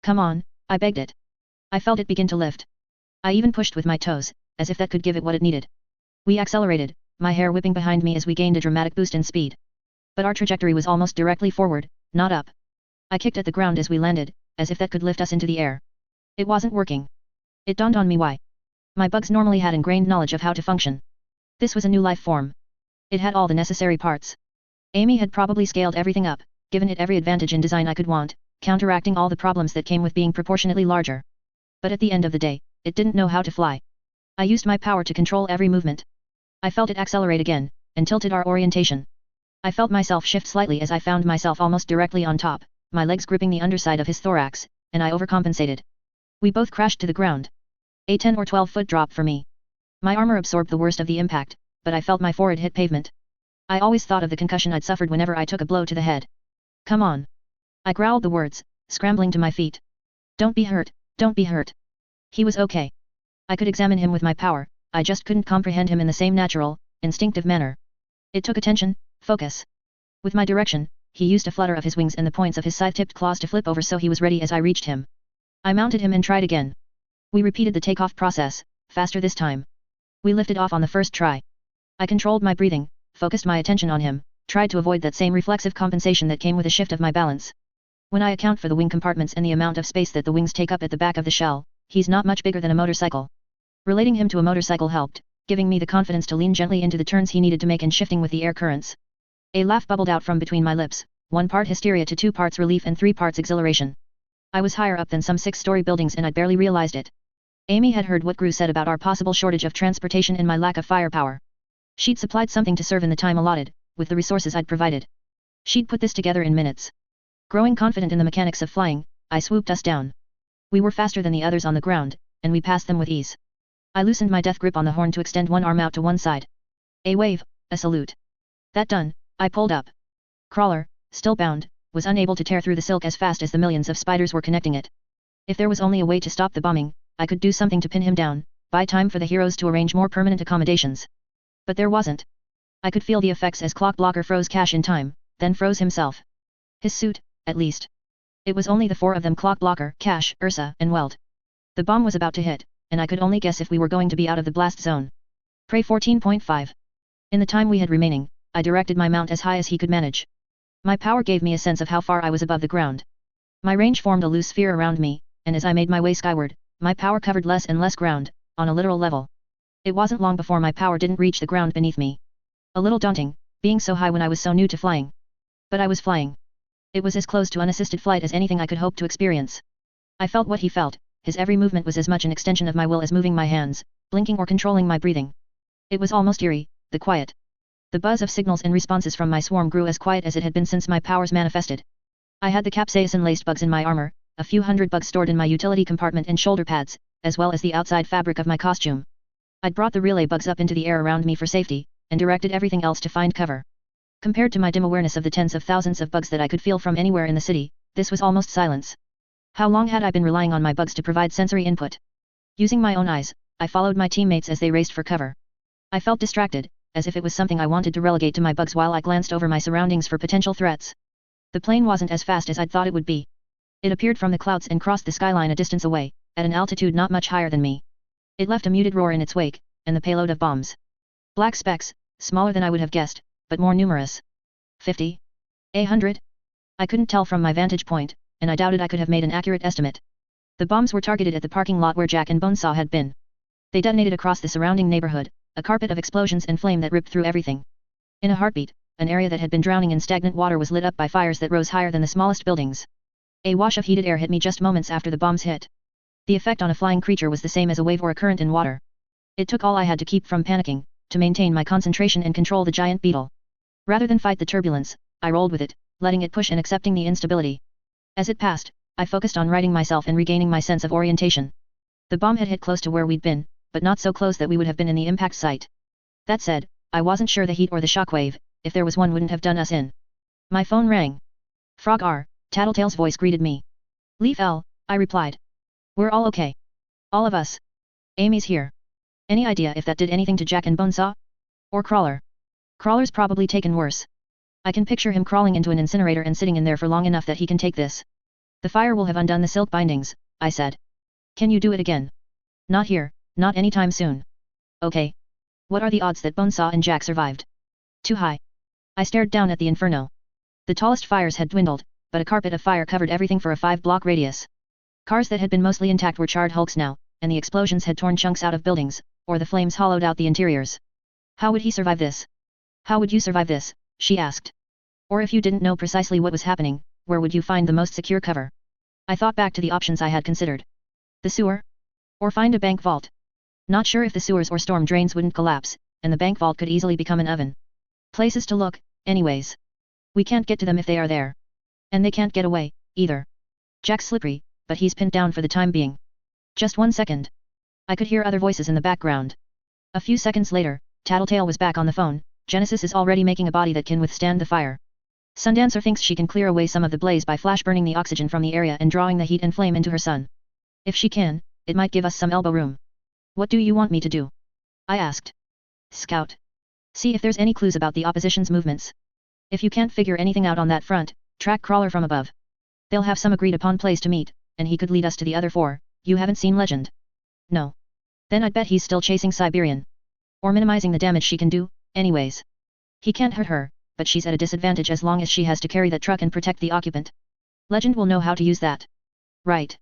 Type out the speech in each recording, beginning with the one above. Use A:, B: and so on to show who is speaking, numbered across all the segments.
A: Come on, I begged it. I felt it begin to lift. I even pushed with my toes, as if that could give it what it needed. We accelerated, my hair whipping behind me as we gained a dramatic boost in speed. But our trajectory was almost directly forward, not up. I kicked at the ground as we landed, as if that could lift us into the air. It wasn't working. It dawned on me why. My bugs normally had ingrained knowledge of how to function. This was a new life form. It had all the necessary parts. Amy had probably scaled everything up, given it every advantage in design I could want, counteracting all the problems that came with being proportionately larger. But at the end of the day, it didn't know how to fly. I used my power to control every movement. I felt it accelerate again, and tilted our orientation. I felt myself shift slightly as I found myself almost directly on top, my legs gripping the underside of his thorax, and I overcompensated. We both crashed to the ground. A 10 or 12 foot drop for me. My armor absorbed the worst of the impact, but I felt my forehead hit pavement. I always thought of the concussion I'd suffered whenever I took a blow to the head. Come on. I growled the words, scrambling to my feet. Don't be hurt, don't be hurt. He was okay. I could examine him with my power, I just couldn't comprehend him in the same natural, instinctive manner. It took attention, focus. With my direction, he used a flutter of his wings and the points of his scythe-tipped claws to flip over so he was ready as I reached him. I mounted him and tried again. We repeated the takeoff process, faster this time. We lifted off on the first try. I controlled my breathing, focused my attention on him, tried to avoid that same reflexive compensation that came with a shift of my balance. When I account for the wing compartments and the amount of space that the wings take up at the back of the shell, he's not much bigger than a motorcycle. Relating him to a motorcycle helped, giving me the confidence to lean gently into the turns he needed to make and shifting with the air currents. A laugh bubbled out from between my lips, 1 part hysteria to 2 parts relief and 3 parts exhilaration. I was higher up than some 6-story buildings and I'd barely realized it. Amy had heard what Gru said about our possible shortage of transportation and my lack of firepower. She'd supplied something to serve in the time allotted, with the resources I'd provided. She'd put this together in minutes. Growing confident in the mechanics of flying, I swooped us down. We were faster than the others on the ground, and we passed them with ease. I loosened my death grip on the horn to extend one arm out to one side. A wave, a salute. That done, I pulled up. Crawler, still bound, was unable to tear through the silk as fast as the millions of spiders were connecting it. If there was only a way to stop the bombing, I could do something to pin him down, buy time for the heroes to arrange more permanent accommodations. But there wasn't. I could feel the effects as Clock Blocker froze Cash in time, then froze himself. His suit, at least. It was only the 4 of them: Clock Blocker, Cash, Ursa, and Weld. The bomb was about to hit, and I could only guess if we were going to be out of the blast zone. Prey 14.5. In the time we had remaining, I directed my mount as high as he could manage. My power gave me a sense of how far I was above the ground. My range formed a loose sphere around me, and as I made my way skyward, my power covered less and less ground, on a literal level. It wasn't long before my power didn't reach the ground beneath me. A little daunting, being so high when I was so new to flying. But I was flying. It was as close to unassisted flight as anything I could hope to experience. I felt what he felt, his every movement was as much an extension of my will as moving my hands, blinking or controlling my breathing. It was almost eerie, the quiet. The buzz of signals and responses from my swarm grew as quiet as it had been since my powers manifested. I had the capsaicin-laced bugs in my armor, a few hundred bugs stored in my utility compartment and shoulder pads, as well as the outside fabric of my costume. I'd brought the relay bugs up into the air around me for safety, and directed everything else to find cover. Compared to my dim awareness of the tens of thousands of bugs that I could feel from anywhere in the city, this was almost silence. How long had I been relying on my bugs to provide sensory input? Using my own eyes, I followed my teammates as they raced for cover. I felt distracted, as if it was something I wanted to relegate to my bugs while I glanced over my surroundings for potential threats. The plane wasn't as fast as I'd thought it would be. It appeared from the clouds and crossed the skyline a distance away, at an altitude not much higher than me. It left a muted roar in its wake, and the payload of bombs. Black specks, smaller than I would have guessed, but more numerous. 50? 100? I couldn't tell from my vantage point, and I doubted I could have made an accurate estimate. The bombs were targeted at the parking lot where Jack and Bonesaw had been. They detonated across the surrounding neighborhood, a carpet of explosions and flame that ripped through everything. In a heartbeat, an area that had been drowning in stagnant water was lit up by fires that rose higher than the smallest buildings. A wash of heated air hit me just moments after the bombs hit. The effect on a flying creature was the same as a wave or a current in water. It took all I had to keep from panicking, to maintain my concentration and control the giant beetle. Rather than fight the turbulence, I rolled with it, letting it push and accepting the instability. As it passed, I focused on righting myself and regaining my sense of orientation. The bomb had hit close to where we'd been, but not so close that we would have been in the impact site. That said, I wasn't sure the heat or the shockwave, if there was one, wouldn't have done us in. My phone rang. Frog R, Tattletale's voice greeted me. Leaf L, I replied. We're all okay. All of us. Amy's here. Any idea if that did anything to Jack and Bonesaw? Or Crawler? Crawler's probably taken worse. I can picture him crawling into an incinerator and sitting in there for long enough that he can take this. The fire will have undone the silk bindings, I said. Can you do it again? Not here, not anytime soon. Okay. What are the odds that Bonesaw and Jack survived? Too high. I stared down at the inferno. The tallest fires had dwindled, but a carpet of fire covered everything for a 5-block radius. Cars that had been mostly intact were charred hulks now, and the explosions had torn chunks out of buildings, or the flames hollowed out the interiors. How would he survive this? How would you survive this? She asked. Or if you didn't know precisely what was happening, where would you find the most secure cover? I thought back to the options I had considered. The sewer? Or find a bank vault? Not sure if the sewers or storm drains wouldn't collapse, and the bank vault could easily become an oven. Places to look, anyways. We can't get to them if they are there. And they can't get away, either. Jack's slippery, but he's pinned down for the time being. Just 1 second. I could hear other voices in the background. A few seconds later, Tattletale was back on the phone. Genesis is already making a body that can withstand the fire. Sundancer thinks she can clear away some of the blaze by flash burning the oxygen from the area and drawing the heat and flame into her sun. If she can, it might give us some elbow room. What do you want me to do? I asked. Scout. See if there's any clues about the opposition's movements. If you can't figure anything out on that front, track Crawler from above. They'll have some agreed upon place to meet, and he could lead us to the other 4. You haven't seen Legend? No. Then I'd bet he's still chasing Siberian. Or minimizing the damage she can do, anyways. He can't hurt her, but she's at a disadvantage as long as she has to carry that truck and protect the occupant. Legend will know how to use that. Right.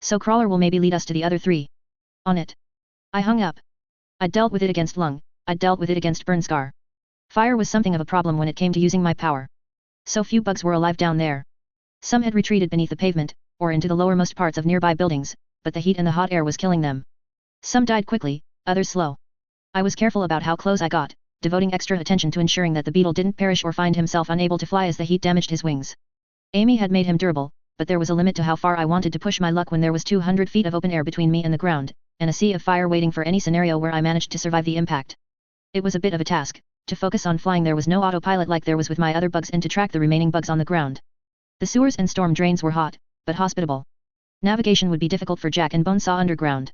A: So Crawler will maybe lead us to the other 3. On it. I hung up. I'd dealt with it against Lung, I'd dealt with it against Burnscar. Fire was something of a problem when it came to using my power. So few bugs were alive down there. Some had retreated beneath the pavement, or into the lowermost parts of nearby buildings, but the heat and the hot air was killing them. Some died quickly, others slow. I was careful about how close I got, devoting extra attention to ensuring that the beetle didn't perish or find himself unable to fly as the heat damaged his wings. Amy had made him durable, but there was a limit to how far I wanted to push my luck when there was 200 feet of open air between me and the ground, and a sea of fire waiting for any scenario where I managed to survive the impact. It was a bit of a task. To focus on flying there was no autopilot like there was with my other bugs and to track the remaining bugs on the ground. The sewers and storm drains were hot, but hospitable. Navigation would be difficult for Jack and Bonesaw underground.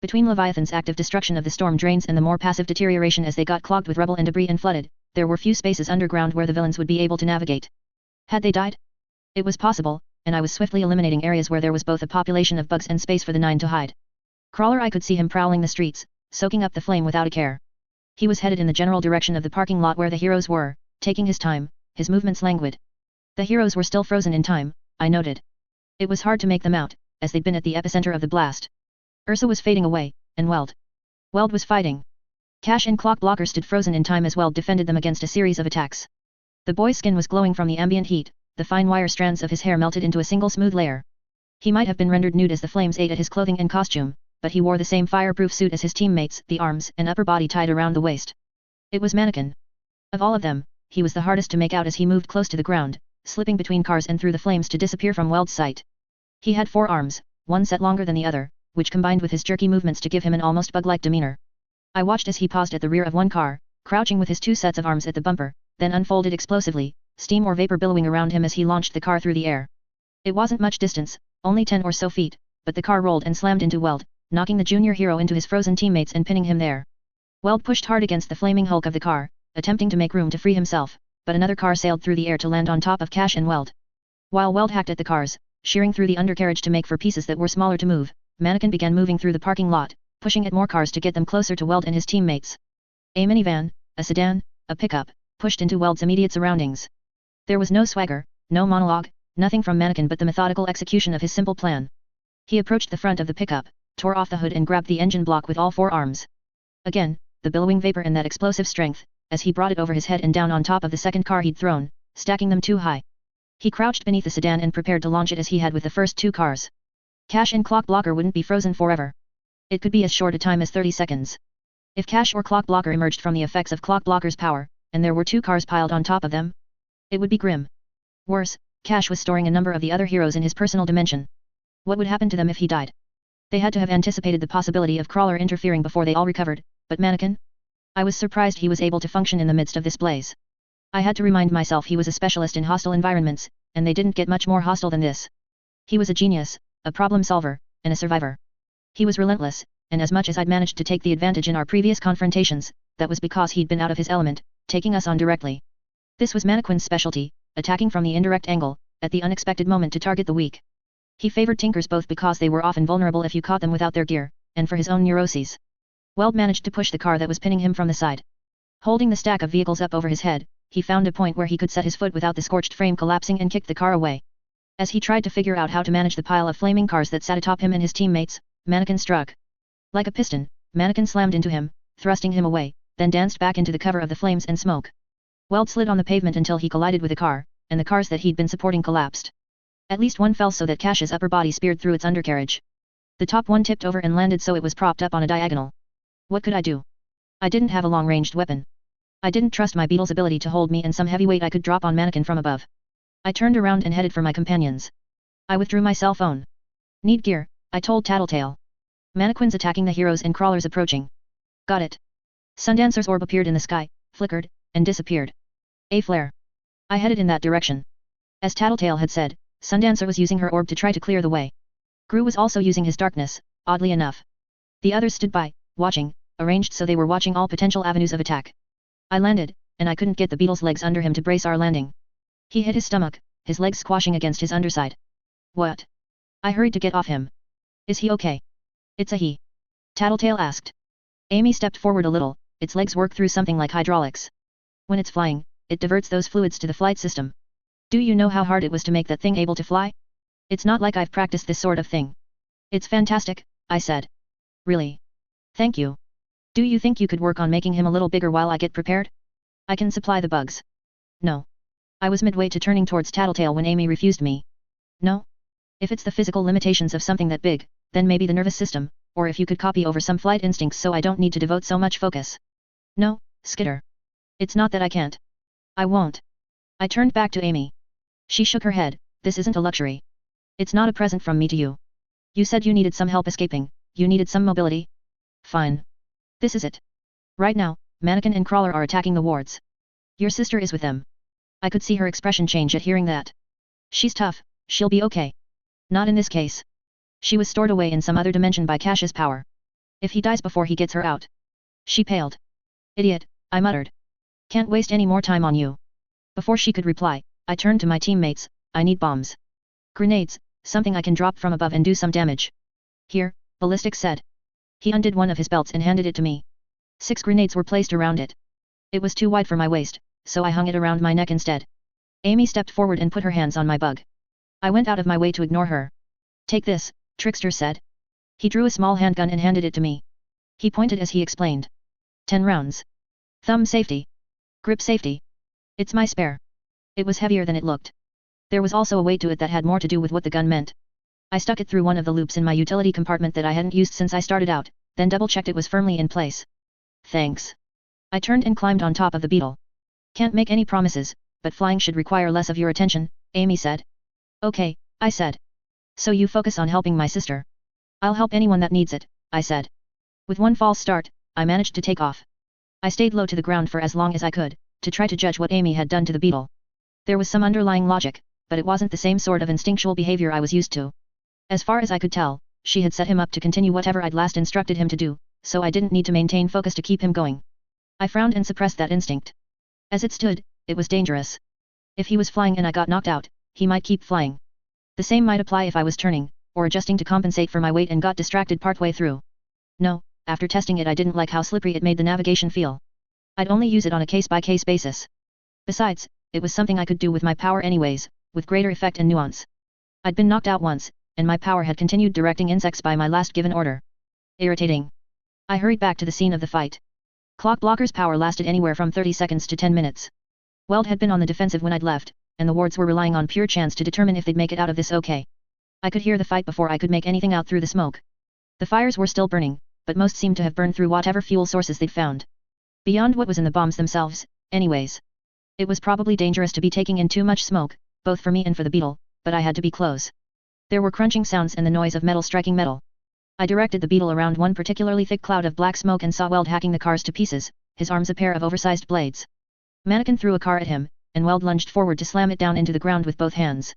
A: Between Leviathan's active destruction of the storm drains and the more passive deterioration as they got clogged with rubble and debris and flooded, there were few spaces underground where the villains would be able to navigate. Had they died? It was possible, and I was swiftly eliminating areas where there was both a population of bugs and space for the 9 to hide. Crawler, I could see him prowling the streets, soaking up the flame without a care. He was headed in the general direction of the parking lot where the heroes were, taking his time, his movements languid. The heroes were still frozen in time, I noted. It was hard to make them out, as they'd been at the epicenter of the blast. Ursa was fading away, and Weld was fighting. Cash and Clock Blocker stood frozen in time as Weld defended them against a series of attacks. The boy's skin was glowing from the ambient heat, the fine wire strands of his hair melted into a single smooth layer. He might have been rendered nude as the flames ate at his clothing and costume, but he wore the same fireproof suit as his teammates, the arms and upper body tied around the waist. It was Mannequin. Of all of them, he was the hardest to make out as he moved close to the ground, slipping between cars and through the flames to disappear from Weld's sight. He had 4 arms, one set longer than the other, which combined with his jerky movements to give him an almost bug-like demeanor. I watched as he paused at the rear of one car, crouching with his 2 sets of arms at the bumper, then unfolded explosively, steam or vapor billowing around him as he launched the car through the air. It wasn't much distance, only 10 or so feet, but the car rolled and slammed into Weld, knocking the junior hero into his frozen teammates and pinning him there. Weld pushed hard against the flaming hulk of the car, attempting to make room to free himself, but another car sailed through the air to land on top of Cash and Weld. While Weld hacked at the cars, shearing through the undercarriage to make for pieces that were smaller to move, Mannequin began moving through the parking lot, pushing at more cars to get them closer to Weld and his teammates. A minivan, a sedan, a pickup, pushed into Weld's immediate surroundings. There was no swagger, no monologue, nothing from Mannequin but the methodical execution of his simple plan. He approached the front of the pickup, tore off the hood and grabbed the engine block with all 4 arms. Again, the billowing vapor and that explosive strength, as he brought it over his head and down on top of the second car he'd thrown, stacking them too high. He crouched beneath the sedan and prepared to launch it as he had with the first 2 cars. Cash and Clock Blocker wouldn't be frozen forever. It could be as short a time as 30 seconds. If Cash or Clock Blocker emerged from the effects of Clock Blocker's power, and there were 2 cars piled on top of them, it would be grim. Worse, Cash was storing a number of the other heroes in his personal dimension. What would happen to them if he died? They had to have anticipated the possibility of Crawler interfering before they all recovered, but Mannequin? I was surprised he was able to function in the midst of this blaze. I had to remind myself he was a specialist in hostile environments, and they didn't get much more hostile than this. He was a genius, a problem solver, and a survivor. He was relentless, and as much as I'd managed to take the advantage in our previous confrontations, that was because he'd been out of his element, taking us on directly. This was Mannequin's specialty, attacking from the indirect angle, at the unexpected moment to target the weak. He favored tinkers both because they were often vulnerable if you caught them without their gear, and for his own neuroses. Weld managed to push the car that was pinning him from the side. Holding the stack of vehicles up over his head, he found a point where he could set his foot without the scorched frame collapsing and kicked the car away. As he tried to figure out how to manage the pile of flaming cars that sat atop him and his teammates, Mannequin struck. Like a piston, Mannequin slammed into him, thrusting him away, then danced back into the cover of the flames and smoke. Weld slid on the pavement until he collided with a car, and the cars that he'd been supporting collapsed. At least one fell so that Cash's upper body speared through its undercarriage. The top one tipped over and landed so it was propped up on a diagonal. What could I do? I didn't have a long-ranged weapon. I didn't trust my beetle's ability to hold me and some heavy weight I could drop on Mannequin from above. I turned around and headed for my companions. I withdrew my cell phone. Need gear, I told Tattletale. Mannequins attacking the heroes and crawlers approaching. Got it. Sundancer's orb appeared in the sky, flickered, and disappeared. A flare. I headed in that direction. As Tattletale had said, Sundancer was using her orb to try to clear the way. Gru was also using his darkness, oddly enough. The others stood by, watching, arranged so they were watching all potential avenues of attack. I landed, and I couldn't get the beetle's legs under him to brace our landing. He hit his stomach, his legs squashing against his underside. What? I hurried to get off him. Is he okay? It's a he. Tattletale asked. Amy stepped forward a little, its legs work through something like hydraulics. When it's flying, it diverts those fluids to the flight system. Do you know how hard it was to make that thing able to fly? It's not like I've practiced this sort of thing. It's fantastic, I said. Really? Thank you. Do you think you could work on making him a little bigger while I get prepared? I can supply the bugs. No. I was midway to turning towards Tattletale when Amy refused me. No? If it's the physical limitations of something that big, then maybe the nervous system, or if you could copy over some flight instincts so I don't need to devote so much focus. No, Skitter. It's not that I can't. I won't. I turned back to Amy. She shook her head, this isn't a luxury. It's not a present from me to you. You said you needed some help escaping, you needed some mobility. Fine. This is it. Right now, Mannequin and Crawler are attacking the wards. Your sister is with them. I could see her expression change at hearing that. She's tough, she'll be okay. Not in this case. She was stored away in some other dimension by Cash's power. If he dies before he gets her out. She paled. Idiot, I muttered. Can't waste any more time on you. Before she could reply, I turned to my teammates, I need bombs. Grenades, something I can drop from above and do some damage. Here, Ballistic said. He undid one of his belts and handed it to me. 6 grenades were placed around it. It was too wide for my waist, so I hung it around my neck instead. Amy stepped forward and put her hands on my bug. I went out of my way to ignore her. Take this, Trickster said. He drew a small handgun and handed it to me. He pointed as he explained. 10 rounds. Thumb safety. Grip safety. It's my spare. It was heavier than it looked. There was also a weight to it that had more to do with what the gun meant. I stuck it through one of the loops in my utility compartment that I hadn't used since I started out, then double-checked it was firmly in place. Thanks. I turned and climbed on top of the beetle. Can't make any promises, but flying should require less of your attention, Amy said. Okay, I said. So you focus on helping my sister. I'll help anyone that needs it, I said. With one false start, I managed to take off. I stayed low to the ground for as long as I could, to try to judge what Amy had done to the beetle. There was some underlying logic, but it wasn't the same sort of instinctual behavior I was used to. As far as I could tell, she had set him up to continue whatever I'd last instructed him to do, so I didn't need to maintain focus to keep him going. I frowned and suppressed that instinct. As it stood, it was dangerous. If he was flying and I got knocked out, he might keep flying. The same might apply if I was turning, or adjusting to compensate for my weight and got distracted partway through. No, after testing it I didn't like how slippery it made the navigation feel. I'd only use it on a case-by-case basis. Besides, it was something I could do with my power anyways, with greater effect and nuance. I'd been knocked out once, and my power had continued directing insects by my last given order. Irritating. I hurried back to the scene of the fight. Clock Blocker's power lasted anywhere from 30 seconds to 10 minutes. Weld had been on the defensive when I'd left, and the wards were relying on pure chance to determine if they'd make it out of this okay. I could hear the fight before I could make anything out through the smoke. The fires were still burning, but most seemed to have burned through whatever fuel sources they'd found. Beyond what was in the bombs themselves, anyways. It was probably dangerous to be taking in too much smoke, both for me and for the beetle, but I had to be close. There were crunching sounds and the noise of metal striking metal. I directed the beetle around one particularly thick cloud of black smoke and saw Weld hacking the cars to pieces, his arms a pair of oversized blades. Mannequin threw a car at him, and Weld lunged forward to slam it down into the ground with both hands.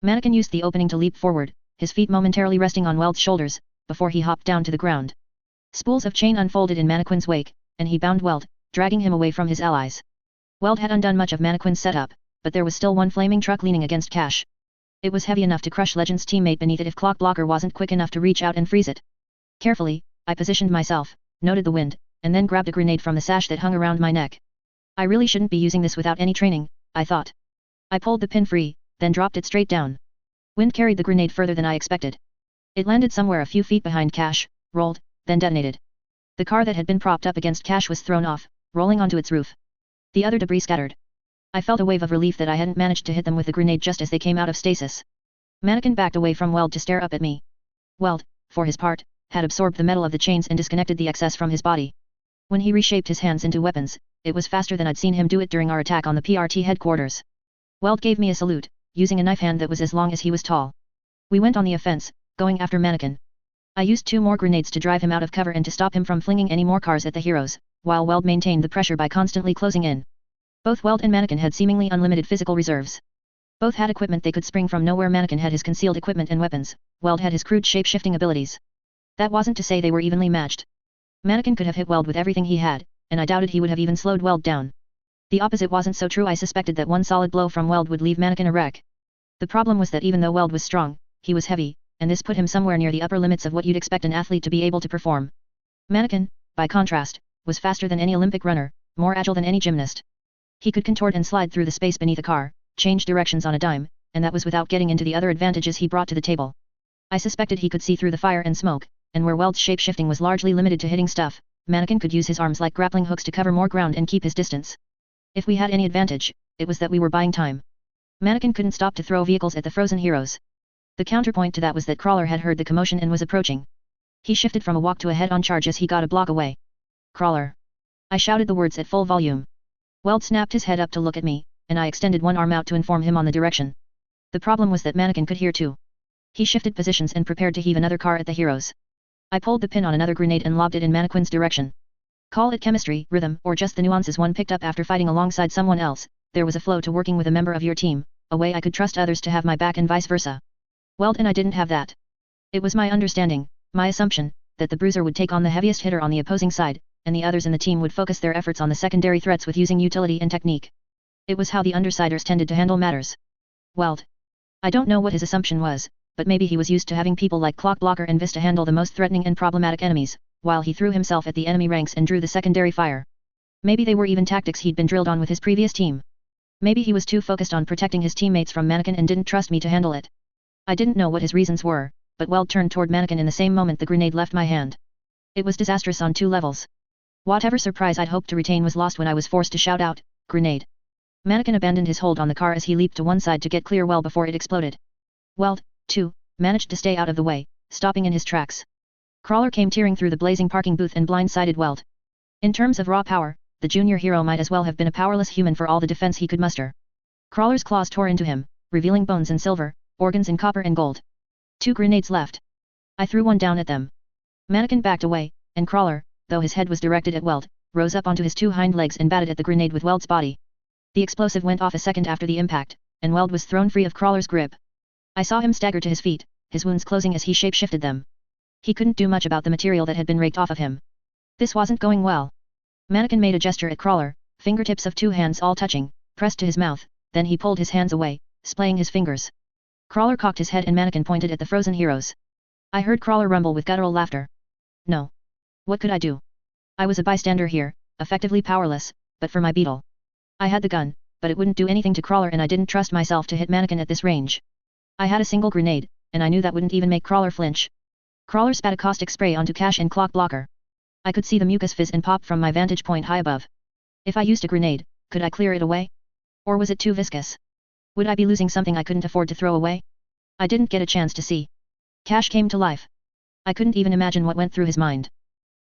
A: Mannequin used the opening to leap forward, his feet momentarily resting on Weld's shoulders, before he hopped down to the ground. Spools of chain unfolded in Mannequin's wake, and he bound Weld, dragging him away from his allies. Weld had undone much of Mannequin's setup, but there was still one flaming truck leaning against Cash. It was heavy enough to crush Legend's teammate beneath it if Clock Blocker wasn't quick enough to reach out and freeze it. Carefully, I positioned myself, noted the wind, and then grabbed a grenade from the sash that hung around my neck. I really shouldn't be using this without any training, I thought. I pulled the pin free, then dropped it straight down. Wind carried the grenade further than I expected. It landed somewhere a few feet behind Cash, rolled, then detonated. The car that had been propped up against Cash was thrown off, rolling onto its roof. The other debris scattered. I felt a wave of relief that I hadn't managed to hit them with the grenade just as they came out of stasis. Mannequin backed away from Weld to stare up at me. Weld, for his part, had absorbed the metal of the chains and disconnected the excess from his body. When he reshaped his hands into weapons, it was faster than I'd seen him do it during our attack on the PRT headquarters. Weld gave me a salute, using a knife hand that was as long as he was tall. We went on the offense, going after Mannequin. I used 2 more grenades to drive him out of cover and to stop him from flinging any more cars at the heroes, while Weld maintained the pressure by constantly closing in. Both Weld and Mannequin had seemingly unlimited physical reserves. Both had equipment they could spring from nowhere. Mannequin had his concealed equipment and weapons, Weld had his crude shape-shifting abilities. That wasn't to say they were evenly matched. Mannequin could have hit Weld with everything he had, and I doubted he would have even slowed Weld down. The opposite wasn't so true. I suspected that one solid blow from Weld would leave Mannequin a wreck. The problem was that even though Weld was strong, he was heavy, and this put him somewhere near the upper limits of what you'd expect an athlete to be able to perform. Mannequin, by contrast, was faster than any Olympic runner, more agile than any gymnast. He could contort and slide through the space beneath a car, change directions on a dime, and that was without getting into the other advantages he brought to the table. I suspected he could see through the fire and smoke, and where Weld's shape-shifting was largely limited to hitting stuff, Mannequin could use his arms like grappling hooks to cover more ground and keep his distance. If we had any advantage, it was that we were buying time. Mannequin couldn't stop to throw vehicles at the frozen heroes. The counterpoint to that was that Crawler had heard the commotion and was approaching. He shifted from a walk to a head-on charge as he got a block away. Crawler. I shouted the words at full volume. Weld snapped his head up to look at me, and I extended one arm out to inform him on the direction. The problem was that Mannequin could hear too. He shifted positions and prepared to heave another car at the heroes. I pulled the pin on another grenade and lobbed it in Mannequin's direction. Call it chemistry, rhythm, or just the nuances one picked up after fighting alongside someone else, there was a flow to working with a member of your team, a way I could trust others to have my back and vice versa. Weld and I didn't have that. It was my understanding, my assumption, that the bruiser would take on the heaviest hitter on the opposing side, and the others in the team would focus their efforts on the secondary threats with using utility and technique. It was how the undersiders tended to handle matters. Weld. I don't know what his assumption was, but maybe he was used to having people like Clock Blocker and Vista handle the most threatening and problematic enemies, while he threw himself at the enemy ranks and drew the secondary fire. Maybe they were even tactics he'd been drilled on with his previous team. Maybe he was too focused on protecting his teammates from Mannequin and didn't trust me to handle it. I didn't know what his reasons were, but Weld turned toward Mannequin in the same moment the grenade left my hand. It was disastrous on 2 levels. Whatever surprise I'd hoped to retain was lost when I was forced to shout out, "Grenade!" Mannequin abandoned his hold on the car as he leaped to one side to get clear well before it exploded. Weld, too, managed to stay out of the way, stopping in his tracks. Crawler came tearing through the blazing parking booth and blindsided Weld. In terms of raw power, the junior hero might as well have been a powerless human for all the defense he could muster. Crawler's claws tore into him, revealing bones and silver, organs in copper and gold. 2 grenades left. I threw one down at them. Mannequin backed away, and Crawler, though his head was directed at Weld, rose up onto his 2 hind legs and batted at the grenade with Weld's body. The explosive went off a second after the impact, and Weld was thrown free of Crawler's grip. I saw him stagger to his feet, his wounds closing as he shape-shifted them. He couldn't do much about the material that had been raked off of him. This wasn't going well. Mannequin made a gesture at Crawler, fingertips of 2 hands all touching, pressed to his mouth, then he pulled his hands away, splaying his fingers. Crawler cocked his head and Mannequin pointed at the frozen heroes. I heard Crawler rumble with guttural laughter. No. What could I do? I was a bystander here, effectively powerless, but for my beetle. I had the gun, but it wouldn't do anything to Crawler and I didn't trust myself to hit Mannequin at this range. I had a single grenade, and I knew that wouldn't even make Crawler flinch. Crawler spat a caustic spray onto Cash and Clock Blocker. I could see the mucus fizz and pop from my vantage point high above. If I used a grenade, could I clear it away? Or was it too viscous? Would I be losing something I couldn't afford to throw away? I didn't get a chance to see. Cash came to life. I couldn't even imagine what went through his mind.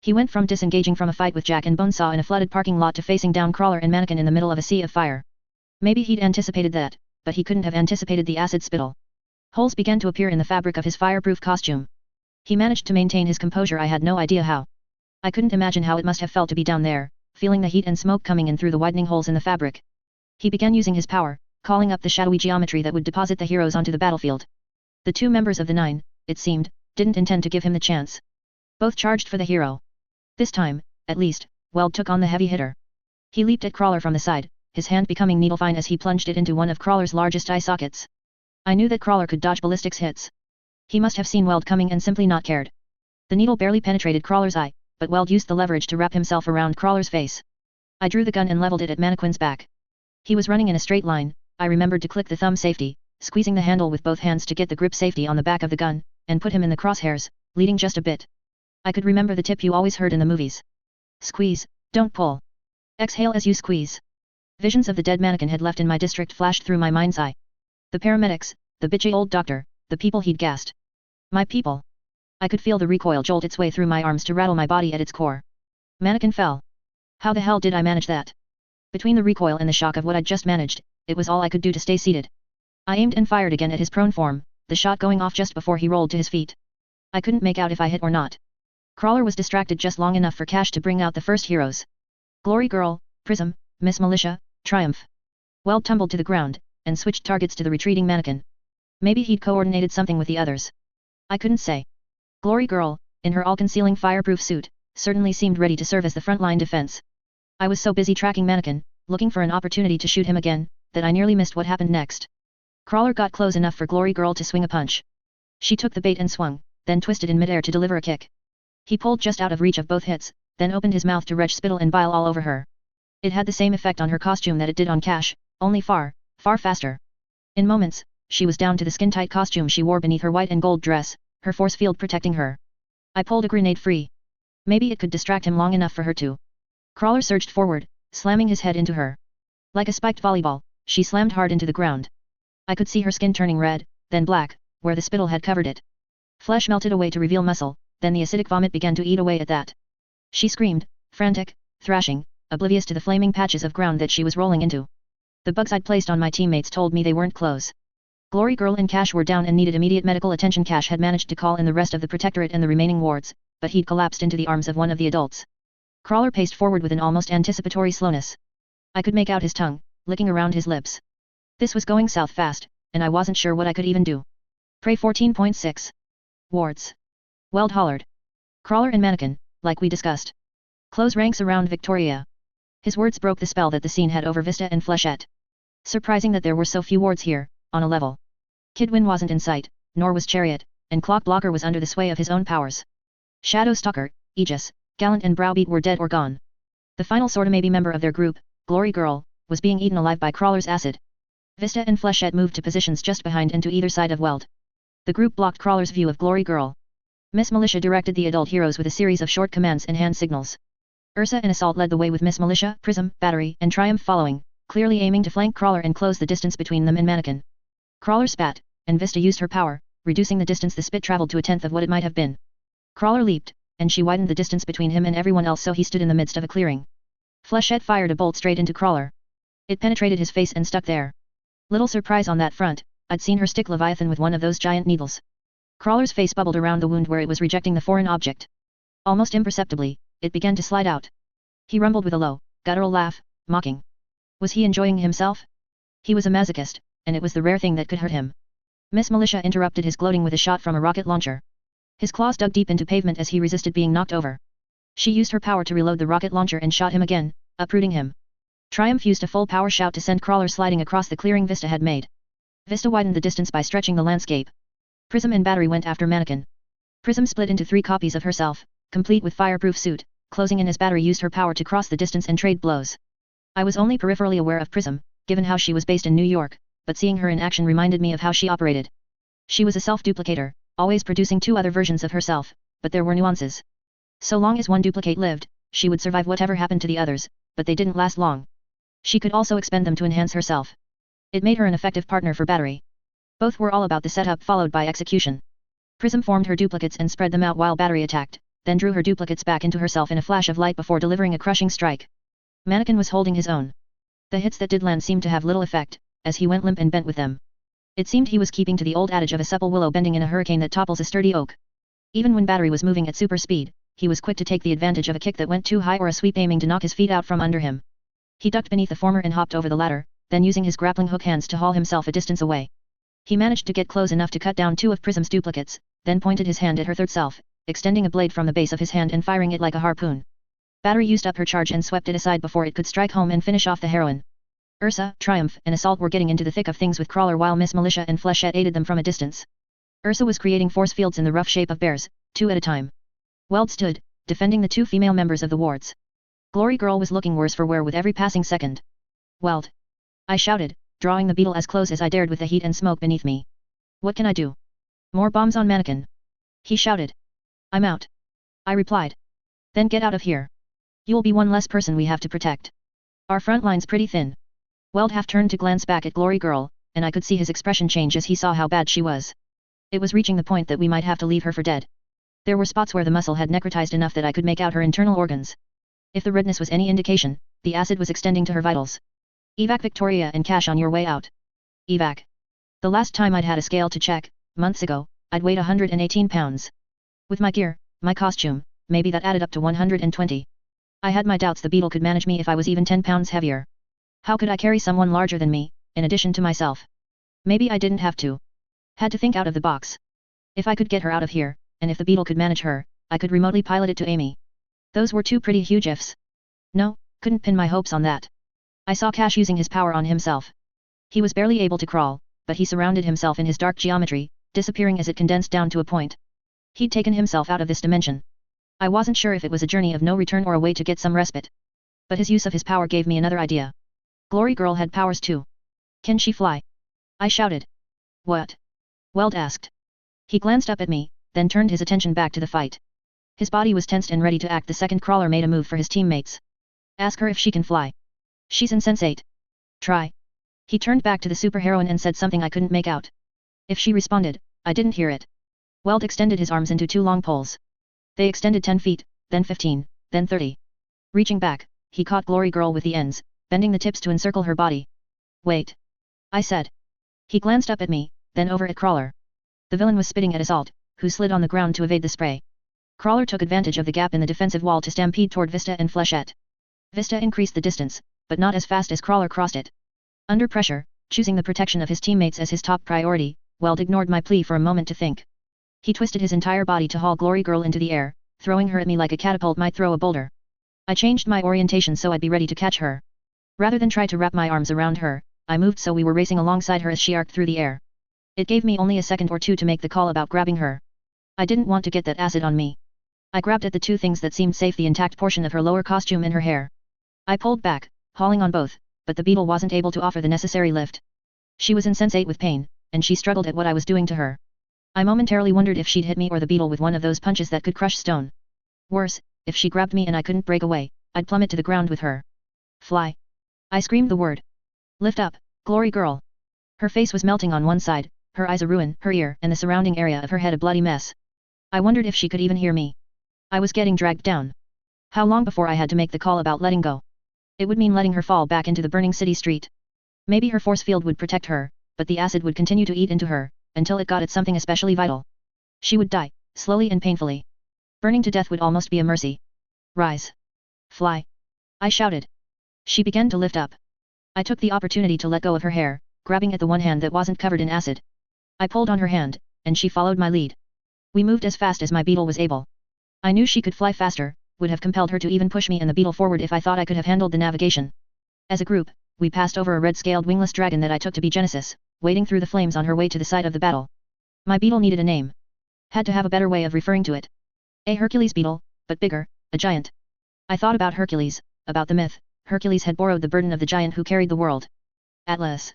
A: He went from disengaging from a fight with Jack and Bonesaw in a flooded parking lot to facing down Crawler and Mannequin in the middle of a sea of fire. Maybe he'd anticipated that, but he couldn't have anticipated the acid spittle. Holes began to appear in the fabric of his fireproof costume. He managed to maintain his composure. I had no idea how. I couldn't imagine how it must have felt to be down there, feeling the heat and smoke coming in through the widening holes in the fabric. He began using his power, calling up the shadowy geometry that would deposit the heroes onto the battlefield. The 2 members of the 9, it seemed, didn't intend to give him the chance. Both charged for the hero. This time, at least, Weld took on the heavy hitter. He leaped at Crawler from the side, his hand becoming needle-fine as he plunged it into one of Crawler's largest eye sockets. I knew that Crawler could dodge ballistics hits. He must have seen Weld coming and simply not cared. The needle barely penetrated Crawler's eye, but Weld used the leverage to wrap himself around Crawler's face. I drew the gun and leveled it at Mannequin's back. He was running in a straight line. I remembered to click the thumb safety, squeezing the handle with both hands to get the grip safety on the back of the gun, and put him in the crosshairs, leading just a bit. I could remember the tip you always heard in the movies. Squeeze, don't pull. Exhale as you squeeze. Visions of the dead mannequin had left in my district flashed through my mind's eye. The paramedics, the bitchy old doctor, the people he'd gassed. My people. I could feel the recoil jolt its way through my arms to rattle my body at its core. Mannequin fell. How the hell did I manage that? Between the recoil and the shock of what I'd just managed, it was all I could do to stay seated. I aimed and fired again at his prone form, the shot going off just before he rolled to his feet. I couldn't make out if I hit or not. Crawler was distracted just long enough for Cash to bring out the first heroes. Glory Girl, Prism, Miss Militia, Triumph. Weld tumbled to the ground, and switched targets to the retreating mannequin. Maybe he'd coordinated something with the others. I couldn't say. Glory Girl, in her all-concealing fireproof suit, certainly seemed ready to serve as the front-line defense. I was so busy tracking Mannequin, looking for an opportunity to shoot him again, that I nearly missed what happened next. Crawler got close enough for Glory Girl to swing a punch. She took the bait and swung, then twisted in midair to deliver a kick. He pulled just out of reach of both hits, then opened his mouth to retch spittle and bile all over her. It had the same effect on her costume that it did on Cash, only far, far faster. In moments, she was down to the skin-tight costume she wore beneath her white and gold dress, her force field protecting her. I pulled a grenade free. Maybe it could distract him long enough for her to. Crawler surged forward, slamming his head into her. Like a spiked volleyball, she slammed hard into the ground. I could see her skin turning red, then black, where the spittle had covered it. Flesh melted away to reveal muscle, then the acidic vomit began to eat away at that. She screamed, frantic, thrashing, oblivious to the flaming patches of ground that she was rolling into. The bugs I'd placed on my teammates told me they weren't close. Glory Girl and Cash were down and needed immediate medical attention. Cash had managed to call in the rest of the Protectorate and the remaining wards, but he'd collapsed into the arms of one of the adults. Crawler paced forward with an almost anticipatory slowness. I could make out his tongue, licking around his lips. This was going south fast, and I wasn't sure what I could even do. Pray 14.6. Wards. Weld hollered. Crawler and Mannequin, like we discussed. Close ranks around Victoria. His words broke the spell that the scene had over Vista and Flechette. Surprising that there were so few wards here, on a level. Kidwin wasn't in sight, nor was Chariot, and Clock Blocker was under the sway of his own powers. Shadow Stalker, Aegis, Gallant and Browbeat were dead or gone. The final sorta maybe member of their group, Glory Girl, was being eaten alive by Crawler's acid. Vista and Flechette moved to positions just behind and to either side of Weld. The group blocked Crawler's view of Glory Girl. Miss Militia directed the adult heroes with a series of short commands and hand signals. Ursa and Assault led the way with Miss Militia, Prism, Battery, and Triumph following, clearly aiming to flank Crawler and close the distance between them and Mannequin. Crawler spat, and Vista used her power, reducing the distance the spit traveled to a tenth of what it might have been. Crawler leaped, and she widened the distance between him and everyone else so he stood in the midst of a clearing. Flechette fired a bolt straight into Crawler. It penetrated his face and stuck there. Little surprise on that front, I'd seen her stick Leviathan with one of those giant needles. Crawler's face bubbled around the wound where it was rejecting the foreign object. Almost imperceptibly, it began to slide out. He rumbled with a low, guttural laugh, mocking. Was he enjoying himself? He was a masochist, and it was the rare thing that could hurt him. Miss Militia interrupted his gloating with a shot from a rocket launcher. His claws dug deep into pavement as he resisted being knocked over. She used her power to reload the rocket launcher and shot him again, uprooting him. Triumph used a full power shout to send Crawler sliding across the clearing Vista had made. Vista widened the distance by stretching the landscape. Prism and Battery went after Mannequin. Prism split into 3 copies of herself, complete with fireproof suit, closing in as Battery used her power to cross the distance and trade blows. I was only peripherally aware of Prism, given how she was based in New York, but seeing her in action reminded me of how she operated. She was a self-duplicator, always producing 2 other versions of herself, but there were nuances. So long as one duplicate lived, she would survive whatever happened to the others, but they didn't last long. She could also expend them to enhance herself. It made her an effective partner for Battery. Both were all about the setup followed by execution. Prism formed her duplicates and spread them out while Battery attacked, then drew her duplicates back into herself in a flash of light before delivering a crushing strike. Mannequin was holding his own. The hits that did land seemed to have little effect, as he went limp and bent with them. It seemed he was keeping to the old adage of a supple willow bending in a hurricane that topples a sturdy oak. Even when Battery was moving at super speed, he was quick to take the advantage of a kick that went too high or a sweep aiming to knock his feet out from under him. He ducked beneath the former and hopped over the ladder, then using his grappling hook hands to haul himself a distance away. He managed to get close enough to cut down 2 of Prism's duplicates, then pointed his hand at her third self, extending a blade from the base of his hand and firing it like a harpoon. Battery used up her charge and swept it aside before it could strike home and finish off the heroine. Ursa, Triumph, and Assault were getting into the thick of things with Crawler while Miss Militia and Flechette aided them from a distance. Ursa was creating force fields in the rough shape of bears, 2 at a time. Weld stood, defending the 2 female members of the wards. Glory Girl was looking worse for wear with every passing second. Weld! I shouted, drawing the beetle as close as I dared with the heat and smoke beneath me. What can I do? More bombs on mannequin. He shouted. I'm out. I replied. Then get out of here. You'll be one less person we have to protect. Our front line's pretty thin. Weld half turned to glance back at Glory Girl, and I could see his expression change as he saw how bad she was. It was reaching the point that we might have to leave her for dead. There were spots where the muscle had necrotized enough that I could make out her internal organs. If the redness was any indication, the acid was extending to her vitals. Evac Victoria and cash on your way out. Evac. The last time I'd had a scale to check, months ago, I'd weighed 118 pounds. With my gear, my costume, maybe that added up to 120. I had my doubts the beetle could manage me if I was even 10 pounds heavier. How could I carry someone larger than me, in addition to myself? Maybe I didn't have to. Had to think out of the box. If I could get her out of here, and if the beetle could manage her, I could remotely pilot it to Amy. Those were 2 pretty huge ifs. No, couldn't pin my hopes on that. I saw Cash using his power on himself. He was barely able to crawl, but he surrounded himself in his dark geometry, disappearing as it condensed down to a point. He'd taken himself out of this dimension. I wasn't sure if it was a journey of no return or a way to get some respite. But his use of his power gave me another idea. Glory Girl had powers too. Can she fly? I shouted. What? Weld asked. He glanced up at me, then turned his attention back to the fight. His body was tensed and ready to act the second Crawler made a move for his teammates. Ask her if she can fly. She's insensate. Try. He turned back to the superheroine and said something I couldn't make out. If she responded, I didn't hear it. Weld extended his arms into 2 long poles. They extended 10 feet, then 15, then 30. Reaching back, he caught Glory Girl with the ends, bending the tips to encircle her body. Wait. I said. He glanced up at me, then over at Crawler. The villain was spitting at Assault, who slid on the ground to evade the spray. Crawler took advantage of the gap in the defensive wall to stampede toward Vista and Flechette. Vista increased the distance, but not as fast as Crawler crossed it. Under pressure, choosing the protection of his teammates as his top priority, Weld ignored my plea for a moment to think. He twisted his entire body to haul Glory Girl into the air, throwing her at me like a catapult might throw a boulder. I changed my orientation so I'd be ready to catch her. Rather than try to wrap my arms around her, I moved so we were racing alongside her as she arced through the air. It gave me only a second or 2 to make the call about grabbing her. I didn't want to get that acid on me. I grabbed at the 2 things that seemed safe, the intact portion of her lower costume and her hair. I pulled back, hauling on both, but the beetle wasn't able to offer the necessary lift. She was insensate with pain, and she struggled at what I was doing to her. I momentarily wondered if she'd hit me or the beetle with one of those punches that could crush stone. Worse, if she grabbed me and I couldn't break away, I'd plummet to the ground with her. Fly. I screamed the word. Lift up, Glory Girl. Her face was melting on one side, her eyes a ruin, her ear and the surrounding area of her head a bloody mess. I wondered if she could even hear me. I was getting dragged down. How long before I had to make the call about letting go? It would mean letting her fall back into the burning city street. Maybe her force field would protect her, but the acid would continue to eat into her, until it got at something especially vital. She would die, slowly and painfully. Burning to death would almost be a mercy. Rise. Fly. I shouted. She began to lift up. I took the opportunity to let go of her hair, grabbing at the one hand that wasn't covered in acid. I pulled on her hand, and she followed my lead. We moved as fast as my beetle was able. I knew she could fly faster, would have compelled her to even push me and the beetle forward if I thought I could have handled the navigation. As a group, we passed over a red-scaled wingless dragon that I took to be Genesis, wading through the flames on her way to the site of the battle. My beetle needed a name. Had to have a better way of referring to it. A Hercules beetle, but bigger, a giant. I thought about Hercules, about the myth. Hercules had borrowed the burden of the giant who carried the world. Atlas.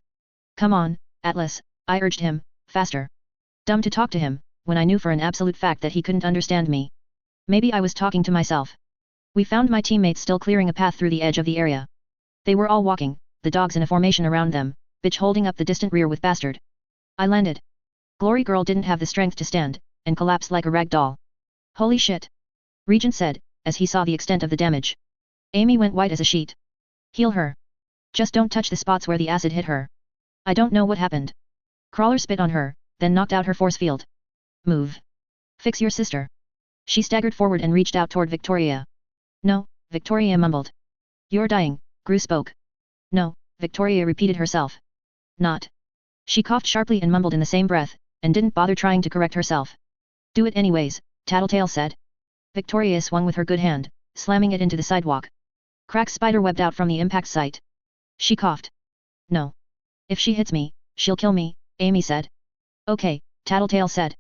A: Come on, Atlas, I urged him, faster. Dumb to talk to him, when I knew for an absolute fact that he couldn't understand me. Maybe I was talking to myself. We found my teammates still clearing a path through the edge of the area. They were all walking, the dogs in a formation around them, Bitch holding up the distant rear with Bastard. I landed. Glory Girl didn't have the strength to stand, and collapsed like a rag doll. Holy shit. Regent said, as he saw the extent of the damage. Amy went white as a sheet. Heal her. Just don't touch the spots where the acid hit her. I don't know what happened. Crawler spit on her, then knocked out her force field. Move. Fix your sister. She staggered forward and reached out toward Victoria. No, Victoria mumbled. You're dying, Gru spoke. No, Victoria repeated herself. Not. She coughed sharply and mumbled in the same breath, and didn't bother trying to correct herself. Do it anyways, Tattletale said. Victoria swung with her good hand, slamming it into the sidewalk. Cracks spiderwebbed out from the impact site. She coughed. No. If she hits me, she'll kill me, Amy said. Okay, Tattletale said.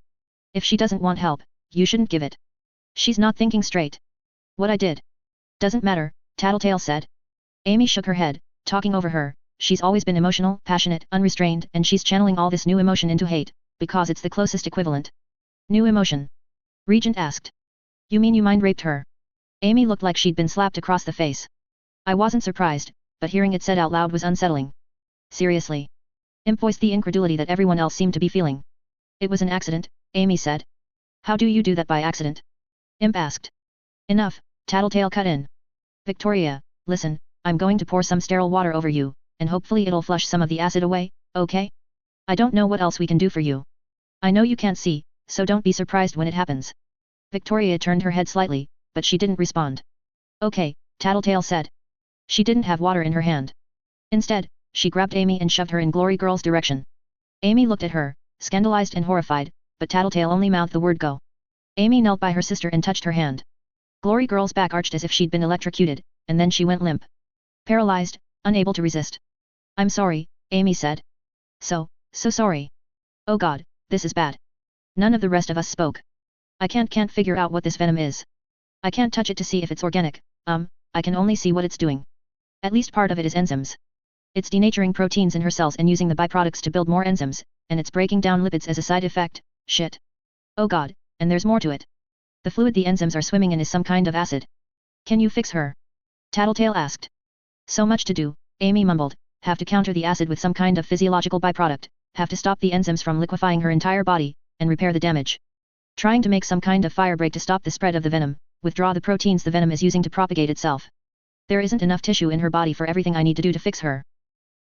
A: If she doesn't want help, you shouldn't give it. She's not thinking straight. What I did. Doesn't matter, Tattletale said. Amy shook her head, talking over her. She's always been emotional, passionate, unrestrained, and she's channeling all this new emotion into hate, because it's the closest equivalent. New emotion? Regent asked. You mean you mind-raped her? Amy looked like she'd been slapped across the face. I wasn't surprised, but hearing it said out loud was unsettling. Seriously? Imp voiced the incredulity that everyone else seemed to be feeling. It was an accident, Amy said. How do you do that by accident? Imp asked. Enough, Tattletale cut in. Victoria, listen, I'm going to pour some sterile water over you, and hopefully it'll flush some of the acid away, okay? I don't know what else we can do for you. I know you can't see, so don't be surprised when it happens. Victoria turned her head slightly, but she didn't respond. Okay, Tattletale said. She didn't have water in her hand. Instead, she grabbed Amy and shoved her in Glory Girl's direction. Amy looked at her, scandalized and horrified, but Tattletale only mouthed the word go. Amy knelt by her sister and touched her hand. Glory Girl's back arched as if she'd been electrocuted, and then she went limp. Paralyzed, unable to resist. I'm sorry, Amy said. So sorry. Oh God, this is bad. None of the rest of us spoke. I can't figure out what this venom is. I can't touch it to see if it's organic, I can only see what it's doing. At least part of it is enzymes. It's denaturing proteins in her cells and using the byproducts to build more enzymes, and it's breaking down lipids as a side effect, shit. Oh God, and there's more to it. The fluid the enzymes are swimming in is some kind of acid. Can you fix her? Tattletale asked. So much to do, Amy mumbled, have to counter the acid with some kind of physiological byproduct, have to stop the enzymes from liquefying her entire body, and repair the damage. Trying to make some kind of firebreak to stop the spread of the venom, withdraw the proteins the venom is using to propagate itself. There isn't enough tissue in her body for everything I need to do to fix her.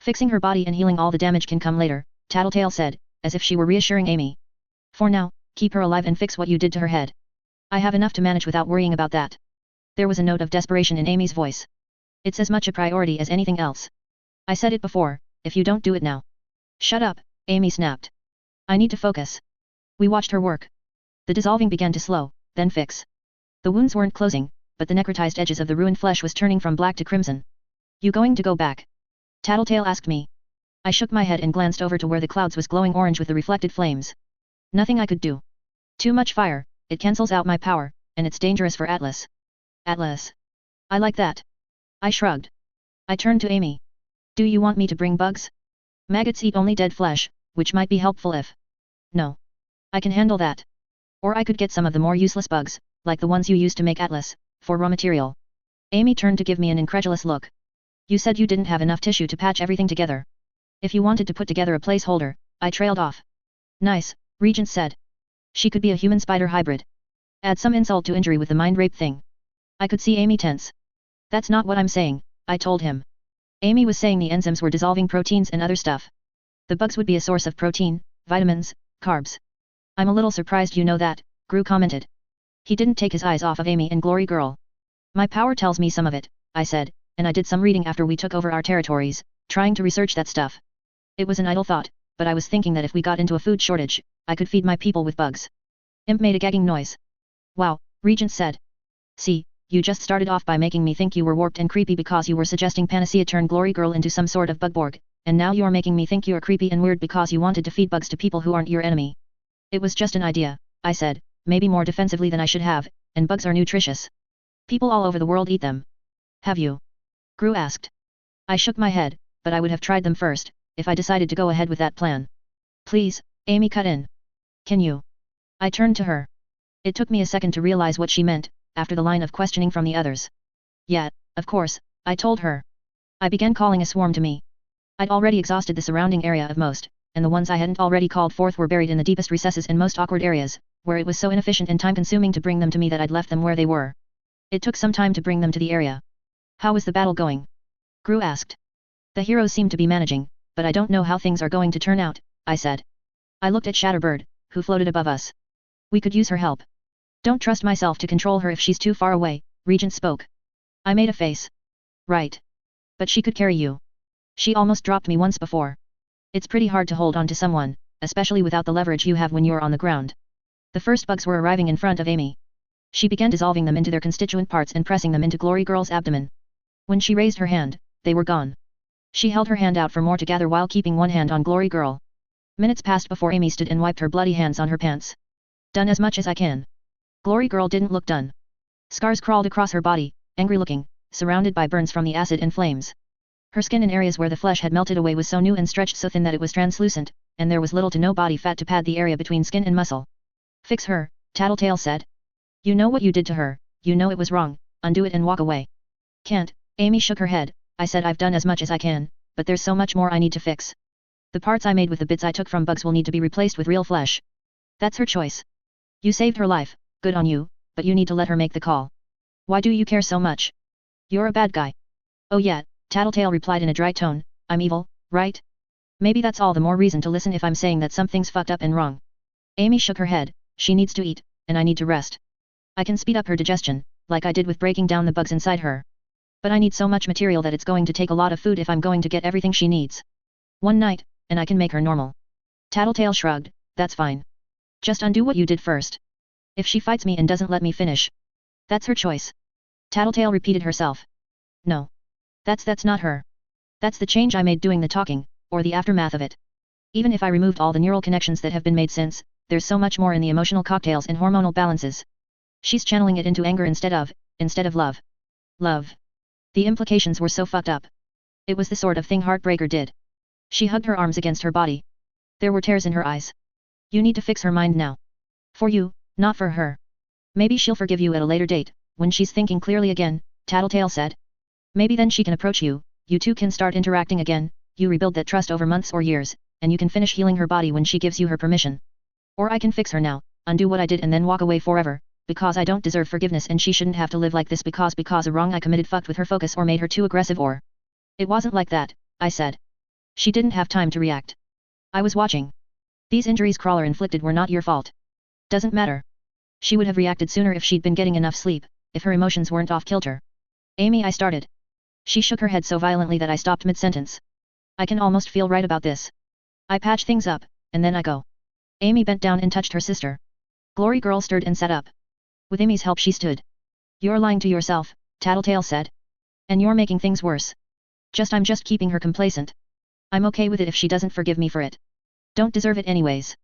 A: Fixing her body and healing all the damage can come later, Tattletale said, as if she were reassuring Amy. For now, keep her alive and fix what you did to her head. I have enough to manage without worrying about that. There was a note of desperation in Amy's voice. It's as much a priority as anything else. I said it before, if you don't do it now. Shut up, Amy snapped. I need to focus. We watched her work. The dissolving began to slow, then fix. The wounds weren't closing, but the necrotized edges of the ruined flesh was turning from black to crimson. You going to go back? Tattletale asked me. I shook my head and glanced over to where the clouds was glowing orange with the reflected flames. Nothing I could do. Too much fire, it cancels out my power, and it's dangerous for Atlas. Atlas. I like that. I shrugged. I turned to Amy. Do you want me to bring bugs? Maggots eat only dead flesh, which might be helpful if... No. I can handle that. Or I could get some of the more useless bugs, like the ones you used to make Atlas, for raw material. Amy turned to give me an incredulous look. You said you didn't have enough tissue to patch everything together. If you wanted to put together a placeholder, I trailed off. Nice, Regent said. She could be a human spider hybrid. Add some insult to injury with the mind rape thing. I could see Amy tense. That's not what I'm saying, I told him. Amy was saying the enzymes were dissolving proteins and other stuff. The bugs would be a source of protein, vitamins, carbs. I'm a little surprised you know that, Gru commented. He didn't take his eyes off of Amy and Glory Girl. My power tells me some of it, I said, and I did some reading after we took over our territories, trying to research that stuff. It was an idle thought, but I was thinking that if we got into a food shortage, I could feed my people with bugs. Imp made a gagging noise. Wow, Regent said. See, you just started off by making me think you were warped and creepy because you were suggesting Panacea turn Glory Girl into some sort of bugborg, and now you're making me think you're creepy and weird because you wanted to feed bugs to people who aren't your enemy. It was just an idea, I said, maybe more defensively than I should have, and bugs are nutritious. People all over the world eat them. Have you? Gru asked. I shook my head, but I would have tried them first, if I decided to go ahead with that plan. Please, Amy cut in. Can you? I turned to her. It took me a second to realize what she meant, after the line of questioning from the others. Yeah, of course, I told her. I began calling a swarm to me. I'd already exhausted the surrounding area of most, and the ones I hadn't already called forth were buried in the deepest recesses and most awkward areas, where it was so inefficient and time-consuming to bring them to me that I'd left them where they were. It took some time to bring them to the area. How was the battle going? Gru asked. The heroes seem to be managing, but I don't know how things are going to turn out, I said. I looked at Shatterbird, who floated above us. We could use her help. Don't trust myself to control her if she's too far away, Regent spoke. I made a face. Right. But she could carry you. She almost dropped me once before. It's pretty hard to hold on to someone, especially without the leverage you have when you're on the ground. The first bugs were arriving in front of Amy. She began dissolving them into their constituent parts and pressing them into Glory Girl's abdomen. When she raised her hand, they were gone. She held her hand out for more to gather while keeping one hand on Glory Girl. Minutes passed before Amy stood and wiped her bloody hands on her pants. Done as much as I can. Glory Girl didn't look done. Scars crawled across her body, angry looking, surrounded by burns from the acid and flames. Her skin in areas where the flesh had melted away was so new and stretched so thin that it was translucent, and there was little to no body fat to pad the area between skin and muscle. Fix her, Tattletale said. You know what you did to her, you know it was wrong, undo it and walk away. Can't, Amy shook her head. I said I've done as much as I can, but there's so much more I need to fix. The parts I made with the bits I took from bugs will need to be replaced with real flesh. That's her choice. You saved her life, good on you, but you need to let her make the call. Why do you care so much? You're a bad guy. Oh yeah, Tattletale replied in a dry tone, I'm evil, right? Maybe that's all the more reason to listen if I'm saying that something's fucked up and wrong. Amy shook her head, she needs to eat, and I need to rest. I can speed up her digestion, like I did with breaking down the bugs inside her. But I need so much material that it's going to take a lot of food if I'm going to get everything she needs. One night, and I can make her normal. Tattletale shrugged, that's fine. Just undo what you did first. If she fights me and doesn't let me finish. That's her choice. Tattletale repeated herself. No. That's not her. That's the change I made doing the talking, or the aftermath of it. Even if I removed all the neural connections that have been made since, there's so much more in the emotional cocktails and hormonal balances. She's channeling it into anger instead of love. Love. The implications were so fucked up. It was the sort of thing Heartbreaker did. She hugged her arms against her body. There were tears in her eyes. You need to fix her mind now. For you, not for her. Maybe she'll forgive you at a later date, when she's thinking clearly again, Tattletale said. Maybe then she can approach you, you two can start interacting again, you rebuild that trust over months or years, and you can finish healing her body when she gives you her permission. Or I can fix her now, undo what I did and then walk away forever, because I don't deserve forgiveness and she shouldn't have to live like this because a wrong I committed fucked with her focus or made her too aggressive or... It wasn't like that, I said. She didn't have time to react. I was watching. These injuries Crawler inflicted were not your fault. Doesn't matter. She would have reacted sooner if she'd been getting enough sleep, if her emotions weren't off kilter. Amy, I started. She shook her head so violently that I stopped mid-sentence. I can almost feel right about this. I patch things up, and then I go. Amy bent down and touched her sister. Glory Girl stirred and sat up. With Amy's help she stood. You're lying to yourself, Tattletale said. And you're making things worse. I'm just keeping her complacent. I'm okay with it if she doesn't forgive me for it. Don't deserve it anyways.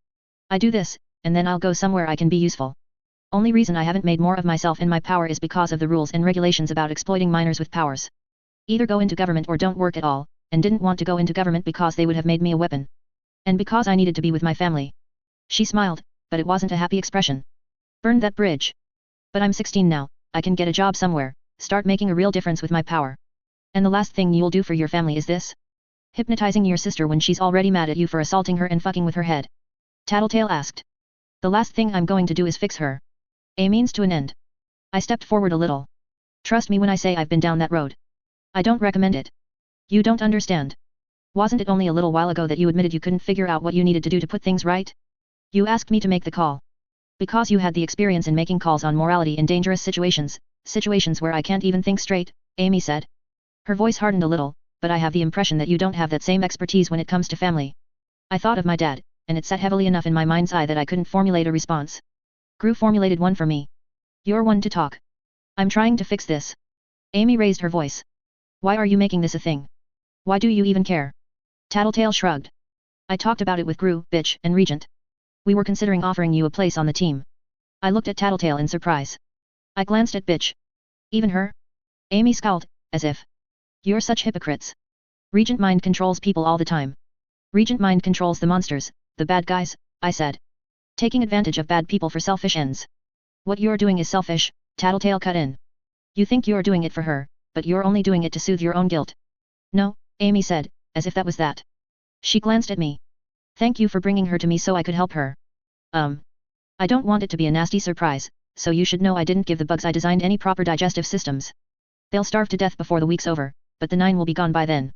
A: I do this, and then I'll go somewhere I can be useful. Only reason I haven't made more of myself and my power is because of the rules and regulations about exploiting minors with powers. Either go into government or don't work at all, and didn't want to go into government because they would have made me a weapon. And because I needed to be with my family. She smiled, but it wasn't a happy expression. Burned that bridge. But I'm 16 now, I can get a job somewhere, start making a real difference with my power. And the last thing you'll do for your family is this? Hypnotizing your sister when she's already mad at you for assaulting her and fucking with her head. Tattletale asked. The last thing I'm going to do is fix her. A means to an end. I stepped forward a little. Trust me when I say I've been down that road. I don't recommend it. You don't understand. Wasn't it only a little while ago that you admitted you couldn't figure out what you needed to do to put things right? You asked me to make the call. Because you had the experience in making calls on morality in dangerous situations, situations where I can't even think straight, Amy said. Her voice hardened a little, but I have the impression that you don't have that same expertise when it comes to family. I thought of my dad, and it sat heavily enough in my mind's eye that I couldn't formulate a response. Gru formulated one for me. You're one to talk. I'm trying to fix this. Amy raised her voice. Why are you making this a thing? Why do you even care? Tattletale shrugged. I talked about it with Gru, Bitch, and Regent. We were considering offering you a place on the team. I looked at Tattletale in surprise. I glanced at Bitch. Even her? Amy scowled, as if. You're such hypocrites. Regent mind controls people all the time. Regent mind controls the monsters, the bad guys, I said. Taking advantage of bad people for selfish ends. What you're doing is selfish, Tattletale cut in. You think you're doing it for her, but you're only doing it to soothe your own guilt. No, Amy said, as if that was that. She glanced at me. Thank you for bringing her to me so I could help her. I don't want it to be a nasty surprise, so you should know I didn't give the bugs I designed any proper digestive systems. They'll starve to death before the week's over, but the 9 will be gone by then.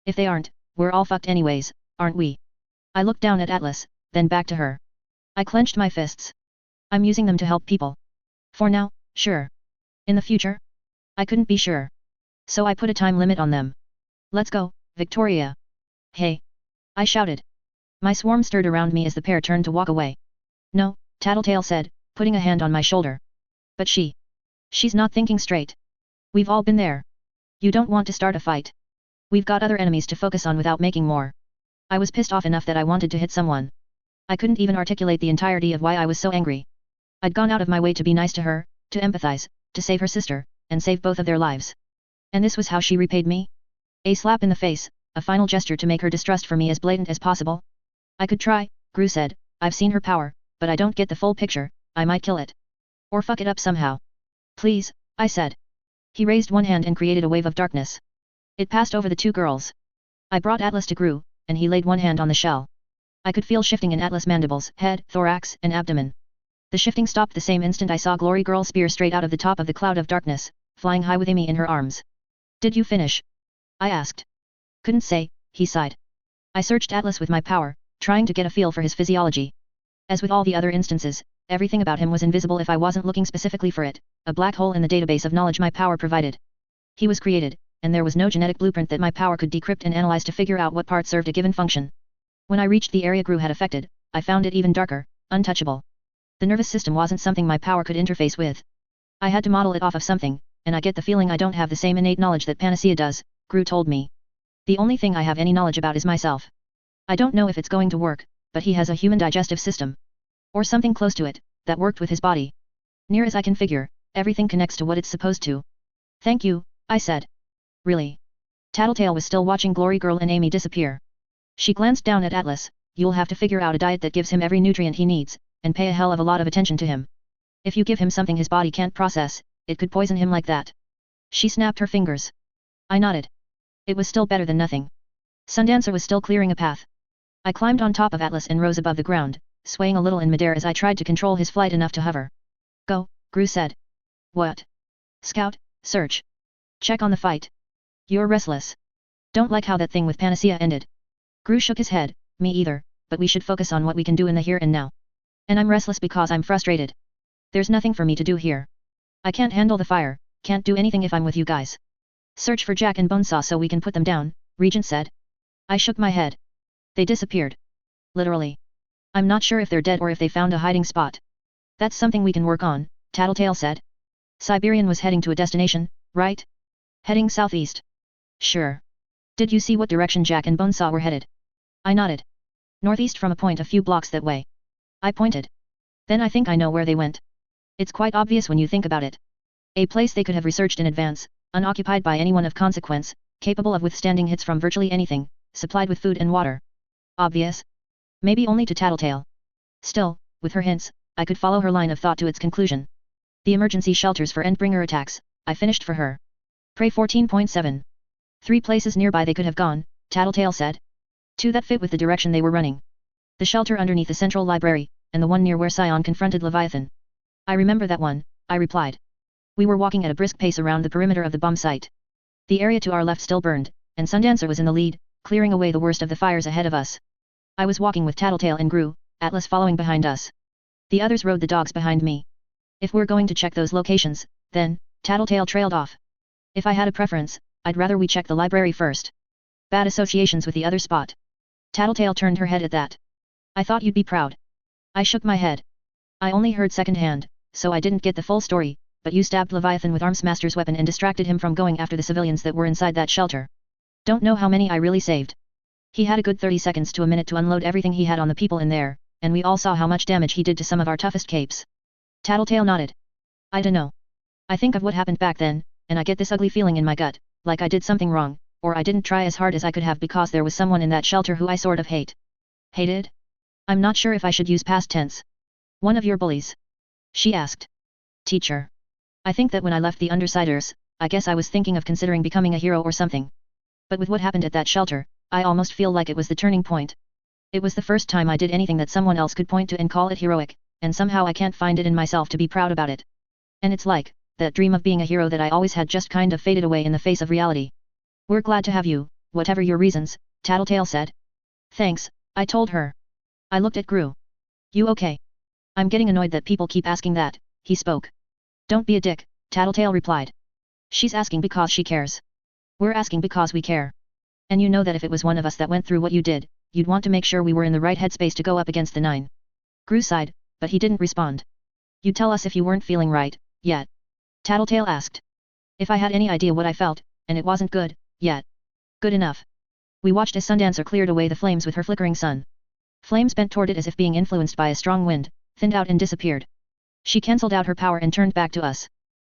A: If they aren't, we're all fucked anyways, aren't we? I looked down at Atlas, then back to her. I clenched my fists. I'm using them to help people. For now, sure. In the future? I couldn't be sure. So I put a time limit on them. Let's go, Victoria. Hey! I shouted. My swarm stirred around me as the pair turned to walk away. No, Tattletale said, putting a hand on my shoulder. But she's not thinking straight. We've all been there. You don't want to start a fight. We've got other enemies to focus on without making more. I was pissed off enough that I wanted to hit someone. I couldn't even articulate the entirety of why I was so angry. I'd gone out of my way to be nice to her, to empathize, to save her sister, and save both of their lives. And this was how she repaid me? A slap in the face, a final gesture to make her distrust for me as blatant as possible? I could try, Gru said. I've seen her power, but I don't get the full picture. I might kill it. Or fuck it up somehow. Please, I said. He raised one hand and created a wave of darkness. It passed over the two girls. I brought Atlas to Gru, and he laid one hand on the shell. I could feel shifting in Atlas' mandibles, head, thorax, and abdomen. The shifting stopped the same instant I saw Glory Girl spear straight out of the top of the cloud of darkness, flying high with Amy in her arms. Did you finish? I asked. Couldn't say, he sighed. I searched Atlas with my power, trying to get a feel for his physiology. As with all the other instances, everything about him was invisible if I wasn't looking specifically for it, a black hole in the database of knowledge my power provided. He was created, and there was no genetic blueprint that my power could decrypt and analyze to figure out what part served a given function. When I reached the area Gru had affected, I found it even darker, untouchable. The nervous system wasn't something my power could interface with. I had to model it off of something, and I get the feeling I don't have the same innate knowledge that Panacea does, Gru told me. The only thing I have any knowledge about is myself. I don't know if it's going to work, but he has a human digestive system. Or something close to it, that worked with his body. Near as I can figure, everything connects to what it's supposed to. Thank you, I said. Really? Tattletale was still watching Glory Girl and Amy disappear. She glanced down at Atlas. You'll have to figure out a diet that gives him every nutrient he needs, and pay a hell of a lot of attention to him. If you give him something his body can't process, it could poison him like that. She snapped her fingers. I nodded. It was still better than nothing. Sundancer was still clearing a path. I climbed on top of Atlas and rose above the ground, swaying a little in midair as I tried to control his flight enough to hover. Go, Gru said. What? Scout, search. Check on the fight. You're restless. Don't like how that thing with Panacea ended. Gru shook his head, me either, but we should focus on what we can do in the here and now. And I'm restless because I'm frustrated. There's nothing for me to do here. I can't handle the fire, can't do anything if I'm with you guys. Search for Jack and Bonesaw so we can put them down, Regent said. I shook my head. They disappeared. Literally. I'm not sure if they're dead or if they found a hiding spot. That's something we can work on, Tattletale said. Siberian was heading to a destination, right? Heading southeast. Sure. Did you see what direction Jack and Bonesaw were headed? I nodded. Northeast from a point a few blocks that way. I pointed. Then I think I know where they went. It's quite obvious when you think about it. A place they could have researched in advance, unoccupied by anyone of consequence, capable of withstanding hits from virtually anything, supplied with food and water. Obvious? Maybe only to Tattletale. Still, with her hints, I could follow her line of thought to its conclusion. The emergency shelters for Endbringer attacks, I finished for her. Prey 14.7. 3 places nearby they could have gone, Tattletale said. 2 that fit with the direction they were running. The shelter underneath the central library, and the one near where Scion confronted Leviathan. I remember that one, I replied. We were walking at a brisk pace around the perimeter of the bomb site. The area to our left still burned, and Sundancer was in the lead, clearing away the worst of the fires ahead of us. I was walking with Tattletale and Gru, Atlas following behind us. The others rode the dogs behind me. If we're going to check those locations, then, Tattletale trailed off. If I had a preference, I'd rather we check the library first. Bad associations with the other spot. Tattletale turned her head at that. I thought you'd be proud. I shook my head. I only heard secondhand, so I didn't get the full story, but you stabbed Leviathan with Armsmaster's weapon and distracted him from going after the civilians that were inside that shelter. Don't know how many I really saved. He had a good 30 seconds to a minute to unload everything he had on the people in there, and we all saw how much damage he did to some of our toughest capes. Tattletale nodded. I dunno. I think of what happened back then, and I get this ugly feeling in my gut, like I did something wrong, or I didn't try as hard as I could have because there was someone in that shelter who I sort of hate. Hated? I'm not sure if I should use past tense. One of your bullies? She asked. Teacher. I think that when I left the Undersiders, I guess I was thinking of considering becoming a hero or something. But with what happened at that shelter, I almost feel like it was the turning point. It was the first time I did anything that someone else could point to and call it heroic, and somehow I can't find it in myself to be proud about it. And it's like, that dream of being a hero that I always had just kind of faded away in the face of reality. We're glad to have you, whatever your reasons, Tattletale said. Thanks, I told her. I looked at Gru. You okay? I'm getting annoyed that people keep asking that, he spoke. Don't be a dick, Tattletale replied. She's asking because she cares. We're asking because we care. And you know that if it was one of us that went through what you did, you'd want to make sure we were in the right headspace to go up against the 9. Gru sighed, but he didn't respond. You'd tell us if you weren't feeling right, yet? Tattletale asked. If I had any idea what I felt, and it wasn't good, yet. Good enough. We watched as Sundancer cleared away the flames with her flickering sun. Flames bent toward it as if being influenced by a strong wind, thinned out and disappeared. She cancelled out her power and turned back to us.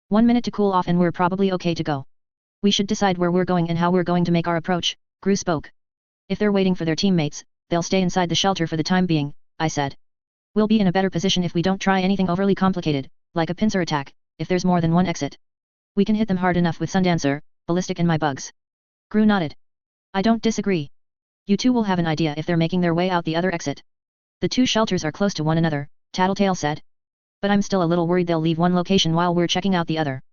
A: 1 minute to cool off and we're probably okay to go. We should decide where we're going and how we're going to make our approach, Gru spoke. If they're waiting for their teammates, they'll stay inside the shelter for the time being, I said. We'll be in a better position if we don't try anything overly complicated, like a pincer attack, if there's more than one exit. We can hit them hard enough with Sundancer, Ballistic and my bugs. Gru nodded. I don't disagree. You two will have an idea if they're making their way out the other exit. The two shelters are close to one another, Tattletale said. But I'm still a little worried they'll leave one location while we're checking out the other.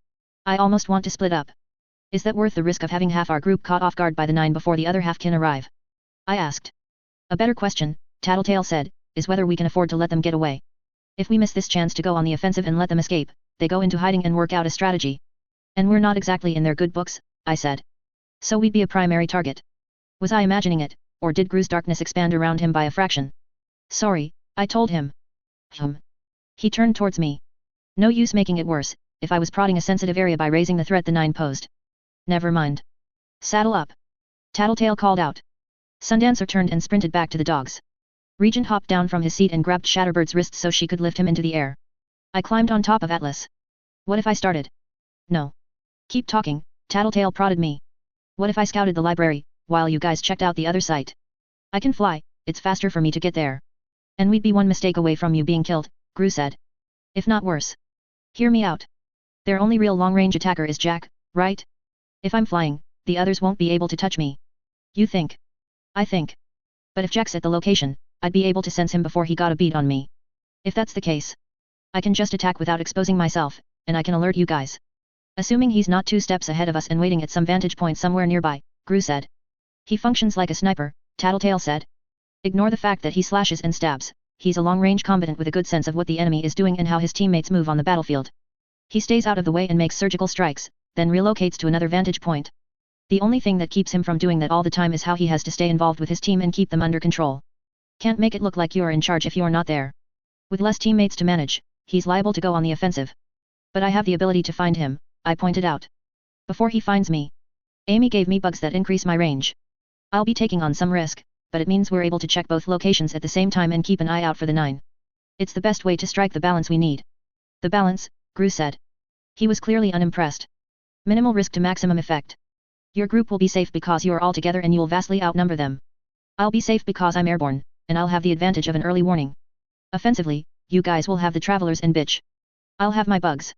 A: I almost want to split up. Is that worth the risk of having half our group caught off guard by the 9 before the other half can arrive? I asked. A better question, Tattletale said, is whether we can afford to let them get away. If we miss this chance to go on the offensive and let them escape, they go into hiding and work out a strategy. And we're not exactly in their good books, I said. So we'd be a primary target. Was I imagining it, or did Gru's darkness expand around him by a fraction? Sorry, I told him. He turned towards me. No use making it worse, if I was prodding a sensitive area by raising the threat the 9 posed. Never mind. Saddle up. Tattletale called out. Sundancer turned and sprinted back to the dogs. Regent hopped down from his seat and grabbed Shatterbird's wrist so she could lift him into the air. I climbed on top of Atlas. What if I started? No. Keep talking, Tattletale prodded me. What if I scouted the library, while you guys checked out the other site? I can fly, it's faster for me to get there. And we'd be one mistake away from you being killed, Gru said. If not worse. Hear me out. Their only real long-range attacker is Jack, right? If I'm flying, the others won't be able to touch me. You think? I think. But if Jack's at the location, I'd be able to sense him before he got a beat on me. If that's the case, I can just attack without exposing myself, and I can alert you guys. Assuming he's not 2 steps ahead of us and waiting at some vantage point somewhere nearby, Gru said. He functions like a sniper, Tattletale said. Ignore the fact that he slashes and stabs, he's a long-range combatant with a good sense of what the enemy is doing and how his teammates move on the battlefield. He stays out of the way and makes surgical strikes, then relocates to another vantage point. The only thing that keeps him from doing that all the time is how he has to stay involved with his team and keep them under control. Can't make it look like you're in charge if you're not there. With less teammates to manage, he's liable to go on the offensive. But I have the ability to find him, I pointed out. Before he finds me. Amy gave me bugs that increase my range. I'll be taking on some risk, but it means we're able to check both locations at the same time and keep an eye out for the 9. It's the best way to strike the balance we need. The balance, Gru said. He was clearly unimpressed. Minimal risk to maximum effect. Your group will be safe because you are all together and you'll vastly outnumber them. I'll be safe because I'm airborne, and I'll have the advantage of an early warning. Offensively, you guys will have the travelers and bitch. I'll have my bugs.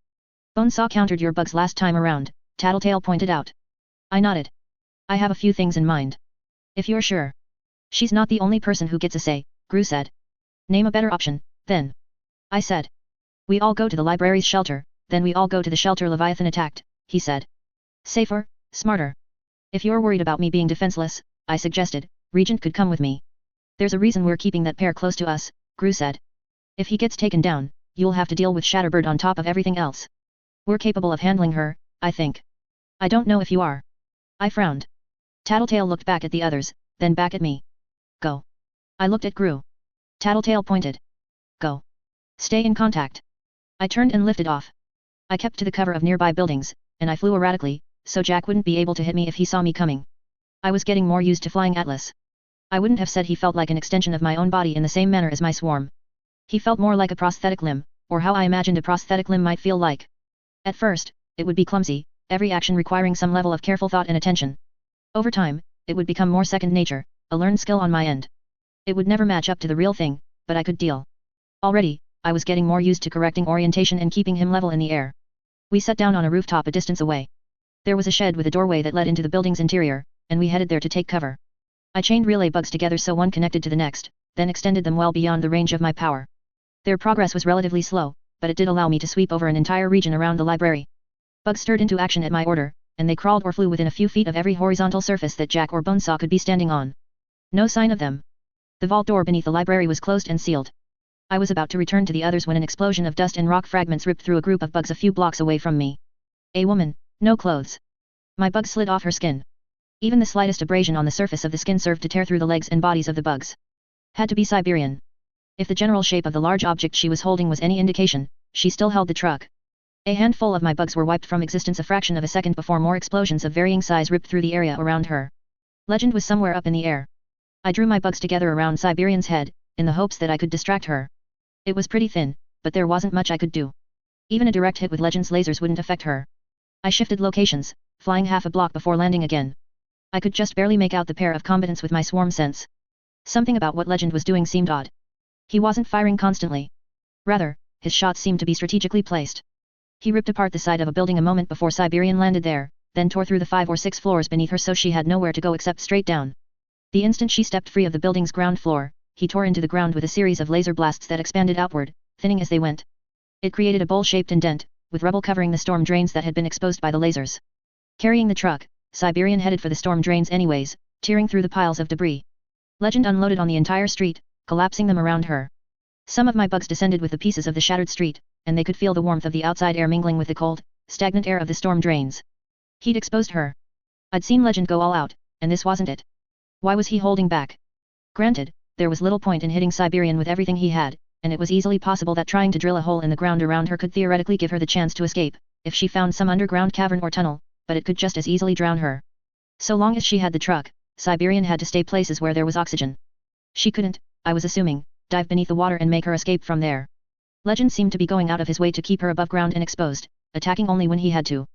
A: Bonesaw countered your bugs last time around, Tattletale pointed out. I nodded. I have a few things in mind. If you're sure. She's not the only person who gets a say, Gru said. Name a better option, then. I said. We all go to the library's shelter, then we all go to the shelter Leviathan attacked, he said. Safer, smarter. If you're worried about me being defenseless, I suggested, Regent could come with me. There's a reason we're keeping that pair close to us, Gru said. If he gets taken down, you'll have to deal with Shatterbird on top of everything else. We're capable of handling her, I think. I don't know if you are. I frowned. Tattletale looked back at the others, then back at me. Go. I looked at Gru. Tattletale pointed. Go. Stay in contact. I turned and lifted off. I kept to the cover of nearby buildings, and I flew erratically, so Jack wouldn't be able to hit me if he saw me coming. I was getting more used to flying Atlas. I wouldn't have said he felt like an extension of my own body in the same manner as my swarm. He felt more like a prosthetic limb, or how I imagined a prosthetic limb might feel like. At first, it would be clumsy, every action requiring some level of careful thought and attention. Over time, it would become more second nature, a learned skill on my end. It would never match up to the real thing, but I could deal. Already, I was getting more used to correcting orientation and keeping him level in the air. We sat down on a rooftop a distance away. There was a shed with a doorway that led into the building's interior, and we headed there to take cover. I chained relay bugs together so one connected to the next, then extended them well beyond the range of my power. Their progress was relatively slow, but it did allow me to sweep over an entire region around the library. Bugs stirred into action at my order, and they crawled or flew within a few feet of every horizontal surface that Jack or Bonesaw could be standing on. No sign of them. The vault door beneath the library was closed and sealed. I was about to return to the others when an explosion of dust and rock fragments ripped through a group of bugs a few blocks away from me. A woman, no clothes. My bug slid off her skin. Even the slightest abrasion on the surface of the skin served to tear through the legs and bodies of the bugs. Had to be Siberian. If the general shape of the large object she was holding was any indication, she still held the truck. A handful of my bugs were wiped from existence a fraction of a second before more explosions of varying size ripped through the area around her. Legend was somewhere up in the air. I drew my bugs together around Siberian's head, in the hopes that I could distract her. It was pretty thin, but there wasn't much I could do. Even a direct hit with Legend's lasers wouldn't affect her. I shifted locations, flying half a block before landing again. I could just barely make out the pair of combatants with my swarm sense. Something about what Legend was doing seemed odd. He wasn't firing constantly. Rather, his shots seemed to be strategically placed. He ripped apart the side of a building a moment before Siberian landed there, then tore through the 5 or 6 floors beneath her so she had nowhere to go except straight down. The instant she stepped free of the building's ground floor, he tore into the ground with a series of laser blasts that expanded outward, thinning as they went. It created a bowl-shaped indent, with rubble covering the storm drains that had been exposed by the lasers. Carrying the truck, Siberian headed for the storm drains anyways, tearing through the piles of debris. Legend unloaded on the entire street, collapsing them around her. Some of my bugs descended with the pieces of the shattered street, and they could feel the warmth of the outside air mingling with the cold, stagnant air of the storm drains. He'd exposed her. I'd seen Legend go all out, and this wasn't it. Why was he holding back? Granted, there was little point in hitting Siberian with everything he had, and it was easily possible that trying to drill a hole in the ground around her could theoretically give her the chance to escape, if she found some underground cavern or tunnel, but it could just as easily drown her. So long as she had the truck, Siberian had to stay places where there was oxygen. She couldn't, I was assuming, dive beneath the water and make her escape from there. Legend seemed to be going out of his way to keep her above ground and exposed, attacking only when he had to.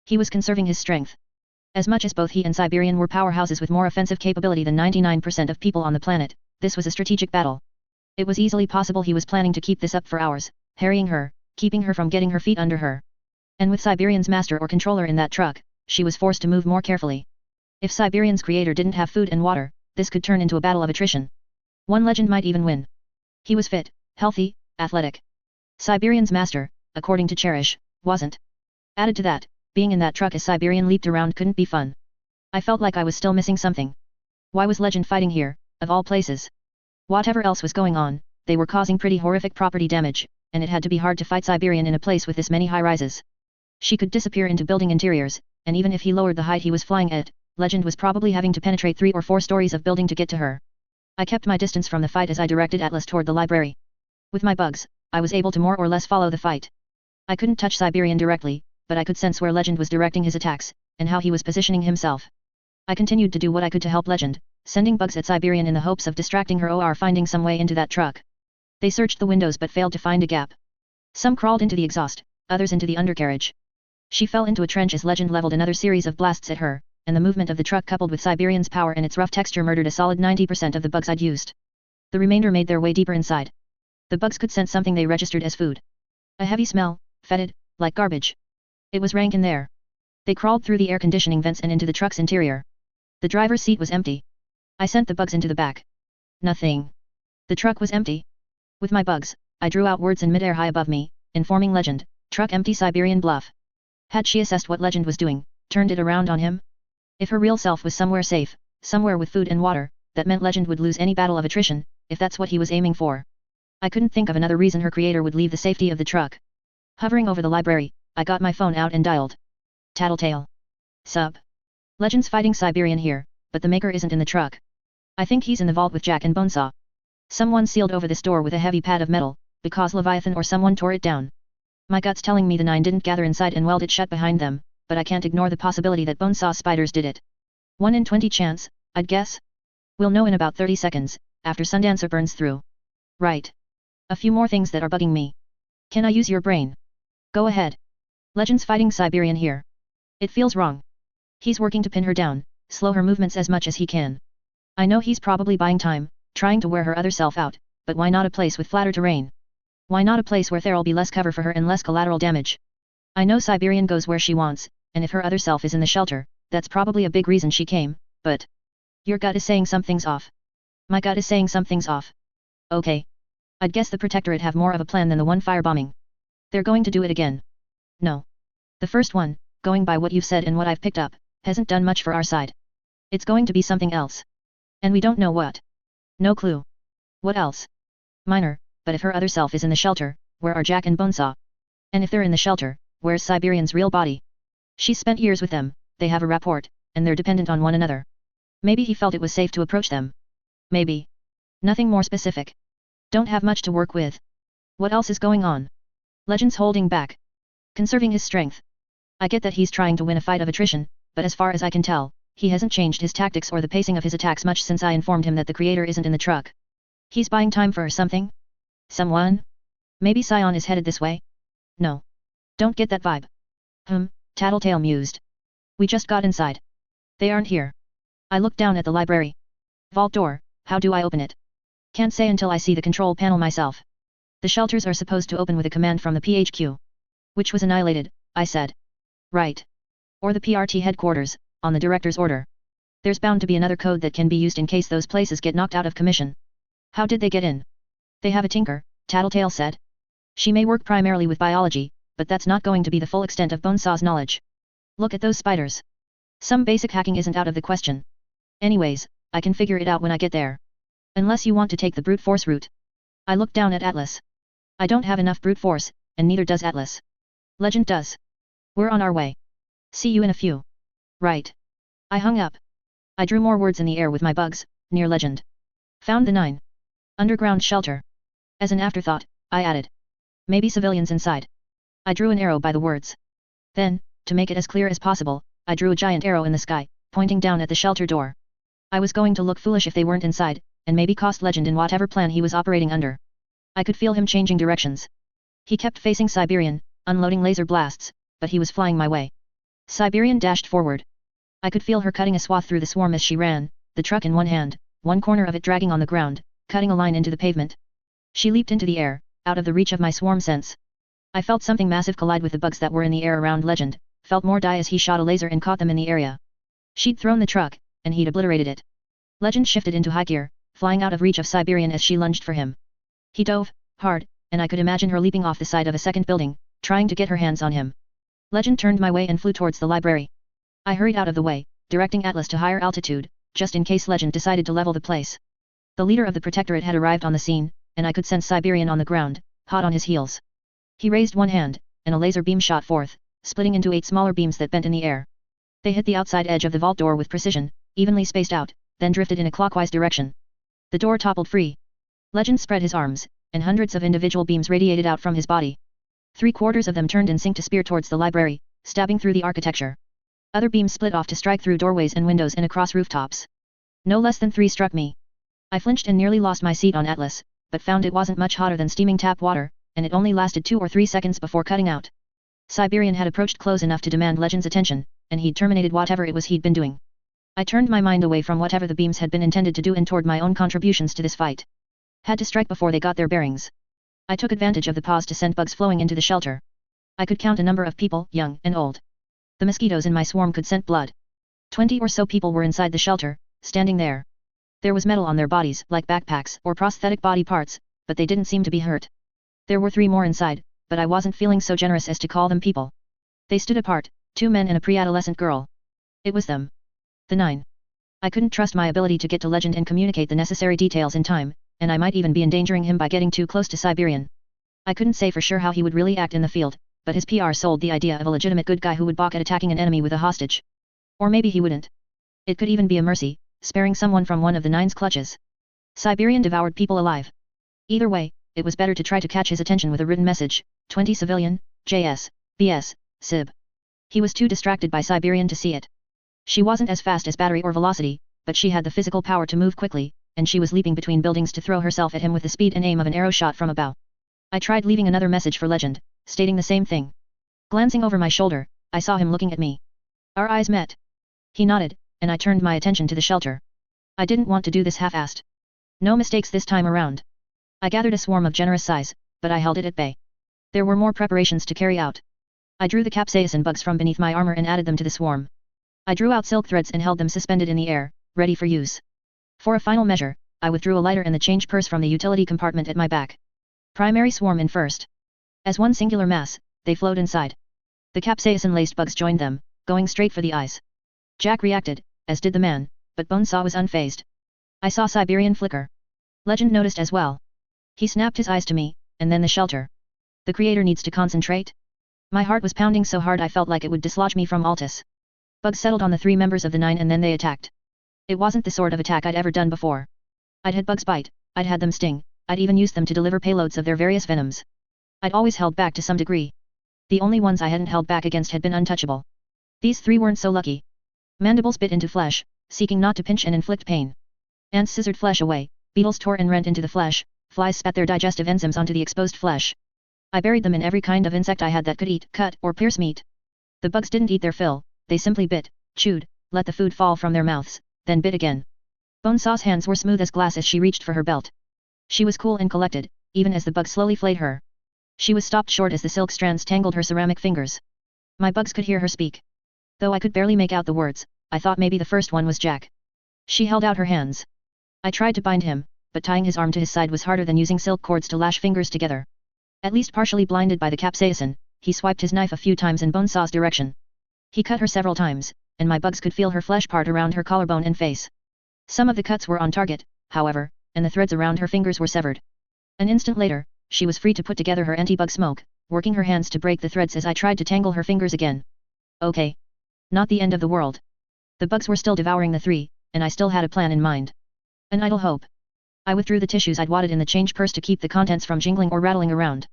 A: He was conserving his strength. As much as both he and Siberian were powerhouses with more offensive capability than 99% of people on the planet, this was a strategic battle. It was easily possible he was planning to keep this up for hours, harrying her, keeping her from getting her feet under her. And with Siberian's master or controller in that truck, she was forced to move more carefully. If Siberian's creator didn't have food and water, this could turn into a battle of attrition. One Legend might even win. He was fit, healthy, athletic. Siberian's master, according to Cherish, wasn't. Added to that, being in that truck as Siberian leaped around couldn't be fun. I felt like I was still missing something. Why was Legend fighting here, of all places? Whatever else was going on, they were causing pretty horrific property damage, and it had to be hard to fight Siberian in a place with this many high-rises. She could disappear into building interiors, and even if he lowered the height he was flying at, Legend was probably having to penetrate 3 or 4 stories of building to get to her. I kept my distance from the fight as I directed Atlas toward the library. With my bugs, I was able to more or less follow the fight. I couldn't touch Siberian directly, but I could sense where Legend was directing his attacks, and how he was positioning himself. I continued to do what I could to help Legend, sending bugs at Siberian in the hopes of distracting her or finding some way into that truck. They searched the windows but failed to find a gap. Some crawled into the exhaust, others into the undercarriage. She fell into a trench as Legend leveled another series of blasts at her, and the movement of the truck coupled with Siberian's power and its rough texture murdered a solid 90% of the bugs I'd used. The remainder made their way deeper inside. The bugs could sense something they registered as food. A heavy smell, fetid, like garbage. It was rank in there. They crawled through the air conditioning vents and into the truck's interior. The driver's seat was empty. I sent the bugs into the back. Nothing. The truck was empty. With my bugs, I drew out words in midair high above me, informing Legend, truck empty Siberian bluff. Had she assessed what Legend was doing, turned it around on him? If her real self was somewhere safe, somewhere with food and water, that meant Legend would lose any battle of attrition, if that's what he was aiming for. I couldn't think of another reason her creator would leave the safety of the truck. Hovering over the library, I got my phone out and dialed. Tattletale. Sup. Legend's fighting Siberian here, but the maker isn't in the truck. I think he's in the vault with Jack and Bonesaw. Someone sealed over this door with a heavy pad of metal, because Leviathan or someone tore it down. My gut's telling me the 9 didn't gather inside and weld it shut behind them, but I can't ignore the possibility that Bonesaw spiders did it. 1 in 20 chance, I'd guess? We'll know in about 30 seconds, after Sundancer burns through. Right. A few more things that are bugging me. Can I use your brain? Go ahead. Legend's fighting Siberian here. It feels wrong. He's working to pin her down, slow her movements as much as he can. I know he's probably buying time, trying to wear her other self out, but why not a place with flatter terrain? Why not a place where there'll be less cover for her and less collateral damage? I know Siberian goes where she wants, and if her other self is in the shelter, that's probably a big reason she came, but... Your gut is saying something's off. My gut is saying something's off. Okay. I'd guess the Protectorate have more of a plan than the one firebombing. They're going to do it again. No. The first one, going by what you've said and what I've picked up, hasn't done much for our side. It's going to be something else. And we don't know what. No clue. What else? Minor, but if her other self is in the shelter, where are Jack and Bonesaw? And if they're in the shelter, where's Siberian's real body? She's spent years with them, they have a rapport, and they're dependent on one another. Maybe he felt it was safe to approach them. Maybe. Nothing more specific. Don't have much to work with. What else is going on? Legend's holding back. Conserving his strength. I get that he's trying to win a fight of attrition, but as far as I can tell, He hasn't changed his tactics or the pacing of his attacks much since I informed him that the creator isn't in the truck. He's buying time for something? Someone? Maybe Scion is headed this way? No. Don't get that vibe. Tattletale mused. We just got inside. They aren't here. I looked down at the library. Vault door, how do I open it? Can't say until I see the control panel myself. The shelters are supposed to open with a command from the PHQ. Which was annihilated, I said. Right. Or the PRT headquarters, on the director's order. There's bound to be another code that can be used in case those places get knocked out of commission. How did they get in? They have a tinker, Tattletale said. She may work primarily with biology, but that's not going to be the full extent of Bonesaw's knowledge. Look at those spiders. Some basic hacking isn't out of the question. Anyways, I can figure it out when I get there. Unless you want to take the brute force route. I looked down at Atlas. I don't have enough brute force, and neither does Atlas. Legend does. We're on our way. See you in a few. Right. I hung up. I drew more words in the air with my bugs, near Legend. Found the 9. Underground shelter. As an afterthought, I added. Maybe civilians inside. I drew an arrow by the words. Then, to make it as clear as possible, I drew a giant arrow in the sky, pointing down at the shelter door. I was going to look foolish if they weren't inside, and maybe cost Legend in whatever plan he was operating under. I could feel him changing directions. He kept facing Siberian, unloading laser blasts, but he was flying my way. Siberian dashed forward. I could feel her cutting a swath through the swarm as she ran, the truck in one hand, one corner of it dragging on the ground, cutting a line into the pavement. She leaped into the air, out of the reach of my swarm sense. I felt something massive collide with the bugs that were in the air around Legend, felt more die as he shot a laser and caught them in the area. She'd thrown the truck, and he'd obliterated it. Legend shifted into high gear, flying out of reach of Siberian as she lunged for him. He dove, hard, and I could imagine her leaping off the side of a second building, trying to get her hands on him. Legend turned my way and flew towards the library. I hurried out of the way, directing Atlas to higher altitude, just in case Legend decided to level the place. The leader of the Protectorate had arrived on the scene, and I could sense Siberian on the ground, hot on his heels. He raised one hand, and a laser beam shot forth, splitting into 8 smaller beams that bent in the air. They hit the outside edge of the vault door with precision, evenly spaced out, then drifted in a clockwise direction. The door toppled free. Legend spread his arms, and hundreds of individual beams radiated out from his body. 3/4 of them turned in sync to spear towards the library, stabbing through the architecture. Other beams split off to strike through doorways and windows and across rooftops. No less than 3 struck me. I flinched and nearly lost my seat on Atlas, but found it wasn't much hotter than steaming tap water, and it only lasted 2 or 3 seconds before cutting out. Siberian had approached close enough to demand Legend's attention, and he'd terminated whatever it was he'd been doing. I turned my mind away from whatever the beams had been intended to do and toward my own contributions to this fight. Had to strike before they got their bearings. I took advantage of the pause to send bugs flowing into the shelter. I could count a number of people, young and old. The mosquitoes in my swarm could scent blood. 20 or so people were inside the shelter, standing there. There was metal on their bodies, like backpacks or prosthetic body parts, but they didn't seem to be hurt. There were 3 more inside, but I wasn't feeling so generous as to call them people. They stood apart, 2 men and a pre-adolescent girl. It was them. The 9. I couldn't trust my ability to get to Legend and communicate the necessary details in time, and I might even be endangering him by getting too close to Siberian. I couldn't say for sure how he would really act in the field, but his PR sold the idea of a legitimate good guy who would balk at attacking an enemy with a hostage. Or maybe he wouldn't. It could even be a mercy, sparing someone from one of the 9's clutches. Siberian devoured people alive. Either way, it was better to try to catch his attention with a written message, 20 civilian, JS, BS, Sib. He was too distracted by Siberian to see it. She wasn't as fast as battery or velocity, but she had the physical power to move quickly, and she was leaping between buildings to throw herself at him with the speed and aim of an arrow shot from a bow. I tried leaving another message for Legend, stating the same thing. Glancing over my shoulder, I saw him looking at me. Our eyes met. He nodded, and I turned my attention to the shelter. I didn't want to do this half-assed. No mistakes this time around. I gathered a swarm of generous size, but I held it at bay. There were more preparations to carry out. I drew the capsaicin bugs from beneath my armor and added them to the swarm. I drew out silk threads and held them suspended in the air, ready for use. For a final measure, I withdrew a lighter and the change purse from the utility compartment at my back. Primary swarm in first. As one singular mass, they flowed inside. The capsaicin-laced bugs joined them, going straight for the eyes. Jack reacted, as did the man, but Bonesaw was unfazed. I saw Siberian flicker. Legend noticed as well. He snapped his eyes to me, and then the shelter. The creator needs to concentrate? My heart was pounding so hard I felt like it would dislodge me from Altus. Bugs settled on the 3 members of the 9 and then they attacked. It wasn't the sort of attack I'd ever done before. I'd had bugs bite, I'd had them sting, I'd even used them to deliver payloads of their various venoms. I'd always held back to some degree. The only ones I hadn't held back against had been untouchable. These 3 weren't so lucky. Mandibles bit into flesh, seeking not to pinch and inflict pain. Ants scissored flesh away, beetles tore and rent into the flesh, flies spat their digestive enzymes onto the exposed flesh. I buried them in every kind of insect I had that could eat, cut, or pierce meat. The bugs didn't eat their fill, they simply bit, chewed, let the food fall from their mouths, then bit again. Bonesaw's hands were smooth as glass as she reached for her belt. She was cool and collected, even as the bug slowly flayed her. She was stopped short as the silk strands tangled her ceramic fingers. My bugs could hear her speak. Though I could barely make out the words, I thought maybe the first one was Jack. She held out her hands. I tried to bind him, but tying his arm to his side was harder than using silk cords to lash fingers together. At least partially blinded by the capsaicin, he swiped his knife a few times in Bonesaw's direction. He cut her several times, and my bugs could feel her flesh part around her collarbone and face. Some of the cuts were on target, however, and the threads around her fingers were severed. An instant later, she was free to put together her anti-bug smoke, working her hands to break the threads as I tried to tangle her fingers again. Okay. Not the end of the world. The bugs were still devouring the three, and I still had a plan in mind. An idle hope. I withdrew the tissues I'd wadded in the change purse to keep the contents from jingling or rattling around.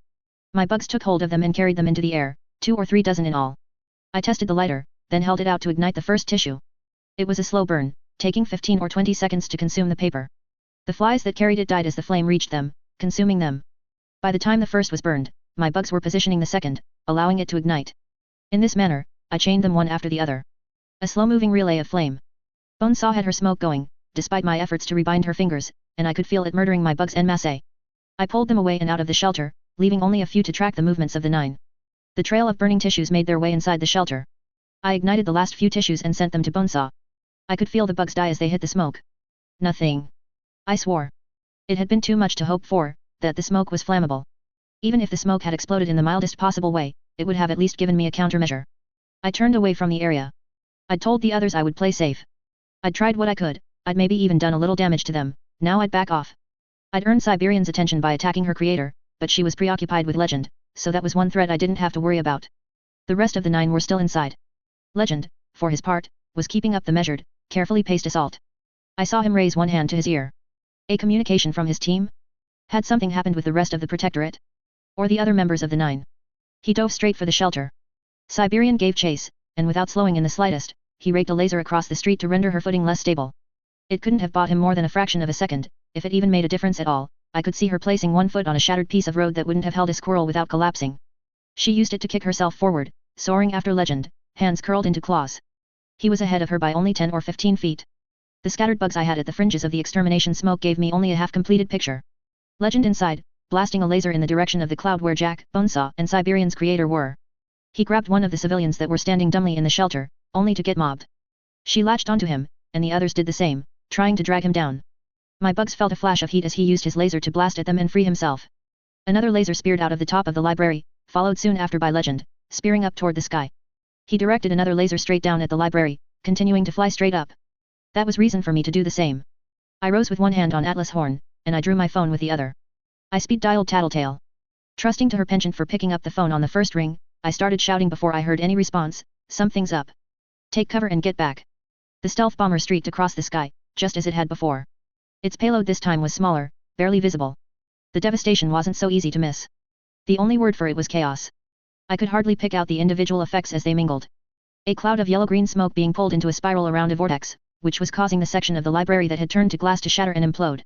A: My bugs took hold of them and carried them into the air, 2 or 3 dozen in all. I tested the lighter, then held it out to ignite the first tissue. It was a slow burn, taking 15 or 20 seconds to consume the paper. The flies that carried it died as the flame reached them, consuming them. By the time the first was burned, my bugs were positioning the second, allowing it to ignite. In this manner, I chained them one after the other. A slow-moving relay of flame. Bonesaw had her smoke going, despite my efforts to rebind her fingers, and I could feel it murdering my bugs en masse. I pulled them away and out of the shelter, leaving only a few to track the movements of the 9. The trail of burning tissues made their way inside the shelter. I ignited the last few tissues and sent them to Bonesaw. I could feel the bugs die as they hit the smoke. Nothing. I swore. It had been too much to hope for, that the smoke was flammable. Even if the smoke had exploded in the mildest possible way, it would have at least given me a countermeasure. I turned away from the area. I'd told the others I would play safe. I'd tried what I could, I'd maybe even done a little damage to them, now I'd back off. I'd earned Siberian's attention by attacking her creator, but she was preoccupied with Legend, so that was one threat I didn't have to worry about. The rest of the 9 were still inside. Legend, for his part, was keeping up the measured, carefully paced assault. I saw him raise one hand to his ear. A communication from his team? Had something happened with the rest of the Protectorate? Or the other members of the 9? He dove straight for the shelter. Siberian gave chase, and without slowing in the slightest, he raked a laser across the street to render her footing less stable. It couldn't have bought him more than a fraction of a second, if it even made a difference at all. I could see her placing one foot on a shattered piece of road that wouldn't have held a squirrel without collapsing. She used it to kick herself forward, soaring after Legend, hands curled into claws. He was ahead of her by only 10 or 15 feet. The scattered bugs I had at the fringes of the extermination smoke gave me only a half-completed picture. Legend inside, blasting a laser in the direction of the cloud where Jack, Bonesaw, and Siberian's creator were. He grabbed one of the civilians that were standing dumbly in the shelter, only to get mobbed. She latched onto him, and the others did the same, trying to drag him down. My bugs felt a flash of heat as he used his laser to blast at them and free himself. Another laser speared out of the top of the library, followed soon after by Legend, spearing up toward the sky. He directed another laser straight down at the library, continuing to fly straight up. That was reason for me to do the same. I rose with one hand on Atlas Horn, and I drew my phone with the other. I speed-dialed Tattletale. Trusting to her penchant for picking up the phone on the first ring, I started shouting before I heard any response, "Something's up. Take cover and get back." The stealth bomber streaked across the sky, just as it had before. Its payload this time was smaller, barely visible. The devastation wasn't so easy to miss. The only word for it was chaos. I could hardly pick out the individual effects as they mingled. A cloud of yellow-green smoke being pulled into a spiral around a vortex, which was causing the section of the library that had turned to glass to shatter and implode.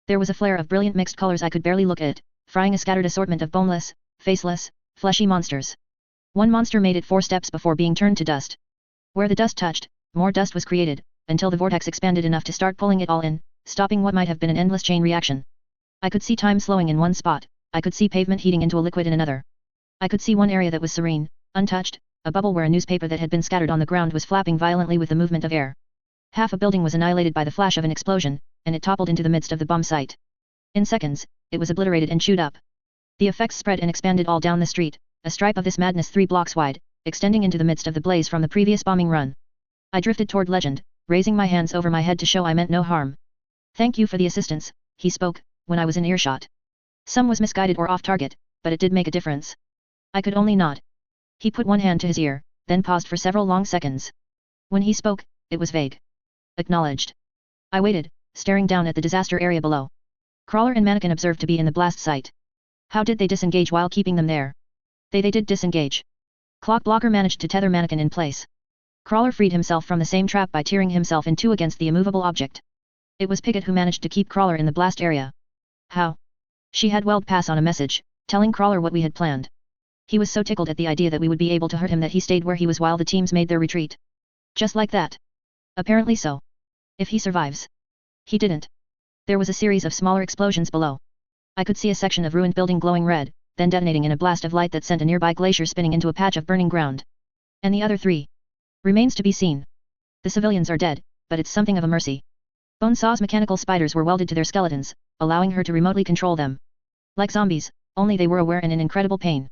A: There was a flare of brilliant mixed colors I could barely look at, frying a scattered assortment of boneless, faceless, fleshy monsters. One monster made it 4 steps before being turned to dust. Where the dust touched, more dust was created, until the vortex expanded enough to start pulling it all in, stopping what might have been an endless chain reaction. I could see time slowing in one spot, I could see pavement heating into a liquid in another. I could see one area that was serene, untouched, a bubble where a newspaper that had been scattered on the ground was flapping violently with the movement of air. Half a building was annihilated by the flash of an explosion, and it toppled into the midst of the bomb site. In seconds, it was obliterated and chewed up. The effects spread and expanded all down the street, a stripe of this madness 3 blocks wide, extending into the midst of the blaze from the previous bombing run. I drifted toward Legend, raising my hands over my head to show I meant no harm. "Thank you for the assistance," he spoke, when I was in earshot. Some was misguided or off target, but it did make a difference. I could only nod. He put one hand to his ear, then paused for several long seconds. When he spoke, it was vague. Acknowledged. I waited, staring down at the disaster area below. Crawler and Mannequin observed to be in the blast site. How did they disengage while keeping them there? They did disengage. Clock Blocker managed to tether Mannequin in place. Crawler freed himself from the same trap by tearing himself in two against the immovable object. It was Pickett who managed to keep Crawler in the blast area. How? She had Weld pass on a message, telling Crawler what we had planned. He was so tickled at the idea that we would be able to hurt him that he stayed where he was while the teams made their retreat. Just like that. Apparently so. If he survives. He didn't. There was a series of smaller explosions below. I could see a section of ruined building glowing red, then detonating in a blast of light that sent a nearby glacier spinning into a patch of burning ground. And the other three? Remains to be seen. The civilians are dead, but it's something of a mercy. Bonesaw's mechanical spiders were welded to their skeletons, allowing her to remotely control them. Like zombies, only they were aware and in incredible pain.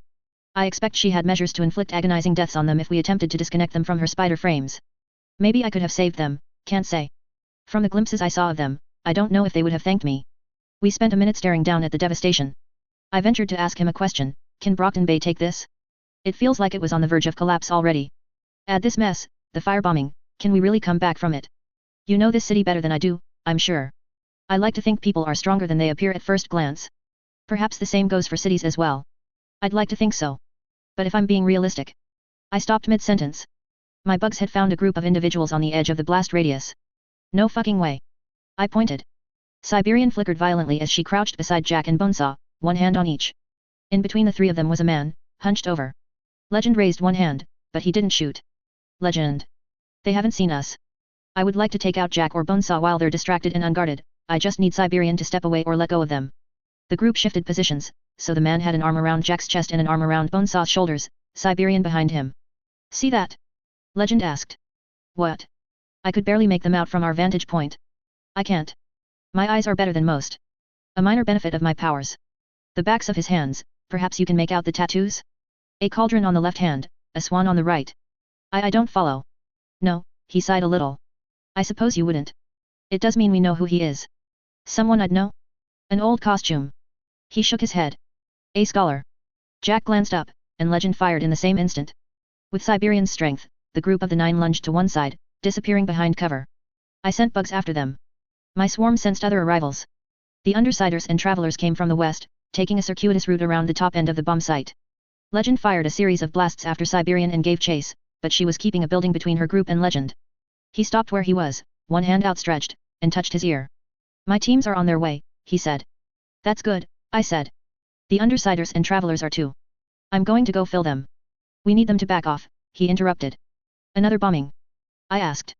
A: I expect she had measures to inflict agonizing deaths on them if we attempted to disconnect them from her spider frames. Maybe I could have saved them, can't say. From the glimpses I saw of them, I don't know if they would have thanked me. We spent a minute staring down at the devastation. I ventured to ask him a question: can Brockton Bay take this? It feels like it was on the verge of collapse already. Add this mess, the firebombing, can we really come back from it? You know this city better than I do, I'm sure. I like to think people are stronger than they appear at first glance. Perhaps the same goes for cities as well. I'd like to think so. But if I'm being realistic. I stopped mid-sentence. My bugs had found a group of individuals on the edge of the blast radius. No fucking way. I pointed. Siberian flickered violently as she crouched beside Jack and Bonesaw, one hand on each. In between the three of them was a man, hunched over. Legend raised one hand, but he didn't shoot. Legend. They haven't seen us. I would like to take out Jack or Bonesaw while they're distracted and unguarded, I just need Siberian to step away or let go of them. The group shifted positions, so the man had an arm around Jack's chest and an arm around Bonesaw's shoulders, Siberian behind him. See that? Legend asked. What? I could barely make them out from our vantage point. I can't. My eyes are better than most. A minor benefit of my powers. The backs of his hands, perhaps you can make out the tattoos? A cauldron on the left hand, a swan on the right. I don't follow. No, he sighed a little. I suppose you wouldn't. It does mean we know who he is. Someone I'd know? An old costume. He shook his head. A scholar. Jack glanced up, and Legend fired in the same instant. With Siberian's strength, the group of the 9 lunged to one side, disappearing behind cover. I sent bugs after them. My swarm sensed other arrivals. The Undersiders and travelers came from the west, taking a circuitous route around the top end of the bomb site. Legend fired a series of blasts after Siberian and gave chase, but she was keeping a building between her group and Legend. He stopped where he was, one hand outstretched, and touched his ear. My teams are on their way, he said. That's good, I said. The Undersiders and travelers are too. I'm going to go fill them. We need them to back off, he interrupted. Another bombing? I asked.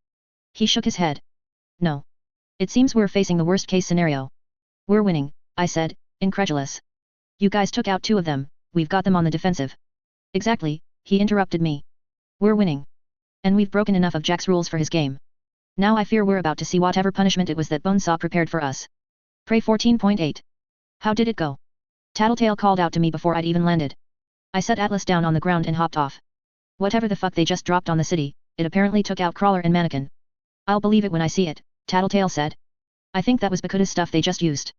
A: He shook his head. No. It seems we're facing the worst case scenario. We're winning, I said, incredulous. You guys took out 2 of them, we've got them on the defensive. Exactly, he interrupted me. We're winning. And we've broken enough of Jack's rules for his game. Now I fear we're about to see whatever punishment it was that Bonesaw prepared for us. Pray 14.8. How did it go? Tattletale called out to me before I'd even landed. I set Atlas down on the ground and hopped off. Whatever the fuck they just dropped on the city, it apparently took out Crawler and Mannequin. I'll believe it when I see it, Tattletale said. I think that was Bakuda's stuff they just used.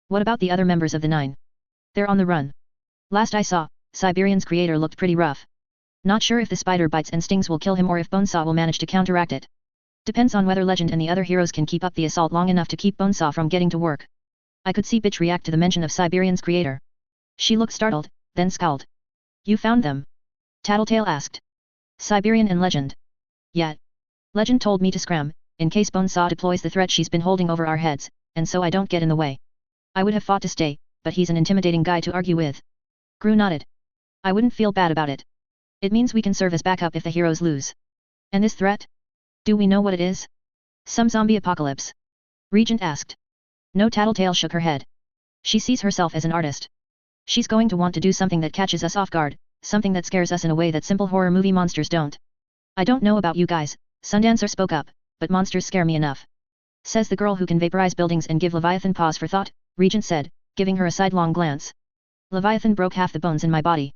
A: What about the other members of the 9? They're on the run. Last I saw, Siberian's creator looked pretty rough. Not sure if the spider bites and stings will kill him or if Bonesaw will manage to counteract it. Depends on whether Legend and the other heroes can keep up the assault long enough to keep Bonesaw from getting to work. I could see Bitch react to the mention of Siberian's creator. She looked startled, then scowled. You found them? Tattletale asked. Siberian and Legend. Yeah. Legend told me to scram, in case Bonesaw deploys the threat she's been holding over our heads, and so I don't get in the way. I would have fought to stay, but he's an intimidating guy to argue with. Gru nodded. I wouldn't feel bad about it. It means we can serve as backup if the heroes lose. And this threat? Do we know what it is? Some zombie apocalypse? Regent asked. No, Tattletale shook her head. She sees herself as an artist. She's going to want to do something that catches us off guard, something that scares us in a way that simple horror movie monsters don't. I don't know about you guys, Sundancer spoke up, but monsters scare me enough. Says the girl who can vaporize buildings and give Leviathan pause for thought, Regent said, giving her a sidelong glance. Leviathan broke half the bones in my body.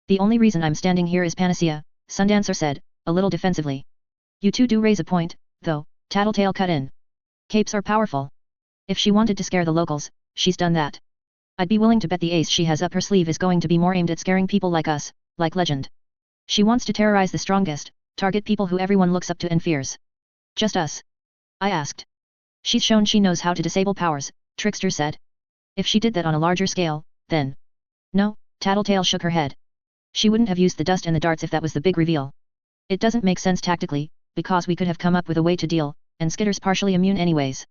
A: The only reason I'm standing here is Panacea, Sundancer said, a little defensively. You two do raise a point, though, Tattletale cut in. Capes are powerful. If she wanted to scare the locals, she's done that. I'd be willing to bet the ace she has up her sleeve is going to be more aimed at scaring people like us, like Legend. She wants to terrorize the strongest, target people who everyone looks up to and fears. Just us? I asked. She's shown she knows how to disable powers, Trickster said. If she did that on a larger scale, then... No, Tattletale shook her head. She wouldn't have used the dust and the darts if that was the big reveal. It doesn't make sense tactically, because we could have come up with a way to deal, and Skitter's partially immune anyways.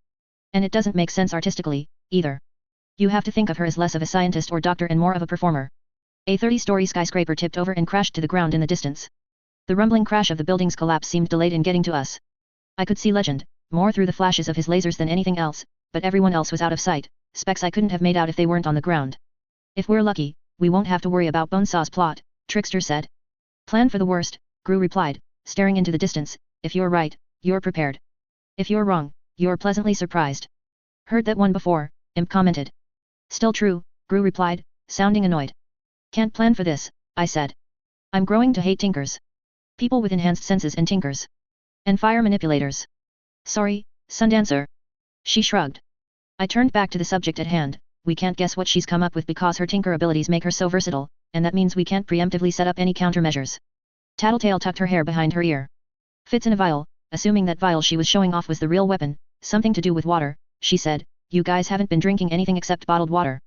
A: And it doesn't make sense artistically, either. You have to think of her as less of a scientist or doctor and more of a performer. A 30-story skyscraper tipped over and crashed to the ground in the distance. The rumbling crash of the building's collapse seemed delayed in getting to us. I could see Legend, more through the flashes of his lasers than anything else, but everyone else was out of sight, specks I couldn't have made out if they weren't on the ground. If we're lucky, we won't have to worry about Bonesaw's plot, Trickster said. Plan for the worst, Gru replied, staring into the distance. If you're right, you're prepared. If you're wrong, you're pleasantly surprised. Heard that one before, Imp commented. Still true, Gru replied, sounding annoyed. Can't plan for this, I said. I'm growing to hate tinkers. People with enhanced senses and tinkers. And fire manipulators. Sorry, Sundancer. She shrugged. I turned back to the subject at hand. We can't guess what she's come up with because her tinker abilities make her so versatile, and that means we can't preemptively set up any countermeasures. Tattletale tucked her hair behind her ear. Fits in a vial, assuming that vial she was showing off was the real weapon, something to do with water, she said. You guys haven't been drinking anything except bottled water.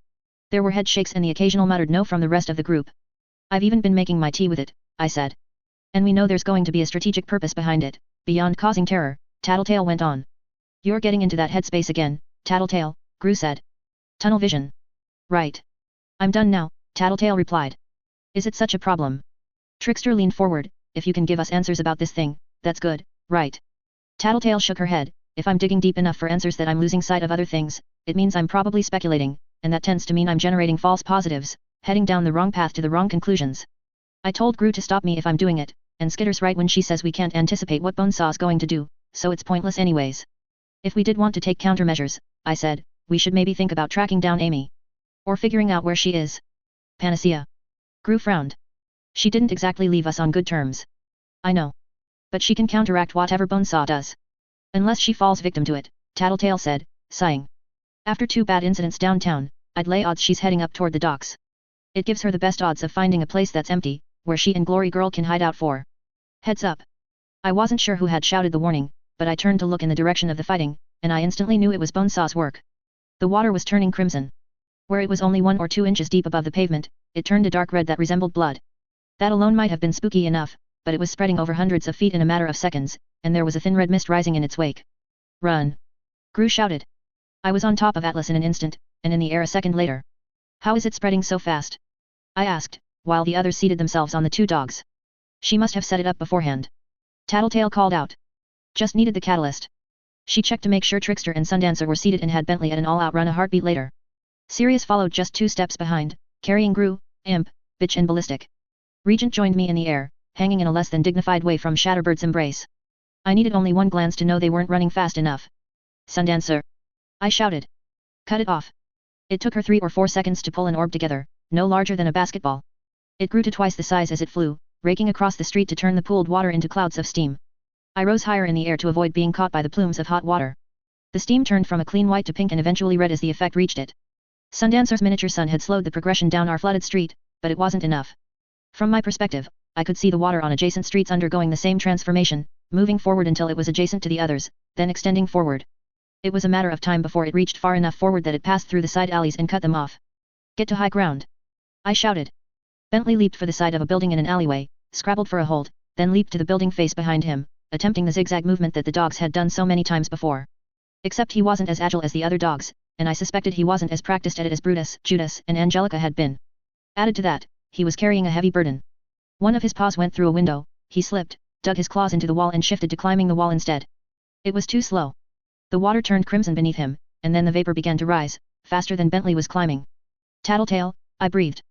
A: There were head shakes and the occasional muttered no from the rest of the group. I've even been making my tea with it, I said. And we know there's going to be a strategic purpose behind it, beyond causing terror, Tattletale went on. You're getting into that headspace again, Tattletale, Gru said. Tunnel vision. Right. I'm done now, Tattletale replied. Is it such a problem? Trickster leaned forward. If you can give us answers about this thing, that's good, right? Tattletale shook her head. If I'm digging deep enough for answers that I'm losing sight of other things, it means I'm probably speculating, and that tends to mean I'm generating false positives, heading down the wrong path to the wrong conclusions. I told Gru to stop me if I'm doing it, and Skitter's right when she says we can't anticipate what Bonesaw's going to do, so it's pointless anyways. If we did want to take countermeasures, I said, we should maybe think about tracking down Amy. Or figuring out where she is. Panacea. Gru frowned. She didn't exactly leave us on good terms. I know. But she can counteract whatever Bonesaw does. Unless she falls victim to it, Tattletale said, sighing. After 2 bad incidents downtown, I'd lay odds she's heading up toward the docks. It gives her the best odds of finding a place that's empty, where she and Glory Girl can hide out for. Heads up. I wasn't sure who had shouted the warning, but I turned to look in the direction of the fighting, and I instantly knew it was Bonesaw's work. The water was turning crimson. Where it was only 1 or 2 inches deep above the pavement, it turned a dark red that resembled blood. That alone might have been spooky enough, but it was spreading over hundreds of feet in a matter of seconds, and there was a thin red mist rising in its wake. Run! Gru shouted. I was on top of Atlas in an instant, and in the air a second later. How is it spreading so fast? I asked, while the others seated themselves on the 2 dogs. She must have set it up beforehand. Tattletale called out. Just needed the catalyst. She checked to make sure Trickster and Sundancer were seated and had Bentley at an all-out run a heartbeat later. Sirius followed just 2 steps behind, carrying Gru, Imp, Bitch and Ballistic. Regent joined me in the air, hanging in a less than dignified way from Shatterbird's embrace. I needed only one glance to know they weren't running fast enough. Sundancer! I shouted. Cut it off. It took her 3 or 4 seconds to pull an orb together, no larger than a basketball. It grew to twice the size as it flew, raking across the street to turn the pooled water into clouds of steam. I rose higher in the air to avoid being caught by the plumes of hot water. The steam turned from a clean white to pink and eventually red as the effect reached it. Sundancer's miniature sun had slowed the progression down our flooded street, but it wasn't enough. From my perspective, I could see the water on adjacent streets undergoing the same transformation, moving forward until it was adjacent to the others, then extending forward. It was a matter of time before it reached far enough forward that it passed through the side alleys and cut them off. Get to high ground! I shouted. Bentley leaped for the side of a building in an alleyway, scrabbled for a hold, then leaped to the building face behind him, attempting the zigzag movement that the dogs had done so many times before. Except he wasn't as agile as the other dogs, and I suspected he wasn't as practiced at it as Brutus, Judas, and Angelica had been. Added to that, he was carrying a heavy burden. One of his paws went through a window, he slipped, dug his claws into the wall and shifted to climbing the wall instead. It was too slow. The water turned crimson beneath him, and then the vapor began to rise, faster than Bentley was climbing. Tattletale, I breathed.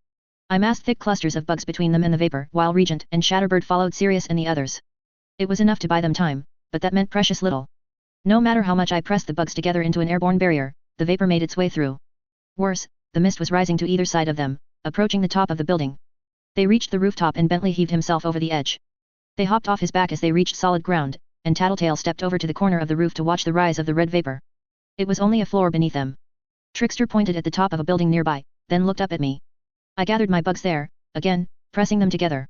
A: I massed thick clusters of bugs between them and the vapor, while Regent and Shatterbird followed Sirius and the others. It was enough to buy them time, but that meant precious little. No matter how much I pressed the bugs together into an airborne barrier, the vapor made its way through. Worse, the mist was rising to either side of them, approaching the top of the building. They reached the rooftop and Bentley heaved himself over the edge. They hopped off his back as they reached solid ground, and Tattletale stepped over to the corner of the roof to watch the rise of the red vapor. It was only a floor beneath them. Trickster pointed at the top of a building nearby, then looked up at me. I gathered my bugs there, again, pressing them together.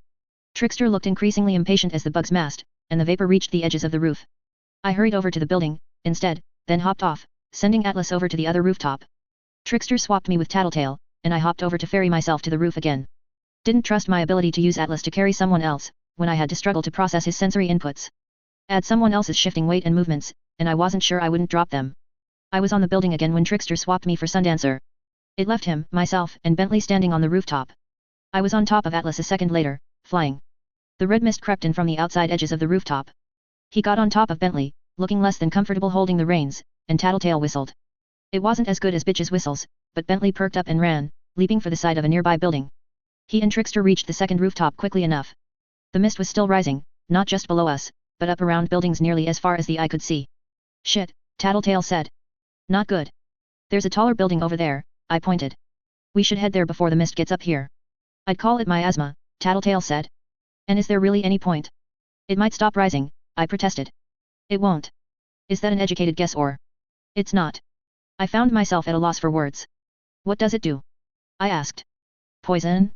A: Trickster looked increasingly impatient as the bugs massed, and the vapor reached the edges of the roof. I hurried over to the building, instead, then hopped off, sending Atlas over to the other rooftop. Trickster swapped me with Tattletale, and I hopped over to ferry myself to the roof again. Didn't trust my ability to use Atlas to carry someone else, when I had to struggle to process his sensory inputs. Add someone else's shifting weight and movements, and I wasn't sure I wouldn't drop them. I was on the building again when Trickster swapped me for Sundancer. It left him, myself, and Bentley standing on the rooftop. I was on top of Atlas a second later, flying. The red mist crept in from the outside edges of the rooftop. He got on top of Bentley, looking less than comfortable holding the reins, and Tattletale whistled. It wasn't as good as Bitch's whistles, but Bentley perked up and ran, leaping for the side of a nearby building. He and Trickster reached the second rooftop quickly enough. The mist was still rising, not just below us, but up around buildings nearly as far as the eye could see. Shit, Tattletale said. Not good. There's a taller building over there, I pointed. We should head there before the mist gets up here. I'd call it miasma, Tattletale said. And is there really any point? It might stop rising, I protested. It won't. Is that an educated guess or? It's not. I found myself at a loss for words. What does it do? I asked. Poison?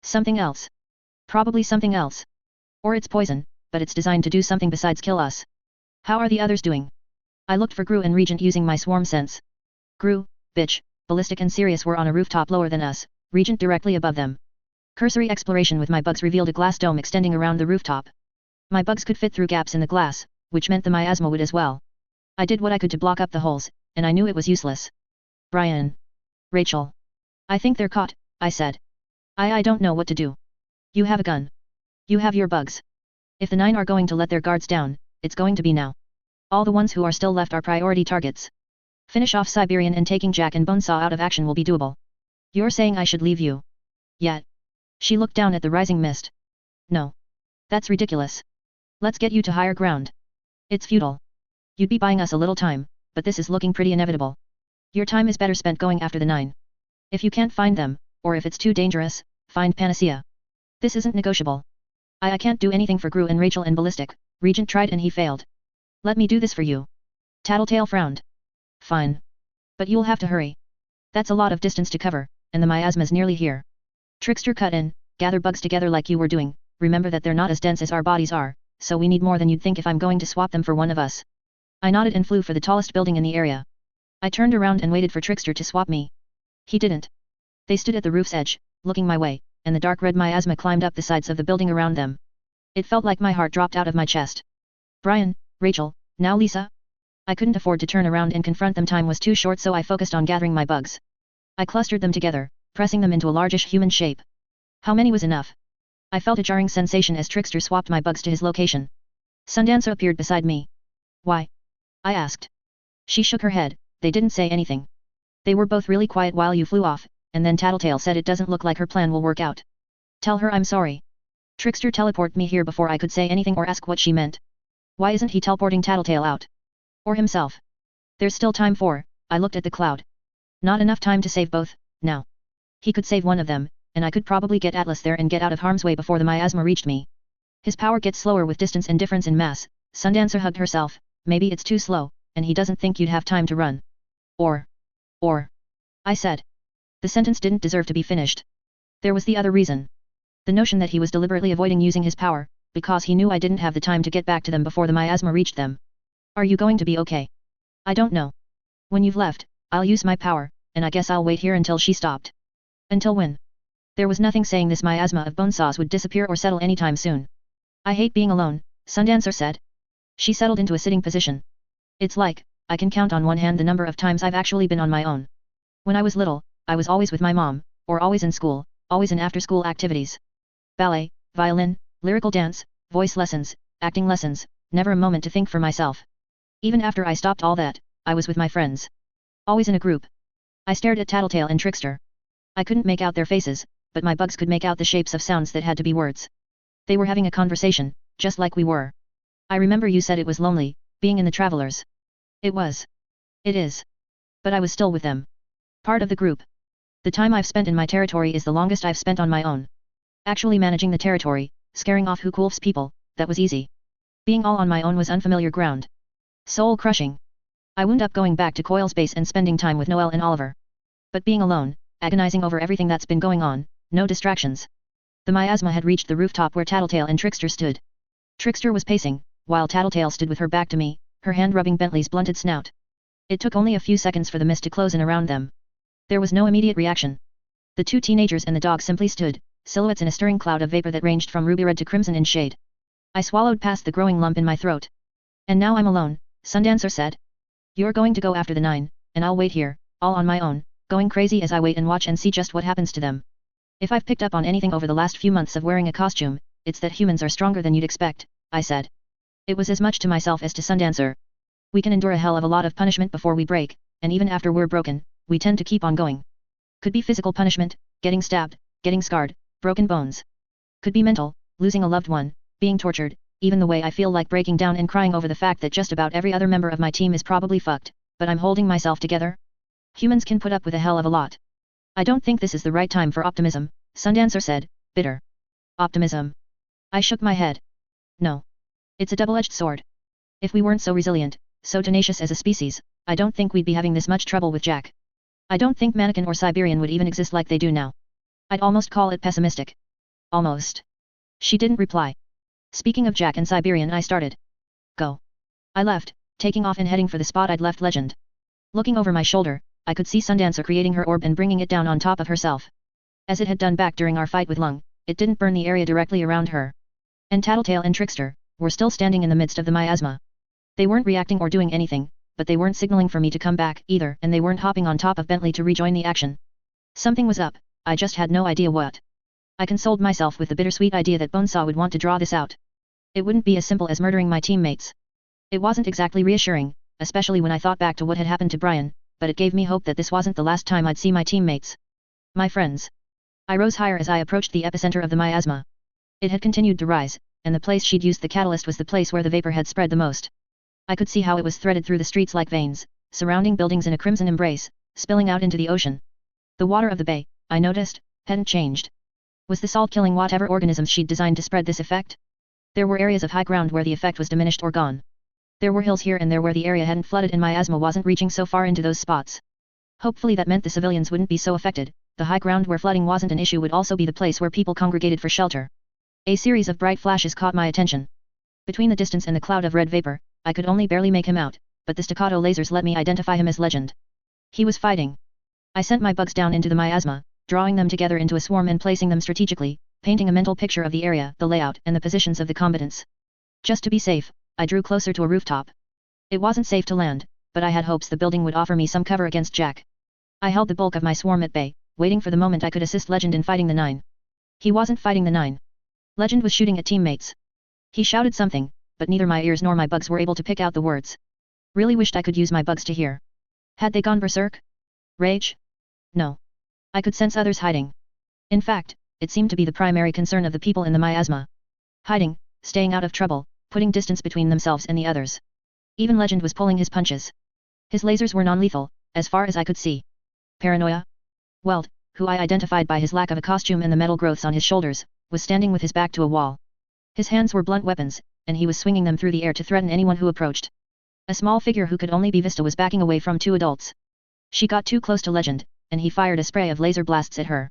A: Something else. Probably something else. Or it's poison, but it's designed to do something besides kill us. How are the others doing? I looked for Gru and Regent using my swarm sense. Gru, Bitch, Ballistic and Sirius were on a rooftop lower than us, Regent directly above them. Cursory exploration with my bugs revealed a glass dome extending around the rooftop. My bugs could fit through gaps in the glass, which meant the miasma would as well. I did what I could to block up the holes, and I knew it was useless. Brian. Rachel. I think they're caught, I said. I don't know what to do. You have a gun. You have your bugs. If the 9 are going to let their guards down, it's going to be now. All the ones who are still left are priority targets. Finish off Siberian and taking Jack and Bonesaw out of action will be doable. You're saying I should leave you? Yet. She looked down at the rising mist. No. That's ridiculous. Let's get you to higher ground. It's futile. You'd be buying us a little time, but this is looking pretty inevitable. Your time is better spent going after the 9. If you can't find them, or if it's too dangerous, find Panacea. This isn't negotiable. I can't do anything for Gru and Rachel and Ballistic, Regent tried and he failed. Let me do this for you. Tattletale frowned. Fine. But you'll have to hurry. That's a lot of distance to cover, and the miasma's nearly here. Trickster cut in, gather bugs together like you were doing, remember that they're not as dense as our bodies are, so we need more than you'd think if I'm going to swap them for one of us. I nodded and flew for the tallest building in the area. I turned around and waited for Trickster to swap me. He didn't. They stood at the roof's edge, looking my way, and the dark red miasma climbed up the sides of the building around them. It felt like my heart dropped out of my chest. Brian, Rachel, now Lisa? I couldn't afford to turn around and confront them, time was too short, so I focused on gathering my bugs. I clustered them together, pressing them into a largish human shape. How many was enough? I felt a jarring sensation as Trickster swapped my bugs to his location. Sundancer appeared beside me. Why? I asked. She shook her head, they didn't say anything. They were both really quiet while you flew off, and then Tattletale said it doesn't look like her plan will work out. Tell her I'm sorry. Trickster teleported me here before I could say anything or ask what she meant. Why isn't he teleporting Tattletale out? Or himself? There's still time for, I looked at the cloud. Not enough time to save both, now. He could save one of them, and I could probably get Atlas there and get out of harm's way before the miasma reached me. His power gets slower with distance and difference in mass, Sundancer hugged herself, maybe it's too slow, and he doesn't think you'd have time to run. Or, I said. The sentence didn't deserve to be finished. There was the other reason. The notion that he was deliberately avoiding using his power, because he knew I didn't have the time to get back to them before the miasma reached them. Are you going to be okay? I don't know. When you've left, I'll use my power, and I guess I'll wait here until she stopped. Until when? There was nothing saying this miasma of bonesaws would disappear or settle anytime soon. I hate being alone, Sundancer said. She settled into a sitting position. It's like, I can count on one hand the number of times I've actually been on my own. When I was little, I was always with my mom, or always in school, always in after-school activities. Ballet, violin, lyrical dance, voice lessons, acting lessons, never a moment to think for myself. Even after I stopped all that, I was with my friends. Always in a group. I stared at Tattletale and Trickster. I couldn't make out their faces, but my bugs could make out the shapes of sounds that had to be words. They were having a conversation, just like we were. I remember you said it was lonely, being in the Travelers. It was. It is. But I was still with them. Part of the group. The time I've spent in my territory is the longest I've spent on my own. Actually managing the territory, scaring off Hukulf's people, that was easy. Being all on my own was unfamiliar ground. Soul-crushing. I wound up going back to Coil's base and spending time with Noel and Oliver. But being alone, agonizing over everything that's been going on, no distractions. The miasma had reached the rooftop where Tattletale and Trickster stood. Trickster was pacing, while Tattletale stood with her back to me, her hand rubbing Bentley's blunted snout. It took only a few seconds for the mist to close in around them. There was no immediate reaction. The two teenagers and the dog simply stood, silhouettes in a stirring cloud of vapor that ranged from ruby red to crimson in shade. I swallowed past the growing lump in my throat. And now I'm alone, Sundancer said. You're going to go after the 9, and I'll wait here, all on my own, going crazy as I wait and watch and see just what happens to them. If I've picked up on anything over the last few months of wearing a costume, it's that humans are stronger than you'd expect, I said. It was as much to myself as to Sundancer. We can endure a hell of a lot of punishment before we break, and even after we're broken, we tend to keep on going. Could be physical punishment, getting stabbed, getting scarred, broken bones. Could be mental, losing a loved one, being tortured, even the way I feel like breaking down and crying over the fact that just about every other member of my team is probably fucked, but I'm holding myself together. Humans can put up with a hell of a lot. I don't think this is the right time for optimism, Sundancer said, bitter. Optimism. I shook my head. No. It's a double-edged sword. If we weren't so resilient, so tenacious as a species, I don't think we'd be having this much trouble with Jack. I don't think Mannequin or Siberian would even exist like they do now. I'd almost call it pessimistic. Almost. She didn't reply. Speaking of Jack and Siberian, I started. Go. I left, taking off and heading for the spot I'd left Legend. Looking over my shoulder, I could see Sundancer creating her orb and bringing it down on top of herself. As it had done back during our fight with Lung, it didn't burn the area directly around her. And Tattletale and Trickster were still standing in the midst of the miasma. They weren't reacting or doing anything, but they weren't signaling for me to come back either, and they weren't hopping on top of Bentley to rejoin the action. Something was up, I just had no idea what. I consoled myself with the bittersweet idea that Bonesaw would want to draw this out. It wouldn't be as simple as murdering my teammates. It wasn't exactly reassuring, especially when I thought back to what had happened to Brian, but it gave me hope that this wasn't the last time I'd see my teammates. My friends. I rose higher as I approached the epicenter of the miasma. It had continued to rise, and the place she'd used the catalyst was the place where the vapor had spread the most. I could see how it was threaded through the streets like veins, surrounding buildings in a crimson embrace, spilling out into the ocean. The water of the bay, I noticed, hadn't changed. Was the salt killing whatever organisms she'd designed to spread this effect? There were areas of high ground where the effect was diminished or gone. There were hills here and there where the area hadn't flooded and miasma wasn't reaching so far into those spots. Hopefully that meant the civilians wouldn't be so affected. The high ground where flooding wasn't an issue would also be the place where people congregated for shelter. A series of bright flashes caught my attention. Between the distance and the cloud of red vapor, I could only barely make him out, but the staccato lasers let me identify him as Legend. He was fighting. I sent my bugs down into the miasma, drawing them together into a swarm and placing them strategically, painting a mental picture of the area, the layout, and the positions of the combatants. Just to be safe, I drew closer to a rooftop. It wasn't safe to land, but I had hopes the building would offer me some cover against Jack. I held the bulk of my swarm at bay, waiting for the moment I could assist Legend in fighting the 9. He wasn't fighting the 9. Legend was shooting at teammates. He shouted something, but neither my ears nor my bugs were able to pick out the words. Really wished I could use my bugs to hear. Had they gone berserk? Rage? No. I could sense others hiding. In fact, it seemed to be the primary concern of the people in the miasma. Hiding, staying out of trouble, putting distance between themselves and the others. Even Legend was pulling his punches. His lasers were non-lethal, as far as I could see. Paranoia? Weld, who I identified by his lack of a costume and the metal growths on his shoulders, was standing with his back to a wall. His hands were blunt weapons, and he was swinging them through the air to threaten anyone who approached. A small figure who could only be Vista was backing away from 2 adults. She got too close to Legend, and he fired a spray of laser blasts at her.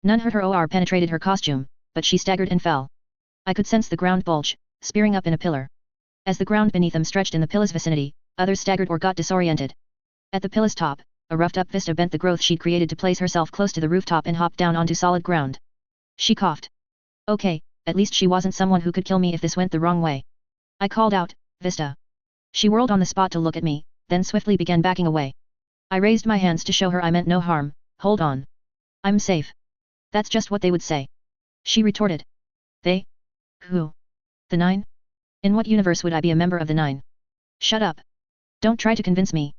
A: None hurt her or penetrated her costume, but she staggered and fell. I could sense the ground bulge, spearing up in a pillar. As the ground beneath them stretched in the pillar's vicinity, others staggered or got disoriented. At the pillar's top, a roughed-up Vista bent the growth she'd created to place herself close to the rooftop and hopped down onto solid ground. She coughed. Okay, at least she wasn't someone who could kill me if this went the wrong way. I called out, Vista. She whirled on the spot to look at me, then swiftly began backing away. I raised my hands to show her I meant no harm. Hold on. I'm safe. That's just what they would say. She retorted. They? Who? The 9? In what universe would I be a member of the 9? Shut up. Don't try to convince me.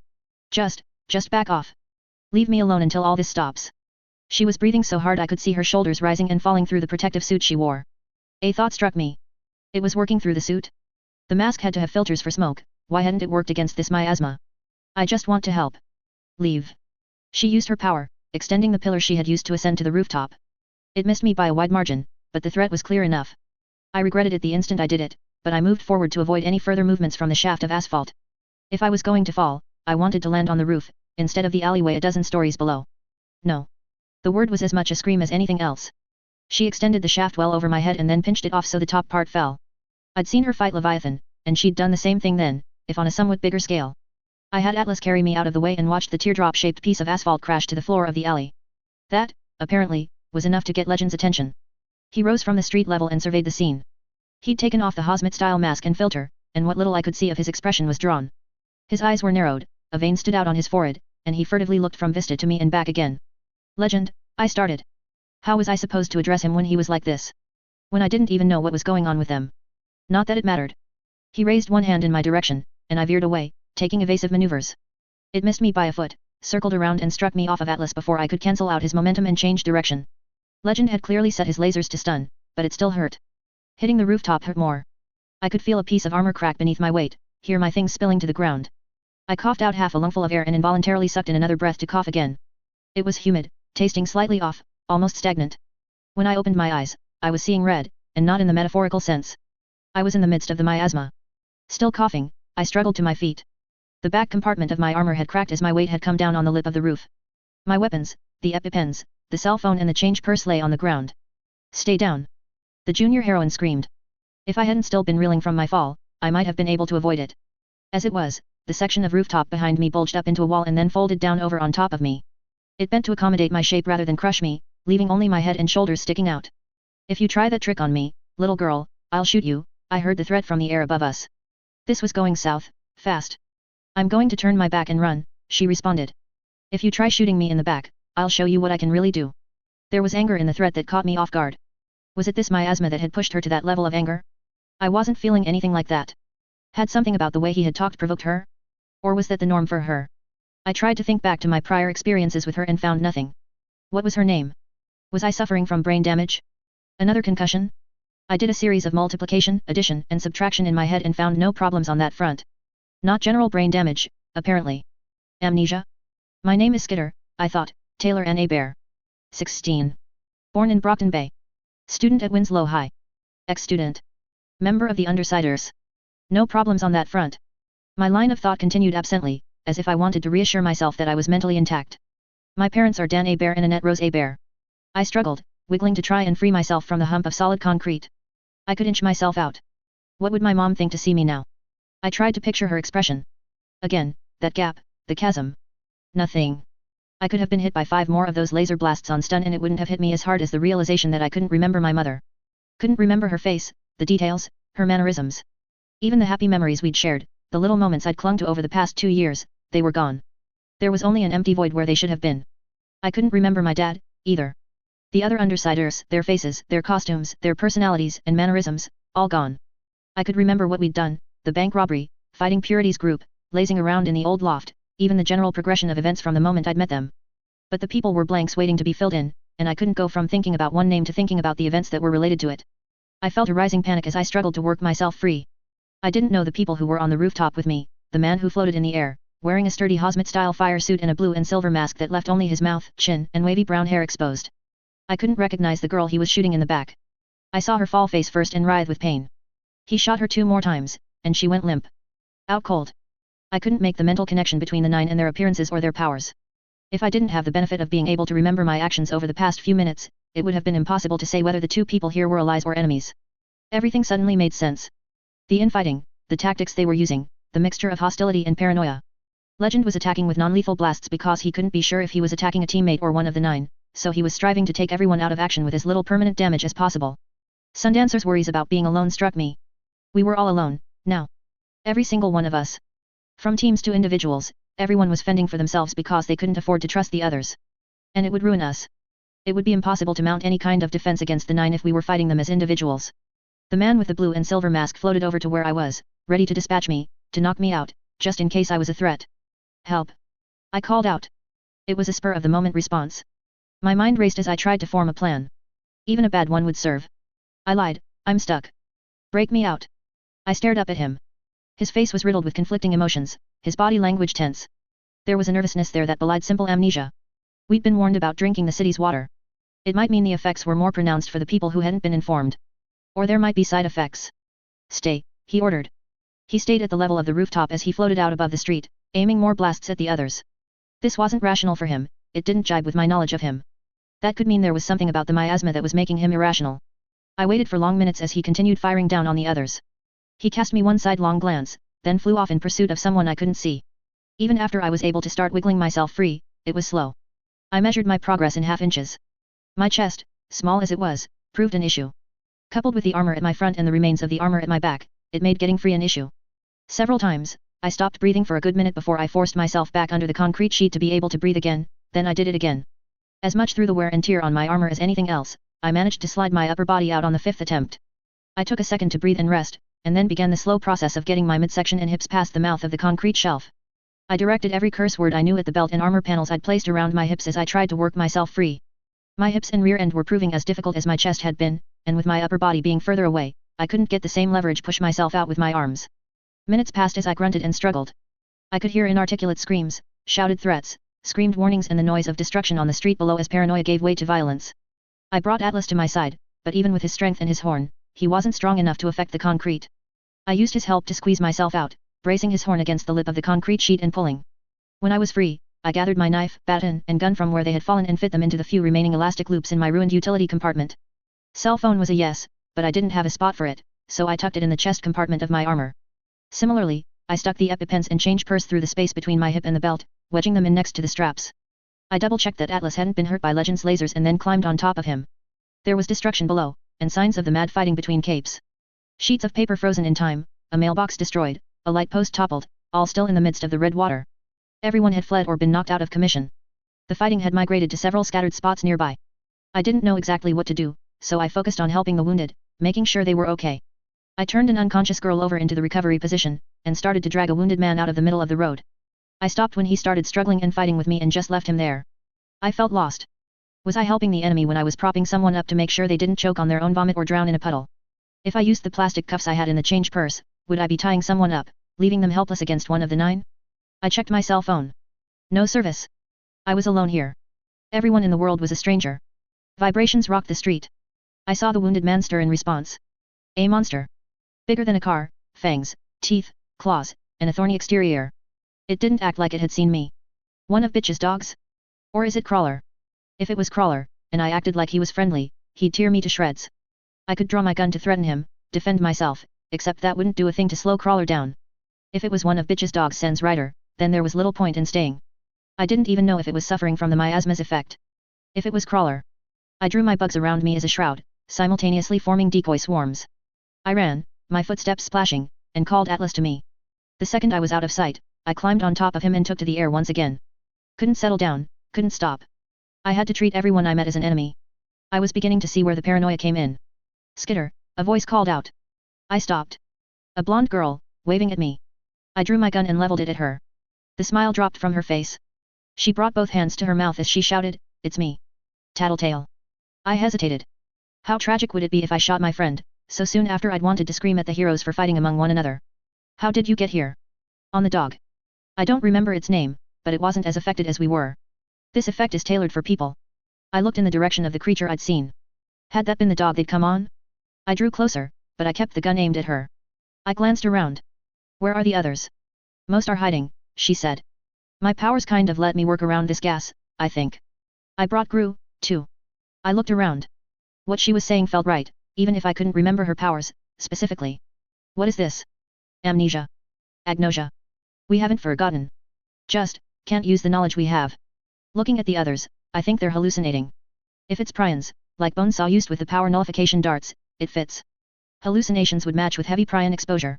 A: Just back off. Leave me alone until all this stops. She was breathing so hard I could see her shoulders rising and falling through the protective suit she wore. A thought struck me. It was working through the suit? The mask had to have filters for smoke, why hadn't it worked against this miasma? I just want to help. Leave. She used her power, extending the pillar she had used to ascend to the rooftop. It missed me by a wide margin, but the threat was clear enough. I regretted it the instant I did it, but I moved forward to avoid any further movements from the shaft of asphalt. If I was going to fall, I wanted to land on the roof, instead of the alleyway a dozen stories below. No. The word was as much a scream as anything else. She extended the shaft well over my head and then pinched it off so the top part fell. I'd seen her fight Leviathan, and she'd done the same thing then, if on a somewhat bigger scale. I had Atlas carry me out of the way and watched the teardrop-shaped piece of asphalt crash to the floor of the alley. That, apparently, was enough to get Legend's attention. He rose from the street level and surveyed the scene. He'd taken off the Hosmet-style mask and filter, and what little I could see of his expression was drawn. His eyes were narrowed, a vein stood out on his forehead, and he furtively looked from Vista to me and back again. Legend, I started. How was I supposed to address him when he was like this? When I didn't even know what was going on with them. Not that it mattered. He raised one hand in my direction, and I veered away, taking evasive maneuvers. It missed me by a foot, circled around and struck me off of Atlas before I could cancel out his momentum and change direction. Legend had clearly set his lasers to stun, but it still hurt. Hitting the rooftop hurt more. I could feel a piece of armor crack beneath my weight, hear my things spilling to the ground. I coughed out half a lungful of air and involuntarily sucked in another breath to cough again. It was humid, tasting slightly off, almost stagnant. When I opened my eyes, I was seeing red, and not in the metaphorical sense. I was in the midst of the miasma. Still coughing, I struggled to my feet. The back compartment of my armor had cracked as my weight had come down on the lip of the roof. My weapons, the EpiPens, the cell phone and the change purse lay on the ground. Stay down. The junior heroine screamed. If I hadn't still been reeling from my fall, I might have been able to avoid it. As it was, the section of rooftop behind me bulged up into a wall and then folded down over on top of me. It bent to accommodate my shape rather than crush me, leaving only my head and shoulders sticking out. If you try that trick on me, little girl, I'll shoot you, I heard the threat from the air above us. This was going south, fast. I'm going to turn my back and run, she responded. If you try shooting me in the back, I'll show you what I can really do. There was anger in the threat that caught me off guard. Was it this miasma that had pushed her to that level of anger? I wasn't feeling anything like that. Had something about the way he had talked provoked her? Or was that the norm for her? I tried to think back to my prior experiences with her and found nothing. What was her name? Was I suffering from brain damage? Another concussion? I did a series of multiplication, addition, and subtraction in my head and found no problems on that front. Not general brain damage, apparently. Amnesia? My name is Skitter, I thought, Taylor N. Bear. 16. Born in Brockton Bay. Student at Winslow High. Ex-student. Member of the Undersiders. No problems on that front. My line of thought continued absently, as if I wanted to reassure myself that I was mentally intact. My parents are Dan A. Bear and Annette Rose A. Bear. I struggled, wiggling to try and free myself from the hump of solid concrete. I could inch myself out. What would my mom think to see me now? I tried to picture her expression. Again, that gap, the chasm. Nothing. I could have been hit by 5 more of those laser blasts on stun and it wouldn't have hit me as hard as the realization that I couldn't remember my mother. Couldn't remember her face, the details, her mannerisms. Even the happy memories we'd shared, the little moments I'd clung to over the past 2 years, they were gone. There was only an empty void where they should have been. I couldn't remember my dad, either. The other Undersiders, their faces, their costumes, their personalities and mannerisms, all gone. I could remember what we'd done, the bank robbery, fighting Purity's group, lazing around in the old loft, even the general progression of events from the moment I'd met them. But the people were blanks waiting to be filled in, and I couldn't go from thinking about one name to thinking about the events that were related to it. I felt a rising panic as I struggled to work myself free. I didn't know the people who were on the rooftop with me, the man who floated in the air, wearing a sturdy Hazmat-style fire suit and a blue and silver mask that left only his mouth, chin, and wavy brown hair exposed. I couldn't recognize the girl he was shooting in the back. I saw her fall face first and writhe with pain. He shot her 2 more times, and she went limp. Out cold. I couldn't make the mental connection between the 9 and their appearances or their powers. If I didn't have the benefit of being able to remember my actions over the past few minutes, it would have been impossible to say whether the 2 people here were allies or enemies. Everything suddenly made sense. The infighting, the tactics they were using, the mixture of hostility and paranoia. Legend was attacking with non-lethal blasts because he couldn't be sure if he was attacking a teammate or one of the 9, so he was striving to take everyone out of action with as little permanent damage as possible. Sundancer's worries about being alone struck me. We were all alone, now. Every single one of us. From teams to individuals, everyone was fending for themselves because they couldn't afford to trust the others. And it would ruin us. It would be impossible to mount any kind of defense against the 9 if we were fighting them as individuals. The man with the blue and silver mask floated over to where I was, ready to dispatch me, to knock me out, just in case I was a threat. Help! I called out. It was a spur-of-the-moment response. My mind raced as I tried to form a plan. Even a bad one would serve. I lied, I'm stuck. Break me out. I stared up at him. His face was riddled with conflicting emotions, his body language tense. There was a nervousness there that belied simple amnesia. We'd been warned about drinking the city's water. It might mean the effects were more pronounced for the people who hadn't been informed. Or there might be side effects. Stay, he ordered. He stayed at the level of the rooftop as he floated out above the street, aiming more blasts at the others. This wasn't rational for him, it didn't jibe with my knowledge of him. That could mean there was something about the miasma that was making him irrational. I waited for long minutes as he continued firing down on the others. He cast me one sidelong glance, then flew off in pursuit of someone I couldn't see. Even after I was able to start wiggling myself free, it was slow. I measured my progress in half inches. My chest, small as it was, proved an issue. Coupled with the armor at my front and the remains of the armor at my back, it made getting free an issue. Several times, I stopped breathing for a good minute before I forced myself back under the concrete sheet to be able to breathe again, then I did it again. As much through the wear and tear on my armor as anything else, I managed to slide my upper body out on the 5th attempt. I took a second to breathe and rest, and then began the slow process of getting my midsection and hips past the mouth of the concrete shelf. I directed every curse word I knew at the belt and armor panels I'd placed around my hips as I tried to work myself free. My hips and rear end were proving as difficult as my chest had been, and with my upper body being further away, I couldn't get the same leverage push myself out with my arms. Minutes passed as I grunted and struggled. I could hear inarticulate screams, shouted threats, screamed warnings and the noise of destruction on the street below as paranoia gave way to violence. I brought Atlas to my side, but even with his strength and his horn, he wasn't strong enough to affect the concrete. I used his help to squeeze myself out, bracing his horn against the lip of the concrete sheet and pulling. When I was free, I gathered my knife, baton, and gun from where they had fallen and fit them into the few remaining elastic loops in my ruined utility compartment. Cell phone was a yes, but I didn't have a spot for it, so I tucked it in the chest compartment of my armor. Similarly, I stuck the EpiPens and change purse through the space between my hip and the belt, wedging them in next to the straps. I double-checked that Atlas hadn't been hurt by Legends lasers and then climbed on top of him. There was destruction below, and signs of the mad fighting between capes. Sheets of paper frozen in time, a mailbox destroyed, a light post toppled, all still in the midst of the red water. Everyone had fled or been knocked out of commission. The fighting had migrated to several scattered spots nearby. I didn't know exactly what to do, so I focused on helping the wounded, making sure they were okay. I turned an unconscious girl over into the recovery position, and started to drag a wounded man out of the middle of the road. I stopped when he started struggling and fighting with me and just left him there. I felt lost. Was I helping the enemy when I was propping someone up to make sure they didn't choke on their own vomit or drown in a puddle? If I used the plastic cuffs I had in the change purse, would I be tying someone up, leaving them helpless against one of the 9? I checked my cell phone. No service. I was alone here. Everyone in the world was a stranger. Vibrations rocked the street. I saw the wounded man stir in response. A monster. Bigger than a car, fangs, teeth, claws, and a thorny exterior. It didn't act like it had seen me. One of bitch's dogs? Or is it Crawler? If it was Crawler, and I acted like he was friendly, he'd tear me to shreds. I could draw my gun to threaten him, defend myself, except that wouldn't do a thing to slow Crawler down. If it was one of bitch's dogs Sen's rider, then there was little point in staying. I didn't even know if it was suffering from the miasma's effect. If it was Crawler. I drew my bugs around me as a shroud, simultaneously forming decoy swarms. I ran, my footsteps splashing, and called Atlas to me. The second I was out of sight, I climbed on top of him and took to the air once again. Couldn't settle down, couldn't stop. I had to treat everyone I met as an enemy. I was beginning to see where the paranoia came in. Skitter, a voice called out. I stopped. A blonde girl, waving at me. I drew my gun and leveled it at her. The smile dropped from her face. She brought both hands to her mouth as she shouted, "It's me. Tattletale." I hesitated. How tragic would it be if I shot my friend, so soon after I'd wanted to scream at the heroes for fighting among one another. How did you get here? On the dog. I don't remember its name, but it wasn't as affected as we were. This effect is tailored for people. I looked in the direction of the creature I'd seen. Had that been the dog they'd come on? I drew closer, but I kept the gun aimed at her. I glanced around. Where are the others? Most are hiding, she said. My powers kind of let me work around this gas, I think. I brought Gru, too. I looked around. What she was saying felt right, even if I couldn't remember her powers, specifically. What is this? Amnesia. Agnosia. We haven't forgotten. Just, can't use the knowledge we have. Looking at the others, I think they're hallucinating. If it's prions, like Bonesaw used with the power nullification darts, it fits. Hallucinations would match with heavy prion exposure.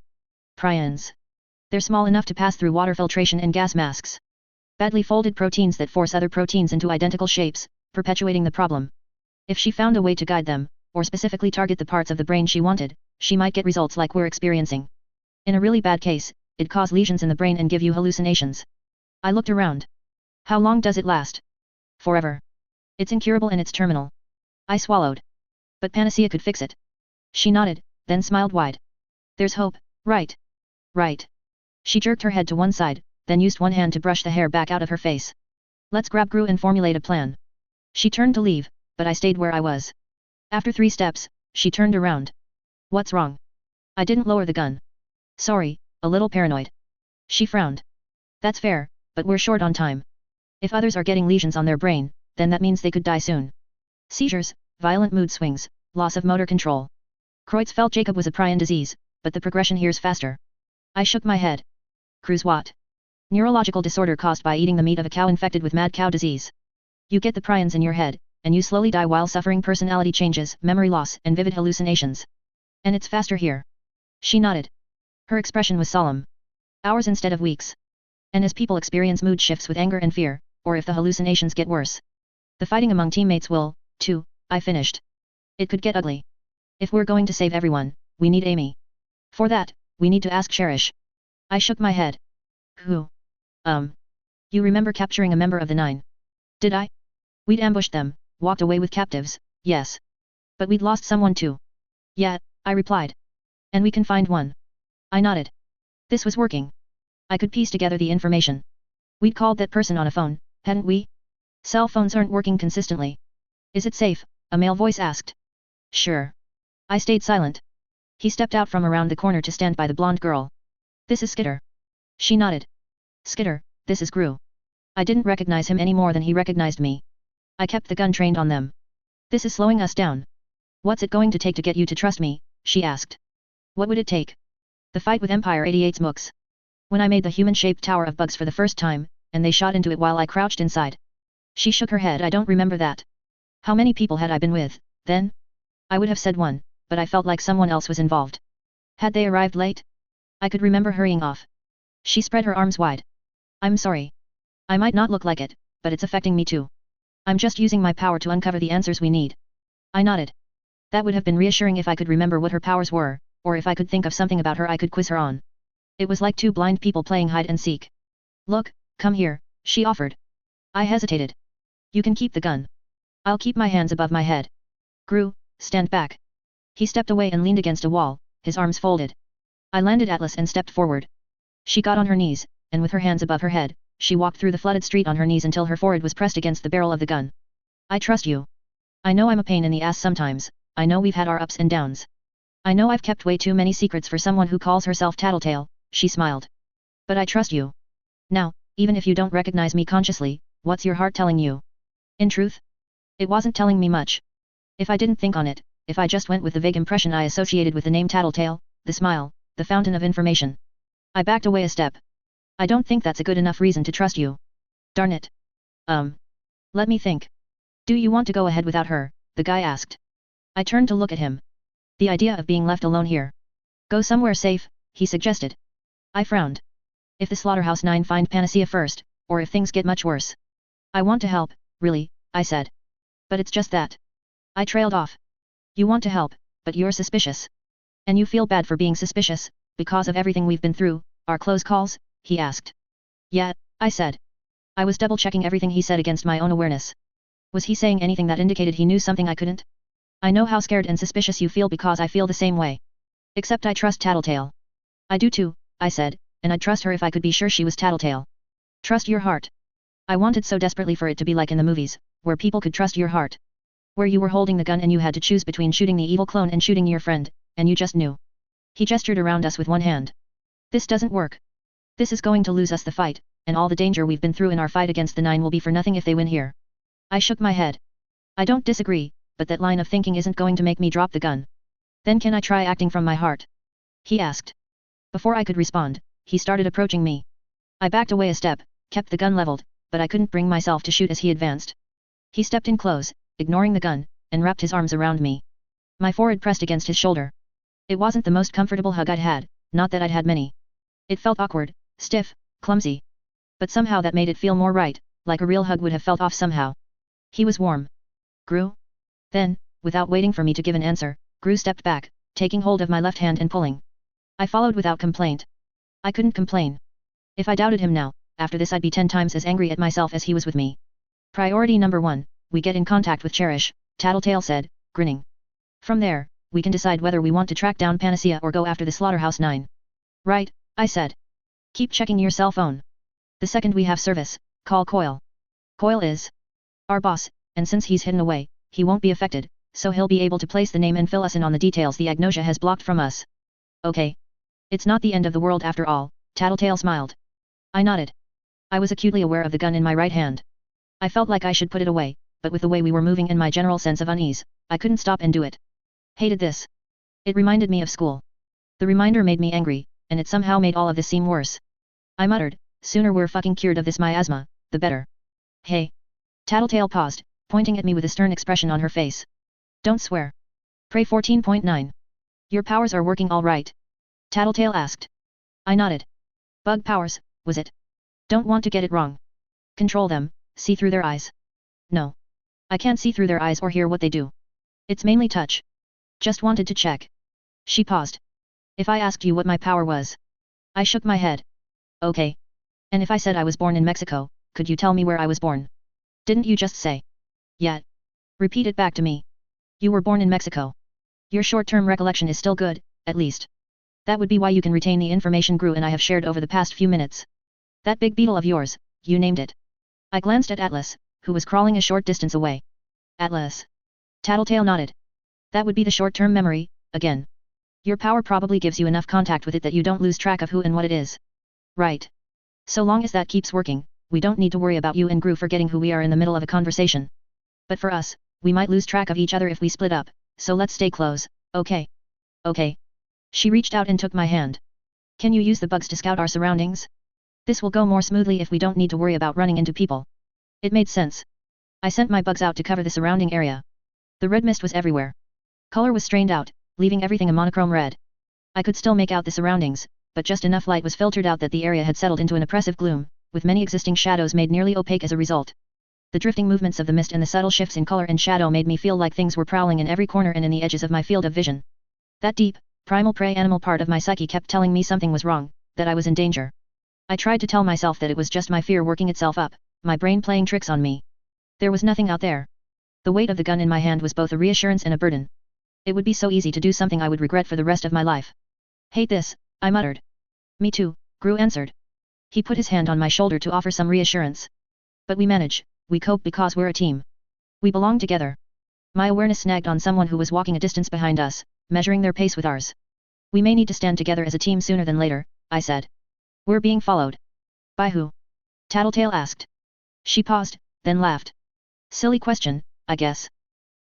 A: Prions. They're small enough to pass through water filtration and gas masks. Badly folded proteins that force other proteins into identical shapes, perpetuating the problem. If she found a way to guide them, or specifically target the parts of the brain she wanted, she might get results like we're experiencing. In a really bad case, it'd cause lesions in the brain and give you hallucinations. I looked around. How long does it last? Forever. It's incurable and it's terminal. I swallowed. But Panacea could fix it. She nodded, then smiled wide. There's hope, right? Right. She jerked her head to one side, then used one hand to brush the hair back out of her face. Let's grab Gru and formulate a plan. She turned to leave, but I stayed where I was. After 3 steps, she turned around. What's wrong? I didn't lower the gun. Sorry, a little paranoid. She frowned. That's fair, but we're short on time. If others are getting lesions on their brain, then that means they could die soon. Seizures, violent mood swings, loss of motor control. Creutzfeldt Jakob was a prion disease, but the progression here's faster. I shook my head. What? Neurological disorder caused by eating the meat of a cow infected with mad cow disease. You get the prions in your head, and you slowly die while suffering personality changes, memory loss, and vivid hallucinations. And it's faster here. She nodded. Her expression was solemn. Hours instead of weeks. And as people experience mood shifts with anger and fear, or if the hallucinations get worse, the fighting among teammates will, too, I finished. It could get ugly. If we're going to save everyone, we need Amy. For that, we need to ask Cherish. I shook my head. Who? You remember capturing a member of the Nine? Did I? We'd ambushed them, walked away with captives, yes. But we'd lost someone too. Yeah, I replied. And we can find one. I nodded. This was working. I could piece together the information. We'd called that person on a phone, hadn't we? Cell phones aren't working consistently. Is it safe? A male voice asked. Sure. I stayed silent. He stepped out from around the corner to stand by the blonde girl. This is Skitter. She nodded. Skitter, this is Gru. I didn't recognize him any more than he recognized me. I kept the gun trained on them. This is slowing us down. What's it going to take to get you to trust me? She asked. What would it take? The fight with Empire 88's mooks. When I made the human-shaped tower of bugs for the first time, and they shot into it while I crouched inside. She shook her head. I don't remember that. How many people had I been with, then? I would have said one, but I felt like someone else was involved. Had they arrived late? I could remember hurrying off. She spread her arms wide. I'm sorry. I might not look like it, but it's affecting me too. I'm just using my power to uncover the answers we need. I nodded. That would have been reassuring if I could remember what her powers were, or if I could think of something about her I could quiz her on. It was like two blind people playing hide and seek. Look, come here, she offered. I hesitated. You can keep the gun. I'll keep my hands above my head. Gru, stand back. He stepped away and leaned against a wall, his arms folded. I landed Atlas and stepped forward. She got on her knees, and with her hands above her head, she walked through the flooded street on her knees until her forehead was pressed against the barrel of the gun. I trust you. I know I'm a pain in the ass sometimes, I know we've had our ups and downs. I know I've kept way too many secrets for someone who calls herself Tattletale, she smiled. But I trust you. Now, even if you don't recognize me consciously, what's your heart telling you? In truth? It wasn't telling me much. If I didn't think on it, if I just went with the vague impression I associated with the name Tattletale, the smile, the fountain of information. I backed away a step. I don't think that's a good enough reason to trust you. Darn it. Let me think. Do you want to go ahead without her? The guy asked. I turned to look at him. The idea of being left alone here. Go somewhere safe, he suggested. I frowned. If the Slaughterhouse 9 find Panacea first, or if things get much worse. I want to help, really, I said. But it's just that. I trailed off. You want to help, but you're suspicious. And you feel bad for being suspicious, because of everything we've been through, our close calls, he asked. Yeah, I said. I was double-checking everything he said against my own awareness. Was he saying anything that indicated he knew something I couldn't? I know how scared and suspicious you feel because I feel the same way. Except I trust Tattletale. I do too, I said, and I'd trust her if I could be sure she was Tattletale. Trust your heart. I wanted so desperately for it to be like in the movies, where people could trust your heart. Where you were holding the gun and you had to choose between shooting the evil clone and shooting your friend, and you just knew. He gestured around us with one hand. This doesn't work. This is going to lose us the fight, and all the danger we've been through in our fight against the Nine will be for nothing if they win here. I shook my head. I don't disagree, but that line of thinking isn't going to make me drop the gun. Then can I try acting from my heart? He asked. Before I could respond, he started approaching me. I backed away a step, kept the gun leveled, but I couldn't bring myself to shoot as he advanced. He stepped in close, ignoring the gun, and wrapped his arms around me. My forehead pressed against his shoulder. It wasn't the most comfortable hug I'd had, not that I'd had many. It felt awkward, stiff, clumsy. But somehow that made it feel more right, like a real hug would have felt off somehow. He was warm. Gru? Then, without waiting for me to give an answer, Gru stepped back, taking hold of my left hand and pulling. I followed without complaint. I couldn't complain. If I doubted him now, after this I'd be 10 times as angry at myself as he was with me. Priority number 1, we get in contact with Cherish, Tattletale said, grinning. From there, we can decide whether we want to track down Panacea or go after the Slaughterhouse 9. Right, I said. Keep checking your cell phone. The second we have service, call Coil. Coil is our boss, and since he's hidden away, he won't be affected, so he'll be able to place the name and fill us in on the details the Agnosia has blocked from us. Okay. It's not the end of the world after all, Tattletale smiled. I nodded. I was acutely aware of the gun in my right hand. I felt like I should put it away, but with the way we were moving and my general sense of unease, I couldn't stop and do it. Hated this. It reminded me of school. The reminder made me angry, and it somehow made all of this seem worse. I muttered, sooner we're fucking cured of this miasma, the better. Hey. Tattletale paused, pointing at me with a stern expression on her face. Don't swear. Pray 14.9. Your powers are working all right? Tattletale asked. I nodded. Bug powers, was it? Don't want to get it wrong. Control them, see through their eyes. No. I can't see through their eyes or hear what they do. It's mainly touch. Just wanted to check. She paused. If I asked you what my power was? I shook my head. Okay. And if I said I was born in Mexico, could you tell me where I was born? Didn't you just say? Yeah. Repeat it back to me. You were born in Mexico. Your short-term recollection is still good, at least. That would be why you can retain the information Gru and I have shared over the past few minutes. That big beetle of yours, you named it. I glanced at Atlas, who was crawling a short distance away. Atlas. Tattletale nodded. That would be the short-term memory, again. Your power probably gives you enough contact with it that you don't lose track of who and what it is. Right. So long as that keeps working, we don't need to worry about you and Gru forgetting who we are in the middle of a conversation. But for us, we might lose track of each other if we split up, so let's stay close, okay? Okay. She reached out and took my hand. Can you use the bugs to scout our surroundings? This will go more smoothly if we don't need to worry about running into people. It made sense. I sent my bugs out to cover the surrounding area. The red mist was everywhere. Color was strained out, leaving everything a monochrome red. I could still make out the surroundings, but just enough light was filtered out that the area had settled into an oppressive gloom, with many existing shadows made nearly opaque as a result. The drifting movements of the mist and the subtle shifts in color and shadow made me feel like things were prowling in every corner and in the edges of my field of vision. That deep, primal prey animal part of my psyche kept telling me something was wrong, that I was in danger. I tried to tell myself that it was just my fear working itself up, my brain playing tricks on me. There was nothing out there. The weight of the gun in my hand was both a reassurance and a burden. It would be so easy to do something I would regret for the rest of my life. Hate this, I muttered. Me too, Gru answered. He put his hand on my shoulder to offer some reassurance. But we manage, we cope because we're a team. We belong together. My awareness snagged on someone who was walking a distance behind us, measuring their pace with ours. We may need to stand together as a team sooner than later, I said. We're being followed. By who? Tattletale asked. She paused, then laughed. Silly question, I guess.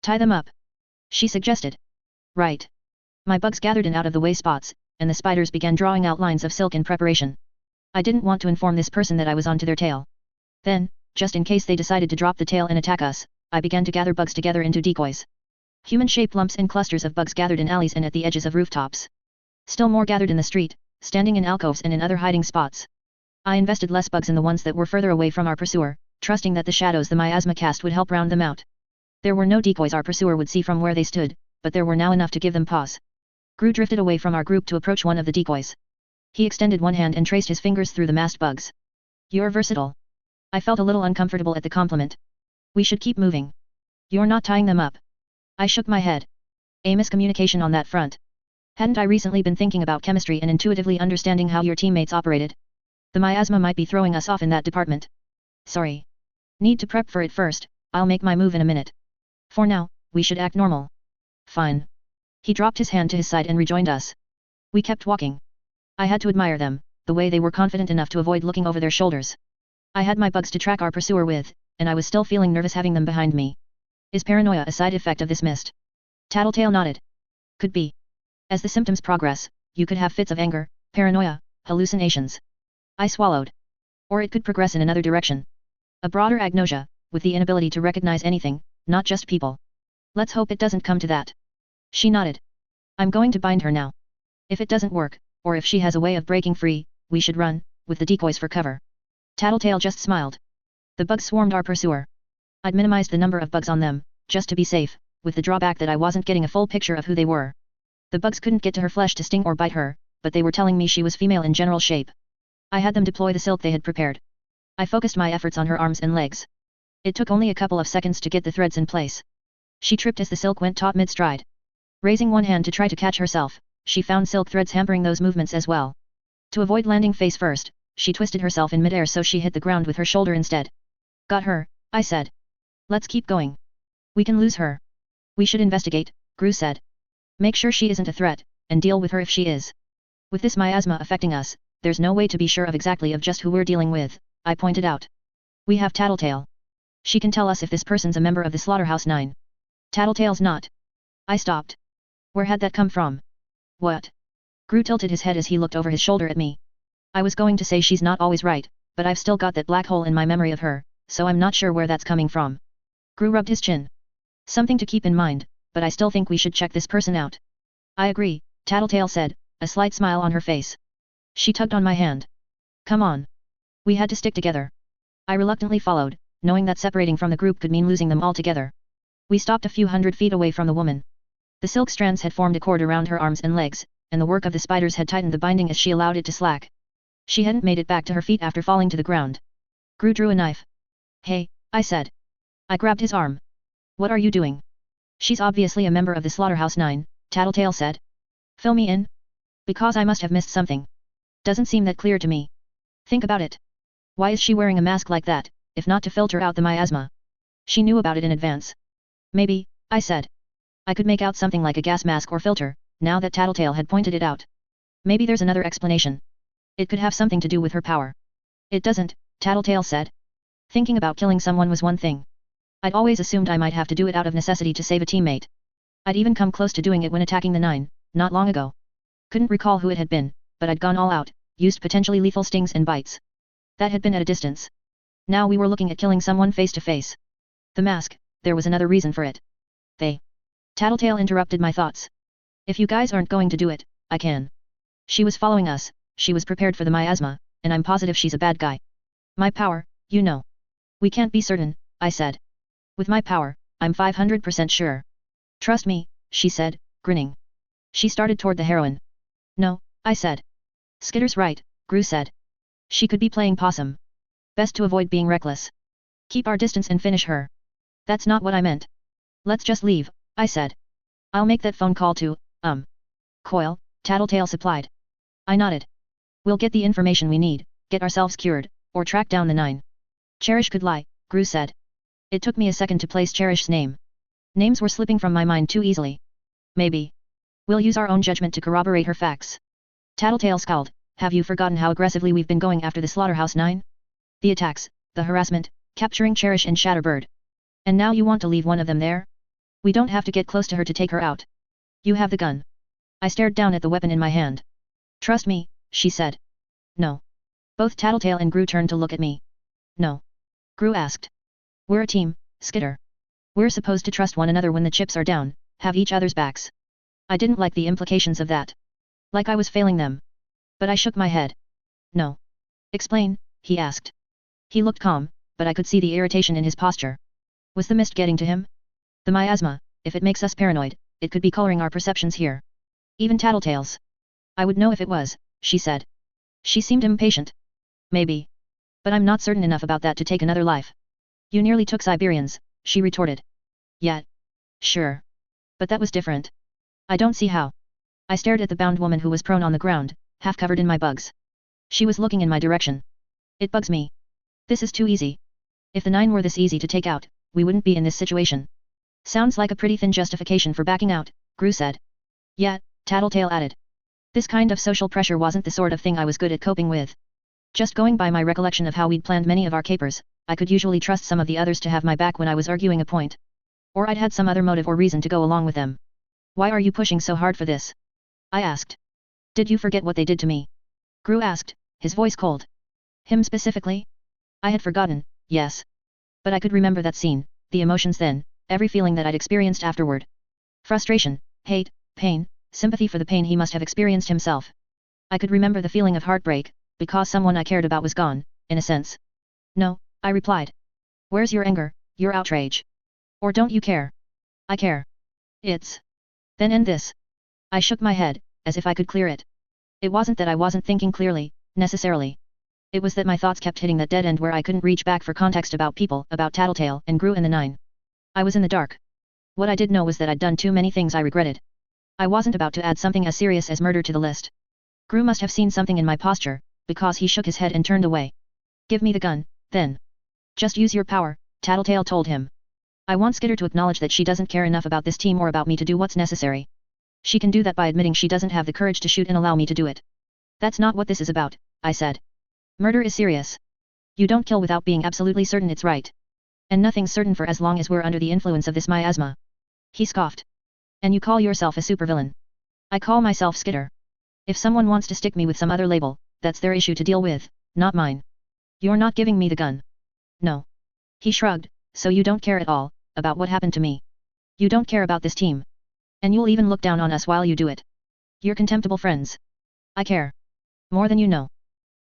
A: Tie them up. She suggested. Right. My bugs gathered in out-of-the-way spots, and the spiders began drawing outlines of silk in preparation. I didn't want to inform this person that I was onto their tail. Then, just in case they decided to drop the tail and attack us, I began to gather bugs together into decoys. Human-shaped lumps and clusters of bugs gathered in alleys and at the edges of rooftops. Still more gathered in the street, standing in alcoves and in other hiding spots. I invested less bugs in the ones that were further away from our pursuer, trusting that the shadows the miasma cast would help round them out. There were no decoys our pursuer would see from where they stood, but there were now enough to give them pause. Gru drifted away from our group to approach one of the decoys. He extended one hand and traced his fingers through the massed bugs. You're versatile. I felt a little uncomfortable at the compliment. We should keep moving. You're not tying them up. I shook my head. A miscommunication on that front. Hadn't I recently been thinking about chemistry and intuitively understanding how your teammates operated? The miasma might be throwing us off in that department. Sorry. Need to prep for it first, I'll make my move in a minute. For now, we should act normal. Fine. He dropped his hand to his side and rejoined us. We kept walking. I had to admire them, the way they were confident enough to avoid looking over their shoulders. I had my bugs to track our pursuer with, and I was still feeling nervous having them behind me. Is paranoia a side effect of this mist? Tattletale nodded. Could be. As the symptoms progress, you could have fits of anger, paranoia, hallucinations. I swallowed. Or it could progress in another direction. A broader agnosia, with the inability to recognize anything, not just people. Let's hope it doesn't come to that. She nodded. I'm going to bind her now. If it doesn't work, or if she has a way of breaking free, we should run, with the decoys for cover. Tattletale just smiled. The bugs swarmed our pursuer. I'd minimized the number of bugs on them, just to be safe, with the drawback that I wasn't getting a full picture of who they were. The bugs couldn't get to her flesh to sting or bite her, but they were telling me she was female in general shape. I had them deploy the silk they had prepared. I focused my efforts on her arms and legs. It took only a couple of seconds to get the threads in place. She tripped as the silk went taut mid-stride. Raising one hand to try to catch herself, she found silk threads hampering those movements as well. To avoid landing face first, she twisted herself in midair so she hit the ground with her shoulder instead. Got her, I said. Let's keep going. We can lose her. We should investigate, Gru said. Make sure she isn't a threat, and deal with her if she is. With this miasma affecting us, there's no way to be sure of exactly just who we're dealing with, I pointed out. We have Tattletale. She can tell us if this person's a member of the Slaughterhouse 9. Tattletale's not. I stopped. Where had that come from? What? Gru tilted his head as he looked over his shoulder at me. I was going to say she's not always right, but I've still got that black hole in my memory of her, so I'm not sure where that's coming from. Gru rubbed his chin. Something to keep in mind, but I still think we should check this person out. I agree, Tattletale said, a slight smile on her face. She tugged on my hand. Come on. We had to stick together. I reluctantly followed, knowing that separating from the group could mean losing them altogether. We stopped a few hundred feet away from the woman. The silk strands had formed a cord around her arms and legs, and the work of the spiders had tightened the binding as she allowed it to slack. She hadn't made it back to her feet after falling to the ground. Gru drew a knife. Hey, I said. I grabbed his arm. What are you doing? She's obviously a member of the Slaughterhouse 9, Tattletale said. Fill me in? Because I must have missed something. Doesn't seem that clear to me. Think about it. Why is she wearing a mask like that, if not to filter out the miasma? She knew about it in advance. Maybe, I said. I could make out something like a gas mask or filter, now that Tattletale had pointed it out. Maybe there's another explanation. It could have something to do with her power. It doesn't, Tattletale said. Thinking about killing someone was one thing. I'd always assumed I might have to do it out of necessity to save a teammate. I'd even come close to doing it when attacking the 9, not long ago. Couldn't recall who it had been, but I'd gone all out, used potentially lethal stings and bites. That had been at a distance. Now we were looking at killing someone face to face. The mask, there was another reason for it. Tattletale interrupted my thoughts. If you guys aren't going to do it, I can. She was following us, she was prepared for the miasma, and I'm positive she's a bad guy. My power, you know. We can't be certain, I said. With my power, I'm 500% sure. Trust me, she said, grinning. She started toward the heroine. No, I said. Skitter's right, Gru said. She could be playing possum. Best to avoid being reckless. Keep our distance and finish her. That's not what I meant. Let's just leave, I said. I'll make that phone call to, Coil, Tattletale supplied. I nodded. We'll get the information we need, get ourselves cured, or track down the 9. Cherish could lie, Gru said. It took me a second to place Cherish's name. Names were slipping from my mind too easily. Maybe. We'll use our own judgment to corroborate her facts. Tattletale scowled. Have you forgotten how aggressively we've been going after the Slaughterhouse 9? The attacks, the harassment, capturing Cherish and Shatterbird. And now you want to leave one of them there? We don't have to get close to her to take her out. You have the gun. I stared down at the weapon in my hand. Trust me, she said. No. Both Tattletale and Gru turned to look at me. No. Gru asked. We're a team, Skitter. We're supposed to trust one another when the chips are down, have each other's backs. I didn't like the implications of that. Like I was failing them. But I shook my head. No. Explain, he asked. He looked calm, but I could see the irritation in his posture. Was the mist getting to him? The miasma, if it makes us paranoid, it could be coloring our perceptions here. Even Tattletale's. I would know if it was, she said. She seemed impatient. Maybe. But I'm not certain enough about that to take another life. You nearly took Siberians, she retorted. Yeah. Sure. But that was different. I don't see how. I stared at the bound woman who was prone on the ground, half covered in my bugs. She was looking in my direction. It bugs me. This is too easy. If the 9 were this easy to take out, we wouldn't be in this situation. Sounds like a pretty thin justification for backing out, Gru said. Yeah, Tattletale added. This kind of social pressure wasn't the sort of thing I was good at coping with. Just going by my recollection of how we'd planned many of our capers, I could usually trust some of the others to have my back when I was arguing a point. Or I'd had some other motive or reason to go along with them. Why are you pushing so hard for this? I asked. Did you forget what they did to me? Gru asked, his voice cold. Him specifically? I had forgotten, yes. But I could remember that scene, the emotions then, every feeling that I'd experienced afterward. Frustration, hate, pain, sympathy for the pain he must have experienced himself. I could remember the feeling of heartbreak, because someone I cared about was gone, in a sense. No, I replied. Where's your anger, your outrage? Or don't you care? I care. It's... Then end this. I shook my head, as if I could clear it. It wasn't that I wasn't thinking clearly, necessarily. It was that my thoughts kept hitting that dead end where I couldn't reach back for context about people, about Tattletale and Gru and the 9. I was in the dark. What I did know was that I'd done too many things I regretted. I wasn't about to add something as serious as murder to the list. Gru must have seen something in my posture, because he shook his head and turned away. Give me the gun, then. Just use your power, Tattletale told him. I want Skitter to acknowledge that she doesn't care enough about this team or about me to do what's necessary. She can do that by admitting she doesn't have the courage to shoot and allow me to do it. That's not what this is about, I said. Murder is serious. You don't kill without being absolutely certain it's right. And nothing's certain for as long as we're under the influence of this miasma. He scoffed. And you call yourself a supervillain. I call myself Skitter. If someone wants to stick me with some other label, that's their issue to deal with, not mine. You're not giving me the gun. No. He shrugged, so you don't care at all, about what happened to me. You don't care about this team. And you'll even look down on us while you do it. You're contemptible friends. I care. More than you know.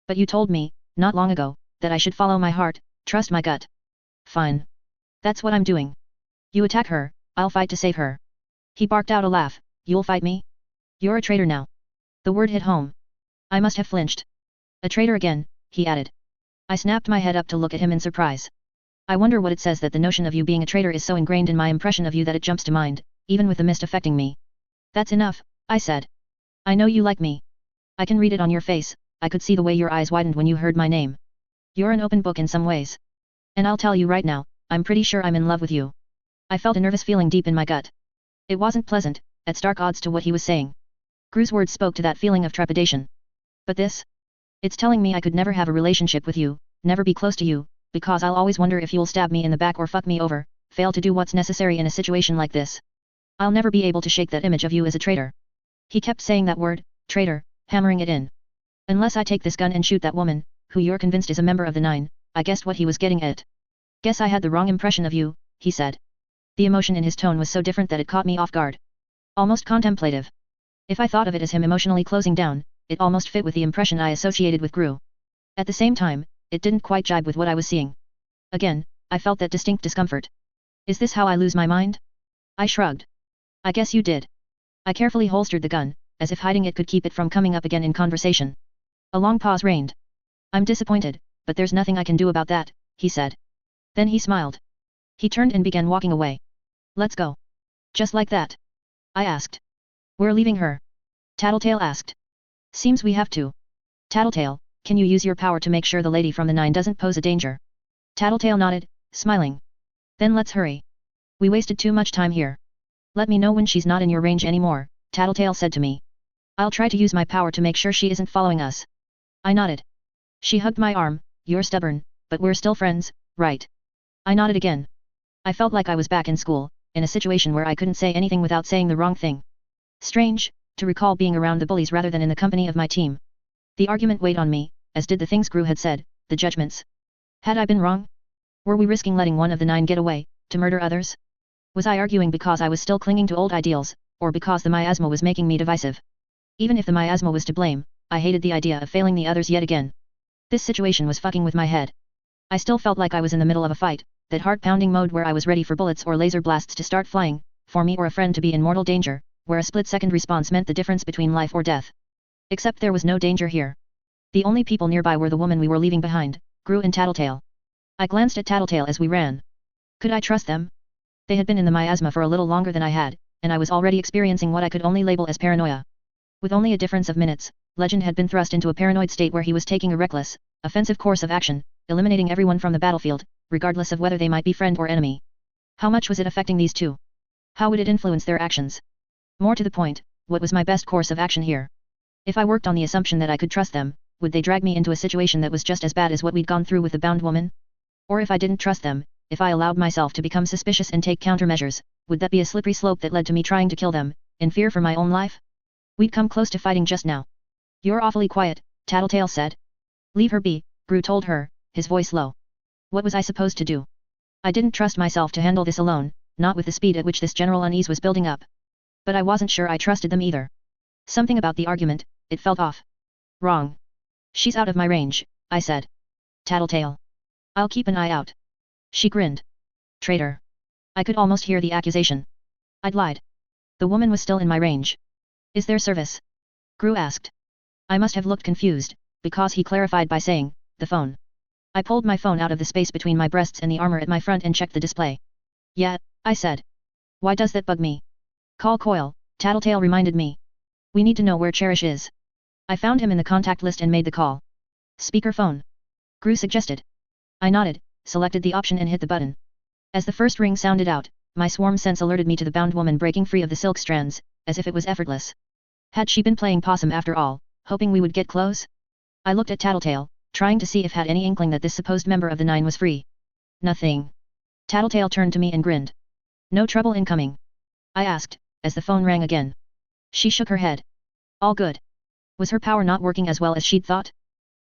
A: But you told me, not long ago, that I should follow my heart, trust my gut. Fine. That's what I'm doing. You attack her, I'll fight to save her. He barked out a laugh. You'll fight me? You're a traitor now. The word hit home. I must have flinched. A traitor again, he added. I snapped my head up to look at him in surprise. I wonder what it says that the notion of you being a traitor is so ingrained in my impression of you that it jumps to mind, even with the mist affecting me. That's enough, I said. I know you like me. I can read it on your face, I could see the way your eyes widened when you heard my name. You're an open book in some ways. And I'll tell you right now, I'm pretty sure I'm in love with you. I felt a nervous feeling deep in my gut. It wasn't pleasant, at stark odds to what he was saying. Gru's words spoke to that feeling of trepidation. But this? It's telling me I could never have a relationship with you, never be close to you, because I'll always wonder if you'll stab me in the back or fuck me over, fail to do what's necessary in a situation like this. I'll never be able to shake that image of you as a traitor. He kept saying that word, traitor, hammering it in. Unless I take this gun and shoot that woman, who you're convinced is a member of the Nine, I guessed what he was getting at. Guess I had the wrong impression of you, he said. The emotion in his tone was so different that it caught me off guard. Almost contemplative. If I thought of it as him emotionally closing down, it almost fit with the impression I associated with Gru. At the same time, it didn't quite jibe with what I was seeing. Again, I felt that distinct discomfort. Is this how I lose my mind? I shrugged. I guess you did. I carefully holstered the gun, as if hiding it could keep it from coming up again in conversation. A long pause reigned. I'm disappointed, but there's nothing I can do about that, he said. Then he smiled. He turned and began walking away. Let's go. Just like that? I asked. We're leaving her. Tattletale asked. Seems we have to. Tattletale, can you use your power to make sure the lady from the Nine doesn't pose a danger? Tattletale nodded, smiling. Then let's hurry. We wasted too much time here. Let me know when she's not in your range anymore, Tattletale said to me. I'll try to use my power to make sure she isn't following us. I nodded. She hugged my arm. You're stubborn, but we're still friends, right? I nodded again. I felt like I was back in school, in a situation where I couldn't say anything without saying the wrong thing. Strange, to recall being around the bullies rather than in the company of my team. The argument weighed on me, as did the things Gru had said, the judgments. Had I been wrong? Were we risking letting one of the Nine get away, to murder others? Was I arguing because I was still clinging to old ideals, or because the miasma was making me divisive? Even if the miasma was to blame, I hated the idea of failing the others yet again. This situation was fucking with my head. I still felt like I was in the middle of a fight, that heart-pounding mode where I was ready for bullets or laser blasts to start flying, for me or a friend to be in mortal danger, where a split-second response meant the difference between life or death. Except there was no danger here. The only people nearby were the woman we were leaving behind, Gru and Tattletale. I glanced at Tattletale as we ran. Could I trust them? They had been in the miasma for a little longer than I had, and I was already experiencing what I could only label as paranoia. With only a difference of minutes, Legend had been thrust into a paranoid state where he was taking a reckless, offensive course of action, eliminating everyone from the battlefield, regardless of whether they might be friend or enemy. How much was it affecting these two? How would it influence their actions? More to the point, what was my best course of action here? If I worked on the assumption that I could trust them, would they drag me into a situation that was just as bad as what we'd gone through with the bound woman? Or if I didn't trust them, if I allowed myself to become suspicious and take countermeasures, would that be a slippery slope that led to me trying to kill them, in fear for my own life? We'd come close to fighting just now. You're awfully quiet, Tattletale said. Leave her be, Gru told her, his voice low. What was I supposed to do? I didn't trust myself to handle this alone, not with the speed at which this general unease was building up. But I wasn't sure I trusted them either. Something about the argument, it felt off. Wrong. She's out of my range, I said. Tattletale. I'll keep an eye out. She grinned. Traitor. I could almost hear the accusation. I'd lied. The woman was still in my range. Is there service? Gru asked. I must have looked confused, because he clarified by saying, the phone. I pulled my phone out of the space between my breasts and the armor at my front and checked the display. Yeah, I said. Why does that bug me? Call Coil, Tattletale reminded me. We need to know where Cherish is. I found him in the contact list and made the call. Speakerphone. Gru suggested. I nodded, selected the option and hit the button. As the first ring sounded out, my swarm sense alerted me to the bound woman breaking free of the silk strands, as if it was effortless. Had she been playing possum after all, hoping we would get close? I looked at Tattletale, trying to see if had any inkling that this supposed member of the Nine was free. Nothing. Tattletale turned to me and grinned. No trouble incoming? I asked, as the phone rang again. She shook her head. All good. Was her power not working as well as she'd thought?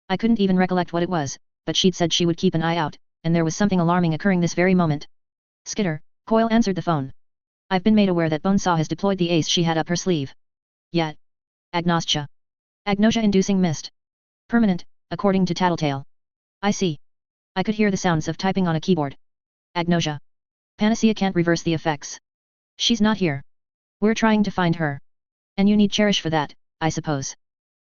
A: I couldn't even recollect what it was, but she'd said she would keep an eye out, and there was something alarming occurring this very moment. Skitter, Coil answered the phone. I've been made aware that Bonesaw has deployed the ace she had up her sleeve. Yet. Agnostia. Agnosia-inducing mist. Permanent, according to Tattletale. I see. I could hear the sounds of typing on a keyboard. Agnosia. Panacea can't reverse the effects. She's not here. We're trying to find her. And you need Cherish for that, I suppose.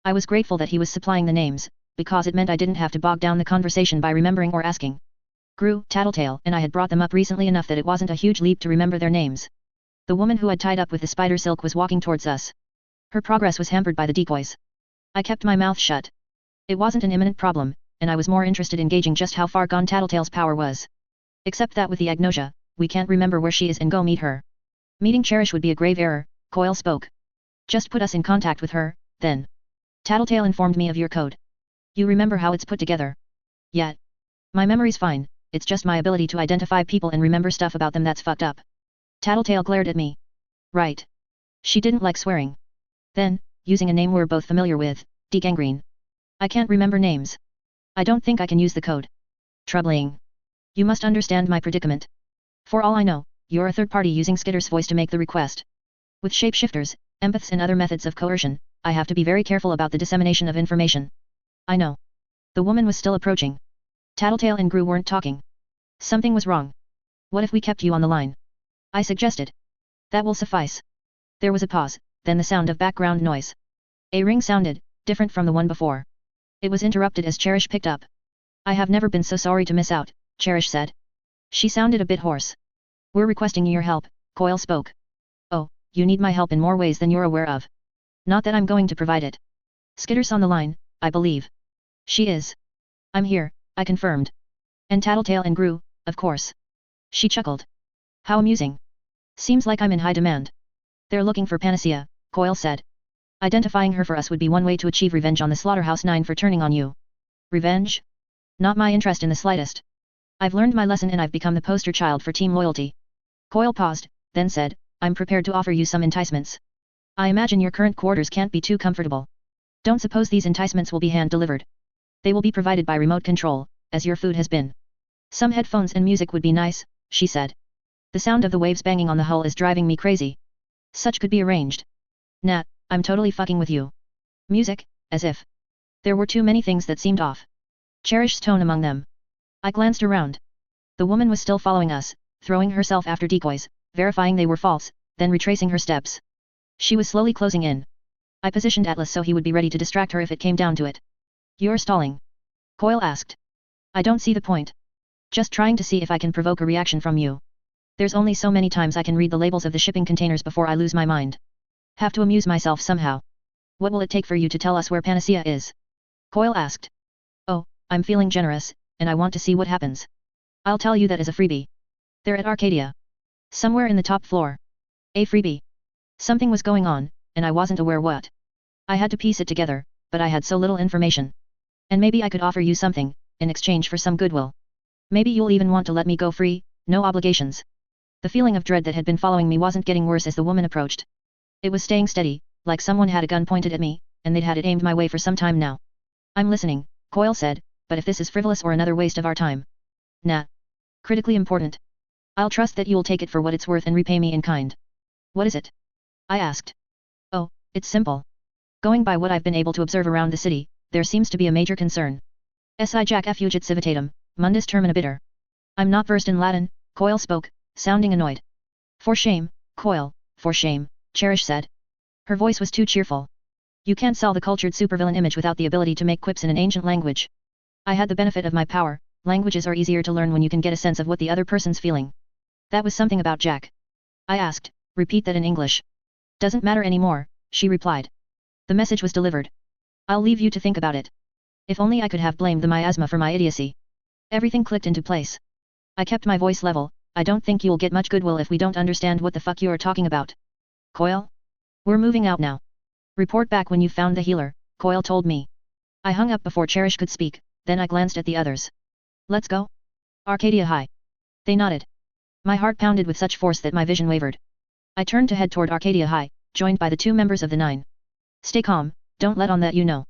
A: I was grateful that he was supplying the names, because it meant I didn't have to bog down the conversation by remembering or asking. Gru, Tattletale, and I had brought them up recently enough that it wasn't a huge leap to remember their names. The woman who had tied up with the spider silk was walking towards us. Her progress was hampered by the decoys. I kept my mouth shut. It wasn't an imminent problem, and I was more interested in gauging just how far gone Tattletale's power was. Except that with the Agnosia, we can't remember where she is and go meet her. Meeting Cherish would be a grave error, Coil spoke. Just put us in contact with her, then. Tattletale informed me of your code. You remember how it's put together? Yet. My memory's fine, it's just my ability to identify people and remember stuff about them that's fucked up. Tattletale glared at me. Right. She didn't like swearing. Then, using a name we're both familiar with, Degangrene. I can't remember names. I don't think I can use the code. Troubling. You must understand my predicament. For all I know, you're a third party using Skitter's voice to make the request. With shapeshifters, empaths and other methods of coercion, I have to be very careful about the dissemination of information. I know. The woman was still approaching. Tattletale and Gru weren't talking. Something was wrong. What if we kept you on the line? I suggested. That will suffice. There was a pause, then the sound of background noise. A ring sounded, different from the one before. It was interrupted as Cherish picked up. I have never been so sorry to miss out, Cherish said. She sounded a bit hoarse. We're requesting your help, Coil spoke. Oh, you need my help in more ways than you're aware of. Not that I'm going to provide it. Skitter's on the line, I believe. She is. I'm here, I confirmed. And Tattletale and Gru, of course. She chuckled. How amusing. Seems like I'm in high demand. They're looking for Panacea, Coil said. Identifying her for us would be one way to achieve revenge on the Slaughterhouse 9 for turning on you. Revenge? Not my interest in the slightest. I've learned my lesson and I've become the poster child for team loyalty. Coil paused, then said, I'm prepared to offer you some enticements. I imagine your current quarters can't be too comfortable. Don't suppose these enticements will be hand-delivered. They will be provided by remote control, as your food has been. Some headphones and music would be nice, she said. The sound of the waves banging on the hull is driving me crazy. Such could be arranged. Nat, I'm totally fucking with you. Music, as if. There were too many things that seemed off. Cherish's tone among them. I glanced around. The woman was still following us, throwing herself after decoys, verifying they were false, then retracing her steps. She was slowly closing in. I positioned Atlas so he would be ready to distract her if it came down to it. You're stalling? Coil asked. I don't see the point. Just trying to see if I can provoke a reaction from you. There's only so many times I can read the labels of the shipping containers before I lose my mind. Have to amuse myself somehow. What will it take for you to tell us where Panacea is? Coil asked. Oh, I'm feeling generous, and I want to see what happens. I'll tell you that as a freebie. They're at Arcadia. Somewhere in the top floor. A freebie. Something was going on, and I wasn't aware what. I had to piece it together, but I had so little information. And maybe I could offer you something, in exchange for some goodwill. Maybe you'll even want to let me go free, no obligations. The feeling of dread that had been following me wasn't getting worse as the woman approached. It was staying steady, like someone had a gun pointed at me, and they'd had it aimed my way for some time now. I'm listening, Coil said, but if this is frivolous or another waste of our time. Nah. Critically important. I'll trust that you'll take it for what it's worth and repay me in kind. What is it? I asked. Oh, it's simple. Going by what I've been able to observe around the city, there seems to be a major concern. Si Jac effugit civitatem, mundus termina bitter. I'm not versed in Latin, Coil spoke, sounding annoyed. For shame, Coil, for shame, Cherish said. Her voice was too cheerful. You can't sell the cultured supervillain image without the ability to make quips in an ancient language. I had the benefit of my power. Languages are easier to learn when you can get a sense of what the other person's feeling. That was something about Jack. I asked, repeat that in English. Doesn't matter anymore, she replied. The message was delivered. I'll leave you to think about it. If only I could have blamed the miasma for my idiocy. Everything clicked into place. I kept my voice level. I don't think you'll get much goodwill if we don't understand what the fuck you're talking about. Coil? We're moving out now. Report back when you've found the healer, Coil told me. I hung up before Cherish could speak, then I glanced at the others. Let's go? Arcadia High. They nodded. My heart pounded with such force that my vision wavered. I turned to head toward Arcadia High, joined by the 2 members of the 9. Stay calm, don't let on that you know.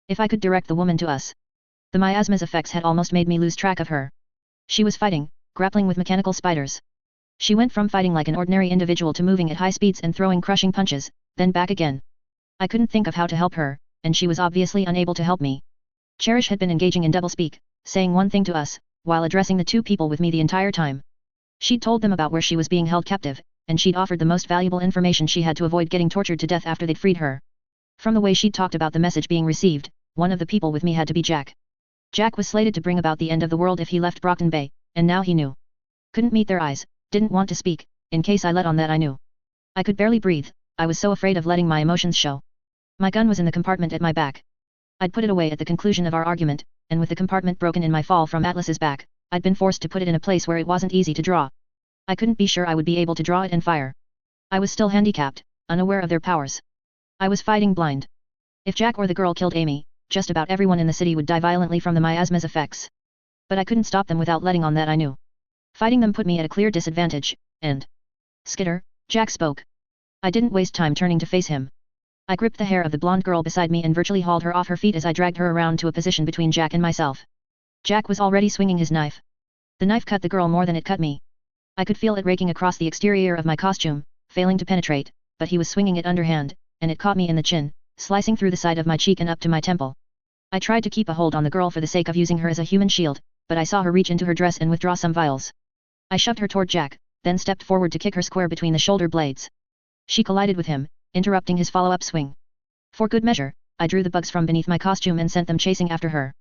A: If I could direct the woman to us. The miasma's effects had almost made me lose track of her. She was fighting, grappling with mechanical spiders. She went from fighting like an ordinary individual to moving at high speeds and throwing crushing punches, then back again. I couldn't think of how to help her, and she was obviously unable to help me. Cherish had been engaging in doublespeak, saying one thing to us, while addressing the two people with me the entire time. She'd told them about where she was being held captive, and she'd offered the most valuable information she had to avoid getting tortured to death after they'd freed her. From the way she'd talked about the message being received, one of the people with me had to be Jack. Jack was slated to bring about the end of the world if he left Brockton Bay, and now he knew. Couldn't meet their eyes, didn't want to speak, in case I let on that I knew. I could barely breathe, I was so afraid of letting my emotions show. My gun was in the compartment at my back. I'd put it away at the conclusion of our argument, and with the compartment broken in my fall from Atlas's back, I'd been forced to put it in a place where it wasn't easy to draw. I couldn't be sure I would be able to draw it and fire. I was still handicapped, unaware of their powers. I was fighting blind. If Jack or the girl killed Amy, just about everyone in the city would die violently from the miasma's effects. But I couldn't stop them without letting on that I knew. Fighting them put me at a clear disadvantage, and... Skitter, Jack spoke. I didn't waste time turning to face him. I gripped the hair of the blonde girl beside me and virtually hauled her off her feet as I dragged her around to a position between Jack and myself. Jack was already swinging his knife. The knife cut the girl more than it cut me. I could feel it raking across the exterior of my costume, failing to penetrate, but he was swinging it underhand, and it caught me in the chin, slicing through the side of my cheek and up to my temple. I tried to keep a hold on the girl for the sake of using her as a human shield, but I saw her reach into her dress and withdraw some vials. I shoved her toward Jack, then stepped forward to kick her square between the shoulder blades. She collided with him, interrupting his follow-up swing. For good measure, I drew the bugs from beneath my costume and sent them chasing after her.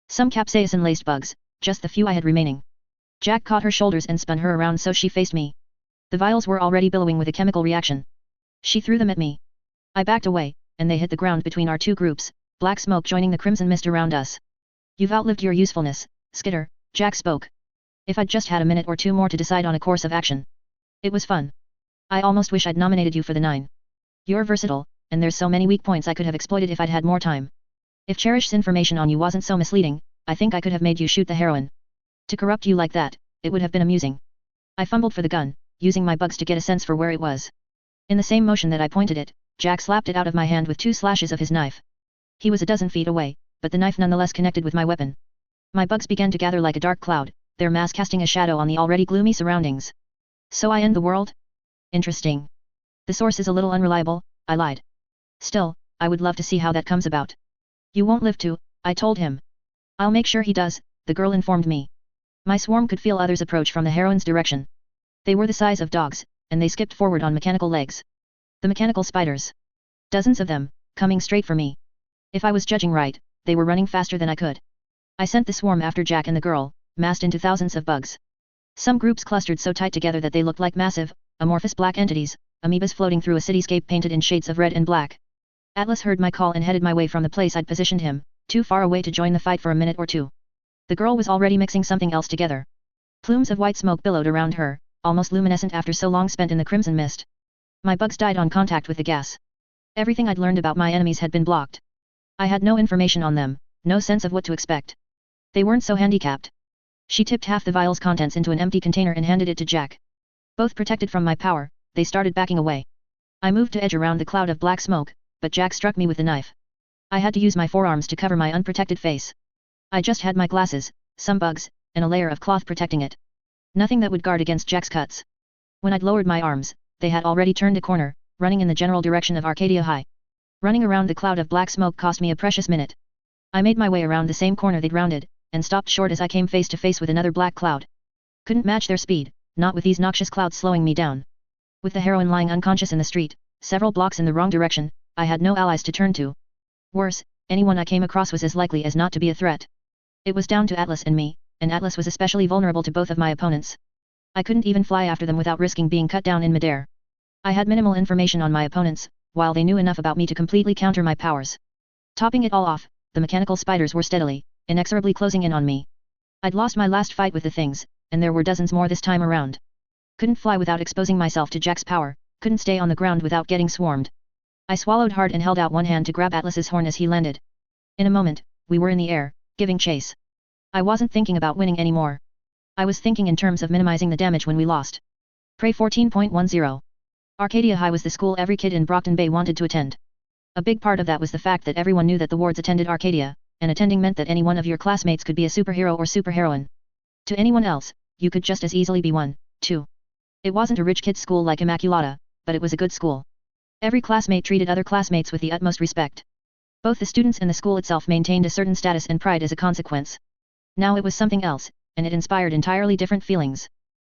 A: Some capsaicin-laced bugs, just the few I had remaining. Jack caught her shoulders and spun her around so she faced me. The vials were already billowing with a chemical reaction. She threw them at me. I backed away, and they hit the ground between our two groups, black smoke joining the crimson mist around us. You've outlived your usefulness, Skitter, Jack spoke. If I'd just had a minute or two more to decide on a course of action. It was fun. I almost wish I'd nominated you for the 9. You're versatile, and there's so many weak points I could have exploited if I'd had more time. If Cherish's information on you wasn't so misleading, I think I could have made you shoot the heroine. To corrupt you like that, it would have been amusing. I fumbled for the gun, using my bugs to get a sense for where it was. In the same motion that I pointed it, Jack slapped it out of my hand with 2 slashes of his knife. He was a dozen feet away, but the knife nonetheless connected with my weapon. My bugs began to gather like a dark cloud, their mass casting a shadow on the already gloomy surroundings. So I end the world? Interesting. The source is a little unreliable, I lied. Still, I would love to see how that comes about. You won't live to, I told him. I'll make sure he does, the girl informed me. My swarm could feel others approach from the heroine's direction. They were the size of dogs, and they skipped forward on mechanical legs. The mechanical spiders. Dozens of them, coming straight for me. If I was judging right, they were running faster than I could. I sent the swarm after Jack and the girl, massed into thousands of bugs. Some groups clustered so tight together that they looked like massive, amorphous black entities, amoebas floating through a cityscape painted in shades of red and black. Atlas heard my call and headed my way from the place I'd positioned him, too far away to join the fight for a minute or two. The girl was already mixing something else together. Plumes of white smoke billowed around her, almost luminescent after so long spent in the crimson mist. My bugs died on contact with the gas. Everything I'd learned about my enemies had been blocked. I had no information on them, no sense of what to expect. They weren't so handicapped. She tipped half the vial's contents into an empty container and handed it to Jack. Both protected from my power, they started backing away. I moved to edge around the cloud of black smoke, but Jack struck me with the knife. I had to use my forearms to cover my unprotected face. I just had my glasses, some bugs, and a layer of cloth protecting it. Nothing that would guard against Jack's cuts. When I'd lowered my arms, they had already turned a corner, running in the general direction of Arcadia High. Running around the cloud of black smoke cost me a precious minute. I made my way around the same corner they'd rounded, and stopped short as I came face to face with another black cloud. Couldn't match their speed, not with these noxious clouds slowing me down. With the heroine lying unconscious in the street, several blocks in the wrong direction, I had no allies to turn to. Worse, anyone I came across was as likely as not to be a threat. It was down to Atlas and me, and Atlas was especially vulnerable to both of my opponents. I couldn't even fly after them without risking being cut down in midair. I had minimal information on my opponents, while they knew enough about me to completely counter my powers. Topping it all off, the mechanical spiders were steadily, inexorably closing in on me. I'd lost my last fight with the things, and there were dozens more this time around. Couldn't fly without exposing myself to Jack's power, couldn't stay on the ground without getting swarmed. I swallowed hard and held out one hand to grab Atlas's horn as he landed. In a moment, we were in the air, giving chase. I wasn't thinking about winning anymore. I was thinking in terms of minimizing the damage when we lost. Prey 14.10. Arcadia High was the school every kid in Brockton Bay wanted to attend. A big part of that was the fact that everyone knew that the wards attended Arcadia, and attending meant that any one of your classmates could be a superhero or superheroine. To anyone else, you could just as easily be one, too. It wasn't a rich kid's school like Immaculata, but it was a good school. Every classmate treated other classmates with the utmost respect. Both the students and the school itself maintained a certain status and pride as a consequence. Now it was something else, and it inspired entirely different feelings.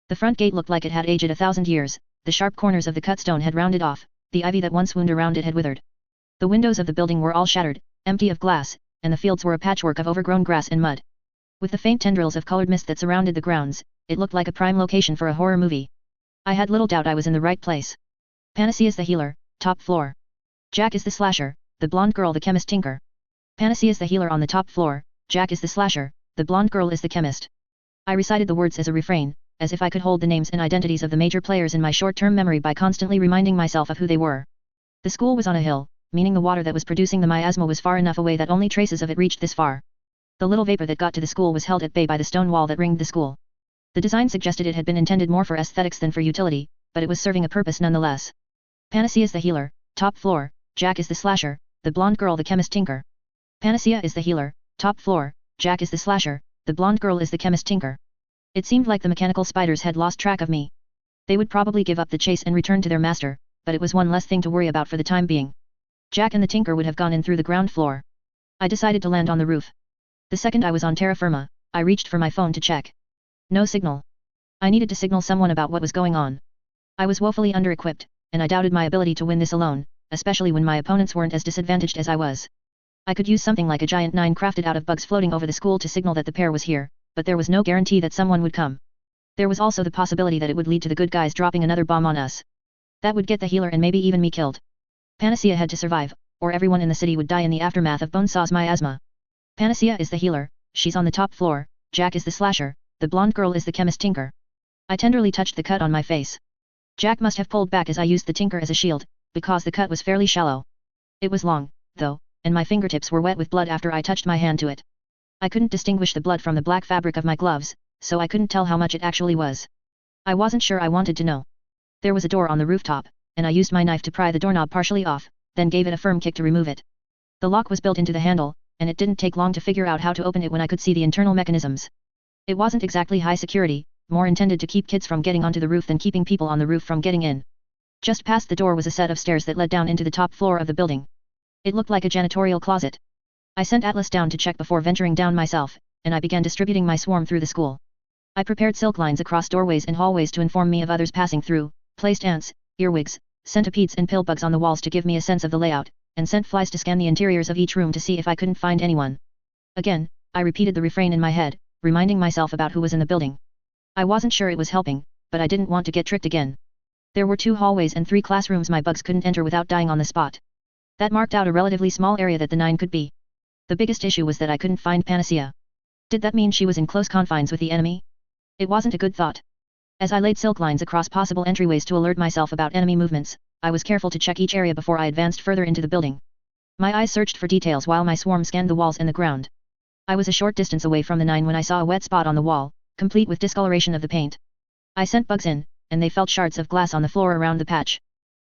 A: The front gate looked like it had aged 1,000 years, the sharp corners of the cut stone had rounded off, the ivy that once wound around it had withered. The windows of the building were all shattered, empty of glass, and the fields were a patchwork of overgrown grass and mud. With the faint tendrils of colored mist that surrounded the grounds, it looked like a prime location for a horror movie. I had little doubt I was in the right place. Panacea's the healer, top floor. Jack is the slasher, the blonde girl the chemist tinker. Panacea's the healer on the top floor, Jack is the slasher, the blonde girl is the chemist. I recited the words as a refrain, as if I could hold the names and identities of the major players in my short-term memory by constantly reminding myself of who they were. The school was on a hill, meaning the water that was producing the miasma was far enough away that only traces of it reached this far. The little vapor that got to the school was held at bay by the stone wall that ringed the school. The design suggested it had been intended more for aesthetics than for utility, but it was serving a purpose nonetheless. Panacea is the healer, top floor, Jack is the slasher, the blonde girl the chemist tinker. Panacea is the healer, top floor, Jack is the slasher, the blonde girl is the chemist tinker. It seemed like the mechanical spiders had lost track of me. They would probably give up the chase and return to their master, but it was one less thing to worry about for the time being. Jack and the tinker would have gone in through the ground floor. I decided to land on the roof. The second I was on terra firma, I reached for my phone to check. No signal. I needed to signal someone about what was going on. I was woefully under-equipped, and I doubted my ability to win this alone, especially when my opponents weren't as disadvantaged as I was. I could use something like a giant 9 crafted out of bugs floating over the school to signal that the pair was here, but there was no guarantee that someone would come. There was also the possibility that it would lead to the good guys dropping another bomb on us. That would get the healer and maybe even me killed. Panacea had to survive, or everyone in the city would die in the aftermath of Bonesaw's miasma. Panacea is the healer, she's on the top floor, Jack is the slasher, the blonde girl is the chemist tinker. I tenderly touched the cut on my face. Jack must have pulled back as I used the tinker as a shield, because the cut was fairly shallow. It was long, though, and my fingertips were wet with blood after I touched my hand to it. I couldn't distinguish the blood from the black fabric of my gloves, so I couldn't tell how much it actually was. I wasn't sure I wanted to know. There was a door on the rooftop, and I used my knife to pry the doorknob partially off, then gave it a firm kick to remove it. The lock was built into the handle, and it didn't take long to figure out how to open it when I could see the internal mechanisms. It wasn't exactly high security, more intended to keep kids from getting onto the roof than keeping people on the roof from getting in. Just past the door was a set of stairs that led down into the top floor of the building. It looked like a janitorial closet. I sent Atlas down to check before venturing down myself, and I began distributing my swarm through the school. I prepared silk lines across doorways and hallways to inform me of others passing through, placed ants, earwigs, centipedes and pillbugs on the walls to give me a sense of the layout, and sent flies to scan the interiors of each room to see if I couldn't find anyone. Again, I repeated the refrain in my head, reminding myself about who was in the building. I wasn't sure it was helping, but I didn't want to get tricked again. There were 2 hallways and 3 classrooms my bugs couldn't enter without dying on the spot. That marked out a relatively small area that the 9 could be. The biggest issue was that I couldn't find Panacea. Did that mean she was in close confines with the enemy? It wasn't a good thought. As I laid silk lines across possible entryways to alert myself about enemy movements, I was careful to check each area before I advanced further into the building. My eyes searched for details while my swarm scanned the walls and the ground. I was a short distance away from the 9 when I saw a wet spot on the wall, complete with discoloration of the paint. I sent bugs in, and they felt shards of glass on the floor around the patch.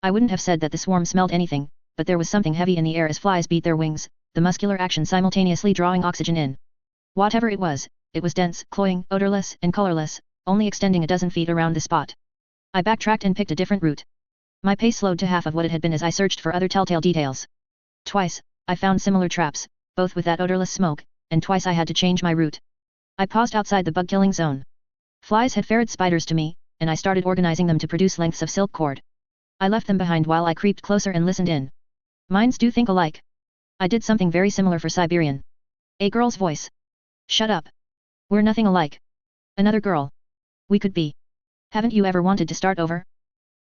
A: I wouldn't have said that the swarm smelled anything, but there was something heavy in the air as flies beat their wings, the muscular action simultaneously drawing oxygen in. Whatever it was dense, cloying, odorless, and colorless, only extending a dozen feet around the spot. I backtracked and picked a different route. My pace slowed to half of what it had been as I searched for other telltale details. Twice, I found similar traps, both with that odorless smoke, and twice I had to change my route. I paused outside the bug-killing zone. Flies had ferried spiders to me, and I started organizing them to produce lengths of silk cord. I left them behind while I creeped closer and listened in. Minds do think alike. I did something very similar for Siberian. A girl's voice. Shut up. We're nothing alike. Another girl. We could be. Haven't you ever wanted to start over?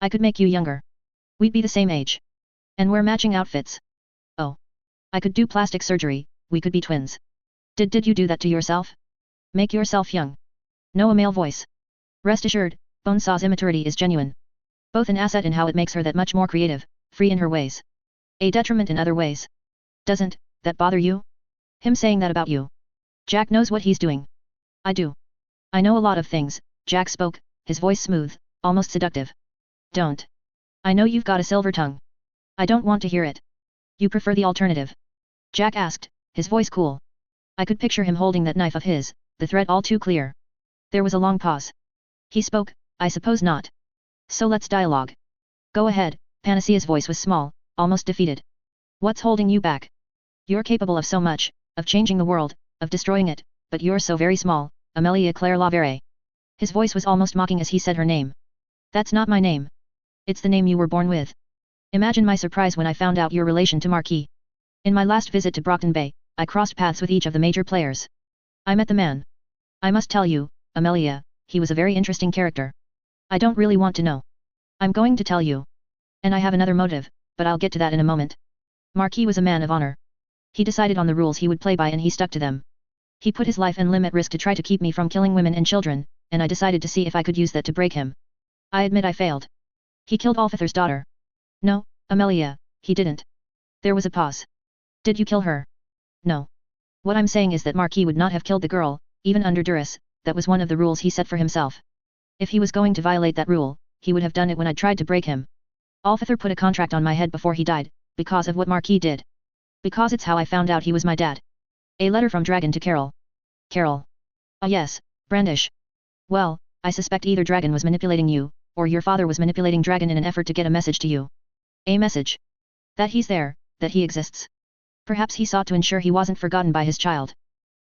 A: I could make you younger. We'd be the same age. And wear matching outfits. Oh. I could do plastic surgery, we could be twins. Did you do that to yourself? Make yourself young. No, a male voice. Rest assured, Bonesaw's immaturity is genuine. Both an asset in how it makes her that much more creative, free in her ways. A detriment in other ways. Doesn't that bother you? Him saying that about you. Jack knows what he's doing. I do. I know a lot of things, Jack spoke, his voice smooth, almost seductive. Don't. I know you've got a silver tongue. I don't want to hear it. You prefer the alternative? Jack asked, his voice cool. I could picture him holding that knife of his, the threat all too clear. There was a long pause. He spoke, I suppose not. So let's dialogue. Go ahead, Panacea's voice was small, almost defeated. What's holding you back? You're capable of so much, of changing the world, of destroying it, but you're so very small, Amelia Claire Lavere. His voice was almost mocking as he said her name. That's not my name. It's the name you were born with. Imagine my surprise when I found out your relation to Marquis. In my last visit to Brockton Bay, I crossed paths with each of the major players. I met the man. I must tell you, Amelia, he was a very interesting character. I don't really want to know. I'm going to tell you. And I have another motive, but I'll get to that in a moment. Marquis was a man of honor. He decided on the rules he would play by and he stuck to them. He put his life and limb at risk to try to keep me from killing women and children, and I decided to see if I could use that to break him. I admit I failed. He killed Alfither's daughter. No, Amelia, he didn't. There was a pause. Did you kill her? No. What I'm saying is that Marquis would not have killed the girl, even under duress. That was one of the rules he set for himself. If he was going to violate that rule, he would have done it when I tried to break him. Alfither put a contract on my head before he died, because of what Marquis did. Because it's how I found out he was my dad. A letter from Dragon to Carol. Carol. Ah yes, Brandish. Well, I suspect either Dragon was manipulating you, or your father was manipulating Dragon in an effort to get a message to you. A message. That he's there, that he exists. Perhaps he sought to ensure he wasn't forgotten by his child.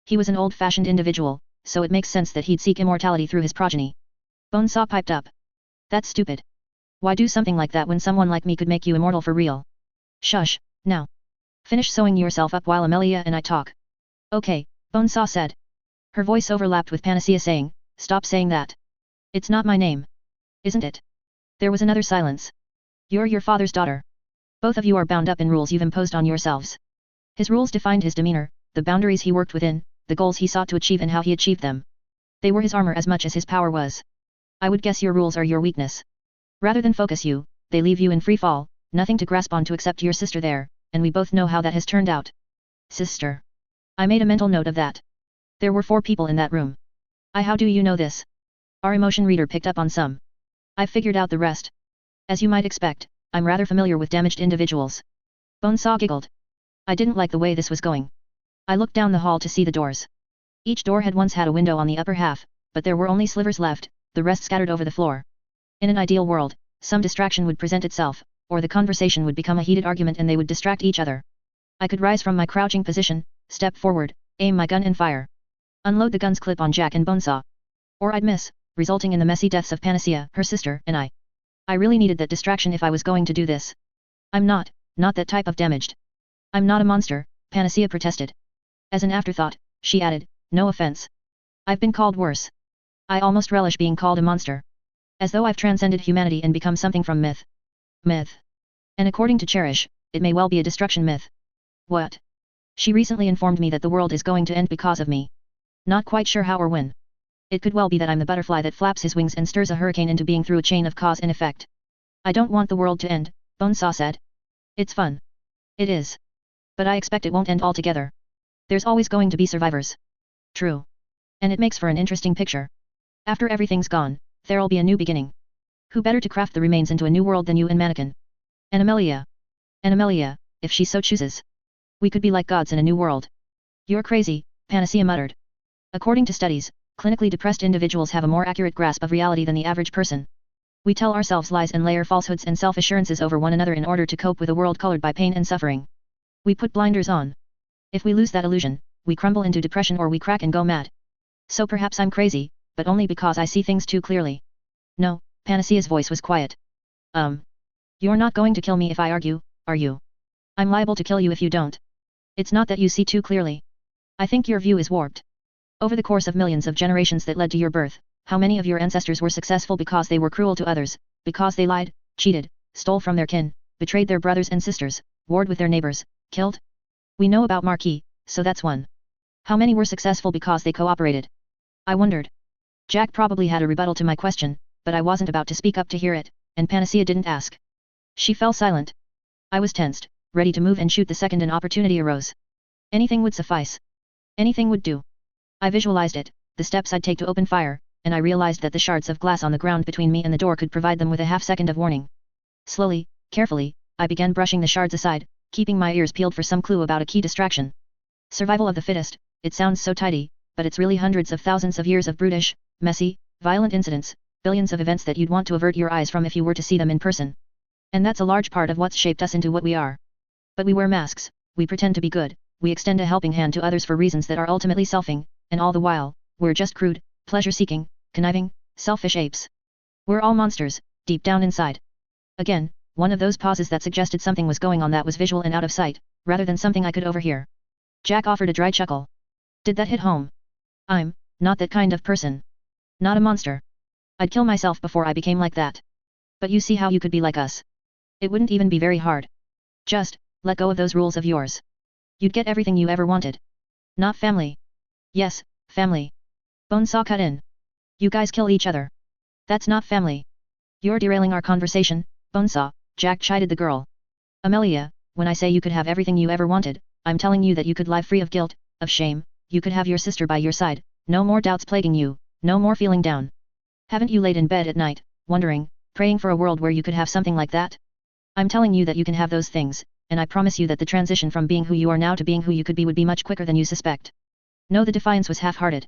A: He was an old-fashioned individual, so it makes sense that he'd seek immortality through his progeny. Bonesaw piped up. That's stupid. Why do something like that when someone like me could make you immortal for real? Shush, now. Finish sewing yourself up while Amelia and I talk. Okay, Bonesaw said. Her voice overlapped with Panacea saying, stop saying that. It's not my name. Isn't it? There was another silence. You're your father's daughter. Both of you are bound up in rules you've imposed on yourselves. His rules defined his demeanor, the boundaries he worked within, the goals he sought to achieve and how he achieved them. They were his armor as much as his power was. I would guess your rules are your weakness. Rather than focus you, they leave you in free fall, nothing to grasp on to except your sister there, and we both know how that has turned out. Sister. I made a mental note of that. There were 4 people in that room. How do you know this? Our emotion reader picked up on some. I've figured out the rest. As you might expect, I'm rather familiar with damaged individuals. Bonesaw giggled. I didn't like the way this was going. I looked down the hall to see the doors. Each door had once had a window on the upper half, but there were only slivers left, the rest scattered over the floor. In an ideal world, some distraction would present itself, or the conversation would become a heated argument and they would distract each other. I could rise from my crouching position, step forward, aim my gun and fire. Unload the gun's clip on Jack and Bonesaw. Or I'd miss, resulting in the messy deaths of Panacea, her sister, and I. I really needed that distraction if I was going to do this. I'm not that type of damaged. I'm not a monster, Panacea protested. As an afterthought, she added, no offense. I've been called worse. I almost relish being called a monster. As though I've transcended humanity and become something from myth. Myth. And according to Cherish, it may well be a destruction myth. What? She recently informed me that the world is going to end because of me. Not quite sure how or when. It could well be that I'm the butterfly that flaps his wings and stirs a hurricane into being through a chain of cause and effect. I don't want the world to end, Bonesaw said. It's fun. It is. But I expect it won't end altogether. There's always going to be survivors. True. And it makes for an interesting picture. After everything's gone, there'll be a new beginning. Who better to craft the remains into a new world than you and Mannequin? And Amelia. And Amelia, if she so chooses. We could be like gods in a new world. You're crazy, Panacea muttered. According to studies, clinically depressed individuals have a more accurate grasp of reality than the average person. We tell ourselves lies and layer falsehoods and self-assurances over one another in order to cope with a world colored by pain and suffering. We put blinders on. If we lose that illusion, we crumble into depression or we crack and go mad. So perhaps I'm crazy, but only because I see things too clearly. No, Panacea's voice was quiet. You're not going to kill me if I argue, are you? I'm liable to kill you if you don't. It's not that you see too clearly. I think your view is warped. Over the course of millions of generations that led to your birth, how many of your ancestors were successful because they were cruel to others, because they lied, cheated, stole from their kin, betrayed their brothers and sisters, warred with their neighbors, killed? We know about Marquis, so that's one. How many were successful because they cooperated? I wondered. Jack probably had a rebuttal to my question, but I wasn't about to speak up to hear it, and Panacea didn't ask. She fell silent. I was tensed, ready to move and shoot the second an opportunity arose. Anything would suffice. Anything would do. I visualized it, the steps I'd take to open fire, and I realized that the shards of glass on the ground between me and the door could provide them with a half-second of warning. Slowly, carefully, I began brushing the shards aside, keeping my ears peeled for some clue about a key distraction. Survival of the fittest, it sounds so tidy, but it's really hundreds of thousands of years of brutish, messy, violent incidents, billions of events that you'd want to avert your eyes from if you were to see them in person. And that's a large part of what's shaped us into what we are. But we wear masks, we pretend to be good, we extend a helping hand to others for reasons that are ultimately selfing, and all the while, we're just crude, pleasure-seeking, conniving, selfish apes. We're all monsters, deep down inside. Again, one of those pauses that suggested something was going on that was visual and out of sight, rather than something I could overhear. Jack offered a dry chuckle. Did that hit home? I'm not that kind of person. Not a monster. I'd kill myself before I became like that. But you see how you could be like us. It wouldn't even be very hard. Just let go of those rules of yours. You'd get everything you ever wanted. Not family. Yes, family. Bonesaw cut in. You guys kill each other. That's not family. You're derailing our conversation, Bonesaw, Jack chided the girl. Amelia, when I say you could have everything you ever wanted, I'm telling you that you could live free of guilt, of shame, you could have your sister by your side, no more doubts plaguing you, no more feeling down. Haven't you laid in bed at night, wondering, praying for a world where you could have something like that? I'm telling you that you can have those things, and I promise you that the transition from being who you are now to being who you could be would be much quicker than you suspect. No, the defiance was half-hearted.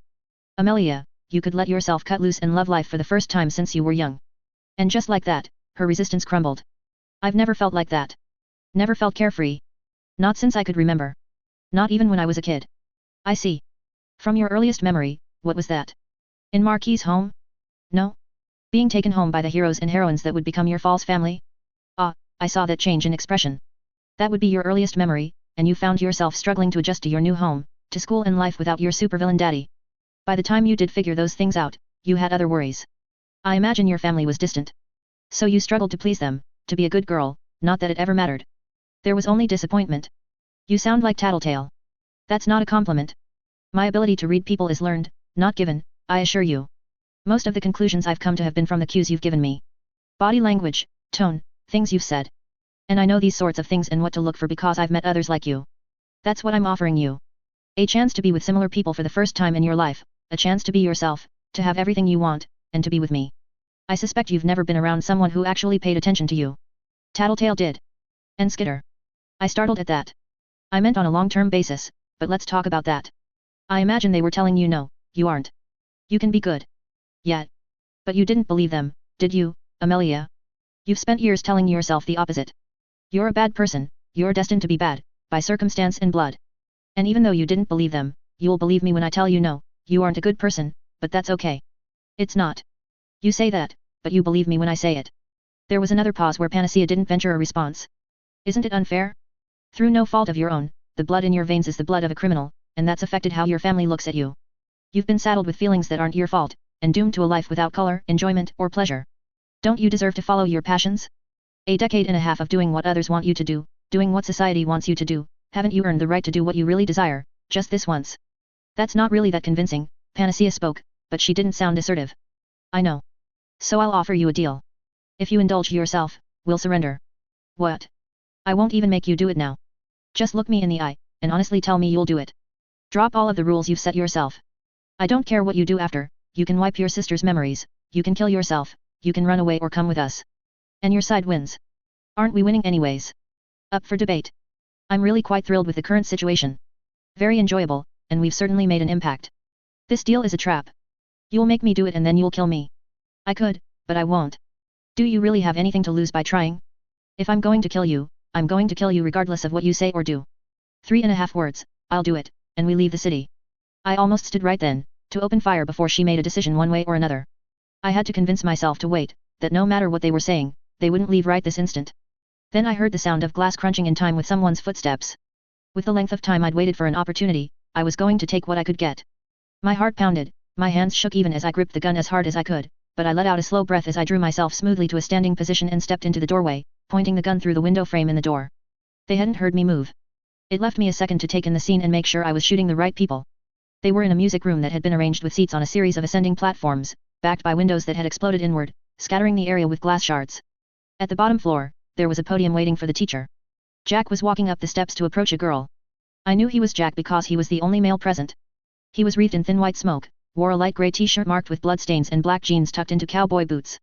A: Amelia, you could let yourself cut loose and love life for the first time since you were young. And just like that, her resistance crumbled. I've never felt like that. Never felt carefree. Not since I could remember. Not even when I was a kid. I see. From your earliest memory, what was that? In Marquis's home? No? Being taken home by the heroes and heroines that would become your false family? Ah, I saw that change in expression. That would be your earliest memory, and you found yourself struggling to adjust to your new home, to school and life without your supervillain daddy. By the time you did figure those things out, you had other worries. I imagine your family was distant. So you struggled to please them, to be a good girl, not that it ever mattered. There was only disappointment. You sound like Tattletale. That's not a compliment. My ability to read people is learned, not given, I assure you. Most of the conclusions I've come to have been from the cues you've given me. Body language, tone, things you've said. And I know these sorts of things and what to look for because I've met others like you. That's what I'm offering you. A chance to be with similar people for the first time in your life, a chance to be yourself, to have everything you want, and to be with me. I suspect you've never been around someone who actually paid attention to you. Tattletale did. And Skitter. I startled at that. I meant on a long-term basis, but let's talk about that. I imagine they were telling you no, you aren't. You can be good. Yet. But you didn't believe them, did you, Amelia? You've spent years telling yourself the opposite. You're a bad person, you're destined to be bad, by circumstance and blood. And even though you didn't believe them, you'll believe me when I tell you no, you aren't a good person, but that's okay. It's not. You say that, but you believe me when I say it. There was another pause where Panacea didn't venture a response. Isn't it unfair? Through no fault of your own, the blood in your veins is the blood of a criminal, and that's affected how your family looks at you. You've been saddled with feelings that aren't your fault, and doomed to a life without color, enjoyment, or pleasure. Don't you deserve to follow your passions? A decade and a half of doing what others want you to do, doing what society wants you to do, haven't you earned the right to do what you really desire, just this once? That's not really that convincing, Panacea spoke, but she didn't sound assertive. I know. So I'll offer you a deal. If you indulge yourself, we'll surrender. What? I won't even make you do it now. Just look me in the eye, and honestly tell me you'll do it. Drop all of the rules you've set yourself. I don't care what you do after, you can wipe your sister's memories, you can kill yourself, you can run away or come with us. And your side wins. Aren't we winning anyways? Up for debate. I'm really quite thrilled with the current situation. Very enjoyable, and we've certainly made an impact. This deal is a trap. You'll make me do it and then you'll kill me. I could, but I won't. Do you really have anything to lose by trying? If I'm going to kill you, I'm going to kill you regardless of what you say or do. 3.5 words, I'll do it, and we leave the city. I almost stood right then, to open fire before she made a decision one way or another. I had to convince myself to wait, that no matter what they were saying, they wouldn't leave right this instant. Then I heard the sound of glass crunching in time with someone's footsteps. With the length of time I'd waited for an opportunity, I was going to take what I could get. My heart pounded, my hands shook even as I gripped the gun as hard as I could, but I let out a slow breath as I drew myself smoothly to a standing position and stepped into the doorway, pointing the gun through the window frame in the door. They hadn't heard me move. It left me a second to take in the scene and make sure I was shooting the right people. They were in a music room that had been arranged with seats on a series of ascending platforms, backed by windows that had exploded inward, scattering the area with glass shards. At the bottom floor, there was a podium waiting for the teacher. Jack was walking up the steps to approach a girl. I knew he was Jack because he was the only male present. He was wreathed in thin white smoke, wore a light grey t-shirt marked with bloodstains and black jeans tucked into cowboy boots.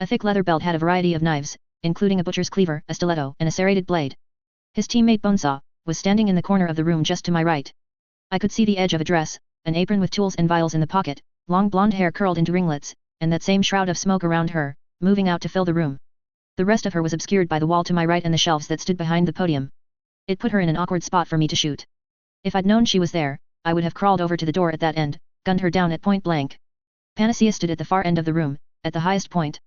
A: A thick leather belt had a variety of knives, including a butcher's cleaver, a stiletto, and a serrated blade. His teammate Bonesaw was standing in the corner of the room just to my right. I could see the edge of a dress, an apron with tools and vials in the pocket, long blonde hair curled into ringlets, and that same shroud of smoke around her, moving out to fill the room. The rest of her was obscured by the wall to my right and the shelves that stood behind the podium. It put her in an awkward spot for me to shoot. If I'd known she was there, I would have crawled over to the door at that end, gunned her down at point blank. Panacea stood at the far end of the room, at the highest point.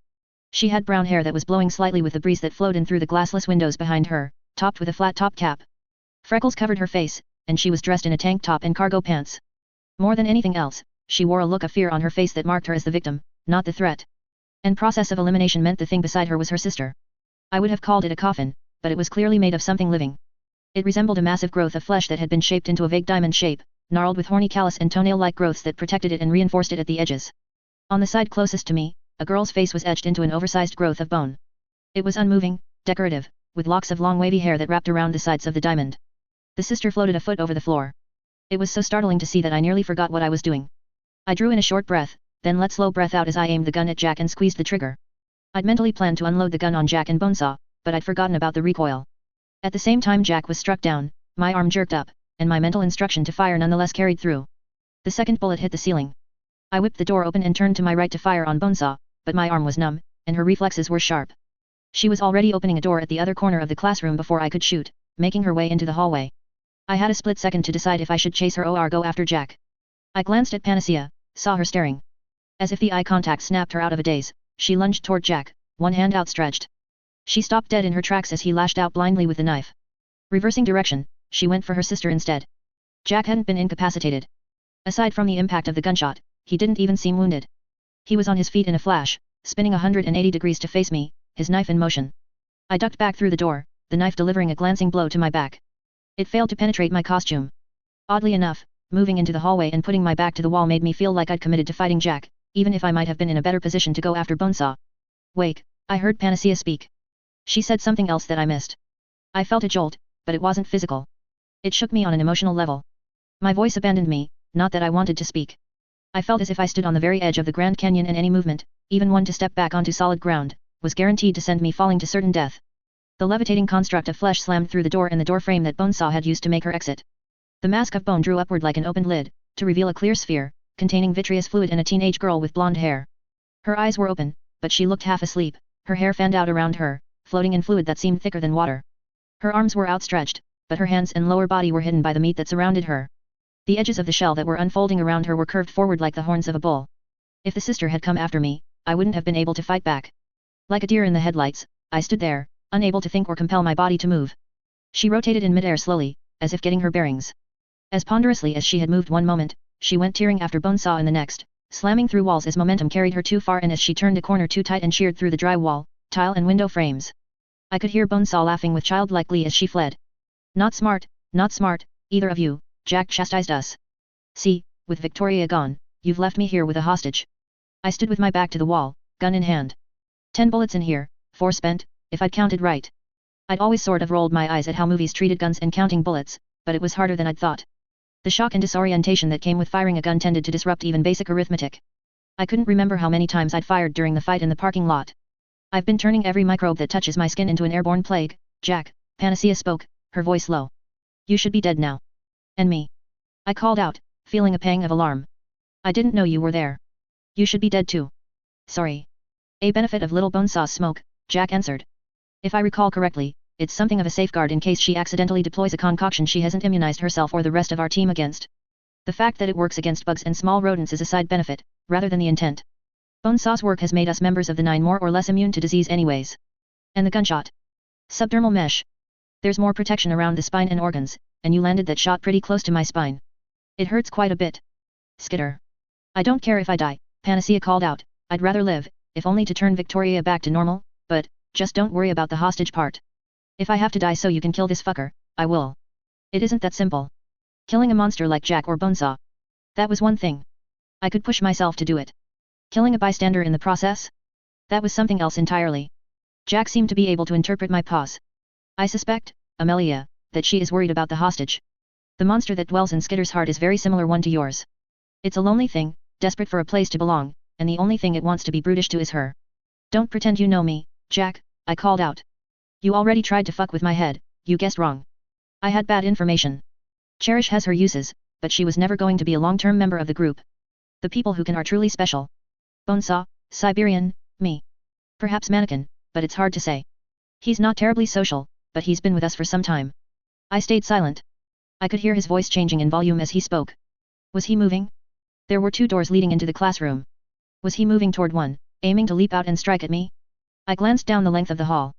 A: She had brown hair that was blowing slightly with the breeze that flowed in through the glassless windows behind her, topped with a flat top cap. Freckles covered her face, and she was dressed in a tank top and cargo pants. More than anything else, she wore a look of fear on her face that marked her as the victim, not the threat. And process of elimination meant the thing beside her was her sister. I would have called it a coffin, but it was clearly made of something living. It resembled a massive growth of flesh that had been shaped into a vague diamond shape, gnarled with horny callus and toenail-like growths that protected it and reinforced it at the edges. On the side closest to me, a girl's face was etched into an oversized growth of bone. It was unmoving, decorative, with locks of long wavy hair that wrapped around the sides of the diamond. The sister floated a foot over the floor. It was so startling to see that I nearly forgot what I was doing. I drew in a short breath, then let slow breath out as I aimed the gun at Jack and squeezed the trigger. I'd mentally planned to unload the gun on Jack and Bonesaw, but I'd forgotten about the recoil. At the same time Jack was struck down, my arm jerked up, and my mental instruction to fire nonetheless carried through. The second bullet hit the ceiling. I whipped the door open and turned to my right to fire on Bonesaw, but my arm was numb, and her reflexes were sharp. She was already opening a door at the other corner of the classroom before I could shoot, making her way into the hallway. I had a split second to decide if I should chase her or go after Jack. I glanced at Panacea, saw her staring. As if the eye contact snapped her out of a daze, she lunged toward Jack, one hand outstretched. She stopped dead in her tracks as he lashed out blindly with the knife. Reversing direction, she went for her sister instead. Jack hadn't been incapacitated. Aside from the impact of the gunshot, he didn't even seem wounded. He was on his feet in a flash, spinning 180 degrees to face me, his knife in motion. I ducked back through the door, the knife delivering a glancing blow to my back. It failed to penetrate my costume. Oddly enough, moving into the hallway and putting my back to the wall made me feel like I'd committed to fighting Jack, even if I might have been in a better position to go after Bonesaw. "Wake," I heard Panacea speak. She said something else that I missed. I felt a jolt, but it wasn't physical. It shook me on an emotional level. My voice abandoned me, not that I wanted to speak. I felt as if I stood on the very edge of the Grand Canyon and any movement, even one to step back onto solid ground, was guaranteed to send me falling to certain death. The levitating construct of flesh slammed through the door and the door frame that Bonesaw had used to make her exit. The mask of bone drew upward like an opened lid, to reveal a clear sphere, containing vitreous fluid and a teenage girl with blonde hair. Her eyes were open, but she looked half asleep, her hair fanned out around her, floating in fluid that seemed thicker than water. Her arms were outstretched, but her hands and lower body were hidden by the meat that surrounded her. The edges of the shell that were unfolding around her were curved forward like the horns of a bull. If the sister had come after me, I wouldn't have been able to fight back. Like a deer in the headlights, I stood there, unable to think or compel my body to move. She rotated in midair slowly, as if getting her bearings. As ponderously as she had moved one moment, she went tearing after Bonesaw in the next, slamming through walls as momentum carried her too far and as she turned a corner too tight and sheared through the dry wall, tile and window frames. I could hear Bonesaw laughing with childlike glee as she fled. Not smart, either of you," Jack chastised us. "See, with Victoria gone, you've left me here with a hostage." I stood with my back to the wall, gun in hand. 10 bullets in here, 4 spent, if I'd counted right. I'd always sort of rolled my eyes at how movies treated guns and counting bullets, but it was harder than I'd thought. The shock and disorientation that came with firing a gun tended to disrupt even basic arithmetic. I couldn't remember how many times I'd fired during the fight in the parking lot. "I've been turning every microbe that touches my skin into an airborne plague, Jack," Panacea spoke, her voice low. "You should be dead now." "And me?" I called out, feeling a pang of alarm. "I didn't know you were there." "You should be dead too." "Sorry." "A benefit of little Bonesaw's smoke," Jack answered. "If I recall correctly, it's something of a safeguard in case she accidentally deploys a concoction she hasn't immunized herself or the rest of our team against. The fact that it works against bugs and small rodents is a side benefit, rather than the intent. Bonesaw's work has made us members of the 9 more or less immune to disease anyways." "And the gunshot?" "Subdermal mesh. There's more protection around the spine and organs, and you landed that shot pretty close to my spine. It hurts quite a bit." "Skitter." "I don't care if I die," Panacea called out. "I'd rather live, if only to turn Victoria back to normal, but, just don't worry about the hostage part. If I have to die so you can kill this fucker, I will. It isn't that simple. Killing a monster like Jack or Bonesaw. That was one thing. I could push myself to do it. Killing a bystander in the process? That was something else entirely." Jack seemed to be able to interpret my pause. "I suspect, Amelia, that she is worried about the hostage. The monster that dwells in Skitter's heart is very similar one to yours. It's a lonely thing, desperate for a place to belong, and the only thing it wants to be brutish to is her." "Don't pretend you know me, Jack," I called out. "You already tried to fuck with my head, you guessed wrong. I had bad information. Cherish has her uses, but she was never going to be a long-term member of the group. The people who can are truly special. Bonesaw, Siberian, me. Perhaps Mannequin, but it's hard to say. He's not terribly social, but he's been with us for some time." I stayed silent. I could hear his voice changing in volume as he spoke. Was he moving? There were 2 doors leading into the classroom. Was he moving toward one, aiming to leap out and strike at me? I glanced down the length of the hall.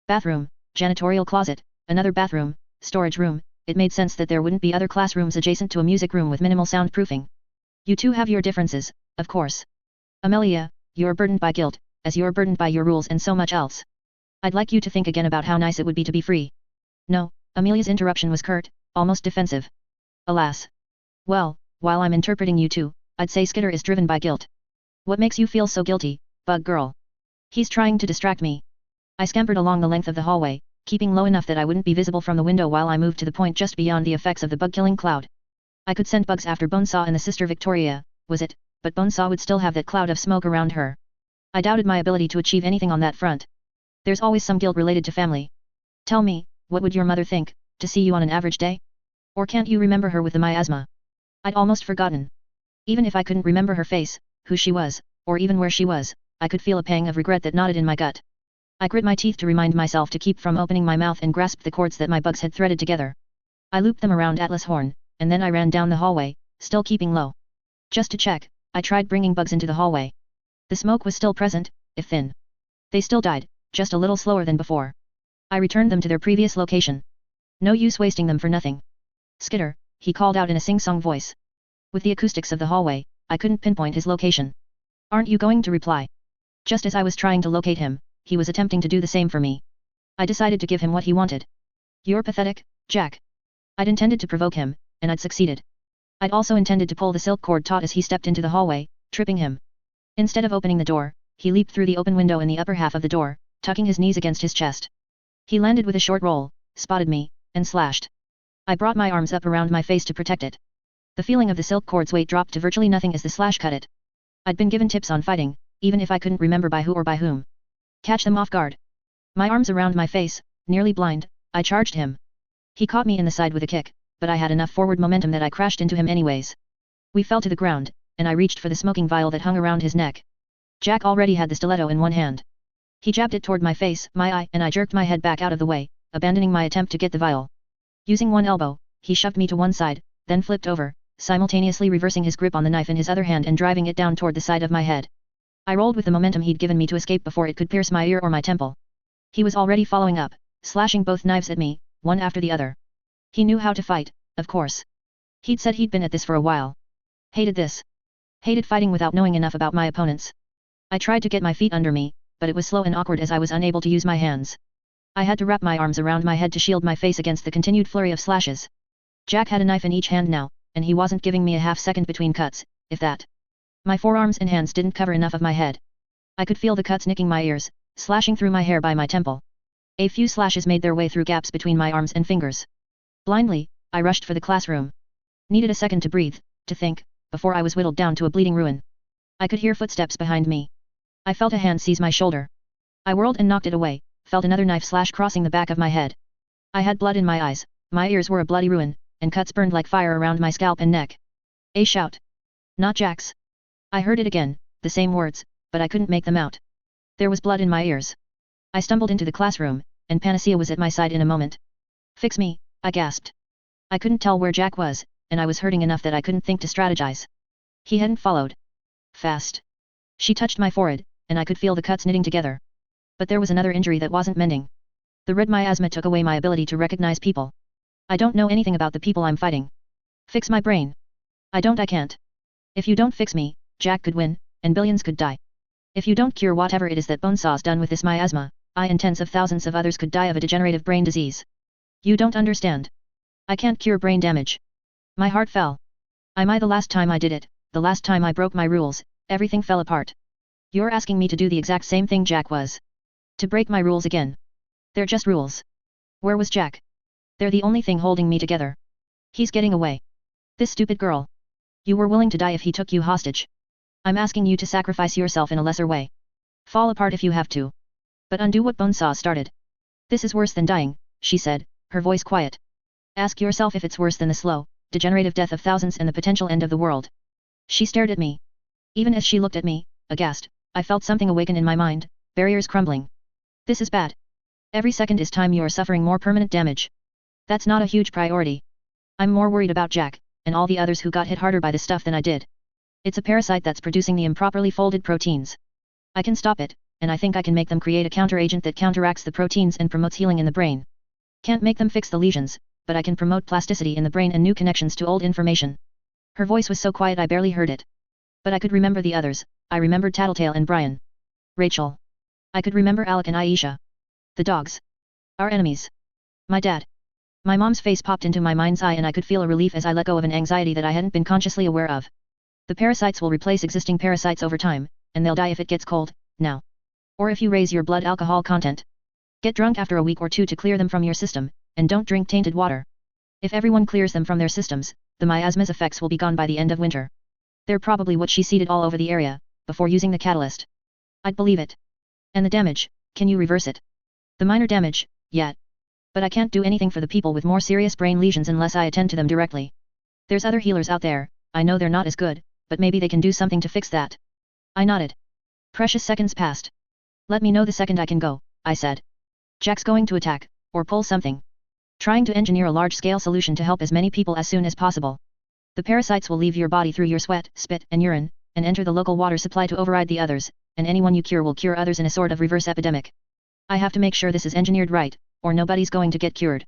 A: Bathroom, janitorial closet, another bathroom, storage room. It made sense that there wouldn't be other classrooms adjacent to a music room with minimal soundproofing. You two have your differences, of course. Amelia, you're burdened by guilt, as you're burdened by your rules and so much else. I'd like you to think again about how nice it would be to be free. No, Amelia's interruption was curt, almost defensive. Alas. Well, while I'm interpreting you two, I'd say Skitter is driven by guilt. What makes you feel so guilty, bug girl? He's trying to distract me. I scampered along the length of the hallway, keeping low enough that I wouldn't be visible from the window while I moved to the point just beyond the effects of the bug-killing cloud. I could send bugs after Bonesaw and the Sister Victoria, was it, but Bonesaw would still have that cloud of smoke around her. I doubted my ability to achieve anything on that front. There's always some guilt related to family. Tell me, what would your mother think, to see you on an average day? Or can't you remember her with the miasma? I'd almost forgotten. Even if I couldn't remember her face, who she was, or even where she was, I could feel a pang of regret that knotted in my gut. I grit my teeth to remind myself to keep from opening my mouth and grasped the cords that my bugs had threaded together. I looped them around Atlas Horn, and then I ran down the hallway, still keeping low. Just to check, I tried bringing bugs into the hallway. The smoke was still present, if thin. They still died, just a little slower than before. I returned them to their previous location. No use wasting them for nothing. Skitter, he called out in a sing-song voice. With the acoustics of the hallway, I couldn't pinpoint his location. Aren't you going to reply? Just as I was trying to locate him, he was attempting to do the same for me. I decided to give him what he wanted. You're pathetic, Jack. I'd intended to provoke him, and I'd succeeded. I'd also intended to pull the silk cord taut as he stepped into the hallway, tripping him. Instead of opening the door, he leaped through the open window in the upper half of the door, tucking his knees against his chest. He landed with a short roll, spotted me, and slashed. I brought my arms up around my face to protect it. The feeling of the silk cord's weight dropped to virtually nothing as the slash cut it. I'd been given tips on fighting, even if I couldn't remember by who or by whom. Catch them off guard. My arms around my face, nearly blind, I charged him. He caught me in the side with a kick, but I had enough forward momentum that I crashed into him anyways. We fell to the ground, and I reached for the smoking vial that hung around his neck. Jack already had the stiletto in one hand. He jabbed it toward my face, my eye, and I jerked my head back out of the way, abandoning my attempt to get the vial. Using one elbow, he shoved me to one side, then flipped over, simultaneously reversing his grip on the knife in his other hand and driving it down toward the side of my head. I rolled with the momentum he'd given me to escape before it could pierce my ear or my temple. He was already following up, slashing both knives at me, one after the other. He knew how to fight, of course. He'd said he'd been at this for a while. Hated this. Hated fighting without knowing enough about my opponents. I tried to get my feet under me, but it was slow and awkward as I was unable to use my hands. I had to wrap my arms around my head to shield my face against the continued flurry of slashes. Jack had a knife in each hand now, and he wasn't giving me a half second between cuts, if that. My forearms and hands didn't cover enough of my head. I could feel the cuts nicking my ears, slashing through my hair by my temple. A few slashes made their way through gaps between my arms and fingers. Blindly, I rushed for the classroom. Needed a second to breathe, to think, before I was whittled down to a bleeding ruin. I could hear footsteps behind me. I felt a hand seize my shoulder. I whirled and knocked it away, felt another knife slash crossing the back of my head. I had blood in my eyes, my ears were a bloody ruin, and cuts burned like fire around my scalp and neck. A shout. Not Jack's. I heard it again, the same words, but I couldn't make them out. There was blood in my ears. I stumbled into the classroom, and Panacea was at my side in a moment. Fix me, I gasped. I couldn't tell where Jack was, and I was hurting enough that I couldn't think to strategize. He hadn't followed. Fast. She touched my forehead, and I could feel the cuts knitting together. But there was another injury that wasn't mending. The red miasma took away my ability to recognize people. I don't know anything about the people I'm fighting. Fix my brain. I can't. If you don't fix me, Jack could win, and billions could die. If you don't cure whatever it is that Bonesaw's done with this miasma, I and tens of thousands of others could die of a degenerative brain disease. You don't understand. I can't cure brain damage. My heart fell. The last time I did it, the last time I broke my rules, everything fell apart. You're asking me to do the exact same thing Jack was. To break my rules again. They're just rules. Where was Jack? They're the only thing holding me together. He's getting away. This stupid girl. You were willing to die if he took you hostage. I'm asking you to sacrifice yourself in a lesser way. Fall apart if you have to. But undo what Bonesaw started. This is worse than dying, she said, her voice quiet. Ask yourself if it's worse than the slow, degenerative death of thousands and the potential end of the world. She stared at me. Even as she looked at me, aghast, I felt something awaken in my mind, barriers crumbling. This is bad. Every second is time you're suffering more permanent damage. That's not a huge priority. I'm more worried about Jack, and all the others who got hit harder by this stuff than I did. It's a parasite that's producing the improperly folded proteins. I can stop it, and I think I can make them create a counteragent that counteracts the proteins and promotes healing in the brain. Can't make them fix the lesions, but I can promote plasticity in the brain and new connections to old information. Her voice was so quiet I barely heard it. But I could remember the others. I remembered Tattletale and Brian. Rachel. I could remember Alec and Aisha. The dogs. Our enemies. My dad. My mom's face popped into my mind's eye and I could feel a relief as I let go of an anxiety that I hadn't been consciously aware of. The parasites will replace existing parasites over time, and they'll die if it gets cold, now. Or if you raise your blood alcohol content. Get drunk after a week or two to clear them from your system, and don't drink tainted water. If everyone clears them from their systems, the miasma's effects will be gone by the end of winter. They're probably what she seeded all over the area, before using the catalyst. I'd believe it. And the damage, can you reverse it? The minor damage, yeah. But I can't do anything for the people with more serious brain lesions unless I attend to them directly. There's other healers out there, I know they're not as good, but maybe they can do something to fix that. I nodded. Precious seconds passed. Let me know the second I can go, I said. Jack's going to attack, or pull something. Trying to engineer a large-scale solution to help as many people as soon as possible. The parasites will leave your body through your sweat, spit, and urine, and enter the local water supply to override the others, and anyone you cure will cure others in a sort of reverse epidemic. I have to make sure this is engineered right, or nobody's going to get cured.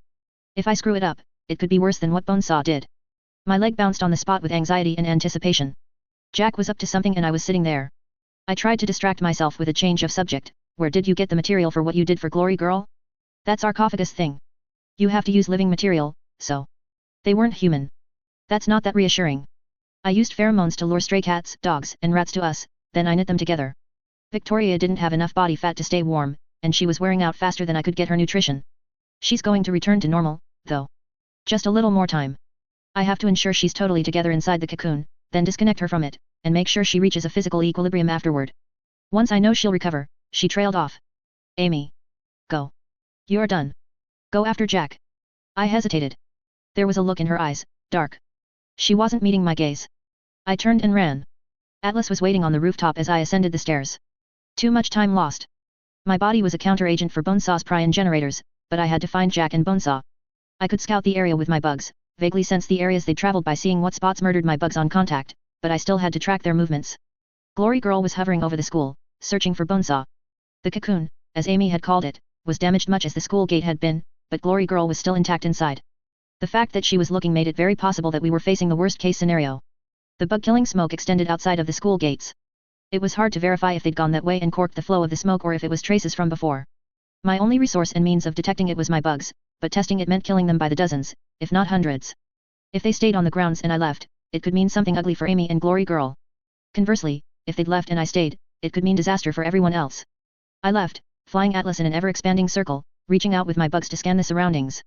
A: If I screw it up, it could be worse than what Bonesaw did. My leg bounced on the spot with anxiety and anticipation. Jack was up to something and I was sitting there. I tried to distract myself with a change of subject. Where did you get the material for what you did for Glory Girl? That sarcophagus thing. You have to use living material, so. They weren't human. That's not that reassuring. I used pheromones to lure stray cats, dogs, and rats to us, then I knit them together. Victoria didn't have enough body fat to stay warm, and she was wearing out faster than I could get her nutrition. She's going to return to normal, though. Just a little more time. I have to ensure she's totally together inside the cocoon, then disconnect her from it, and make sure she reaches a physical equilibrium afterward. Once I know she'll recover, she trailed off. Amy. Go. You're done. Go after Jack. I hesitated. There was a look in her eyes, dark. She wasn't meeting my gaze. I turned and ran. Atlas was waiting on the rooftop as I ascended the stairs. Too much time lost. My body was a counteragent for Bonesaw's prion generators, but I had to find Jack and Bonesaw. I could scout the area with my bugs, vaguely sense the areas they traveled by seeing what spots murdered my bugs on contact, but I still had to track their movements. Glory Girl was hovering over the school, searching for Bonesaw. The cocoon, as Amy had called it, was damaged much as the school gate had been, but Glory Girl was still intact inside. The fact that she was looking made it very possible that we were facing the worst-case scenario. The bug-killing smoke extended outside of the school gates. It was hard to verify if they'd gone that way and corked the flow of the smoke or if it was traces from before. My only resource and means of detecting it was my bugs, but testing it meant killing them by the dozens, if not hundreds. If they stayed on the grounds and I left, it could mean something ugly for Amy and Glory Girl. Conversely, if they'd left and I stayed, it could mean disaster for everyone else. I left, flying Atlas in an ever-expanding circle, reaching out with my bugs to scan the surroundings.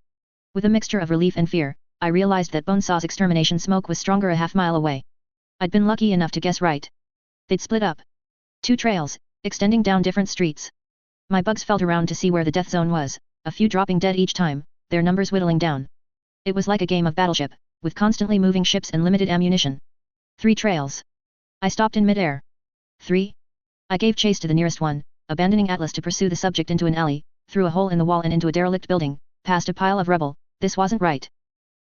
A: With a mixture of relief and fear, I realized that Bonesaw's extermination smoke was stronger a half-mile away. I'd been lucky enough to guess right. They'd split up. 2 trails, extending down different streets. My bugs felt around to see where the death zone was, a few dropping dead each time, their numbers whittling down. It was like a game of battleship, with constantly moving ships and limited ammunition. 3 trails. I stopped in midair. 3. I gave chase to the nearest one, abandoning Atlas to pursue the subject into an alley, through a hole in the wall and into a derelict building, past a pile of rubble. This wasn't right.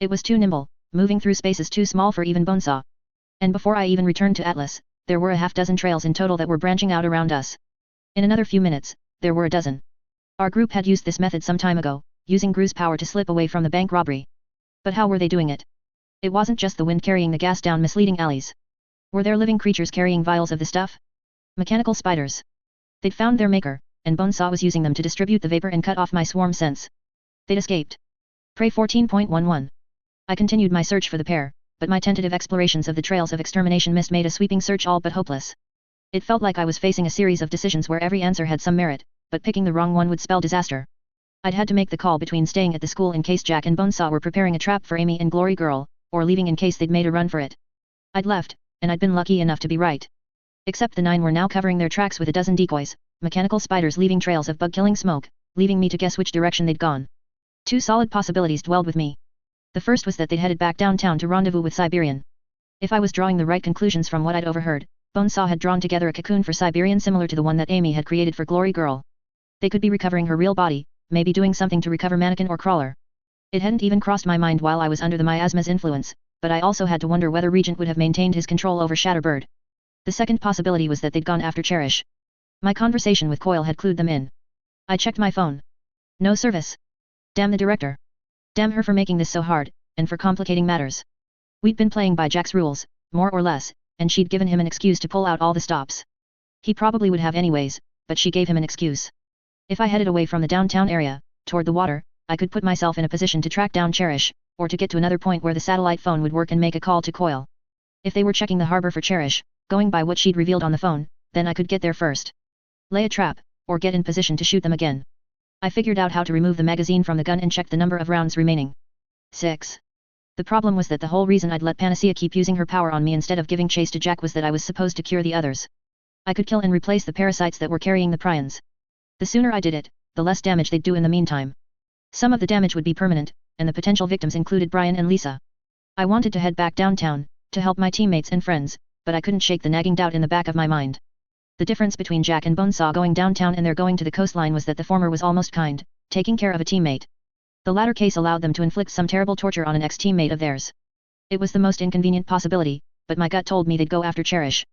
A: It was too nimble, moving through spaces too small for even Bonesaw. And before I even returned to Atlas, there were a half-dozen trails in total that were branching out around us. In another few minutes, there were a dozen. Our group had used this method some time ago, using Gru's power to slip away from the bank robbery. But how were they doing it? It wasn't just the wind carrying the gas down misleading alleys. Were there living creatures carrying vials of the stuff? Mechanical spiders. They'd found their maker, and Bonesaw was using them to distribute the vapor and cut off my swarm sense. They'd escaped. Prey 14.11. I continued my search for the pair, but my tentative explorations of the trails of extermination mist made a sweeping search all but hopeless. It felt like I was facing a series of decisions where every answer had some merit, but picking the wrong one would spell disaster. I'd had to make the call between staying at the school in case Jack and Bonesaw were preparing a trap for Amy and Glory Girl, or leaving in case they'd made a run for it. I'd left, and I'd been lucky enough to be right. Except the 9 were now covering their tracks with a dozen decoys, mechanical spiders leaving trails of bug-killing smoke, leaving me to guess which direction they'd gone. 2 solid possibilities dwelled with me. The first was that they'd headed back downtown to rendezvous with Siberian. If I was drawing the right conclusions from what I'd overheard, Bonesaw had drawn together a cocoon for Siberian similar to the one that Amy had created for Glory Girl. They could be recovering her real body, maybe doing something to recover Mannequin or Crawler. It hadn't even crossed my mind while I was under the miasma's influence, but I also had to wonder whether Regent would have maintained his control over Shatterbird. The second possibility was that they'd gone after Cherish. My conversation with Coil had clued them in. I checked my phone. No service. Damn the director. Damn her for making this so hard, and for complicating matters. We'd been playing by Jack's rules, more or less, and she'd given him an excuse to pull out all the stops. He probably would have anyways, but she gave him an excuse. If I headed away from the downtown area, toward the water, I could put myself in a position to track down Cherish, or to get to another point where the satellite phone would work and make a call to Coil. If they were checking the harbor for Cherish, going by what she'd revealed on the phone, then I could get there first. Lay a trap, or get in position to shoot them again. I figured out how to remove the magazine from the gun and checked the number of rounds remaining. 6. The problem was that the whole reason I'd let Panacea keep using her power on me instead of giving chase to Jack was that I was supposed to cure the others. I could kill and replace the parasites that were carrying the prions. The sooner I did it, the less damage they'd do in the meantime. Some of the damage would be permanent, and the potential victims included Brian and Lisa. I wanted to head back downtown, to help my teammates and friends, but I couldn't shake the nagging doubt in the back of my mind. The difference between Jack and Bonesaw going downtown and their going to the coastline was that the former was almost kind, taking care of a teammate. The latter case allowed them to inflict some terrible torture on an ex-teammate of theirs. It was the most inconvenient possibility, but my gut told me they'd go after Cherish.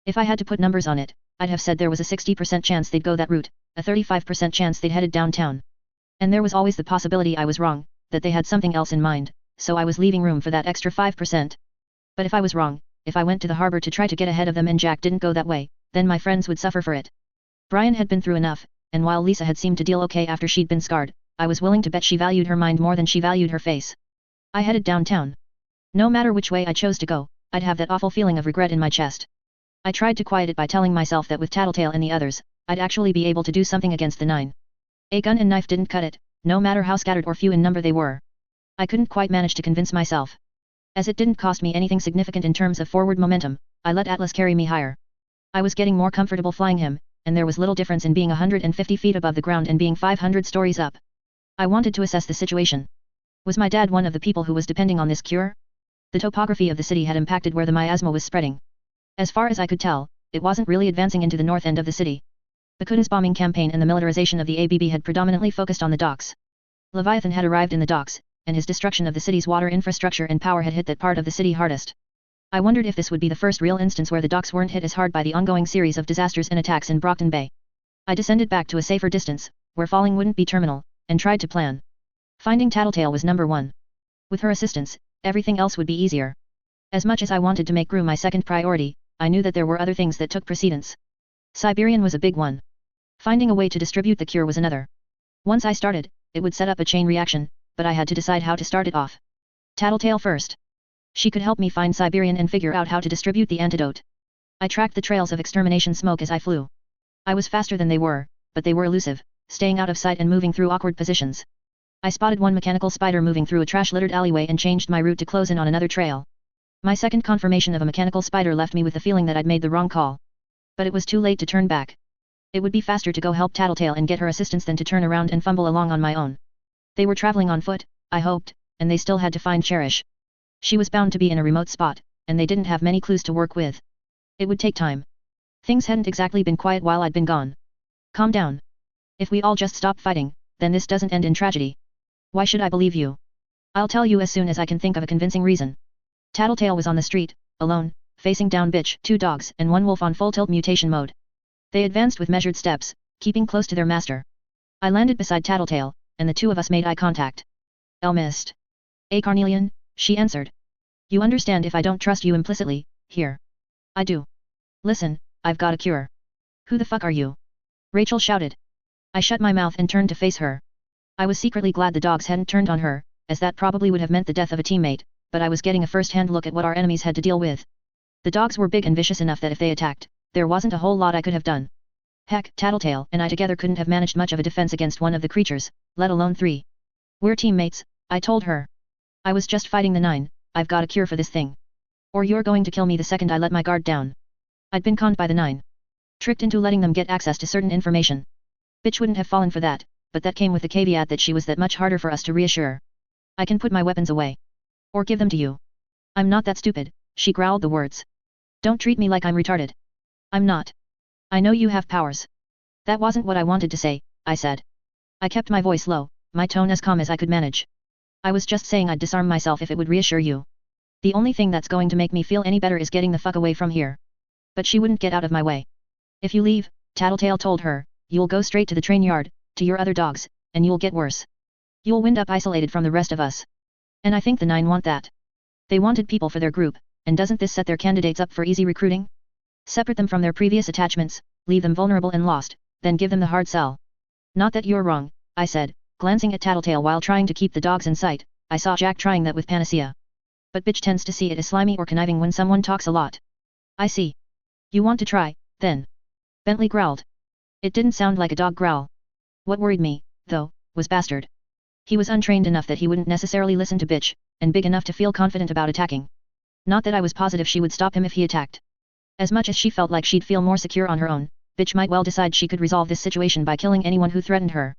A: If I had to put numbers on it, I'd have said there was a 60% chance they'd go that route, a 35% chance they'd headed downtown. And there was always the possibility I was wrong, that they had something else in mind, so I was leaving room for that extra 5%. But if I was wrong, if I went to the harbor to try to get ahead of them and Jack didn't go that way, then my friends would suffer for it. Brian had been through enough, and while Lisa had seemed to deal okay after she'd been scarred, I was willing to bet she valued her mind more than she valued her face. I headed downtown. No matter which way I chose to go, I'd have that awful feeling of regret in my chest. I tried to quiet it by telling myself that with Tattletale and the others, I'd actually be able to do something against the 9. A gun and knife didn't cut it, no matter how scattered or few in number they were. I couldn't quite manage to convince myself. As it didn't cost me anything significant in terms of forward momentum, I let Atlas carry me higher. I was getting more comfortable flying him, and there was little difference in being 150 feet above the ground and being 500 stories up. I wanted to assess the situation. Was my dad one of the people who was depending on this cure? The topography of the city had impacted where the miasma was spreading. As far as I could tell, it wasn't really advancing into the north end of the city. The Kuda's bombing campaign and the militarization of the ABB had predominantly focused on the docks. Leviathan had arrived in the docks, and his destruction of the city's water infrastructure and power had hit that part of the city hardest. I wondered if this would be the first real instance where the docks weren't hit as hard by the ongoing series of disasters and attacks in Brockton Bay. I descended back to a safer distance, where falling wouldn't be terminal, and tried to plan. Finding Tattletale was number 1. With her assistance, everything else would be easier. As much as I wanted to make Gru my second priority, I knew that there were other things that took precedence. Siberian was a big one. Finding a way to distribute the cure was another. Once I started, it would set up a chain reaction, but I had to decide how to start it off. Tattletale first. She could help me find Siberian and figure out how to distribute the antidote. I tracked the trails of extermination smoke as I flew. I was faster than they were, but they were elusive, staying out of sight and moving through awkward positions. I spotted one mechanical spider moving through a trash-littered alleyway and changed my route to close in on another trail. My second confirmation of a mechanical spider left me with the feeling that I'd made the wrong call. But it was too late to turn back. It would be faster to go help Tattletale and get her assistance than to turn around and fumble along on my own. They were traveling on foot, I hoped, and they still had to find Cherish. She was bound to be in a remote spot, and they didn't have many clues to work with. It would take time. Things hadn't exactly been quiet while I'd been gone. Calm down. If we all just stop fighting, then this doesn't end in tragedy. Why should I believe you? I'll tell you as soon as I can think of a convincing reason. Tattletale was on the street, alone, facing down Bitch, 2 dogs and 1 wolf on full tilt mutation mode. They advanced with measured steps, keeping close to their master. I landed beside Tattletale, and the two of us made eye contact. Elle missed. A Carnelian, she answered. You understand if I don't trust you implicitly, here. I do. Listen, I've got a cure. Who the fuck are you? Rachel shouted. I shut my mouth and turned to face her. I was secretly glad the dogs hadn't turned on her, as that probably would have meant the death of a teammate, but I was getting a first-hand look at what our enemies had to deal with. The dogs were big and vicious enough that if they attacked, there wasn't a whole lot I could have done. Heck, Tattletale and I together couldn't have managed much of a defense against one of the creatures, let alone 3. We're teammates, I told her. I was just fighting the 9, I've got a cure for this thing. Or you're going to kill me the second I let my guard down. I'd been conned by the 9. Tricked into letting them get access to certain information. Bitch wouldn't have fallen for that, but that came with the caveat that she was that much harder for us to reassure. I can put my weapons away. Or give them to you. I'm not that stupid, she growled the words. Don't treat me like I'm retarded. I'm not. I know you have powers. That wasn't what I wanted to say, I said. I kept my voice low, my tone as calm as I could manage. I was just saying I'd disarm myself if it would reassure you. The only thing that's going to make me feel any better is getting the fuck away from here. But she wouldn't get out of my way. If you leave, Tattletale told her, you'll go straight to the train yard, to your other dogs, and you'll get worse. You'll wind up isolated from the rest of us. And I think the 9 want that. They wanted people for their group, and doesn't this set their candidates up for easy recruiting? Separate them from their previous attachments, leave them vulnerable and lost, then give them the hard sell. Not that you're wrong, I said, glancing at Tattletale while trying to keep the dogs in sight. I saw Jack trying that with Panacea. But bitch tends to see it as slimy or conniving when someone talks a lot. I see. You want to try, then? Bentley growled. It didn't sound like a dog growl. What worried me, though, was Bastard. He was untrained enough that he wouldn't necessarily listen to bitch, and big enough to feel confident about attacking. Not that I was positive she would stop him if he attacked. As much as she felt like she'd feel more secure on her own, bitch might well decide she could resolve this situation by killing anyone who threatened her.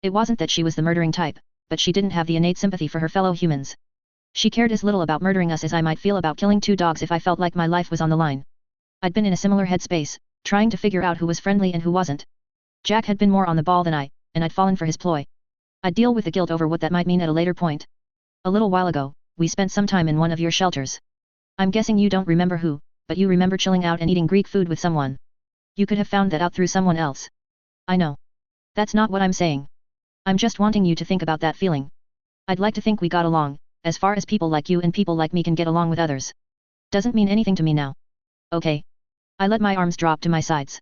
A: It wasn't that she was the murdering type, but she didn't have the innate sympathy for her fellow humans. She cared as little about murdering us as I might feel about killing 2 dogs if I felt like my life was on the line. I'd been in a similar headspace, trying to figure out who was friendly and who wasn't. Jack had been more on the ball than I, and I'd fallen for his ploy. I'd deal with the guilt over what that might mean at a later point. A little while ago, we spent some time in one of your shelters. I'm guessing you don't remember who, but you remember chilling out and eating Greek food with someone. You could have found that out through someone else. I know. That's not what I'm saying. I'm just wanting you to think about that feeling. I'd like to think we got along, as far as people like you and people like me can get along with others. Doesn't mean anything to me now. Okay. I let my arms drop to my sides.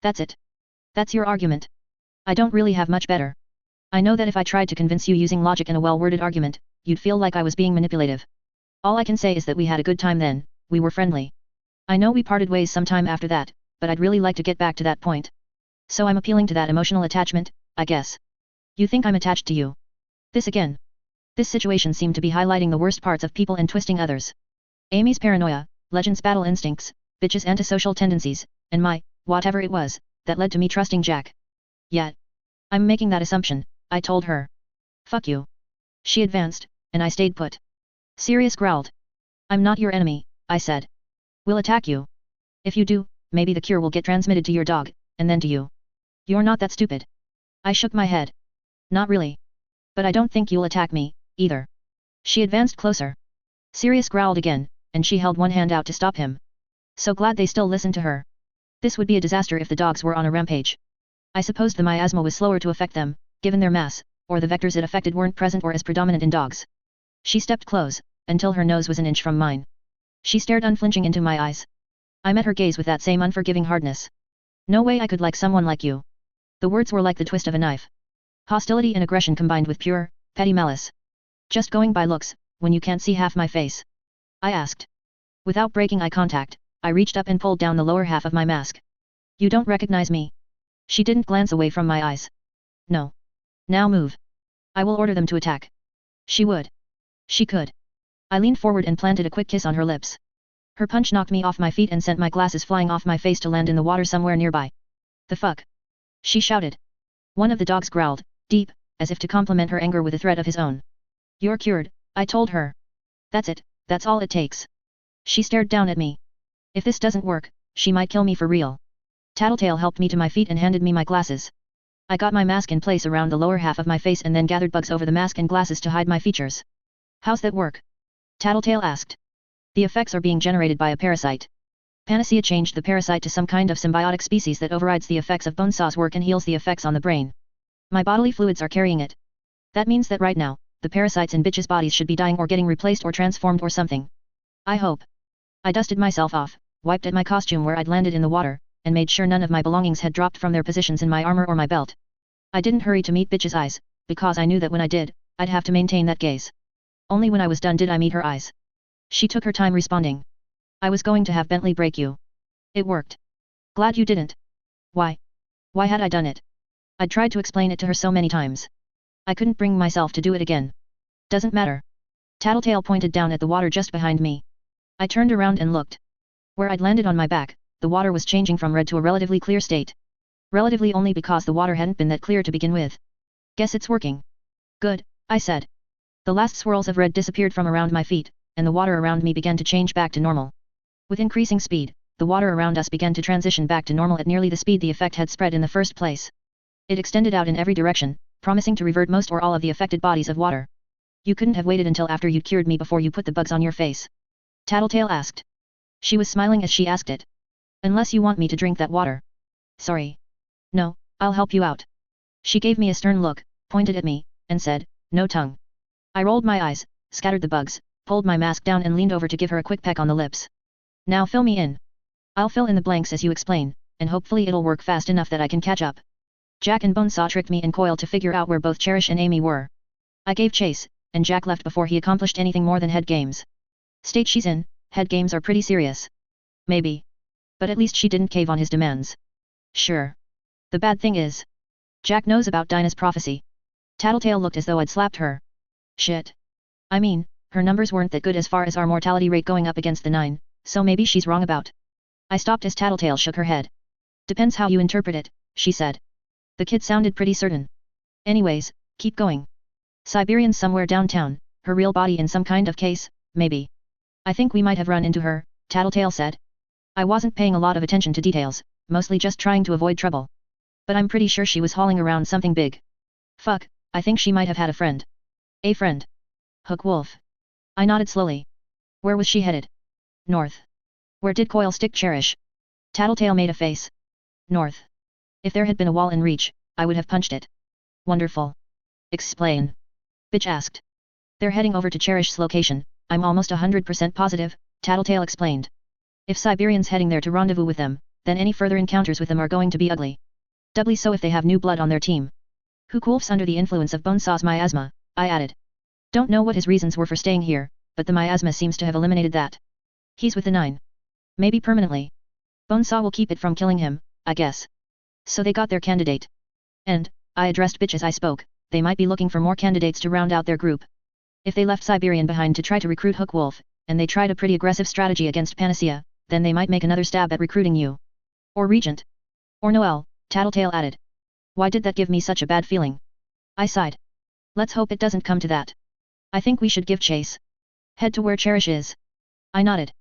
A: That's it. That's your argument. I don't really have much better. I know that if I tried to convince you using logic and a well-worded argument, you'd feel like I was being manipulative. All I can say is that we had a good time then, we were friendly. I know we parted ways sometime after that, but I'd really like to get back to that point. So I'm appealing to that emotional attachment, I guess. You think I'm attached to you? This again. This situation seemed to be highlighting the worst parts of people and twisting others. Amy's paranoia, Legend's battle instincts, bitch's antisocial tendencies, and my, whatever it was, that led to me trusting Jack. Yet. I'm making that assumption, I told her. Fuck you. She advanced, and I stayed put. Sirius growled. I'm not your enemy, I said. We'll attack you. If you do, maybe the cure will get transmitted to your dog, and then to you. You're not that stupid. I shook my head. Not really. But I don't think you'll attack me, either. She advanced closer. Sirius growled again, and she held one hand out to stop him. So glad they still listened to her. This would be a disaster if the dogs were on a rampage. I supposed the miasma was slower to affect them, given their mass, or the vectors it affected weren't present or as predominant in dogs. She stepped close, until her nose was an inch from mine. She stared unflinching into my eyes. I met her gaze with that same unforgiving hardness. No way I could like someone like you. The words were like the twist of a knife. Hostility and aggression combined with pure, petty malice. Just going by looks, when you can't see half my face? I asked. Without breaking eye contact, I reached up and pulled down the lower half of my mask. You don't recognize me? She didn't glance away from my eyes. No. Now move. I will order them to attack. She would. She could. I leaned forward and planted a quick kiss on her lips. Her punch knocked me off my feet and sent my glasses flying off my face to land in the water somewhere nearby. The fuck? She shouted. One of the dogs growled, deep, as if to complement her anger with a threat of his own. You're cured, I told her. That's it, that's all it takes. She stared down at me. If this doesn't work, she might kill me for real. Tattletale helped me to my feet and handed me my glasses. I got my mask in place around the lower half of my face and then gathered bugs over the mask and glasses to hide my features. How's that work? Tattletale asked. The effects are being generated by a parasite. Panacea changed the parasite to some kind of symbiotic species that overrides the effects of Bonesaw's work and heals the effects on the brain. My bodily fluids are carrying it. That means that right now, the parasites in bitches' bodies should be dying or getting replaced or transformed or something. I hope. I dusted myself off, wiped at my costume where I'd landed in the water, and made sure none of my belongings had dropped from their positions in my armor or my belt. I didn't hurry to meet bitch's eyes, because I knew that when I did, I'd have to maintain that gaze. Only when I was done did I meet her eyes. She took her time responding. I was going to have Bentley break you. It worked. Glad you didn't. Why? Why had I done it? I'd tried to explain it to her so many times. I couldn't bring myself to do it again. Doesn't matter. Tattletale pointed down at the water just behind me. I turned around and looked. Where I'd landed on my back, the water was changing from red to a relatively clear state. Relatively only because the water hadn't been that clear to begin with. Guess it's working. Good, I said. The last swirls of red disappeared from around my feet, and the water around me began to change back to normal. With increasing speed, the water around us began to transition back to normal at nearly the speed the effect had spread in the first place. It extended out in every direction, promising to revert most or all of the affected bodies of water. You couldn't have waited until after you'd cured me before you put the bugs on your face. Tattletale asked. She was smiling as she asked it. Unless you want me to drink that water. Sorry. No, I'll help you out. She gave me a stern look, pointed at me, and said, no tongue. I rolled my eyes, scattered the bugs, pulled my mask down and leaned over to give her a quick peck on the lips. Now fill me in. I'll fill in the blanks as you explain, and hopefully it'll work fast enough that I can catch up. Jack and Bonesaw tricked me and Coil to figure out where both Cherish and Amy were. I gave chase, and Jack left before he accomplished anything more than head games. State she's in, head games are pretty serious. Maybe. But at least she didn't cave on his demands. Sure. The bad thing is, Jack knows about Dinah's prophecy. Tattletale looked as though I'd slapped her. Shit. I mean, her numbers weren't that good as far as our mortality rate going up against the 9, so maybe she's wrong about. I stopped as Tattletale shook her head. Depends how you interpret it, she said. The kid sounded pretty certain. Anyways, keep going. Siberian's somewhere downtown, her real body in some kind of case, maybe. I think we might have run into her, Tattletale said. I wasn't paying a lot of attention to details, mostly just trying to avoid trouble. But I'm pretty sure she was hauling around something big. Fuck, I think she might have had a friend. A friend. Hook Wolf. I nodded slowly. Where was she headed? North. Where did Coil stick Cherish? Tattletale made a face. North. If there had been a wall in reach, I would have punched it. Wonderful. Explain. Bitch asked. They're heading over to Cherish's location, I'm almost 100% positive, Tattletale explained. If Siberian's heading there to rendezvous with them, then any further encounters with them are going to be ugly. Doubly so if they have new blood on their team. Hook Wolf's under the influence of Bonesaw's miasma, I added. Don't know what his reasons were for staying here, but the miasma seems to have eliminated that. He's with the 9. Maybe permanently. Bonesaw will keep it from killing him, I guess. So they got their candidate. And, I addressed Bitch as I spoke, they might be looking for more candidates to round out their group. If they left Siberian behind to try to recruit Hook Wolf, and they tried a pretty aggressive strategy against Panacea, then they might make another stab at recruiting you. Or Regent. Or Noel, Tattletale added. Why did that give me such a bad feeling? I sighed. Let's hope it doesn't come to that. I think we should give chase. Head to where Cherish is. I nodded.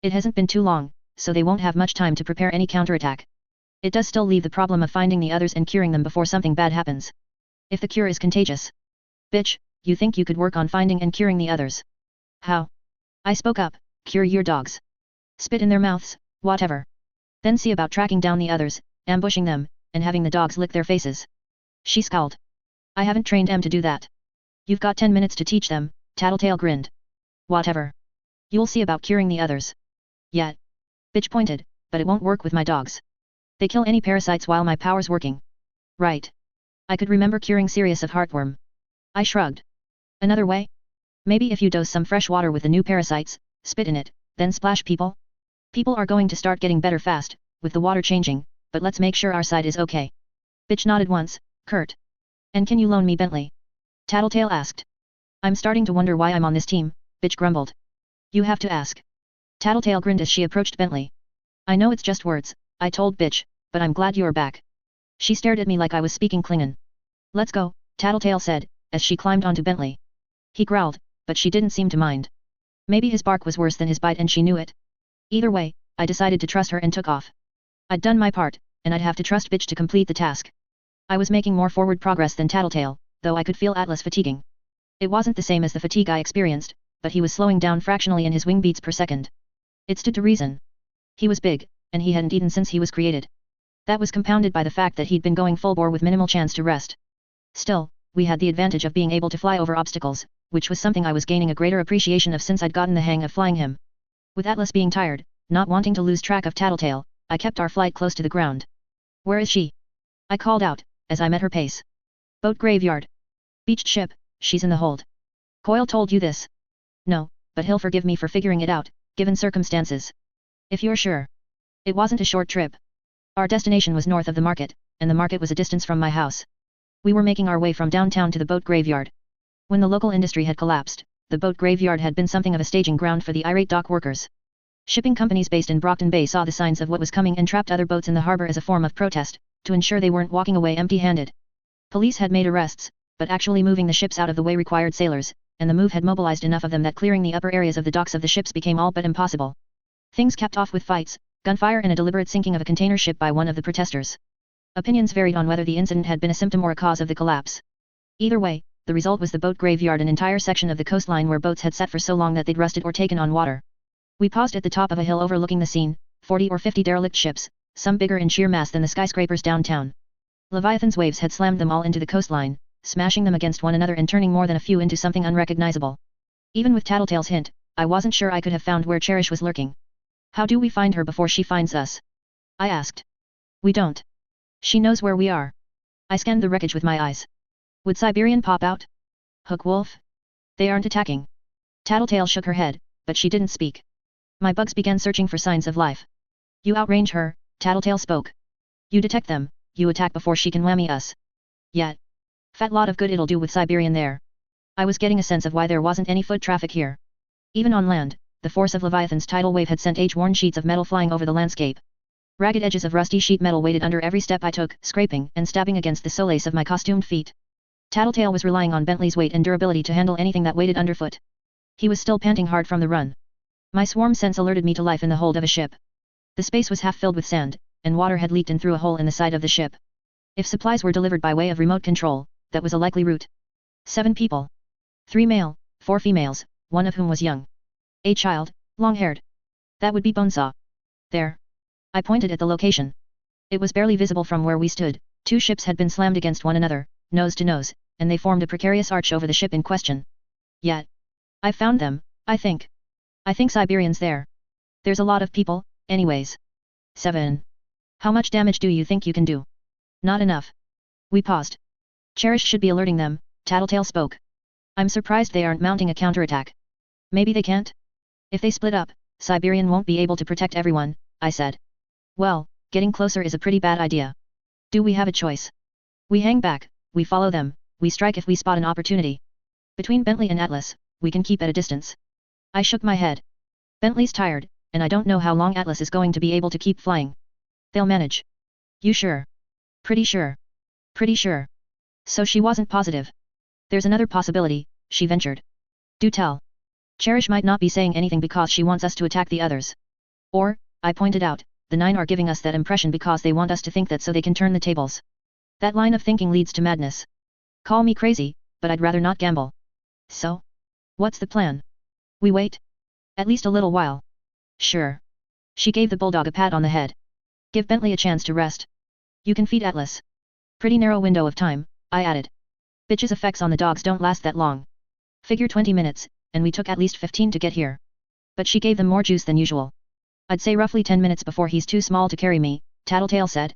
A: It hasn't been too long, so they won't have much time to prepare any counterattack. It does still leave the problem of finding the others and curing them before something bad happens. If the cure is contagious. Bitch, you think you could work on finding and curing the others? How? I spoke up, cure your dogs. Spit in their mouths, whatever. Then see about tracking down the others, ambushing them, and having the dogs lick their faces. She scowled. I haven't trained them to do that. You've got 10 minutes to teach them, Tattletale grinned. Whatever. You'll see about curing the others. Yet. Bitch pointed, but it won't work with my dogs. They kill any parasites while my power's working. Right. I could remember curing Sirius of heartworm. I shrugged. Another way? Maybe if you dose some fresh water with the new parasites, spit in it, then splash people? People are going to start getting better fast, with the water changing, but let's make sure our side is okay. Bitch nodded once, Kurt. And can you loan me Bentley? Tattletale asked. I'm starting to wonder why I'm on this team, Bitch grumbled. You have to ask. Tattletale grinned as she approached Bentley. I know it's just words, I told Bitch, but I'm glad you're back. She stared at me like I was speaking Klingon. Let's go, Tattletale said, as she climbed onto Bentley. He growled, but she didn't seem to mind. Maybe his bark was worse than his bite and she knew it. Either way, I decided to trust her and took off. I'd done my part, and I'd have to trust Bitch to complete the task. I was making more forward progress than Tattletale, though I could feel Atlas fatiguing. It wasn't the same as the fatigue I experienced, but he was slowing down fractionally in his wing beats per second. It stood to reason. He was big, and he hadn't eaten since he was created. That was compounded by the fact that he'd been going full bore with minimal chance to rest. Still, we had the advantage of being able to fly over obstacles, which was something I was gaining a greater appreciation of since I'd gotten the hang of flying him. With Atlas being tired, not wanting to lose track of Tattletale, I kept our flight close to the ground. Where is she? I called out, as I met her pace. Boat graveyard. Beached ship, she's in the hold. Coil told you this? No, but he'll forgive me for figuring it out, given circumstances. If you're sure. It wasn't a short trip. Our destination was north of the market, and the market was a distance from my house. We were making our way from downtown to the boat graveyard. When the local industry had collapsed, the boat graveyard had been something of a staging ground for the irate dock workers. Shipping companies based in Brockton Bay saw the signs of what was coming and trapped other boats in the harbor as a form of protest, to ensure they weren't walking away empty-handed. Police had made arrests, but actually moving the ships out of the way required sailors, and the move had mobilized enough of them that clearing the upper areas of the docks of the ships became all but impossible. Things capped off with fights, gunfire and a deliberate sinking of a container ship by one of the protesters. Opinions varied on whether the incident had been a symptom or a cause of the collapse. Either way, the result was the boat graveyard, an entire section of the coastline where boats had sat for so long that they'd rusted or taken on water. We paused at the top of a hill overlooking the scene, 40 or 50 derelict ships, some bigger in sheer mass than the skyscrapers downtown. Leviathan's waves had slammed them all into the coastline, smashing them against one another and turning more than a few into something unrecognizable. Even with Tattletale's hint, I wasn't sure I could have found where Cherish was lurking. How do we find her before she finds us? I asked. We don't. She knows where we are. I scanned the wreckage with my eyes. Would Siberian pop out? Hook Wolf? They aren't attacking. Tattletale shook her head, but she didn't speak. My bugs began searching for signs of life. You outrange her, Tattletale spoke. You detect them, you attack before she can whammy us. Yet. Fat lot of good it'll do with Siberian there. I was getting a sense of why there wasn't any foot traffic here. Even on land, the force of Leviathan's tidal wave had sent age-worn sheets of metal flying over the landscape. Ragged edges of rusty sheet metal waited under every step I took, scraping and stabbing against the solace of my costumed feet. Tattletale was relying on Bentley's weight and durability to handle anything that weighted underfoot. He was still panting hard from the run. My swarm sense alerted me to life in the hold of a ship. The space was half filled with sand, and water had leaked in through a hole in the side of the ship. If supplies were delivered by way of remote control, that was a likely route. 7 people. 3 male, 4 females, one of whom was young. A child, long-haired. That would be Bonesaw. There. I pointed at the location. It was barely visible from where we stood. 2 ships had been slammed against one another, nose to nose, and they formed a precarious arch over the ship in question. Yet. I found them, I think. I think Siberian's there. There's a lot of people, anyways. 7. How much damage do you think you can do? Not enough. We paused. Cherish should be alerting them, Tattletale spoke. I'm surprised they aren't mounting a counterattack. Maybe they can't? If they split up, Siberian won't be able to protect everyone, I said. Well, getting closer is a pretty bad idea. Do we have a choice? We hang back, we follow them, we strike if we spot an opportunity. Between Bentley and Atlas, we can keep at a distance. I shook my head. Bentley's tired, and I don't know how long Atlas is going to be able to keep flying. They'll manage. You sure? Pretty sure. Pretty sure. So she wasn't positive. There's another possibility, she ventured. Do tell. Cherish might not be saying anything because she wants us to attack the others. Or, I pointed out, the 9 are giving us that impression because they want us to think that so they can turn the tables. That line of thinking leads to madness. Call me crazy, but I'd rather not gamble. So? What's the plan? We wait? At least a little while. Sure. She gave the bulldog a pat on the head. Give Bentley a chance to rest. You can feed Atlas. Pretty narrow window of time, I added. Bitch's effects on the dogs don't last that long. Figure 20 minutes, and we took at least 15 to get here. But she gave them more juice than usual. I'd say roughly 10 minutes before he's too small to carry me, Tattletale said.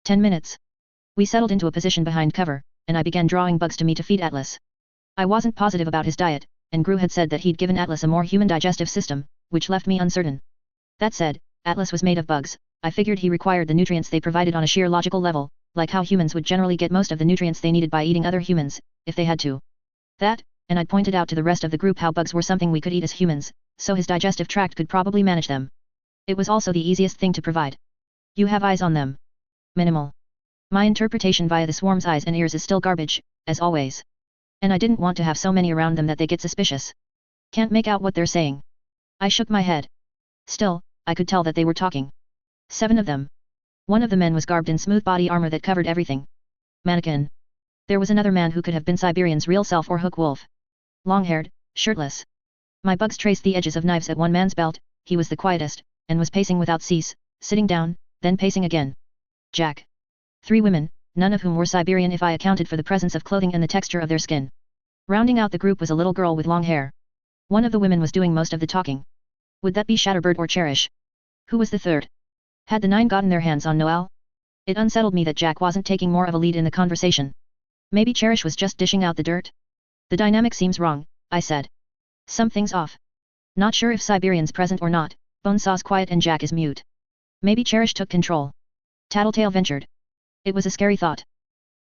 A: 10 minutes. We settled into a position behind cover, and I began drawing bugs to me to feed Atlas. I wasn't positive about his diet, and Gru had said that he'd given Atlas a more human digestive system, which left me uncertain. That said, Atlas was made of bugs. I figured he required the nutrients they provided on a sheer logical level, like how humans would generally get most of the nutrients they needed by eating other humans, if they had to. That, and I'd pointed out to the rest of the group how bugs were something we could eat as humans, so his digestive tract could probably manage them. It was also the easiest thing to provide. You have eyes on them. Minimal. My interpretation via the swarm's eyes and ears is still garbage, as always. And I didn't want to have so many around them that they get suspicious. Can't make out what they're saying. I shook my head. Still, I could tell that they were talking. 7 of them. One of the men was garbed in smooth body armor that covered everything. Mannequin. There was another man who could have been Siberian's real self or Hook Wolf. Long-haired, shirtless. My bugs traced the edges of knives at one man's belt. He was the quietest, and was pacing without cease, sitting down, then pacing again. Jack. 3 women, none of whom were Siberian if I accounted for the presence of clothing and the texture of their skin. Rounding out the group was a little girl with long hair. One of the women was doing most of the talking. Would that be Shatterbird or Cherish? Who was the third? Had the 9 gotten their hands on Noelle? It unsettled me that Jack wasn't taking more of a lead in the conversation. Maybe Cherish was just dishing out the dirt? The dynamic seems wrong, I said. Something's off. Not sure if Siberian's present or not. Bonesaw's quiet and Jack is mute. Maybe Cherish took control. Tattletale ventured. It was a scary thought.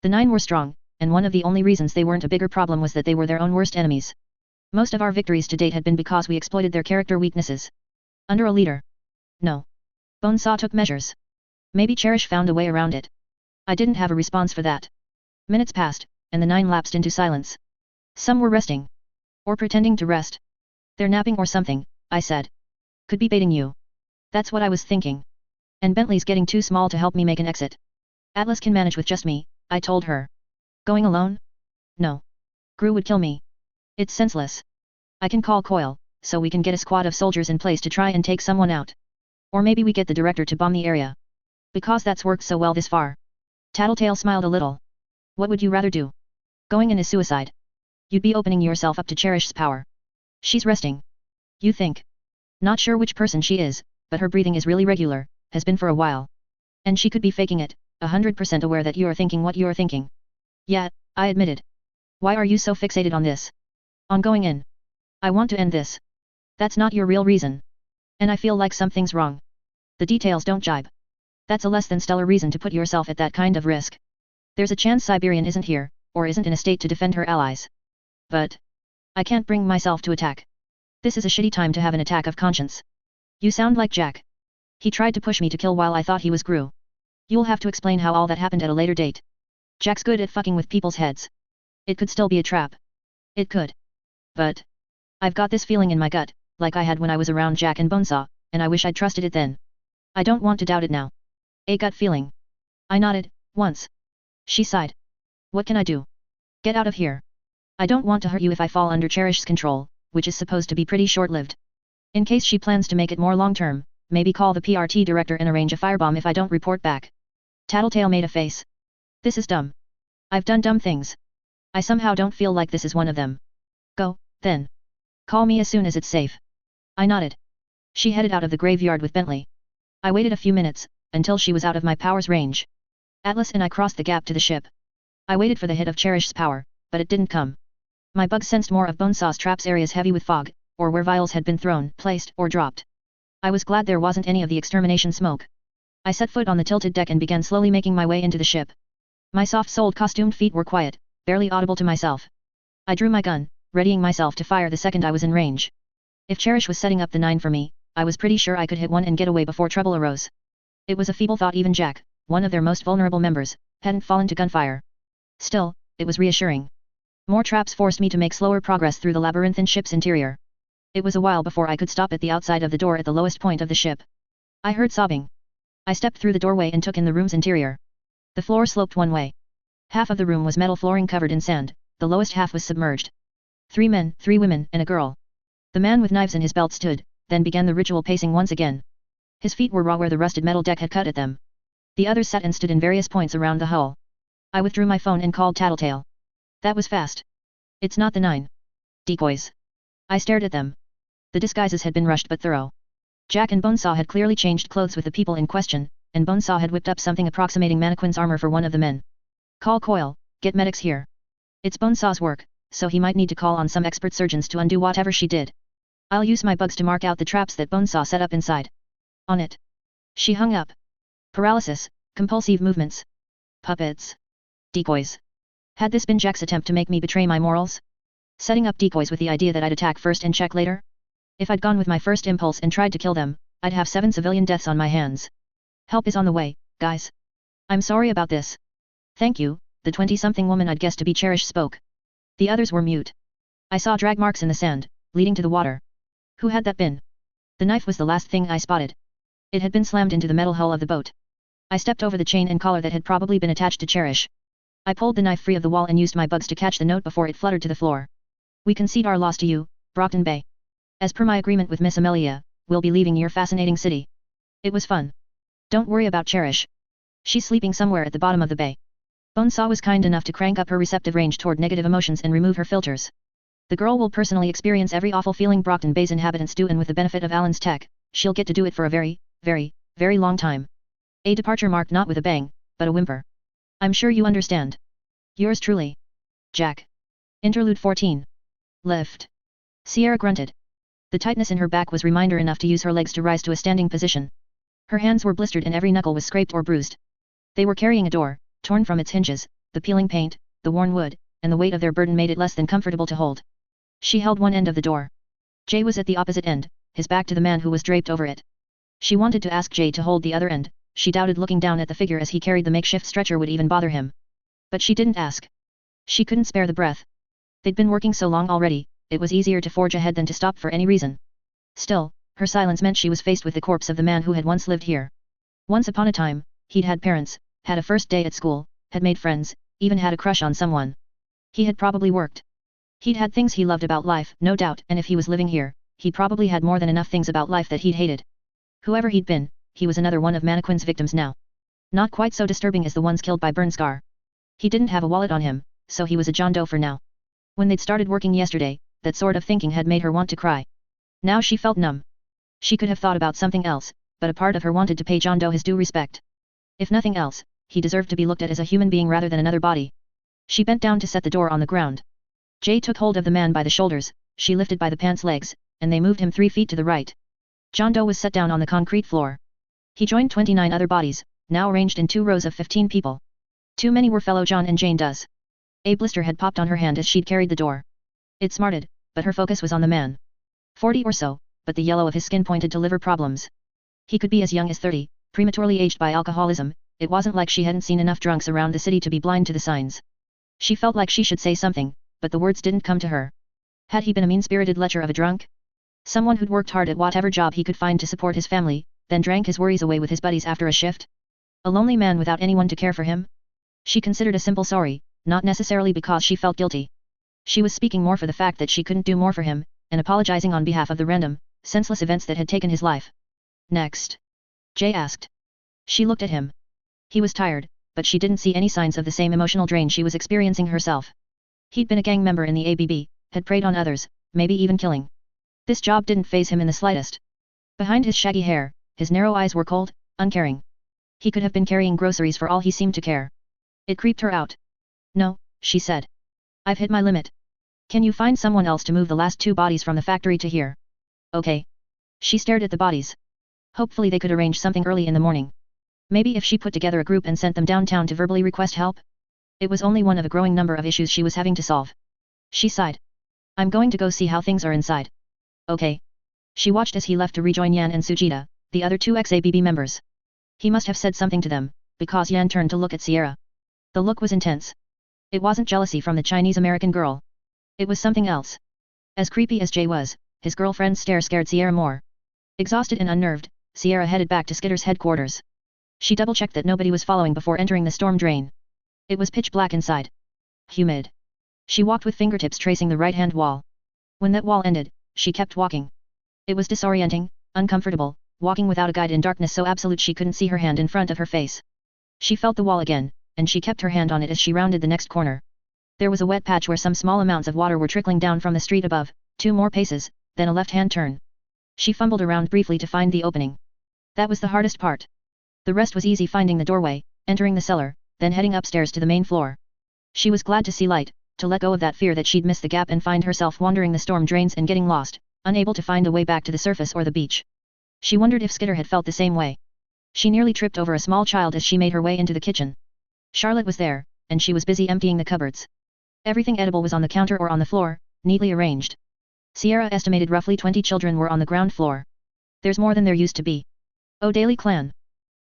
A: The 9 were strong, and one of the only reasons they weren't a bigger problem was that they were their own worst enemies. Most of our victories to date had been because we exploited their character weaknesses. Under a leader. No. Bonesaw took measures. Maybe Cherish found a way around it. I didn't have a response for that. Minutes passed, and the 9 lapsed into silence. Some were resting. Or pretending to rest. They're napping or something, I said. Could be baiting you. That's what I was thinking. And Bentley's getting too small to help me make an exit. Atlas can manage with just me, I told her. Going alone? No. Gru would kill me. It's senseless. I can call Coil, so we can get a squad of soldiers in place to try and take someone out. Or maybe we get the director to bomb the area. Because that's worked so well this far. Tattletale smiled a little. What would you rather do? Going in is suicide. You'd be opening yourself up to Cherish's power. She's resting. You think? Not sure which person she is, but her breathing is really regular, has been for a while. And she could be faking it, 100% aware that you're thinking what you're thinking. Yeah, I admitted. Why are you so fixated on this? On going in. I want to end this. That's not your real reason. And I feel like something's wrong. The details don't jibe. That's a less than stellar reason to put yourself at that kind of risk. There's a chance Siberian isn't here, or isn't in a state to defend her allies. But I can't bring myself to attack. This is a shitty time to have an attack of conscience. You sound like Jack. He tried to push me to kill while I thought he was Gru. You'll have to explain how all that happened at a later date. Jack's good at fucking with people's heads. It could still be a trap. It could. But I've got this feeling in my gut, like I had when I was around Jack and Bonesaw, and I wish I'd trusted it then. I don't want to doubt it now. A gut feeling. I nodded, once. She sighed. What can I do? Get out of here. I don't want to hurt you if I fall under Cherish's control, which is supposed to be pretty short-lived. In case she plans to make it more long-term, maybe call the PRT director and arrange a firebomb if I don't report back. Tattletale made a face. This is dumb. I've done dumb things. I somehow don't feel like this is one of them. Go, then. Call me as soon as it's safe. I nodded. She headed out of the graveyard with Bentley. I waited a few minutes, until she was out of my power's range. Atlas and I crossed the gap to the ship. I waited for the hit of Cherish's power, but it didn't come. My bugs sensed more of Bonesaw's traps areas heavy with fog, or where vials had been thrown, placed, or dropped. I was glad there wasn't any of the extermination smoke. I set foot on the tilted deck and began slowly making my way into the ship. My soft-soled costumed feet were quiet, barely audible to myself. I drew my gun, readying myself to fire the second I was in range. If Cherish was setting up the 9 for me, I was pretty sure I could hit one and get away before trouble arose. It was a feeble thought even Jack, one of their most vulnerable members, hadn't fallen to gunfire. Still, it was reassuring. More traps forced me to make slower progress through the labyrinthine ship's interior. It was a while before I could stop at the outside of the door at the lowest point of the ship. I heard sobbing. I stepped through the doorway and took in the room's interior. The floor sloped one way. Half of the room was metal flooring covered in sand, the lowest half was submerged. 3 men, 3 women, and a girl. The man with knives in his belt stood, then began the ritual pacing once again. His feet were raw where the rusted metal deck had cut at them. The others sat and stood in various points around the hull. I withdrew my phone and called Tattletale. That was fast. It's not the 9. Decoys. I stared at them. The disguises had been rushed but thorough. Jack and Bonesaw had clearly changed clothes with the people in question, and Bonesaw had whipped up something approximating mannequin's armor for one of the men. Call Coil, get medics here. It's Bonesaw's work, so he might need to call on some expert surgeons to undo whatever she did. I'll use my bugs to mark out the traps that Bonesaw set up inside. On it. She hung up. Paralysis, compulsive movements. Puppets. Decoys. Had this been Jack's attempt to make me betray my morals? Setting up decoys with the idea that I'd attack first and check later? If I'd gone with my first impulse and tried to kill them, I'd have 7 civilian deaths on my hands. Help is on the way, guys. I'm sorry about this. Thank you, the 20-something woman I'd guessed to be Cherish spoke. The others were mute. I saw drag marks in the sand, leading to the water. Who had that been? The knife was the last thing I spotted. It had been slammed into the metal hull of the boat. I stepped over the chain and collar that had probably been attached to Cherish. I pulled the knife free of the wall and used my bugs to catch the note before it fluttered to the floor. We concede our loss to you, Brockton Bay. As per my agreement with Miss Amelia, we'll be leaving your fascinating city. It was fun. Don't worry about Cherish. She's sleeping somewhere at the bottom of the bay. Bonesaw was kind enough to crank up her receptive range toward negative emotions and remove her filters. The girl will personally experience every awful feeling Brockton Bay's inhabitants do, and with the benefit of Alan's tech, she'll get to do it for a very, very, very long time. A departure marked not with a bang, but a whimper. I'm sure you understand. Yours truly. Jack. Interlude 14. Lift. Sierra grunted. The tightness in her back was reminder enough to use her legs to rise to a standing position. Her hands were blistered and every knuckle was scraped or bruised. They were carrying a door, torn from its hinges, the peeling paint, the worn wood, and the weight of their burden made it less than comfortable to hold. She held one end of the door. Jay was at the opposite end, his back to the man who was draped over it. She wanted to ask Jay to hold the other end, she doubted looking down at the figure as he carried the makeshift stretcher would even bother him. But she didn't ask. She couldn't spare the breath. They'd been working so long already, it was easier to forge ahead than to stop for any reason. Still, her silence meant she was faced with the corpse of the man who had once lived here. Once upon a time, he'd had parents, had a first day at school, had made friends, even had a crush on someone. He had probably worked. He'd had things he loved about life, no doubt, and if he was living here, he probably had more than enough things about life that he'd hated. Whoever he'd been, he was another one of Mannequin's victims now. Not quite so disturbing as the ones killed by burn scar. He didn't have a wallet on him, so he was a John Doe for now. When they'd started working yesterday, that sort of thinking had made her want to cry. Now she felt numb. She could have thought about something else, but a part of her wanted to pay John Doe his due respect. If nothing else, he deserved to be looked at as a human being rather than another body. She bent down to set the door on the ground. Jay took hold of the man by the shoulders, she lifted by the pants legs, and they moved him 3 feet to the right. John Doe was set down on the concrete floor. He joined 29 other bodies, now arranged in 2 rows of 15 people. Too many were fellow John and Jane Does. A blister had popped on her hand as she'd carried the door. It smarted, but her focus was on the man. 40 or so, but the yellow of his skin pointed to liver problems. He could be as young as 30, prematurely aged by alcoholism. It wasn't like she hadn't seen enough drunks around the city to be blind to the signs. She felt like she should say something, but the words didn't come to her. Had he been a mean-spirited lecher of a drunk? Someone who'd worked hard at whatever job he could find to support his family, then drank his worries away with his buddies after a shift? A lonely man without anyone to care for him? She considered a simple sorry, not necessarily because she felt guilty. She was speaking more for the fact that she couldn't do more for him, and apologizing on behalf of the random, senseless events that had taken his life. Next? Jay asked. She looked at him. He was tired, but she didn't see any signs of the same emotional drain she was experiencing herself. He'd been a gang member in the ABB, had preyed on others, maybe even killing. This job didn't faze him in the slightest. Behind his shaggy hair, his narrow eyes were cold, uncaring. He could have been carrying groceries for all he seemed to care. It creeped her out. No, she said. I've hit my limit. Can you find someone else to move the last 2 bodies from the factory to here? Okay. She stared at the bodies. Hopefully they could arrange something early in the morning. Maybe if she put together a group and sent them downtown to verbally request help? It was only one of a growing number of issues she was having to solve. She sighed. I'm going to go see how things are inside. Okay. She watched as he left to rejoin Yan and Sujita, the other 2 ex-ABB members. He must have said something to them, because Yan turned to look at Sierra. The look was intense. It wasn't jealousy from the Chinese-American girl. It was something else. As creepy as Jay was, his girlfriend's stare scared Sierra more. Exhausted and unnerved, Sierra headed back to Skitter's headquarters. She double-checked that nobody was following before entering the storm drain. It was pitch black inside. Humid. She walked with fingertips tracing the right-hand wall. When that wall ended, she kept walking. It was disorienting, uncomfortable, walking without a guide in darkness so absolute she couldn't see her hand in front of her face. She felt the wall again, and she kept her hand on it as she rounded the next corner. There was a wet patch where some small amounts of water were trickling down from the street above, 2 more paces, then a left-hand turn. She fumbled around briefly to find the opening. That was the hardest part. The rest was easy, finding the doorway, entering the cellar, then heading upstairs to the main floor. She was glad to see light, to let go of that fear that she'd miss the gap and find herself wandering the storm drains and getting lost, unable to find a way back to the surface or the beach. She wondered if Skitter had felt the same way. She nearly tripped over a small child as she made her way into the kitchen. Charlotte was there, and she was busy emptying the cupboards. Everything edible was on the counter or on the floor, neatly arranged. Sierra estimated roughly 20 children were on the ground floor. There's more than there used to be. Oh, Daily Clan.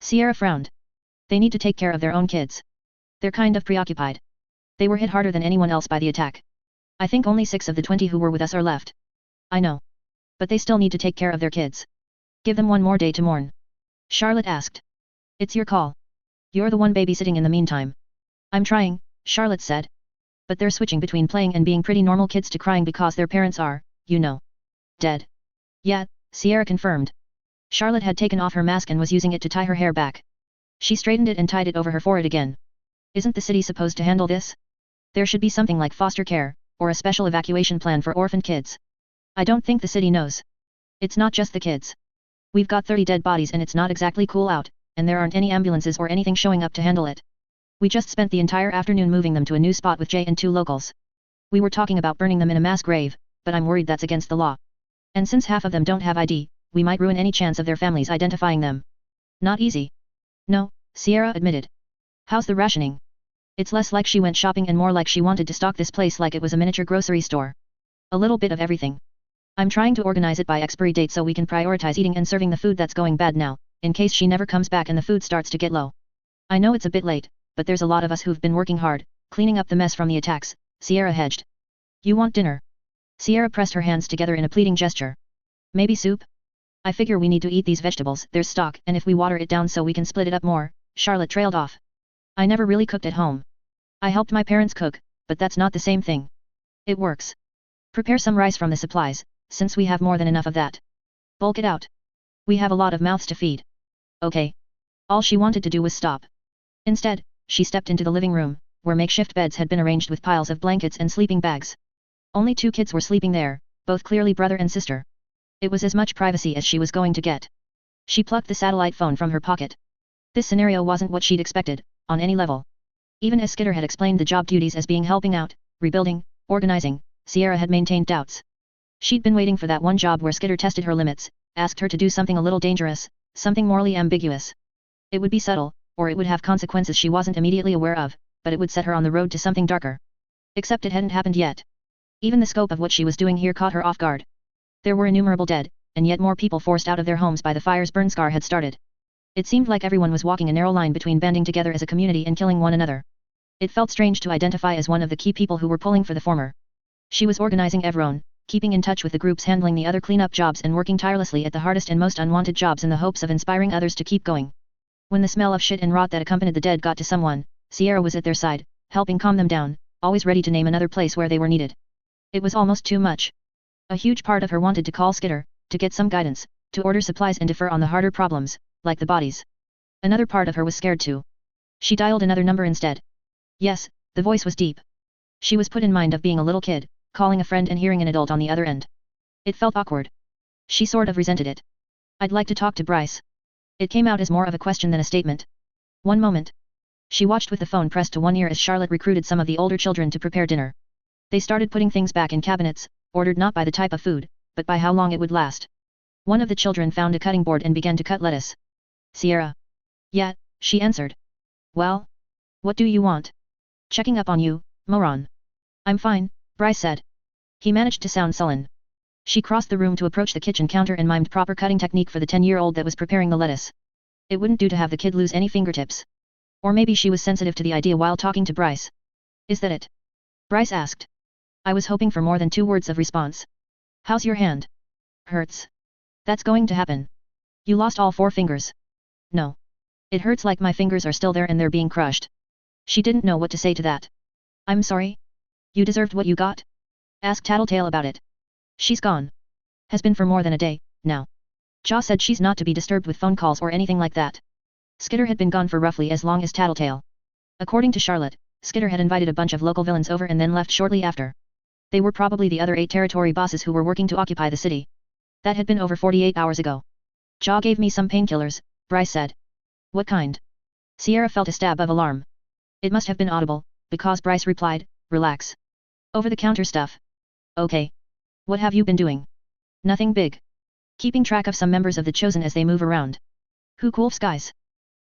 A: Sierra frowned. They need to take care of their own kids. They're kind of preoccupied. They were hit harder than anyone else by the attack. I think only 6 of the 20 who were with us are left. I know. But they still need to take care of their kids. Give them one more day to mourn. Charlotte asked. It's your call. You're the one babysitting in the meantime. I'm trying, Charlotte said. But they're switching between playing and being pretty normal kids to crying because their parents are, you know, dead. Yeah, Sierra confirmed. Charlotte had taken off her mask and was using it to tie her hair back. She straightened it and tied it over her forehead again. Isn't the city supposed to handle this? There should be something like foster care, or a special evacuation plan for orphaned kids. I don't think the city knows. It's not just the kids. We've got 30 dead bodies and it's not exactly cool out, and there aren't any ambulances or anything showing up to handle it. We just spent the entire afternoon moving them to a new spot with Jay and 2 locals. We were talking about burning them in a mass grave, but I'm worried that's against the law. And since half of them don't have ID, we might ruin any chance of their families identifying them. Not easy. No, Sierra admitted. How's the rationing? It's less like she went shopping and more like she wanted to stock this place like it was a miniature grocery store. A little bit of everything. I'm trying to organize it by expiry date so we can prioritize eating and serving the food that's going bad now, in case she never comes back and the food starts to get low. I know it's a bit late, but there's a lot of us who've been working hard, cleaning up the mess from the attacks, Sierra hedged. You want dinner? Sierra pressed her hands together in a pleading gesture. Maybe soup? I figure we need to eat these vegetables, there's stock, and if we water it down so we can split it up more, Charlotte trailed off. I never really cooked at home. I helped my parents cook, but that's not the same thing. It works. Prepare some rice from the supplies, since we have more than enough of that. Bulk it out. We have a lot of mouths to feed. Okay. All she wanted to do was stop. Instead, she stepped into the living room, where makeshift beds had been arranged with piles of blankets and sleeping bags. Only 2 kids were sleeping there, both clearly brother and sister. It was as much privacy as she was going to get. She plucked the satellite phone from her pocket. This scenario wasn't what she'd expected, on any level. Even as Skitter had explained the job duties as being helping out, rebuilding, organizing, Sierra had maintained doubts. She'd been waiting for that one job where Skitter tested her limits, asked her to do something a little dangerous, something morally ambiguous. It would be subtle, or it would have consequences she wasn't immediately aware of, but it would set her on the road to something darker. Except it hadn't happened yet. Even the scope of what she was doing here caught her off guard. There were innumerable dead, and yet more people forced out of their homes by the fires Burnscar had started. It seemed like everyone was walking a narrow line between banding together as a community and killing one another. It felt strange to identify as one of the key people who were pulling for the former. She was organizing everyone, keeping in touch with the groups handling the other cleanup jobs and working tirelessly at the hardest and most unwanted jobs in the hopes of inspiring others to keep going. When the smell of shit and rot that accompanied the dead got to someone, Sierra was at their side, helping calm them down, always ready to name another place where they were needed. It was almost too much. A huge part of her wanted to call Skitter, to get some guidance, to order supplies and defer on the harder problems, like the bodies. Another part of her was scared too. She dialed another number instead. Yes, the voice was deep. She was put in mind of being a little kid, calling a friend and hearing an adult on the other end. It felt awkward. She sort of resented it. I'd like to talk to Bryce. It came out as more of a question than a statement. One moment. She watched with the phone pressed to one ear as Charlotte recruited some of the older children to prepare dinner. They started putting things back in cabinets, ordered not by the type of food, but by how long it would last. One of the children found a cutting board and began to cut lettuce. Sierra. Yeah, she answered. Well? What do you want? Checking up on you, moron. I'm fine, Bryce said. He managed to sound sullen. She crossed the room to approach the kitchen counter and mimed proper cutting technique for the 10-year-old that was preparing the lettuce. It wouldn't do to have the kid lose any fingertips. Or maybe she was sensitive to the idea while talking to Bryce. Is that it? Bryce asked. I was hoping for more than 2 words of response. How's your hand? Hurts. That's going to happen. You lost all 4 fingers. No. It hurts like my fingers are still there and they're being crushed. She didn't know what to say to that. I'm sorry. You deserved what you got? Ask Tattletale about it. She's gone. Has been for more than a day, now. Jaw said she's not to be disturbed with phone calls or anything like that. Skitter had been gone for roughly as long as Tattletale. According to Charlotte, Skitter had invited a bunch of local villains over and then left shortly after. They were probably the other 8 territory bosses who were working to occupy the city. That had been over 48 hours ago. Jaw gave me some painkillers, Bryce said. What kind? Sierra felt a stab of alarm. It must have been audible, because Bryce replied, relax. Over-the-counter stuff. Okay. What have you been doing? Nothing big. Keeping track of some members of the Chosen as they move around. Who cool skies?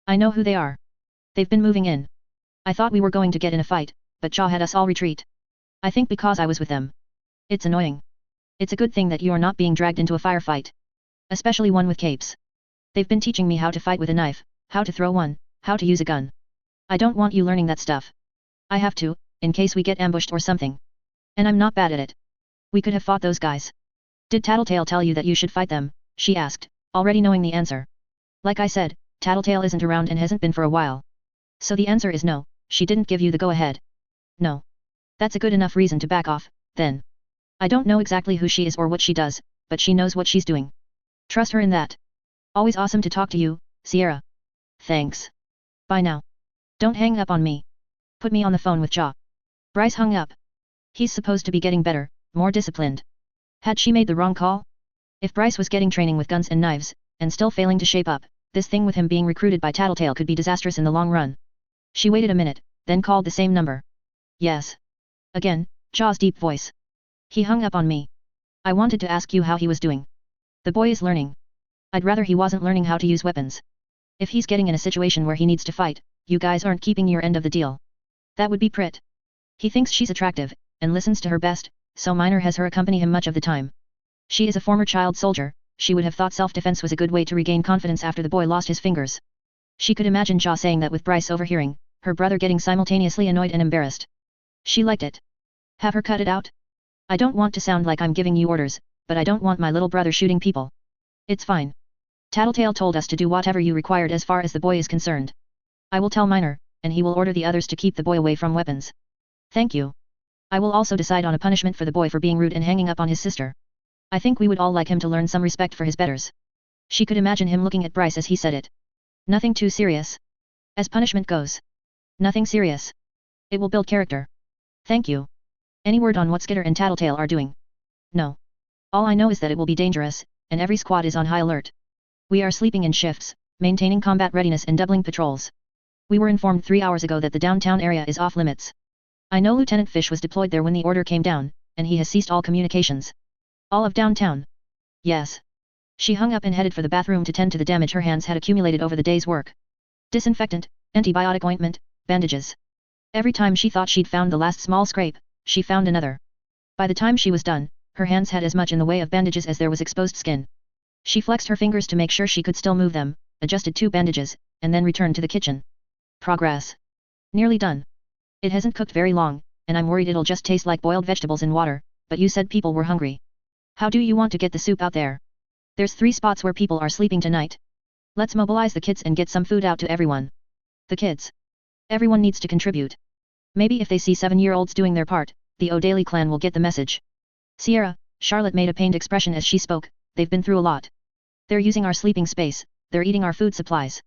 A: I know who they are. They've been moving in. I thought we were going to get in a fight, but Jaw had us all retreat. I think because I was with them. It's annoying. It's a good thing that you are not being dragged into a firefight. Especially one with capes. They've been teaching me how to fight with a knife, how to throw one, how to use a gun. I don't want you learning that stuff. I have to, in case we get ambushed or something. And I'm not bad at it. We could have fought those guys. Did Tattletale tell you that you should fight them? She asked, already knowing the answer. Like I said, Tattletale isn't around and hasn't been for a while. So the answer is no, she didn't give you the go-ahead. No. That's a good enough reason to back off, then. I don't know exactly who she is or what she does, but she knows what she's doing. Trust her in that. Always awesome to talk to you, Sierra. Thanks. Bye now. Don't hang up on me. Put me on the phone with Jaw. Bryce hung up. He's supposed to be getting better, more disciplined. Had she made the wrong call? If Bryce was getting training with guns and knives, and still failing to shape up, this thing with him being recruited by Tattletale could be disastrous in the long run. She waited a minute, then called the same number. Yes. Again, Jaw's deep voice. He hung up on me. I wanted to ask you how he was doing. The boy is learning. I'd rather he wasn't learning how to use weapons. If he's getting in a situation where he needs to fight, you guys aren't keeping your end of the deal. That would be Prit. He thinks she's attractive, and listens to her best, so Minor has her accompany him much of the time. She is a former child soldier, she would have thought self-defense was a good way to regain confidence after the boy lost his fingers. She could imagine Jaw saying that with Bryce overhearing, her brother getting simultaneously annoyed and embarrassed. She liked it. Have her cut it out? I don't want to sound like I'm giving you orders, but I don't want my little brother shooting people. It's fine. Tattletale told us to do whatever you required as far as the boy is concerned. I will tell Minor, and he will order the others to keep the boy away from weapons. Thank you. I will also decide on a punishment for the boy for being rude and hanging up on his sister. I think we would all like him to learn some respect for his betters. She could imagine him looking at Bryce as he said it. Nothing too serious. As punishment goes. Nothing serious. It will build character. Thank you. Any word on what Skitter and Tattletale are doing? No. All I know is that it will be dangerous, and every squad is on high alert. We are sleeping in shifts, maintaining combat readiness and doubling patrols. We were informed 3 hours ago that the downtown area is off limits. I know Lieutenant Fish was deployed there when the order came down, and he has ceased all communications. All of downtown? Yes. She hung up and headed for the bathroom to tend to the damage her hands had accumulated over the day's work. Disinfectant, antibiotic ointment, bandages. Every time she thought she'd found the last small scrape, she found another. By the time she was done, her hands had as much in the way of bandages as there was exposed skin. She flexed her fingers to make sure she could still move them, adjusted 2 bandages, and then returned to the kitchen. Progress. Nearly done. It hasn't cooked very long, and I'm worried it'll just taste like boiled vegetables in water, but you said people were hungry. How do you want to get the soup out there? There's 3 spots where people are sleeping tonight. Let's mobilize the kids and get some food out to everyone. The kids. Everyone needs to contribute. Maybe if they see 7-year-olds doing their part, the O'Daly clan will get the message. Sierra, Charlotte made a pained expression as she spoke, they've been through a lot. They're using our sleeping space, they're eating our food supplies.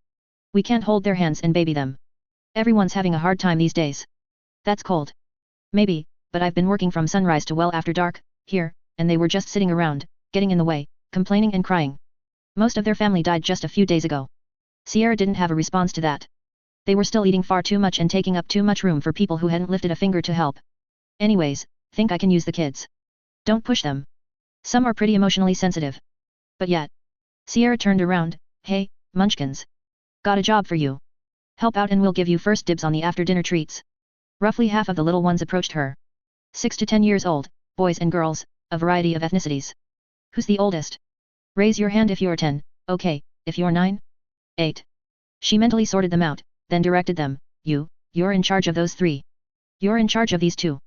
A: We can't hold their hands and baby them. Everyone's having a hard time these days. That's cold. Maybe, but I've been working from sunrise to well after dark, here, and they were just sitting around, getting in the way, complaining and crying. Most of their family died just a few days ago. Sierra didn't have a response to that. They were still eating far too much and taking up too much room for people who hadn't lifted a finger to help. Anyways, think I can use the kids. Don't push them. Some are pretty emotionally sensitive. But yet. Sierra turned around, hey, munchkins. Got a job for you. Help out and we'll give you first dibs on the after-dinner treats. Roughly half of the little ones approached her. 6 to 10 years old, boys and girls, a variety of ethnicities. Who's the oldest? Raise your hand if you're 10, okay, if you're 9? 8. She mentally sorted them out, then directed them, you're in charge of those 3. You're in charge of these 2.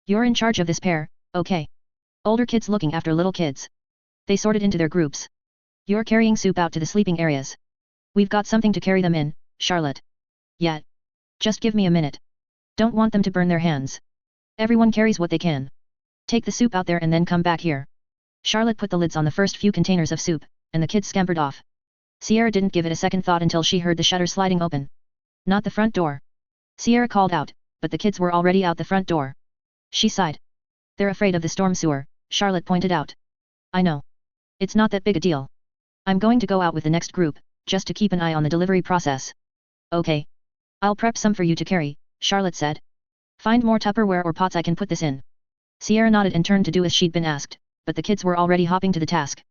A: You're in charge of this pair, okay. Older kids looking after little kids. They sorted into their groups. You're carrying soup out to the sleeping areas. We've got something to carry them in, Charlotte. Yet. Just give me a minute. Don't want them to burn their hands. Everyone carries what they can. Take the soup out there and then come back here. Charlotte put the lids on the first few containers of soup, and the kids scampered off. Sierra didn't give it a second thought until she heard the shutter sliding open. Not the front door. Sierra called out, but the kids were already out the front door. She sighed. They're afraid of the storm sewer, Charlotte pointed out. I know. It's not that big a deal. I'm going to go out with the next group, just to keep an eye on the delivery process. Okay. I'll prep some for you to carry, Charlotte said. Find more Tupperware or pots I can put this in. Sierra nodded and turned to do as she'd been asked, but the kids were already hopping to the task.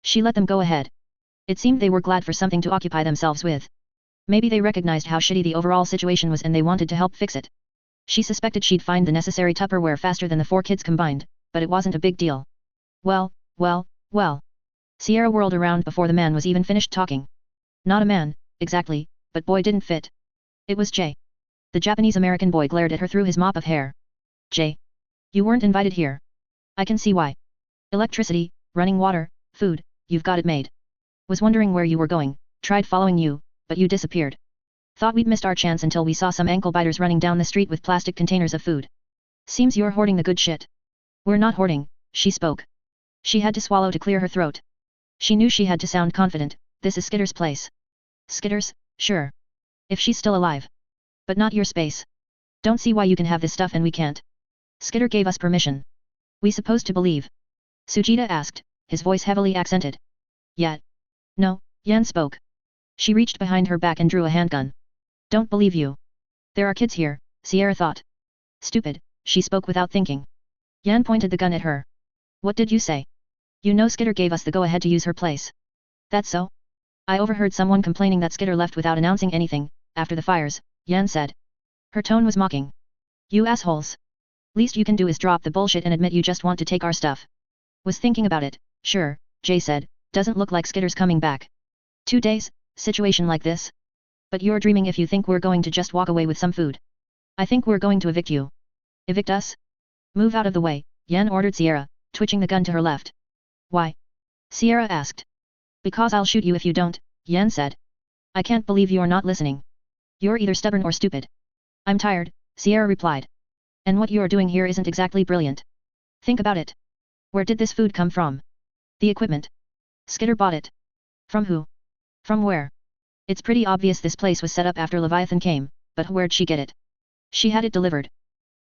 A: She let them go ahead. It seemed they were glad for something to occupy themselves with. Maybe they recognized how shitty the overall situation was and they wanted to help fix it. She suspected she'd find the necessary Tupperware faster than the 4 kids combined, but it wasn't a big deal. Well. Sierra whirled around before the man was even finished talking. Not a man, exactly, but boy didn't fit. It was Jay. The Japanese-American boy glared at her through his mop of hair. Jay. You weren't invited here. I can see why. Electricity, running water, food, you've got it made. Was wondering where you were going, tried following you, but you disappeared. Thought we'd missed our chance until we saw some ankle-biters running down the street with plastic containers of food. Seems you're hoarding the good shit. We're not hoarding, she spoke. She had to swallow to clear her throat. She knew she had to sound confident, this is Skitter's place. Skitter's, sure. If she's still alive. But not your space. Don't see why you can have this stuff and we can't. Skitter gave us permission. We supposed to believe? Sujita asked, his voice heavily accented. Yet. No, Yan spoke. She reached behind her back and drew a handgun. Don't believe you. There are kids here, Sierra thought. Stupid, she spoke without thinking. Yan pointed the gun at her. What did you say? You know Skitter gave us the go-ahead to use her place. That's so? I overheard someone complaining that Skitter left without announcing anything, after the fires, Yan said. Her tone was mocking. You assholes. Least you can do is drop the bullshit and admit you just want to take our stuff. Was thinking about it, sure, Jay said, doesn't look like Skitter's coming back. 2 days, situation like this? But you're dreaming if you think we're going to just walk away with some food. I think we're going to evict you. Evict us? Move out of the way, Yan ordered Sierra, twitching the gun to her left. Why? Sierra asked. Because I'll shoot you if you don't, Yan said. I can't believe you're not listening. You're either stubborn or stupid. I'm tired, Sierra replied. And what you're doing here isn't exactly brilliant. Think about it. Where did this food come from? The equipment. Skitter bought it. From who? From where? It's pretty obvious this place was set up after Leviathan came, but where'd she get it? She had it delivered.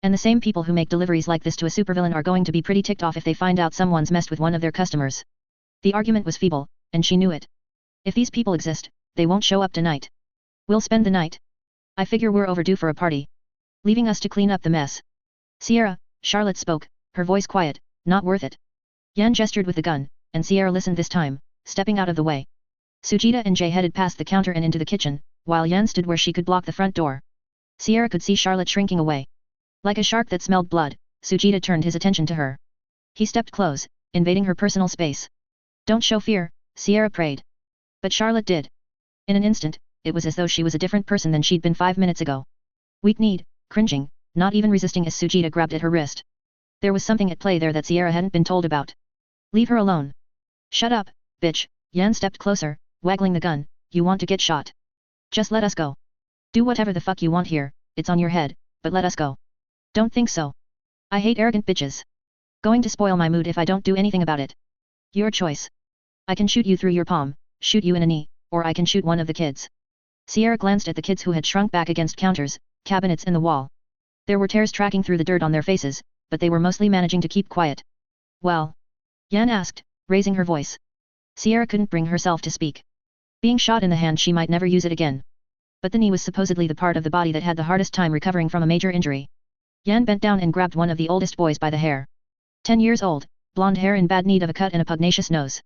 A: And the same people who make deliveries like this to a supervillain are going to be pretty ticked off if they find out someone's messed with one of their customers. The argument was feeble, and she knew it. If these people exist, they won't show up tonight. We'll spend the night. I figure we're overdue for a party. Leaving us to clean up the mess. Sierra, Charlotte spoke, her voice quiet, not worth it. Yan gestured with the gun, and Sierra listened this time, stepping out of the way. Sujita and Jay headed past the counter and into the kitchen, while Yan stood where she could block the front door. Sierra could see Charlotte shrinking away. Like a shark that smelled blood, Sujita turned his attention to her. He stepped close, invading her personal space. Don't show fear, Sierra prayed. But Charlotte did. In an instant, it was as though she was a different person than she'd been 5 minutes ago. Weak-kneed, cringing, not even resisting as Sujita grabbed at her wrist. There was something at play there that Sierra hadn't been told about. Leave her alone. Shut up, bitch, Yan stepped closer, waggling the gun, you want to get shot. Just let us go. Do whatever the fuck you want here, it's on your head, but let us go. Don't think so. I hate arrogant bitches. Going to spoil my mood if I don't do anything about it. Your choice. I can shoot you through your palm, shoot you in a knee, or I can shoot one of the kids. Sierra glanced at the kids who had shrunk back against counters, cabinets in the wall. There were tears tracking through the dirt on their faces, but they were mostly managing to keep quiet. Well? Yan asked, raising her voice. Sierra couldn't bring herself to speak. Being shot in the hand, she might never use it again. But the knee was supposedly the part of the body that had the hardest time recovering from a major injury. Yan bent down and grabbed one of the oldest boys by the hair. 10 years old, blonde hair in bad need of a cut and a pugnacious nose.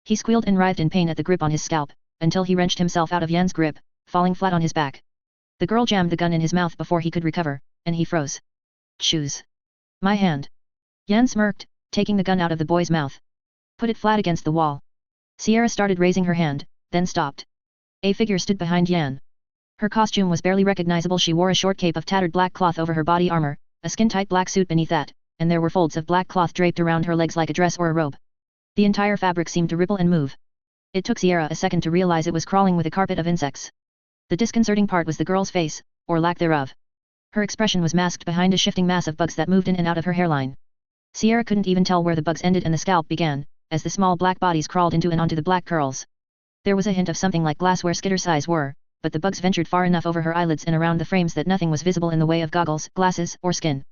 A: He squealed and writhed in pain at the grip on his scalp, until he wrenched himself out of Yan's grip, falling flat on his back. The girl jammed the gun in his mouth before he could recover, and he froze. Choose. My hand. Yan smirked, taking the gun out of the boy's mouth. Put it flat against the wall. Sierra started raising her hand, then stopped. A figure stood behind Yan. Her costume was barely recognizable. She wore a short cape of tattered black cloth over her body armor, a skin-tight black suit beneath that, and there were folds of black cloth draped around her legs like a dress or a robe. The entire fabric seemed to ripple and move. It took Sierra a second to realize it was crawling with a carpet of insects. The disconcerting part was the girl's face, or lack thereof. Her expression was masked behind a shifting mass of bugs that moved in and out of her hairline. Sierra couldn't even tell where the bugs ended and the scalp began, as the small black bodies crawled into and onto the black curls. There was a hint of something like glass where Skitter's eyes were, but the bugs ventured far enough over her eyelids and around the frames that nothing was visible in the way of goggles, glasses, or skin.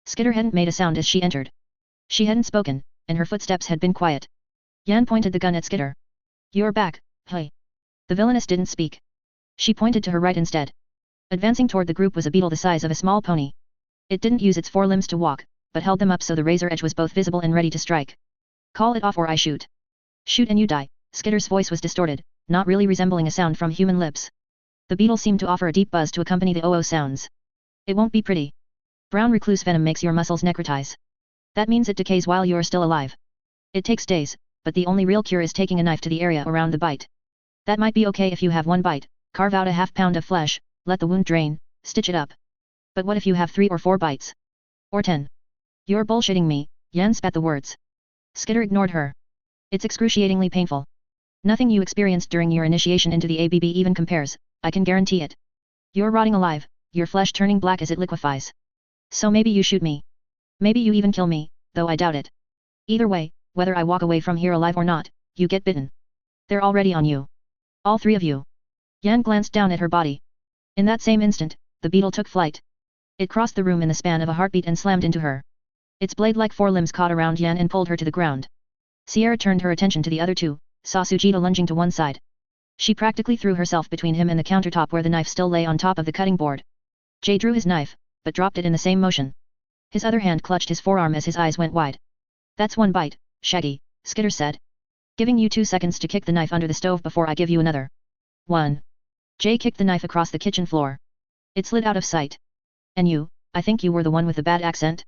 A: Skitter hadn't made a sound as she entered. She hadn't spoken, and her footsteps had been quiet. Yan pointed the gun at Skitter. You're back, hey. The villainess didn't speak. She pointed to her right instead. Advancing toward the group was a beetle the size of a small pony. It didn't use its forelimbs to walk, but held them up so the razor edge was both visible and ready to strike. Call it off or I shoot. Shoot and you die. Skitter's voice was distorted, not really resembling a sound from human lips. The beetle seemed to offer a deep buzz to accompany the oh-oh sounds. It won't be pretty. Brown recluse venom makes your muscles necrotize. That means it decays while you're still alive. It takes days, but the only real cure is taking a knife to the area around the bite. That might be okay if you have one bite, carve out a half-pound of flesh, let the wound drain, stitch it up. But what if you have 3 or 4 bites? Or 10? You're bullshitting me, Yan spat the words. Skitter ignored her. It's excruciatingly painful. Nothing you experienced during your initiation into the ABB even compares, I can guarantee it. You're rotting alive, your flesh turning black as it liquefies. So maybe you shoot me. Maybe you even kill me, though I doubt it. Either way, whether I walk away from here alive or not, you get bitten. They're already on you. All 3 of you. Yan glanced down at her body. In that same instant, the beetle took flight. It crossed the room in the span of a heartbeat and slammed into her. Its blade-like forelimbs caught around Yan and pulled her to the ground. Sierra turned her attention to the other 2, saw Sujita lunging to one side. She practically threw herself between him and the countertop where the knife still lay on top of the cutting board. Jay drew his knife, but dropped it in the same motion. His other hand clutched his forearm as his eyes went wide. That's one bite, Shaggy, Skitter said. Giving you 2 seconds to kick the knife under the stove before I give you another. 1. Jay kicked the knife across the kitchen floor. It slid out of sight. And you, I think you were the one with the bad accent?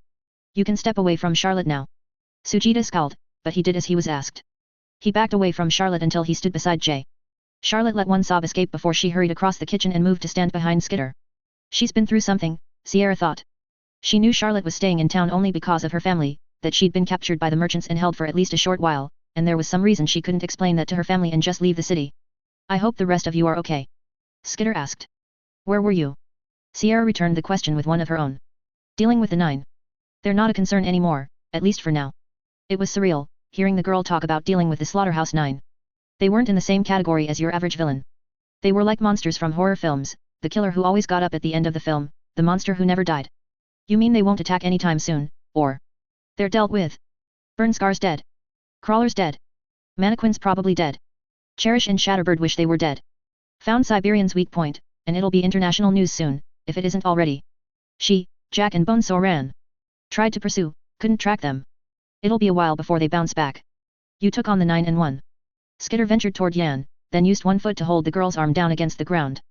A: You can step away from Charlotte now. Sujita scowled, but he did as he was asked. He backed away from Charlotte until he stood beside Jay. Charlotte let one sob escape before she hurried across the kitchen and moved to stand behind Skitter. She's been through something, Sierra thought. She knew Charlotte was staying in town only because of her family, that she'd been captured by the merchants and held for at least a short while, and there was some reason she couldn't explain that to her family and just leave the city. I hope the rest of you are okay. Skitter asked. Where were you? Sierra returned the question with one of her own. Dealing with the 9. They're not a concern anymore, at least for now. It was surreal, hearing the girl talk about dealing with the Slaughterhouse 9. They weren't in the same category as your average villain. They were like monsters from horror films, the killer who always got up at the end of the film, the monster who never died. You mean they won't attack anytime soon, or? They're dealt with. Burn Scar's dead. Crawler's dead. Mannequin's probably dead. Cherish and Shatterbird wish they were dead. Found Siberian's weak point, and it'll be international news soon, if it isn't already. Jack and Bonesaw ran. Tried to pursue, couldn't track them. It'll be a while before they bounce back. You took on the 9 and 1. Skitter ventured toward Yan, then used one foot to hold the girl's arm down against the ground.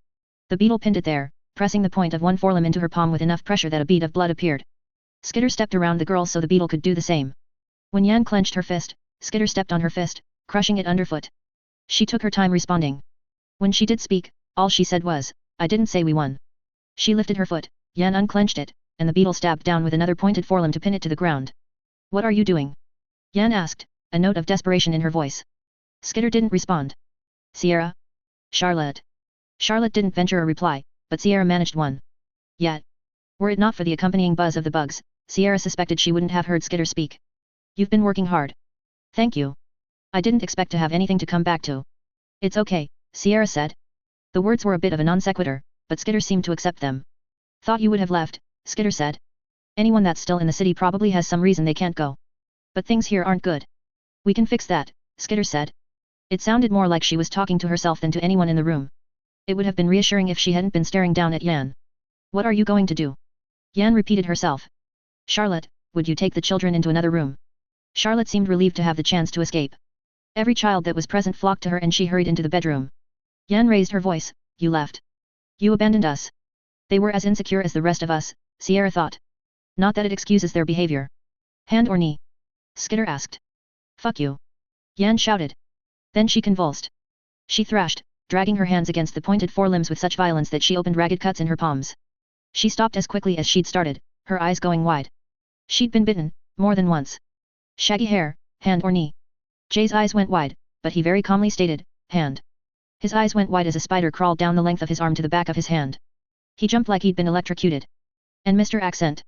A: The beetle pinned it there, pressing the point of one forelimb into her palm with enough pressure that a bead of blood appeared. Skitter stepped around the girl so the beetle could do the same. When Yan clenched her fist, Skitter stepped on her fist, crushing it underfoot. She took her time responding. When she did speak, all she said was, "I didn't say we won." She lifted her foot, Yan unclenched it, and the beetle stabbed down with another pointed forelimb to pin it to the ground. "What are you doing?" Yan asked, a note of desperation in her voice. Skitter didn't respond. "Sierra?" "Charlotte." Charlotte didn't venture a reply, but Sierra managed one. Yet. Were it not for the accompanying buzz of the bugs, Sierra suspected she wouldn't have heard Skitter speak. "You've been working hard." "Thank you. I didn't expect to have anything to come back to." "It's okay," Sierra said. The words were a bit of a non sequitur, but Skitter seemed to accept them. "Thought you would have left," Skitter said. "Anyone that's still in the city probably has some reason they can't go. But things here aren't good." "We can fix that," Skitter said. It sounded more like she was talking to herself than to anyone in the room. It would have been reassuring if she hadn't been staring down at Yan. "What are you going to do?" Yan repeated herself. "Charlotte, would you take the children into another room?" Charlotte seemed relieved to have the chance to escape. Every child that was present flocked to her and she hurried into the bedroom. Yan raised her voice, "You left. You abandoned us." They were as insecure as the rest of us, Sierra thought. Not that it excuses their behavior. "Hand or knee?" Skitter asked. "Fuck you." Yan shouted. Then she convulsed. She thrashed, dragging her hands against the pointed forelimbs with such violence that she opened ragged cuts in her palms. She stopped as quickly as she'd started, her eyes going wide. She'd been bitten, more than once. "Shaggy hair, hand or knee?" Jay's eyes went wide, but he very calmly stated, "Hand." His eyes went wide as a spider crawled down the length of his arm to the back of his hand. He jumped like he'd been electrocuted. "And Mr. Accent?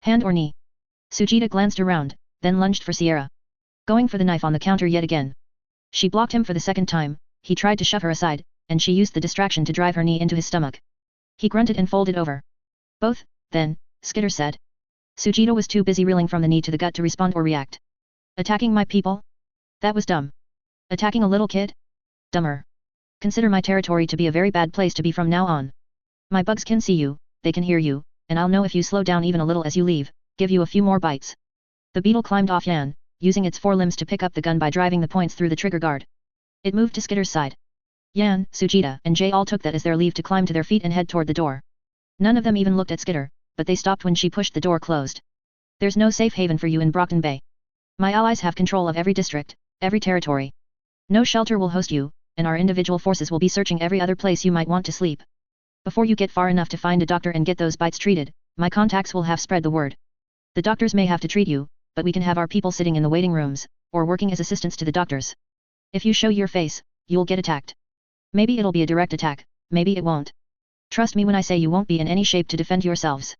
A: Hand or knee?" Sujita glanced around, then lunged for Sierra. Going for the knife on the counter yet again. She blocked him for the second time, he tried to shove her aside, and she used the distraction to drive her knee into his stomach. He grunted and folded over. "Both, then," Skitter said. Sujita was too busy reeling from the knee to the gut to respond or react. "Attacking my people? That was dumb. Attacking a little kid? Dumber. Consider my territory to be a very bad place to be from now on. My bugs can see you, they can hear you, and I'll know if you slow down even a little as you leave, give you a few more bites." The beetle climbed off Yan, using its forelimbs to pick up the gun by driving the points through the trigger guard. It moved to Skitter's side. Yan, Sujita, and Jay all took that as their leave to climb to their feet and head toward the door. None of them even looked at Skitter, but they stopped when she pushed the door closed. "There's no safe haven for you in Brockton Bay. My allies have control of every district, every territory. No shelter will host you, and our individual forces will be searching every other place you might want to sleep. Before you get far enough to find a doctor and get those bites treated, my contacts will have spread the word. The doctors may have to treat you, but we can have our people sitting in the waiting rooms, or working as assistants to the doctors. If you show your face, you'll get attacked. Maybe it'll be a direct attack, maybe it won't. Trust me when I say you won't be in any shape to defend yourselves.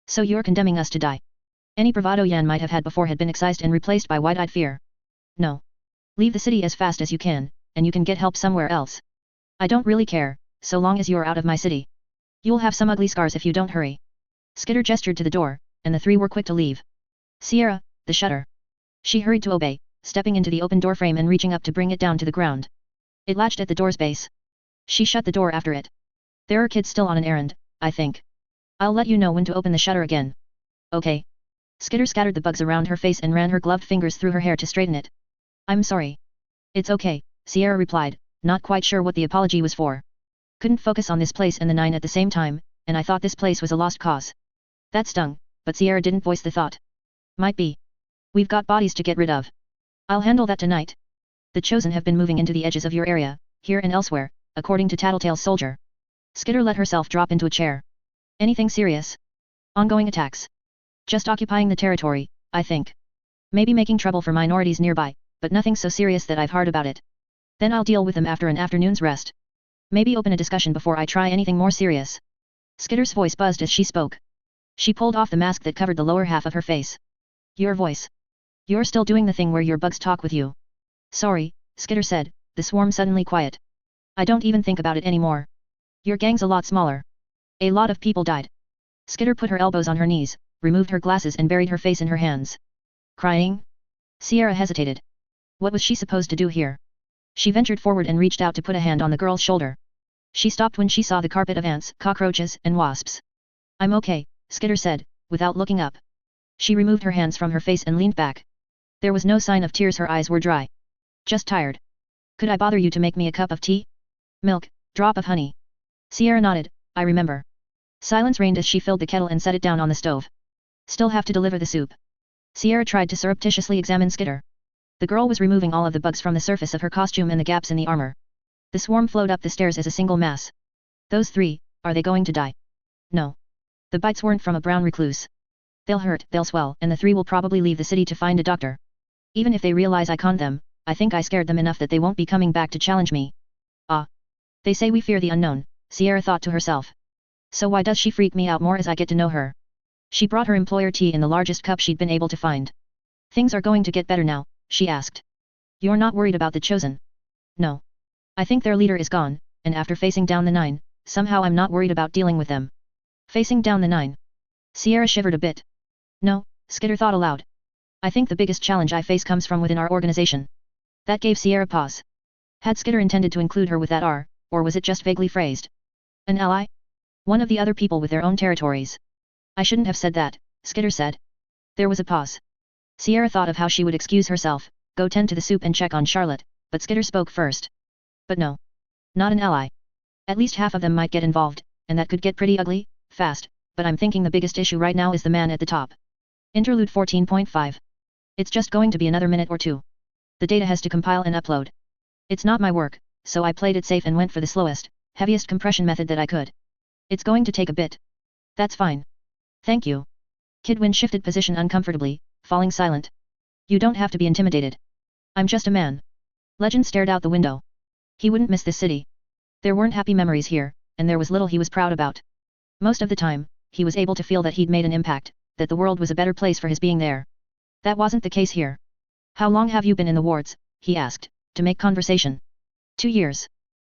A: So you're condemning us to die." Any bravado Yan might have had before had been excised and replaced by wide-eyed fear. "No. Leave the city as fast as you can, and you can get help somewhere else. I don't really care, so long as you're out of my city. You'll have some ugly scars if you don't hurry." Skitter gestured to the door, and the three were quick to leave. "Sierra, the shutter." She hurried to obey, stepping into the open door frame and reaching up to bring it down to the ground. It latched at the door's base. She shut the door after it. "There are kids still on an errand, I think. I'll let you know when to open the shutter again." "Okay." Skitter scattered the bugs around her face and ran her gloved fingers through her hair to straighten it. "I'm sorry." "It's okay," Sierra replied, not quite sure what the apology was for. "Couldn't focus on this place and the 9 at the same time, and I thought this place was a lost cause." That stung, but Sierra didn't voice the thought. "Might be. We've got bodies to get rid of. I'll handle that tonight. The Chosen have been moving into the edges of your area, here and elsewhere, according to Tattletale's soldier." Skitter let herself drop into a chair. "Anything serious?" "Ongoing attacks. Just occupying the territory, I think. Maybe making trouble for minorities nearby, but nothing so serious that I've heard about it. Then I'll deal with them after an afternoon's rest. Maybe open a discussion before I try anything more serious." Skitter's voice buzzed as she spoke. She pulled off the mask that covered the lower half of her face. "Your voice. You're still doing the thing where your bugs talk with you. Sorry, Skitter said, the swarm suddenly quiet. I don't even think about it anymore. Your gang's a lot smaller. A lot of people died. Skitter put her elbows on her knees, removed her glasses and buried her face in her hands. Crying? Sierra hesitated. What was she supposed to do here? She ventured forward and reached out to put a hand on the girl's shoulder. She stopped when she saw the carpet of ants, cockroaches, and wasps. I'm okay, Skitter said, without looking up. She removed her hands from her face and leaned back. There was no sign of tears, her eyes were dry. Just tired. Could I bother you to make me a cup of tea? Milk, drop of honey. Sierra nodded, I remember. Silence reigned as she filled the kettle and set it down on the stove. Still have to deliver the soup. Sierra tried to surreptitiously examine Skitter. The girl was removing all of the bugs from the surface of her costume and the gaps in the armor. The swarm flowed up the stairs as a single mass. Those three, are they going to die? No. The bites weren't from a brown recluse. They'll hurt, they'll swell, and the three will probably leave the city to find a doctor. Even if they realize I conned them, I think I scared them enough that they won't be coming back to challenge me. Ah. They say we fear the unknown, Sierra thought to herself. So why does she freak me out more as I get to know her? She brought her employer tea in the largest cup she'd been able to find. Things are going to get better now, she asked. You're not worried about the Chosen? No. I think their leader is gone, and after facing down the 9, somehow I'm not worried about dealing with them. Facing down the 9. Sierra shivered a bit. No, Skitter thought aloud. I think the biggest challenge I face comes from within our organization. That gave Sierra pause. Had Skitter intended to include her with that R, or was it just vaguely phrased? An ally? One of the other people with their own territories. I shouldn't have said that, Skitter said. There was a pause. Sierra thought of how she would excuse herself, go tend to the soup and check on Charlotte, but Skitter spoke first. But no. Not an ally. At least half of them might get involved, and that could get pretty ugly, fast, but I'm thinking the biggest issue right now is the man at the top. Interlude 14.5. It's just going to be another minute or two. The data has to compile and upload. It's not my work, so I played it safe and went for the slowest, heaviest compression method that I could. It's going to take a bit. That's fine. Thank you. Kidwin shifted position uncomfortably, falling silent. You don't have to be intimidated. I'm just a man. Legend stared out the window. He wouldn't miss this city. There weren't happy memories here, and there was little he was proud about. Most of the time, he was able to feel that he'd made an impact, that the world was a better place for his being there. That wasn't the case here. How long have you been in the wards? He asked, to make conversation. 2 years.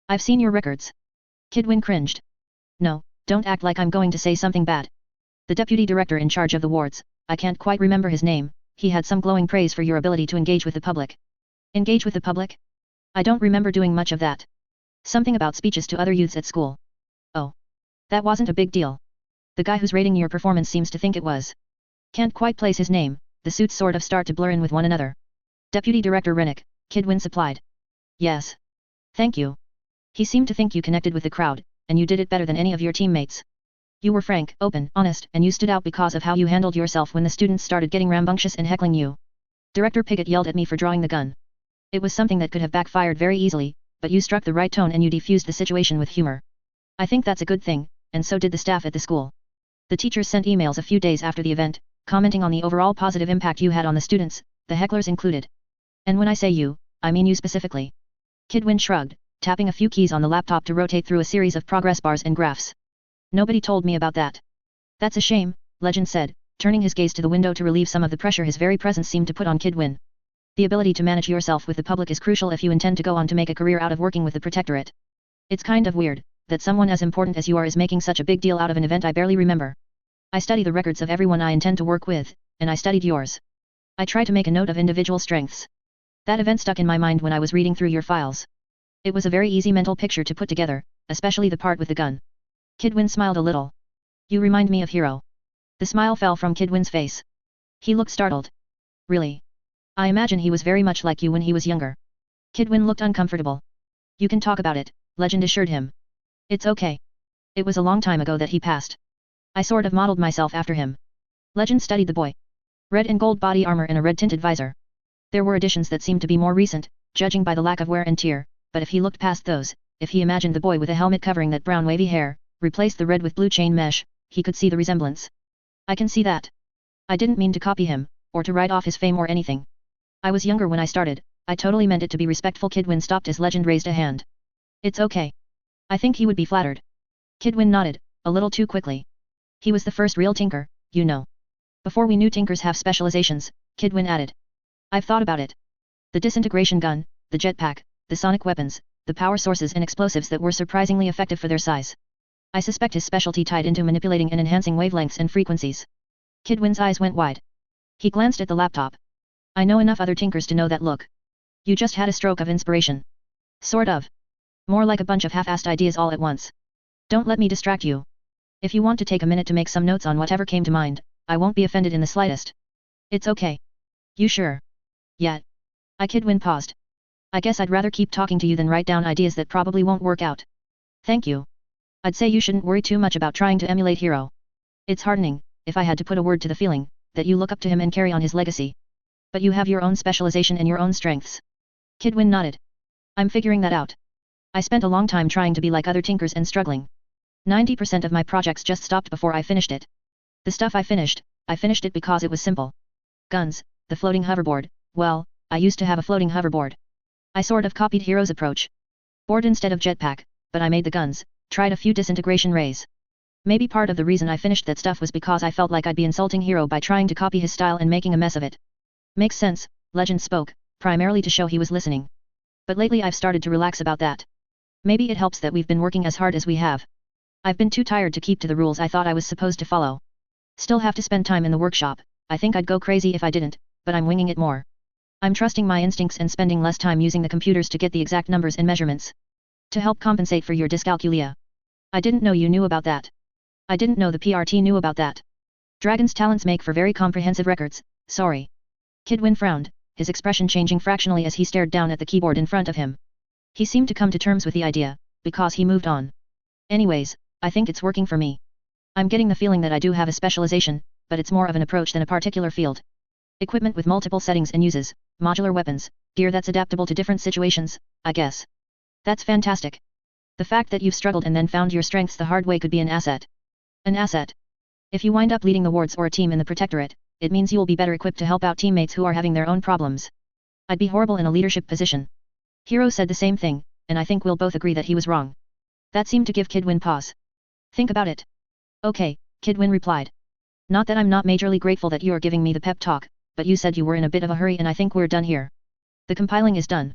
A: I've seen your records. Kidwin cringed. No, don't act like I'm going to say something bad. The deputy director in charge of the wards, I can't quite remember his name, he had some glowing praise for your ability to engage with the public. Engage with the public? I don't remember doing much of that. Something about speeches to other youths at school. Oh. That wasn't a big deal. The guy who's rating your performance seems to think it was. Can't quite place his name, the suits sort of start to blur in with one another. Deputy Director Rennick, Kidwin supplied. Yes. Thank you. He seemed to think you connected with the crowd, and you did it better than any of your teammates. You were frank, open, honest, and you stood out because of how you handled yourself when the students started getting rambunctious and heckling you. Director Piggott yelled at me for drawing the gun. It was something that could have backfired very easily, but you struck the right tone and you defused the situation with humor. I think that's a good thing, and so did the staff at the school. The teachers sent emails a few days after the event, commenting on the overall positive impact you had on the students, the hecklers included. And when I say you, I mean you specifically. Kidwin shrugged, tapping a few keys on the laptop to rotate through a series of progress bars and graphs. Nobody told me about that. That's a shame, Legend said, turning his gaze to the window to relieve some of the pressure his very presence seemed to put on Kidwin. The ability to manage yourself with the public is crucial if you intend to go on to make a career out of working with the Protectorate. It's kind of weird, that someone as important as you are is making such a big deal out of an event I barely remember. I study the records of everyone I intend to work with, and I studied yours. I try to make a note of individual strengths. That event stuck in my mind when I was reading through your files. It was a very easy mental picture to put together, especially the part with the gun. Kidwin smiled a little. You remind me of Hero. The smile fell from Kidwin's face. He looked startled. Really? I imagine he was very much like you when he was younger. Kidwin looked uncomfortable. You can talk about it, Legend assured him. It's okay. It was a long time ago that he passed. I sort of modeled myself after him. Legend studied the boy. Red and gold body armor and a red-tinted visor. There were additions that seemed to be more recent, judging by the lack of wear and tear, but if he looked past those, if he imagined the boy with a helmet covering that brown wavy hair, replaced the red with blue chain mesh, he could see the resemblance. I can see that. I didn't mean to copy him, or to write off his fame or anything. I was younger when I started, I totally meant it to be respectful. Kidwin stopped as Legend raised a hand. It's okay. I think he would be flattered. Kidwin nodded, a little too quickly. He was the first real tinker, you know. Before we knew tinkers have specializations, Kidwin added. I've thought about it. The disintegration gun, the jetpack, the sonic weapons, the power sources and explosives that were surprisingly effective for their size. I suspect his specialty tied into manipulating and enhancing wavelengths and frequencies. Kidwin's eyes went wide. He glanced at the laptop. I know enough other tinkers to know that look. You just had a stroke of inspiration. Sort of. More like a bunch of half-assed ideas all at once. Don't let me distract you. If you want to take a minute to make some notes on whatever came to mind, I won't be offended in the slightest. It's okay. You sure? Yet. Kidwin paused. I guess I'd rather keep talking to you than write down ideas that probably won't work out. Thank you. I'd say you shouldn't worry too much about trying to emulate Hero. It's hardening, if I had to put a word to the feeling, that you look up to him and carry on his legacy. But you have your own specialization and your own strengths. Kidwin nodded. I'm figuring that out. I spent a long time trying to be like other tinkers and struggling. 90% of my projects just stopped before I finished it. The stuff I finished it because it was simple. Guns, the floating hoverboard, well, I used to have a floating hoverboard. I sort of copied Hero's approach. Board instead of jetpack, but I made the guns, tried a few disintegration rays. Maybe part of the reason I finished that stuff was because I felt like I'd be insulting Hero by trying to copy his style and making a mess of it. Makes sense, Legend spoke, primarily to show he was listening. But lately I've started to relax about that. Maybe it helps that we've been working as hard as we have. I've been too tired to keep to the rules I thought I was supposed to follow. Still have to spend time in the workshop. I think I'd go crazy if I didn't, but I'm winging it more. I'm trusting my instincts and spending less time using the computers to get the exact numbers and measurements. To help compensate for your dyscalculia. I didn't know you knew about that. I didn't know the PRT knew about that. Dragon's talents make for very comprehensive records, sorry. Kidwin frowned, his expression changing fractionally as he stared down at the keyboard in front of him. He seemed to come to terms with the idea, because he moved on. Anyways, I think it's working for me. I'm getting the feeling that I do have a specialization, but it's more of an approach than a particular field. Equipment with multiple settings and uses, modular weapons, gear that's adaptable to different situations, I guess. That's fantastic. The fact that you've struggled and then found your strengths the hard way could be an asset. An asset. If you wind up leading the wards or a team in the Protectorate, it means you'll be better equipped to help out teammates who are having their own problems. I'd be horrible in a leadership position. Hero said the same thing, and I think we'll both agree that he was wrong. That seemed to give Kidwin pause. Think about it. Okay, Kidwin replied. Not that I'm not majorly grateful that you're giving me the pep talk, but you said you were in a bit of a hurry and I think we're done here. The compiling is done.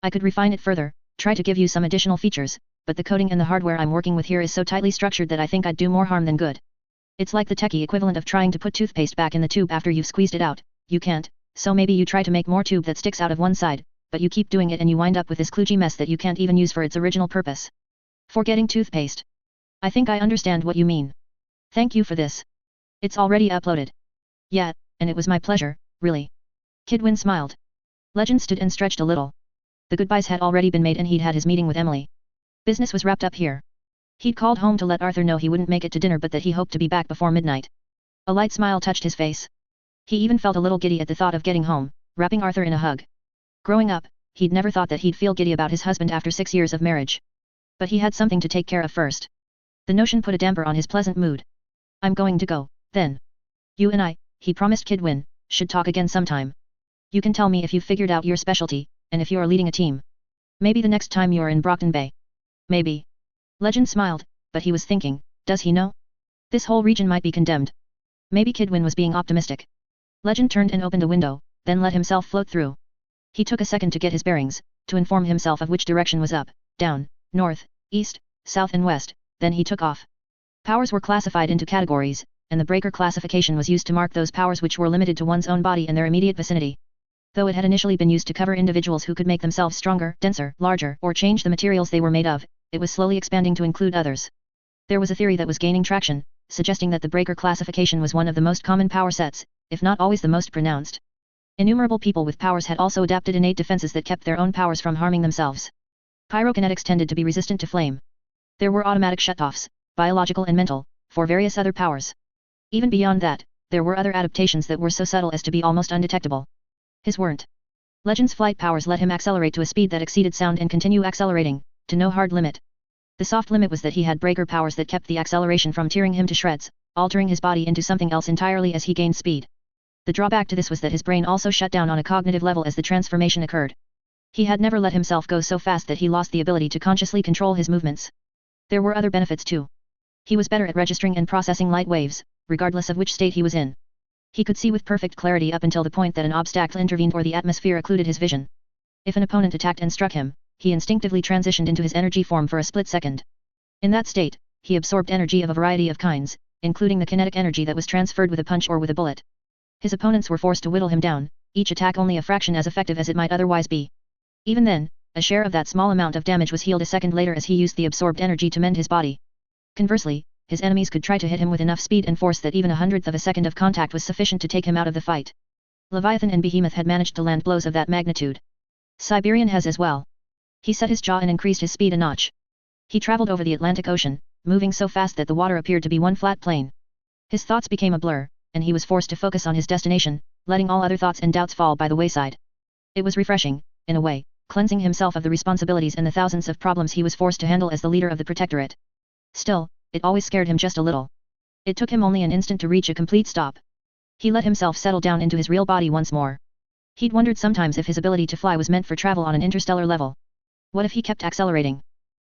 A: I could refine it further, try to give you some additional features, but the coding and the hardware I'm working with here is so tightly structured that I think I'd do more harm than good. It's like the techie equivalent of trying to put toothpaste back in the tube after you've squeezed it out. You can't, so maybe you try to make more tube that sticks out of one side, but you keep doing it and you wind up with this kludgy mess that you can't even use for its original purpose. Forgetting toothpaste. I think I understand what you mean. Thank you for this. It's already uploaded. Yeah, and it was my pleasure, really. Kidwin smiled. Legend stood and stretched a little. The goodbyes had already been made and he'd had his meeting with Emily. Business was wrapped up here. He'd called home to let Arthur know he wouldn't make it to dinner but that he hoped to be back before midnight. A light smile touched his face. He even felt a little giddy at the thought of getting home, wrapping Arthur in a hug. Growing up, he'd never thought that he'd feel giddy about his husband after 6 years of marriage. But he had something to take care of first. The notion put a damper on his pleasant mood. I'm going to go, then. You and I, he promised Kidwin, should talk again sometime. You can tell me if you've figured out your specialty, and if you're leading a team. Maybe the next time you're in Brockton Bay. Maybe. Legend smiled, but he was thinking, does he know? This whole region might be condemned. Maybe Kidwin was being optimistic. Legend turned and opened a window, then let himself float through. He took a second to get his bearings, to inform himself of which direction was up, down, north, east, south and west, then he took off. Powers were classified into categories, and the breaker classification was used to mark those powers which were limited to one's own body and their immediate vicinity. Though it had initially been used to cover individuals who could make themselves stronger, denser, larger, or change the materials they were made of, it was slowly expanding to include others. There was a theory that was gaining traction, suggesting that the breaker classification was one of the most common power sets, if not always the most pronounced. Innumerable people with powers had also adapted innate defenses that kept their own powers from harming themselves. Pyrokinetics tended to be resistant to flame. There were automatic shutoffs, biological and mental, for various other powers. Even beyond that, there were other adaptations that were so subtle as to be almost undetectable. His weren't. Legend's flight powers let him accelerate to a speed that exceeded sound and continue accelerating, to no hard limit. The soft limit was that he had breaker powers that kept the acceleration from tearing him to shreds, altering his body into something else entirely as he gained speed. The drawback to this was that his brain also shut down on a cognitive level as the transformation occurred. He had never let himself go so fast that he lost the ability to consciously control his movements. There were other benefits too. He was better at registering and processing light waves, regardless of which state he was in. He could see with perfect clarity up until the point that an obstacle intervened or the atmosphere occluded his vision. If an opponent attacked and struck him, he instinctively transitioned into his energy form for a split second. In that state, he absorbed energy of a variety of kinds, including the kinetic energy that was transferred with a punch or with a bullet. His opponents were forced to whittle him down, each attack only a fraction as effective as it might otherwise be. Even then, a share of that small amount of damage was healed a second later as he used the absorbed energy to mend his body. Conversely, his enemies could try to hit him with enough speed and force that even a hundredth of a second of contact was sufficient to take him out of the fight. Leviathan and Behemoth had managed to land blows of that magnitude. Siberian has as well. He set his jaw and increased his speed a notch. He traveled over the Atlantic Ocean, moving so fast that the water appeared to be one flat plain. His thoughts became a blur, and he was forced to focus on his destination, letting all other thoughts and doubts fall by the wayside. It was refreshing, in a way, cleansing himself of the responsibilities and the thousands of problems he was forced to handle as the leader of the Protectorate. Still, it always scared him just a little. It took him only an instant to reach a complete stop. He let himself settle down into his real body once more. He'd wondered sometimes if his ability to fly was meant for travel on an interstellar level. What if he kept accelerating?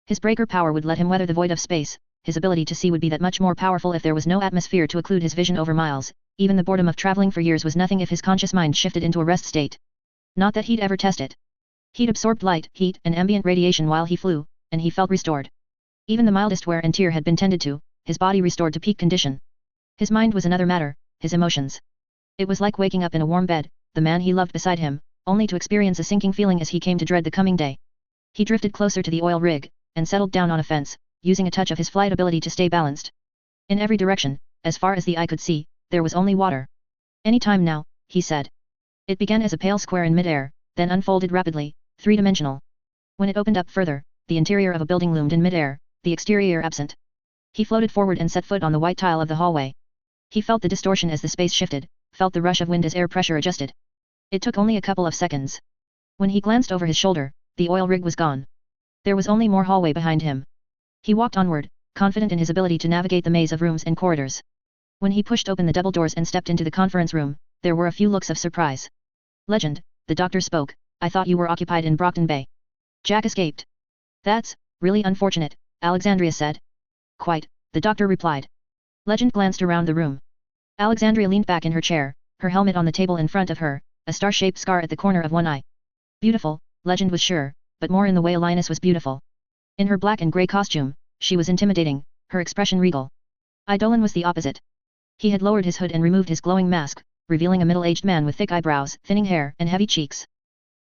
A: His breaker power would let him weather the void of space, his ability to see would be that much more powerful if there was no atmosphere to occlude his vision over miles, even the boredom of traveling for years was nothing if his conscious mind shifted into a rest state. Not that he'd ever test it. He'd absorbed light, heat, and ambient radiation while he flew, and he felt restored. Even the mildest wear and tear had been tended to, his body restored to peak condition. His mind was another matter, his emotions. It was like waking up in a warm bed, the man he loved beside him, only to experience a sinking feeling as he came to dread the coming day. He drifted closer to the oil rig, and settled down on a fence, using a touch of his flight ability to stay balanced. In every direction, as far as the eye could see, there was only water. Any time now, he said. It began as a pale square in midair, then unfolded rapidly, three-dimensional. When it opened up further, the interior of a building loomed in midair, the exterior absent. He floated forward and set foot on the white tile of the hallway. He felt the distortion as the space shifted, felt the rush of wind as air pressure adjusted. It took only a couple of seconds. When he glanced over his shoulder, the oil rig was gone. There was only more hallway behind him. He walked onward, confident in his ability to navigate the maze of rooms and corridors. When he pushed open the double doors and stepped into the conference room, there were a few looks of surprise. Legend, the doctor spoke, I thought you were occupied in Brockton Bay. Jack escaped. That's really unfortunate, Alexandria said. Quite, the doctor replied. Legend glanced around the room. Alexandria leaned back in her chair, her helmet on the table in front of her, a star-shaped scar at the corner of one eye. Beautiful, Legend was sure, but more in the way Linus was beautiful. In her black and grey costume, she was intimidating, her expression regal. Eidolon was the opposite. He had lowered his hood and removed his glowing mask, revealing a middle-aged man with thick eyebrows, thinning hair, and heavy cheeks.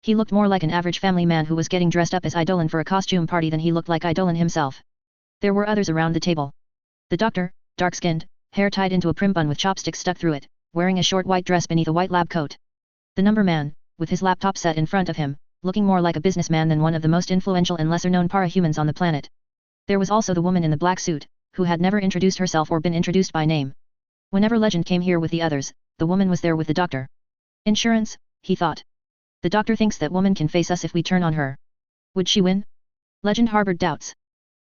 A: He looked more like an average family man who was getting dressed up as Eidolon for a costume party than he looked like Eidolon himself. There were others around the table. The doctor, dark-skinned, hair tied into a prim bun with chopsticks stuck through it, wearing a short white dress beneath a white lab coat. The number man, with his laptop set in front of him, looking more like a businessman than one of the most influential and lesser-known para-humans on the planet. There was also the woman in the black suit, who had never introduced herself or been introduced by name. Whenever Legend came here with the others, the woman was there with the doctor. Insurance, he thought. The doctor thinks that woman can face us if we turn on her. Would she win? Legend harbored doubts.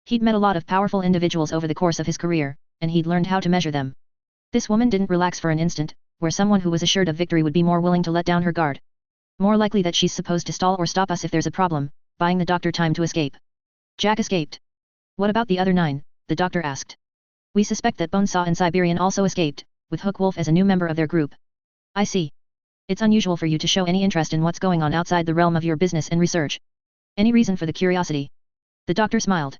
A: He'd met a lot of powerful individuals over the course of his career, and he'd learned how to measure them. This woman didn't relax for an instant, where someone who was assured of victory would be more willing to let down her guard. More likely that she's supposed to stall or stop us if there's a problem, buying the doctor time to escape. Jack escaped. What about the other 9? The doctor asked. We suspect that Bonesaw and Siberian also escaped, with Hookwolf as a new member of their group. I see. It's unusual for you to show any interest in what's going on outside the realm of your business and research. Any reason for the curiosity? The doctor smiled.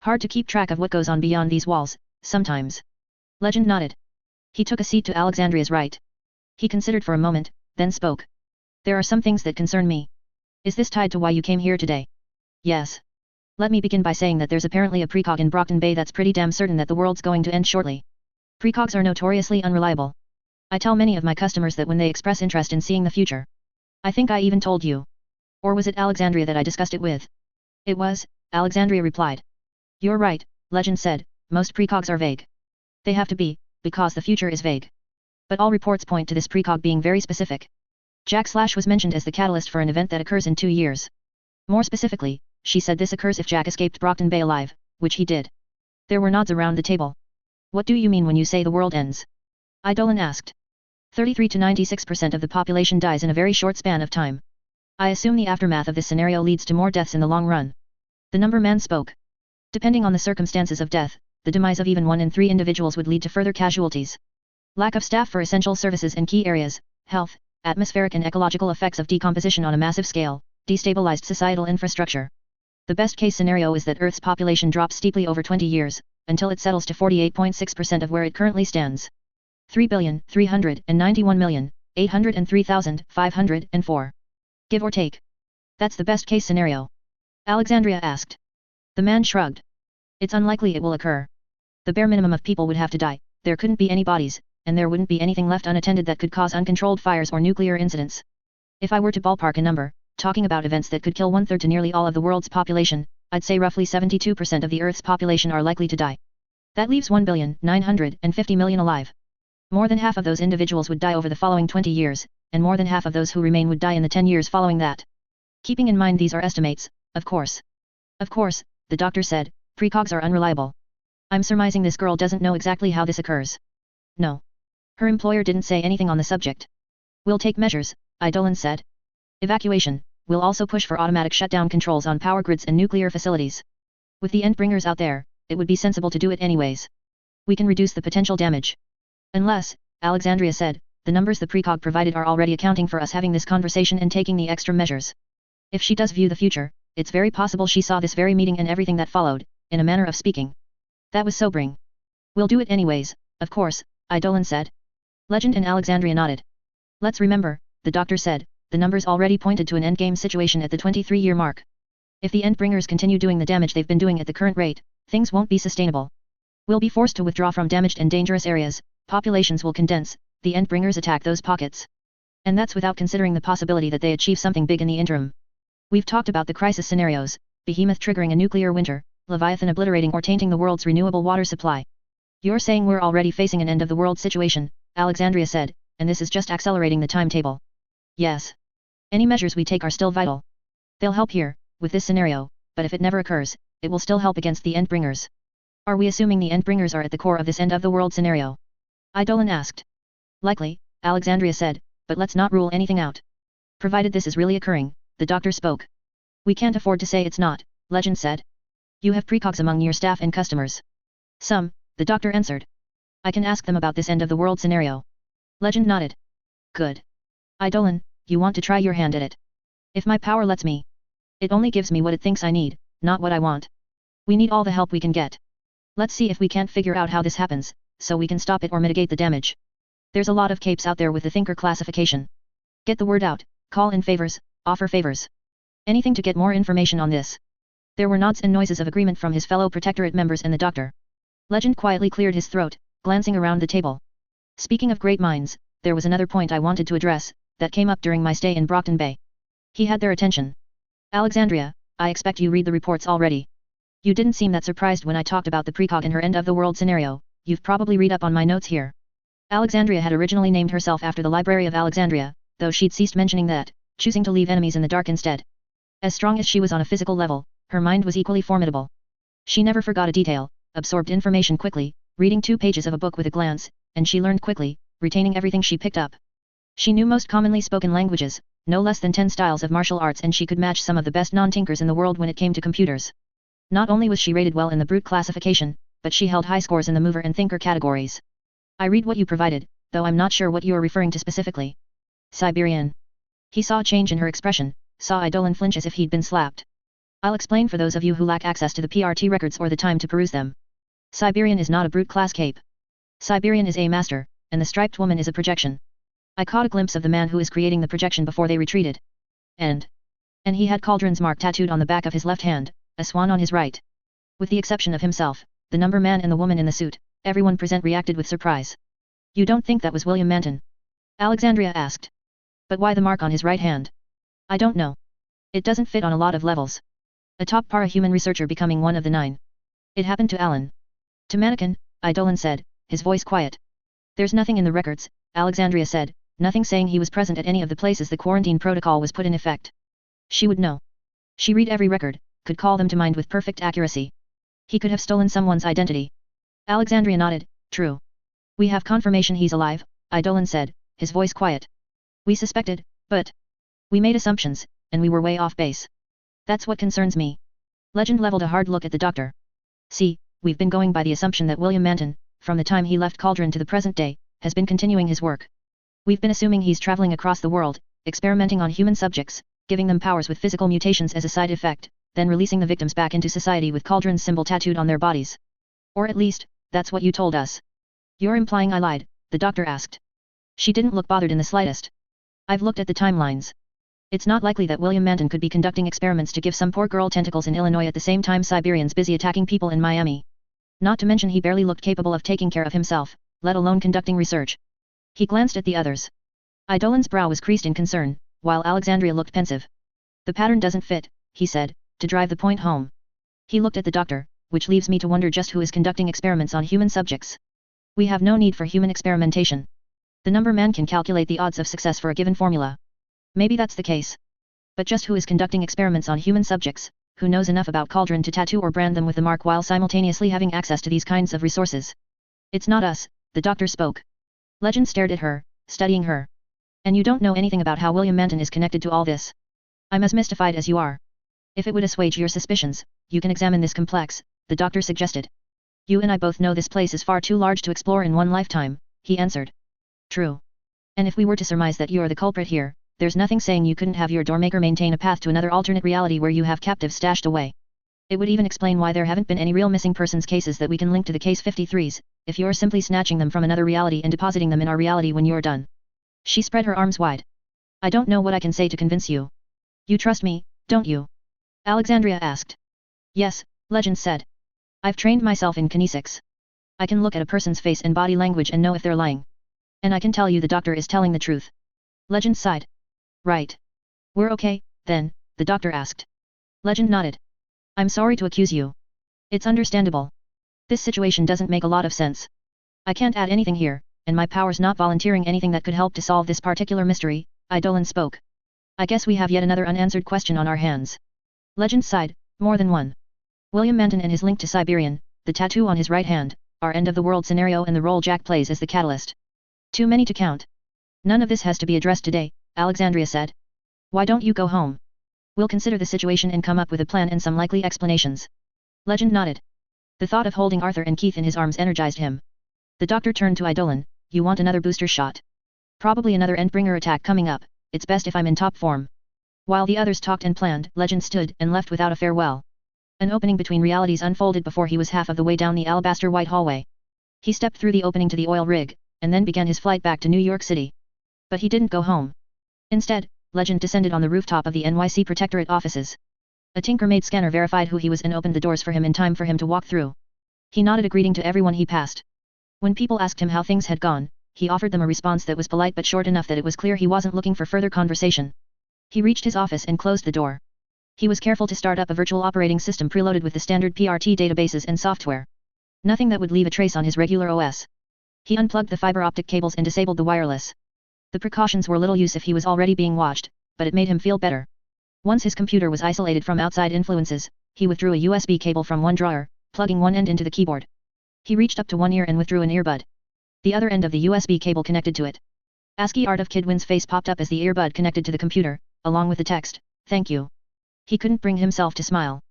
A: Hard to keep track of what goes on beyond these walls, sometimes. Legend nodded. He took a seat to Alexandria's right. He considered for a moment, then spoke. There are some things that concern me. Is this tied to why you came here today? Yes. Let me begin by saying that there's apparently a precog in Brockton Bay that's pretty damn certain that the world's going to end shortly. Precogs are notoriously unreliable. I tell many of my customers that when they express interest in seeing the future. I think I even told you. Or was it Alexandria that I discussed it with? It was, Alexandria replied. You're right, Legend said, most precogs are vague. They have to be, because the future is vague. But all reports point to this precog being very specific. Jack Slash was mentioned as the catalyst for an event that occurs in 2 years. More specifically, she said this occurs if Jack escaped Brockton Bay alive, which he did. There were nods around the table. What do you mean when you say the world ends? Eidolon asked. 33 to 96% of the population dies in a very short span of time. I assume the aftermath of this scenario leads to more deaths in the long run. The number man spoke. Depending on the circumstances of death, the demise of even 1 in 3 individuals would lead to further casualties. Lack of staff for essential services in key areas, health, atmospheric and ecological effects of decomposition on a massive scale, destabilized societal infrastructure. The best case scenario is that Earth's population drops steeply over 20 years, until it settles to 48.6% of where it currently stands. 3,391,803,504. Give or take. That's the best case scenario. Alexandria asked. The man shrugged. It's unlikely it will occur. The bare minimum of people would have to die, there couldn't be any bodies, and there wouldn't be anything left unattended that could cause uncontrolled fires or nuclear incidents. If I were to ballpark a number, talking about events that could kill 1/3 to nearly all of the world's population, I'd say roughly 72% of the Earth's population are likely to die. That leaves 1,950,000,000 alive. More than half of those individuals would die over the following 20 years, and more than half of those who remain would die in the 10 years following that. Keeping in mind these are estimates, of course. Of course, the doctor said, precogs are unreliable. I'm surmising this girl doesn't know exactly how this occurs. No. Her employer didn't say anything on the subject. We'll take measures, Eidolon said. Evacuation. We'll also push for automatic shutdown controls on power grids and nuclear facilities. With the endbringers out there, it would be sensible to do it anyways. We can reduce the potential damage. Unless, Alexandria said, the numbers the precog provided are already accounting for us having this conversation and taking the extra measures. If she does view the future, it's very possible she saw this very meeting and everything that followed, in a manner of speaking. That was sobering. We'll do it anyways, of course, Eidolon said. Legend and Alexandria nodded. Let's remember, the doctor said, the numbers already pointed to an endgame situation at the 23-year mark. If the endbringers continue doing the damage they've been doing at the current rate, things won't be sustainable. We'll be forced to withdraw from damaged and dangerous areas, populations will condense, the endbringers attack those pockets. And that's without considering the possibility that they achieve something big in the interim. We've talked about the crisis scenarios, Behemoth triggering a nuclear winter, Leviathan obliterating or tainting the world's renewable water supply. You're saying we're already facing an end-of-the-world situation, Alexandria said, and this is just accelerating the timetable. Yes. Any measures we take are still vital. They'll help here, with this scenario, but if it never occurs, it will still help against the endbringers. Are we assuming the endbringers are at the core of this end-of-the-world scenario? Eidolon asked. Likely, Alexandria said, but let's not rule anything out. Provided this is really occurring, the doctor spoke. We can't afford to say it's not, Legend said. You have precogs among your staff and customers. Some, the doctor answered. I can ask them about this end-of-the-world scenario. Legend nodded. Good. Eidolon, you want to try your hand at it. If my power lets me. It only gives me what it thinks I need, not what I want. We need all the help we can get. Let's see if we can't figure out how this happens, so we can stop it or mitigate the damage. There's a lot of capes out there with the thinker classification. Get the word out, call in favors, offer favors. Anything to get more information on this. There were nods and noises of agreement from his fellow Protectorate members and the doctor. Legend quietly cleared his throat, glancing around the table. Speaking of great minds, there was another point I wanted to address, that came up during my stay in Brockton Bay. He had their attention. Alexandria, I expect you read the reports already. You didn't seem that surprised when I talked about the precog and her end-of-the-world scenario, you've probably read up on my notes here. Alexandria had originally named herself after the Library of Alexandria, though she'd ceased mentioning that, choosing to leave enemies in the dark instead. As strong as she was on a physical level, her mind was equally formidable. She never forgot a detail, absorbed information quickly, reading 2 pages of a book with a glance, and she learned quickly, retaining everything she picked up. She knew most commonly spoken languages, no less than 10 styles of martial arts, and she could match some of the best non-tinkers in the world when it came to computers. Not only was she rated well in the brute classification, but she held high scores in the mover and thinker categories. I read what you provided, though I'm not sure what you are referring to specifically. Siberian. He saw a change in her expression, saw Eidolon flinch as if he'd been slapped. I'll explain for those of you who lack access to the PRT records or the time to peruse them. Siberian is not a brute class cape. Siberian is a master, and the striped woman is a projection. I caught a glimpse of the man who is creating the projection before they retreated. And he had Cauldron's mark tattooed on the back of his left hand, a swan on his right. With the exception of himself, the number man and the woman in the suit, everyone present reacted with surprise. You don't think that was William Manton? Alexandria asked. But why the mark on his right hand? I don't know. It doesn't fit on a lot of levels. A top para-human researcher becoming one of the 9. It happened to Alan. To Mannequin, Eidolon said, his voice quiet. There's nothing in the records, Alexandria said, nothing saying he was present at any of the places the quarantine protocol was put in effect. She would know. She read every record, could call them to mind with perfect accuracy. He could have stolen someone's identity. Alexandria nodded, true. We have confirmation he's alive, Eidolon said, his voice quiet. We suspected, but we made assumptions, and we were way off base. That's what concerns me. Legend leveled a hard look at the doctor. See, we've been going by the assumption that William Manton, from the time he left Cauldron to the present day, has been continuing his work. We've been assuming he's traveling across the world, experimenting on human subjects, giving them powers with physical mutations as a side effect, then releasing the victims back into society with Cauldron's symbol tattooed on their bodies. Or at least, that's what you told us. You're implying I lied, the doctor asked. She didn't look bothered in the slightest. I've looked at the timelines. It's not likely that William Manton could be conducting experiments to give some poor girl tentacles in Illinois at the same time Siberians busy attacking people in Miami. Not to mention he barely looked capable of taking care of himself, let alone conducting research. He glanced at the others. Idolin's brow was creased in concern, while Alexandria looked pensive. The pattern doesn't fit, he said, to drive the point home. He looked at the doctor, which leaves me to wonder just who is conducting experiments on human subjects. We have no need for human experimentation. The number man can calculate the odds of success for a given formula. Maybe that's the case. But just who is conducting experiments on human subjects, who knows enough about Cauldron to tattoo or brand them with the mark while simultaneously having access to these kinds of resources? It's not us, the doctor spoke. Legend stared at her, studying her. And you don't know anything about how William Manton is connected to all this. I'm as mystified as you are. If it would assuage your suspicions, you can examine this complex, the doctor suggested. You and I both know this place is far too large to explore in one lifetime, he answered. True. And if we were to surmise that you're the culprit here, there's nothing saying you couldn't have your doormaker maintain a path to another alternate reality where you have captives stashed away. It would even explain why there haven't been any real missing persons cases that we can link to the case 53s, if you're simply snatching them from another reality and depositing them in our reality when you're done. She spread her arms wide. I don't know what I can say to convince you. You trust me, don't you? Alexandria asked. Yes, Legend said. I've trained myself in kinesics. I can look at a person's face and body language and know if they're lying. And I can tell you the doctor is telling the truth. Legend sighed. Right. We're okay, then, the doctor asked. Legend nodded. I'm sorry to accuse you. It's understandable. This situation doesn't make a lot of sense. I can't add anything here, and my power's not volunteering anything that could help to solve this particular mystery, Idolin spoke. I guess we have yet another unanswered question on our hands. Legend sighed, more than one. William Manton and his link to Siberian, the tattoo on his right hand, our end-of-the-world scenario and the role Jack plays as the catalyst. Too many to count. None of this has to be addressed today, Alexandria said. Why don't you go home? We'll consider the situation and come up with a plan and some likely explanations. Legend nodded. The thought of holding Arthur and Keith in his arms energized him. The doctor turned to Idolin. You want another booster shot? Probably another Endbringer attack coming up, it's best if I'm in top form. While the others talked and planned, Legend stood and left without a farewell. An opening between realities unfolded before he was half of the way down the alabaster white hallway. He stepped through the opening to the oil rig, and then began his flight back to New York City. But he didn't go home. Instead, Legend descended on the rooftop of the NYC Protectorate offices. A Tinker-made scanner verified who he was and opened the doors for him in time for him to walk through. He nodded a greeting to everyone he passed. When people asked him how things had gone, he offered them a response that was polite but short enough that it was clear he wasn't looking for further conversation. He reached his office and closed the door. He was careful to start up a virtual operating system preloaded with the standard PRT databases and software. Nothing that would leave a trace on his regular OS. He unplugged the fiber optic cables and disabled the wireless. The precautions were little use if he was already being watched, but it made him feel better. Once his computer was isolated from outside influences, he withdrew a USB cable from one drawer, plugging one end into the keyboard. He reached up to one ear and withdrew an earbud. The other end of the USB cable connected to it. ASCII art of Kidwin's face popped up as the earbud connected to the computer, along with the text, "Thank you." He couldn't bring himself to smile.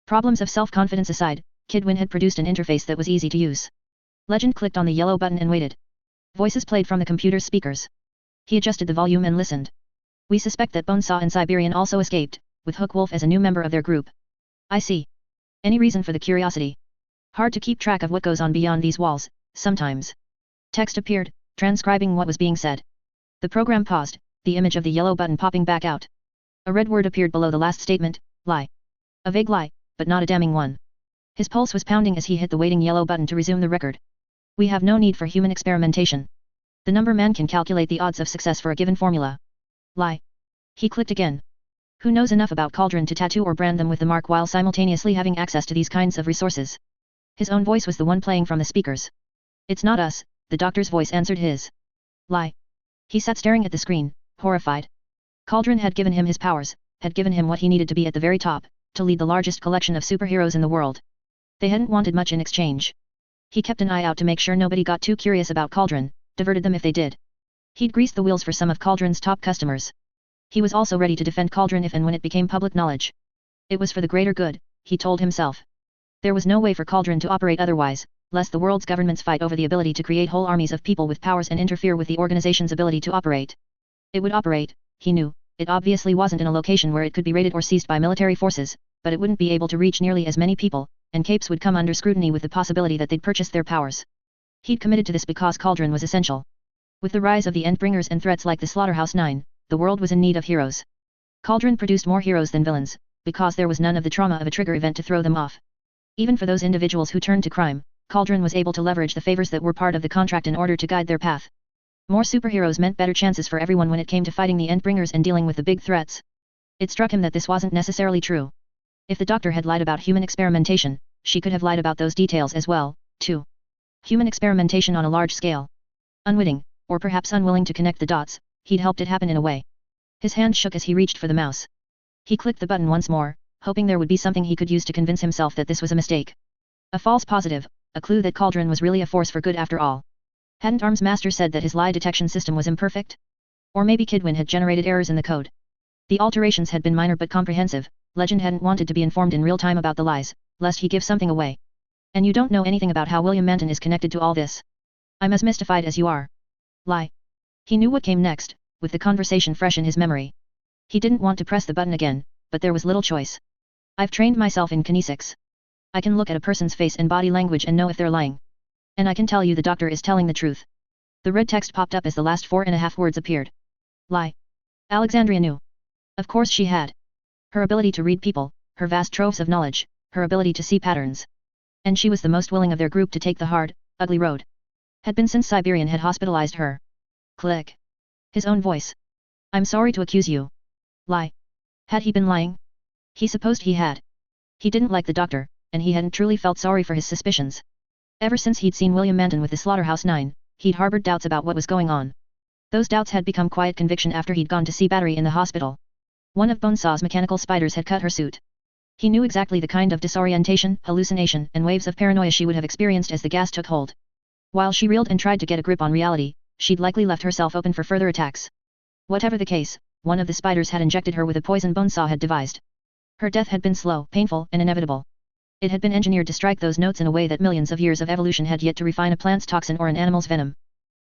A: Problems of self-confidence aside, Kidwin had produced an interface that was easy to use. Legend clicked on the yellow button and waited. Voices played from the computer's speakers. He adjusted the volume and listened. We suspect that Bonesaw and Siberian also escaped, with Hook Wolf as a new member of their group. I see. Any reason for the curiosity? Hard to keep track of what goes on beyond these walls, sometimes. Text appeared, transcribing what was being said. The program paused, the image of the yellow button popping back out. A red word appeared below the last statement, lie. A vague lie, but not a damning one. His pulse was pounding as he hit the waiting yellow button to resume the record. We have no need for human experimentation. The number man can calculate the odds of success for a given formula. Lie. He clicked again. Who knows enough about Cauldron to tattoo or brand them with the mark while simultaneously having access to these kinds of resources? His own voice was the one playing from the speakers. It's not us, the doctor's voice answered his. Lie. He sat staring at the screen, horrified. Cauldron had given him his powers, had given him what he needed to be at the very top, to lead the largest collection of superheroes in the world. They hadn't wanted much in exchange. He kept an eye out to make sure nobody got too curious about Cauldron, diverted them if they did. He'd greased the wheels for some of Cauldron's top customers. He was also ready to defend Cauldron if and when it became public knowledge. It was for the greater good, he told himself. There was no way for Cauldron to operate otherwise, lest the world's governments fight over the ability to create whole armies of people with powers and interfere with the organization's ability to operate. It would operate, he knew. It obviously wasn't in a location where it could be raided or seized by military forces, but it wouldn't be able to reach nearly as many people, and capes would come under scrutiny with the possibility that they'd purchase their powers. He'd committed to this because Cauldron was essential. With the rise of the Endbringers and threats like the Slaughterhouse 9, the world was in need of heroes. Cauldron produced more heroes than villains, because there was none of the trauma of a trigger event to throw them off. Even for those individuals who turned to crime, Cauldron was able to leverage the favors that were part of the contract in order to guide their path. More superheroes meant better chances for everyone when it came to fighting the Endbringers and dealing with the big threats. It struck him that this wasn't necessarily true. If the doctor had lied about human experimentation, she could have lied about those details as well, too. Human experimentation on a large scale. Unwitting, or perhaps unwilling to connect the dots, he'd helped it happen in a way. His hand shook as he reached for the mouse. He clicked the button once more, hoping there would be something he could use to convince himself that this was a mistake. A false positive, a clue that Cauldron was really a force for good after all. Hadn't Arms Master said that his lie detection system was imperfect? Or maybe Kidwin had generated errors in the code. The alterations had been minor but comprehensive. Legend hadn't wanted to be informed in real time about the lies, lest he give something away. And you don't know anything about how William Manton is connected to all this. I'm as mystified as you are. Lie. He knew what came next, with the conversation fresh in his memory. He didn't want to press the button again, but there was little choice. I've trained myself in kinesics. I can look at a person's face and body language and know if they're lying. And I can tell you the doctor is telling the truth. The red text popped up as the last 4.5 words appeared. Lie. Alexandria knew. Of course she had. Her ability to read people, her vast troves of knowledge, her ability to see patterns. And she was the most willing of their group to take the hard, ugly road. Had been since Siberian had hospitalized her. Click. His own voice. I'm sorry to accuse you. Lie. Had he been lying? He supposed he had. He didn't like the doctor, and he hadn't truly felt sorry for his suspicions. Ever since he'd seen William Manton with the Slaughterhouse 9, he'd harbored doubts about what was going on. Those doubts had become quiet conviction after he'd gone to see Battery in the hospital. One of Bonesaw's mechanical spiders had cut her suit. He knew exactly the kind of disorientation, hallucination, and waves of paranoia she would have experienced as the gas took hold. While she reeled and tried to get a grip on reality, she'd likely left herself open for further attacks. Whatever the case, one of the spiders had injected her with a poison Bonesaw had devised. Her death had been slow, painful, and inevitable. It had been engineered to strike those notes in a way that millions of years of evolution had yet to refine a plant's toxin or an animal's venom.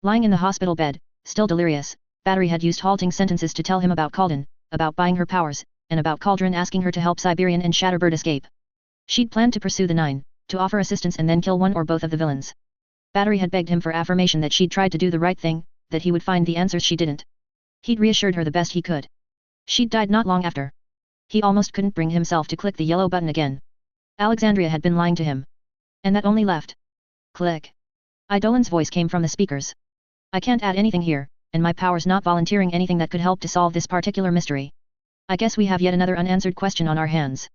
A: Lying in the hospital bed, still delirious, Battery had used halting sentences to tell him about Cauldron, about buying her powers, and about Cauldron asking her to help Siberian and Shatterbird escape. She'd planned to pursue the 9, to offer assistance and then kill one or both of the villains. Battery had begged him for affirmation that she'd tried to do the right thing, that he would find the answers she didn't. He'd reassured her the best he could. She'd died not long after. He almost couldn't bring himself to click the yellow button again. Alexandria had been lying to him. And that only left. Click. Eidolon's voice came from the speakers. I can't add anything here, and my power's not volunteering anything that could help to solve this particular mystery. I guess we have yet another unanswered question on our hands.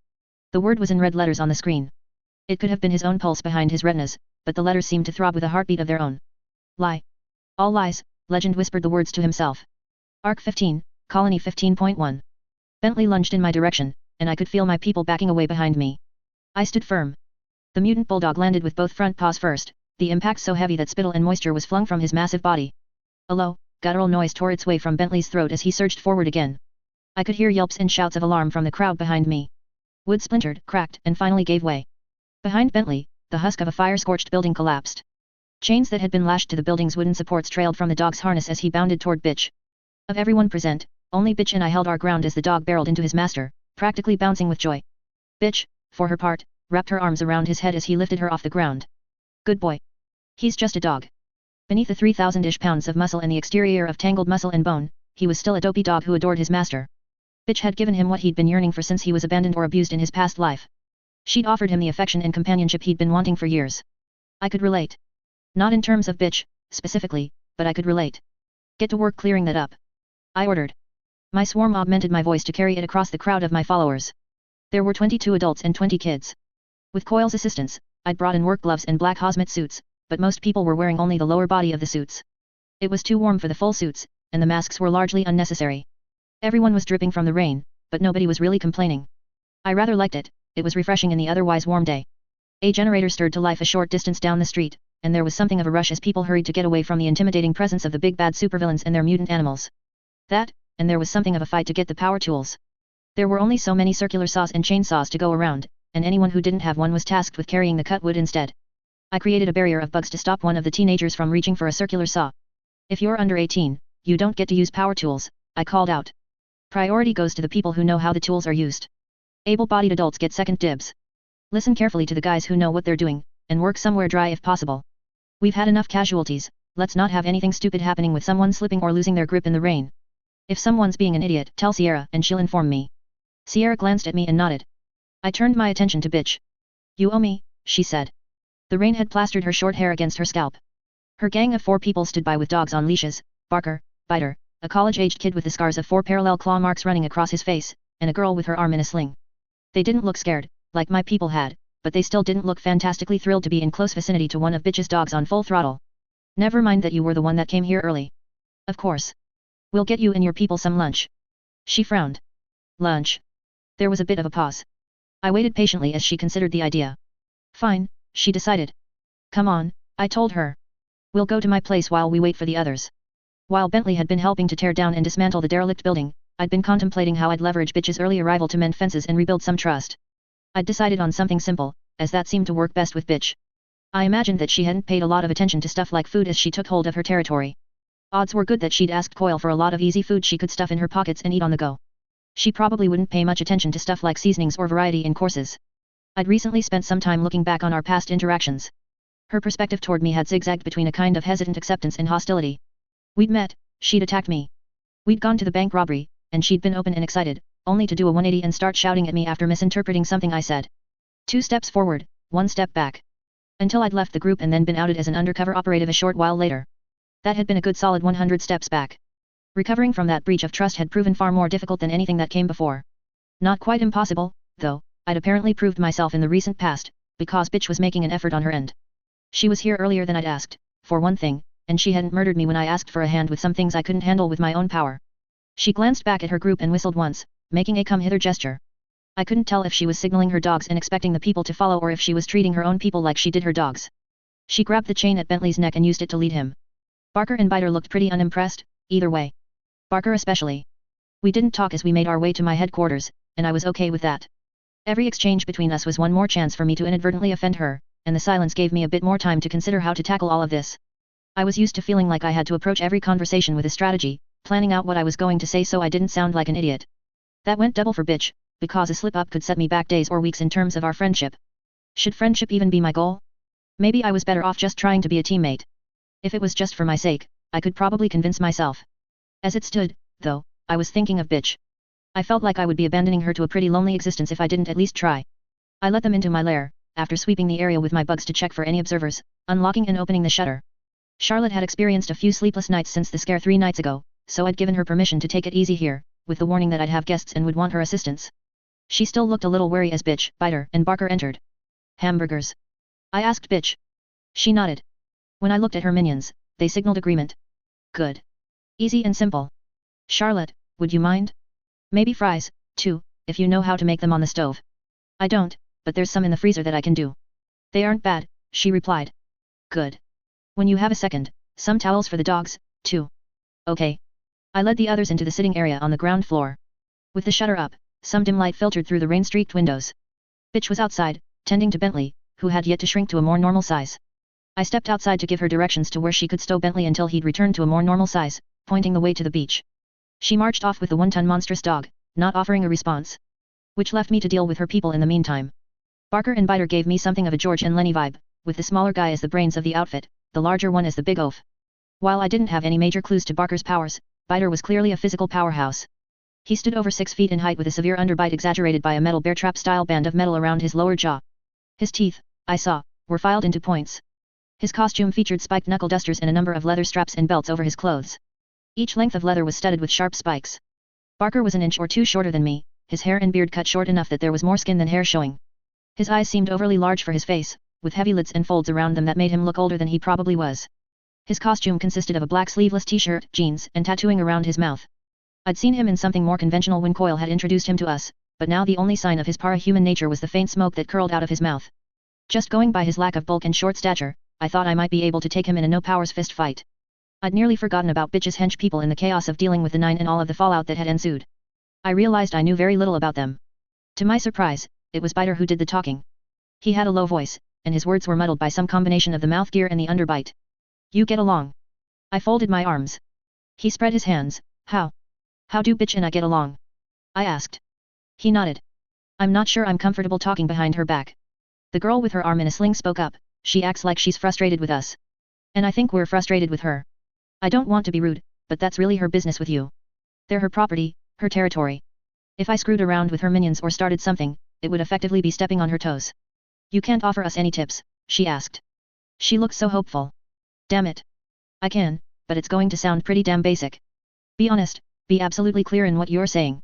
A: The word was in red letters on the screen. It could have been his own pulse behind his retinas, but the letters seemed to throb with a heartbeat of their own. Lie. All lies, Legend whispered the words to himself. Arc 15, Colony 15.1. Bentley lunged in my direction, and I could feel my people backing away behind me. I stood firm. The mutant bulldog landed with both front paws first, the impact so heavy that spittle and moisture was flung from his massive body. A low, guttural noise tore its way from Bentley's throat as he surged forward again. I could hear yelps and shouts of alarm from the crowd behind me. Wood splintered, cracked, and finally gave way. Behind Bentley, the husk of a fire-scorched building collapsed. Chains that had been lashed to the building's wooden supports trailed from the dog's harness as he bounded toward Bitch. Of everyone present, only Bitch and I held our ground as the dog barreled into his master, practically bouncing with joy. Bitch, for her part, wrapped her arms around his head as he lifted her off the ground. Good boy. He's just a dog. Beneath the 3,000-ish pounds of muscle and the exterior of tangled muscle and bone, he was still a dopey dog who adored his master. Bitch had given him what he'd been yearning for since he was abandoned or abused in his past life. She'd offered him the affection and companionship he'd been wanting for years. I could relate. Not in terms of Bitch, specifically, but I could relate. Get to work clearing that up. I ordered. My swarm augmented my voice to carry it across the crowd of my followers. There were 22 adults and 20 kids. With Coil's assistance, I'd brought in work gloves and black hazmat suits, but most people were wearing only the lower body of the suits. It was too warm for the full suits, and the masks were largely unnecessary. Everyone was dripping from the rain, but nobody was really complaining. I rather liked it, it was refreshing in the otherwise warm day. A generator stirred to life a short distance down the street, and there was something of a rush as people hurried to get away from the intimidating presence of the big bad supervillains and their mutant animals. That, and there was something of a fight to get the power tools. There were only so many circular saws and chainsaws to go around, and anyone who didn't have one was tasked with carrying the cut wood instead. I created a barrier of bugs to stop one of the teenagers from reaching for a circular saw. If you're under 18, you don't get to use power tools, I called out. Priority goes to the people who know how the tools are used. Able-bodied adults get second dibs. Listen carefully to the guys who know what they're doing, and work somewhere dry if possible. We've had enough casualties, let's not have anything stupid happening with someone slipping or losing their grip in the rain. If someone's being an idiot, tell Sierra and she'll inform me. Sierra glanced at me and nodded. I turned my attention to Bitch. You owe me, she said. The rain had plastered her short hair against her scalp. Her gang of 4 people stood by with dogs on leashes, Barker, Biter, a college-aged kid with the scars of 4 parallel claw marks running across his face, and a girl with her arm in a sling. They didn't look scared, like my people had, but they still didn't look fantastically thrilled to be in close vicinity to one of Bitch's dogs on full throttle. Never mind that you were the one that came here early. Of course. We'll get you and your people some lunch. She frowned. Lunch. There was a bit of a pause. I waited patiently as she considered the idea. Fine, she decided. Come on, I told her. We'll go to my place while we wait for the others. While Bentley had been helping to tear down and dismantle the derelict building, I'd been contemplating how I'd leverage Bitch's early arrival to mend fences and rebuild some trust. I'd decided on something simple, as that seemed to work best with Bitch. I imagined that she hadn't paid a lot of attention to stuff like food as she took hold of her territory. Odds were good that she'd asked Coil for a lot of easy food she could stuff in her pockets and eat on the go. She probably wouldn't pay much attention to stuff like seasonings or variety in courses. I'd recently spent some time looking back on our past interactions. Her perspective toward me had zigzagged between a kind of hesitant acceptance and hostility. We'd met, she'd attacked me. We'd gone to the bank robbery, and she'd been open and excited, only to do a 180 and start shouting at me after misinterpreting something I said. 2 steps forward, 1 step back. Until I'd left the group and then been outed as an undercover operative a short while later. That had been a good solid 100 steps back. Recovering from that breach of trust had proven far more difficult than anything that came before. Not quite impossible, though, I'd apparently proved myself in the recent past, because Bitch was making an effort on her end. She was here earlier than I'd asked, for one thing, and she hadn't murdered me when I asked for a hand with some things I couldn't handle with my own power. She glanced back at her group and whistled once, making a come-hither gesture. I couldn't tell if she was signaling her dogs and expecting the people to follow or if she was treating her own people like she did her dogs. She grabbed the chain at Bentley's neck and used it to lead him. Barker and Biter looked pretty unimpressed, either way. Barker especially. We didn't talk as we made our way to my headquarters, and I was okay with that. Every exchange between us was one more chance for me to inadvertently offend her, and the silence gave me a bit more time to consider how to tackle all of this. I was used to feeling like I had to approach every conversation with a strategy, planning out what I was going to say so I didn't sound like an idiot. That went double for Bitch, because a slip-up could set me back days or weeks in terms of our friendship. Should friendship even be my goal? Maybe I was better off just trying to be a teammate. If it was just for my sake, I could probably convince myself. As it stood, though, I was thinking of Bitch. I felt like I would be abandoning her to a pretty lonely existence if I didn't at least try. I let them into my lair, after sweeping the area with my bugs to check for any observers, unlocking and opening the shutter. Charlotte had experienced a few sleepless nights since the scare 3 nights ago, so I'd given her permission to take it easy here, with the warning that I'd have guests and would want her assistance. She still looked a little wary as Bitch, Biter, and Barker entered. Hamburgers? I asked Bitch. She nodded. When I looked at her minions, they signaled agreement. Good. Easy and simple. Charlotte, would you mind? Maybe fries, too, if you know how to make them on the stove. I don't, but there's some in the freezer that I can do. They aren't bad, she replied. Good. When you have a second, some towels for the dogs, too. Okay. I led the others into the sitting area on the ground floor. With the shutter up, some dim light filtered through the rain-streaked windows. Bitch was outside, tending to Bentley, who had yet to shrink to a more normal size. I stepped outside to give her directions to where she could stow Bentley until he'd returned to a more normal size, pointing the way to the beach. She marched off with the 1-ton monstrous dog, not offering a response. Which left me to deal with her people in the meantime. Barker and Biter gave me something of a George and Lenny vibe, with the smaller guy as the brains of the outfit, the larger one as the big oaf. While I didn't have any major clues to Barker's powers, Biter was clearly a physical powerhouse. He stood over 6 feet in height with a severe underbite exaggerated by a metal bear trap-style band of metal around his lower jaw. His teeth, I saw, were filed into points. His costume featured spiked knuckle dusters and a number of leather straps and belts over his clothes. Each length of leather was studded with sharp spikes. Barker was an inch or two shorter than me, his hair and beard cut short enough that there was more skin than hair showing. His eyes seemed overly large for his face, with heavy lids and folds around them that made him look older than he probably was. His costume consisted of a black sleeveless t-shirt, jeans, and tattooing around his mouth. I'd seen him in something more conventional when Coil had introduced him to us, but now the only sign of his para-human nature was the faint smoke that curled out of his mouth. Just going by his lack of bulk and short stature, I thought I might be able to take him in a no-powers fist fight. I'd nearly forgotten about Bitch's hench people in the chaos of dealing with the 9 and all of the fallout that had ensued. I realized I knew very little about them. To my surprise, it was Biter who did the talking. He had a low voice, and his words were muddled by some combination of the mouth gear and the underbite. You get along. I folded my arms. He spread his hands. How? How do bitch and I get along? I asked. He nodded. I'm not sure I'm comfortable talking behind her back. The girl with her arm in a sling spoke up. She acts like she's frustrated with us. And I think we're frustrated with her. I don't want to be rude, but that's really her business with you. They're her property, her territory. If I screwed around with her minions or started something, it would effectively be stepping on her toes. You can't offer us any tips, she asked. She looked so hopeful. Damn it. I can, but it's going to sound pretty damn basic. Be honest, be absolutely clear in what you're saying.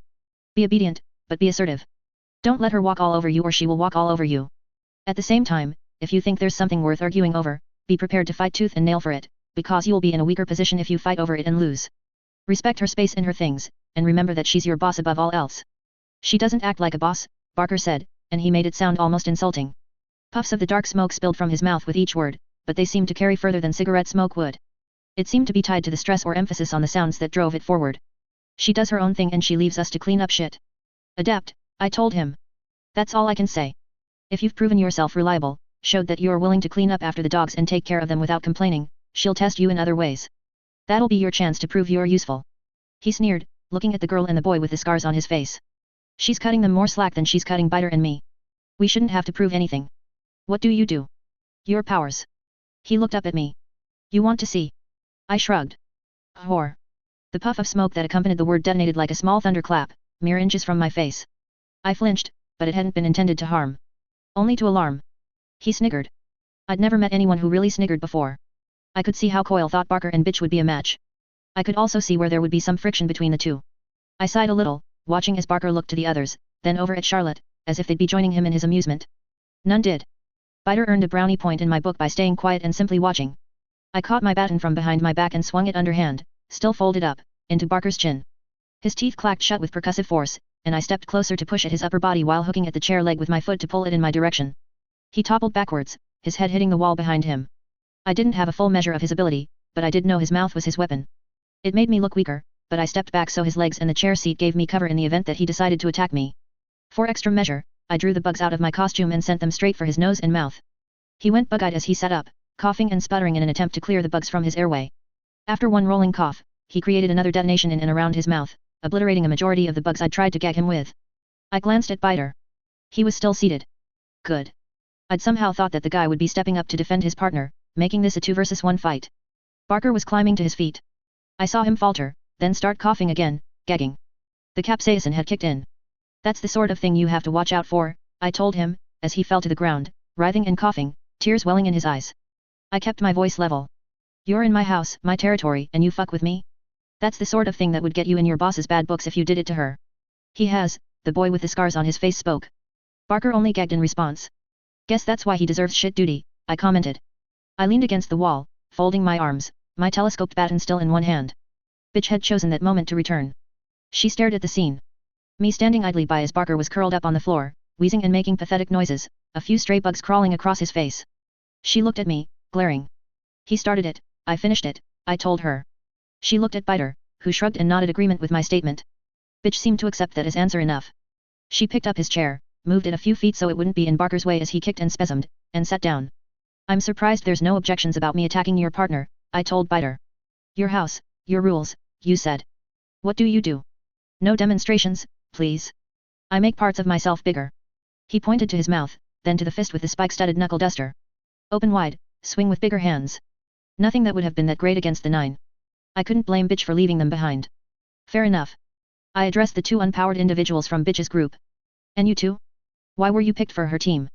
A: Be obedient, but be assertive. Don't let her walk all over you or she will walk all over you. At the same time, if you think there's something worth arguing over, be prepared to fight tooth and nail for it, because you'll be in a weaker position if you fight over it and lose. Respect her space and her things, and remember that she's your boss above all else. She doesn't act like a boss, Barker said, and he made it sound almost insulting. Puffs of the dark smoke spilled from his mouth with each word, but they seemed to carry further than cigarette smoke would. It seemed to be tied to the stress or emphasis on the sounds that drove it forward. She does her own thing and she leaves us to clean up shit. Adapt, I told him. That's all I can say. If you've proven yourself reliable, showed that you're willing to clean up after the dogs and take care of them without complaining, she'll test you in other ways. That'll be your chance to prove you're useful. He sneered, looking at the girl and the boy with the scars on his face. She's cutting them more slack than she's cutting Biter and me. We shouldn't have to prove anything. What do you do? Your powers. He looked up at me. You want to see? I shrugged. Whore. The puff of smoke that accompanied the word detonated like a small thunderclap, mere inches from my face. I flinched, but it hadn't been intended to harm. Only to alarm. He sniggered. I'd never met anyone who really sniggered before. I could see how Coyle thought Barker and Bitch would be a match. I could also see where there would be some friction between the two. I sighed a little, watching as Barker looked to the others, then over at Charlotte, as if they'd be joining him in his amusement. None did. Biter earned a brownie point in my book by staying quiet and simply watching. I caught my baton from behind my back and swung it underhand, still folded up, into Barker's chin. His teeth clacked shut with percussive force, and I stepped closer to push at his upper body while hooking at the chair leg with my foot to pull it in my direction. He toppled backwards, his head hitting the wall behind him. I didn't have a full measure of his ability, but I did know his mouth was his weapon. It made me look weaker, but I stepped back so his legs and the chair seat gave me cover in the event that he decided to attack me. For extra measure, I drew the bugs out of my costume and sent them straight for his nose and mouth. He went bug-eyed as he sat up, coughing and sputtering in an attempt to clear the bugs from his airway. After one rolling cough, he created another detonation in and around his mouth, obliterating a majority of the bugs I'd tried to gag him with. I glanced at Biter. He was still seated. Good. I'd somehow thought that the guy would be stepping up to defend his partner, making this a 2-versus-1 fight. Barker was climbing to his feet. I saw him falter, then start coughing again, gagging. The capsaicin had kicked in. That's the sort of thing you have to watch out for, I told him, as he fell to the ground, writhing and coughing, tears welling in his eyes. I kept my voice level. You're in my house, my territory, and you fuck with me? That's the sort of thing that would get you in your boss's bad books if you did it to her. He has, the boy with the scars on his face spoke. Barker only gagged in response. Guess that's why he deserves shit duty, I commented. I leaned against the wall, folding my arms, my telescoped baton still in one hand. Bitch had chosen that moment to return. She stared at the scene. Me standing idly by as Barker was curled up on the floor, wheezing and making pathetic noises, a few stray bugs crawling across his face. She looked at me, glaring. He started it, I finished it, I told her. She looked at Biter, who shrugged and nodded agreement with my statement. Bitch seemed to accept that as answer enough. She picked up his chair, moved it a few feet so it wouldn't be in Barker's way as he kicked and spasmed, and sat down. I'm surprised there's no objections about me attacking your partner, I told Biter. Your house, your rules, you said. What do you do? No demonstrations, please. I make parts of myself bigger. He pointed to his mouth, then to the fist with the spike-studded knuckle duster. Open wide, swing with bigger hands. Nothing that would have been that great against the 9. I couldn't blame Bitch for leaving them behind. Fair enough. I addressed the 2 unpowered individuals from Bitch's group. And you two? Why were you picked for her team?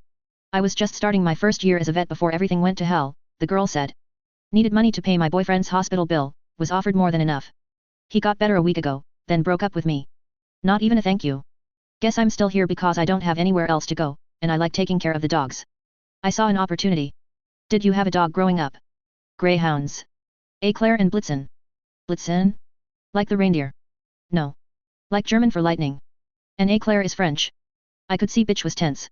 A: I was just starting my first year as a vet before everything went to hell, the girl said. Needed money to pay my boyfriend's hospital bill, was offered more than enough. He got better a week ago, then broke up with me. Not even a thank you. Guess I'm still here because I don't have anywhere else to go, and I like taking care of the dogs. I saw an opportunity. Did you have a dog growing up? Greyhounds. Eclair and Blitzen. Blitzen? Like the reindeer. No. Like German for lightning. And Eclair is French. I could see Bitch was tense.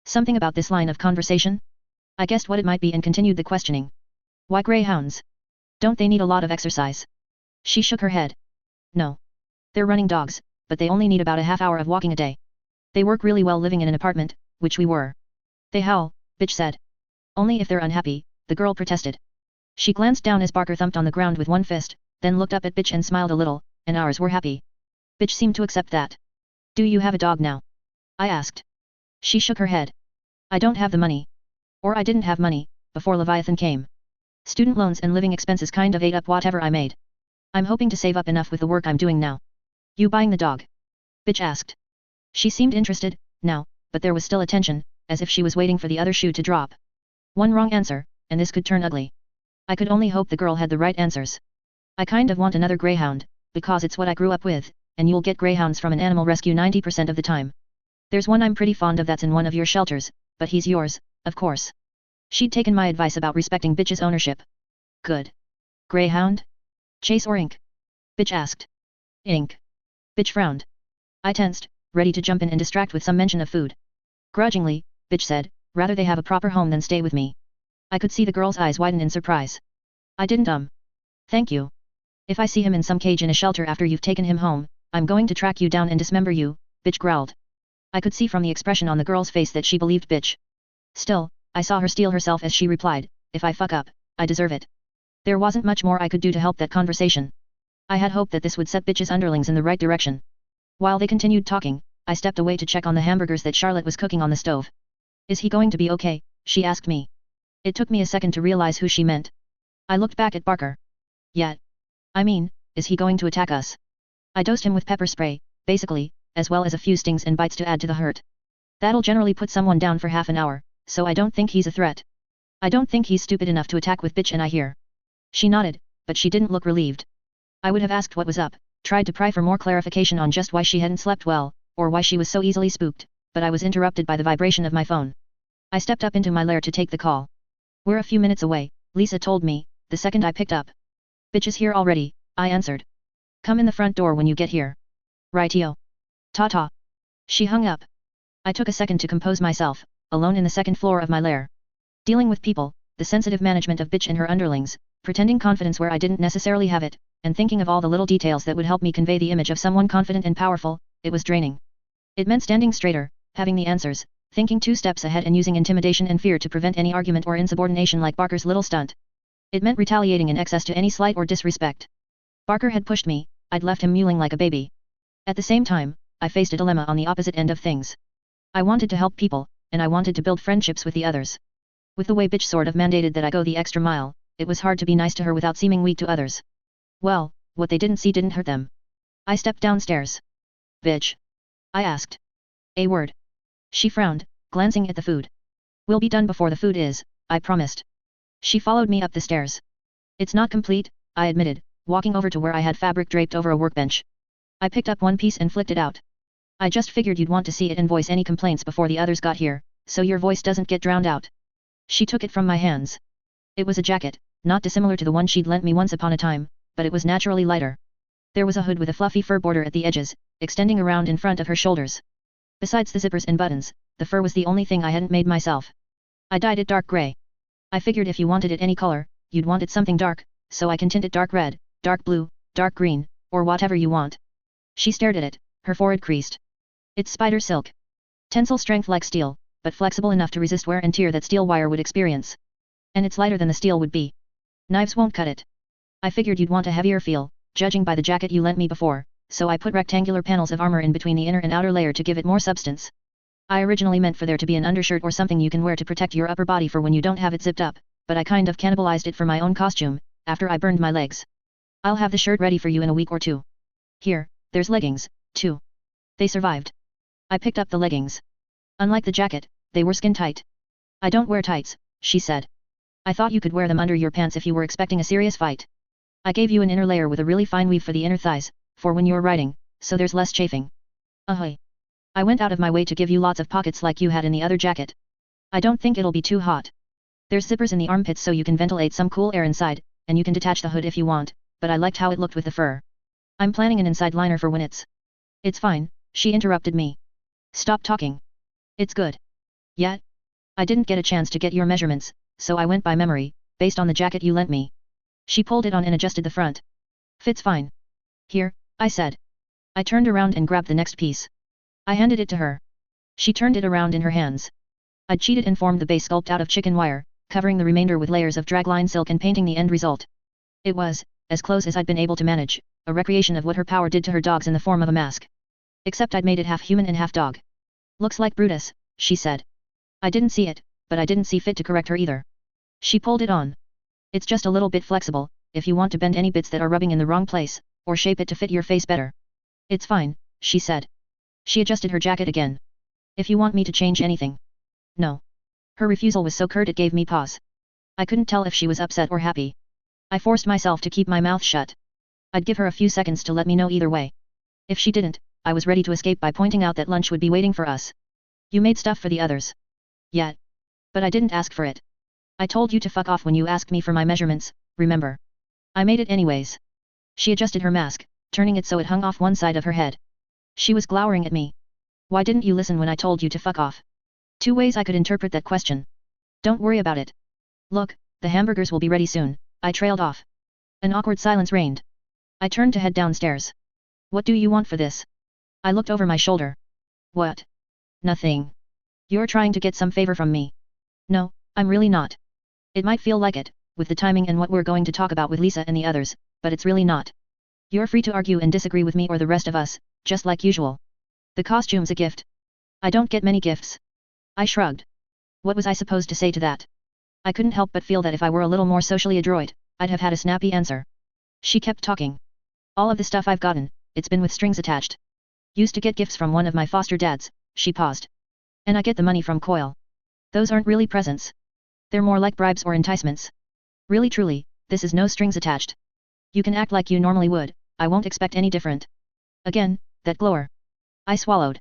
A: Something about this line of conversation? I guessed what it might be and continued the questioning. Why greyhounds? Don't they need a lot of exercise? She shook her head. No. They're running dogs, but they only need about a half hour of walking a day. They work really well living in an apartment, which we were. They howl, Bitch said. Only if they're unhappy, the girl protested. She glanced down as Barker thumped on the ground with one fist, then looked up at Bitch and smiled a little, and ours were happy. Bitch seemed to accept that. Do you have a dog now? I asked. She shook her head. I don't have the money. Or I didn't have money, before Leviathan came. Student loans and living expenses kind of ate up whatever I made. I'm hoping to save up enough with the work I'm doing now. You buying the dog? Bitch asked. She seemed interested, now, but there was still a tension, as if she was waiting for the other shoe to drop. One wrong answer, and this could turn ugly. I could only hope the girl had the right answers. I kind of want another greyhound, because it's what I grew up with, and you'll get greyhounds from an animal rescue 90% of the time. There's one I'm pretty fond of that's in one of your shelters, but he's yours, of course. She'd taken my advice about respecting Bitch's ownership. Good. Greyhound? Chase or ink? Bitch asked. Ink. Bitch frowned. I tensed, ready to jump in and distract with some mention of food. Grudgingly, Bitch said, rather they have a proper home than stay with me. I could see the girl's eyes widen in surprise. I didn't Thank you. If I see him in some cage in a shelter after you've taken him home, I'm going to track you down and dismember you, Bitch growled. I could see from the expression on the girl's face that she believed Bitch. Still, I saw her steel herself as she replied, if I fuck up, I deserve it. There wasn't much more I could do to help that conversation. I had hoped that this would set Bitch's underlings in the right direction. While they continued talking, I stepped away to check on the hamburgers that Charlotte was cooking on the stove. Is he going to be okay? She asked me. It took me a second to realize who she meant. I looked back at Barker. Yet. I mean, is he going to attack us? I dosed him with pepper spray, basically, as well as a few stings and bites to add to the hurt. That'll generally put someone down for half an hour, so I don't think he's a threat. I don't think he's stupid enough to attack with Bitch and I here. She nodded, but she didn't look relieved. I would have asked what was up, tried to pry for more clarification on just why she hadn't slept well, or why she was so easily spooked, but I was interrupted by the vibration of my phone. I stepped up into my lair to take the call. We're a few minutes away, Lisa told me, the second I picked up. Bitch is here already, I answered. Come in the front door when you get here. Rightio. Ta-ta. She hung up. I took a second to compose myself, alone in the second floor of my lair. Dealing with people, the sensitive management of Bitch and her underlings, pretending confidence where I didn't necessarily have it, and thinking of all the little details that would help me convey the image of someone confident and powerful, it was draining. It meant standing straighter, having the answers, thinking 2 steps ahead and using intimidation and fear to prevent any argument or insubordination like Barker's little stunt. It meant retaliating in excess to any slight or disrespect. Barker had pushed me, I'd left him mewling like a baby. At the same time, I faced a dilemma on the opposite end of things. I wanted to help people, and I wanted to build friendships with the others. With the way Bitch sort of mandated that I go the extra mile, it was hard to be nice to her without seeming weak to others. Well, what they didn't see didn't hurt them. I stepped downstairs. Bitch? I asked. A word. She frowned, glancing at the food. We'll be done before the food is, I promised. She followed me up the stairs. It's not complete, I admitted, walking over to where I had fabric draped over a workbench. I picked up one piece and flicked it out. I just figured you'd want to see it and voice any complaints before the others got here, so your voice doesn't get drowned out. She took it from my hands. It was a jacket, not dissimilar to the one she'd lent me once upon a time, but it was naturally lighter. There was a hood with a fluffy fur border at the edges, extending around in front of her shoulders. Besides the zippers and buttons, the fur was the only thing I hadn't made myself. I dyed it dark gray. I figured if you wanted it any color, you'd want it something dark, so I can tint it dark red, dark blue, dark green, or whatever you want. She stared at it, her forehead creased. It's spider silk. Tensile strength like steel, but flexible enough to resist wear and tear that steel wire would experience. And it's lighter than the steel would be. Knives won't cut it. I figured you'd want a heavier feel, judging by the jacket you lent me before, so I put rectangular panels of armor in between the inner and outer layer to give it more substance. I originally meant for there to be an undershirt or something you can wear to protect your upper body for when you don't have it zipped up, but I kind of cannibalized it for my own costume, after I burned my legs. I'll have the shirt ready for you in a week or 2. Here, there's leggings, too. They survived. I picked up the leggings. Unlike the jacket, they were skin tight. I don't wear tights, she said. I thought you could wear them under your pants if you were expecting a serious fight. I gave you an inner layer with a really fine weave for the inner thighs, for when you're riding, so there's less chafing. Ahoy. I went out of my way to give you lots of pockets like you had in the other jacket. I don't think it'll be too hot. There's zippers in the armpits so you can ventilate some cool air inside, and you can detach the hood if you want, but I liked how it looked with the fur. I'm planning an inside liner for when It's fine, she interrupted me. Stop talking. It's good. Yet? I didn't get a chance to get your measurements, so I went by memory, based on the jacket you lent me. She pulled it on and adjusted the front. Fits fine. Here, I said. I turned around and grabbed the next piece. I handed it to her. She turned it around in her hands. I'd cheated and formed the base sculpt out of chicken wire, covering the remainder with layers of dragline silk and painting the end result. It was, as close as I'd been able to manage, a recreation of what her power did to her dogs in the form of a mask. Except I'd made it half human and half dog. Looks like Brutus, she said. I didn't see it, but I didn't see fit to correct her either. She pulled it on. It's just a little bit flexible, if you want to bend any bits that are rubbing in the wrong place, or shape it to fit your face better. It's fine, she said. She adjusted her jacket again. If you want me to change anything. No. Her refusal was so curt it gave me pause. I couldn't tell if she was upset or happy. I forced myself to keep my mouth shut. I'd give her a few seconds to let me know either way. If she didn't, I was ready to escape by pointing out that lunch would be waiting for us. You made stuff for the others. Yeah. But I didn't ask for it. I told you to fuck off when you asked me for my measurements, remember? I made it anyways. She adjusted her mask, turning it so it hung off one side of her head. She was glowering at me. Why didn't you listen when I told you to fuck off? Two ways I could interpret that question. Don't worry about it. Look, the hamburgers will be ready soon, I trailed off. An awkward silence reigned. I turned to head downstairs. What do you want for this? I looked over my shoulder. What? Nothing. You're trying to get some favor from me. No, I'm really not. It might feel like it, with the timing and what we're going to talk about with Lisa and the others, but it's really not. You're free to argue and disagree with me or the rest of us, just like usual. The costume's a gift. I don't get many gifts. I shrugged. What was I supposed to say to that? I couldn't help but feel that if I were a little more socially adroit, I'd have had a snappy answer. She kept talking. All of the stuff I've gotten, it's been with strings attached. Used to get gifts from one of my foster dads, she paused. And I get the money from Coil. Those aren't really presents. They're more like bribes or enticements. Really truly, this is no strings attached. You can act like you normally would, I won't expect any different. Again, that glower. I swallowed.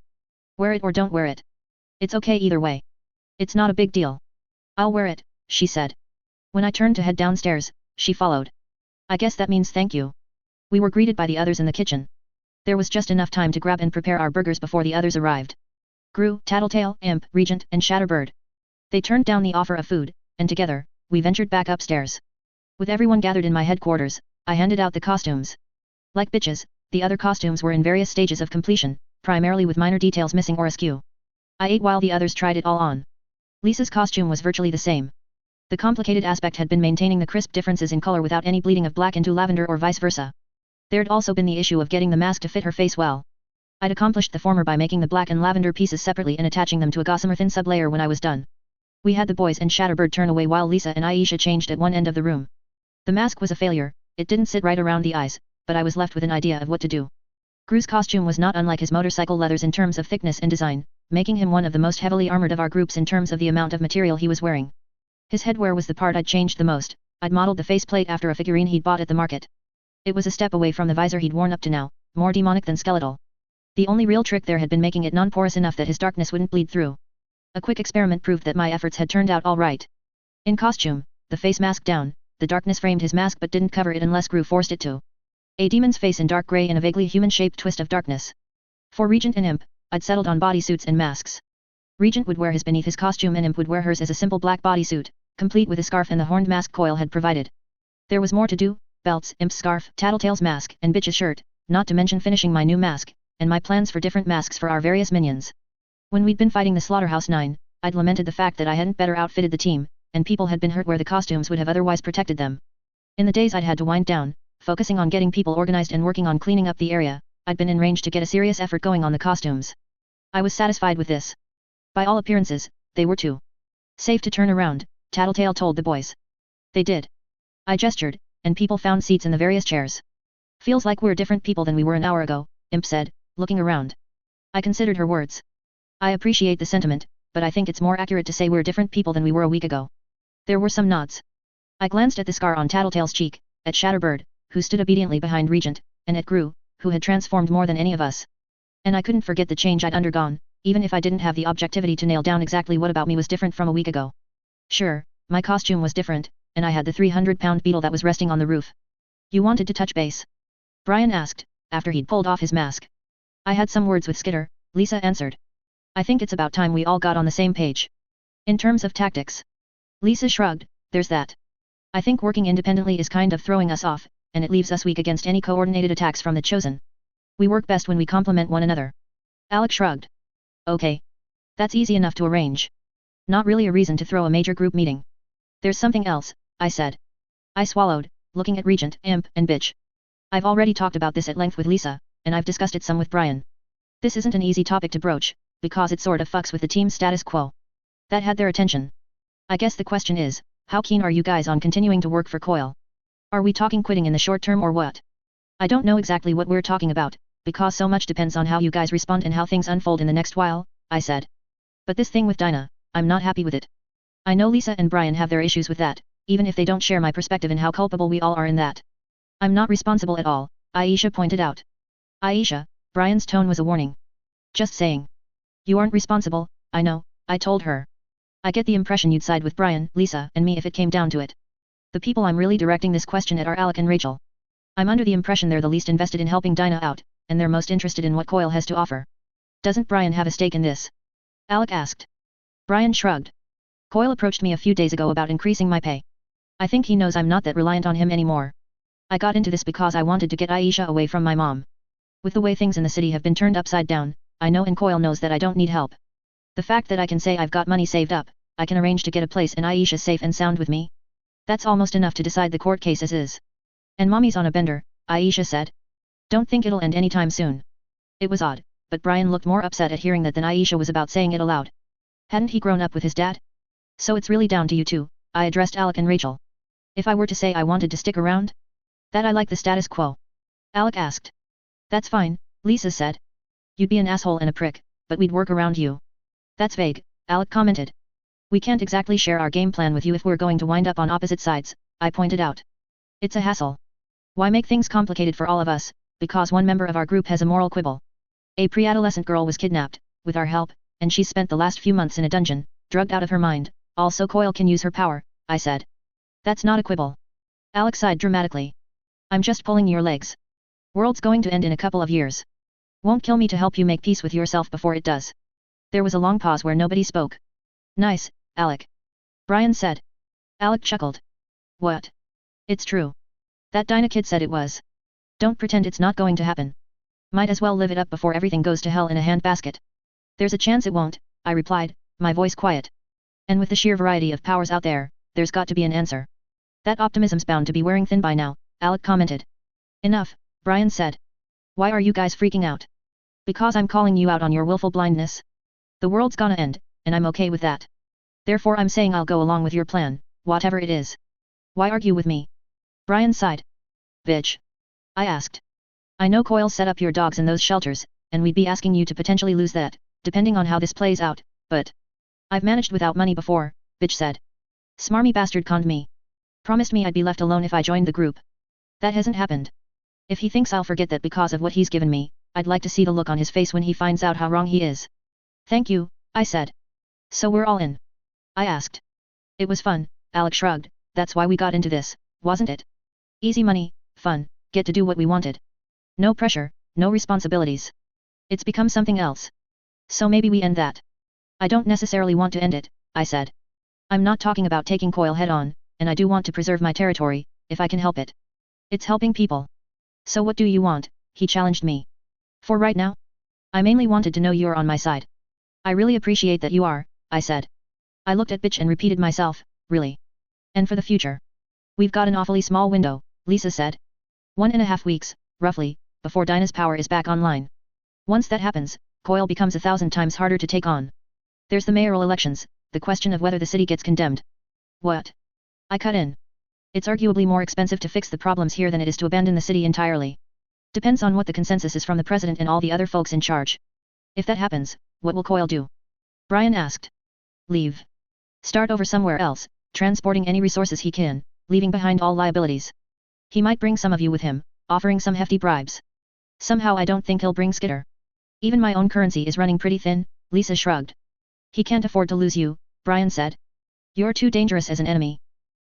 A: Wear it or don't wear it. It's okay either way. It's not a big deal. I'll wear it, she said. When I turned to head downstairs, she followed. I guess that means thank you. We were greeted by the others in the kitchen. There was just enough time to grab and prepare our burgers before the others arrived. Gru, Tattletale, Imp, Regent, and Shatterbird. They turned down the offer of food, and together, we ventured back upstairs. With everyone gathered in my headquarters, I handed out the costumes. Like bitches, the other costumes were in various stages of completion, primarily with minor details missing or askew. I ate while the others tried it all on. Lisa's costume was virtually the same. The complicated aspect had been maintaining the crisp differences in color without any bleeding of black into lavender or vice versa. There'd also been the issue of getting the mask to fit her face well. I'd accomplished the former by making the black and lavender pieces separately and attaching them to a gossamer thin sublayer when I was done. We had the boys and Shatterbird turn away while Lisa and Aisha changed at one end of the room. The mask was a failure, it didn't sit right around the eyes, but I was left with an idea of what to do. Gru's costume was not unlike his motorcycle leathers in terms of thickness and design, making him one of the most heavily armored of our groups in terms of the amount of material he was wearing. His headwear was the part I'd changed the most. I'd modeled the faceplate after a figurine he'd bought at the market. It was a step away from the visor he'd worn up to now, more demonic than skeletal. The only real trick there had been making it non-porous enough that his darkness wouldn't bleed through. A quick experiment proved that my efforts had turned out all right. In costume, the face mask down, the darkness framed his mask but didn't cover it unless Gru forced it to. A demon's face in dark grey in a vaguely human-shaped twist of darkness. For Regent and Imp, I'd settled on bodysuits and masks. Regent would wear his beneath his costume and Imp would wear hers as a simple black bodysuit, complete with a scarf and the horned mask Coil had provided. There was more to do, belts, Imp's scarf, Tattletale's mask, and Bitch's shirt, not to mention finishing my new mask, and my plans for different masks for our various minions. When we'd been fighting the Slaughterhouse 9, I'd lamented the fact that I hadn't better outfitted the team, and people had been hurt where the costumes would have otherwise protected them. In the days I'd had to wind down, focusing on getting people organized and working on cleaning up the area, I'd been in range to get a serious effort going on the costumes. I was satisfied with this. By all appearances, they were too. Safe to turn around, Tattletale told the boys. They did. I gestured, and people found seats in the various chairs. Feels like we're different people than we were an hour ago, Imp said, looking around. I considered her words. I appreciate the sentiment, but I think it's more accurate to say we're different people than we were a week ago. There were some nods. I glanced at the scar on Tattletale's cheek, at Shatterbird, who stood obediently behind Regent, and at Gru, who had transformed more than any of us. And I couldn't forget the change I'd undergone, even if I didn't have the objectivity to nail down exactly what about me was different from a week ago. Sure, my costume was different, and I had the 300-pound beetle that was resting on the roof. You wanted to touch base? Brian asked, after he'd pulled off his mask. I had some words with Skitter, Lisa answered. I think it's about time we all got on the same page. In terms of tactics. Lisa shrugged, there's that. I think working independently is kind of throwing us off, and it leaves us weak against any coordinated attacks from the Chosen. We work best when we complement one another. Alec shrugged. Okay. That's easy enough to arrange. Not really a reason to throw a major group meeting. There's something else, I said. I swallowed, looking at Regent, Imp, and Bitch. I've already talked about this at length with Lisa, and I've discussed it some with Brian. This isn't an easy topic to broach, because it sort of fucks with the team's status quo. That had their attention. I guess the question is, how keen are you guys on continuing to work for Coil? Are we talking quitting in the short term or what? I don't know exactly what we're talking about, because so much depends on how you guys respond and how things unfold in the next while, I said. But this thing with Dinah, I'm not happy with it. I know Lisa and Brian have their issues with that, even if they don't share my perspective in how culpable we all are in that. I'm not responsible at all, Aisha pointed out. Aisha, Brian's tone was a warning. Just saying. You aren't responsible, I know, I told her. I get the impression you'd side with Brian, Lisa, and me if it came down to it. The people I'm really directing this question at are Alec and Rachel. I'm under the impression they're the least invested in helping Dinah out, and they're most interested in what Coil has to offer. Doesn't Brian have a stake in this? Alec asked. Brian shrugged. Coil approached me a few days ago about increasing my pay. I think he knows I'm not that reliant on him anymore. I got into this because I wanted to get Aisha away from my mom. With the way things in the city have been turned upside down, I know and Coil knows that I don't need help. The fact that I can say I've got money saved up, I can arrange to get a place and Aisha's safe and sound with me. That's almost enough to decide the court case as is. And mommy's on a bender, Aisha said. Don't think it'll end anytime soon. It was odd, but Brian looked more upset at hearing that than Aisha was about saying it aloud. Hadn't he grown up with his dad? So it's really down to you two, I addressed Alec and Rachel. If I were to say I wanted to stick around? That I like the status quo. Alec asked. That's fine, Lisa said. You'd be an asshole and a prick, but we'd work around you. That's vague, Alec commented. We can't exactly share our game plan with you if we're going to wind up on opposite sides, I pointed out. It's a hassle. Why make things complicated for all of us, because one member of our group has a moral quibble? A pre-adolescent girl was kidnapped, with our help, and she's spent the last few months in a dungeon, drugged out of her mind, also Coil can use her power, I said. That's not a quibble. Alec sighed dramatically. I'm just pulling your legs. World's going to end in a couple of years. Won't kill me to help you make peace with yourself before it does. There was a long pause where nobody spoke. Nice, Alec. Brian said. Alec chuckled. What? It's true. That Dinah kid said it was. Don't pretend it's not going to happen. Might as well live it up before everything goes to hell in a handbasket. There's a chance it won't, I replied, my voice quiet. And with the sheer variety of powers out there, there's got to be an answer. That optimism's bound to be wearing thin by now, Alec commented. Enough, Brian said. Why are you guys freaking out? Because I'm calling you out on your willful blindness. The world's gonna end, and I'm okay with that. Therefore I'm saying I'll go along with your plan, whatever it is. Why argue with me? Brian sighed. Bitch. I asked. I know Coil set up your dogs in those shelters, and we'd be asking you to potentially lose that, depending on how this plays out, but... I've managed without money before, Bitch said. Smarmy bastard conned me. Promised me I'd be left alone if I joined the group. That hasn't happened. If he thinks I'll forget that because of what he's given me, I'd like to see the look on his face when he finds out how wrong he is. Thank you, I said. So we're all in? I asked. It was fun, Alec shrugged, that's why we got into this, wasn't it? Easy money, fun, get to do what we wanted. No pressure, no responsibilities. It's become something else. So maybe we end that. I don't necessarily want to end it, I said. I'm not talking about taking Coil head on, and I do want to preserve my territory, if I can help it. It's helping people. So what do you want? He challenged me. For right now? I mainly wanted to know you're on my side. I really appreciate that you are, I said. I looked at Bitch and repeated myself, really. And for the future? We've got an awfully small window, Lisa said. 1.5 weeks, roughly, before Dinah's power is back online. Once that happens, Coil becomes 1,000 times harder to take on. There's the mayoral elections, the question of whether the city gets condemned. What? I cut in. It's arguably more expensive to fix the problems here than it is to abandon the city entirely. Depends on what the consensus is from the president and all the other folks in charge. If that happens, what will Coil do? Brian asked. Leave. Start over somewhere else, transporting any resources he can, leaving behind all liabilities. He might bring some of you with him, offering some hefty bribes. Somehow I don't think he'll bring Skitter. Even my own currency is running pretty thin, Lisa shrugged. He can't afford to lose you, Brian said. You're too dangerous as an enemy.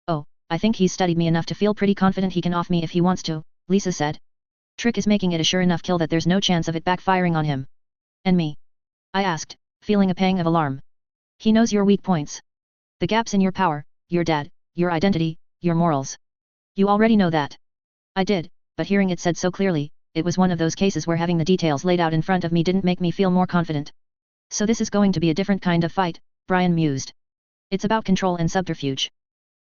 A: Oh, I think he's studied me enough to feel pretty confident he can off me if he wants to, Lisa said. Trick is making it a sure enough kill that there's no chance of it backfiring on him. And me? I asked, feeling a pang of alarm. He knows your weak points. The gaps in your power, your dad, your identity, your morals. You already know that. I did, but hearing it said so clearly, it was one of those cases where having the details laid out in front of me didn't make me feel more confident. So this is going to be a different kind of fight, Brian mused. It's about control and subterfuge.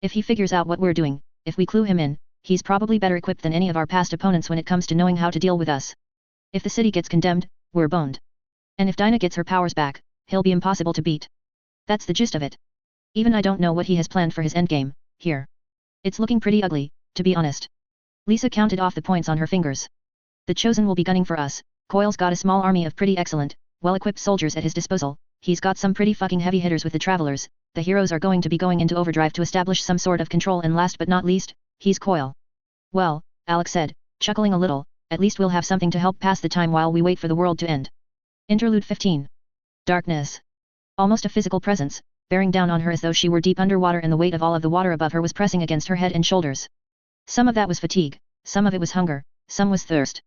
A: If he figures out what we're doing, if we clue him in, he's probably better equipped than any of our past opponents when it comes to knowing how to deal with us. If the city gets condemned, we're boned. And if Dinah gets her powers back, he'll be impossible to beat. That's the gist of it. Even I don't know what he has planned for his endgame, here. It's looking pretty ugly, to be honest. Lisa counted off the points on her fingers. The Chosen will be gunning for us. Coyle's got a small army of pretty excellent, well-equipped soldiers at his disposal. He's got some pretty fucking heavy hitters with the Travelers. The heroes are going to be going into overdrive to establish some sort of control, and last but not least, he's Coyle. Well, Alex said, chuckling a little, at least we'll have something to help pass the time while we wait for the world to end. Interlude 15. Darkness. Almost a physical presence, bearing down on her as though she were deep underwater, and the weight of all of the water above her was pressing against her head and shoulders. Some of that was fatigue, some of it was hunger, some was thirst.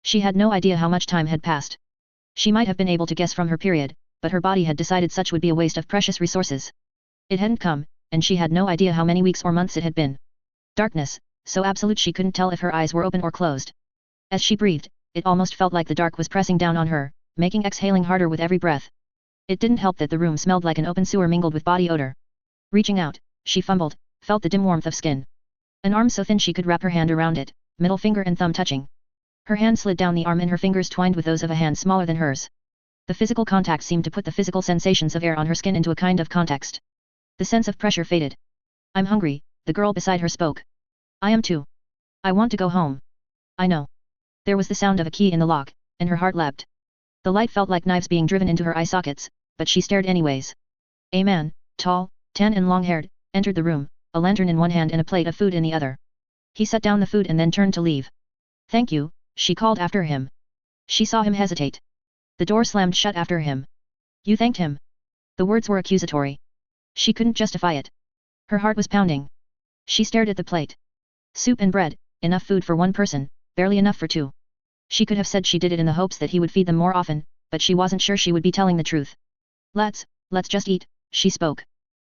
A: She had no idea how much time had passed. She might have been able to guess from her period, but her body had decided such would be a waste of precious resources. It hadn't come, and she had no idea how many weeks or months it had been. Darkness, so absolute she couldn't tell if her eyes were open or closed. As she breathed, it almost felt like the dark was pressing down on her, making exhaling harder with every breath. It didn't help that the room smelled like an open sewer mingled with body odor. Reaching out, she fumbled, felt the dim warmth of skin. An arm so thin she could wrap her hand around it, middle finger and thumb touching. Her hand slid down the arm and her fingers twined with those of a hand smaller than hers. The physical contact seemed to put the physical sensations of air on her skin into a kind of context. The sense of pressure faded. I'm hungry, the girl beside her spoke. I am too. I want to go home. I know. There was the sound of a key in the lock, and her heart leapt. The light felt like knives being driven into her eye sockets, but she stared anyways. A man, tall, tan and long-haired, entered the room, a lantern in one hand and a plate of food in the other. He set down the food and then turned to leave. Thank you, she called after him. She saw him hesitate. The door slammed shut after him. You thanked him? The words were accusatory. She couldn't justify it. Her heart was pounding. She stared at the plate. Soup and bread, enough food for one person, barely enough for two. She could have said she did it in the hopes that he would feed them more often, but she wasn't sure she would be telling the truth. Let's just eat, she spoke.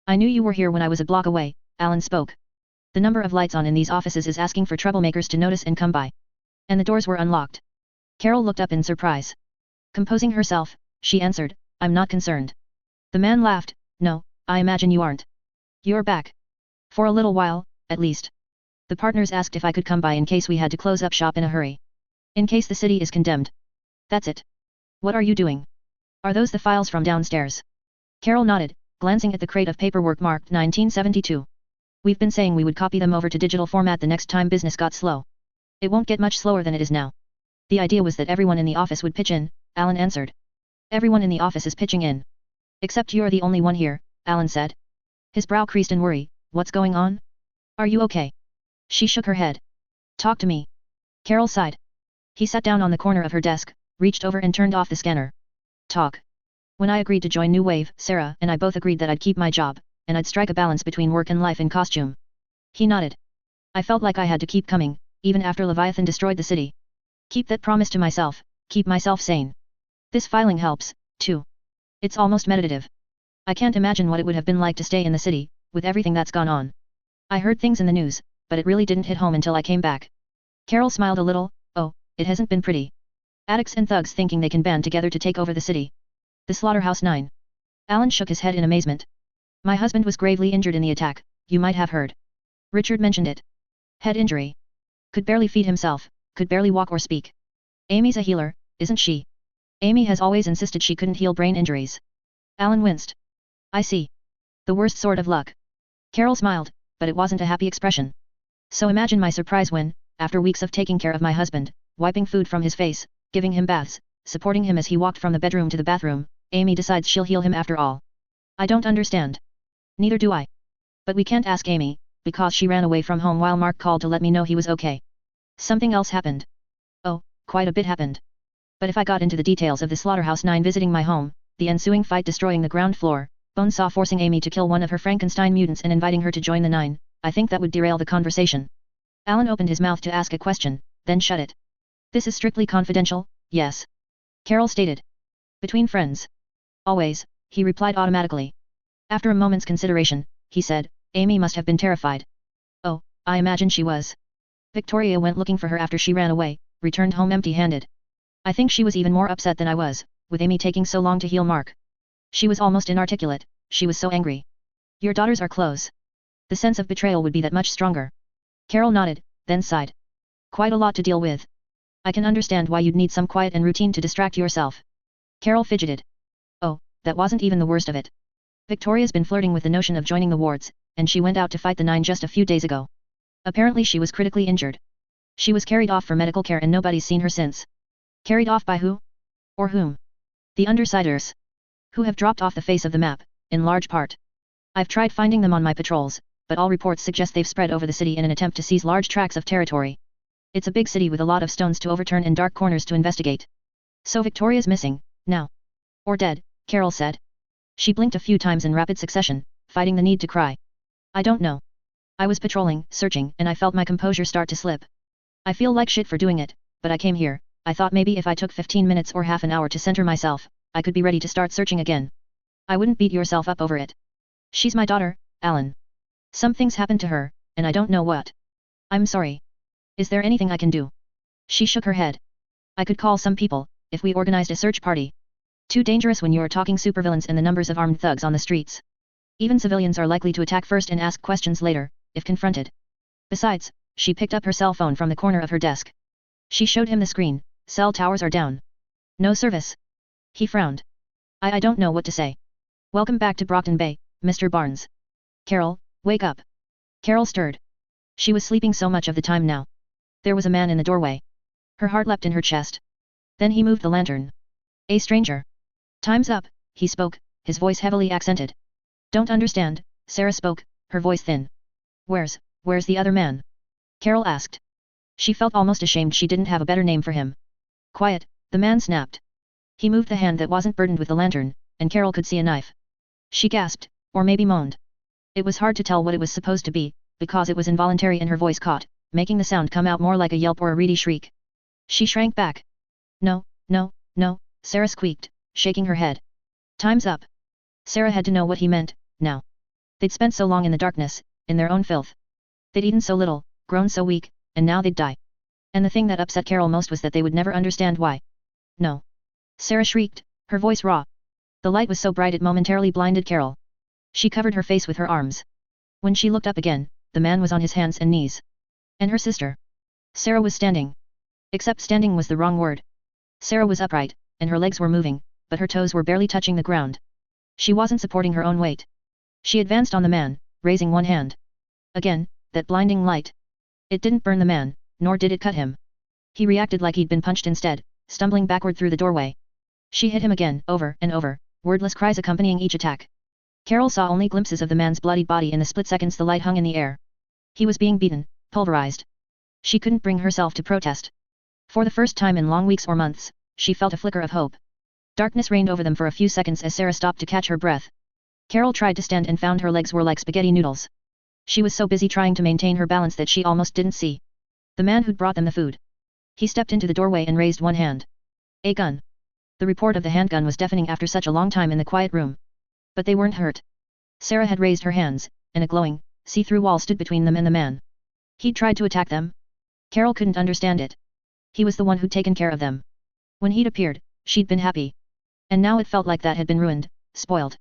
A: I knew you were here when I was a block away, Alan spoke. The number of lights on in these offices is asking for troublemakers to notice and come by. And the doors were unlocked. Carol looked up in surprise. Composing herself, she answered, I'm not concerned. The man laughed, no, I imagine you aren't. You're back. For a little while, at least. The partners asked if I could come by in case we had to close up shop in a hurry. In case the city is condemned. That's it. What are you doing? Are those the files from downstairs? Carol nodded, glancing at the crate of paperwork marked 1972. We've been saying we would copy them over to digital format the next time business got slow. It won't get much slower than it is now. The idea was that everyone in the office would pitch in, Alan answered. Everyone in the office is pitching in. Except you're the only one here, Alan said. His brow creased in worry. What's going on? Are you okay? She shook her head. Talk to me. Carol sighed. He sat down on the corner of her desk, reached over and turned off the scanner. Talk. When I agreed to join New Wave, Sarah and I both agreed that I'd keep my job, and I'd strike a balance between work and life in costume. He nodded. I felt like I had to keep coming, even after Leviathan destroyed the city. Keep that promise to myself, keep myself sane. This filing helps, too. It's almost meditative. I can't imagine what it would have been like to stay in the city, with everything that's gone on. I heard things in the news, but it really didn't hit home until I came back. Carol smiled a little. Oh, it hasn't been pretty. Addicts and thugs thinking they can band together to take over the city. The Slaughterhouse 9. Alan shook his head in amazement. My husband was gravely injured in the attack, you might have heard. Richard mentioned it. Head injury. Could barely feed himself, could barely walk or speak. Amy's a healer, isn't she? Amy has always insisted she couldn't heal brain injuries. Alan winced. I see. The worst sort of luck. Carol smiled, but it wasn't a happy expression. So imagine my surprise when, after weeks of taking care of my husband, wiping food from his face, giving him baths, supporting him as he walked from the bedroom to the bathroom, Amy decides she'll heal him after all. I don't understand. Neither do I. But we can't ask Amy, because she ran away from home while Mark called to let me know he was okay. Something else happened. Oh, quite a bit happened. But if I got into the details of the Slaughterhouse 9 visiting my home, the ensuing fight destroying the ground floor, Bonesaw forcing Amy to kill one of her Frankenstein mutants and inviting her to join the 9, I think that would derail the conversation. Alan opened his mouth to ask a question, then shut it. This is strictly confidential, yes. Carol stated. Between friends. Always, he replied automatically. After a moment's consideration, he said, Amy must have been terrified. Oh, I imagine she was. Victoria went looking for her after she ran away, returned home empty-handed. I think she was even more upset than I was, with Amy taking so long to heal Mark. She was almost inarticulate, she was so angry. Your daughters are close. The sense of betrayal would be that much stronger. Carol nodded, then sighed. Quite a lot to deal with. I can understand why you'd need some quiet and routine to distract yourself. Carol fidgeted. Oh, that wasn't even the worst of it. Victoria's been flirting with the notion of joining the wards, and she went out to fight the 9 just a few days ago. Apparently she was critically injured. She was carried off for medical care and nobody's seen her since. Carried off by who? Or whom? The Undersiders. Who have dropped off the face of the map, in large part. I've tried finding them on my patrols, but all reports suggest they've spread over the city in an attempt to seize large tracts of territory. It's a big city with a lot of stones to overturn and dark corners to investigate. So Victoria's missing, now. Or dead, Carol said. She blinked a few times in rapid succession, fighting the need to cry. I don't know. I was patrolling, searching, and I felt my composure start to slip. I feel like shit for doing it, but I came here. I thought maybe if I took 15 minutes or half an hour to center myself, I could be ready to start searching again. I wouldn't beat yourself up over it. She's my daughter, Alan. Something's happened to her, and I don't know what. I'm sorry. Is there anything I can do? She shook her head. I could call some people, if we organized a search party. Too dangerous when you are talking supervillains and the numbers of armed thugs on the streets. Even civilians are likely to attack first and ask questions later, if confronted. Besides, she picked up her cell phone from the corner of her desk. She showed him the screen. Cell towers are down. No service. He frowned. I don't know what to say. Welcome back to Brockton Bay, Mr. Barnes. Carol, wake up. Carol stirred. She was sleeping so much of the time now. There was a man in the doorway. Her heart leapt in her chest. Then he moved the lantern. A stranger. Time's up, he spoke, his voice heavily accented. Don't understand, Sarah spoke, her voice thin. Where's the other man? Carol asked. She felt almost ashamed she didn't have a better name for him. Quiet, the man snapped. He moved the hand that wasn't burdened with the lantern, and Carol could see a knife. She gasped, or maybe moaned. It was hard to tell what it was supposed to be, because it was involuntary and her voice caught, making the sound come out more like a yelp or a reedy shriek. She shrank back. No, no, no, Sarah squeaked, shaking her head. Time's up. Sarah had to know what he meant, now. They'd spent so long in the darkness, in their own filth. They'd eaten so little, grown so weak, and now they'd die. And the thing that upset Carol most was that they would never understand why. No. Sarah shrieked, her voice raw. The light was so bright it momentarily blinded Carol. She covered her face with her arms. When she looked up again, the man was on his hands and knees. And her sister. Sarah was standing. Except standing was the wrong word. Sarah was upright, and her legs were moving, but her toes were barely touching the ground. She wasn't supporting her own weight. She advanced on the man, raising one hand. Again, that blinding light. It didn't burn the man, nor did it cut him. He reacted like he'd been punched instead, stumbling backward through the doorway. She hit him again, over and over, wordless cries accompanying each attack. Carol saw only glimpses of the man's bloodied body in the split seconds the light hung in the air. He was being beaten, pulverized. She couldn't bring herself to protest. For the first time in long weeks or months, she felt a flicker of hope. Darkness reigned over them for a few seconds as Sarah stopped to catch her breath. Carol tried to stand and found her legs were like spaghetti noodles. She was so busy trying to maintain her balance that she almost didn't see the man who'd brought them the food. He stepped into the doorway and raised one hand. A gun. The report of the handgun was deafening after such a long time in the quiet room. But they weren't hurt. Sarah had raised her hands, and a glowing, see-through wall stood between them and the man. He'd tried to attack them? Carol couldn't understand it. He was the one who'd taken care of them. When he'd appeared, she'd been happy. And now it felt like that had been ruined, spoiled.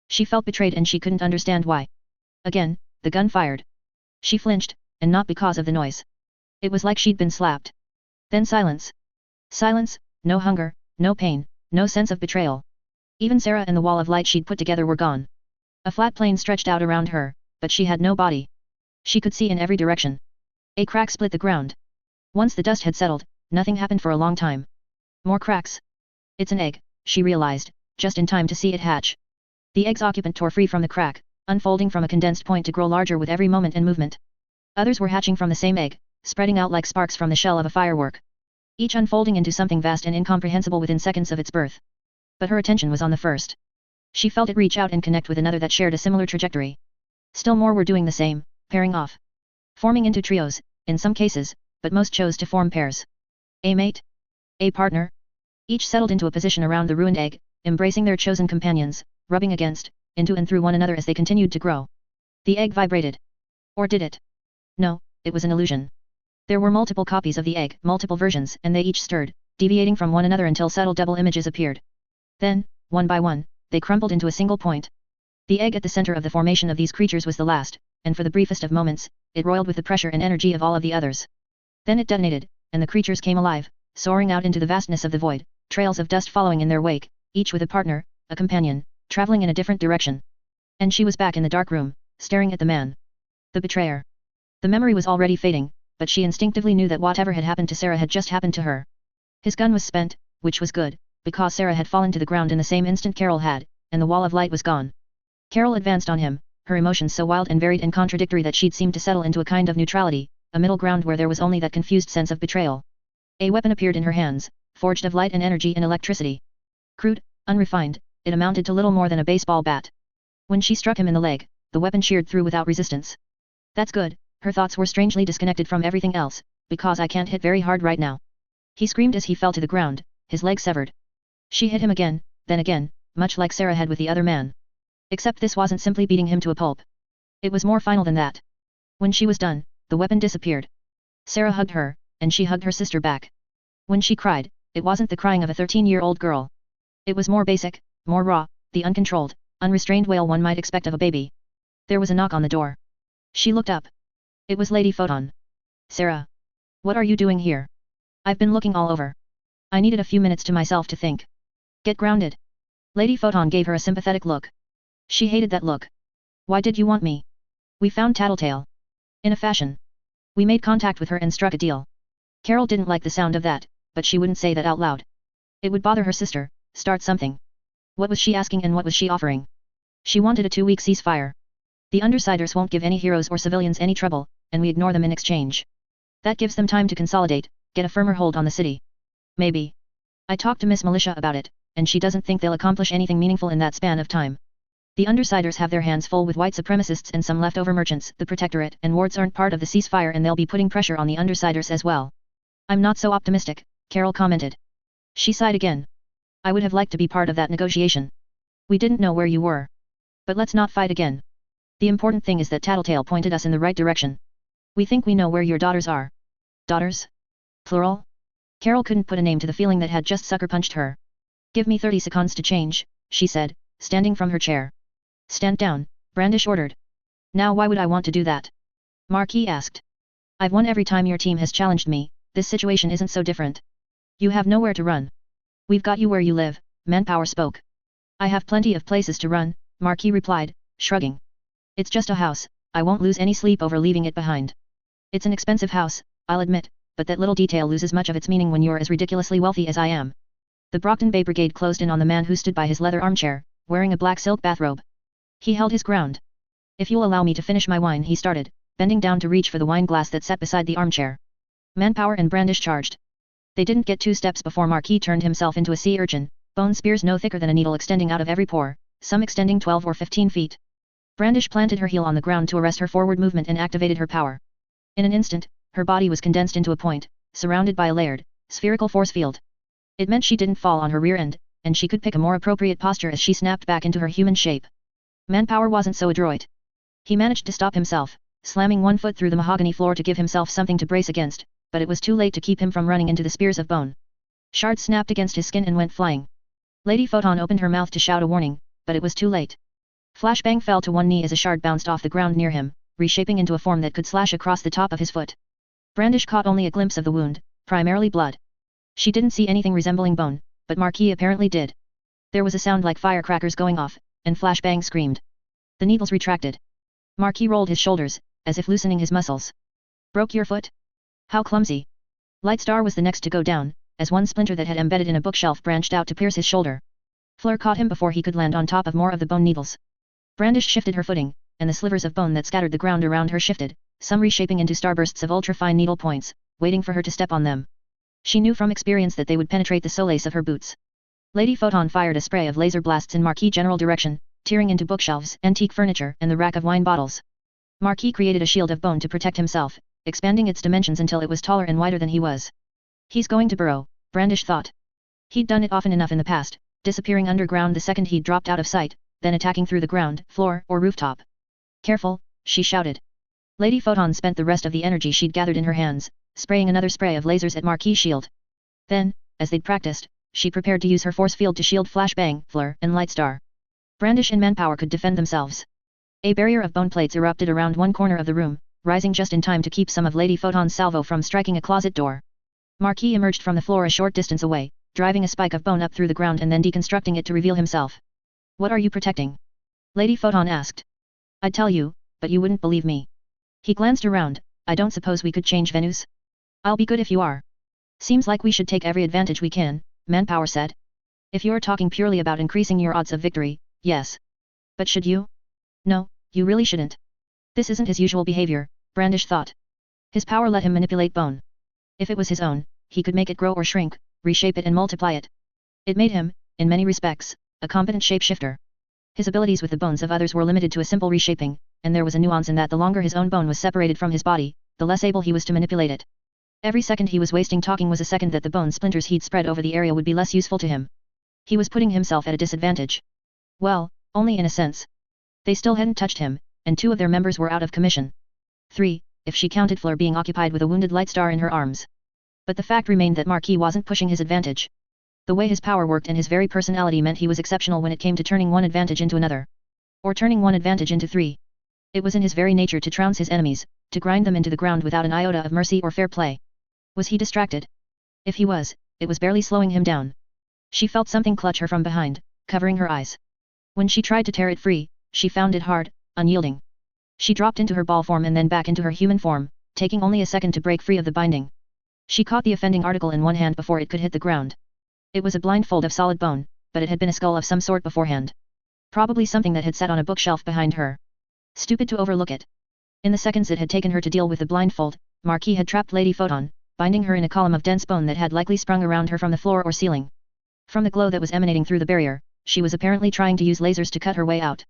A: She felt betrayed and she couldn't understand why. Again, the gun fired. She flinched, and not because of the noise. It was like she'd been slapped. Then silence. Silence, no hunger, no pain, no sense of betrayal. Even Sarah and the wall of light she'd put together were gone. A flat plain stretched out around her, but she had no body. She could see in every direction. A crack split the ground. Once the dust had settled, nothing happened for a long time. More cracks. It's an egg, she realized, just in time to see it hatch. The egg's occupant tore free from the crack, unfolding from a condensed point to grow larger with every moment and movement. Others were hatching from the same egg, spreading out like sparks from the shell of a firework. Each unfolding into something vast and incomprehensible within seconds of its birth. But her attention was on the first. She felt it reach out and connect with another that shared a similar trajectory. Still more were doing the same, pairing off. Forming into trios, in some cases, but most chose to form pairs. A mate? A partner? Each settled into a position around the ruined egg, embracing their chosen companions, rubbing against, into and through one another as they continued to grow. The egg vibrated. Or did it? No, it was an illusion. There were multiple copies of the egg, multiple versions, and they each stirred, deviating from one another until subtle double images appeared. Then, one by one, they crumbled into a single point. The egg at the center of the formation of these creatures was the last, and for the briefest of moments, it roiled with the pressure and energy of all of the others. Then it detonated, and the creatures came alive, soaring out into the vastness of the void, trails of dust following in their wake, each with a partner, a companion, traveling in a different direction. And she was back in the dark room, staring at the man. The betrayer. The memory was already fading, but she instinctively knew that whatever had happened to Sarah had just happened to her. His gun was spent, which was good, because Sarah had fallen to the ground in the same instant Carol had, and the wall of light was gone. Carol advanced on him, her emotions so wild and varied and contradictory that she'd seemed to settle into a kind of neutrality, a middle ground where there was only that confused sense of betrayal. A weapon appeared in her hands, forged of light and energy and electricity. Crude, unrefined, it amounted to little more than a baseball bat. When she struck him in the leg, the weapon sheared through without resistance. That's good, her thoughts were strangely disconnected from everything else, because I can't hit very hard right now. He screamed as he fell to the ground, his leg severed. She hit him again, then again, much like Sarah had with the other man. Except this wasn't simply beating him to a pulp. It was more final than that. When she was done, the weapon disappeared. Sarah hugged her, and she hugged her sister back. When she cried, it wasn't the crying of a 13-year-old girl. It was more basic, more raw, the uncontrolled, unrestrained wail one might expect of a baby. There was a knock on the door. She looked up. It was Lady Photon. Sarah. What are you doing here? I've been looking all over. I needed a few minutes to myself to think. Get grounded. Lady Photon gave her a sympathetic look. She hated that look. Why did you want me? We found Tattletale. In a fashion. We made contact with her and struck a deal. Carol didn't like the sound of that, but she wouldn't say that out loud. It would bother her sister, start something. What was she asking and what was she offering? She wanted a 2-week ceasefire. The Undersiders won't give any heroes or civilians any trouble, and we ignore them in exchange. That gives them time to consolidate, get a firmer hold on the city. Maybe. I talked to Miss Militia about it, and she doesn't think they'll accomplish anything meaningful in that span of time. The Undersiders have their hands full with white supremacists and some leftover merchants. The Protectorate and wards aren't part of the ceasefire and they'll be putting pressure on the Undersiders as well. I'm not so optimistic, Carol commented. She sighed again. I would have liked to be part of that negotiation. We didn't know where you were. But let's not fight again. The important thing is that Tattletale pointed us in the right direction. We think we know where your daughters are. Daughters? Plural? Carol couldn't put a name to the feeling that had just sucker-punched her. Give me 30 seconds to change, she said, standing from her chair. Stand down, Brandish ordered. Now why would I want to do that? Marquis asked. I've won every time your team has challenged me, this situation isn't so different. You have nowhere to run. We've got you where you live, Manpower spoke. I have plenty of places to run, Marquis replied, shrugging. It's just a house, I won't lose any sleep over leaving it behind. It's an expensive house, I'll admit, but that little detail loses much of its meaning when you're as ridiculously wealthy as I am. The Brockton Bay Brigade closed in on the man who stood by his leather armchair, wearing a black silk bathrobe. He held his ground. If you'll allow me to finish my wine, he started, bending down to reach for the wine glass that sat beside the armchair. Manpower and Brandish charged. They didn't get 2 steps before Marquis turned himself into a sea urchin, bone spears no thicker than a needle extending out of every pore, some extending 12 or 15 feet. Brandish planted her heel on the ground to arrest her forward movement and activated her power. In an instant, her body was condensed into a point, surrounded by a layered, spherical force field. It meant she didn't fall on her rear end, and she could pick a more appropriate posture as she snapped back into her human shape. Manpower wasn't so adroit. He managed to stop himself, slamming one foot through the mahogany floor to give himself something to brace against, but it was too late to keep him from running into the spears of bone. Shards snapped against his skin and went flying. Lady Photon opened her mouth to shout a warning, but it was too late. Flashbang fell to one knee as a shard bounced off the ground near him, reshaping into a form that could slash across the top of his foot. Brandish caught only a glimpse of the wound, primarily blood. She didn't see anything resembling bone, but Marquis apparently did. There was a sound like firecrackers going off, and Flashbang screamed. The needles retracted. Marquis rolled his shoulders, as if loosening his muscles. Broke your foot? How clumsy. Lightstar was the next to go down, as one splinter that had embedded in a bookshelf branched out to pierce his shoulder. Fleur caught him before he could land on top of more of the bone needles. Brandish shifted her footing, and the slivers of bone that scattered the ground around her shifted, some reshaping into starbursts of ultra-fine needle points, waiting for her to step on them. She knew from experience that they would penetrate the solace of her boots. Lady Photon fired a spray of laser blasts in Marquis' general direction, tearing into bookshelves, antique furniture, and the rack of wine bottles. Marquis created a shield of bone to protect himself, expanding its dimensions until it was taller and wider than he was. He's going to burrow, Brandish thought. He'd done it often enough in the past, disappearing underground the second he'd dropped out of sight, then attacking through the ground, floor, or rooftop. Careful, she shouted. Lady Photon spent the rest of the energy she'd gathered in her hands, spraying another spray of lasers at Marquis' shield. Then, as they'd practiced, she prepared to use her force field to shield Flashbang, Fleur, and Lightstar. Brandish and Manpower could defend themselves. A barrier of bone plates erupted around one corner of the room, rising just in time to keep some of Lady Photon's salvo from striking a closet door. Marquis emerged from the floor a short distance away, driving a spike of bone up through the ground and then deconstructing it to reveal himself. What are you protecting? Lady Photon asked. I'd tell you, but you wouldn't believe me. He glanced around. I don't suppose we could change venues? I'll be good if you are. Seems like we should take every advantage we can, Manpower said. If you're talking purely about increasing your odds of victory, yes. But should you? No, you really shouldn't. This isn't his usual behavior, Brandish thought. His power let him manipulate bone. If it was his own, he could make it grow or shrink, reshape it and multiply it. It made him, in many respects, a competent shapeshifter. His abilities with the bones of others were limited to a simple reshaping, and there was a nuance in that the longer his own bone was separated from his body, the less able he was to manipulate it. Every second he was wasting talking was a second that the bone splinters he'd spread over the area would be less useful to him. He was putting himself at a disadvantage. Well, only in a sense. They still hadn't touched him, and 2 of their members were out of commission. 3, if she counted Fleur being occupied with a wounded light star in her arms. But the fact remained that Marquis wasn't pushing his advantage. The way his power worked and his very personality meant he was exceptional when it came to turning one advantage into another. Or turning one advantage into 3. It was in his very nature to trounce his enemies, to grind them into the ground without an iota of mercy or fair play. Was he distracted? If he was, it was barely slowing him down. She felt something clutch her from behind, covering her eyes. When she tried to tear it free, she found it hard, unyielding. She dropped into her ball form and then back into her human form, taking only a second to break free of the binding. She caught the offending article in one hand before it could hit the ground. It was a blindfold of solid bone, but it had been a skull of some sort beforehand. Probably something that had sat on a bookshelf behind her. Stupid to overlook it. In the seconds it had taken her to deal with the blindfold, Marquis had trapped Lady Photon, binding her in a column of dense bone that had likely sprung around her from the floor or ceiling. From the glow that was emanating through the barrier, she was apparently trying to use lasers to cut her way out.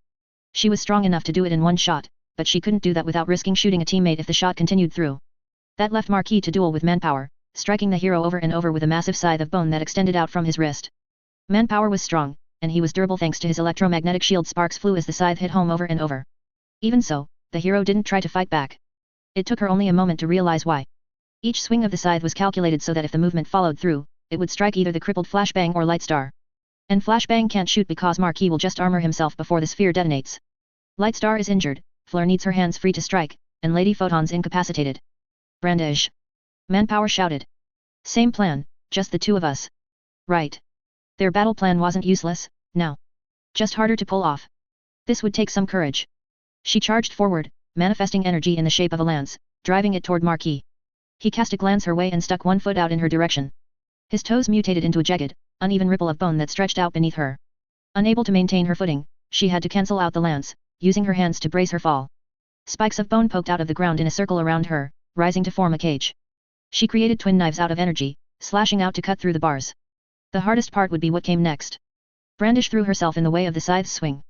A: She was strong enough to do it in one shot, but she couldn't do that without risking shooting a teammate if the shot continued through. That left Marquis to duel with Manpower, striking the hero over and over with a massive scythe of bone that extended out from his wrist. Manpower was strong, and he was durable thanks to his electromagnetic shield. Sparks flew as the scythe hit home over and over. Even so, the hero didn't try to fight back. It took her only a moment to realize why. Each swing of the scythe was calculated so that if the movement followed through, it would strike either the crippled Flashbang or Lightstar. And Flashbang can't shoot because Marquis will just armor himself before the sphere detonates. Lightstar is injured, Fleur needs her hands free to strike, and Lady Photon's incapacitated. Brandish! Manpower shouted. Same plan, just the 2 of us. Right. Their battle plan wasn't useless, now. Just harder to pull off. This would take some courage. She charged forward, manifesting energy in the shape of a lance, driving it toward Marquis. He cast a glance her way and stuck one foot out in her direction. His toes mutated into a jagged, uneven ripple of bone that stretched out beneath her. Unable to maintain her footing, she had to cancel out the lance, using her hands to brace her fall. Spikes of bone poked out of the ground in a circle around her, rising to form a cage. She created twin knives out of energy, slashing out to cut through the bars. The hardest part would be what came next. Brandish threw herself in the way of the scythe's swing.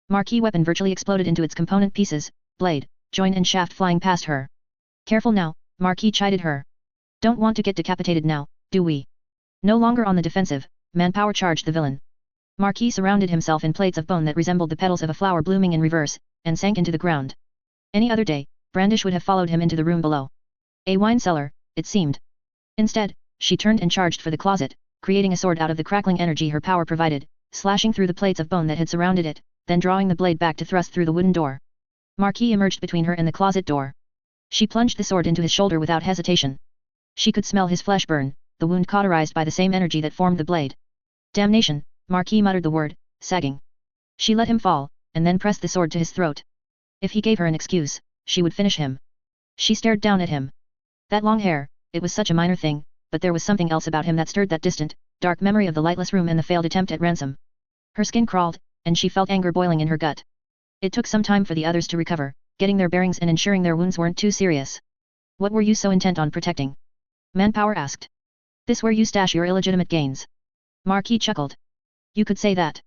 A: Marquis weapon virtually exploded into its component pieces, blade, joint and shaft flying past her. Careful now, Marquis chided her. Don't want to get decapitated now, do we? No longer on the defensive, Manpower charged the villain. Marquis surrounded himself in plates of bone that resembled the petals of a flower blooming in reverse, and sank into the ground. Any other day, Brandish would have followed him into the room below. A wine cellar, it seemed. Instead, she turned and charged for the closet, creating a sword out of the crackling energy her power provided, slashing through the plates of bone that had surrounded it, then drawing the blade back to thrust through the wooden door. Marquis emerged between her and the closet door. She plunged the sword into his shoulder without hesitation. She could smell his flesh burn, the wound cauterized by the same energy that formed the blade. Damnation, Marquis muttered the word, sagging. She let him fall, and then pressed the sword to his throat. If he gave her an excuse, she would finish him. She stared down at him. That long hair, it was such a minor thing, but there was something else about him that stirred that distant, dark memory of the lightless room and the failed attempt at ransom. Her skin crawled, and she felt anger boiling in her gut. It took some time for the others to recover, getting their bearings and ensuring their wounds weren't too serious. What were you so intent on protecting? Manpower asked. This where you stash your illegitimate gains. Marquis chuckled. You could say that.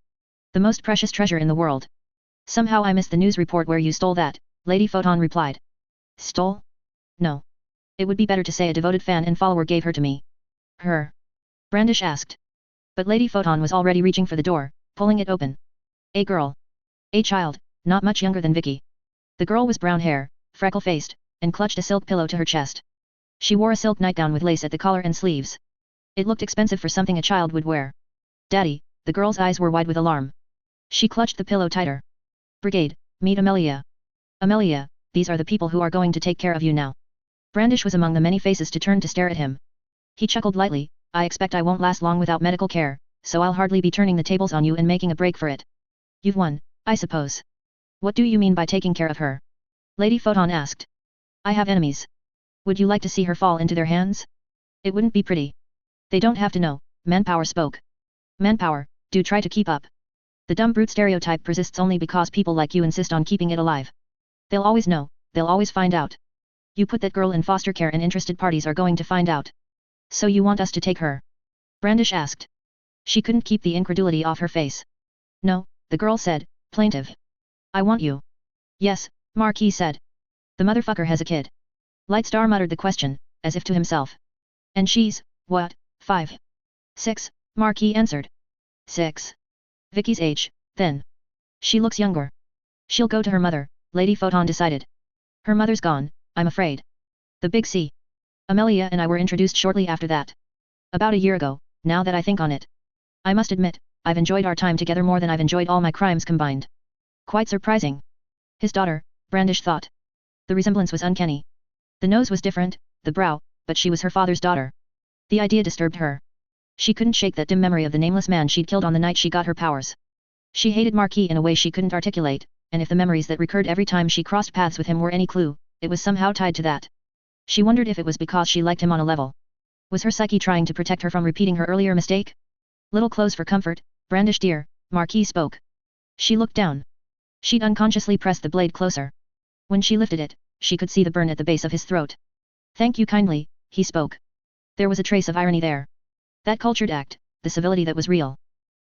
A: The most precious treasure in the world. Somehow I missed the news report where you stole that, Lady Photon replied. Stole? No. It would be better to say a devoted fan and follower gave her to me. Her? Brandish asked. But Lady Photon was already reaching for the door, pulling it open. A girl. A child, not much younger than Vicky. The girl was brown hair, freckle-faced, and clutched a silk pillow to her chest. She wore a silk nightgown with lace at the collar and sleeves. It looked expensive for something a child would wear. Daddy, the girl's eyes were wide with alarm. She clutched the pillow tighter. Brigade, Meet Amelia. Amelia, these are the people who are going to take care of you now. Brandish was among the many faces to turn to stare at him. He chuckled lightly, I expect I won't last long without medical care, so I'll hardly be turning the tables on you and making a break for it. You've won, I suppose. What do you mean by taking care of her? Lady Photon asked. I have enemies. Would you like to see her fall into their hands? It wouldn't be pretty. They don't have to know, Manpower spoke. Manpower, do try to keep up. The dumb brute stereotype persists only because people like you insist on keeping it alive. They'll always know, they'll always find out. You put that girl in foster care and interested parties are going to find out. So you want us to take her? Brandish asked. She couldn't keep the incredulity off her face. No, the girl said, plaintive. I want you. Yes, Marquis said. The motherfucker has a kid. Lightstar muttered the question, as if to himself. And she's, what, 5? 6, Marquis answered. 6. Vicky's age, then. She looks younger. She'll go to her mother, Lady Photon decided. Her mother's gone, I'm afraid. The big C. Amelia and I were introduced shortly after that. About a year ago, now that I think on it. I must admit, I've enjoyed our time together more than I've enjoyed all my crimes combined. Quite surprising. His daughter, Brandish thought. The resemblance was uncanny. The nose was different, the brow, but she was her father's daughter. The idea disturbed her. She couldn't shake that dim memory of the nameless man she'd killed on the night she got her powers. She hated Marquis in a way she couldn't articulate, and if the memories that recurred every time she crossed paths with him were any clue, it was somehow tied to that. She wondered if it was because she liked him on a level. Was her psyche trying to protect her from repeating her earlier mistake? Little clothes for comfort, Brandish dear, Marquis spoke. She looked down. She'd unconsciously pressed the blade closer. When she lifted it, she could see the burn at the base of his throat. Thank you kindly, he spoke. There was a trace of irony there. That cultured act, the civility that was real.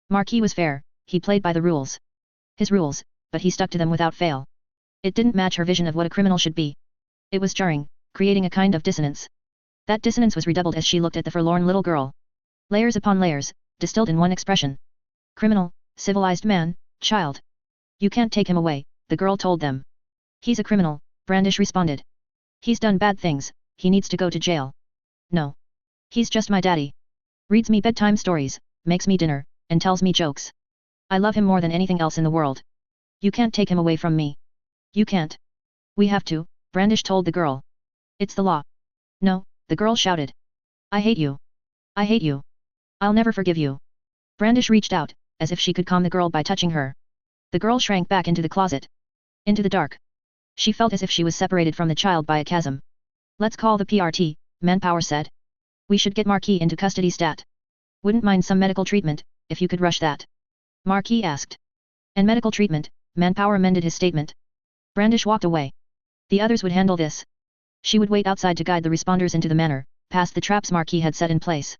A: Marquis was fair, he played by the rules. His rules, but he stuck to them without fail. It didn't match her vision of what a criminal should be. It was jarring, creating a kind of dissonance. That dissonance was redoubled as she looked at the forlorn little girl. Layers upon layers, distilled in one expression. Criminal, civilized man, child. You can't take him away, the girl told them. He's a criminal, Brandish responded. He's done bad things, he needs to go to jail. No. He's just my daddy. Reads me bedtime stories, makes me dinner, and tells me jokes. I love him more than anything else in the world. You can't take him away from me. You can't. We have to, Brandish told the girl. It's the law. No, the girl shouted. I hate you. I hate you. I'll never forgive you. Brandish reached out, as if she could calm the girl by touching her. The girl shrank back into the closet. Into the dark. She felt as if she was separated from the child by a chasm. Let's call the PRT, Manpower said. We should get Marquis into custody stat. Wouldn't mind some medical treatment, if you could rush that. Marquis asked. And medical treatment, Manpower amended his statement. Brandish walked away. The others would handle this. She would wait outside to guide the responders into the manor, past the traps Marquis had set in place.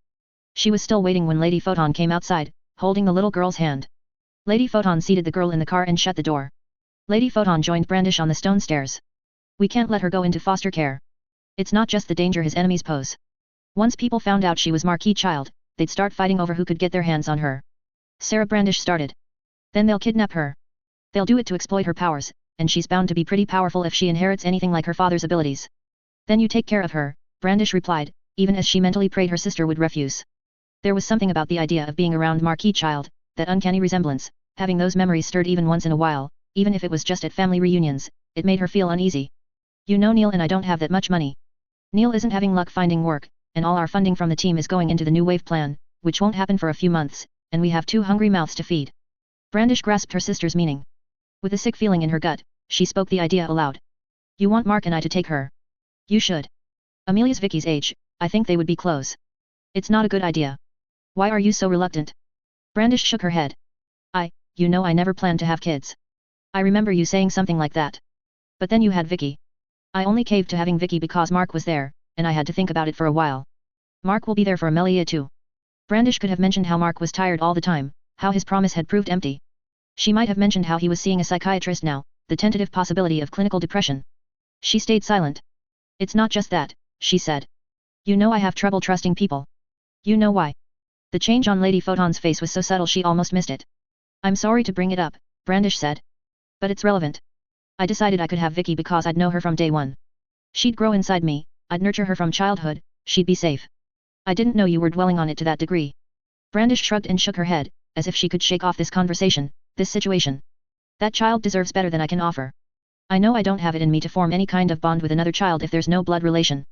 A: She was still waiting when Lady Photon came outside, holding the little girl's hand. Lady Photon seated the girl in the car and shut the door. Lady Photon joined Brandish on the stone stairs. We can't let her go into foster care. It's not just the danger his enemies pose. Once people found out she was Marquis' child, they'd start fighting over who could get their hands on her. Sarah Brandish started. Then they'll kidnap her. They'll do it to exploit her powers, and she's bound to be pretty powerful if she inherits anything like her father's abilities. Then you take care of her, Brandish replied, even as she mentally prayed her sister would refuse. There was something about the idea of being around Marquis' child, that uncanny resemblance, having those memories stirred even once in a while, even if it was just at family reunions, it made her feel uneasy. You know Neil and I don't have that much money. Neil isn't having luck finding work, and all our funding from the team is going into the new wave plan, which won't happen for a few months, and we have 2 hungry mouths to feed. Brandish grasped her sister's meaning. With a sick feeling in her gut, she spoke the idea aloud. You want Mark and I to take her? You should. Amelia's Vicky's age, I think they would be close. It's not a good idea. Why are you so reluctant? Brandish shook her head. You know I never planned to have kids. I remember you saying something like that. But then you had Vicky. I only caved to having Vicky because Mark was there, and I had to think about it for a while. Mark will be there for Amelia too. Brandish could have mentioned how Mark was tired all the time, how his promise had proved empty. She might have mentioned how he was seeing a psychiatrist now, the tentative possibility of clinical depression. She stayed silent. It's not just that, she said. You know I have trouble trusting people. You know why? The change on Lady Photon's face was so subtle she almost missed it. I'm sorry to bring it up, Brandish said. But it's relevant. I decided I could have Vicky because I'd know her from day one. She'd grow inside me, I'd nurture her from childhood, she'd be safe. I didn't know you were dwelling on it to that degree. Brandish shrugged and shook her head, as if she could shake off this conversation, this situation. That child deserves better than I can offer. I know I don't have it in me to form any kind of bond with another child if there's no blood relation.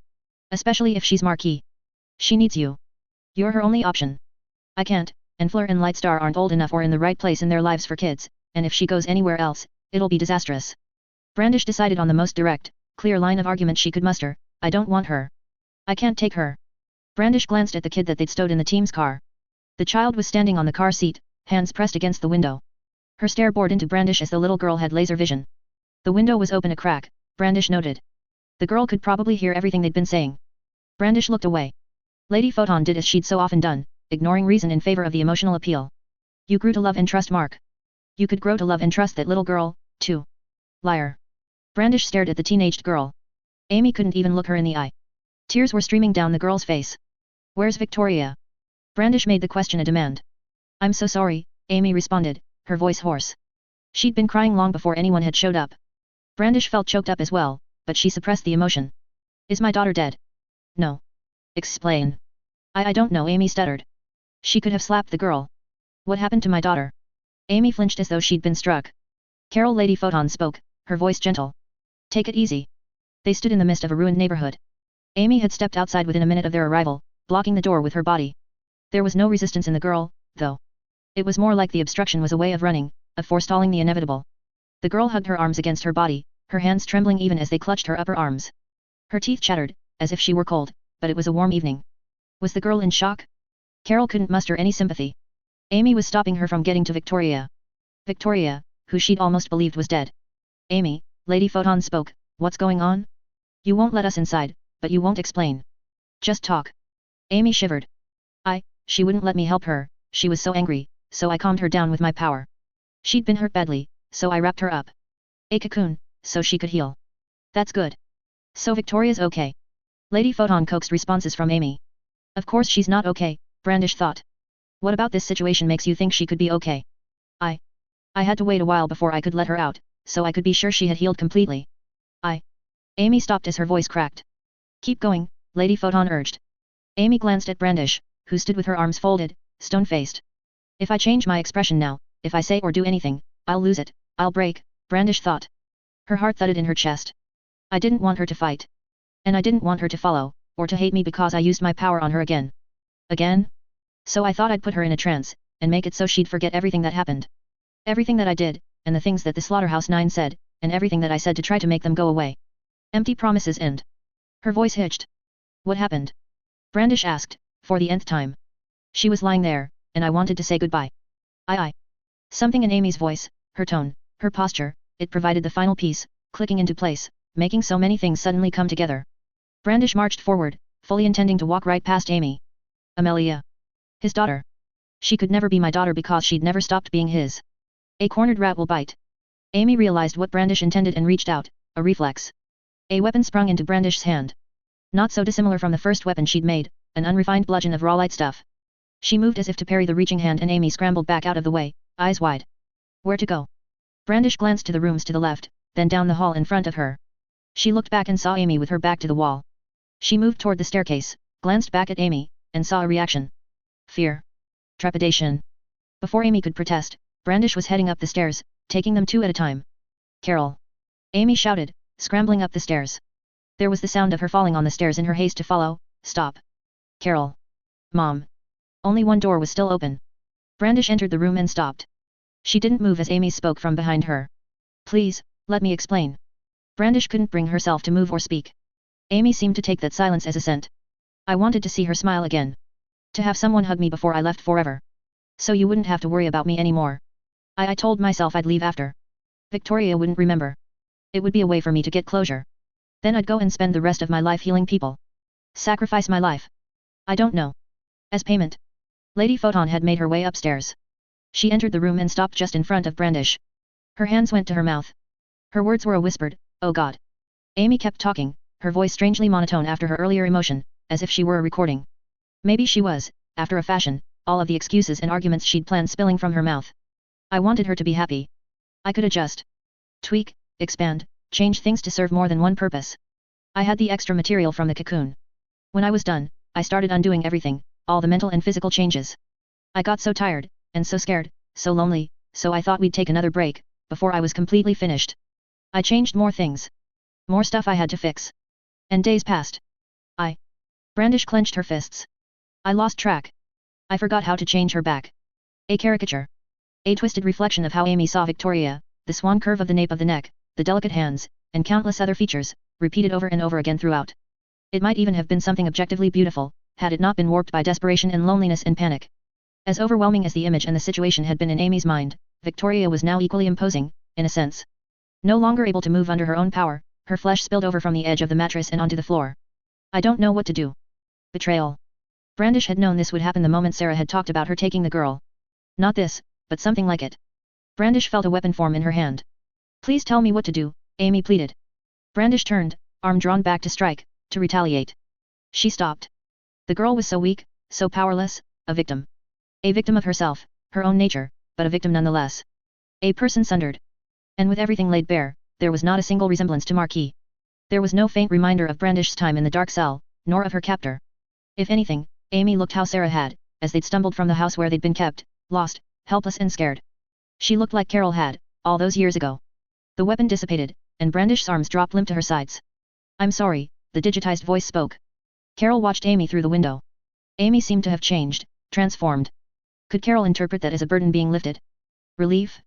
A: Especially if she's Marquis. She needs you. You're her only option. I can't, and Fleur and Lightstar aren't old enough or in the right place in their lives for kids, and if she goes anywhere else, it'll be disastrous. Brandish decided on the most direct, clear line of argument she could muster. I don't want her. I can't take her. Brandish glanced at the kid that they'd stowed in the team's car. The child was standing on the car seat, hands pressed against the window. Her stare bored into Brandish as the little girl had laser vision. The window was open a crack, Brandish noted. The girl could probably hear everything they'd been saying. Brandish looked away. Lady Photon did as she'd so often done, ignoring reason in favor of the emotional appeal. You grew to love and trust Mark. You could grow to love and trust that little girl, too. Liar. Brandish stared at the teenaged girl. Amy couldn't even look her in the eye. Tears were streaming down the girl's face. Where's Victoria? Brandish made the question a demand. I'm so sorry, Amy responded, her voice hoarse. She'd been crying long before anyone had showed up. Brandish felt choked up as well, but she suppressed the emotion. Is my daughter dead? No. Explain. I don't know, Amy stuttered. She could have slapped the girl. What happened to my daughter? Amy flinched as though she'd been struck. Carol, Lady Photon spoke, her voice gentle. Take it easy. They stood in the midst of a ruined neighborhood. Amy had stepped outside within a minute of their arrival, blocking the door with her body. There was no resistance in the girl, though. It was more like the obstruction was a way of running, of forestalling the inevitable. The girl hugged her arms against her body, her hands trembling even as they clutched her upper arms. Her teeth chattered, as if she were cold, but it was a warm evening. Was the girl in shock? Carol couldn't muster any sympathy. Amy was stopping her from getting to Victoria. Victoria, who she'd almost believed was dead. Amy, Lady Photon spoke, what's going on? You won't let us inside, but you won't explain. Just talk. Amy shivered. She wouldn't let me help her, she was so angry, so I calmed her down with my power. She'd been hurt badly, so I wrapped her up. A cocoon, so she could heal. That's good. So Victoria's okay. Lady Photon coaxed responses from Amy. Of course she's not okay, Brandish thought. What about this situation makes you think she could be okay? I had to wait a while before I could let her out, so I could be sure she had healed completely. Amy stopped as her voice cracked. Keep going, Lady Photon urged. Amy glanced at Brandish, who stood with her arms folded, stone-faced. If I change my expression now, if I say or do anything, I'll lose it, I'll break, Brandish thought. Her heart thudded in her chest. I didn't want her to fight. And I didn't want her to follow, or to hate me because I used my power on her again. Again? So I thought I'd put her in a trance, and make it so she'd forget everything that happened. Everything that I did, and the things that the Slaughterhouse Nine said, and everything that I said to try to make them go away. Empty promises end. Her voice hitched. What happened? Brandish asked, for the nth time. She was lying there, and I wanted to say goodbye. Something in Amy's voice, her tone, her posture, it provided the final piece, clicking into place, making so many things suddenly come together. Brandish marched forward, fully intending to walk right past Amy. Amelia. His daughter. She could never be my daughter because she'd never stopped being his. A cornered rat will bite. Amy realized what Brandish intended and reached out, a reflex. A weapon sprung into Brandish's hand. Not so dissimilar from the first weapon she'd made, an unrefined bludgeon of raw light stuff. She moved as if to parry the reaching hand and Amy scrambled back out of the way, eyes wide. Where to go? Brandish glanced to the rooms to the left, then down the hall in front of her. She looked back and saw Amy with her back to the wall. She moved toward the staircase, glanced back at Amy, and saw a reaction. Fear. Trepidation. Before Amy could protest, Brandish was heading up the stairs, taking them two at a time. Carol. Amy shouted, scrambling up the stairs. There was the sound of her falling on the stairs in her haste to follow. Stop. Carol. Mom. Only one door was still open. Brandish entered the room and stopped. She didn't move as Amy spoke from behind her. Please, let me explain. Brandish couldn't bring herself to move or speak. Amy seemed to take that silence as assent. I wanted to see her smile again. To have someone hug me before I left forever. So you wouldn't have to worry about me anymore. I told myself I'd leave after. Victoria wouldn't remember. It would be a way for me to get closure. Then I'd go and spend the rest of my life healing people. Sacrifice my life. I don't know. As payment. Lady Photon had made her way upstairs. She entered the room and stopped just in front of Brandish. Her hands went to her mouth. Her words were a whispered, "Oh God." Amy kept talking, her voice strangely monotone after her earlier emotion, as if she were a recording. Maybe she was, after a fashion, all of the excuses and arguments she'd planned spilling from her mouth. I wanted her to be happy. I could adjust. Tweak, expand, change things to serve more than one purpose. I had the extra material from the cocoon. When I was done, I started undoing everything, all the mental and physical changes. I got so tired, and so scared, so lonely, so I thought we'd take another break, before I was completely finished. I changed more things. More stuff I had to fix. And days passed. Brandish clenched her fists. I lost track. I forgot how to change her back. A caricature. A twisted reflection of how Amy saw Victoria, the swan curve of the nape of the neck, the delicate hands, and countless other features, repeated over and over again throughout. It might even have been something objectively beautiful, had it not been warped by desperation and loneliness and panic. As overwhelming as the image and the situation had been in Amy's mind, Victoria was now equally imposing, in a sense. No longer able to move under her own power, her flesh spilled over from the edge of the mattress and onto the floor. I don't know what to do. Betrayal. Brandish had known this would happen the moment Sarah had talked about her taking the girl. Not this, but something like it. Brandish felt a weapon form in her hand. Please tell me what to do, Amy pleaded. Brandish turned, arm drawn back to strike, to retaliate. She stopped. The girl was so weak, so powerless, a victim. A victim of herself, her own nature, but a victim nonetheless. A person sundered. And with everything laid bare, there was not a single resemblance to Marquis. There was no faint reminder of Brandish's time in the dark cell, nor of her captor. If anything, Amy looked how Sarah had, as they'd stumbled from the house where they'd been kept, lost, helpless and scared. She looked like Carol had, all those years ago. The weapon dissipated, and Brandish's arms dropped limp to her sides. I'm sorry, the digitized voice spoke. Carol watched Amy through the window. Amy seemed to have changed, transformed. Could Carol interpret that as a burden being lifted? Relief?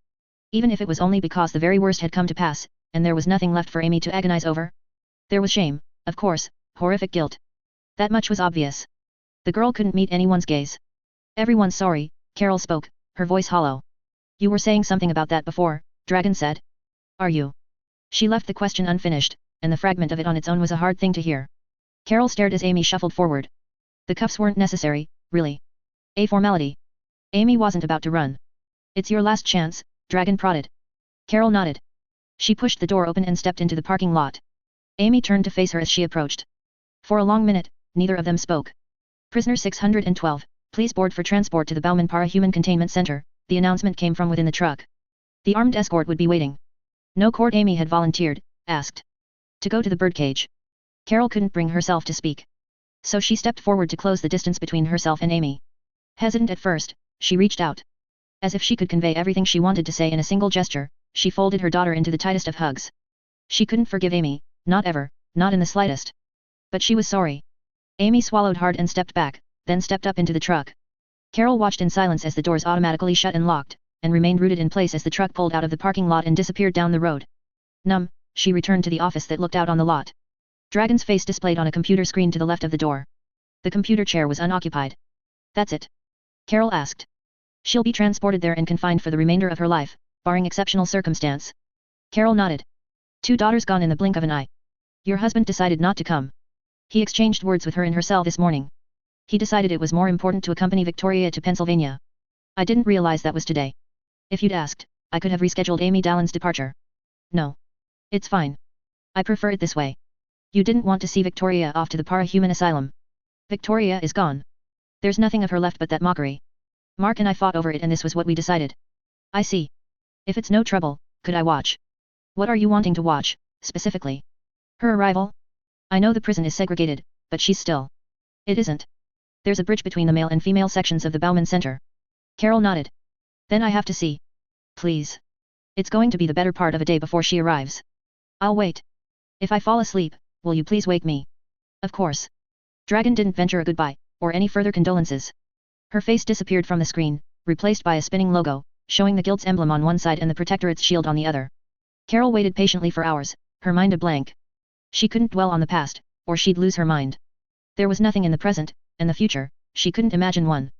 A: Even if it was only because the very worst had come to pass, and there was nothing left for Amy to agonize over? There was shame, of course, horrific guilt. That much was obvious. The girl couldn't meet anyone's gaze. Everyone's sorry, Carol spoke, her voice hollow. You were saying something about that before, Dragon said. Are you? She left the question unfinished, and the fragment of it on its own was a hard thing to hear. Carol stared as Amy shuffled forward. The cuffs weren't necessary, really. A formality. Amy wasn't about to run. It's your last chance, Dragon prodded. Carol nodded. She pushed the door open and stepped into the parking lot. Amy turned to face her as she approached. For a long minute, neither of them spoke. Prisoner 612, please board for transport to the Bauman Para-Human Containment Center, the announcement came from within the truck. The armed escort would be waiting. No court Amy had volunteered, asked. To go to the birdcage. Carol couldn't bring herself to speak. So she stepped forward to close the distance between herself and Amy. Hesitant at first, she reached out. As if she could convey everything she wanted to say in a single gesture, she folded her daughter into the tightest of hugs. She couldn't forgive Amy, not ever, not in the slightest. But she was sorry. Amy swallowed hard and stepped back, then stepped up into the truck. Carol watched in silence as the doors automatically shut and locked, and remained rooted in place as the truck pulled out of the parking lot and disappeared down the road. Numb, she returned to the office that looked out on the lot. Dragon's face displayed on a computer screen to the left of the door. The computer chair was unoccupied. That's it? Carol asked. She'll be transported there and confined for the remainder of her life, barring exceptional circumstance. Carol nodded. 2 daughters gone in the blink of an eye. Your husband decided not to come. He exchanged words with her in her cell this morning. He decided it was more important to accompany Victoria to Pennsylvania. I didn't realize that was today. If you'd asked, I could have rescheduled Amy Dallin's departure. No. It's fine. I prefer it this way. You didn't want to see Victoria off to the Para-Human Asylum. Victoria is gone. There's nothing of her left but that mockery. Mark and I fought over it and this was what we decided. I see. If it's no trouble, could I watch? What are you wanting to watch, specifically? Her arrival? I know the prison is segregated, but she's still. It isn't. There's a bridge between the male and female sections of the Bauman Center. Carol nodded. Then I have to see. Please. It's going to be the better part of a day before she arrives. I'll wait. If I fall asleep, will you please wake me? Of course. Dragon didn't venture a goodbye, or any further condolences. Her face disappeared from the screen, replaced by a spinning logo, showing the Guild's emblem on one side and the Protectorate's shield on the other. Carol waited patiently for hours, her mind a blank. She couldn't dwell on the past, or she'd lose her mind. There was nothing in the present, and the future, she couldn't imagine one.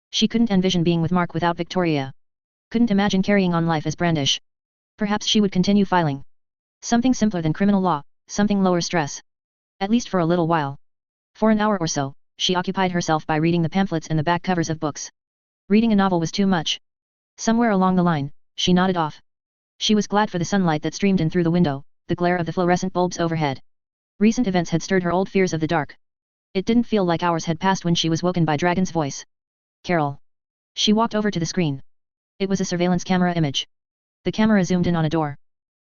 A: She couldn't envision being with Mark without Victoria. Couldn't imagine carrying on life as Brandish. Perhaps she would continue filing. Something simpler than criminal law, something lower stress. At least for a little while. For an hour or so, she occupied herself by reading the pamphlets and the back covers of books. Reading a novel was too much. Somewhere along the line, she nodded off. She was glad for the sunlight that streamed in through the window, the glare of the fluorescent bulbs overhead. Recent events had stirred her old fears of the dark. It didn't feel like hours had passed when she was woken by Dragon's voice. Carol. She walked over to the screen. It was a surveillance camera image. The camera zoomed in on a door.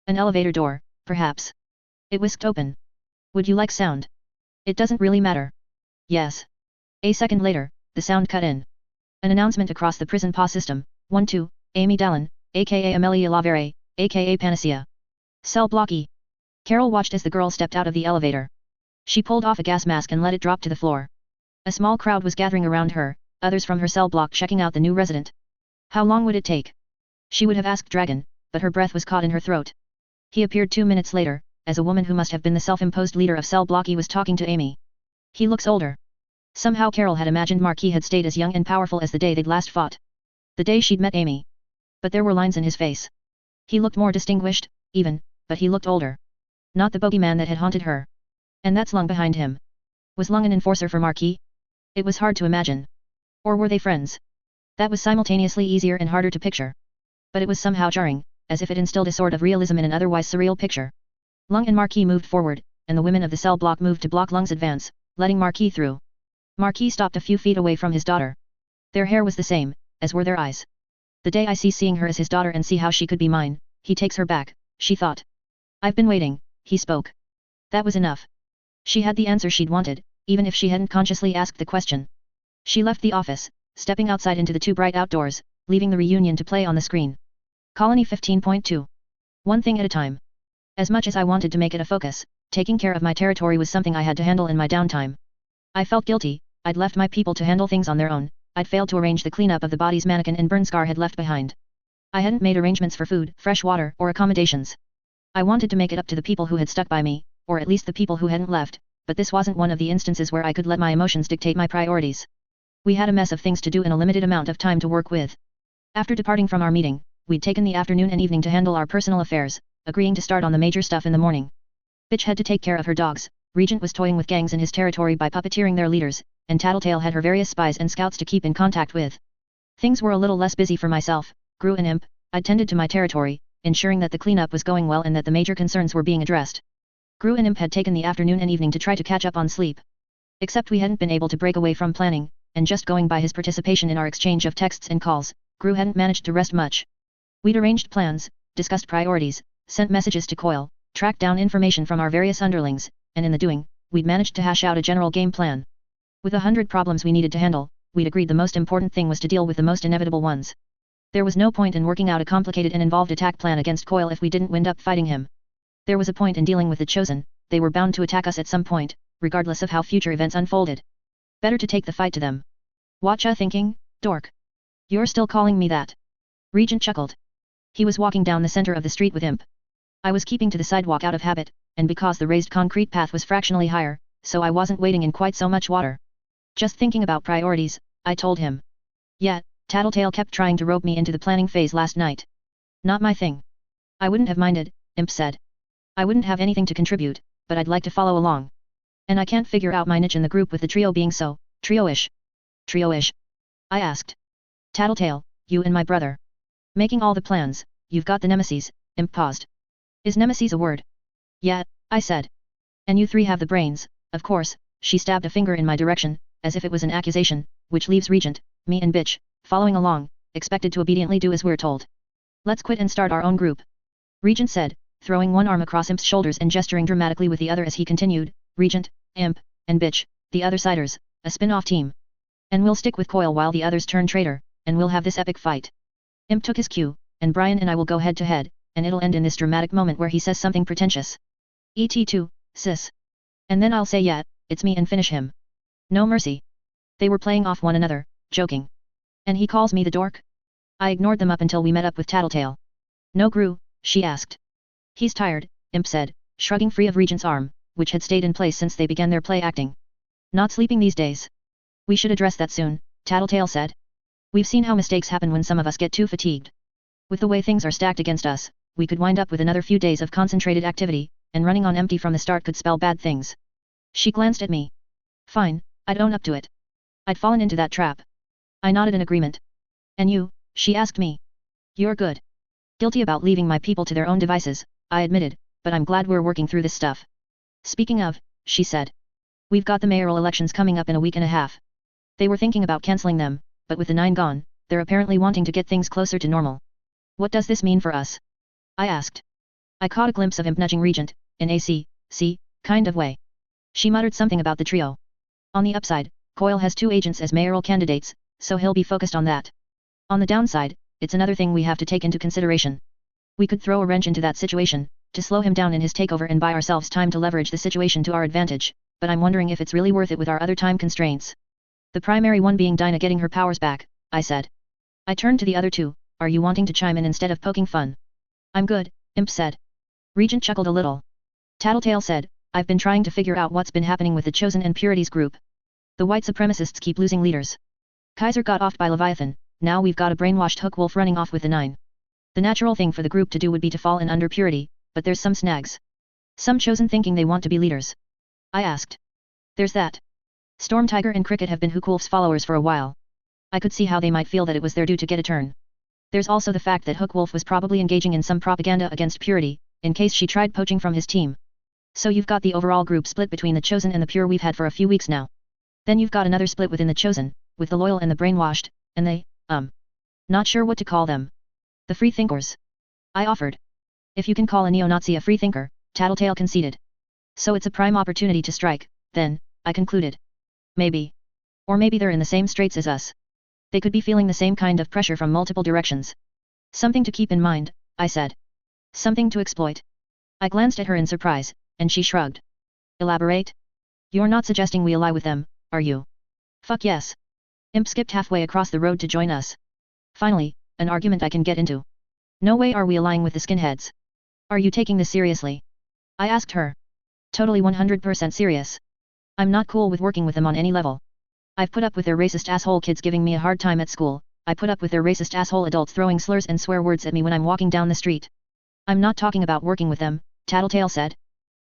A: An elevator door, perhaps. It whisked open. Would you like sound? It doesn't really matter. Yes. A second later, the sound cut in. An announcement across the prison PA system. 1-2, Amy Dallin, aka Amelia Lavere, aka Panacea. Cell block E. Carol watched as the girl stepped out of the elevator. She pulled off a gas mask and let it drop to the floor. A small crowd was gathering around her, others from her cell block checking out the new resident. How long would it take? She would have asked Dragon, but her breath was caught in her throat. He appeared 2 minutes later, as a woman who must have been the self-imposed leader of cell block E was talking to Amy. He looks older. Somehow Carol had imagined Marquis had stayed as young and powerful as the day they'd last fought. The day she'd met Amy. But there were lines in his face. He looked more distinguished, even, but he looked older. Not the bogeyman that had haunted her. And that's Lung behind him. Was Lung an enforcer for Marquis? It was hard to imagine. Or were they friends? That was simultaneously easier and harder to picture. But it was somehow jarring, as if it instilled a sort of realism in an otherwise surreal picture. Lung and Marquis moved forward, and the women of the cell block moved to block Lung's advance, letting Marquis through. Marquis stopped a few feet away from his daughter. Their hair was the same, as were their eyes. The day I see seeing her as his daughter and see how she could be mine, he takes her back, she thought. I've been waiting, he spoke. That was enough. She had the answer she'd wanted, even if she hadn't consciously asked the question. She left the office, stepping outside into the too bright outdoors, leaving the reunion to play on the screen. Colony 15.2. One thing at a time. As much as I wanted to make it a focus, taking care of my territory was something I had to handle in my downtime. I felt guilty. I'd left my people to handle things on their own. I'd failed to arrange the cleanup of the bodies Mannequin and Burnscar had left behind. I hadn't made arrangements for food, fresh water, or accommodations. I wanted to make it up to the people who had stuck by me, or at least the people who hadn't left, but this wasn't one of the instances where I could let my emotions dictate my priorities. We had a mess of things to do and a limited amount of time to work with. After departing from our meeting, we'd taken the afternoon and evening to handle our personal affairs, agreeing to start on the major stuff in the morning. Bitch had to take care of her dogs, Regent was toying with gangs in his territory by puppeteering their leaders, and Tattletale had her various spies and scouts to keep in contact with. Things were a little less busy for myself. Gru and Imp, I'd tended to my territory, ensuring that the cleanup was going well and that the major concerns were being addressed. Gru and Imp had taken the afternoon and evening to try to catch up on sleep. Except we hadn't been able to break away from planning, and just going by his participation in our exchange of texts and calls, Gru hadn't managed to rest much. We'd arranged plans, discussed priorities, sent messages to Coil, tracked down information from our various underlings, and in the doing, we'd managed to hash out a general game plan. With 100 problems we needed to handle, we'd agreed the most important thing was to deal with the most inevitable ones. There was no point in working out a complicated and involved attack plan against Coil if we didn't wind up fighting him. There was a point in dealing with the Chosen, they were bound to attack us at some point, regardless of how future events unfolded. Better to take the fight to them. Whatcha thinking, dork? You're still calling me that? Regent chuckled. He was walking down the center of the street with Imp. I was keeping to the sidewalk out of habit, and because the raised concrete path was fractionally higher, so I wasn't wading in quite so much water. Just thinking about priorities, I told him. Yet, Tattletale kept trying to rope me into the planning phase last night. Not my thing. I wouldn't have minded, Imp said. I wouldn't have anything to contribute, but I'd like to follow along. And I can't figure out my niche in the group with the trio being so, trio-ish. Trio-ish? I asked. Tattletale, you and my brother. Making all the plans, you've got the nemesis, Imp paused. Is nemesis a word? Yeah, I said. And you three have the brains, of course, she stabbed a finger in my direction, as if it was an accusation, which leaves Regent, me and Bitch, following along, expected to obediently do as we're told. Let's quit and start our own group. Regent said, throwing one arm across Imp's shoulders and gesturing dramatically with the other as he continued, Regent, Imp, and Bitch, the other siders, a spin-off team. And we'll stick with Coil while the others turn traitor, and we'll have this epic fight. Imp took his cue, and Brian and I will go head to head, and it'll end in this dramatic moment where he says something pretentious. ET2, sis. And then I'll say yeah, it's me and finish him. No mercy. They were playing off one another, joking. And he calls me the dork? I ignored them up until we met up with Tattletale. No Gru, she asked. He's tired, Imp said, shrugging free of Regent's arm, which had stayed in place since they began their play acting. Not sleeping these days. We should address that soon, Tattletale said. We've seen how mistakes happen when some of us get too fatigued. With the way things are stacked against us, we could wind up with another few days of concentrated activity, and running on empty from the start could spell bad things. She glanced at me. Fine, I'd own up to it. I'd fallen into that trap. I nodded in agreement. And you, she asked me. You're good. Guilty about leaving my people to their own devices, I admitted, but I'm glad we're working through this stuff. Speaking of, she said. We've got the mayoral elections coming up in a week and a half. They were thinking about cancelling them, but with the 9 gone, they're apparently wanting to get things closer to normal. What does this mean for us? I asked. I caught a glimpse of Imp nudging Regent, in a see, kind of way. She muttered something about the trio. On the upside, Coil has 2 agents as mayoral candidates, so he'll be focused on that. On the downside, it's another thing we have to take into consideration. We could throw a wrench into that situation, to slow him down in his takeover and buy ourselves time to leverage the situation to our advantage, but I'm wondering if it's really worth it with our other time constraints. The primary one being Dinah getting her powers back, I said. I turned to the other two, are you wanting to chime in instead of poking fun? I'm good, Imp said. Regent chuckled a little. Tattletale said, I've been trying to figure out what's been happening with the Chosen and Purities group. The white supremacists keep losing leaders. Kaiser got offed by Leviathan, now we've got a brainwashed hook wolf running off with the 9. The natural thing for the group to do would be to fall in under Purity, but there's some snags. Some Chosen thinking they want to be leaders. I asked. There's that. Storm Tiger and Cricket have been Hook Wolf's followers for a while. I could see how they might feel that it was their due to get a turn. There's also the fact that Hook Wolf was probably engaging in some propaganda against Purity, in case she tried poaching from his team. So you've got the overall group split between the Chosen and the Pure we've had for a few weeks now. Then you've got another split within the Chosen, with the loyal and the brainwashed, and they, not sure what to call them. The free thinkers. I offered. If you can call a neo-Nazi a free thinker, Tattletale conceded. So it's a prime opportunity to strike, then, I concluded. Maybe. Or maybe they're in the same straits as us. They could be feeling the same kind of pressure from multiple directions. Something to keep in mind, I said. Something to exploit. I glanced at her in surprise, and she shrugged. Elaborate? You're not suggesting we ally with them, are you? Fuck yes. Imp skipped halfway across the road to join us. Finally, an argument I can get into. No way are we allying with the skinheads. Are you taking this seriously? I asked her. Totally 100% serious. I'm not cool with working with them on any level. I've put up with their racist asshole kids giving me a hard time at school, I put up with their racist asshole adults throwing slurs and swear words at me when I'm walking down the street. I'm not talking about working with them, Tattletale said.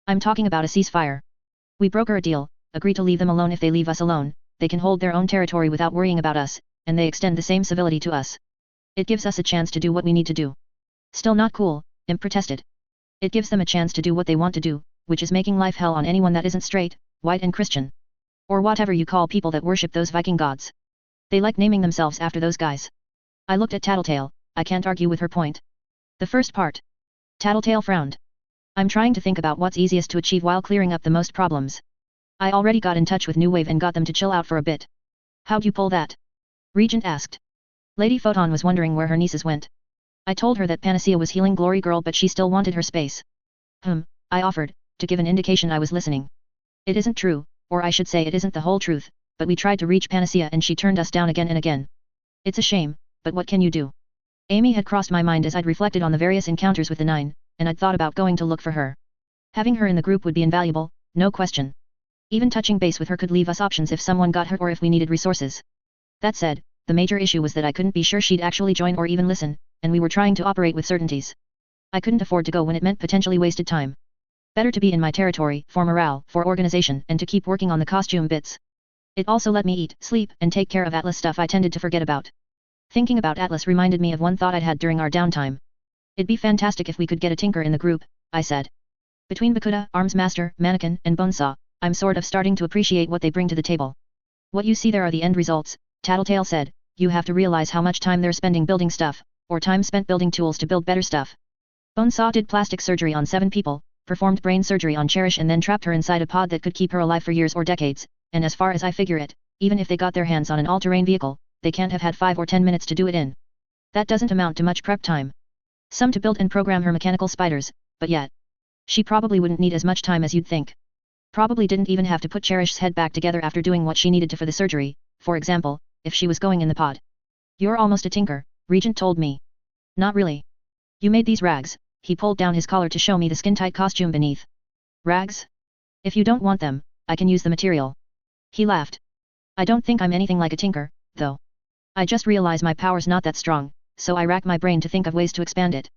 A: I'm talking about a ceasefire. We broker a deal, agree to leave them alone if they leave us alone, they can hold their own territory without worrying about us, and they extend the same civility to us. It gives us a chance to do what we need to do. Still not cool, Imp protested. It gives them a chance to do what they want to do, which is making life hell on anyone that isn't straight, white and Christian. Or whatever you call people that worship those Viking gods. They like naming themselves after those guys. I looked at Tattletale, I can't argue with her point. The first part. Tattletale frowned. I'm trying to think about what's easiest to achieve while clearing up the most problems. I already got in touch with New Wave and got them to chill out for a bit. How'd you pull that? Regent asked. Lady Photon was wondering where her nieces went. I told her that Panacea was healing Glory Girl but she still wanted her space. I offered, to give an indication I was listening. It isn't true, or I should say it isn't the whole truth, but we tried to reach Panacea and she turned us down again and again. It's a shame, but what can you do? Amy had crossed my mind as I'd reflected on the various encounters with the 9, and I'd thought about going to look for her. Having her in the group would be invaluable, no question. Even touching base with her could leave us options if someone got hurt or if we needed resources. That said, the major issue was that I couldn't be sure she'd actually join or even listen, and we were trying to operate with certainties. I couldn't afford to go when it meant potentially wasted time. Better to be in my territory, for morale, for organization, and to keep working on the costume bits. It also let me eat, sleep, and take care of Atlas stuff I tended to forget about. Thinking about Atlas reminded me of one thought I'd had during our downtime. It'd be fantastic if we could get a tinker in the group, I said. Between Bakuda, Arms Master, Mannequin, and Bonesaw, I'm sort of starting to appreciate what they bring to the table. What you see there are the end results, Tattletale said. You have to realize how much time they're spending building stuff, or time spent building tools to build better stuff. Bonesaw did plastic surgery on 7 people, performed brain surgery on Cherish and then trapped her inside a pod that could keep her alive for years or decades, and as far as I figure it, even if they got their hands on an all-terrain vehicle, they can't have had 5 or 10 minutes to do it in. That doesn't amount to much prep time. Some to build and program her mechanical spiders, but yet. She probably wouldn't need as much time as you'd think. Probably didn't even have to put Cherish's head back together after doing what she needed to for the surgery, for example, if she was going in the pod. You're almost a tinker, Regent told me. Not really. You made these rags, he pulled down his collar to show me the skin-tight costume beneath. Rags? If you don't want them, I can use the material. He laughed. I don't think I'm anything like a tinker, though. I just realize my power's not that strong, so I rack my brain to think of ways to expand it.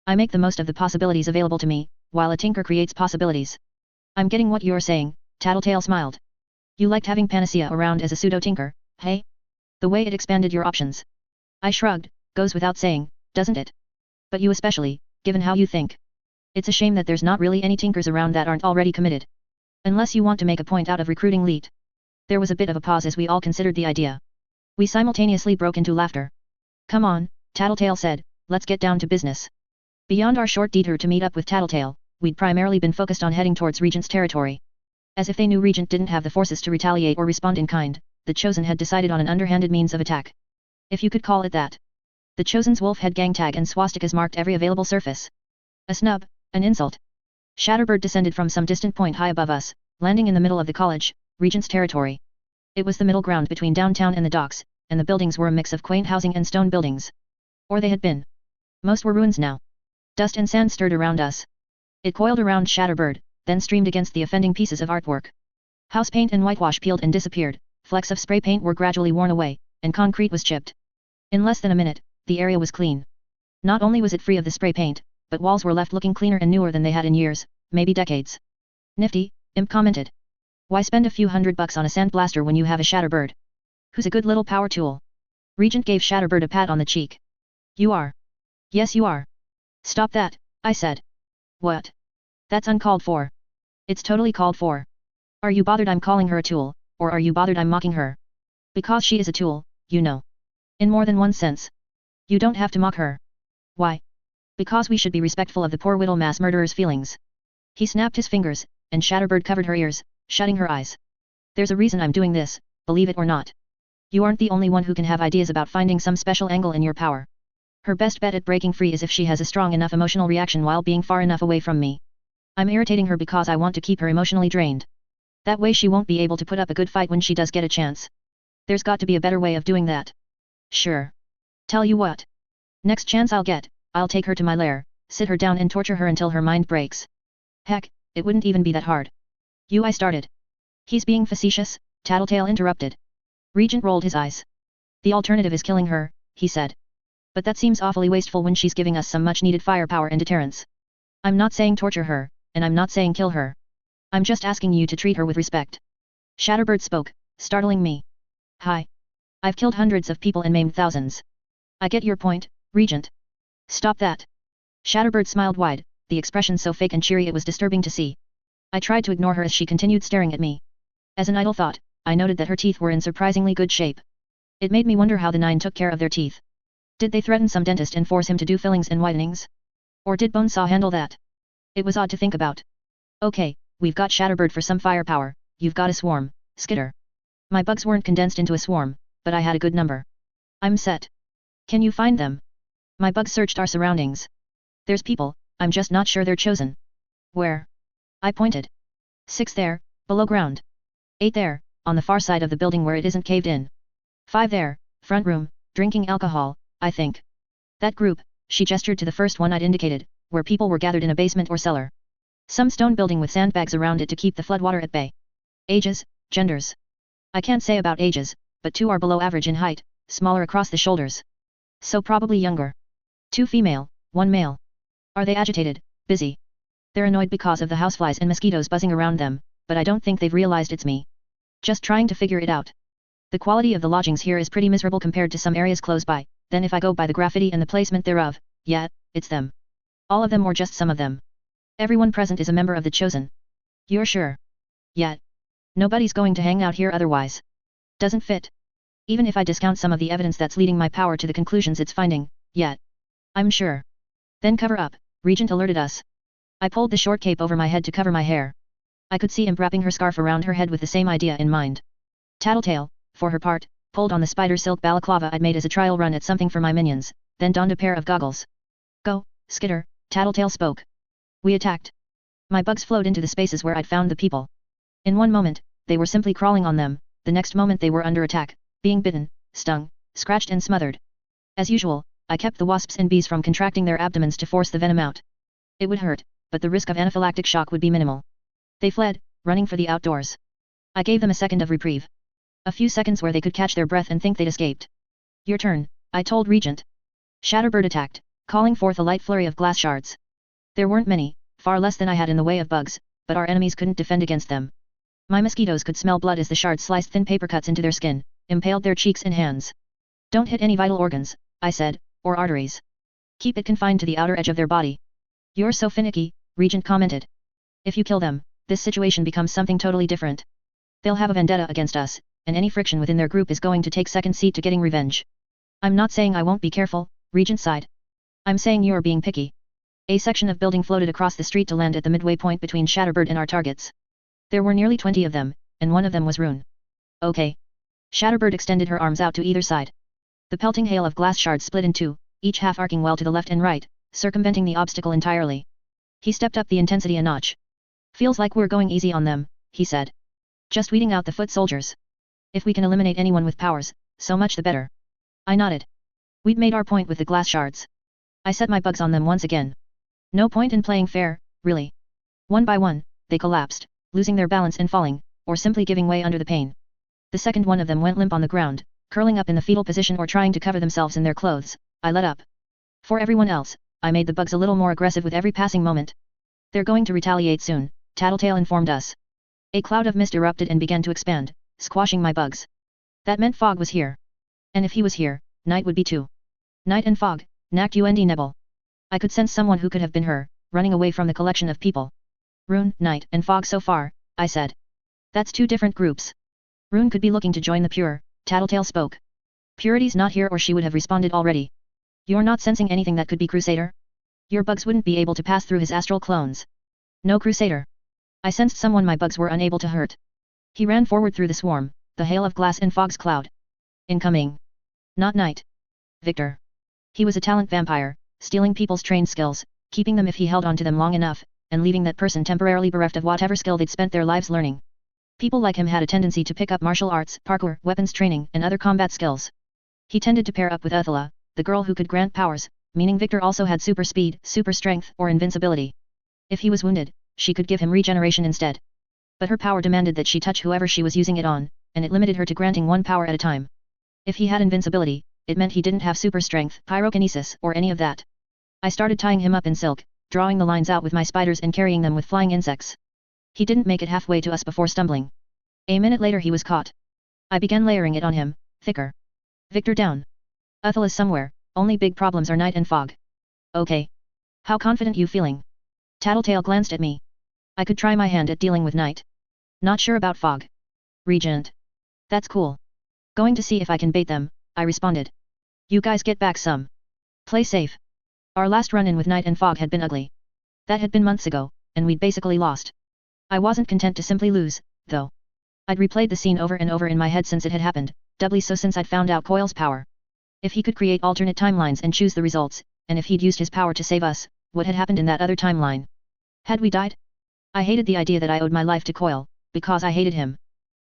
A: I make the most of the possibilities available to me, while a tinker creates possibilities. I'm getting what you're saying, Tattletale smiled. You liked having Panacea around as a pseudo-tinker, hey? The way it expanded your options. I shrugged, goes without saying, doesn't it? But you especially, given how you think. It's a shame that there's not really any tinkers around that aren't already committed. Unless you want to make a point out of recruiting Leet. There was a bit of a pause as we all considered the idea. We simultaneously broke into laughter. Come on, Tattletale said, let's get down to business. Beyond our short detour to meet up with Tattletale, we'd primarily been focused on heading towards Regent's territory. As if they knew Regent didn't have the forces to retaliate or respond in kind, the Chosen had decided on an underhanded means of attack. If you could call it that. The Chosen's wolf head gang tag and swastikas marked every available surface. A snub, an insult. Shatterbird descended from some distant point high above us, landing in the middle of the college, Regent's territory. It was the middle ground between downtown and the docks, and the buildings were a mix of quaint housing and stone buildings. Or they had been. Most were ruins now. Dust and sand stirred around us. It coiled around Shatterbird, then streamed against the offending pieces of artwork. House paint and whitewash peeled and disappeared, flecks of spray paint were gradually worn away, and concrete was chipped. In less than a minute, the area was clean. Not only was it free of the spray paint, but walls were left looking cleaner and newer than they had in years, maybe decades. Nifty, Imp commented. Why spend a few $100 on a sandblaster when you have a Shatterbird? Who's a good little power tool? Regent gave Shatterbird a pat on the cheek. You are. Yes you are. Stop that, I said. What? That's uncalled for. It's totally called for. Are you bothered I'm calling her a tool, or are you bothered I'm mocking her? Because she is a tool, you know. In more than one sense. You don't have to mock her. Why? Because we should be respectful of the poor widow mass murderer's feelings. He snapped his fingers, and Shatterbird covered her ears, shutting her eyes. There's a reason I'm doing this, believe it or not. You aren't the only one who can have ideas about finding some special angle in your power. Her best bet at breaking free is if she has a strong enough emotional reaction while being far enough away from me. I'm irritating her because I want to keep her emotionally drained. That way she won't be able to put up a good fight when she does get a chance. There's got to be a better way of doing that. Sure. Tell you what. Next chance I'll get, I'll take her to my lair, sit her down and torture her until her mind breaks. Heck, it wouldn't even be that hard. I started. He's being facetious, Tattletale interrupted. Regent rolled his eyes. The alternative is killing her, he said. But that seems awfully wasteful when she's giving us some much needed firepower and deterrence. I'm not saying torture her, and I'm not saying kill her. I'm just asking you to treat her with respect. Shatterbird spoke, startling me. Hi. I've killed hundreds of people and maimed thousands. I get your point, Regent. Stop that. Shatterbird smiled wide, the expression so fake and cheery it was disturbing to see. I tried to ignore her as she continued staring at me. As an idle thought, I noted that her teeth were in surprisingly good shape. It made me wonder how the 9 took care of their teeth. Did they threaten some dentist and force him to do fillings and whitenings? Or did Bonesaw handle that? It was odd to think about. Okay, we've got Shatterbird for some firepower, you've got a swarm, Skitter. My bugs weren't condensed into a swarm, but I had a good number. I'm set. Can you find them? My bugs searched our surroundings. There's people, I'm just not sure they're chosen. Where? I pointed. 6 there, below ground. 8 there, on the far side of the building where it isn't caved in. 5 there, front room, drinking alcohol, I think. That group, she gestured to the first one I'd indicated, where people were gathered in a basement or cellar. Some stone building with sandbags around it to keep the floodwater at bay. Ages, genders. I can't say about ages, but 2 are below average in height, smaller across the shoulders. So probably younger. 2 female, 1 male. Are they agitated, busy? They're annoyed because of the houseflies and mosquitoes buzzing around them, but I don't think they've realized it's me. Just trying to figure it out. The quality of the lodgings here is pretty miserable compared to some areas close by, then if I go by the graffiti and the placement thereof, yeah, it's them. All of them or just some of them. Everyone present is a member of the Chosen. You're sure? Yeah. Nobody's going to hang out here otherwise. Doesn't fit. Even if I discount some of the evidence that's leading my power to the conclusions it's finding, yeah. I'm sure. Then cover up, Regent alerted us. I pulled the short cape over my head to cover my hair. I could see Imp wrapping her scarf around her head with the same idea in mind. Tattletale, for her part, pulled on the spider silk balaclava I'd made as a trial run at something for my minions, then donned a pair of goggles. Go, Skitter, Tattletale spoke. We attacked. My bugs flowed into the spaces where I'd found the people. In one moment, they were simply crawling on them, the next moment they were under attack, being bitten, stung, scratched and smothered. As usual, I kept the wasps and bees from contracting their abdomens to force the venom out. It would hurt, but the risk of anaphylactic shock would be minimal. They fled, running for the outdoors. I gave them a second of reprieve. A few seconds where they could catch their breath and think they'd escaped. Your turn, I told Regent. Shatterbird attacked, calling forth a light flurry of glass shards. There weren't many, far less than I had in the way of bugs, but our enemies couldn't defend against them. My mosquitoes could smell blood as the shards sliced thin paper cuts into their skin, impaled their cheeks and hands. Don't hit any vital organs, I said, or arteries. Keep it confined to the outer edge of their body. You're so finicky, Regent commented. If you kill them, this situation becomes something totally different. They'll have a vendetta against us, and any friction within their group is going to take second seat to getting revenge. I'm not saying I won't be careful, Regent sighed. I'm saying you're being picky. A section of building floated across the street to land at the midway point between Shatterbird and our targets. There were nearly 20 of them, and one of them was Rune. Okay. Shatterbird extended her arms out to either side. The pelting hail of glass shards split in two, each half arcing well to the left and right, circumventing the obstacle entirely. He stepped up the intensity a notch. Feels like we're going easy on them, he said. Just weeding out the foot soldiers. If we can eliminate anyone with powers, so much the better. I nodded. We'd made our point with the glass shards. I set my bugs on them once again. No point in playing fair, really. One by one, they collapsed, losing their balance and falling, or simply giving way under the pain. The second one of them went limp on the ground, curling up in the fetal position or trying to cover themselves in their clothes. I let up. For everyone else, I made the bugs a little more aggressive with every passing moment. They're going to retaliate soon, Tattletale informed us. A cloud of mist erupted and began to expand, squashing my bugs. That meant Fog was here. And if he was here, Night would be too. Night and Fog, knacked und Nebel. I could sense someone who could have been her, running away from the collection of people. Rune, Night, and Fog so far, I said. That's two different groups. Rune could be looking to join the Pure, Tattletale spoke. Purity's not here or she would have responded already. You're not sensing anything that could be Crusader? Your bugs wouldn't be able to pass through his astral clones. No Crusader. I sensed someone my bugs were unable to hurt. He ran forward through the swarm, the hail of glass in Fog's cloud. Incoming. Not Night. Victor. He was a talent vampire, stealing people's trained skills, keeping them if he held on to them long enough, and leaving that person temporarily bereft of whatever skill they'd spent their lives learning. People like him had a tendency to pick up martial arts, parkour, weapons training, and other combat skills. He tended to pair up with Ursula, the girl who could grant powers, meaning Victor also had super speed, super strength, or invincibility. If he was wounded, she could give him regeneration instead. But her power demanded that she touch whoever she was using it on, and it limited her to granting one power at a time. If he had invincibility, it meant he didn't have super strength, pyrokinesis, or any of that. I started tying him up in silk, drawing the lines out with my spiders and carrying them with flying insects. He didn't make it halfway to us before stumbling. A minute later he was caught. I began layering it on him, thicker. Victor down. Uthal is somewhere, only big problems are Night and Fog. Okay. How confident you feeling? Tattletale glanced at me. I could try my hand at dealing with Night. Not sure about Fog. Regent. That's cool. Going to see if I can bait them, I responded. You guys get back some. Play safe. Our last run-in with Night and Fog had been ugly. That had been months ago, and we'd basically lost. I wasn't content to simply lose, though. I'd replayed the scene over and over in my head since it had happened, doubly so since I'd found out Coil's power. If he could create alternate timelines and choose the results, and if he'd used his power to save us, what had happened in that other timeline? Had we died? I hated the idea that I owed my life to Coil, because I hated him.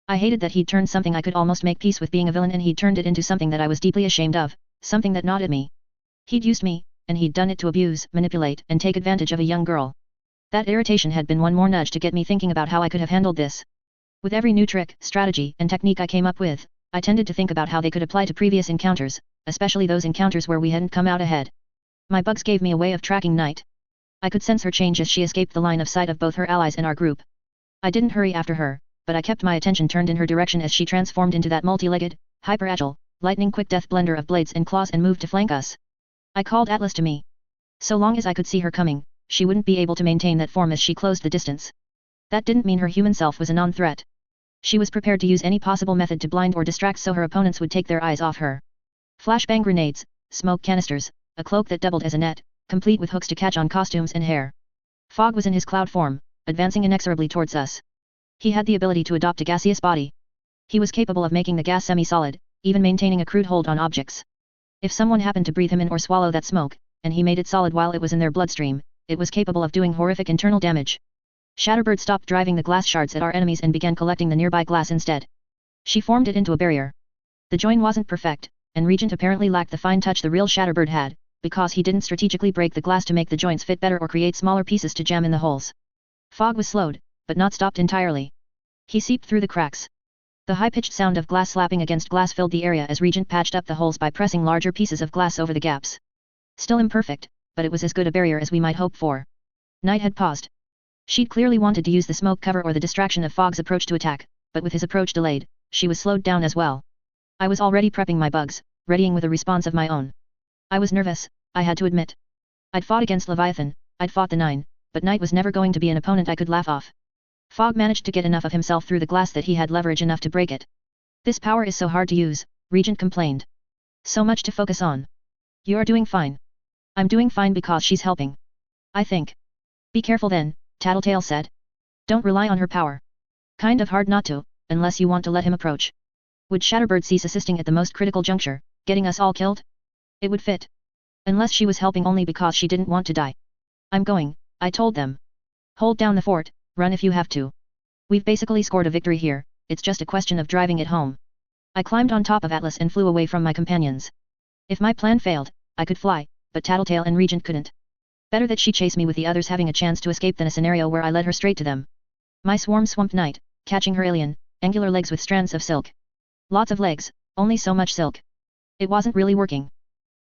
A: I hated that he'd turned something I could almost make peace with being a villain and he'd turned it into something that I was deeply ashamed of, something that gnawed at me. He'd used me, and he'd done it to abuse, manipulate, and take advantage of a young girl. That irritation had been one more nudge to get me thinking about how I could have handled this. With every new trick, strategy, and technique I came up with, I tended to think about how they could apply to previous encounters, especially those encounters where we hadn't come out ahead. My bugs gave me a way of tracking Night. I could sense her change as she escaped the line of sight of both her allies and our group. I didn't hurry after her, but I kept my attention turned in her direction as she transformed into that multi-legged, hyper-agile, lightning-quick death blender of blades and claws and moved to flank us. I called Atlas to me. So long as I could see her coming, she wouldn't be able to maintain that form as she closed the distance. That didn't mean her human self was a non-threat. She was prepared to use any possible method to blind or distract so her opponents would take their eyes off her. Flashbang grenades, smoke canisters, a cloak that doubled as a net, complete with hooks to catch on costumes and hair. Fog was in his cloud form, advancing inexorably towards us. He had the ability to adopt a gaseous body. He was capable of making the gas semi-solid, even maintaining a crude hold on objects. If someone happened to breathe him in or swallow that smoke, and he made it solid while it was in their bloodstream, it was capable of doing horrific internal damage. Shatterbird stopped driving the glass shards at our enemies and began collecting the nearby glass instead. She formed it into a barrier. The join wasn't perfect, and Regent apparently lacked the fine touch the real Shatterbird had, because he didn't strategically break the glass to make the joints fit better or create smaller pieces to jam in the holes. Fog was slowed, but not stopped entirely. He seeped through the cracks. The high-pitched sound of glass slapping against glass filled the area as Regent patched up the holes by pressing larger pieces of glass over the gaps. Still imperfect, but it was as good a barrier as we might hope for. Night had paused. She'd clearly wanted to use the smoke cover or the distraction of Fog's approach to attack, but with his approach delayed, she was slowed down as well. I was already prepping my bugs, readying with a response of my own. I was nervous, I had to admit. I'd fought against Leviathan, I'd fought the Nine, but Night was never going to be an opponent I could laugh off. Fog managed to get enough of himself through the glass that he had leverage enough to break it. This power is so hard to use, Regent complained. So much to focus on. You're doing fine. I'm doing fine because she's helping. I think. Be careful then, Tattletale said. Don't rely on her power. Kind of hard not to, unless you want to let him approach. Would Shatterbird cease assisting at the most critical juncture, getting us all killed? It would fit. Unless she was helping only because she didn't want to die. I'm going, I told them. Hold down the fort, run if you have to. We've basically scored a victory here, it's just a question of driving it home. I climbed on top of Atlas and flew away from my companions. If my plan failed, I could fly, but Tattletale and Regent couldn't. Better that she chase me with the others having a chance to escape than a scenario where I led her straight to them. My swarm swamped Night, catching her alien, angular legs with strands of silk. Lots of legs, only so much silk. It wasn't really working.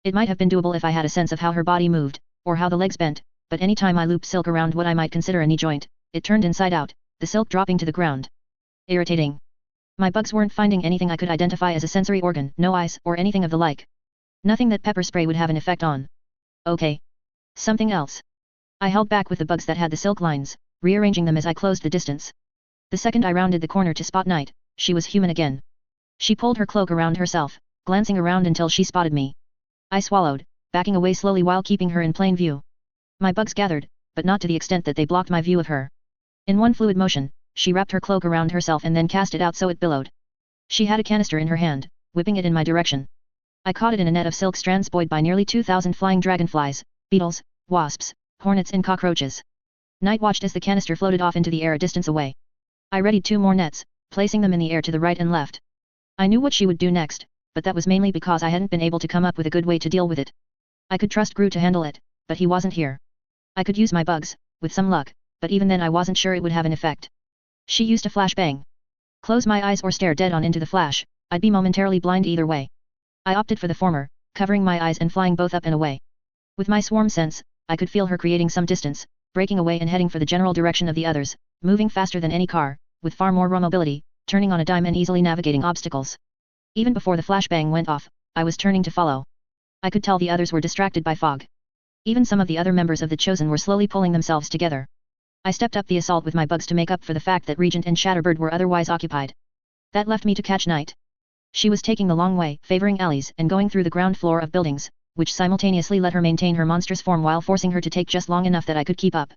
A: It might have been doable if I had a sense of how her body moved, or how the legs bent, but any time I looped silk around what I might consider a knee joint, it turned inside out, the silk dropping to the ground. Irritating. My bugs weren't finding anything I could identify as a sensory organ, no eyes, or anything of the like. Nothing that pepper spray would have an effect on. Okay. Something else. I held back with the bugs that had the silk lines, rearranging them as I closed the distance. The second I rounded the corner to spot Night, she was human again. She pulled her cloak around herself, glancing around until she spotted me. I swallowed, backing away slowly while keeping her in plain view. My bugs gathered, but not to the extent that they blocked my view of her. In one fluid motion, she wrapped her cloak around herself and then cast it out so it billowed. She had a canister in her hand, whipping it in my direction. I caught it in a net of silk strands buoyed by nearly 2,000 flying dragonflies, beetles, wasps, hornets and cockroaches. Night watched as the canister floated off into the air a distance away. I readied 2 more nets, placing them in the air to the right and left. I knew what she would do next, but that was mainly because I hadn't been able to come up with a good way to deal with it. I could trust Gru to handle it, but he wasn't here. I could use my bugs, with some luck, but even then I wasn't sure it would have an effect. She used a flashbang. Close my eyes or stare dead on into the flash, I'd be momentarily blind either way. I opted for the former, covering my eyes and flying both up and away. With my swarm sense, I could feel her creating some distance, breaking away and heading for the general direction of the others, moving faster than any car, with far more raw mobility, turning on a dime and easily navigating obstacles. Even before the flashbang went off, I was turning to follow. I could tell the others were distracted by fog. Even some of the other members of the Chosen were slowly pulling themselves together. I stepped up the assault with my bugs to make up for the fact that Regent and Shatterbird were otherwise occupied. That left me to catch Night. She was taking the long way, favoring alleys and going through the ground floor of buildings, which simultaneously let her maintain her monstrous form while forcing her to take just long enough that I could keep up.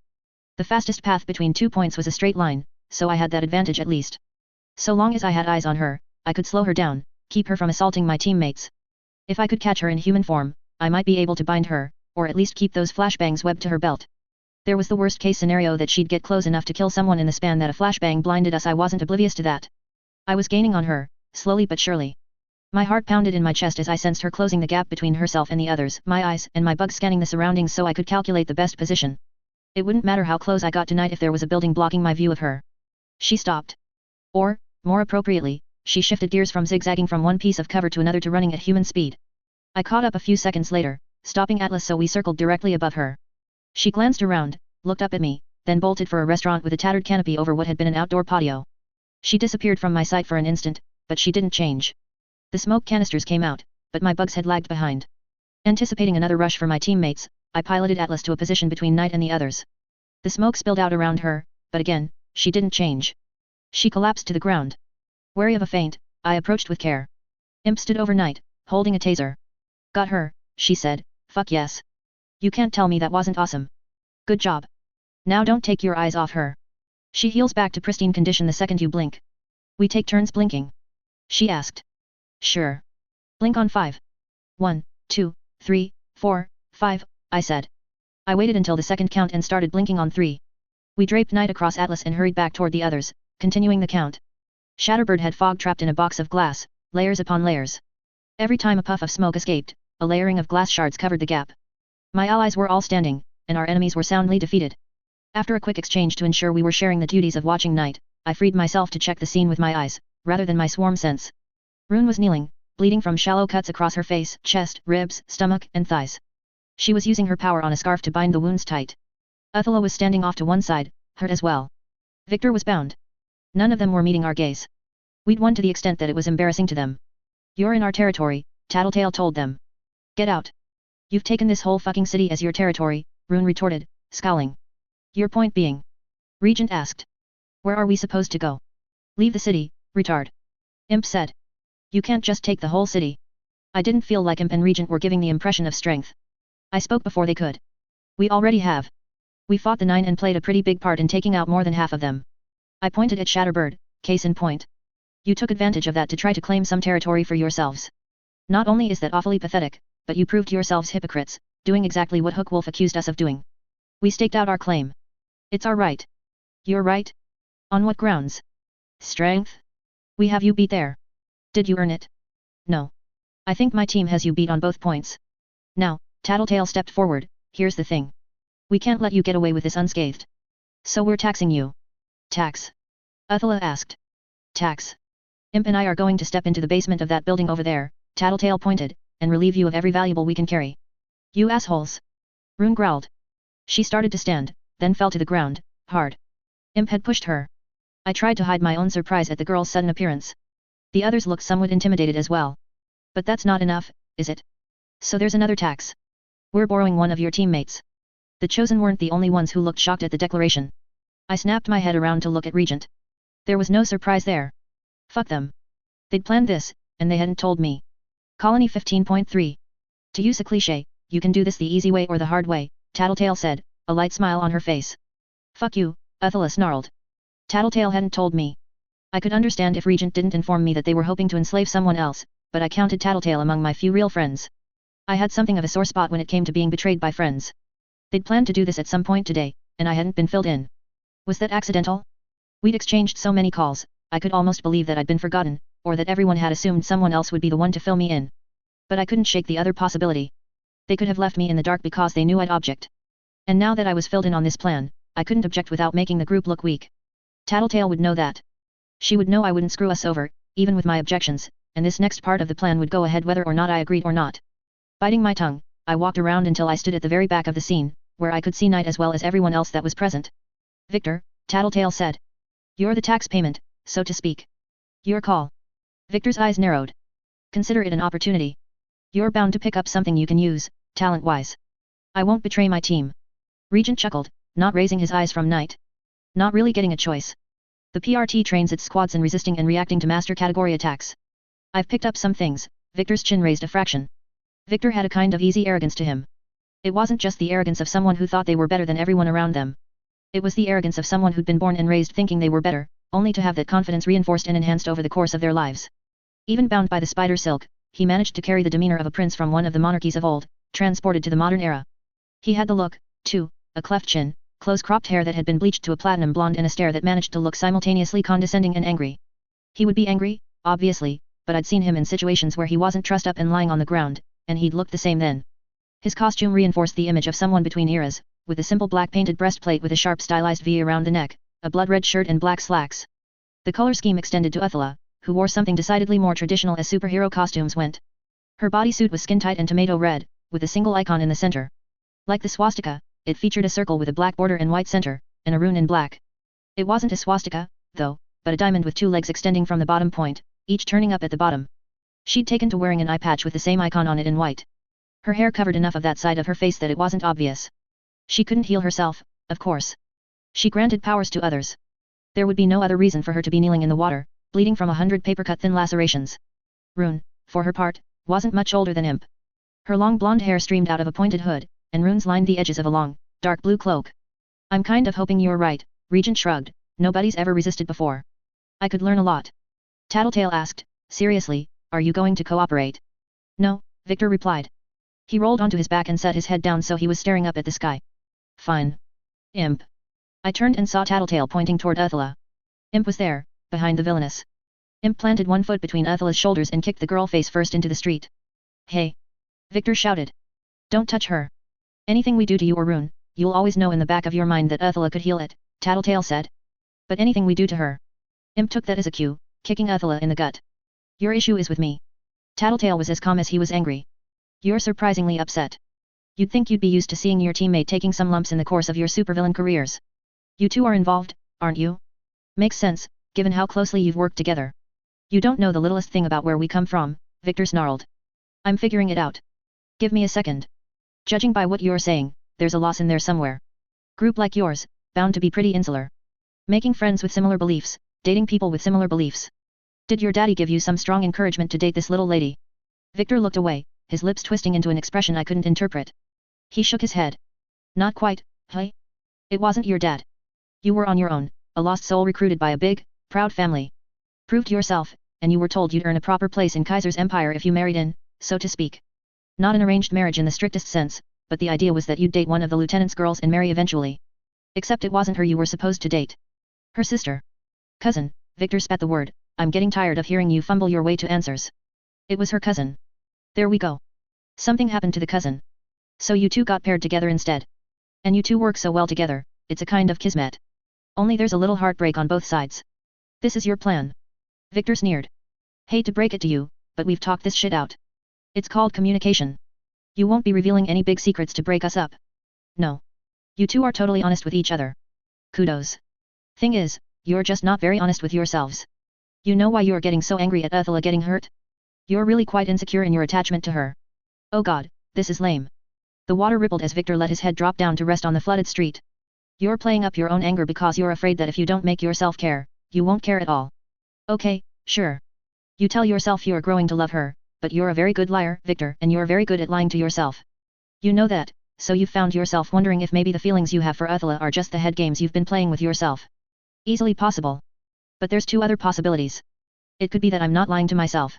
A: The fastest path between 2 points was a straight line, so I had that advantage at least. So long as I had eyes on her, I could slow her down, keep her from assaulting my teammates. If I could catch her in human form, I might be able to bind her, or at least keep those flashbangs webbed to her belt. There was the worst case scenario that she'd get close enough to kill someone in the span that a flashbang blinded us. I wasn't oblivious to that. I was gaining on her, slowly but surely. My heart pounded in my chest as I sensed her closing the gap between herself and the others, my eyes and my bugs scanning the surroundings so I could calculate the best position. It wouldn't matter how close I got to Night if there was a building blocking my view of her. She stopped. Or, more appropriately, she shifted gears from zigzagging from one piece of cover to another to running at human speed. I caught up a few seconds later, stopping Atlas so we circled directly above her. She glanced around, looked up at me, then bolted for a restaurant with a tattered canopy over what had been an outdoor patio. She disappeared from my sight for an instant, but she didn't change. The smoke canisters came out, but my bugs had lagged behind. Anticipating another rush for my teammates, I piloted Atlas to a position between Night and the others. The smoke spilled out around her, but again, she didn't change. She collapsed to the ground. Wary of a feint, I approached with care. Imp stood over Night, holding a taser. Got her, she said, fuck yes. You can't tell me that wasn't awesome. Good job. Now don't take your eyes off her. She heals back to pristine condition the second you blink. We take turns blinking? She asked. Sure. Blink on 5. 1, 2, 3, 4, 5, I said. I waited until the second count and started blinking on 3. We draped Night across Atlas and hurried back toward the others, continuing the count. Shatterbird had fog trapped in a box of glass, layers upon layers. Every time a puff of smoke escaped, a layering of glass shards covered the gap. My allies were all standing, and our enemies were soundly defeated. After a quick exchange to ensure we were sharing the duties of watching Night, I freed myself to check the scene with my eyes, rather than my swarm sense. Rune was kneeling, bleeding from shallow cuts across her face, chest, ribs, stomach, and thighs. She was using her power on a scarf to bind the wounds tight. Othello was standing off to one side, hurt as well. Victor was bound. None of them were meeting our gaze. We'd won to the extent that it was embarrassing to them. You're in our territory, Tattletale told them. Get out. You've taken this whole fucking city as your territory, Rune retorted, scowling. Your point being? Regent asked. Where are we supposed to go? Leave the city, retard. Imp said. You can't just take the whole city. I didn't feel like Imp and Regent were giving the impression of strength. I spoke before they could. We already have. We fought the 9 and played a pretty big part in taking out more than half of them. I pointed at Shatterbird, case in point. You took advantage of that to try to claim some territory for yourselves. Not only is that awfully pathetic, but you proved yourselves hypocrites, doing exactly what Hook Wolf accused us of doing. We staked out our claim. It's our right. You're right? On what grounds? Strength? We have you beat there. Did you earn it? No. I think my team has you beat on both points. Now, Tattletale stepped forward. Here's the thing. We can't let you get away with this unscathed. So we're taxing you. Tax? Uthula asked. Tax. Imp and I are going to step into the basement of that building over there, Tattletale pointed, and relieve you of every valuable we can carry. You assholes. Rune growled. She started to stand, then fell to the ground, hard. Imp had pushed her. I tried to hide my own surprise at the girl's sudden appearance. The others looked somewhat intimidated as well. But that's not enough, is it? So there's another tax. We're borrowing one of your teammates. The Chosen weren't the only ones who looked shocked at the declaration. I snapped my head around to look at Regent. There was no surprise there. Fuck them. They'd planned this, and they hadn't told me. Colony 15.3. To use a cliché, you can do this the easy way or the hard way, Tattletale said, a light smile on her face. Fuck you, Uthula snarled. Tattletale hadn't told me. I could understand if Regent didn't inform me that they were hoping to enslave someone else, but I counted Tattletale among my few real friends. I had something of a sore spot when it came to being betrayed by friends. They'd planned to do this at some point today, and I hadn't been filled in. Was that accidental? We'd exchanged so many calls, I could almost believe that I'd been forgotten, or that everyone had assumed someone else would be the one to fill me in. But I couldn't shake the other possibility. They could have left me in the dark because they knew I'd object. And now that I was filled in on this plan, I couldn't object without making the group look weak. Tattletale would know that. She would know I wouldn't screw us over, even with my objections, and this next part of the plan would go ahead whether or not I agreed or not. Biting my tongue, I walked around until I stood at the very back of the scene, where I could see Knight as well as everyone else that was present. Victor, Tattletale said. You're the tax payment, so to speak. Your call. Victor's eyes narrowed. Consider it an opportunity. You're bound to pick up something you can use, talent-wise. I won't betray my team. Regent chuckled, not raising his eyes from Knight. Not really getting a choice. The PRT trains its squads in resisting and reacting to master category attacks. I've picked up some things. Victor's chin raised a fraction. Victor had a kind of easy arrogance to him. It wasn't just the arrogance of someone who thought they were better than everyone around them. It was the arrogance of someone who'd been born and raised thinking they were better, only to have that confidence reinforced and enhanced over the course of their lives. Even bound by the spider silk, he managed to carry the demeanor of a prince from one of the monarchies of old, transported to the modern era. He had the look, too, a cleft chin, close-cropped hair that had been bleached to a platinum blonde and a stare that managed to look simultaneously condescending and angry. He would be angry, obviously, but I'd seen him in situations where he wasn't trussed up and lying on the ground, and he'd looked the same then. His costume reinforced the image of someone between eras, with a simple black painted breastplate with a sharp stylized V around the neck, a blood-red shirt and black slacks. The color scheme extended to Uthula, who wore something decidedly more traditional as superhero costumes went. Her bodysuit was skin-tight and tomato red, with a single icon in the center. Like the swastika, it featured a circle with a black border and white center, and a rune in black. It wasn't a swastika, though, but a diamond with two legs extending from the bottom point, each turning up at the bottom. She'd taken to wearing an eye patch with the same icon on it in white. Her hair covered enough of that side of her face that it wasn't obvious. She couldn't heal herself, of course. She granted powers to others. There would be no other reason for her to be kneeling in the water, bleeding from 100 paper-cut thin lacerations. Rune, for her part, wasn't much older than Imp. Her long blonde hair streamed out of a pointed hood, and runes lined the edges of a long, dark blue cloak. I'm kind of hoping you're right, Regent shrugged, nobody's ever resisted before. I could learn a lot. Tattletale asked, seriously, are you going to cooperate? No, Victor replied. He rolled onto his back and set his head down so he was staring up at the sky. Fine. Imp. I turned and saw Tattletale pointing toward Uthula. Imp was there, behind the villainess. Imp planted one foot between Uthula's shoulders and kicked the girl face first into the street. Hey! Victor shouted. Don't touch her. Anything we do to you or Rune, you'll always know in the back of your mind that Uthula could heal it, Tattletale said. But anything we do to her. Imp took that as a cue, kicking Uthula in the gut. Your issue is with me. Tattletale was as calm as he was angry. You're surprisingly upset. You'd think you'd be used to seeing your teammate taking some lumps in the course of your supervillain careers. You two are involved, aren't you? Makes sense, given how closely you've worked together. You don't know the littlest thing about where we come from, Victor snarled. I'm figuring it out. Give me a second. Judging by what you're saying, there's a loss in there somewhere. Group like yours, bound to be pretty insular. Making friends with similar beliefs, dating people with similar beliefs. Did your daddy give you some strong encouragement to date this little lady? Victor looked away, his lips twisting into an expression I couldn't interpret. He shook his head. Not quite, hey? It wasn't your dad. You were on your own, a lost soul recruited by a big, proud family. Proved yourself, and you were told you'd earn a proper place in Kaiser's empire if you married in, so to speak. Not an arranged marriage in the strictest sense, but the idea was that you'd date one of the lieutenant's girls and marry eventually. Except it wasn't her you were supposed to date. Her sister. Cousin, Victor spat the word, I'm getting tired of hearing you fumble your way to answers. It was her cousin. There we go. Something happened to the cousin. So you two got paired together instead. And you two work so well together, it's a kind of kismet. Only there's a little heartbreak on both sides. This is your plan. Victor sneered. Hate to break it to you, but we've talked this shit out. It's called communication. You won't be revealing any big secrets to break us up. No. You two are totally honest with each other. Kudos. Thing is, you're just not very honest with yourselves. You know why you're getting so angry at Ursula getting hurt? You're really quite insecure in your attachment to her. Oh god, this is lame. The water rippled as Victor let his head drop down to rest on the flooded street. You're playing up your own anger because you're afraid that if you don't make yourself care, you won't care at all. Okay, sure. You tell yourself you're growing to love her, but you're a very good liar, Victor, and you're very good at lying to yourself. You know that, so you've found yourself wondering if maybe the feelings you have for Ursula are just the head games you've been playing with yourself. Easily possible. But there's two other possibilities. It could be that I'm not lying to myself.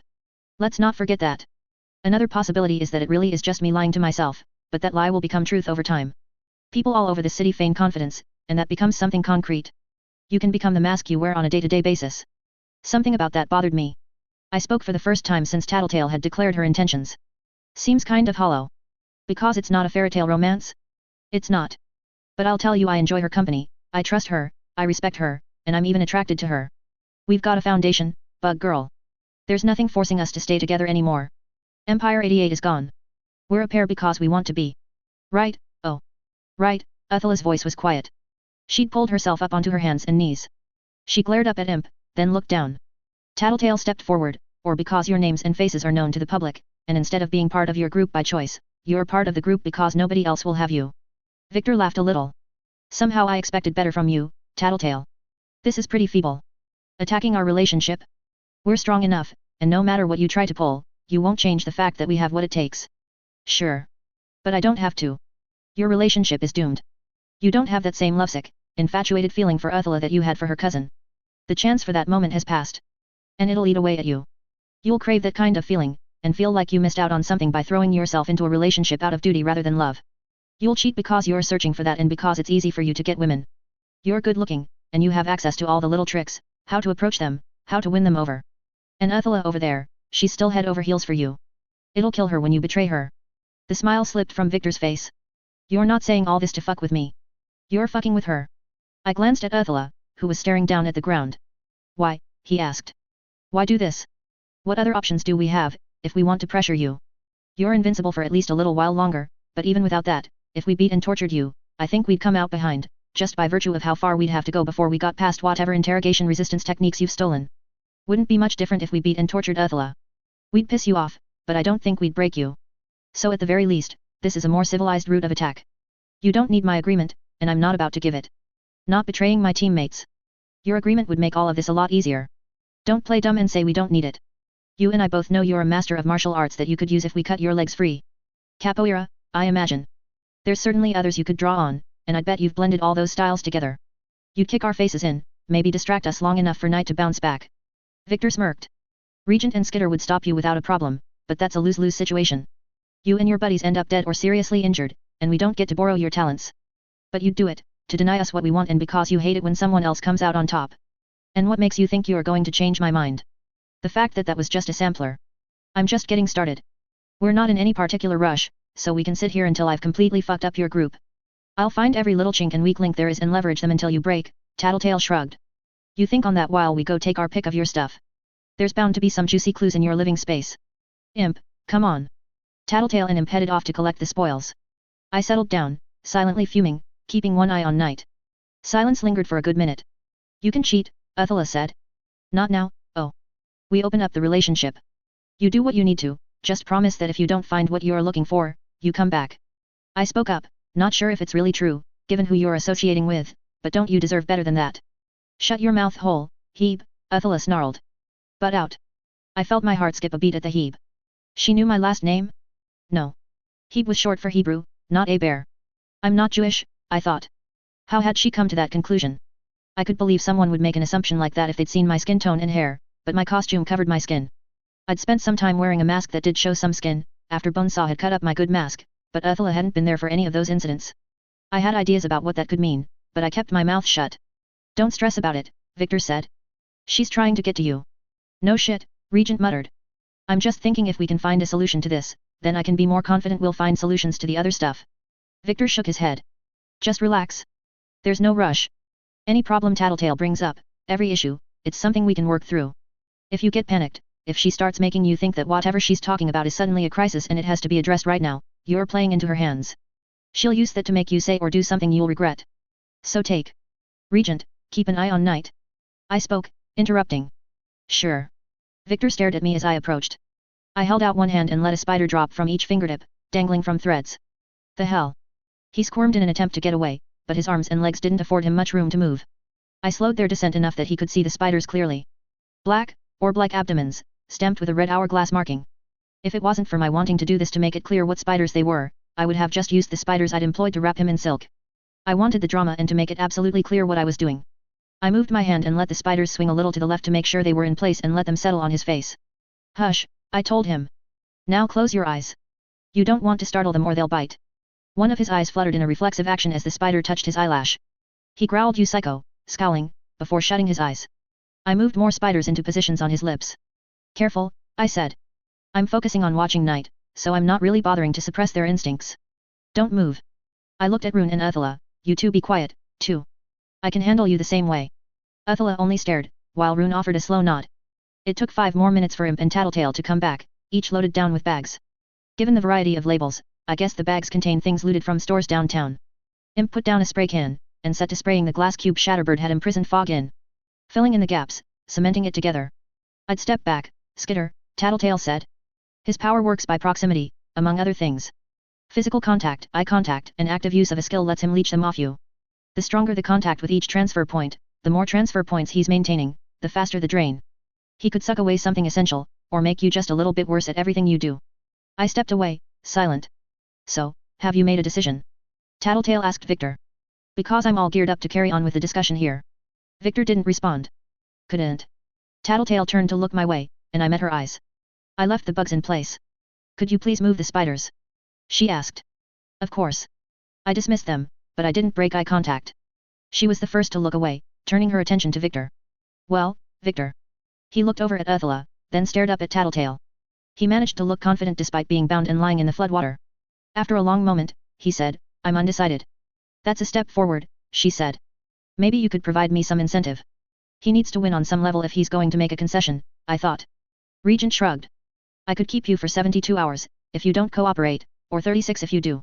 A: Let's not forget that. Another possibility is that it really is just me lying to myself, but that lie will become truth over time. People all over the city feign confidence, and that becomes something concrete. You can become the mask you wear on a day-to-day basis. Something about that bothered me. I spoke for the first time since Tattletale had declared her intentions. Seems kind of hollow. Because it's not a fairytale romance? It's not. But I'll tell you I enjoy her company, I trust her, I respect her, and I'm even attracted to her. We've got a foundation, Bug Girl. There's nothing forcing us to stay together anymore. Empire 88 is gone. We're a pair because we want to be. Right, oh. Right, Ursula's voice was quiet. She'd pulled herself up onto her hands and knees. She glared up at Imp, then looked down. Tattletale stepped forward, or because your names and faces are known to the public, and instead of being part of your group by choice, you're part of the group because nobody else will have you. Victor laughed a little. Somehow I expected better from you, Tattletale. This is pretty feeble. Attacking our relationship? We're strong enough, and no matter what you try to pull, you won't change the fact that we have what it takes. Sure. But I don't have to. Your relationship is doomed. You don't have that same lovesick, infatuated feeling for Ursula that you had for her cousin. The chance for that moment has passed. And it'll eat away at you. You'll crave that kind of feeling, and feel like you missed out on something by throwing yourself into a relationship out of duty rather than love. You'll cheat because you're searching for that and because it's easy for you to get women. You're good looking, and you have access to all the little tricks, how to approach them, how to win them over. And Ursula over there, she's still head over heels for you. It'll kill her when you betray her. The smile slipped from Victor's face. You're not saying all this to fuck with me. You're fucking with her. I glanced at Ursula, who was staring down at the ground. Why? He asked. Why do this? What other options do we have, if we want to pressure you? You're invincible for at least a little while longer, but even without that, if we beat and tortured you, I think we'd come out behind, just by virtue of how far we'd have to go before we got past whatever interrogation resistance techniques you've stolen. Wouldn't be much different if we beat and tortured Ursula. We'd piss you off, but I don't think we'd break you. So at the very least, this is a more civilized route of attack. You don't need my agreement, and I'm not about to give it. Not betraying my teammates. Your agreement would make all of this a lot easier. Don't play dumb and say we don't need it. You and I both know you're a master of martial arts that you could use if we cut your legs free. Capoeira, I imagine. There's certainly others you could draw on, and I'd bet you've blended all those styles together. You'd kick our faces in, maybe distract us long enough for Knight to bounce back. Victor smirked. Regent and Skitter would stop you without a problem, but that's a lose-lose situation. You and your buddies end up dead or seriously injured, and we don't get to borrow your talents. But you'd do it, to deny us what we want and because you hate it when someone else comes out on top. And what makes you think you're going to change my mind? The fact that that was just a sampler. I'm just getting started. We're not in any particular rush, so we can sit here until I've completely fucked up your group. I'll find every little chink and weak link there is and leverage them until you break, Tattletale shrugged. You think on that while we go take our pick of your stuff. There's bound to be some juicy clues in your living space. Imp, come on. Tattletale and Imp headed off to collect the spoils. I settled down, silently fuming, keeping one eye on Knight. Silence lingered for a good minute. You can cheat, Ursula said. Not now, oh. We open up the relationship. You do what you need to, just promise that if you don't find what you're looking for, you come back. I spoke up, not sure if it's really true, given who you're associating with, but don't you deserve better than that? Shut your mouth hole, Hebe, Ursula snarled. Butt out. I felt my heart skip a beat at the Hebe. She knew my last name? No. Hebe was short for Hebrew, not a bear. I'm not Jewish, I thought. How had she come to that conclusion? I could believe someone would make an assumption like that if they'd seen my skin tone and hair, but my costume covered my skin. I'd spent some time wearing a mask that did show some skin, after Bonesaw had cut up my good mask, but Uthula hadn't been there for any of those incidents. I had ideas about what that could mean, but I kept my mouth shut. Don't stress about it, Victor said. She's trying to get to you. No shit, Regent muttered. I'm just thinking if we can find a solution to this, then I can be more confident we'll find solutions to the other stuff. Victor shook his head. Just relax. There's no rush. Any problem Tattletale brings up, every issue, it's something we can work through. If you get panicked, if she starts making you think that whatever she's talking about is suddenly a crisis and it has to be addressed right now, you're playing into her hands. She'll use that to make you say or do something you'll regret. So take. Regent, keep an eye on Knight. I spoke, interrupting. Sure. Victor stared at me as I approached. I held out one hand and let a spider drop from each fingertip, dangling from threads. The hell? He squirmed in an attempt to get away, but his arms and legs didn't afford him much room to move. I slowed their descent enough that he could see the spiders clearly. Black, orb-like abdomens, stamped with a red hourglass marking. If it wasn't for my wanting to do this to make it clear what spiders they were, I would have just used the spiders I'd employed to wrap him in silk. I wanted the drama and to make it absolutely clear what I was doing. I moved my hand and let the spiders swing a little to the left to make sure they were in place and let them settle on his face. Hush, I told him. Now close your eyes. You don't want to startle them or they'll bite. One of his eyes fluttered in a reflexive action as the spider touched his eyelash. He growled, "You psycho," scowling, before shutting his eyes. I moved more spiders into positions on his lips. Careful, I said. I'm focusing on watching Knight, so I'm not really bothering to suppress their instincts. Don't move. I looked at Rune and Uthula. You two be quiet, too. I can handle you the same way. Uthula only stared, while Rune offered a slow nod. It took 5 more minutes for Imp and Tattletale to come back, each loaded down with bags. Given the variety of labels, I guess the bags contain things looted from stores downtown. Imp put down a spray can, and set to spraying the glass cube Shatterbird had imprisoned Fog in. Filling in the gaps, cementing it together. I'd step back, Skitter, Tattletale said. His power works by proximity, among other things. Physical contact, eye contact, and active use of a skill lets him leech them off you. The stronger the contact with each transfer point, the more transfer points he's maintaining, the faster the drain. He could suck away something essential, or make you just a little bit worse at everything you do. I stepped away, silent. So, have you made a decision? Tattletale asked Victor. Because I'm all geared up to carry on with the discussion here. Victor didn't respond. Couldn't. Tattletale turned to look my way, and I met her eyes. I left the bugs in place. Could you please move the spiders? She asked. Of course. I dismissed them, but I didn't break eye contact. She was the first to look away, turning her attention to Victor. Well, Victor. He looked over at Uthula, then stared up at Tattletale. He managed to look confident despite being bound and lying in the floodwater. After a long moment, he said, I'm undecided. That's a step forward, she said. Maybe you could provide me some incentive. He needs to win on some level if he's going to make a concession, I thought. Regent shrugged. I could keep you for 72 hours, if you don't cooperate, or 36 if you do.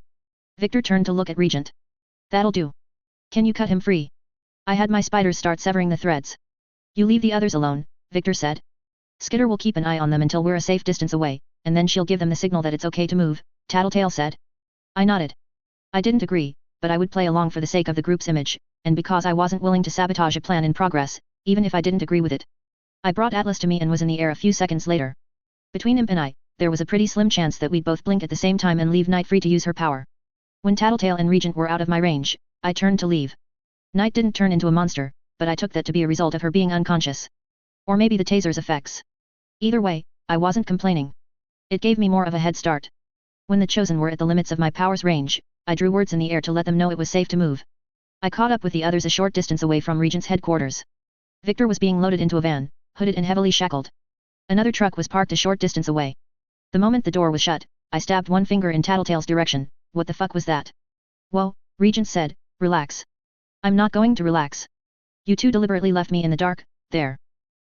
A: Victor turned to look at Regent. That'll do. Can you cut him free? I had my spiders start severing the threads. You leave the others alone, Victor said. Skitter will keep an eye on them until we're a safe distance away, and then she'll give them the signal that it's okay to move, Tattletale said. I nodded. I didn't agree, but I would play along for the sake of the group's image, and because I wasn't willing to sabotage a plan in progress, even if I didn't agree with it. I brought Atlas to me and was in the air a few seconds later. Between him and I, there was a pretty slim chance that we'd both blink at the same time and leave Knight free to use her power. When Tattletale and Regent were out of my range, I turned to leave. Knight didn't turn into a monster, but I took that to be a result of her being unconscious. Or maybe the taser's effects. Either way, I wasn't complaining. It gave me more of a head start. When the Chosen were at the limits of my power's range, I drew words in the air to let them know it was safe to move. I caught up with the others a short distance away from Regent's headquarters. Victor was being loaded into a van, hooded and heavily shackled. Another truck was parked a short distance away. The moment the door was shut, I stabbed one finger in Tattletale's direction. What the fuck was that? Whoa, Regent said, relax. I'm not going to relax. You two deliberately left me in the dark, there.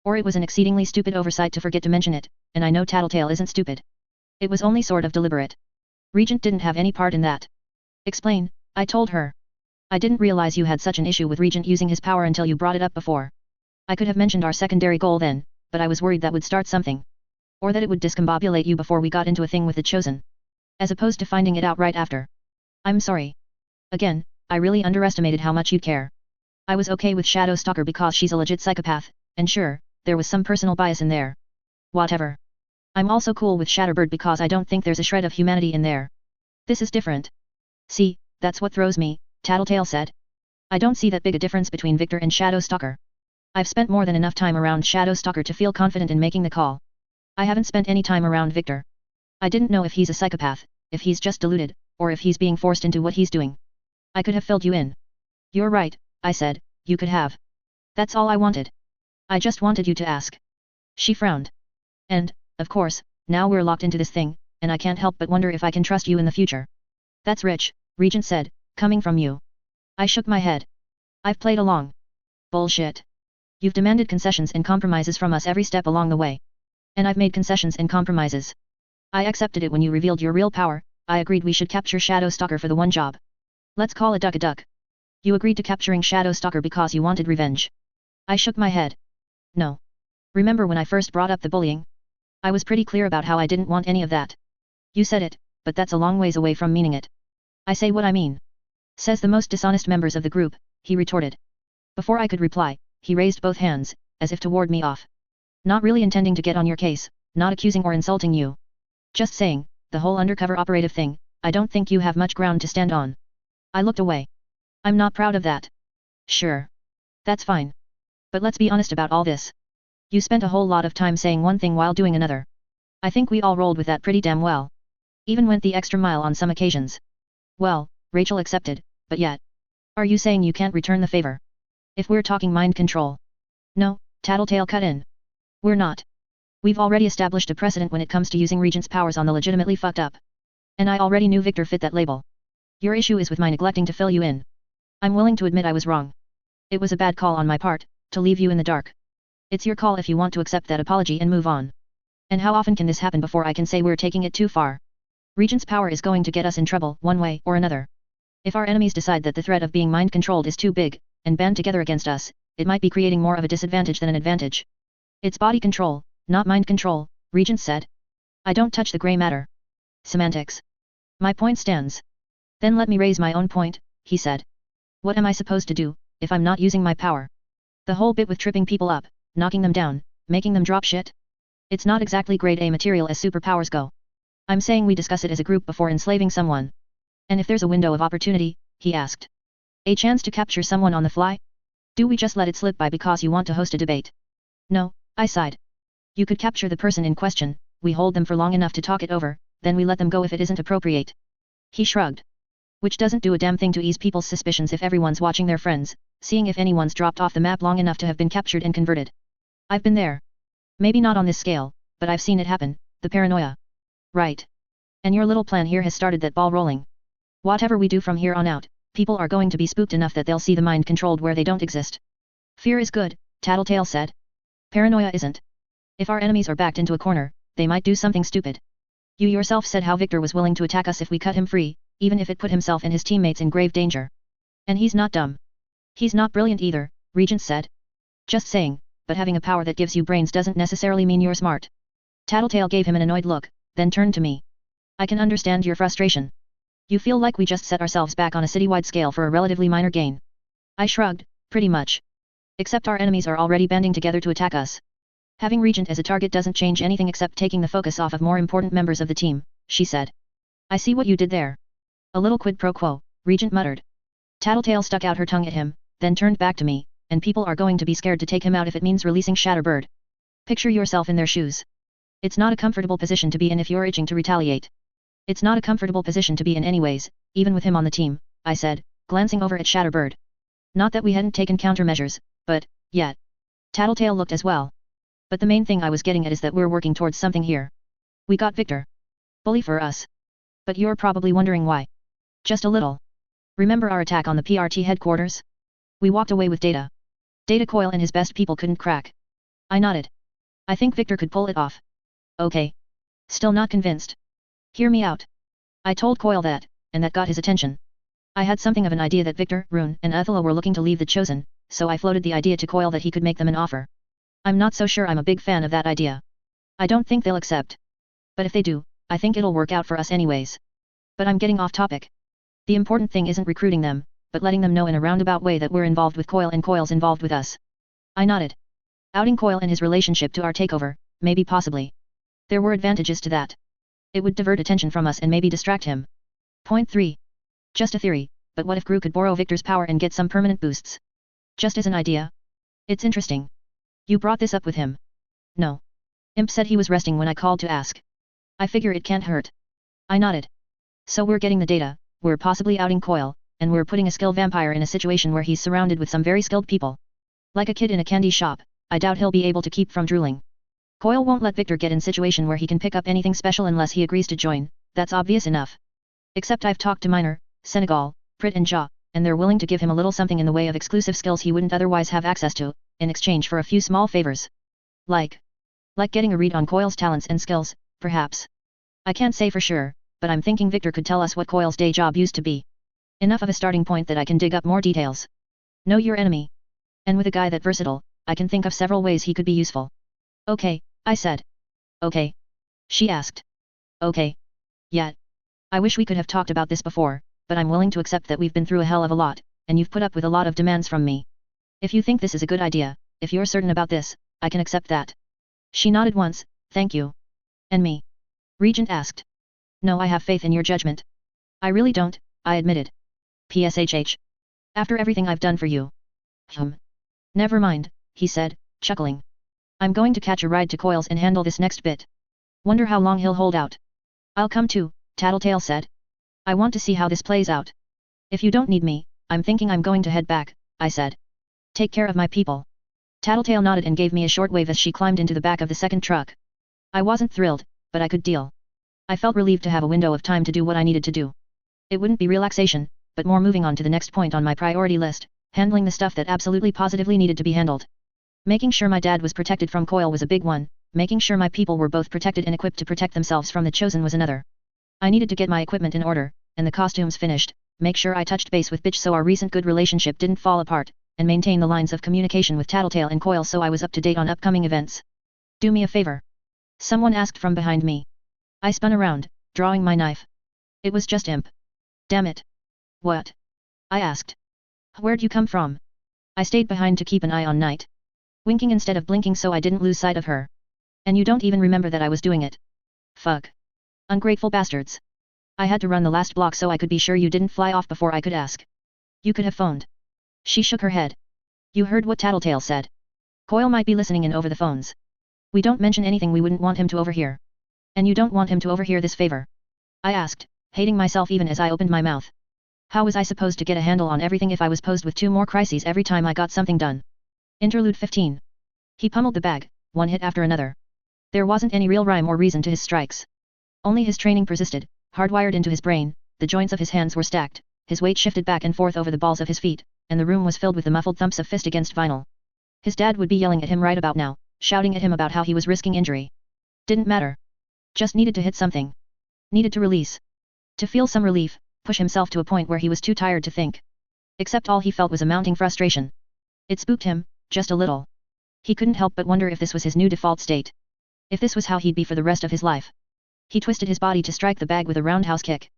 A: Or it was an exceedingly stupid oversight to forget to mention it, and I know Tattletale isn't stupid. It was only sort of deliberate. Regent didn't have any part in that. Explain, I told her. I didn't realize you had such an issue with Regent using his power until you brought it up before. I could have mentioned our secondary goal then, but I was worried that would start something. Or that it would discombobulate you before we got into a thing with the Chosen. As opposed to finding it out right after. I'm sorry. Again, I really underestimated how much you'd care. I was okay with Shadow Stalker because she's a legit psychopath, and sure, there was some personal bias in there. Whatever. I'm also cool with Shatterbird because I don't think there's a shred of humanity in there. This is different. See, that's what throws me, Tattletale said. I don't see that big a difference between Victor and Shadow Stalker. I've spent more than enough time around Shadow Stalker to feel confident in making the call. I haven't spent any time around Victor. I didn't know if he's a psychopath, if he's just deluded, or if he's being forced into what he's doing. I could have filled you in. You're right, I said, you could have. That's all I wanted. I just wanted you to ask. She frowned. And, of course, now we're locked into this thing, and I can't help but wonder if I can trust you in the future. That's rich, Regent said, coming from you. I shook my head. I've played along. Bullshit. You've demanded concessions and compromises from us every step along the way. And I've made concessions and compromises. I accepted it when you revealed your real power. I agreed we should capture Shadow Stalker for the one job. Let's call a duck a duck. You agreed to capturing Shadow Stalker because you wanted revenge. I shook my head. No. Remember when I first brought up the bullying? I was pretty clear about how I didn't want any of that. You said it, but that's a long ways away from meaning it. I say what I mean. Says the most dishonest members of the group, he retorted. Before I could reply, he raised both hands, as if to ward me off. Not really intending to get on your case, not accusing or insulting you. Just saying, the whole undercover operative thing, I don't think you have much ground to stand on. I looked away. I'm not proud of that. Sure. That's fine. But let's be honest about all this. You spent a whole lot of time saying one thing while doing another. I think we all rolled with that pretty damn well. Even went the extra mile on some occasions. Well, Rachel accepted, but yet. Are you saying you can't return the favor? If we're talking mind control. No, Tattletale cut in. We're not. We've already established a precedent when it comes to using Regent's powers on the legitimately fucked up. And I already knew Victor fit that label. Your issue is with my neglecting to fill you in. I'm willing to admit I was wrong. It was a bad call on my part, to leave you in the dark. It's your call if you want to accept that apology and move on. And how often can this happen before I can say we're taking it too far? Regent's power is going to get us in trouble, one way or another. If our enemies decide that the threat of being mind-controlled is too big, and band together against us, it might be creating more of a disadvantage than an advantage. It's body control, not mind control, Regent said. I don't touch the grey matter. Semantics. My point stands. Then let me raise my own point, he said. What am I supposed to do, if I'm not using my power? The whole bit with tripping people up, knocking them down, making them drop shit? It's not exactly grade A material as superpowers go. I'm saying we discuss it as a group before enslaving someone. And if there's a window of opportunity, he asked. A chance to capture someone on the fly? Do we just let it slip by because you want to host a debate? No, I sighed. You could capture the person in question, we hold them for long enough to talk it over, then we let them go if it isn't appropriate. He shrugged. Which doesn't do a damn thing to ease people's suspicions if everyone's watching their friends, seeing if anyone's dropped off the map long enough to have been captured and converted. I've been there. Maybe not on this scale, but I've seen it happen, the paranoia. Right. And your little plan here has started that ball rolling. Whatever we do from here on out, people are going to be spooked enough that they'll see the mind controlled where they don't exist. Fear is good, Tattletale said. Paranoia isn't. If our enemies are backed into a corner, they might do something stupid. You yourself said how Victor was willing to attack us if we cut him free, even if it put himself and his teammates in grave danger. And he's not dumb. He's not brilliant either, Regent said. Just saying, but having a power that gives you brains doesn't necessarily mean you're smart. Tattletale gave him an annoyed look, then turned to me. I can understand your frustration. You feel like we just set ourselves back on a citywide scale for a relatively minor gain. I shrugged, pretty much. Except our enemies are already banding together to attack us. Having Regent as a target doesn't change anything except taking the focus off of more important members of the team, she said. I see what you did there. A little quid pro quo, Regent muttered. Tattletale stuck out her tongue at him, then turned back to me, and people are going to be scared to take him out if it means releasing Shatterbird. Picture yourself in their shoes. It's not a comfortable position to be in if you're itching to retaliate. It's not a comfortable position to be in anyways, even with him on the team, I said, glancing over at Shatterbird. Not that we hadn't taken countermeasures, but, yet. Tattletale looked as well. But the main thing I was getting at is that we're working towards something here. We got Victor. Bully for us. But you're probably wondering why. Just a little. Remember our attack on the PRT headquarters? We walked away with data. Data Coil and his best people couldn't crack. I nodded. I think Victor could pull it off. Okay. Still not convinced. Hear me out. I told Coil that, and that got his attention. I had something of an idea that Victor, Rune, and Athela were looking to leave the Chosen, so I floated the idea to Coil that he could make them an offer. I'm not so sure I'm a big fan of that idea. I don't think they'll accept. But if they do, I think it'll work out for us anyways. But I'm getting off topic. The important thing isn't recruiting them, but letting them know in a roundabout way that we're involved with Coil and Coil's involved with us. I nodded. Outing Coil and his relationship to our takeover, maybe possibly. There were advantages to that. It would divert attention from us and maybe distract him. Point 3. Just a theory, but what if Gru could borrow Victor's power and get some permanent boosts? Just as an idea. It's interesting. You brought this up with him? No. Imp said he was resting when I called to ask. I figure it can't hurt. I nodded. So we're getting the data, we're possibly outing Coil, and we're putting a skilled vampire in a situation where he's surrounded with some very skilled people. Like a kid in a candy shop, I doubt he'll be able to keep from drooling. Coil won't let Victor get in situation where he can pick up anything special unless he agrees to join, that's obvious enough. Except I've talked to Miner, Senegal, Prit and Jaw, and they're willing to give him a little something in the way of exclusive skills he wouldn't otherwise have access to, in exchange for a few small favors. Like getting a read on Coil's talents and skills, perhaps. I can't say for sure, but I'm thinking Victor could tell us what Coil's day job used to be. Enough of a starting point that I can dig up more details. Know your enemy. And with a guy that versatile, I can think of several ways he could be useful. Okay, I said. Okay. She asked. Okay. Yet. I wish we could have talked about this before, but I'm willing to accept that we've been through a hell of a lot, and you've put up with a lot of demands from me. If you think this is a good idea, if you're certain about this, I can accept that. She nodded once, thank you. And me? Regent asked. No, I have faith in your judgment. I really don't, I admitted. PSHH. After everything I've done for you. Never mind, he said, chuckling. I'm going to catch a ride to Coil's and handle this next bit. Wonder how long he'll hold out. I'll come too, Tattletale said. I want to see how this plays out. If you don't need me, I'm thinking I'm going to head back, I said. Take care of my people. Tattletale nodded and gave me a short wave as she climbed into the back of the second truck. I wasn't thrilled, but I could deal. I felt relieved to have a window of time to do what I needed to do. It wouldn't be relaxation, but more moving on to the next point on my priority list, handling the stuff that absolutely positively needed to be handled. Making sure my dad was protected from Coil was a big one, making sure my people were both protected and equipped to protect themselves from the Chosen was another. I needed to get my equipment in order, and the costumes finished, make sure I touched base with Bitch so our recent good relationship didn't fall apart, and maintain the lines of communication with Tattletale and Coil so I was up to date on upcoming events. Do me a favor. Someone asked from behind me. I spun around, drawing my knife. It was just Imp. Damn it. What? I asked. Where'd you come from? I stayed behind to keep an eye on Night. Winking instead of blinking so I didn't lose sight of her. And you don't even remember that I was doing it. Fuck. Ungrateful bastards. I had to run the last block so I could be sure you didn't fly off before I could ask. You could have phoned. She shook her head. You heard what Tattletale said. Coil might be listening in over the phones. We don't mention anything we wouldn't want him to overhear. And you don't want him to overhear this favor? I asked, hating myself even as I opened my mouth. How was I supposed to get a handle on everything if I was posed with 2 more crises every time I got something done? Interlude 15. He pummeled the bag, one hit after another. There wasn't any real rhyme or reason to his strikes. Only his training persisted, hardwired into his brain, the joints of his hands were stacked, his weight shifted back and forth over the balls of his feet, and the room was filled with the muffled thumps of fist against vinyl. His dad would be yelling at him right about now, shouting at him about how he was risking injury. Didn't matter. Just needed to hit something. Needed to release. To feel some relief, push himself to a point where he was too tired to think. Except all he felt was a mounting frustration. It spooked him, just a little. He couldn't help but wonder if this was his new default state. If this was how he'd be for the rest of his life. He twisted his body to strike the bag with a roundhouse kick.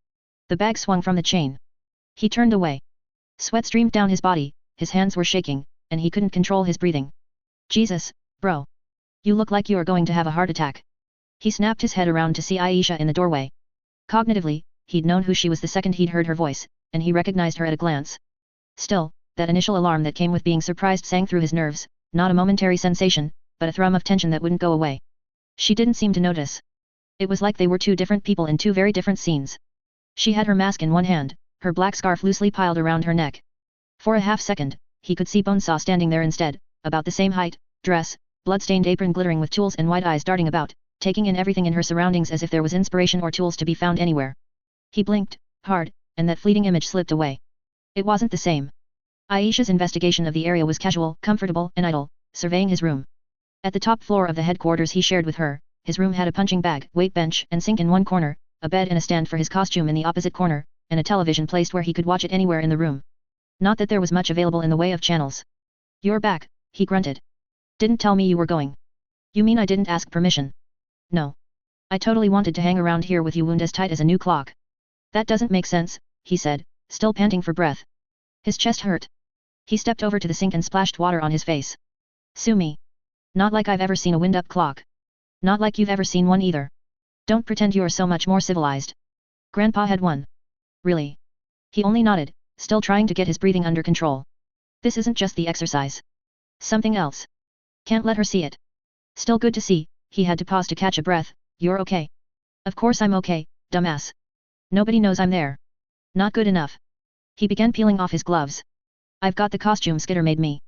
A: The bag swung from the chain. He turned away. Sweat streamed down his body, his hands were shaking, and he couldn't control his breathing. Jesus, bro. You look like you are going to have a heart attack. He snapped his head around to see Aisha in the doorway. Cognitively, he'd known who she was the second he'd heard her voice, and he recognized her at a glance. Still, that initial alarm that came with being surprised sang through his nerves, not a momentary sensation, but a thrum of tension that wouldn't go away. She didn't seem to notice. It was like they were 2 different people in 2 very different scenes. She had her mask in one hand, her black scarf loosely piled around her neck. For a half second, he could see Bonesaw standing there instead, about the same height, dress, blood-stained apron glittering with tools and wide eyes darting about, taking in everything in her surroundings as if there was inspiration or tools to be found anywhere. He blinked, hard, and that fleeting image slipped away. It wasn't the same. Aisha's investigation of the area was casual, comfortable, and idle, surveying his room. At the top floor of the headquarters he shared with her, his room had a punching bag, weight bench, and sink in one corner, a bed and a stand for his costume in the opposite corner, and a television placed where he could watch it anywhere in the room. Not that there was much available in the way of channels. You're back, he grunted. Didn't tell me you were going. You mean I didn't ask permission? No. I totally wanted to hang around here with you wound as tight as a new clock. That doesn't make sense, he said, still panting for breath. His chest hurt. He stepped over to the sink and splashed water on his face. Sue me. Not like I've ever seen a wind-up clock. Not like you've ever seen one either. Don't pretend you're so much more civilized. Grandpa had one. Really? He only nodded, still trying to get his breathing under control. This isn't just the exercise. Something else. Can't let her see it. Still good to see, he had to pause to catch a breath. You're okay. Of course I'm okay, dumbass. Nobody knows I'm there. Not good enough. He began peeling off his gloves. I've got the costume Skitter made me.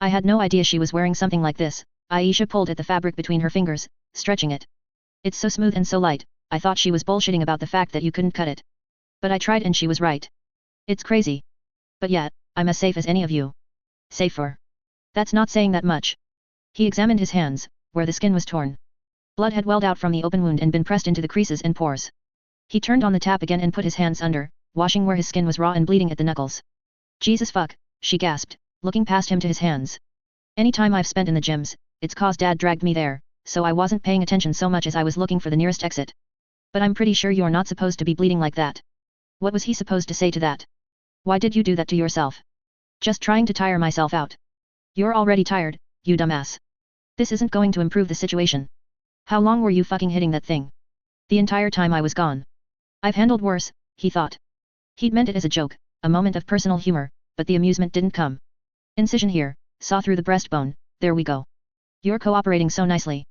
A: I had no idea she was wearing something like this. Aisha pulled at the fabric between her fingers, stretching it. It's so smooth and so light, I thought she was bullshitting about the fact that you couldn't cut it. But I tried and she was right. It's crazy. But yet, I'm as safe as any of you. Safer. That's not saying that much. He examined his hands, where the skin was torn. Blood had welled out from the open wound and been pressed into the creases and pores. He turned on the tap again and put his hands under, washing where his skin was raw and bleeding at the knuckles. Jesus fuck, she gasped, looking past him to his hands. Any time I've spent in the gyms, it's cause Dad dragged me there, so I wasn't paying attention so much as I was looking for the nearest exit. But I'm pretty sure you're not supposed to be bleeding like that. What was he supposed to say to that? Why did you do that to yourself? Just trying to tire myself out. You're already tired, you dumbass. This isn't going to improve the situation. How long were you fucking hitting that thing? The entire time I was gone. I've handled worse, he thought. He'd meant it as a joke, a moment of personal humor, but the amusement didn't come. Incision here, saw through the breastbone, there we go. You're cooperating so nicely.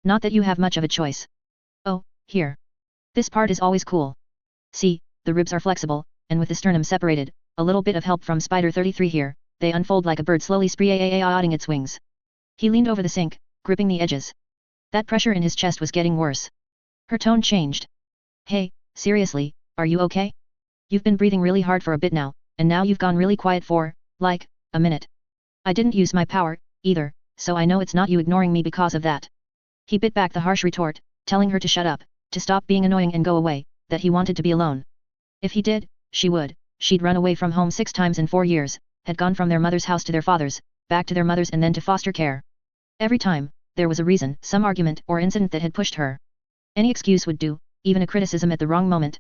A: Not that you have much of a choice. Oh, here. This part is always cool. See, the ribs are flexible, and with the sternum separated, a little bit of help from Spider 33 here, they unfold like a bird slowly spreading its wings. He leaned over the sink, gripping the edges. That pressure in his chest was getting worse. Her tone changed. Hey, seriously, are you okay? You've been breathing really hard for a bit now, and now you've gone really quiet for, like, a minute. I didn't use my power, either, so I know it's not you ignoring me because of that. He bit back the harsh retort, telling her to shut up, to stop being annoying and go away, that he wanted to be alone. If he did, she would. She'd run away from home 6 times in 4 years, had gone from their mother's house to their father's, back to their mother's and then to foster care. Every time, there was a reason, some argument or incident that had pushed her. Any excuse would do, even a criticism at the wrong moment.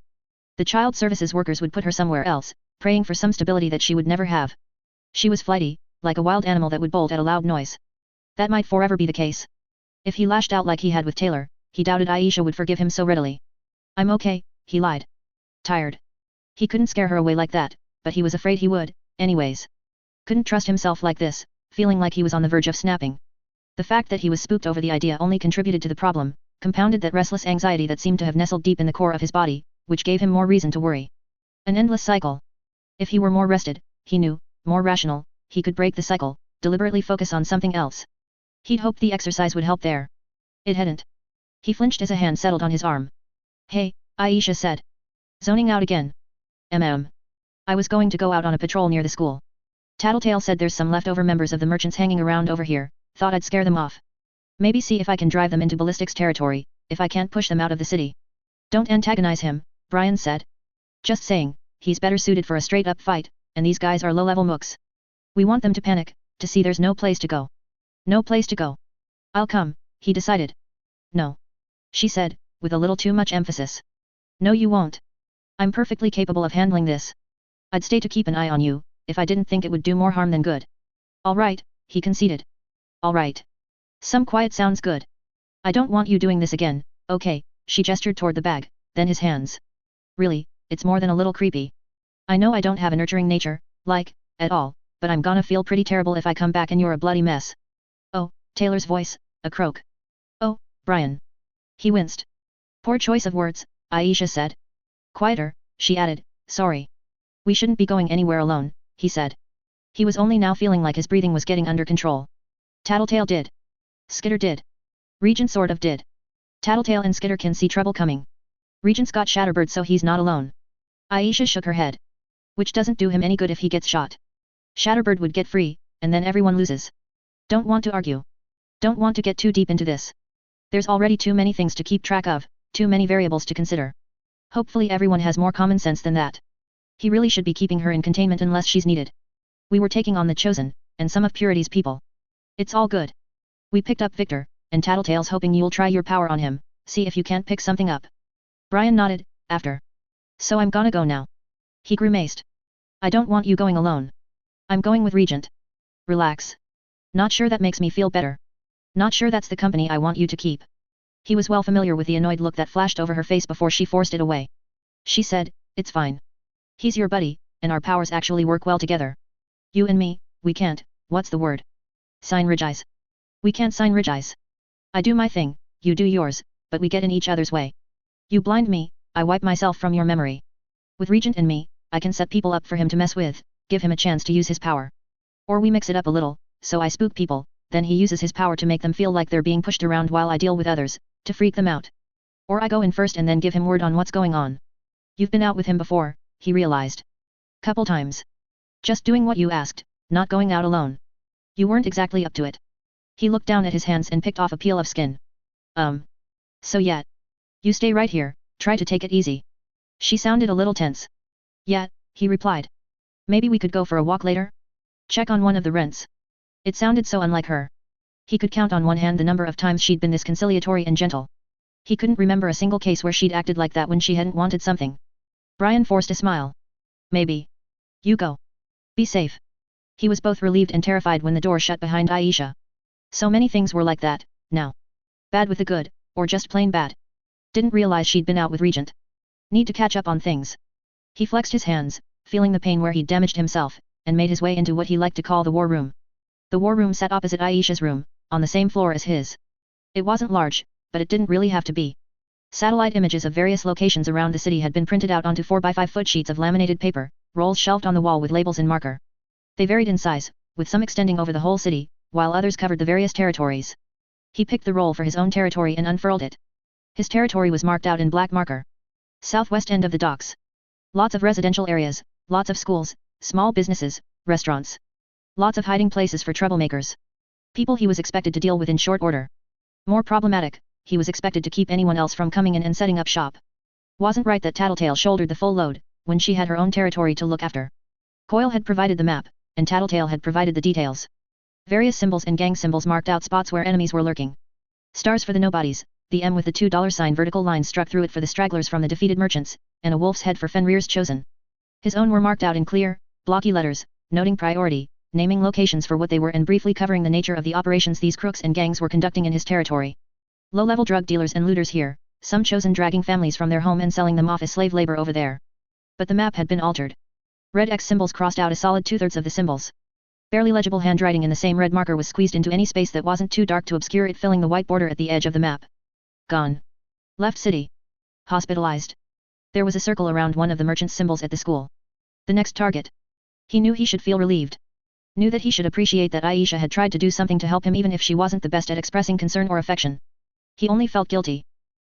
A: The child services workers would put her somewhere else, praying for some stability that she would never have. She was flighty, like a wild animal that would bolt at a loud noise. That might forever be the case. If he lashed out like he had with Taylor, he doubted Aisha would forgive him so readily. I'm okay, he lied. Tired. He couldn't scare her away like that, but he was afraid he would, anyways. Couldn't trust himself like this, feeling like he was on the verge of snapping. The fact that he was spooked over the idea only contributed to the problem, compounded that restless anxiety that seemed to have nestled deep in the core of his body, which gave him more reason to worry. An endless cycle. If he were more rested, he knew, more rational, he could break the cycle, deliberately focus on something else. He'd hoped the exercise would help there. It hadn't. He flinched as a hand settled on his arm. Hey, Aisha said. Zoning out again. I was going to go out on a patrol near the school. Tattletale said there's some leftover members of the merchants hanging around over here, thought I'd scare them off. Maybe see if I can drive them into ballistics territory, if I can't push them out of the city. Don't antagonize him, Brian said. Just saying, he's better suited for a straight-up fight, and these guys are low-level mooks. We want them to panic, to see there's no place to go. No place to go. I'll come, he decided. No. She said, with a little too much emphasis. No you won't. I'm perfectly capable of handling this. I'd stay to keep an eye on you, if I didn't think it would do more harm than good. All right, he conceded. All right. Some quiet sounds good. I don't want you doing this again, okay, she gestured toward the bag, then his hands. Really, it's more than a little creepy. I know I don't have a nurturing nature, like, at all, but I'm gonna feel pretty terrible if I come back and you're a bloody mess. Oh, Taylor's voice, a croak. Oh, Brian. He winced. Poor choice of words, Aisha said. Quieter, she added, sorry. We shouldn't be going anywhere alone, he said. He was only now feeling like his breathing was getting under control. Tattletale did. Skitter did. Regent sort of did. Tattletale and Skitter can see trouble coming. Regent's got Shatterbird so he's not alone. Aisha shook her head. Which doesn't do him any good if he gets shot. Shatterbird would get free, and then everyone loses. Don't want to argue. Don't want to get too deep into this. There's already too many things to keep track of, too many variables to consider. Hopefully everyone has more common sense than that. He really should be keeping her in containment unless she's needed. We were taking on the Chosen, and some of Purity's people. It's all good. We picked up Victor, and Tattletale's hoping you'll try your power on him, see if you can't pick something up. Brian nodded, after. So I'm gonna go now. He grimaced. I don't want you going alone. I'm going with Regent. Relax. Not sure that makes me feel better. Not sure that's the company I want you to keep. He was well familiar with the annoyed look that flashed over her face before she forced it away. She said, it's fine. He's your buddy, and our powers actually work well together. You and me, we can't, what's the word? Synergize. We can't synergize. I do my thing, you do yours, but we get in each other's way. You blind me, I wipe myself from your memory. With Regent and me, I can set people up for him to mess with, give him a chance to use his power. Or we mix it up a little, so I spook people, then he uses his power to make them feel like they're being pushed around while I deal with others, to freak them out. Or I go in first and then give him word on what's going on. You've been out with him before, he realized. Couple times. Just doing what you asked, not going out alone. You weren't exactly up to it. He looked down at his hands and picked off a peel of skin. So yeah. You stay right here, try to take it easy. She sounded a little tense. Yeah, he replied. Maybe we could go for a walk later? Check on one of the rents. It sounded so unlike her. He could count on one hand the number of times she'd been this conciliatory and gentle. He couldn't remember a single case where she'd acted like that when she hadn't wanted something. Brian forced a smile. Maybe. You go. Be safe. He was both relieved and terrified when the door shut behind Aisha. So many things were like that, now. Bad with the good, or just plain bad. Didn't realize she'd been out with Regent. Need to catch up on things. He flexed his hands, feeling the pain where he'd damaged himself, and made his way into what he liked to call the war room. The war room sat opposite Aisha's room, on the same floor as his. It wasn't large, but it didn't really have to be. Satellite images of various locations around the city had been printed out onto 4x5 sheets of laminated paper, rolls shelved on the wall with labels and marker. They varied in size, with some extending over the whole city, while others covered the various territories. He picked the roll for his own territory and unfurled it. His territory was marked out in black marker. Southwest end of the docks. Lots of residential areas, lots of schools, small businesses, restaurants. Lots of hiding places for troublemakers. People he was expected to deal with in short order. More problematic, he was expected to keep anyone else from coming in and setting up shop. Wasn't right that Tattletale shouldered the full load, when she had her own territory to look after. Coil had provided the map, and Tattletale had provided the details. Various symbols and gang symbols marked out spots where enemies were lurking. Stars for the nobodies, the M with the $2 vertical line struck through it for the stragglers from the defeated merchants, and a wolf's head for Fenrir's chosen. His own were marked out in clear, blocky letters, noting priority, naming locations for what they were and briefly covering the nature of the operations these crooks and gangs were conducting in his territory. Low-level drug dealers and looters here, some chosen dragging families from their home and selling them off as slave labor over there. But the map had been altered. Red X symbols crossed out a solid 2/3 of the symbols. Barely legible handwriting in the same red marker was squeezed into any space that wasn't too dark to obscure it, filling the white border at the edge of the map. Gone. Left city. Hospitalized. There was a circle around one of the merchant's symbols at the school. The next target. He knew he should feel relieved. Knew that he should appreciate that Aisha had tried to do something to help him even if she wasn't the best at expressing concern or affection. He only felt guilty.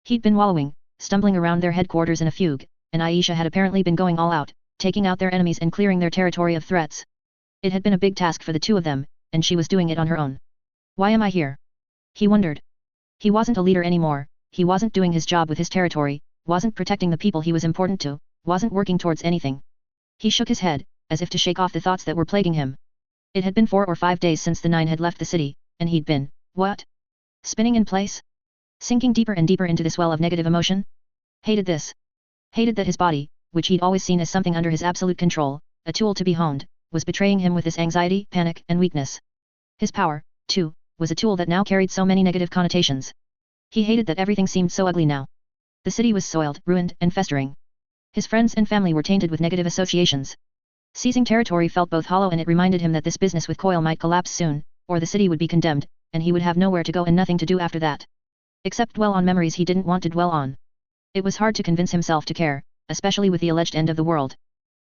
A: He'd been wallowing, stumbling around their headquarters in a fugue, and Aisha had apparently been going all out, taking out their enemies and clearing their territory of threats. It had been a big task for the two of them, and she was doing it on her own. Why am I here? He wondered. He wasn't a leader anymore, he wasn't doing his job with his territory, wasn't protecting the people he was important to, wasn't working towards anything. He shook his head, as if to shake off the thoughts that were plaguing him. It had been 4 or 5 days since the 9 had left the city, and he'd been, what? Spinning in place? Sinking deeper and deeper into this well of negative emotion? Hated this. Hated that his body, which he'd always seen as something under his absolute control, a tool to be honed, was betraying him with this anxiety, panic, and weakness. His power, too, was a tool that now carried so many negative connotations. He hated that everything seemed so ugly now. The city was soiled, ruined, and festering. His friends and family were tainted with negative associations. Seizing territory felt both hollow, and it reminded him that this business with Coil might collapse soon, or the city would be condemned, and he would have nowhere to go and nothing to do after that. Except dwell on memories he didn't want to dwell on. It was hard to convince himself to care, especially with the alleged end of the world.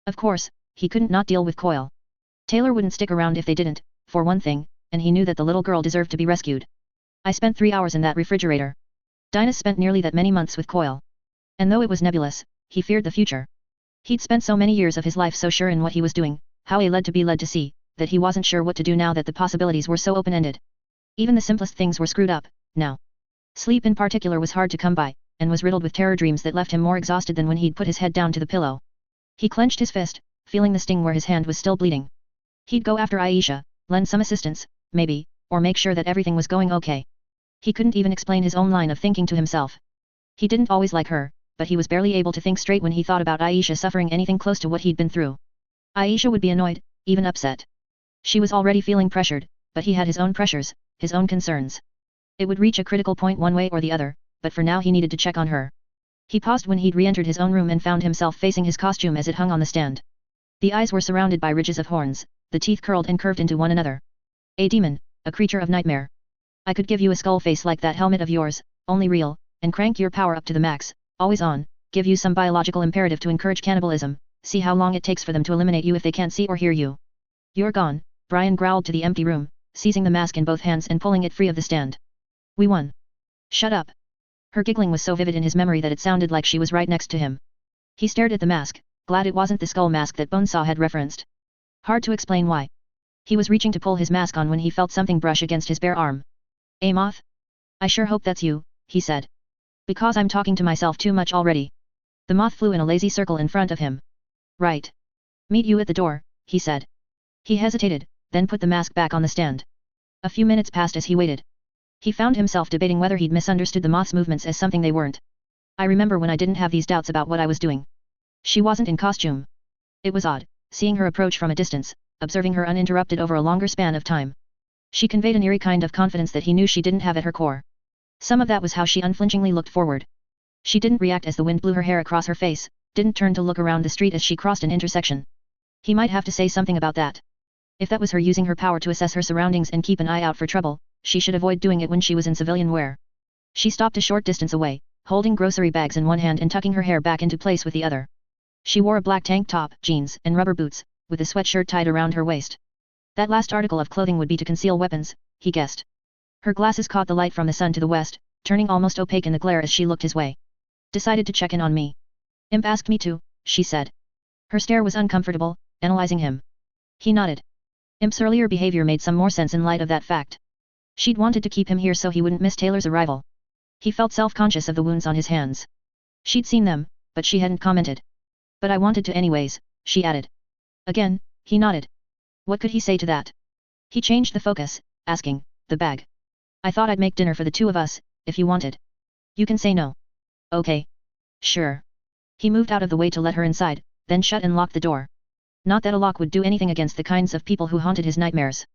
A: Of course, he couldn't not deal with Coil. Taylor wouldn't stick around if they didn't, for one thing, and he knew that the little girl deserved to be rescued. I spent 3 hours in that refrigerator. Dinah spent nearly that many months with Coil. And though it was nebulous, he feared the future. He'd spent so many years of his life so sure in what he was doing, how he led to be led to see, that he wasn't sure what to do now that the possibilities were so open-ended. Even the simplest things were screwed up, now. Sleep in particular was hard to come by, and was riddled with terror dreams that left him more exhausted than when he'd put his head down to the pillow. He clenched his fist, feeling the sting where his hand was still bleeding. He'd go after Aisha, lend some assistance, maybe, or make sure that everything was going okay. He couldn't even explain his own line of thinking to himself. He didn't always like her, but he was barely able to think straight when he thought about Aisha suffering anything close to what he'd been through. Aisha would be annoyed, even upset. She was already feeling pressured, but he had his own pressures, his own concerns. It would reach a critical point one way or the other, but for now he needed to check on her. He paused when he'd re-entered his own room and found himself facing his costume as it hung on the stand. The eyes were surrounded by ridges of horns, the teeth curled and curved into one another. A demon, a creature of nightmare. I could give you a skull face like that helmet of yours, only real, and crank your power up to the max, always on, give you some biological imperative to encourage cannibalism, see how long it takes for them to eliminate you if they can't see or hear you. You're gone, Brian growled to the empty room, seizing the mask in both hands and pulling it free of the stand. We won. Shut up. Her giggling was so vivid in his memory that it sounded like she was right next to him. He stared at the mask, glad it wasn't the skull mask that Bonesaw had referenced. Hard to explain why. He was reaching to pull his mask on when he felt something brush against his bare arm. "A moth? I sure hope that's you," he said. "Because I'm talking to myself too much already." The moth flew in a lazy circle in front of him. "Right. Meet you at the door," he said. He hesitated, then put the mask back on the stand. A few minutes passed as he waited. He found himself debating whether he'd misunderstood the moth's movements as something they weren't. "I remember when I didn't have these doubts about what I was doing. She wasn't in costume." It was odd, seeing her approach from a distance, observing her uninterrupted over a longer span of time. She conveyed an eerie kind of confidence that he knew she didn't have at her core. Some of that was how she unflinchingly looked forward. She didn't react as the wind blew her hair across her face, didn't turn to look around the street as she crossed an intersection. He might have to say something about that. If that was her using her power to assess her surroundings and keep an eye out for trouble, she should avoid doing it when she was in civilian wear. She stopped a short distance away, holding grocery bags in one hand and tucking her hair back into place with the other. She wore a black tank top, jeans, and rubber boots, with a sweatshirt tied around her waist. That last article of clothing would be to conceal weapons, he guessed. Her glasses caught the light from the sun to the west, turning almost opaque in the glare as she looked his way. "Decided to check in on me. Imp asked me to," she said. Her stare was uncomfortable, analyzing him. He nodded. Imp's earlier behavior made some more sense in light of that fact. She'd wanted to keep him here so he wouldn't miss Taylor's arrival. He felt self-conscious of the wounds on his hands. She'd seen them, but she hadn't commented. "But I wanted to anyways," she added. Again, he nodded. What could he say to that? He changed the focus, asking, "The bag. I thought I'd make dinner for the two of us, if you wanted. You can say no." "Okay. Sure." He moved out of the way to let her inside, then shut and locked the door. Not that a lock would do anything against the kinds of people who haunted his nightmares.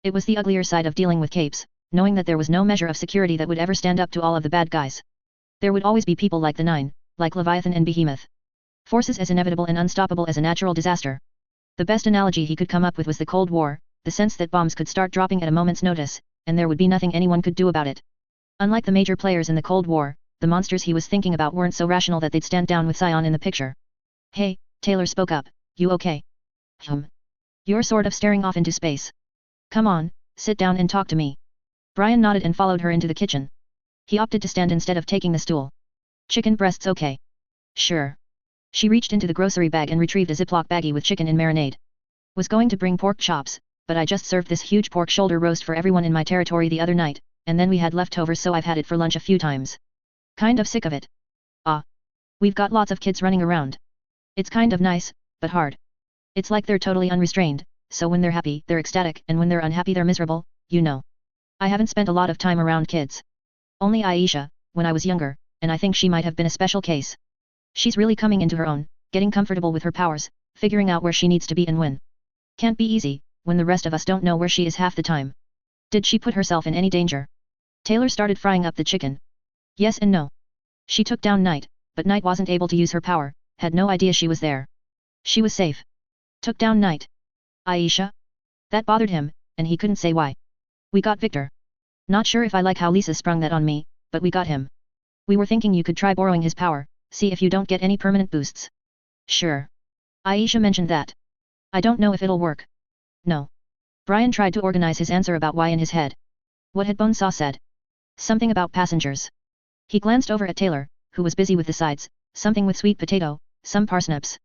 A: It was the uglier side of dealing with capes, knowing that there was no measure of security that would ever stand up to all of the bad guys. There would always be people like the Nine, like Leviathan and Behemoth. Forces as inevitable and unstoppable as a natural disaster. The best analogy he could come up with was the Cold War, the sense that bombs could start dropping at a moment's notice, and there would be nothing anyone could do about it. Unlike the major players in the Cold War, the monsters he was thinking about weren't so rational that they'd stand down with Scion in the picture. "Hey," Taylor spoke up, "you okay?" "You're sort of staring off into space. Come on, sit down and talk to me." Brian nodded and followed her into the kitchen. He opted to stand instead of taking the stool. "Chicken breasts okay?" "Sure." She reached into the grocery bag and retrieved a Ziploc baggie with chicken in marinade. "Was going to bring pork chops, but I just served this huge pork shoulder roast for everyone in my territory the other night, and then we had leftovers so I've had it for lunch a few times. Kind of sick of it." "Ah. We've got lots of kids running around. It's kind of nice, but hard. It's like they're totally unrestrained, so when they're happy, they're ecstatic, and when they're unhappy they're miserable, you know. I haven't spent a lot of time around kids. Only Aisha, when I was younger, and I think she might have been a special case. She's really coming into her own, getting comfortable with her powers, figuring out where she needs to be and when. Can't be easy, when the rest of us don't know where she is half the time. Did she put herself in any danger?" Taylor started frying up the chicken. "Yes and no. She took down Knight, but Knight wasn't able to use her power, had no idea she was there. She was safe. Took down Knight. Aisha? That bothered him, and he couldn't say why. We got Victor. Not sure if I like how Lisa sprung that on me, but we got him. We were thinking you could try borrowing his power, see if you don't get any permanent boosts." "Sure." Aisha mentioned that. "I don't know if it'll work." "No." Brian tried to organize his answer about why in his head. What had Bonesaw said? Something about passengers. He glanced over at Taylor, who was busy with the sides, something with sweet potato, some parsnips.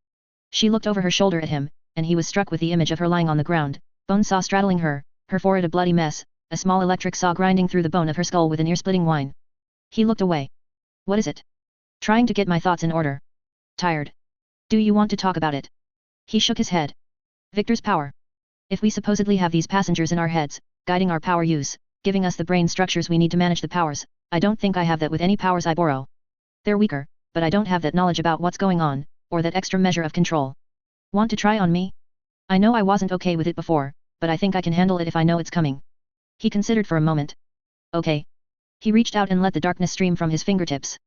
A: She looked over her shoulder at him, and he was struck with the image of her lying on the ground, Bonesaw straddling her, her forehead a bloody mess, a small electric saw grinding through the bone of her skull with an ear-splitting whine. He looked away. "What is it?" "Trying to get my thoughts in order. Tired. Do you want to talk about it?" He shook his head. "Victor's power. If we supposedly have these passengers in our heads, guiding our power use, giving us the brain structures we need to manage the powers, I don't think I have that with any powers I borrow. They're weaker, but I don't have that knowledge about what's going on, or that extra measure of control. Want to try on me? I know I wasn't okay with it before, but I think I can handle it if I know it's coming." He considered for a moment. "Okay." He reached out and let the darkness stream from his fingertips.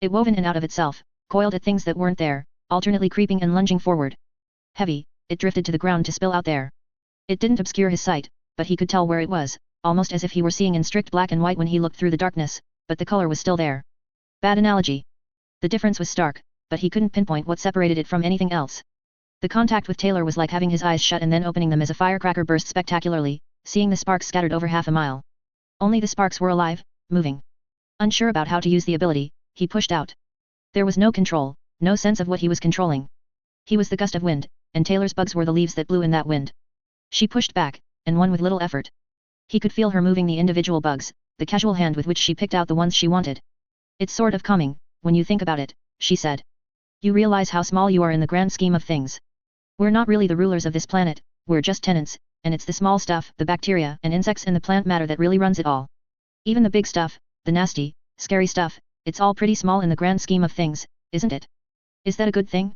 A: It wove in and out of itself, coiled at things that weren't there, alternately creeping and lunging forward. Heavy, it drifted to the ground to spill out there. It didn't obscure his sight, but he could tell where it was, almost as if he were seeing in strict black and white when he looked through the darkness, but the color was still there. Bad analogy. The difference was stark. but he couldn't pinpoint what separated it from anything else. The contact with Taylor was like having his eyes shut and then opening them as a firecracker burst spectacularly, seeing the sparks scattered over half a mile. Only the sparks were alive, moving. Unsure about how to use the ability, he pushed out. There was no control, no sense of what he was controlling. He was the gust of wind, and Taylor's bugs were the leaves that blew in that wind. She pushed back, and won with little effort. He could feel her moving the individual bugs, the casual hand with which she picked out the ones she wanted. It's sort of calming, when you think about it, she said. You realize how small you are in the grand scheme of things. We're not really the rulers of this planet, we're just tenants, and it's the small stuff, the bacteria and insects and the plant matter that really runs it all. Even the big stuff, the nasty, scary stuff, it's all pretty small in the grand scheme of things, isn't it? Is that a good thing?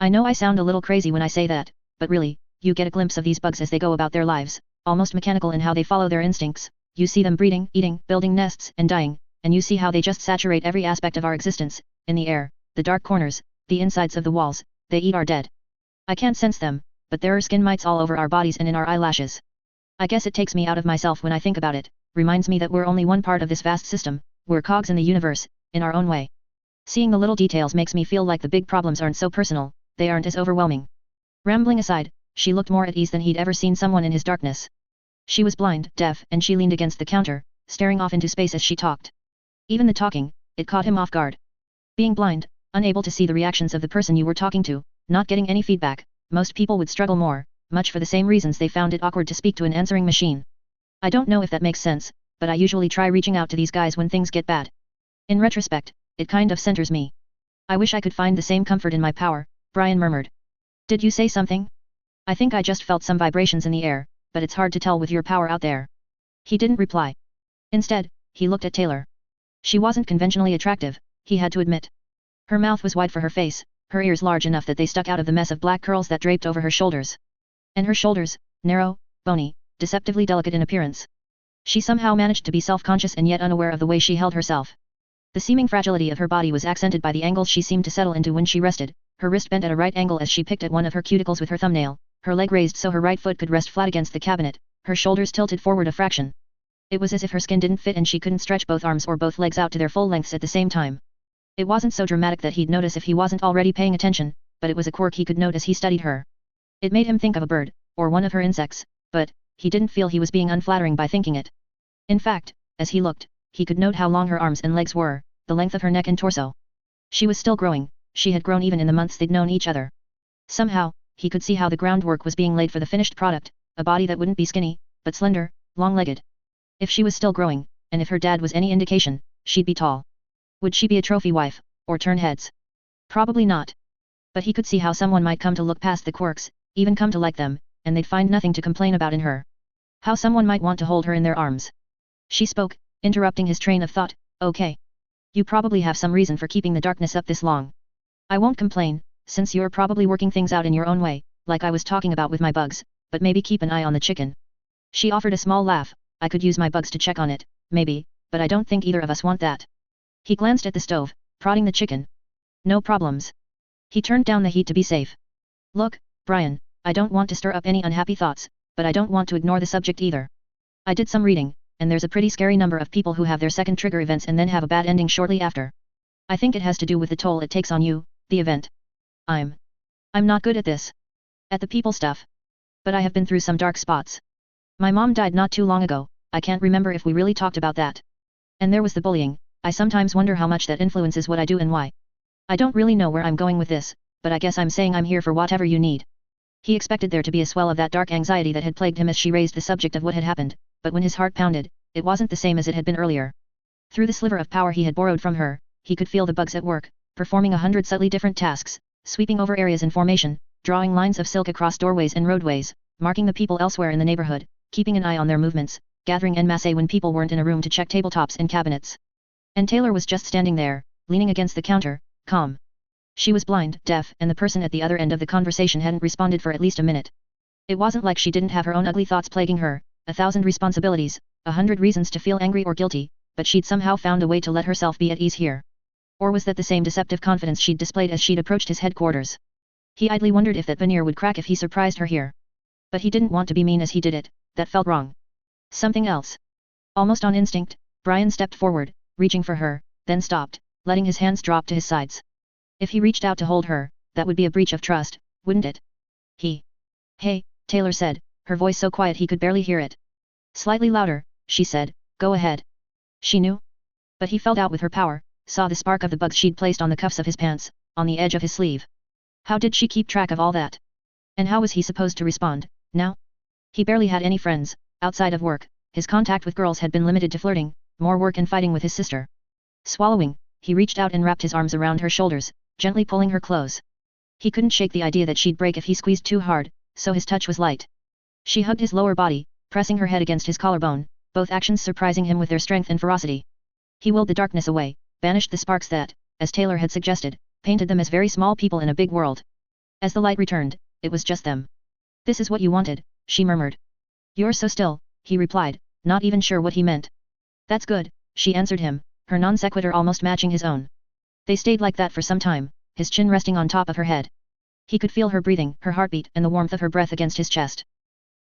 A: I know I sound a little crazy when I say that, but really, you get a glimpse of these bugs as they go about their lives, almost mechanical in how they follow their instincts. You see them breeding, eating, building nests, and dying, and you see how they just saturate every aspect of our existence, in the air, the dark corners, the insides of the walls, they eat our dead. I can't sense them, but there are skin mites all over our bodies and in our eyelashes. I guess it takes me out of myself when I think about it, reminds me that we're only one part of this vast system, we're cogs in the universe, in our own way. Seeing the little details makes me feel like the big problems aren't so personal, they aren't as overwhelming. Rambling aside, she looked more at ease than he'd ever seen someone in his darkness. She was blind, deaf, and she leaned against the counter, staring off into space as she talked. Even the talking, it caught him off guard. Being blind, unable to see the reactions of the person you were talking to, not getting any feedback, most people would struggle more, much for the same reasons they found it awkward to speak to an answering machine. I don't know if that makes sense, but I usually try reaching out to these guys when things get bad. In retrospect, it kind of centers me. I wish I could find the same comfort in my power, Brian murmured. Did you say something? I think I just felt some vibrations in the air, but it's hard to tell with your power out there. He didn't reply. Instead, he looked at Taylor. She wasn't conventionally attractive, he had to admit. Her mouth was wide for her face, her ears large enough that they stuck out of the mess of black curls that draped over her shoulders. And her shoulders, narrow, bony, deceptively delicate in appearance. She somehow managed to be self-conscious and yet unaware of the way she held herself. The seeming fragility of her body was accented by the angles she seemed to settle into when she rested, her wrist bent at a right angle as she picked at one of her cuticles with her thumbnail, her leg raised so her right foot could rest flat against the cabinet, her shoulders tilted forward a fraction. It was as if her skin didn't fit and she couldn't stretch both arms or both legs out to their full lengths at the same time. It wasn't so dramatic that he'd notice if he wasn't already paying attention, but it was a quirk he could note as he studied her. It made him think of a bird, or one of her insects, but he didn't feel he was being unflattering by thinking it. In fact, as he looked, he could note how long her arms and legs were, the length of her neck and torso. She was still growing, she had grown even in the months they'd known each other. Somehow, he could see how the groundwork was being laid for the finished product, a body that wouldn't be skinny, but slender, long-legged. If she was still growing, and if her dad was any indication, she'd be tall. Would she be a trophy wife, or turn heads? Probably not. But he could see how someone might come to look past the quirks, even come to like them, and they'd find nothing to complain about in her. How someone might want to hold her in their arms. She spoke, interrupting his train of thought, okay. You probably have some reason for keeping the darkness up this long. I won't complain, since you're probably working things out in your own way, like I was talking about with my bugs, but maybe keep an eye on the chicken. She offered a small laugh. I could use my bugs to check on it, maybe, but I don't think either of us want that. He glanced at the stove, prodding the chicken. No problems. He turned down the heat to be safe. Look, Brian, I don't want to stir up any unhappy thoughts, but I don't want to ignore the subject either. I did some reading, and there's a pretty scary number of people who have their second trigger events and then have a bad ending shortly after. I think it has to do with the toll it takes on you, the event. I'm not good at this. At the people stuff. But I have been through some dark spots. My mom died not too long ago, I can't remember if we really talked about that. And there was the bullying. I sometimes wonder how much that influences what I do and why. I don't really know where I'm going with this, but I guess I'm saying I'm here for whatever you need. He expected there to be a swell of that dark anxiety that had plagued him as she raised the subject of what had happened, but when his heart pounded, it wasn't the same as it had been earlier. Through the sliver of power he had borrowed from her, he could feel the bugs at work, performing 100 subtly different tasks, sweeping over areas in formation, drawing lines of silk across doorways and roadways, marking the people elsewhere in the neighborhood, keeping an eye on their movements, gathering en masse when people weren't in a room to check tabletops and cabinets. And Taylor was just standing there, leaning against the counter, calm. She was blind, deaf, and the person at the other end of the conversation hadn't responded for at least a minute. It wasn't like she didn't have her own ugly thoughts plaguing her, 1,000 responsibilities, 100 reasons to feel angry or guilty, but she'd somehow found a way to let herself be at ease here. Or was that the same deceptive confidence she'd displayed as she'd approached his headquarters? He idly wondered if that veneer would crack if he surprised her here. But he didn't want to be mean as he did it, that felt wrong. Something else. Almost on instinct, Brian stepped forward, reaching for her, then stopped, letting his hands drop to his sides. If he reached out to hold her, that would be a breach of trust, wouldn't it? Hey, Taylor said, her voice so quiet he could barely hear it. Slightly louder, she said, go ahead. She knew. But he felt out with her power, saw the spark of the bugs she'd placed on the cuffs of his pants, on the edge of his sleeve. How did she keep track of all that? And how was he supposed to respond, now? He barely had any friends, outside of work, his contact with girls had been limited to flirting, more work and fighting with his sister. Swallowing, he reached out and wrapped his arms around her shoulders, gently pulling her close. He couldn't shake the idea that she'd break if he squeezed too hard, so his touch was light. She hugged his lower body, pressing her head against his collarbone, both actions surprising him with their strength and ferocity. He willed the darkness away, banished the sparks that, as Taylor had suggested, painted them as very small people in a big world. As the light returned, it was just them. This is what you wanted, she murmured. You're so still, he replied, not even sure what he meant. That's good, she answered him, her non sequitur almost matching his own. They stayed like that for some time, his chin resting on top of her head. He could feel her breathing, her heartbeat and the warmth of her breath against his chest.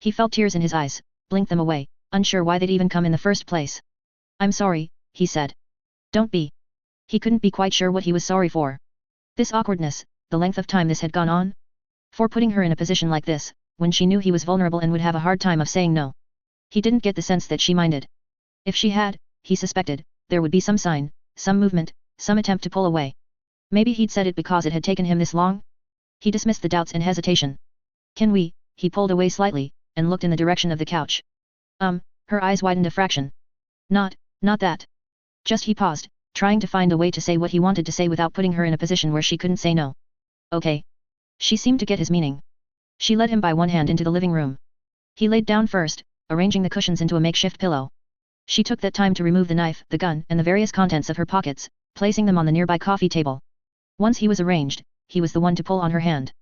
A: He felt tears in his eyes, blinked them away, unsure why they'd even come in the first place. I'm sorry, he said. Don't be. He couldn't be quite sure what he was sorry for. This awkwardness, the length of time this had gone on? For putting her in a position like this, when she knew he was vulnerable and would have a hard time of saying no. He didn't get the sense that she minded. If she had, he suspected, there would be some sign, some movement, some attempt to pull away. Maybe he'd said it because it had taken him this long? He dismissed the doubts and hesitation. Can we? He pulled away slightly, and looked in the direction of the couch. Her eyes widened a fraction. Not that. Just he paused, trying to find a way to say what he wanted to say without putting her in a position where she couldn't say no. Okay. She seemed to get his meaning. She led him by one hand into the living room. He laid down first, arranging the cushions into a makeshift pillow. She took that time to remove the knife, the gun, and the various contents of her pockets, placing them on the nearby coffee table. Once he was arranged, he was the one to pull on her hand.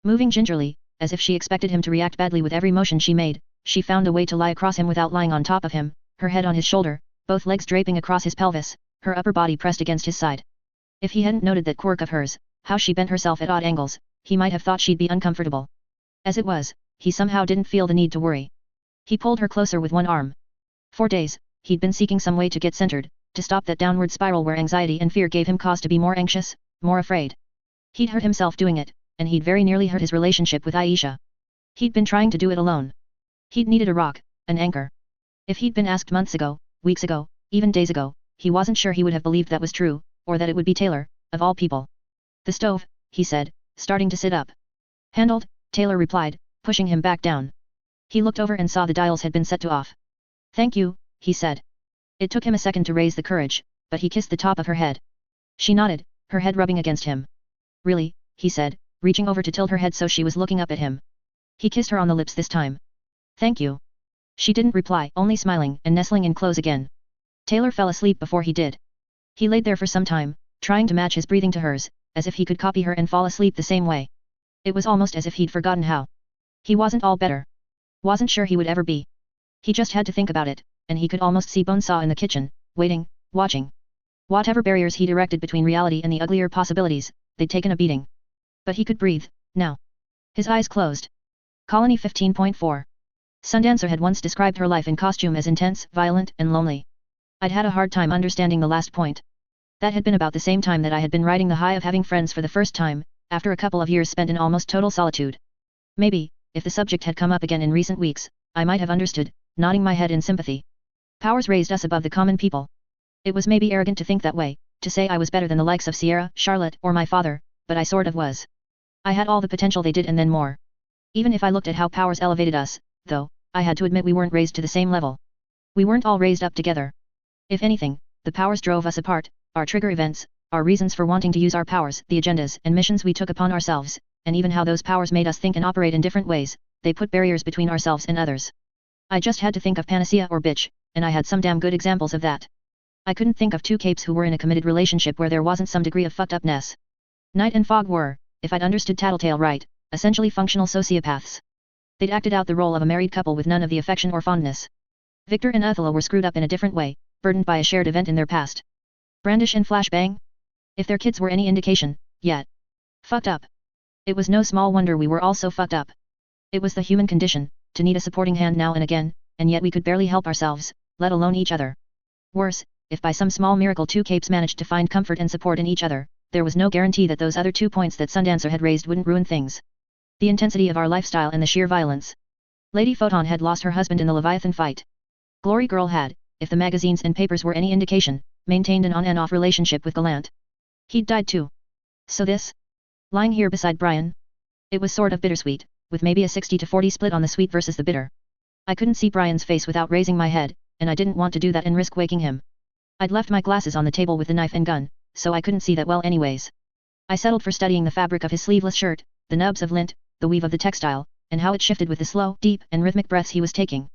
A: Moving gingerly, as if she expected him to react badly with every motion she made, she found a way to lie across him without lying on top of him, her head on his shoulder, both legs draping across his pelvis, her upper body pressed against his side. If he hadn't noted that quirk of hers, how she bent herself at odd angles, he might have thought she'd be uncomfortable. As it was, he somehow didn't feel the need to worry. He pulled her closer with one arm. For days, he'd been seeking some way to get centered, to stop that downward spiral where anxiety and fear gave him cause to be more anxious, more afraid. He'd hurt himself doing it, and he'd very nearly hurt his relationship with Aisha. He'd been trying to do it alone. He'd needed a rock, an anchor. If he'd been asked months ago, weeks ago, even days ago, he wasn't sure he would have believed that was true, or that it would be Taylor, of all people. The stove, he said, starting to sit up. Handled, Taylor replied, pushing him back down. He looked over and saw the dials had been set to off. Thank you, he said. It took him a second to raise the courage, but he kissed the top of her head. She nodded, her head rubbing against him. Really, he said, reaching over to tilt her head so she was looking up at him. He kissed her on the lips this time. Thank you. She didn't reply, only smiling and nestling in close again. Taylor fell asleep before he did. He laid there for some time, trying to match his breathing to hers, as if he could copy her and fall asleep the same way. It was almost as if he'd forgotten how. He wasn't all better. Wasn't sure he would ever be. He just had to think about it, and he could almost see Bonesaw in the kitchen, waiting, watching. Whatever barriers he'd erected between reality and the uglier possibilities, they'd taken a beating. But he could breathe, now. His eyes closed. Colony 15.4. Sundancer had once described her life in costume as intense, violent, and lonely. I'd had a hard time understanding the last point. That had been about the same time that I had been riding the high of having friends for the first time, after a couple of years spent in almost total solitude. Maybe, if the subject had come up again in recent weeks, I might have understood, nodding my head in sympathy. Powers raised us above the common people. It was maybe arrogant to think that way, to say I was better than the likes of Sierra, Charlotte, or my father, but I sort of was. I had all the potential they did and then more. Even if I looked at how Powers elevated us, though, I had to admit we weren't raised to the same level. We weren't all raised up together. If anything, the Powers drove us apart, our trigger events, our reasons for wanting to use our powers, the agendas and missions we took upon ourselves, and even how those powers made us think and operate in different ways, they put barriers between ourselves and others. I just had to think of panacea or bitch, and I had some damn good examples of that. I couldn't think of two capes who were in a committed relationship where there wasn't some degree of fucked upness. Night and Fog were, if I'd understood Tattletale right, essentially functional sociopaths. They'd acted out the role of a married couple with none of the affection or fondness. Victor and Ursula were screwed up in a different way, burdened by a shared event in their past. Brandish and Flashbang? If their kids were any indication, yet. Fucked up. It was no small wonder we were all so fucked up. It was the human condition, to need a supporting hand now and again, and yet we could barely help ourselves, let alone each other. Worse, if by some small miracle two capes managed to find comfort and support in each other, there was no guarantee that those other 2 points that Sundancer had raised wouldn't ruin things. The intensity of our lifestyle and the sheer violence. Lady Photon had lost her husband in the Leviathan fight. Glory Girl had, if the magazines and papers were any indication, maintained an on and off relationship with Gallant. He'd died too. So this? Lying here beside Brian? It was sort of bittersweet, with maybe a 60-40 split on the sweet versus the bitter. I couldn't see Brian's face without raising my head, and I didn't want to do that and risk waking him. I'd left my glasses on the table with the knife and gun, so I couldn't see that well anyways. I settled for studying the fabric of his sleeveless shirt, the nubs of lint, the weave of the textile, and how it shifted with the slow, deep, and rhythmic breaths he was taking.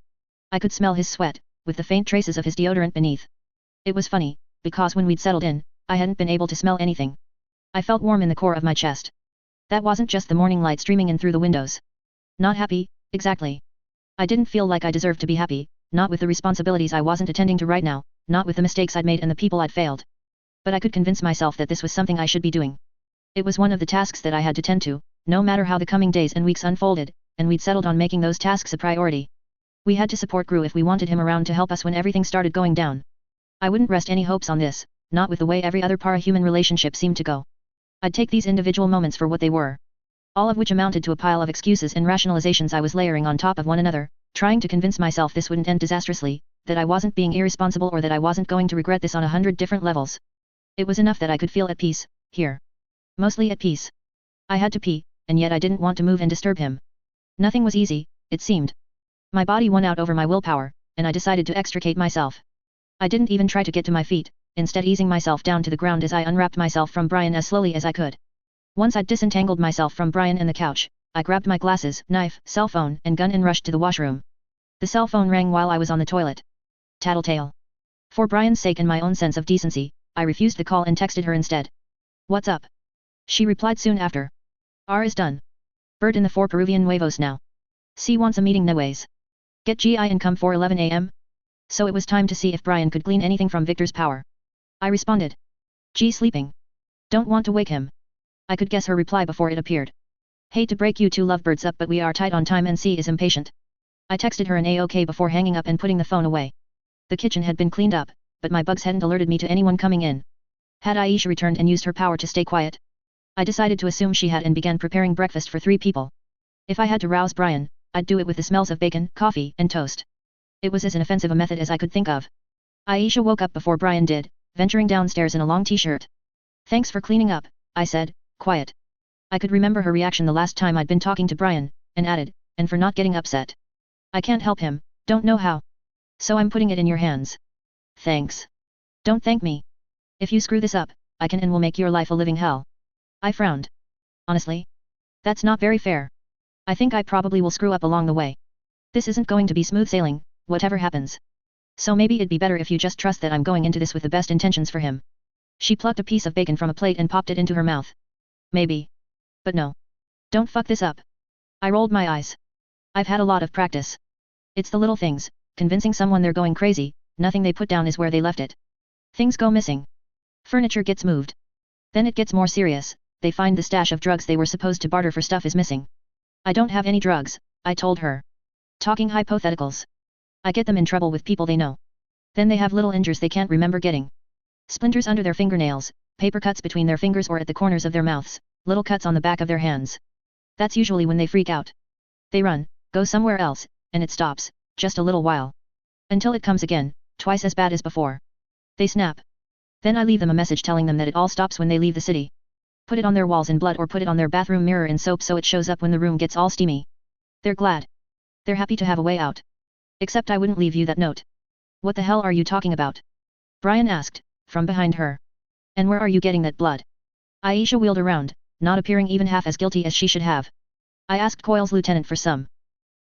A: I could smell his sweat, with the faint traces of his deodorant beneath. It was funny, because when we'd settled in, I hadn't been able to smell anything. I felt warm in the core of my chest. That wasn't just the morning light streaming in through the windows. Not happy, exactly. I didn't feel like I deserved to be happy, not with the responsibilities I wasn't attending to right now, not with the mistakes I'd made and the people I'd failed. But I could convince myself that this was something I should be doing. It was one of the tasks that I had to tend to, no matter how the coming days and weeks unfolded, and we'd settled on making those tasks a priority. We had to support Gru if we wanted him around to help us when everything started going down. I wouldn't rest any hopes on this, not with the way every other para-human relationship seemed to go. I'd take these individual moments for what they were. All of which amounted to a pile of excuses and rationalizations I was layering on top of one another, trying to convince myself this wouldn't end disastrously, that I wasn't being irresponsible or that I wasn't going to regret this on 100 different levels. It was enough that I could feel at peace, here. Mostly at peace. I had to pee, and yet I didn't want to move and disturb him. Nothing was easy, it seemed. My body won out over my willpower, and I decided to extricate myself. I didn't even try to get to my feet, instead easing myself down to the ground as I unwrapped myself from Brian as slowly as I could. Once I'd disentangled myself from Brian and the couch, I grabbed my glasses, knife, cell phone, and gun and rushed to the washroom. The cell phone rang while I was on the toilet. Tattletale. For Brian's sake and my own sense of decency, I refused the call and texted her instead. What's up? She replied soon after. R is done. Bird in the 4 Peruvian huevos now. C wants a meeting anyways. Get GI and come for 11 am? So it was time to see if Brian could glean anything from Victor's power. I responded. G sleeping. Don't want to wake him. I could guess her reply before it appeared. Hate to break you two lovebirds up but we are tight on time and C is impatient. I texted her an A-OK before hanging up and putting the phone away. The kitchen had been cleaned up, but my bugs hadn't alerted me to anyone coming in. Had Aisha returned and used her power to stay quiet? I decided to assume she had and began preparing breakfast for 3 people. If I had to rouse Brian, I'd do it with the smells of bacon, coffee, and toast. It was as inoffensive a method as I could think of. Aisha woke up before Brian did, venturing downstairs in a long t-shirt. Thanks for cleaning up, I said, quiet. I could remember her reaction the last time I'd been talking to Brian, and added, and for not getting upset. I can't help him, don't know how. So I'm putting it in your hands. Thanks. Don't thank me. If you screw this up, I can and will make your life a living hell. I frowned. Honestly? That's not very fair. I think I probably will screw up along the way. This isn't going to be smooth sailing, whatever happens. So maybe it'd be better if you just trust that I'm going into this with the best intentions for him. She plucked a piece of bacon from a plate and popped it into her mouth. Maybe. But no. Don't fuck this up. I rolled my eyes. I've had a lot of practice. It's the little things, convincing someone they're going crazy, nothing they put down is where they left it. Things go missing. Furniture gets moved. Then it gets more serious, they find the stash of drugs they were supposed to barter for stuff is missing. I don't have any drugs, I told her. Talking hypotheticals. I get them in trouble with people they know. Then they have little injuries they can't remember getting. Splinters under their fingernails, paper cuts between their fingers or at the corners of their mouths, little cuts on the back of their hands. That's usually when they freak out. They run, go somewhere else, and it stops, just a little while. Until it comes again, twice as bad as before. They snap. Then I leave them a message telling them that it all stops when they leave the city. Put it on their walls in blood or put it on their bathroom mirror in soap so it shows up when the room gets all steamy. They're glad. They're happy to have a way out. Except I wouldn't leave you that note. What the hell are you talking about? Brian asked, from behind her. And where are you getting that blood? Aisha wheeled around, not appearing even half as guilty as she should have. I asked Coyle's lieutenant for some.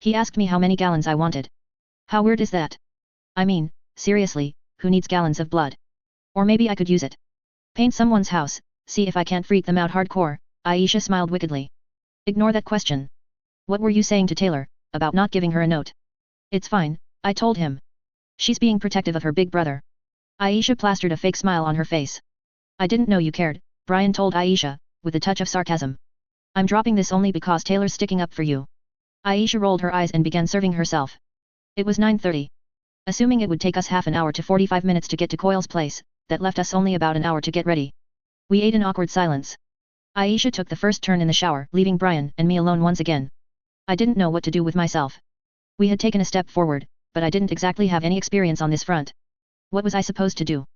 A: He asked me how many gallons I wanted. How weird is that? I mean, seriously, who needs gallons of blood? Or maybe I could use it. Paint someone's house, see if I can't freak them out hardcore, Aisha smiled wickedly. Ignore that question. What were you saying to Taylor, about not giving her a note? It's fine, I told him. She's being protective of her big brother. Aisha plastered a fake smile on her face. I didn't know you cared, Brian told Aisha, with a touch of sarcasm. I'm dropping this only because Taylor's sticking up for you. Aisha rolled her eyes and began serving herself. It was 9:30. Assuming it would take us half an hour to 45 minutes to get to Coyle's place, that left us only about an hour to get ready. We ate in awkward silence. Aisha took the first turn in the shower, leaving Brian and me alone once again. I didn't know what to do with myself. We had taken a step forward, but I didn't exactly have any experience on this front. What was I supposed to do?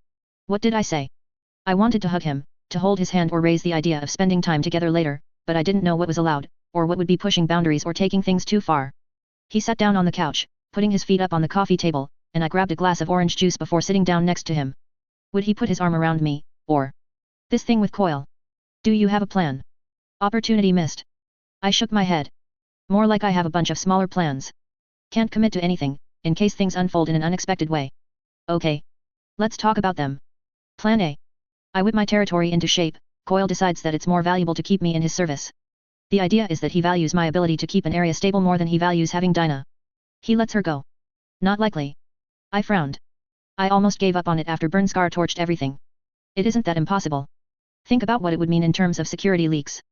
A: What did I say? I wanted to hug him, to hold his hand or raise the idea of spending time together later, but I didn't know what was allowed, or what would be pushing boundaries or taking things too far. He sat down on the couch, putting his feet up on the coffee table, and I grabbed a glass of orange juice before sitting down next to him. Would he put his arm around me, or this thing with Coil? Do you have a plan? Opportunity missed. I shook my head. More like I have a bunch of smaller plans. Can't commit to anything, in case things unfold in an unexpected way. Okay. Let's talk about them. Plan A. I whip my territory into shape. Coil decides that it's more valuable to keep me in his service. The idea is that he values my ability to keep an area stable more than he values having Dinah. He lets her go. Not likely. I frowned. I almost gave up on it after Burnscar torched everything. It isn't that impossible. Think about what it would mean in terms of security leaks.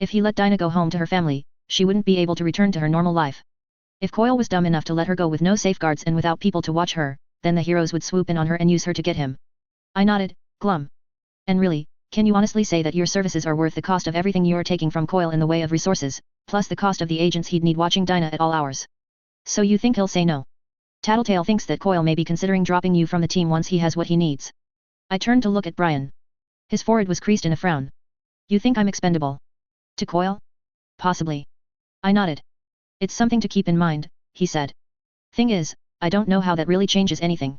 A: If he let Dinah go home to her family, she wouldn't be able to return to her normal life. If Coil was dumb enough to let her go with no safeguards and without people to watch her, then the heroes would swoop in on her and use her to get him. I nodded, glum. And really, can you honestly say that your services are worth the cost of everything you are taking from Coil in the way of resources, plus the cost of the agents he'd need watching Dinah at all hours? So you think he'll say no? Tattletale thinks that Coil may be considering dropping you from the team once he has what he needs. I turned to look at Brian. His forehead was creased in a frown. You think I'm expendable? To Coil? Possibly. I nodded. It's something to keep in mind, he said. Thing is, I don't know how that really changes anything.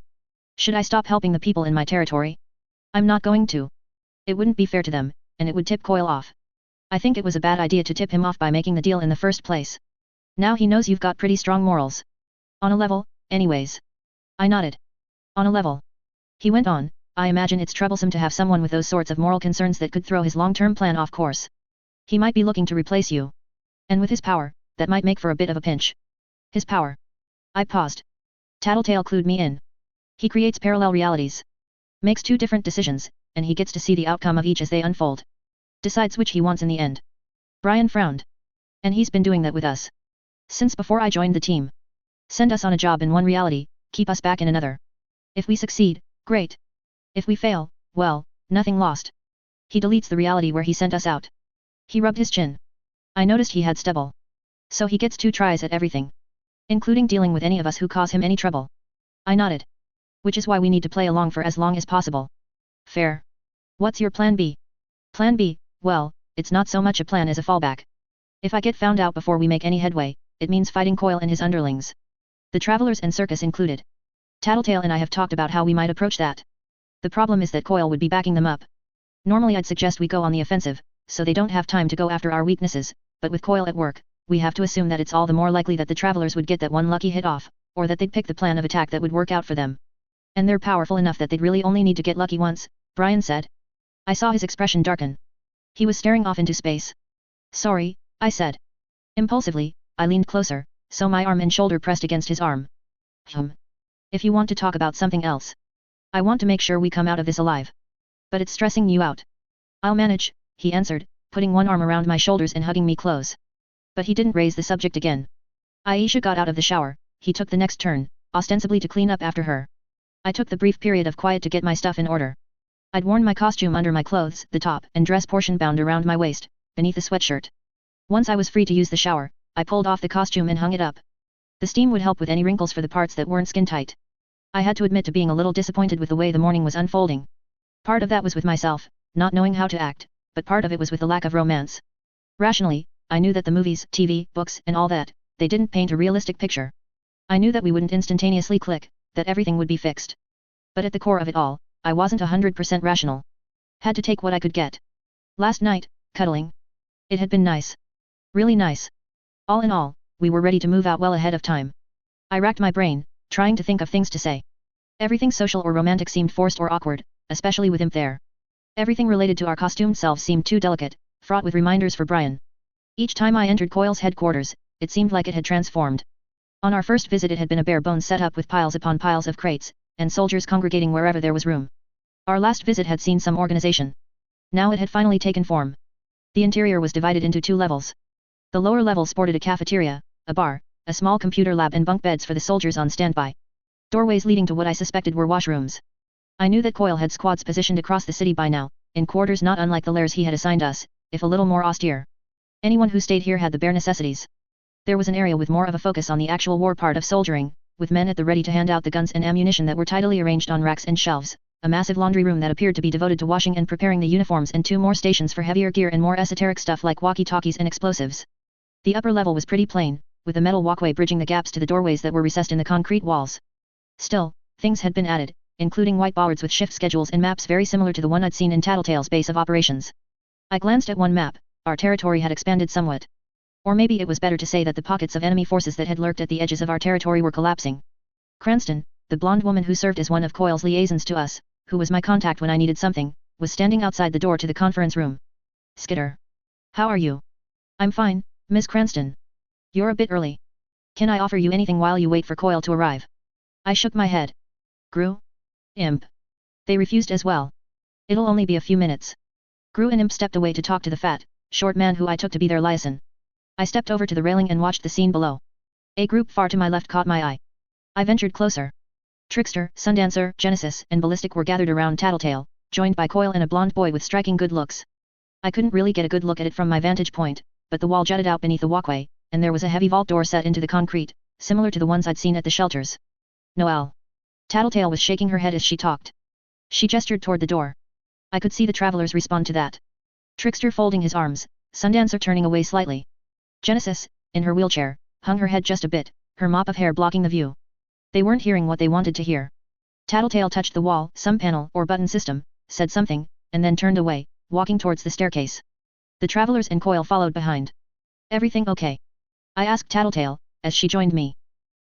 A: Should I stop helping the people in my territory? I'm not going to. It wouldn't be fair to them, and it would tip Coil off. I think it was a bad idea to tip him off by making the deal in the first place. Now he knows you've got pretty strong morals. On a level, anyways. I nodded. On a level. He went on, I imagine it's troublesome to have someone with those sorts of moral concerns that could throw his long-term plan off course. He might be looking to replace you. And with his power, that might make for a bit of a pinch. His power. I paused. Tattletale clued me in. He creates parallel realities. Makes two different decisions, and he gets to see the outcome of each as they unfold. Decides which he wants in the end. Brian frowned. And he's been doing that with us. Since before I joined the team. Send us on a job in one reality, keep us back in another. If we succeed, great. If we fail, well, nothing lost. He deletes the reality where he sent us out. He rubbed his chin. I noticed he had stubble. So he gets 2 tries at everything. Including dealing with any of us who cause him any trouble. I nodded. Which is why we need to play along for as long as possible. Fair. What's your plan B? Plan B, well, it's not so much a plan as a fallback. If I get found out before we make any headway, it means fighting Coil and his underlings. The Travelers and Circus included. Tattletale and I have talked about how we might approach that. The problem is that Coil would be backing them up. Normally I'd suggest we go on the offensive, so they don't have time to go after our weaknesses, but with Coil at work, we have to assume that it's all the more likely that the Travelers would get that one lucky hit off, or that they'd pick the plan of attack that would work out for them. And they're powerful enough that they'd really only need to get lucky once, Brian said. I saw his expression darken. He was staring off into space. Sorry, I said. Impulsively, I leaned closer, so my arm and shoulder pressed against his arm. If you want to talk about something else. I want to make sure we come out of this alive. But it's stressing you out. I'll manage, he answered, putting one arm around my shoulders and hugging me close. But he didn't raise the subject again. Aisha got out of the shower, he took the next turn, ostensibly to clean up after her. I took the brief period of quiet to get my stuff in order. I'd worn my costume under my clothes, the top and dress portion bound around my waist, beneath the sweatshirt. Once I was free to use the shower, I pulled off the costume and hung it up. The steam would help with any wrinkles for the parts that weren't skin tight. I had to admit to being a little disappointed with the way the morning was unfolding. Part of that was with myself, not knowing how to act, but part of it was with the lack of romance. Rationally, I knew that the movies, TV, books, and all that, they didn't paint a realistic picture. I knew that we wouldn't instantaneously click, that everything would be fixed. But at the core of it all, I wasn't 100% rational. Had to take what I could get. Last night, cuddling. It had been nice. Really nice. All in all, we were ready to move out well ahead of time. I racked my brain, trying to think of things to say. Everything social or romantic seemed forced or awkward, especially with him there. Everything related to our costumed selves seemed too delicate, fraught with reminders for Brian. Each time I entered Coil's headquarters, it seemed like it had transformed. On our first visit it had been a bare-bones setup with piles upon piles of crates, and soldiers congregating wherever there was room. Our last visit had seen some organization. Now it had finally taken form. The interior was divided into 2 levels. The lower level sported a cafeteria, a bar, a small computer lab and bunk beds for the soldiers on standby. Doorways leading to what I suspected were washrooms. I knew that Coil had squads positioned across the city by now, in quarters not unlike the lairs he had assigned us, if a little more austere. Anyone who stayed here had the bare necessities. There was an area with more of a focus on the actual war part of soldiering, with men at the ready to hand out the guns and ammunition that were tidily arranged on racks and shelves, a massive laundry room that appeared to be devoted to washing and preparing the uniforms, and 2 more stations for heavier gear and more esoteric stuff like walkie-talkies and explosives. The upper level was pretty plain, with a metal walkway bridging the gaps to the doorways that were recessed in the concrete walls. Still, things had been added, including white boards with shift schedules and maps very similar to the one I'd seen in Tattletale's base of operations. I glanced at one map. Our territory had expanded somewhat. Or maybe it was better to say that the pockets of enemy forces that had lurked at the edges of our territory were collapsing. Cranston, the blonde woman who served as one of Coyle's liaisons to us, who was my contact when I needed something, was standing outside the door to the conference room. "Skitter. How are you?" "I'm fine, Miss Cranston." "You're a bit early. Can I offer you anything while you wait for Coyle to arrive?" I shook my head. "Gru? Imp. They refused as well." "It'll only be a few minutes." Gru and Imp stepped away to talk to the fat, short man who I took to be their liaison. I stepped over to the railing and watched the scene below. A group far to my left caught my eye. I ventured closer. Trickster, Sundancer, Genesis, and Ballistic were gathered around Tattletale, joined by Coyle and a blonde boy with striking good looks. I couldn't really get a good look at it from my vantage point, but the wall jutted out beneath the walkway, and there was a heavy vault door set into the concrete, similar to the ones I'd seen at the shelters. "Noelle." Tattletale was shaking her head as she talked. She gestured toward the door. I could see the travelers respond to that. Trickster folding his arms, Sundancer turning away slightly. Genesis, in her wheelchair, hung her head just a bit, her mop of hair blocking the view. They weren't hearing what they wanted to hear. Tattletale touched the wall, some panel or button system, said something, and then turned away, walking towards the staircase. The travelers and Coyle followed behind. "Everything okay?" I asked Tattletale, as she joined me.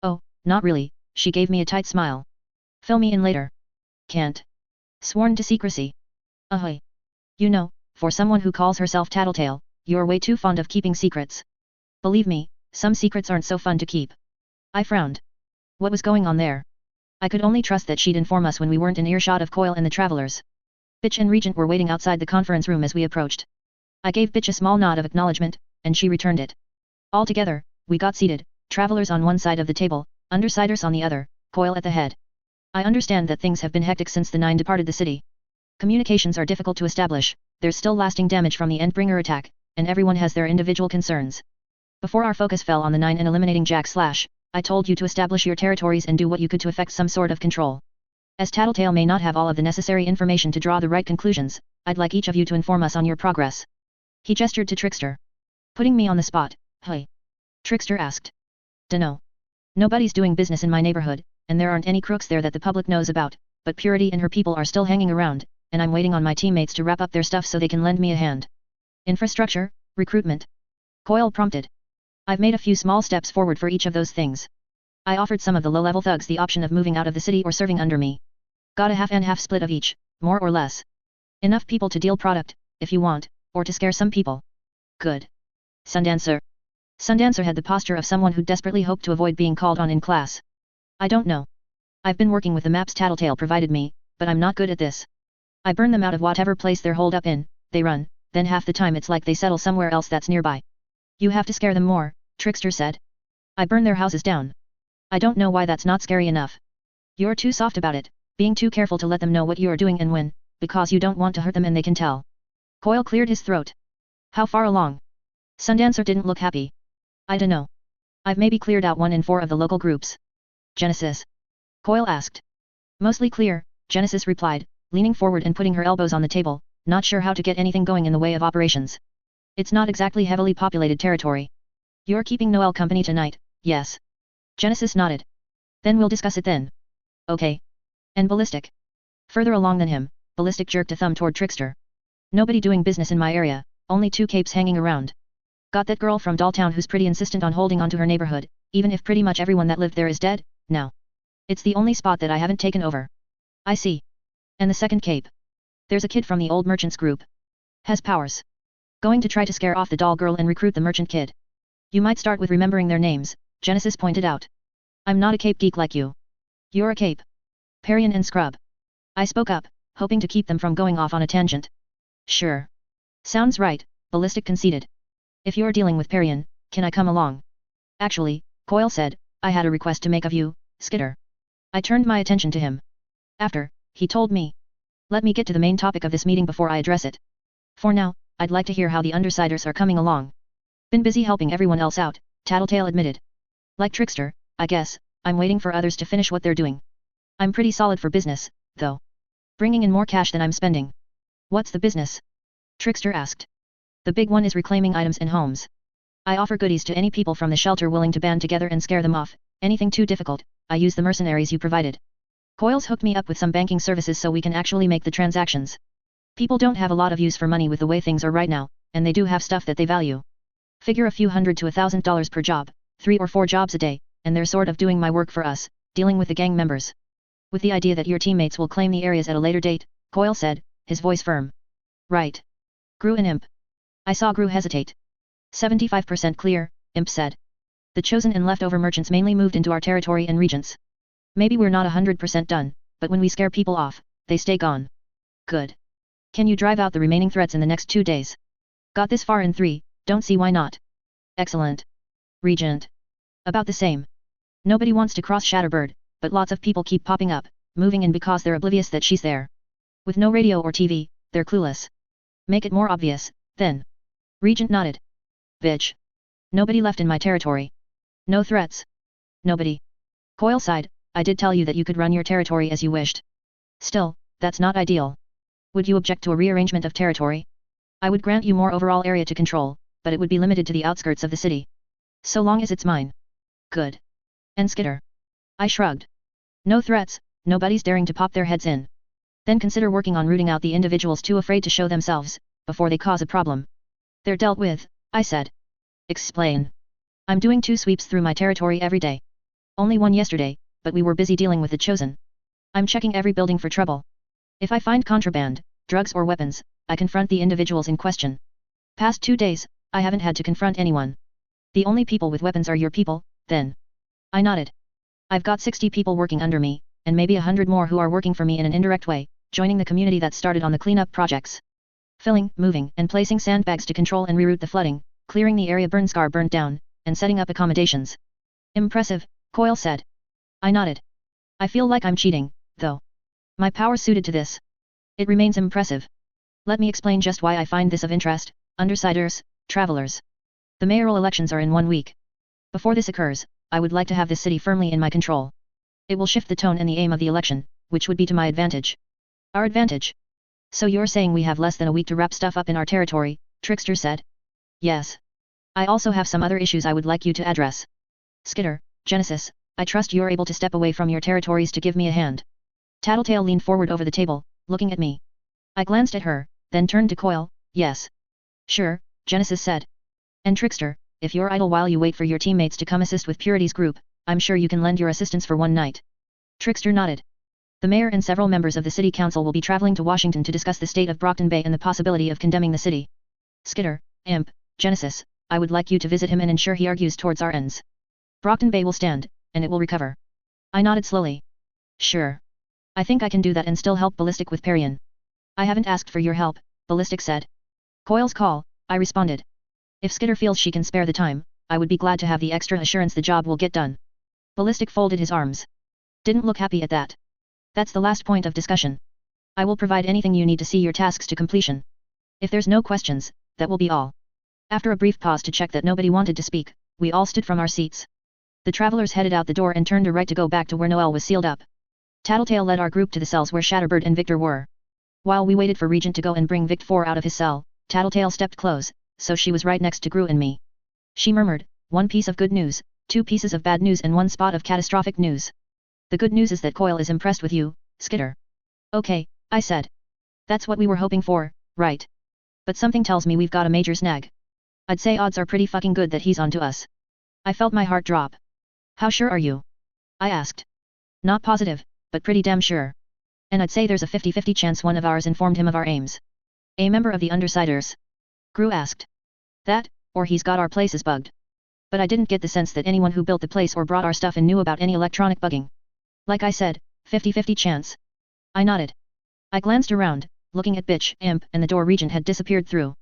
A: "Oh, not really," she gave me a tight smile. "Fill me in later." "Can't." "Sworn to secrecy." "Ahoy. You know, for someone who calls herself Tattletale, you're way too fond of keeping secrets." "Believe me, some secrets aren't so fun to keep." I frowned. What was going on there? I could only trust that she'd inform us when we weren't in earshot of Coyle and the travelers. Bitch and Regent were waiting outside the conference room as we approached. I gave Bitch a small nod of acknowledgement, and she returned it. All together, we got seated, travelers on one side of the table, undersiders on the other, Coyle at the head. I understand that things have been hectic since the 9 departed the city. Communications are difficult to establish, there's still lasting damage from the Endbringer attack, and everyone has their individual concerns. Before our focus fell on the 9 and eliminating Jack Slash, I told you to establish your territories and do what you could to effect some sort of control. As Tattletale may not have all of the necessary information to draw the right conclusions, I'd like each of you to inform us on your progress. He gestured to Trickster. Putting me on the spot, "Hey?" Trickster asked. "Dunno. Nobody's doing business in my neighborhood, and there aren't any crooks there that the public knows about, but Purity and her people are still hanging around, and I'm waiting on my teammates to wrap up their stuff so they can lend me a hand." "Infrastructure, recruitment?" Coyle prompted. "I've made a few small steps forward for each of those things. I offered some of the low-level thugs the option of moving out of the city or serving under me. Got a half-and-half split of each, more or less. Enough people to deal product, if you want, or to scare some people." "Good." Sundancer. Sundancer had the posture of someone who desperately hoped to avoid being called on in class. "I don't know. I've been working with the maps Tattletale provided me, but I'm not good at this. I burn them out of whatever place they're holed up in, they run, then half the time it's like they settle somewhere else that's nearby." "You have to scare them more," Trickster said. "I burn their houses down. I don't know why that's not scary enough." "You're too soft about it, being too careful to let them know what you're doing and when, because you don't want to hurt them and they can tell." Coyle cleared his throat. "How far along?" Sundancer didn't look happy. "I dunno. I've maybe cleared out 1 in 4 of the local groups." "Genesis?" Coyle asked. "Mostly clear," Genesis replied, leaning forward and putting her elbows on the table, not sure how to get anything going in the way of operations. "It's not exactly heavily populated territory." "You're keeping Noelle company tonight, yes?" Genesis nodded. "Then we'll discuss it then." "Okay." "And Ballistic?" Further along than him, Ballistic jerked a thumb toward Trickster. "Nobody doing business in my area, only 2 capes hanging around. Got that girl from Dolltown who's pretty insistent on holding on to her neighborhood, even if pretty much everyone that lived there is dead, now. It's the only spot that I haven't taken over." "I see. And the second cape?" "There's a kid from the old merchants group. Has powers. Going to try to scare off the doll girl and recruit the merchant kid. You might start with remembering their names," Genesis pointed out. "I'm not a cape geek like you." "You're a cape. Parian and Scrub." I spoke up, hoping to keep them from going off on a tangent. "Sure. Sounds right," Ballistic conceded. "If you're dealing with Parian, can I come along?" "Actually," Coyle said, "I had a request to make of you, Skitter." I turned my attention to him. "After," he told me. Let me get to the main topic of this meeting before I address it. For now, I'd like to hear how the Undersiders are coming along. Been busy helping everyone else out, Tattletale admitted. Like Trickster, I guess, I'm waiting for others to finish what they're doing. I'm pretty solid for business, though. Bringing in more cash than I'm spending. What's the business? Trickster asked. The big one is reclaiming items and homes. I offer goodies to any people from the shelter willing to band together and scare them off. Anything too difficult, I use the mercenaries you provided. Coils hooked me up with some banking services so we can actually make the transactions. People don't have a lot of use for money with the way things are right now, and they do have stuff that they value. Figure a few $100 to $1,000 per job, 3 or 4 jobs a day, and they're sort of doing my work for us, dealing with the gang members. With the idea that your teammates will claim the areas at a later date, Coil said, his voice firm. Right. Gru and Imp. I saw Gru hesitate. 75% clear, Imp said. The chosen and leftover merchants mainly moved into our territory and regions. Maybe we're not 100% done, but when we scare people off, they stay gone. Good. Can you drive out the remaining threats in the next 2 days? Got this far in 3, don't see why not. Excellent. Regent. About the same. Nobody wants to cross Shatterbird, but lots of people keep popping up, moving in because they're oblivious that she's there. With no radio or TV, they're clueless. Make it more obvious, then. Regent nodded. Bitch. Nobody left in my territory. No threats. Nobody. Coil sighed, I did tell you that you could run your territory as you wished. Still, that's not ideal. Would you object to a rearrangement of territory? I would grant you more overall area to control, but it would be limited to the outskirts of the city. So long as it's mine. Good. And Skitter. I shrugged. No threats, nobody's daring to pop their heads in. Then consider working on rooting out the individuals too afraid to show themselves, before they cause a problem. They're dealt with, I said. Explain. I'm doing 2 sweeps through my territory every day. Only one yesterday, but we were busy dealing with the chosen. I'm checking every building for trouble. If I find contraband, drugs or weapons, I confront the individuals in question. Past 2 days, I haven't had to confront anyone. The only people with weapons are your people, then. I nodded. I've got 60 people working under me, and maybe 100 more who are working for me in an indirect way, joining the community that started on the cleanup projects. Filling, moving, and placing sandbags to control and reroute the flooding, clearing the area Burnscar burnt down, and setting up accommodations. Impressive, Coil said. I nodded. I feel like I'm cheating, though. My power's suited to this. It remains impressive. Let me explain just why I find this of interest, Undersiders, travelers. The mayoral elections are in 1 week. Before this occurs, I would like to have this city firmly in my control. It will shift the tone and the aim of the election, which would be to my advantage. Our advantage? So you're saying we have less than a week to wrap stuff up in our territory, Trickster said. Yes. I also have some other issues I would like you to address. Skitter, Genesis, I trust you're able to step away from your territories to give me a hand. Tattletale leaned forward over the table, looking at me. I glanced at her, then turned to Coil. Yes. Sure, Genesis said. And Trickster, if you're idle while you wait for your teammates to come assist with Purity's group, I'm sure you can lend your assistance for 1 night. Trickster nodded. The mayor and several members of the city council will be traveling to Washington to discuss the state of Brockton Bay and the possibility of condemning the city. Skitter, Imp, Genesis, I would like you to visit him and ensure he argues towards our ends. Brockton Bay will stand, and it will recover. I nodded slowly. Sure. I think I can do that and still help Ballistic with Parian. I haven't asked for your help, Ballistic said. Coil's call, I responded. If Skitter feels she can spare the time, I would be glad to have the extra assurance the job will get done. Ballistic folded his arms. Didn't look happy at that. That's the last point of discussion. I will provide anything you need to see your tasks to completion. If there's no questions, that will be all. After a brief pause to check that nobody wanted to speak, we all stood from our seats. The travelers headed out the door and turned a right to go back to where Noel was sealed up. Tattletale led our group to the cells where Shatterbird and Victor were. While we waited for Regent to go and bring Vict 4 out of his cell, Tattletale stepped close, so she was right next to Gru and me. She murmured, 1 piece of good news, 2 pieces of bad news and 1 spot of catastrophic news. The good news is that Coil is impressed with you, Skitter. Okay, I said. That's what we were hoping for, right? But something tells me we've got a major snag. I'd say odds are pretty fucking good that he's on to us. I felt my heart drop. How sure are you? I asked. Not positive, but pretty damn sure. And I'd say there's a 50-50 chance one of ours informed him of our aims. A member of the Undersiders? Gru asked. That, or he's got our places bugged. But I didn't get the sense that anyone who built the place or brought our stuff in knew about any electronic bugging. Like I said, 50-50 chance. I nodded. I glanced around, looking at Bitch, Imp, and the door Regent had disappeared through.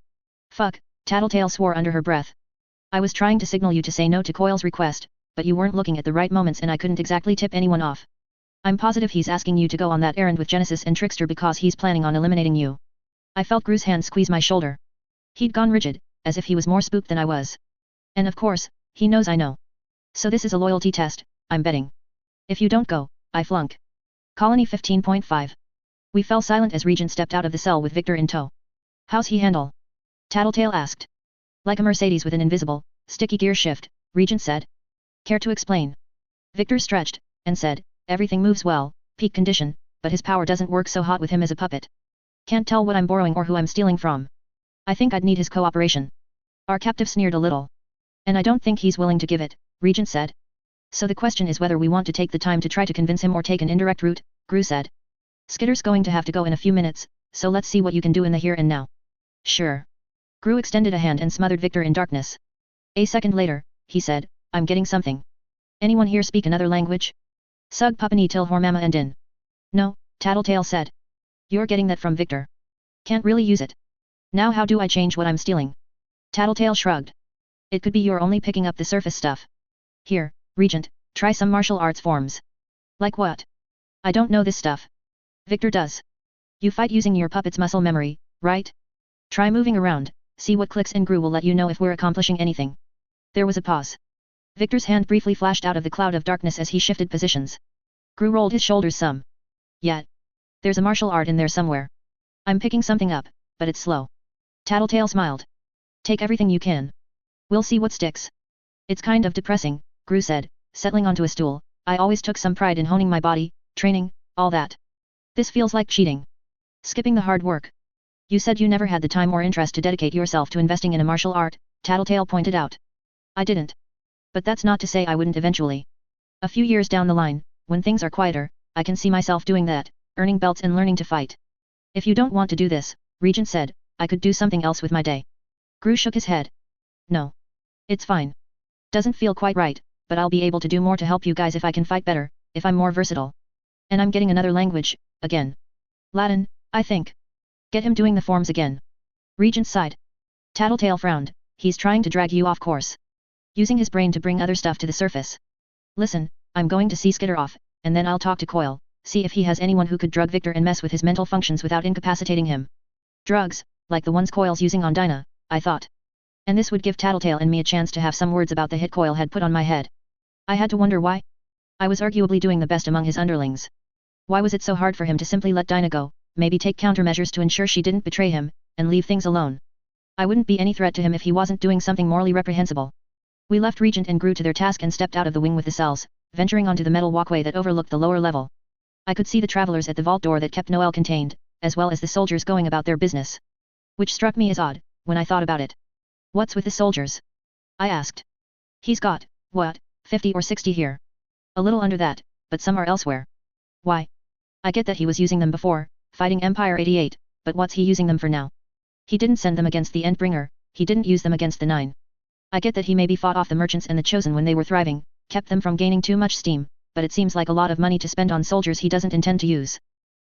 A: Fuck, Tattletale swore under her breath. I was trying to signal you to say no to Coil's request, but you weren't looking at the right moments and I couldn't exactly tip anyone off. I'm positive he's asking you to go on that errand with Genesis and Trickster because he's planning on eliminating you. I felt Gru's hand squeeze my shoulder. He'd gone rigid, as if he was more spooked than I was. And of course, he knows I know. So this is a loyalty test, I'm betting. If you don't go, I flunk. Colony 15.5. We fell silent as Regent stepped out of the cell with Victor in tow. How's he handle? Tattletale asked. Like a Mercedes with an invisible, sticky gear shift, Regent said. Care to explain? Victor stretched, and said, everything moves well, peak condition, but his power doesn't work so hot with him as a puppet. Can't tell what I'm borrowing or who I'm stealing from. I think I'd need his cooperation. Our captive sneered a little. And I don't think he's willing to give it, Regent said. So the question is whether we want to take the time to try to convince him or take an indirect route, Gru said. Skitter's going to have to go in a few minutes, so let's see what you can do in the here and now. Sure. Gru extended a hand and smothered Victor in darkness. A second later, he said, I'm getting something. Anyone here speak another language? Sug Pupani Til Hormama and Din. No, Tattletale said. You're getting that from Victor. Can't really use it. Now how do I change what I'm stealing? Tattletale shrugged. It could be you're only picking up the surface stuff. Here, Regent, try some martial arts forms. Like what? I don't know this stuff. Victor does. You fight using your puppet's muscle memory, right? Try moving around, see what clicks and Gru will let you know if we're accomplishing anything. There was a pause. Victor's hand briefly flashed out of the cloud of darkness as he shifted positions. Gru rolled his shoulders some. Yet. There's a martial art in there somewhere. I'm picking something up, but it's slow. Tattletale smiled. Take everything you can. We'll see what sticks. It's kind of depressing, Gru said, settling onto a stool. I always took some pride in honing my body, training, all that. This feels like cheating. Skipping the hard work. You said you never had the time or interest to dedicate yourself to investing in a martial art, Tattletale pointed out. I didn't. But that's not to say I wouldn't eventually. A few years down the line, when things are quieter, I can see myself doing that, earning belts and learning to fight. If you don't want to do this, Regent said, I could do something else with my day. Gru shook his head. No. It's fine. Doesn't feel quite right, but I'll be able to do more to help you guys if I can fight better, if I'm more versatile. And I'm getting another language, again. Latin, I think. Get him doing the forms again. Regent sighed. Tattletale frowned, he's trying to drag you off course. Using his brain to bring other stuff to the surface. Listen, I'm going to see Skitter off, and then I'll talk to Coil, see if he has anyone who could drug Victor and mess with his mental functions without incapacitating him. Drugs, like the ones Coil's using on Dinah, I thought. And this would give Tattletale and me a chance to have some words about the hit Coil had put on my head. I had to wonder why. I was arguably doing the best among his underlings. Why was it so hard for him to simply let Dinah go, maybe take countermeasures to ensure she didn't betray him, and leave things alone? I wouldn't be any threat to him if he wasn't doing something morally reprehensible. We left Regent and Gru to their task and stepped out of the wing with the cells, venturing onto the metal walkway that overlooked the lower level. I could see the travelers at the vault door that kept Noel contained, as well as the soldiers going about their business. Which struck me as odd, when I thought about it. What's with the soldiers? I asked. He's got, what, 50 or 60 here? A little under that, but some are elsewhere. Why? I get that he was using them before, fighting Empire 88, but what's he using them for now? He didn't send them against the Endbringer, he didn't use them against the Nine. I get that he maybe fought off the merchants and the Chosen when they were thriving, kept them from gaining too much steam, but it seems like a lot of money to spend on soldiers he doesn't intend to use.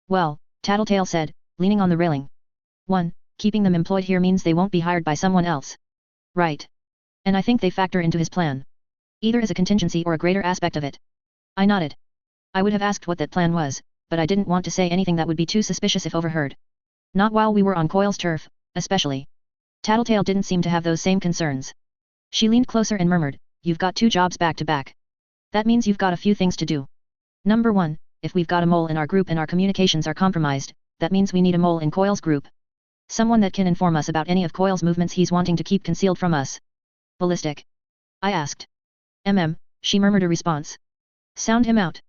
A: Well, Tattletale said, leaning on the railing. 1. Keeping them employed here means they won't be hired by someone else. Right. And I think they factor into his plan. Either as a contingency or a greater aspect of it. I nodded. I would have asked what that plan was, but I didn't want to say anything that would be too suspicious if overheard. Not while we were on Coil's turf, especially. Tattletale didn't seem to have those same concerns. She leaned closer and murmured, you've got 2 jobs back to back. That means you've got a few things to do. Number 1, if we've got a mole in our group and our communications are compromised, that means we need a mole in Coil's group. Someone that can inform us about any of Coil's movements he's wanting to keep concealed from us. Ballistic? I asked. She murmured a response. Sound him out.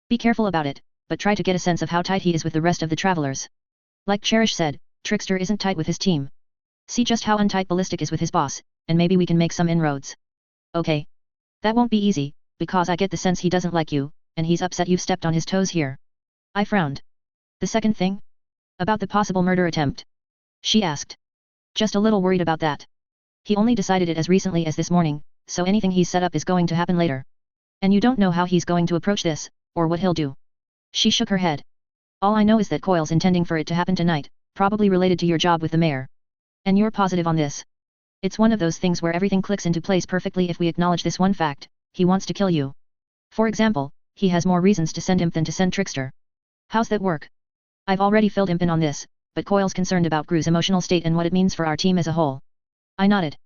A: Be careful about it, but try to get a sense of how tight he is with the rest of the travelers. Like Cherish said, Trickster isn't tight with his team. See just how untight Ballistic is with his boss, and maybe we can make some inroads. Okay. That won't be easy, because I get the sense he doesn't like you, and he's upset you've stepped on his toes here. I frowned. The second thing? About the possible murder attempt. She asked. Just a little worried about that. He only decided it as recently as this morning, so anything he's set up is going to happen later. And you don't know how he's going to approach this, or what he'll do. She shook her head. All I know is that Coil's intending for it to happen tonight, probably related to your job with the mayor. And you're positive on this. It's one of those things where everything clicks into place perfectly if we acknowledge this one fact, he wants to kill you. For example, he has more reasons to send imp than to send trickster. How's that work? I've already filled imp in on this, but Coil's concerned about Gru's emotional state and what it means for our team as a whole. I nodded.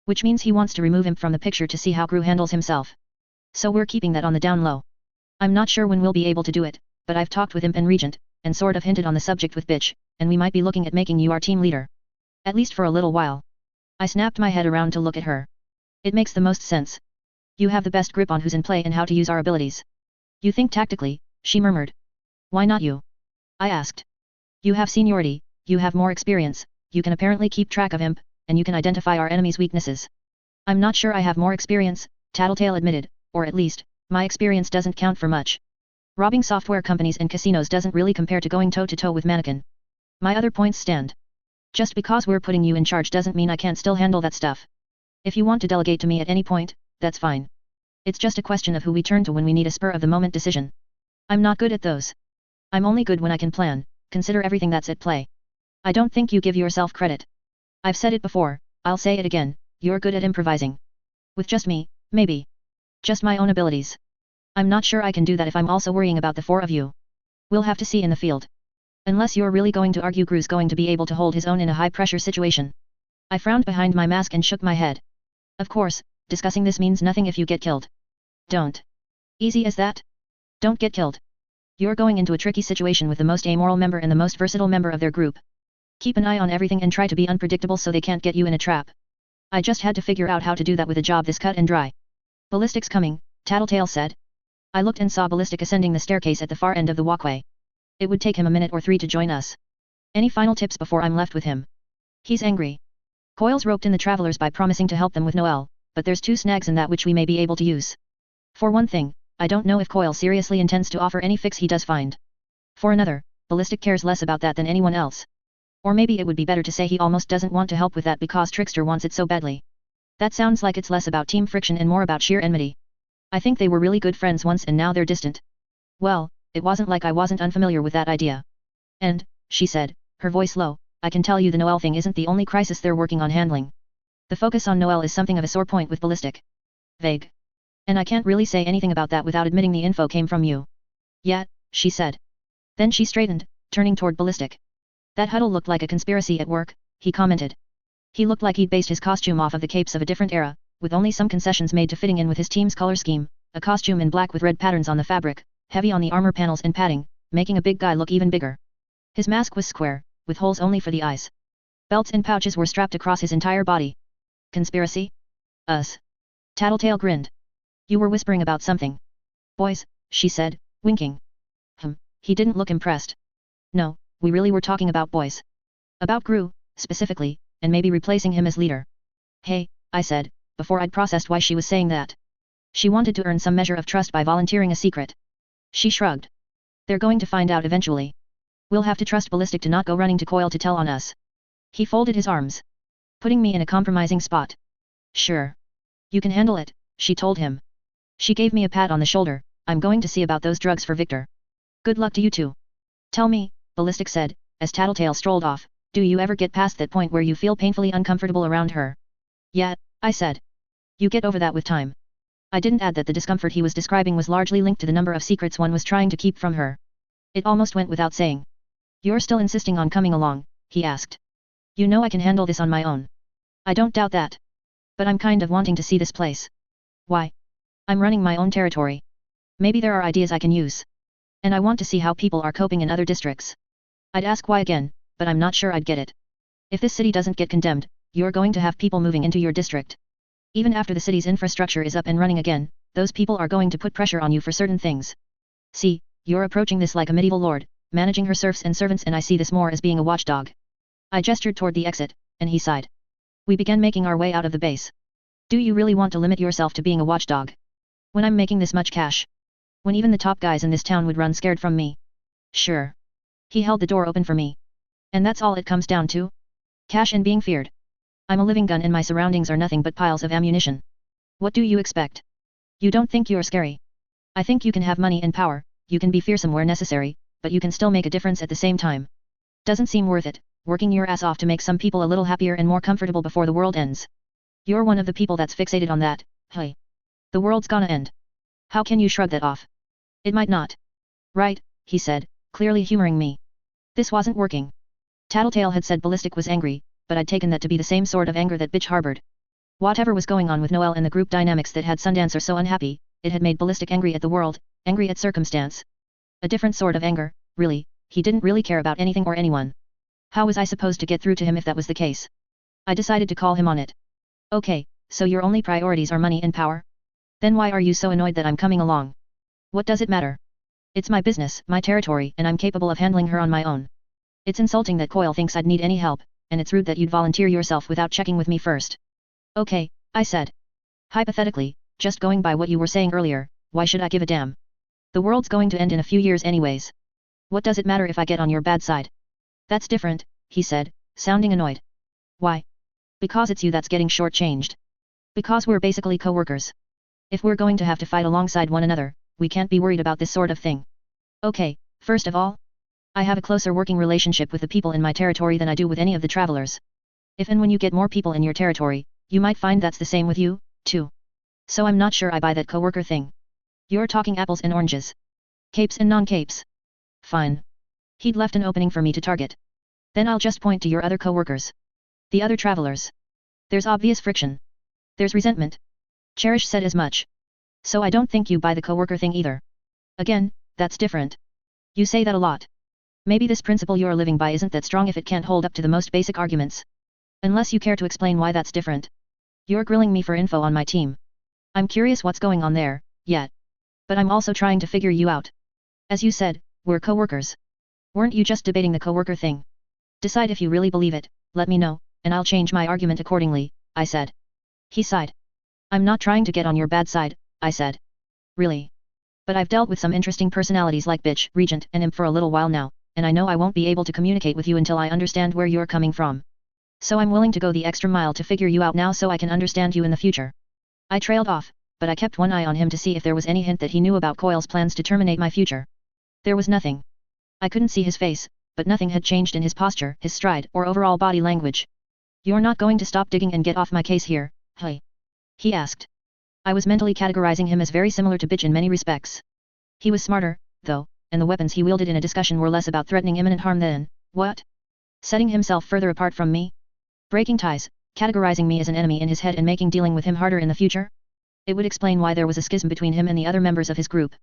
A: Which means he wants to remove imp from the picture to see how Gru handles himself. So we're keeping that on the down low. I'm not sure when we'll be able to do it, but I've talked with imp and Regent, and sort of hinted on the subject with Bitch, and we might be looking at making you our team leader. At least for a little while. I snapped my head around to look at her. It makes the most sense. You have the best grip on who's in play and how to use our abilities. You think tactically, she murmured. Why not you? I asked. You have seniority, you have more experience, you can apparently keep track of imp, and you can identify our enemy's weaknesses. I'm not sure I have more experience, Tattletale admitted, or at least, my experience doesn't count for much. Robbing software companies and casinos doesn't really compare to going toe-to-toe with Mannequin. My other points stand. Just because we're putting you in charge doesn't mean I can't still handle that stuff. If you want to delegate to me at any point, that's fine. It's just a question of who we turn to when we need a spur-of-the-moment decision. I'm not good at those. I'm only good when I can plan, consider everything that's at play. I don't think you give yourself credit. I've said it before, I'll say it again, you're good at improvising. With just me, maybe. Just my own abilities. I'm not sure I can do that if I'm also worrying about the four of you. We'll have to see in the field. Unless you're really going to argue Gru's going to be able to hold his own in a high-pressure situation. I frowned behind my mask and shook my head. Of course, discussing this means nothing if you get killed. Don't. Easy as that? Don't get killed. You're going into a tricky situation with the most amoral member and the most versatile member of their group. Keep an eye on everything and try to be unpredictable so they can't get you in a trap. I just had to figure out how to do that with a job this cut and dry. Ballistic's coming, Tattletale said. I looked and saw Ballistic ascending the staircase at the far end of the walkway. It would take him a minute or three to join us. Any final tips before I'm left with him? He's angry. Coil's roped in the travelers by promising to help them with Noel, but there's two snags in that which we may be able to use. For one thing, I don't know if Coil seriously intends to offer any fix he does find. For another, Ballistic cares less about that than anyone else. Or maybe it would be better to say he almost doesn't want to help with that because Trickster wants it so badly. That sounds like it's less about team friction and more about sheer enmity. I think they were really good friends once and now they're distant. Well, it wasn't like I wasn't unfamiliar with that idea. And, she said, her voice low, I can tell you the Noel thing isn't the only crisis they're working on handling. The focus on Noel is something of a sore point with Ballistic. Vague. And I can't really say anything about that without admitting the info came from you. Yeah, she said. Then she straightened, turning toward Ballistic. That huddle looked like a conspiracy at work, he commented. He looked like he'd based his costume off of the capes of a different era, with only some concessions made to fitting in with his team's color scheme, a costume in black with red patterns on the fabric, heavy on the armor panels and padding, making a big guy look even bigger. His mask was square, with holes only for the eyes. Belts and pouches were strapped across his entire body. Conspiracy? Us. Tattletale grinned. You were whispering about something. Boys, she said, winking. He didn't look impressed. No, we really were talking about boys. About Gru, specifically, and maybe replacing him as leader. Hey, I said, before I'd processed why she was saying that. She wanted to earn some measure of trust by volunteering a secret. She shrugged. They're going to find out eventually. We'll have to trust Ballistic to not go running to Coil to tell on us. He folded his arms. Putting me in a compromising spot. Sure. You can handle it, she told him. She gave me a pat on the shoulder, I'm going to see about those drugs for Victor. Good luck to you two. Tell me, Ballistic said, as Tattletale strolled off, do you ever get past that point where you feel painfully uncomfortable around her? Yeah, I said. You get over that with time. I didn't add that the discomfort he was describing was largely linked to the number of secrets one was trying to keep from her. It almost went without saying. You're still insisting on coming along, he asked. You know I can handle this on my own. I don't doubt that. But I'm kind of wanting to see this place. Why? I'm running my own territory. Maybe there are ideas I can use. And I want to see how people are coping in other districts. I'd ask why again, but I'm not sure I'd get it. If this city doesn't get condemned, you're going to have people moving into your district. Even after the city's infrastructure is up and running again, those people are going to put pressure on you for certain things. See, you're approaching this like a medieval lord, managing her serfs and servants, and I see this more as being a watchdog. I gestured toward the exit, and he sighed. We began making our way out of the base. Do you really want to limit yourself to being a watchdog? When I'm making this much cash? When even the top guys in this town would run scared from me? Sure. He held the door open for me. And that's all it comes down to? Cash and being feared. I'm a living gun and my surroundings are nothing but piles of ammunition. What do you expect? You don't think you're scary. I think you can have money and power, you can be fearsome where necessary, but you can still make a difference at the same time. Doesn't seem worth it, working your ass off to make some people a little happier and more comfortable before the world ends. You're one of the people that's fixated on that, hey. The world's gonna end. How can you shrug that off? It might not. Right, he said, clearly humoring me. This wasn't working. Tattletale had said Ballistic was angry, but I'd taken that to be the same sort of anger that Bitch harbored. Whatever was going on with Noelle and the group dynamics that had Sundancer so unhappy, it had made Ballistic angry at the world, angry at circumstance. A different sort of anger, really. He didn't really care about anything or anyone. How was I supposed to get through to him if that was the case? I decided to call him on it. Okay, so your only priorities are money and power? Then why are you so annoyed that I'm coming along? What does it matter? It's my business, my territory, and I'm capable of handling her on my own. It's insulting that Coil thinks I'd need any help, and it's rude that you'd volunteer yourself without checking with me first. Okay, I said. Hypothetically, just going by what you were saying earlier, why should I give a damn? The world's going to end in a few years anyways. What does it matter if I get on your bad side? That's different, he said, sounding annoyed. Why? Because it's you that's getting shortchanged. Because we're basically co-workers. If we're going to have to fight alongside one another, we can't be worried about this sort of thing. Okay, first of all, I have a closer working relationship with the people in my territory than I do with any of the travelers. If and when you get more people in your territory, you might find that's the same with you, too. So I'm not sure I buy that co-worker thing. You're talking apples and oranges. Capes and non-capes. Fine. He'd left an opening for me to target. Then I'll just point to your other co-workers. The other travelers. There's obvious friction. There's resentment. Cherish said as much. So I don't think you buy the co-worker thing either. Again, that's different. You say that a lot. Maybe this principle you're living by isn't that strong if it can't hold up to the most basic arguments. Unless you care to explain why that's different. You're grilling me for info on my team. I'm curious what's going on there, yet. But I'm also trying to figure you out. As you said, we're co-workers. Weren't you just debating the co-worker thing? Decide if you really believe it, let me know, and I'll change my argument accordingly, I said. He sighed. I'm not trying to get on your bad side, I said. Really? But I've dealt with some interesting personalities like Bitch, Regent, and Imp for a little while now, and I know I won't be able to communicate with you until I understand where you're coming from. So I'm willing to go the extra mile to figure you out now so I can understand you in the future. I trailed off, but I kept one eye on him to see if there was any hint that he knew about Coil's plans to terminate my future. There was nothing. I couldn't see his face, but nothing had changed in his posture, his stride, or overall body language. You're not going to stop digging and get off my case here, hey? He asked. I was mentally categorizing him as very similar to Bitch in many respects. He was smarter, though, and the weapons he wielded in a discussion were less about threatening imminent harm than, what? Setting himself further apart from me? Breaking ties, categorizing me as an enemy in his head and making dealing with him harder in the future? It would explain why there was a schism between him and the other members of his group.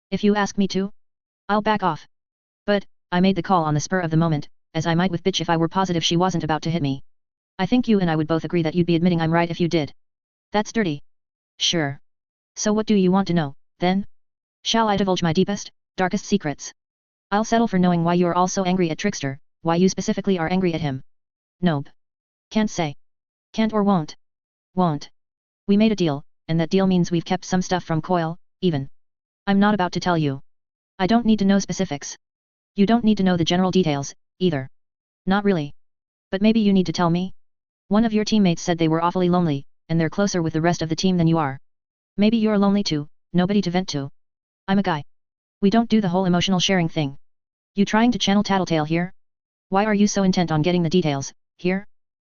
A: If you ask me to, I'll back off. But, I made the call on the spur of the moment, as I might with Bitch if I were positive she wasn't about to hit me. I think you and I would both agree that you'd be admitting I'm right if you did. That's dirty. Sure. So what do you want to know, then? Shall I divulge my deepest, darkest secrets? I'll settle for knowing why you're all so angry at Trickster, why you specifically are angry at him. Nope. Can't say. Can't or won't. Won't. We made a deal, and that deal means we've kept some stuff from Coil, even. I'm not about to tell you. I don't need to know specifics. You don't need to know the general details, either. Not really. But maybe you need to tell me? One of your teammates said they were awfully lonely, and they're closer with the rest of the team than you are. Maybe you're lonely too, nobody to vent to. I'm a guy. We don't do the whole emotional sharing thing. You trying to channel Tattletale here? Why are you so intent on getting the details, here?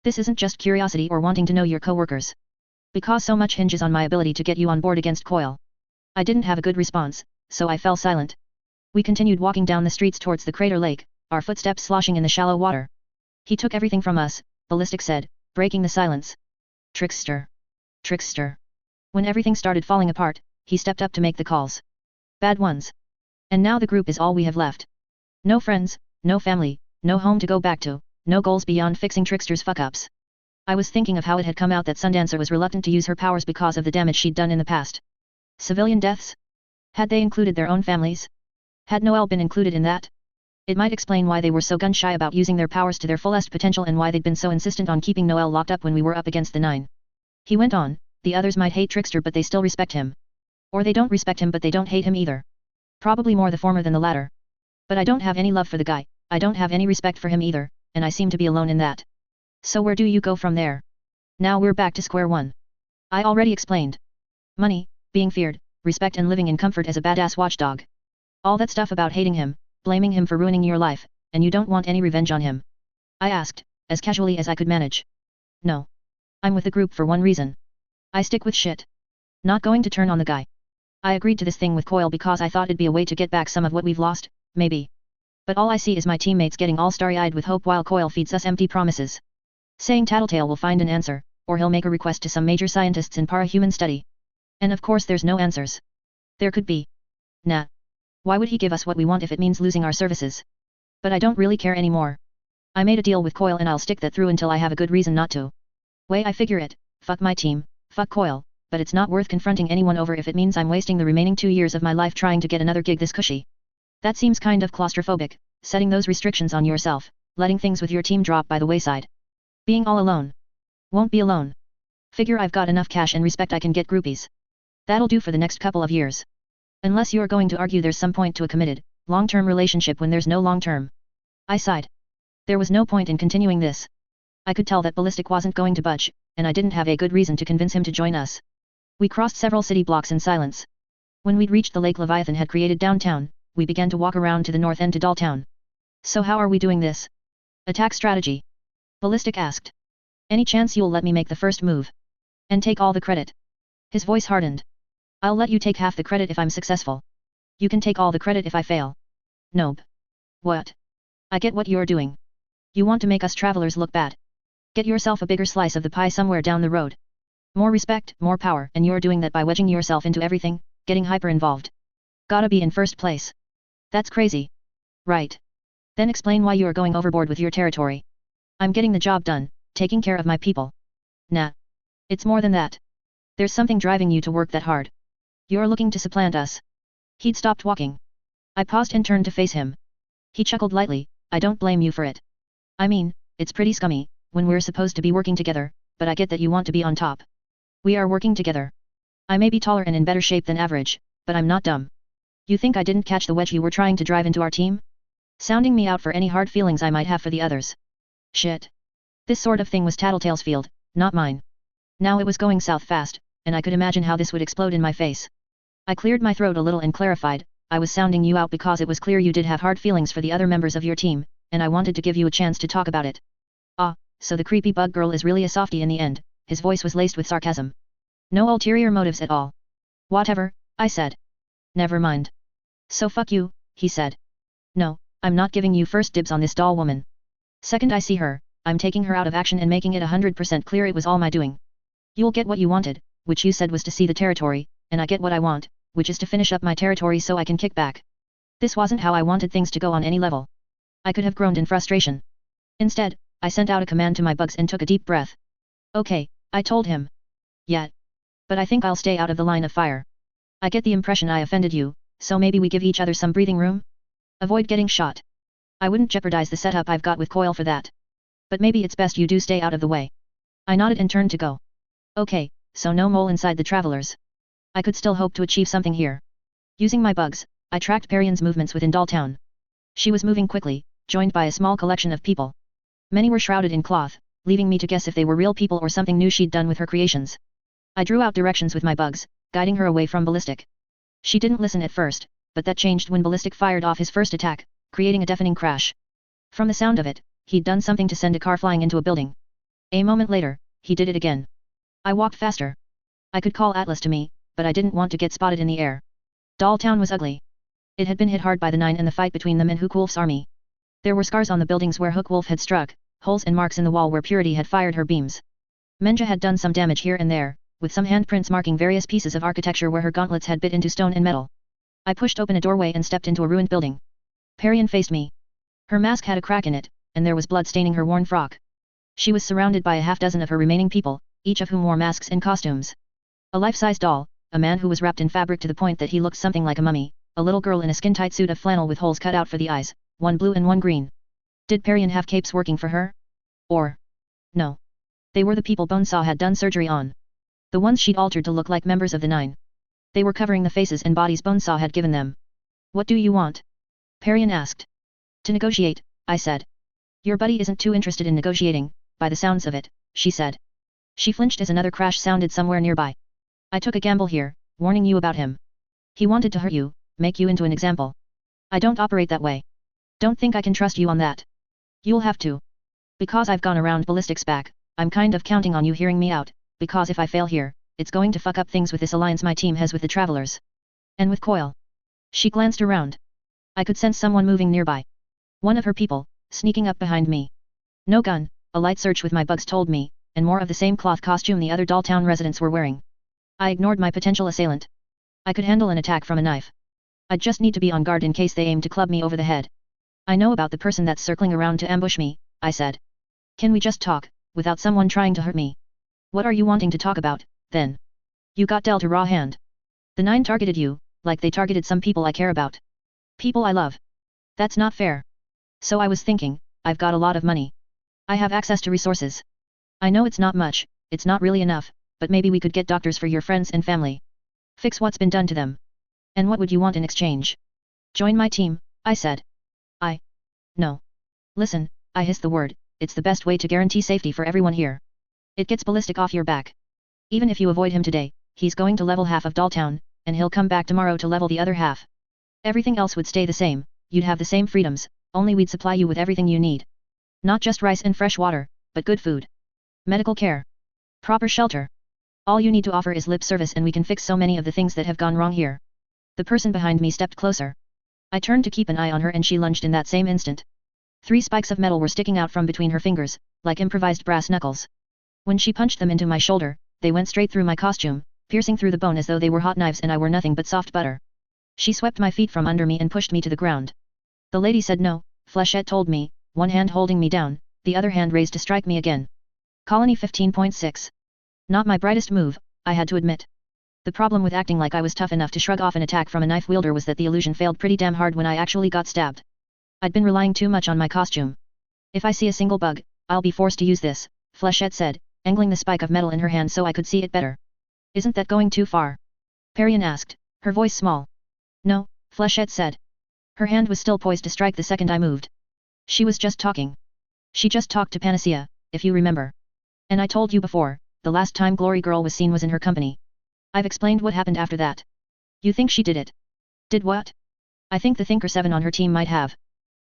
A: This isn't just curiosity or wanting to know your co-workers. Because so much hinges on my ability to get you on board against Coil. I didn't have a good response, so I fell silent. We continued walking down the streets towards the crater lake, our footsteps sloshing in the shallow water. He took everything from us, Ballistic said, breaking the silence. Trickster. Trickster. When everything started falling apart, he stepped up to make the calls. Bad ones. And now the group is all we have left. No friends, no family, no home to go back to, no goals beyond fixing Trickster's fuck-ups. I was thinking of how it had come out that Sundancer was reluctant to use her powers because of the damage she'd done in the past. Civilian deaths? Had they included their own families? Had Noelle been included in that? It might explain why they were so gun-shy about using their powers to their fullest potential and why they'd been so insistent on keeping Noelle locked up when we were up against the 9. He went on, the others might hate Trickster but they still respect him. Or they don't respect him but they don't hate him either. Probably more the former than the latter. But I don't have any love for the guy, I don't have any respect for him either, and I seem to be alone in that. So where do you go from there? Now we're back to square one. I already explained. Money, being feared, respect and living in comfort as a badass watchdog. All that stuff about hating him, blaming him for ruining your life, and you don't want any revenge on him. I asked, as casually as I could manage. No. I'm with the group for one reason. I stick with shit. Not going to turn on the guy. I agreed to this thing with Coil because I thought it'd be a way to get back some of what we've lost, maybe. But all I see is my teammates getting all starry-eyed with hope while Coil feeds us empty promises. Saying Tattletale will find an answer, or he'll make a request to some major scientists in para-human study. And of course there's no answers. There could be. Nah. Why would he give us what we want if it means losing our services? But I don't really care anymore. I made a deal with Coil and I'll stick that through until I have a good reason not to. Way I figure it, fuck my team, fuck Coil, but it's not worth confronting anyone over if it means I'm wasting the remaining 2 years of my life trying to get another gig this cushy. That seems kind of claustrophobic, setting those restrictions on yourself, letting things with your team drop by the wayside. Being all alone. Won't be alone. Figure I've got enough cash and respect I can get groupies. That'll do for the next couple of years. Unless you're going to argue there's some point to a committed, long-term relationship when there's no long-term. I sighed. There was no point in continuing this. I could tell that Ballistic wasn't going to budge, and I didn't have a good reason to convince him to join us. We crossed several city blocks in silence. When we'd reached the lake Leviathan had created downtown, we began to walk around to the north end to Dolltown. So how are we doing this? Attack strategy. Ballistic asked. Any chance you'll let me make the first move? And take all the credit? His voice hardened. I'll let you take half the credit if I'm successful. You can take all the credit if I fail. Nope. What? I get what you're doing. You want to make us travelers look bad. Get yourself a bigger slice of the pie somewhere down the road. More respect, more power, and you're doing that by wedging yourself into everything, getting hyper-involved. Gotta be in first place. That's crazy. Right. Then explain why you're going overboard with your territory. I'm getting the job done, taking care of my people. Nah. It's more than that. There's something driving you to work that hard. You're looking to supplant us. He'd stopped walking. I paused and turned to face him. He chuckled lightly. I don't blame you for it. I mean, it's pretty scummy, when we're supposed to be working together, but I get that you want to be on top. We are working together. I may be taller and in better shape than average, but I'm not dumb. You think I didn't catch the wedge you were trying to drive into our team? Sounding me out for any hard feelings I might have for the others. Shit. This sort of thing was Tattletale's field, not mine. Now it was going south fast, and I could imagine how this would explode in my face. I cleared my throat a little and clarified, I was sounding you out because it was clear you did have hard feelings for the other members of your team, and I wanted to give you a chance to talk about it. Ah, so the creepy bug girl is really a softie in the end, his voice was laced with sarcasm. No ulterior motives at all. Whatever, I said. Never mind. So fuck you, he said. No, I'm not giving you first dibs on this doll woman. Second I see her, I'm taking her out of action and making it 100% clear it was all my doing. You'll get what you wanted, which you said was to see the territory, and I get what I want, which is to finish up my territory so I can kick back. This wasn't how I wanted things to go on any level. I could have groaned in frustration. Instead, I sent out a command to my bugs and took a deep breath. Okay, I told him. Yeah. But I think I'll stay out of the line of fire. I get the impression I offended you, so maybe we give each other some breathing room? Avoid getting shot. I wouldn't jeopardize the setup I've got with Coil for that. But maybe it's best you do stay out of the way. I nodded and turned to go. Okay, so no mole inside the travelers. I could still hope to achieve something here. Using my bugs, I tracked Perian's movements within Dolltown. She was moving quickly, joined by a small collection of people. Many were shrouded in cloth, leaving me to guess if they were real people or something new she'd done with her creations. I drew out directions with my bugs, guiding her away from Ballistic. She didn't listen at first, but that changed when Ballistic fired off his first attack, creating a deafening crash. From the sound of it, he'd done something to send a car flying into a building. A moment later, he did it again. I walked faster. I could call Atlas to me, but I didn't want to get spotted in the air. Dolltown was ugly. It had been hit hard by the Nine and the fight between them and Hookwolf's army. There were scars on the buildings where Hookwolf had struck, holes and marks in the wall where Purity had fired her beams. Menja had done some damage here and there, with some handprints marking various pieces of architecture where her gauntlets had bit into stone and metal. I pushed open a doorway and stepped into a ruined building. Perian faced me. Her mask had a crack in it, and there was blood staining her worn frock. She was surrounded by a half-dozen of her remaining people, each of whom wore masks and costumes. A life-size doll, a man who was wrapped in fabric to the point that he looked something like a mummy, a little girl in a skin-tight suit of flannel with holes cut out for the eyes, one blue and one green. Did Perian have capes working for her? Or? No. They were the people Bonesaw had done surgery on. The ones she'd altered to look like members of the Nine. They were covering the faces and bodies Bonesaw had given them. What do you want? Perian asked. To negotiate, I said. Your buddy isn't too interested in negotiating, by the sounds of it, she said. She flinched as another crash sounded somewhere nearby. I took a gamble here, warning you about him. He wanted to hurt you, make you into an example. I don't operate that way. Don't think I can trust you on that. You'll have to. Because I've gone around Ballistic's back, I'm kind of counting on you hearing me out, because if I fail here, it's going to fuck up things with this alliance my team has with the Travelers. And with Coil. She glanced around. I could sense someone moving nearby. One of her people, sneaking up behind me. No gun, a light search with my bugs told me, and more of the same cloth costume the other Dolltown residents were wearing. I ignored my potential assailant. I could handle an attack from a knife. I'd just need to be on guard in case they aimed to club me over the head. I know about the person that's circling around to ambush me, I said. Can we just talk, without someone trying to hurt me? What are you wanting to talk about, then? You got dealt a raw hand. The 9 targeted you, like they targeted some people I care about. People I love. That's not fair. So I was thinking, I've got a lot of money. I have access to resources. I know it's not much, it's not really enough, but maybe we could get doctors for your friends and family. Fix what's been done to them. And what would you want in exchange? Join my team, I said. No. Listen, I hissed the word, it's the best way to guarantee safety for everyone here. It gets ballistic off your back. Even if you avoid him today, he's going to level half of Dolltown, and he'll come back tomorrow to level the other half. Everything else would stay the same, you'd have the same freedoms, only we'd supply you with everything you need. Not just rice and fresh water, but good food. Medical care. Proper shelter. All you need to offer is lip service and we can fix so many of the things that have gone wrong here. The person behind me stepped closer. I turned to keep an eye on her and she lunged in that same instant. 3 spikes of metal were sticking out from between her fingers, like improvised brass knuckles. When she punched them into my shoulder, they went straight through my costume, piercing through the bone as though they were hot knives and I were nothing but soft butter. She swept my feet from under me and pushed me to the ground. The lady said no, Flechette told me, one hand holding me down, the other hand raised to strike me again. Colony 15.6. Not my brightest move, I had to admit. The problem with acting like I was tough enough to shrug off an attack from a knife wielder was that the illusion failed pretty damn hard when I actually got stabbed. I'd been relying too much on my costume. If I see a single bug, I'll be forced to use this, Flechette said, angling the spike of metal in her hand so I could see it better. Isn't that going too far? Perian asked, her voice small. No, Flechette said. Her hand was still poised to strike the second I moved. She was just talking. She just talked to Panacea, if you remember. And I told you before, the last time Glory Girl was seen was in her company. I've explained what happened after that. You think she did it? Did what? I think the Thinker 7 on her team might have.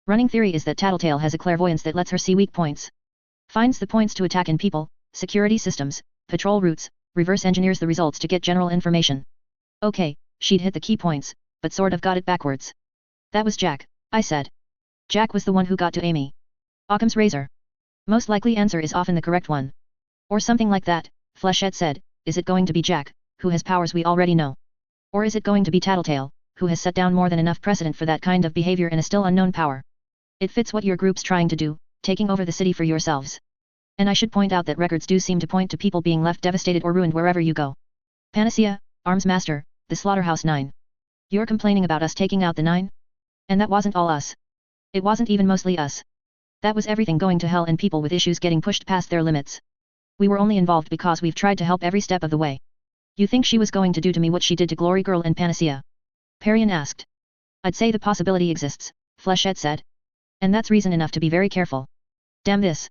A: Running theory is that Tattletale has a clairvoyance that lets her see weak points. Finds the points to attack in people, security systems, patrol routes, reverse engineers the results to get general information. Okay, she'd hit the key points, but sort of got it backwards. That was Jack, I said. Jack was the one who got to Amy. Occam's razor. Most likely answer is often the correct one. Or something like that, Flechette said. Is it going to be Jack, who has powers we already know? Or is it going to be Tattletale, who has set down more than enough precedent for that kind of behavior in a still unknown power? It fits what your group's trying to do, taking over the city for yourselves. And I should point out that records do seem to point to people being left devastated or ruined wherever you go. Panacea, Arms Master, the Slaughterhouse 9. You're complaining about us taking out the 9? And that wasn't all us. It wasn't even mostly us. That was everything going to hell and people with issues getting pushed past their limits. We were only involved because we've tried to help every step of the way. You think she was going to do to me what she did to Glory Girl and Panacea? Perian asked. I'd say the possibility exists, Flechette said. And that's reason enough to be very careful. Damn this.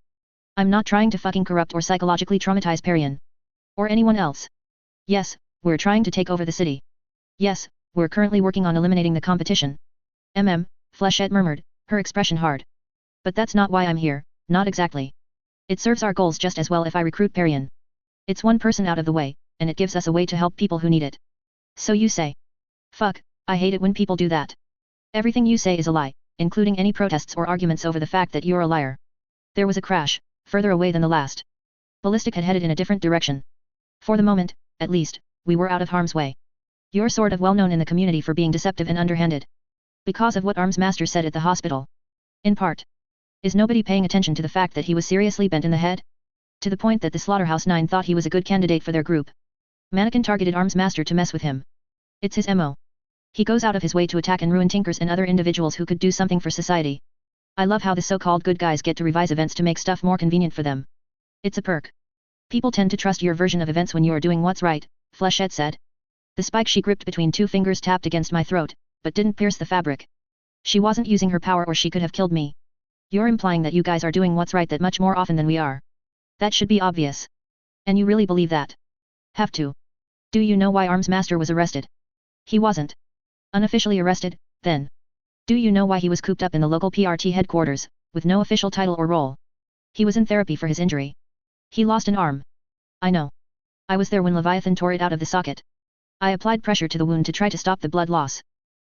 A: I'm not trying to fucking corrupt or psychologically traumatize Perian. Or anyone else. Yes, we're trying to take over the city. Yes, we're currently working on eliminating the competition. Flechette murmured, her expression hard. But that's not why I'm here, not exactly. It serves our goals just as well if I recruit Perian. It's one person out of the way, and it gives us a way to help people who need it. So you say. Fuck, I hate it when people do that. Everything you say is a lie, including any protests or arguments over the fact that you're a liar. There was a crash, further away than the last. Ballistic had headed in a different direction. For the moment, at least, we were out of harm's way. You're sort of well known in the community for being deceptive and underhanded. Because of what Arms Master said at the hospital. In part. Is nobody paying attention to the fact that he was seriously bent in the head? To the point that the Slaughterhouse 9 thought he was a good candidate for their group. Mannequin targeted Arms Master to mess with him. It's his MO. He goes out of his way to attack and ruin Tinkers and other individuals who could do something for society. I love how the so-called good guys get to revise events to make stuff more convenient for them. It's a perk. People tend to trust your version of events when you're doing what's right, Flechette said. The spike she gripped between 2 fingers tapped against my throat, but didn't pierce the fabric. She wasn't using her power or she could have killed me. You're implying that you guys are doing what's right that much more often than we are. That should be obvious. And you really believe that? Have to. Do you know why Arms Master was arrested? He wasn't. Unofficially arrested, then. Do you know why he was cooped up in the local PRT headquarters, with no official title or role? He was in therapy for his injury. He lost an arm. I know. I was there when Leviathan tore it out of the socket. I applied pressure to the wound to try to stop the blood loss.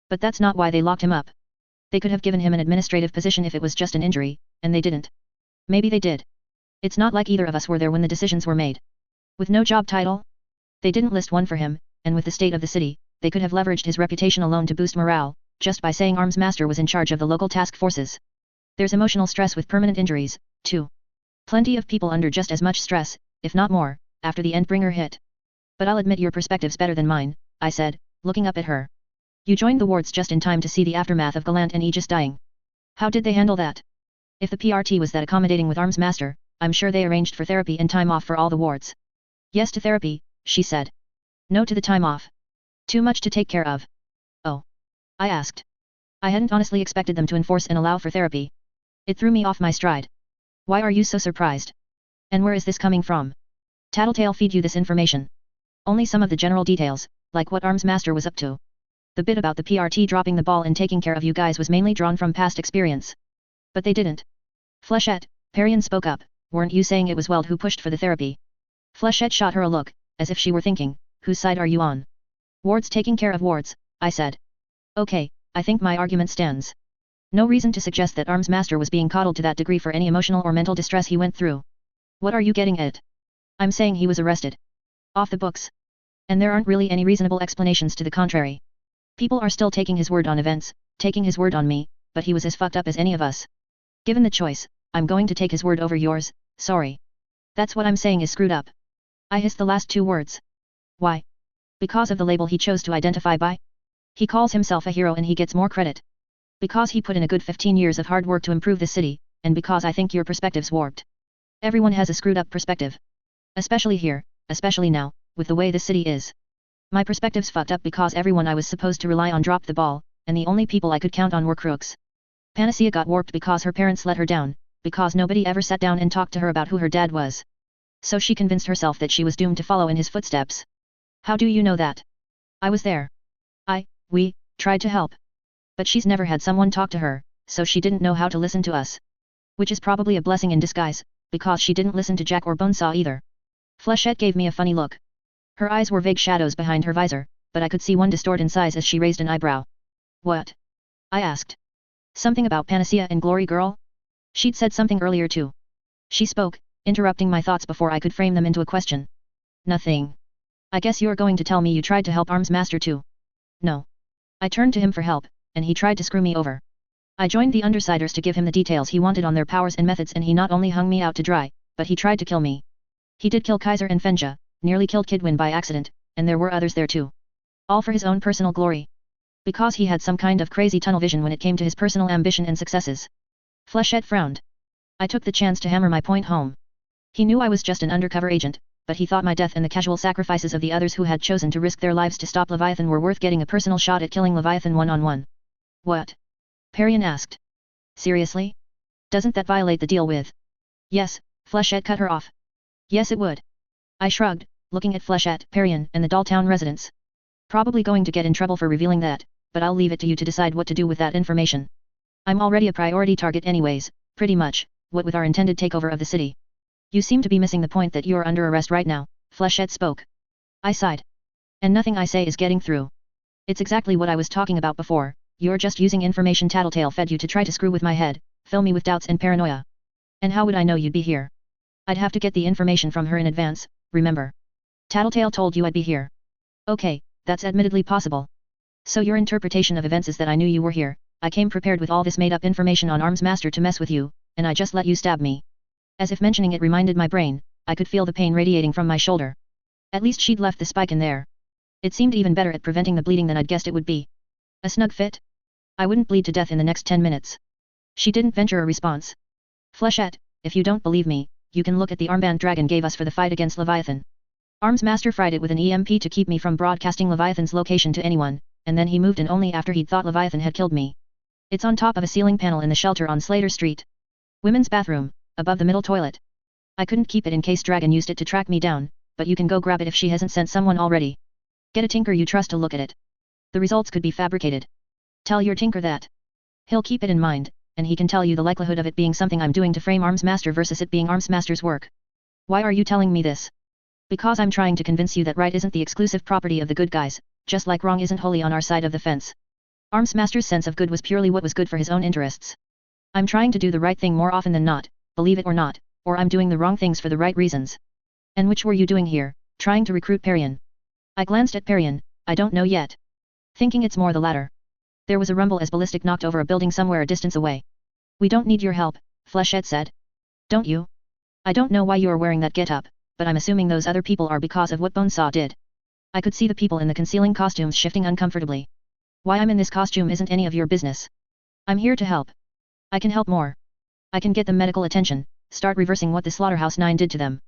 A: But that's not why they locked him up. They could have given him an administrative position if it was just an injury, and they didn't. Maybe they did. It's not like either of us were there when the decisions were made. With no job title? They didn't list one for him, and with the state of the city, they could have leveraged his reputation alone to boost morale, just by saying Arms Master was in charge of the local task forces. There's emotional stress with permanent injuries, too. Plenty of people under just as much stress, if not more, after the Endbringer hit. But I'll admit your perspective's better than mine, I said, looking up at her. You joined the wards just in time to see the aftermath of Gallant and Aegis dying. How did they handle that? If the PRT was that accommodating with Arms Master, I'm sure they arranged for therapy and time off for all the wards. Yes to therapy, she said. No to the time off. Too much to take care of. Oh. I asked. I hadn't honestly expected them to enforce and allow for therapy. It threw me off my stride. Why are you so surprised? And where is this coming from? Tattletale feed you this information. Only some of the general details, like what Arms Master was up to. The bit about the PRT dropping the ball and taking care of you guys was mainly drawn from past experience. But they didn't. Flechette, Perian spoke up, weren't you saying it was Weld who pushed for the therapy? Flechette shot her a look, as if she were thinking, whose side are you on? Wards taking care of wards, I said. Okay, I think my argument stands. No reason to suggest that Arms Master was being coddled to that degree for any emotional or mental distress he went through. What are you getting at? I'm saying he was arrested. Off the books. And there aren't really any reasonable explanations to the contrary. People are still taking his word on events, taking his word on me, but he was as fucked up as any of us. Given the choice, I'm going to take his word over yours, sorry. That's what I'm saying is screwed up. I hissed the last two words. Why? Because of the label he chose to identify by? He calls himself a hero and he gets more credit. Because he put in a good 15 years of hard work to improve the city, and because I think your perspective's warped. Everyone has a screwed up perspective. Especially here, especially now, with the way the city is. My perspective's fucked up because everyone I was supposed to rely on dropped the ball, and the only people I could count on were crooks. Panacea got warped because her parents let her down, because nobody ever sat down and talked to her about who her dad was. So she convinced herself that she was doomed to follow in his footsteps. How do you know that? I was there. We tried to help. But she's never had someone talk to her, so she didn't know how to listen to us. Which is probably a blessing in disguise, because she didn't listen to Jack or Bonesaw either. Flechette gave me a funny look. Her eyes were vague shadows behind her visor, but I could see one distort in size as she raised an eyebrow. What? I asked. Something about Panacea and Glory Girl? She'd said something earlier too. She spoke, interrupting my thoughts before I could frame them into a question. Nothing. I guess you're going to tell me you tried to help Arms Master too. No. I turned to him for help, and he tried to screw me over. I joined the Undersiders to give him the details he wanted on their powers and methods, and he not only hung me out to dry, but he tried to kill me. He did kill Kaiser and Fenja, nearly killed Kidwin by accident, and there were others there too. All for his own personal glory. Because he had some kind of crazy tunnel vision when it came to his personal ambition and successes. Flechette frowned. I took the chance to hammer my point home. He knew I was just an undercover agent, but he thought my death and the casual sacrifices of the others who had chosen to risk their lives to stop Leviathan were worth getting a personal shot at killing Leviathan one-on-one. What? Perian asked. Seriously? Doesn't that violate the deal with? Yes, Flechette cut her off. Yes it would. I shrugged, looking at Flechette, Perian, and the Dolltown residents. Probably going to get in trouble for revealing that, but I'll leave it to you to decide what to do with that information. I'm already a priority target anyways, pretty much, what with our intended takeover of the city. You seem to be missing the point that you're under arrest right now, Flechette spoke. I sighed. And nothing I say is getting through. It's exactly what I was talking about before, you're just using information Tattletale fed you to try to screw with my head, fill me with doubts and paranoia. And how would I know you'd be here? I'd have to get the information from her in advance, remember? Tattletale told you I'd be here. Okay, that's admittedly possible. So your interpretation of events is that I knew you were here, I came prepared with all this made-up information on Arms Master to mess with you, and I just let you stab me. As if mentioning it reminded my brain, I could feel the pain radiating from my shoulder. At least she'd left the spike in there. It seemed even better at preventing the bleeding than I'd guessed it would be. A snug fit? I wouldn't bleed to death in the next 10 minutes. She didn't venture a response. Flechette, if you don't believe me, you can look at the armband Dragon gave us for the fight against Leviathan. Arms Master fried it with an EMP to keep me from broadcasting Leviathan's location to anyone, and then he moved in only after he'd thought Leviathan had killed me. It's on top of a ceiling panel in the shelter on Slater Street. Women's bathroom, above the middle toilet. I couldn't keep it in case Dragon used it to track me down, but you can go grab it if she hasn't sent someone already. Get a tinker you trust to look at it. The results could be fabricated. Tell your tinker that. He'll keep it in mind, and he can tell you the likelihood of it being something I'm doing to frame Arms Master versus it being Arms Master's work. Why are you telling me this? Because I'm trying to convince you that right isn't the exclusive property of the good guys, just like wrong isn't wholly on our side of the fence. Armsmaster's sense of good was purely what was good for his own interests. I'm trying to do the right thing more often than not, believe it or not, or I'm doing the wrong things for the right reasons. And which were you doing here, trying to recruit Parian? I glanced at Parian. I don't know yet. Thinking it's more the latter. There was a rumble as Ballistic knocked over a building somewhere a distance away. We don't need your help, Flechette said. Don't you? I don't know why you are wearing that get-up, but I'm assuming those other people are because of what Bonesaw did. I could see the people in the concealing costumes shifting uncomfortably. Why I'm in this costume isn't any of your business. I'm here to help. I can help more. I can get them medical attention, start reversing what the Slaughterhouse 9 did to them.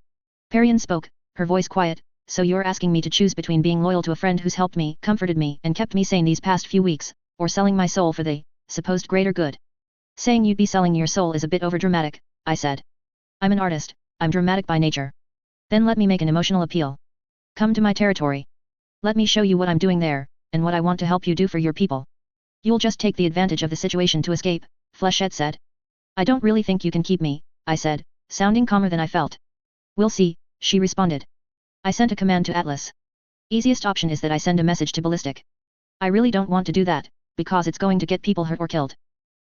A: Parian spoke, her voice quiet. So you're asking me to choose between being loyal to a friend who's helped me, comforted me, and kept me sane these past few weeks, or selling my soul for the supposed greater good. Saying you'd be selling your soul is a bit overdramatic, I said. I'm an artist, I'm dramatic by nature. Then let me make an emotional appeal. Come to my territory. Let me show you what I'm doing there, and what I want to help you do for your people. You'll just take the advantage of the situation to escape, Flechette said. I don't really think you can keep me, I said, sounding calmer than I felt. We'll see, she responded. I sent a command to Atlas. Easiest option is that I send a message to Ballistic. I really don't want to do that, because it's going to get people hurt or killed.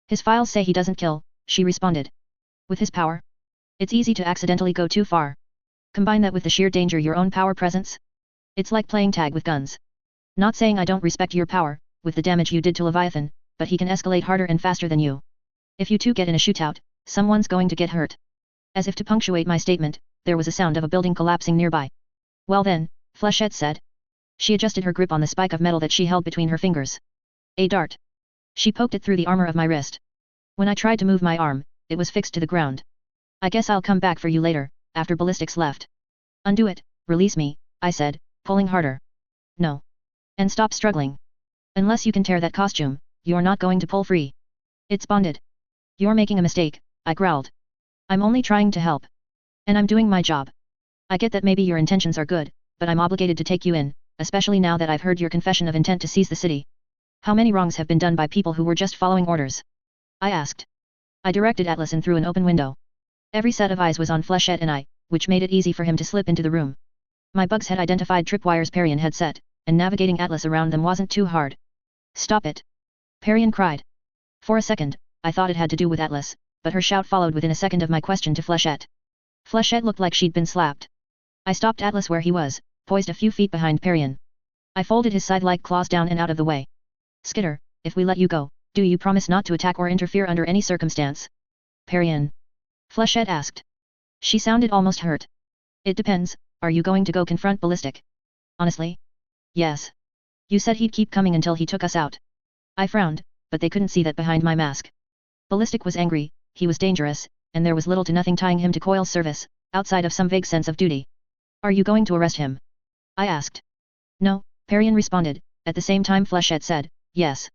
A: His files say he doesn't kill, she responded. With his power? It's easy to accidentally go too far. Combine that with the sheer danger your own power presents. It's like playing tag with guns. Not saying I don't respect your power, with the damage you did to Leviathan, but he can escalate harder and faster than you. If you two get in a shootout, someone's going to get hurt. As if to punctuate my statement, there was a sound of a building collapsing nearby. Well then, Flechette said. She adjusted her grip on the spike of metal that she held between her fingers. A dart. She poked it through the armor of my wrist. When I tried to move my arm, it was fixed to the ground. I guess I'll come back for you later, after Ballistics left. Undo it, release me, I said, pulling harder. No. And stop struggling. Unless you can tear that costume, you're not going to pull free. It's bonded. You're making a mistake, I growled. I'm only trying to help. And I'm doing my job. I get that maybe your intentions are good, but I'm obligated to take you in, especially now that I've heard your confession of intent to seize the city. How many wrongs have been done by people who were just following orders? I asked. I directed Atlas in through an open window. Every set of eyes was on Flechette and I, which made it easy for him to slip into the room. My bugs had identified tripwires Parian had set, and navigating Atlas around them wasn't too hard. Stop it! Parian cried. For a second, I thought it had to do with Atlas, but her shout followed within a second of my question to Flechette. Flechette looked like she'd been slapped. I stopped Atlas where he was, poised a few feet behind Parian. I folded his side-like claws down and out of the way. Skitter, if we let you go, do you promise not to attack or interfere under any circumstance? Parian. Flechette asked. She sounded almost hurt. It depends, are you going to go confront Ballistic? Honestly? Yes. You said he'd keep coming until he took us out. I frowned, but they couldn't see that behind my mask. Ballistic was angry, he was dangerous, and there was little to nothing tying him to Coil's service, outside of some vague sense of duty. Are you going to arrest him? I asked. No, Parian responded, at the same time Flechette said, yes.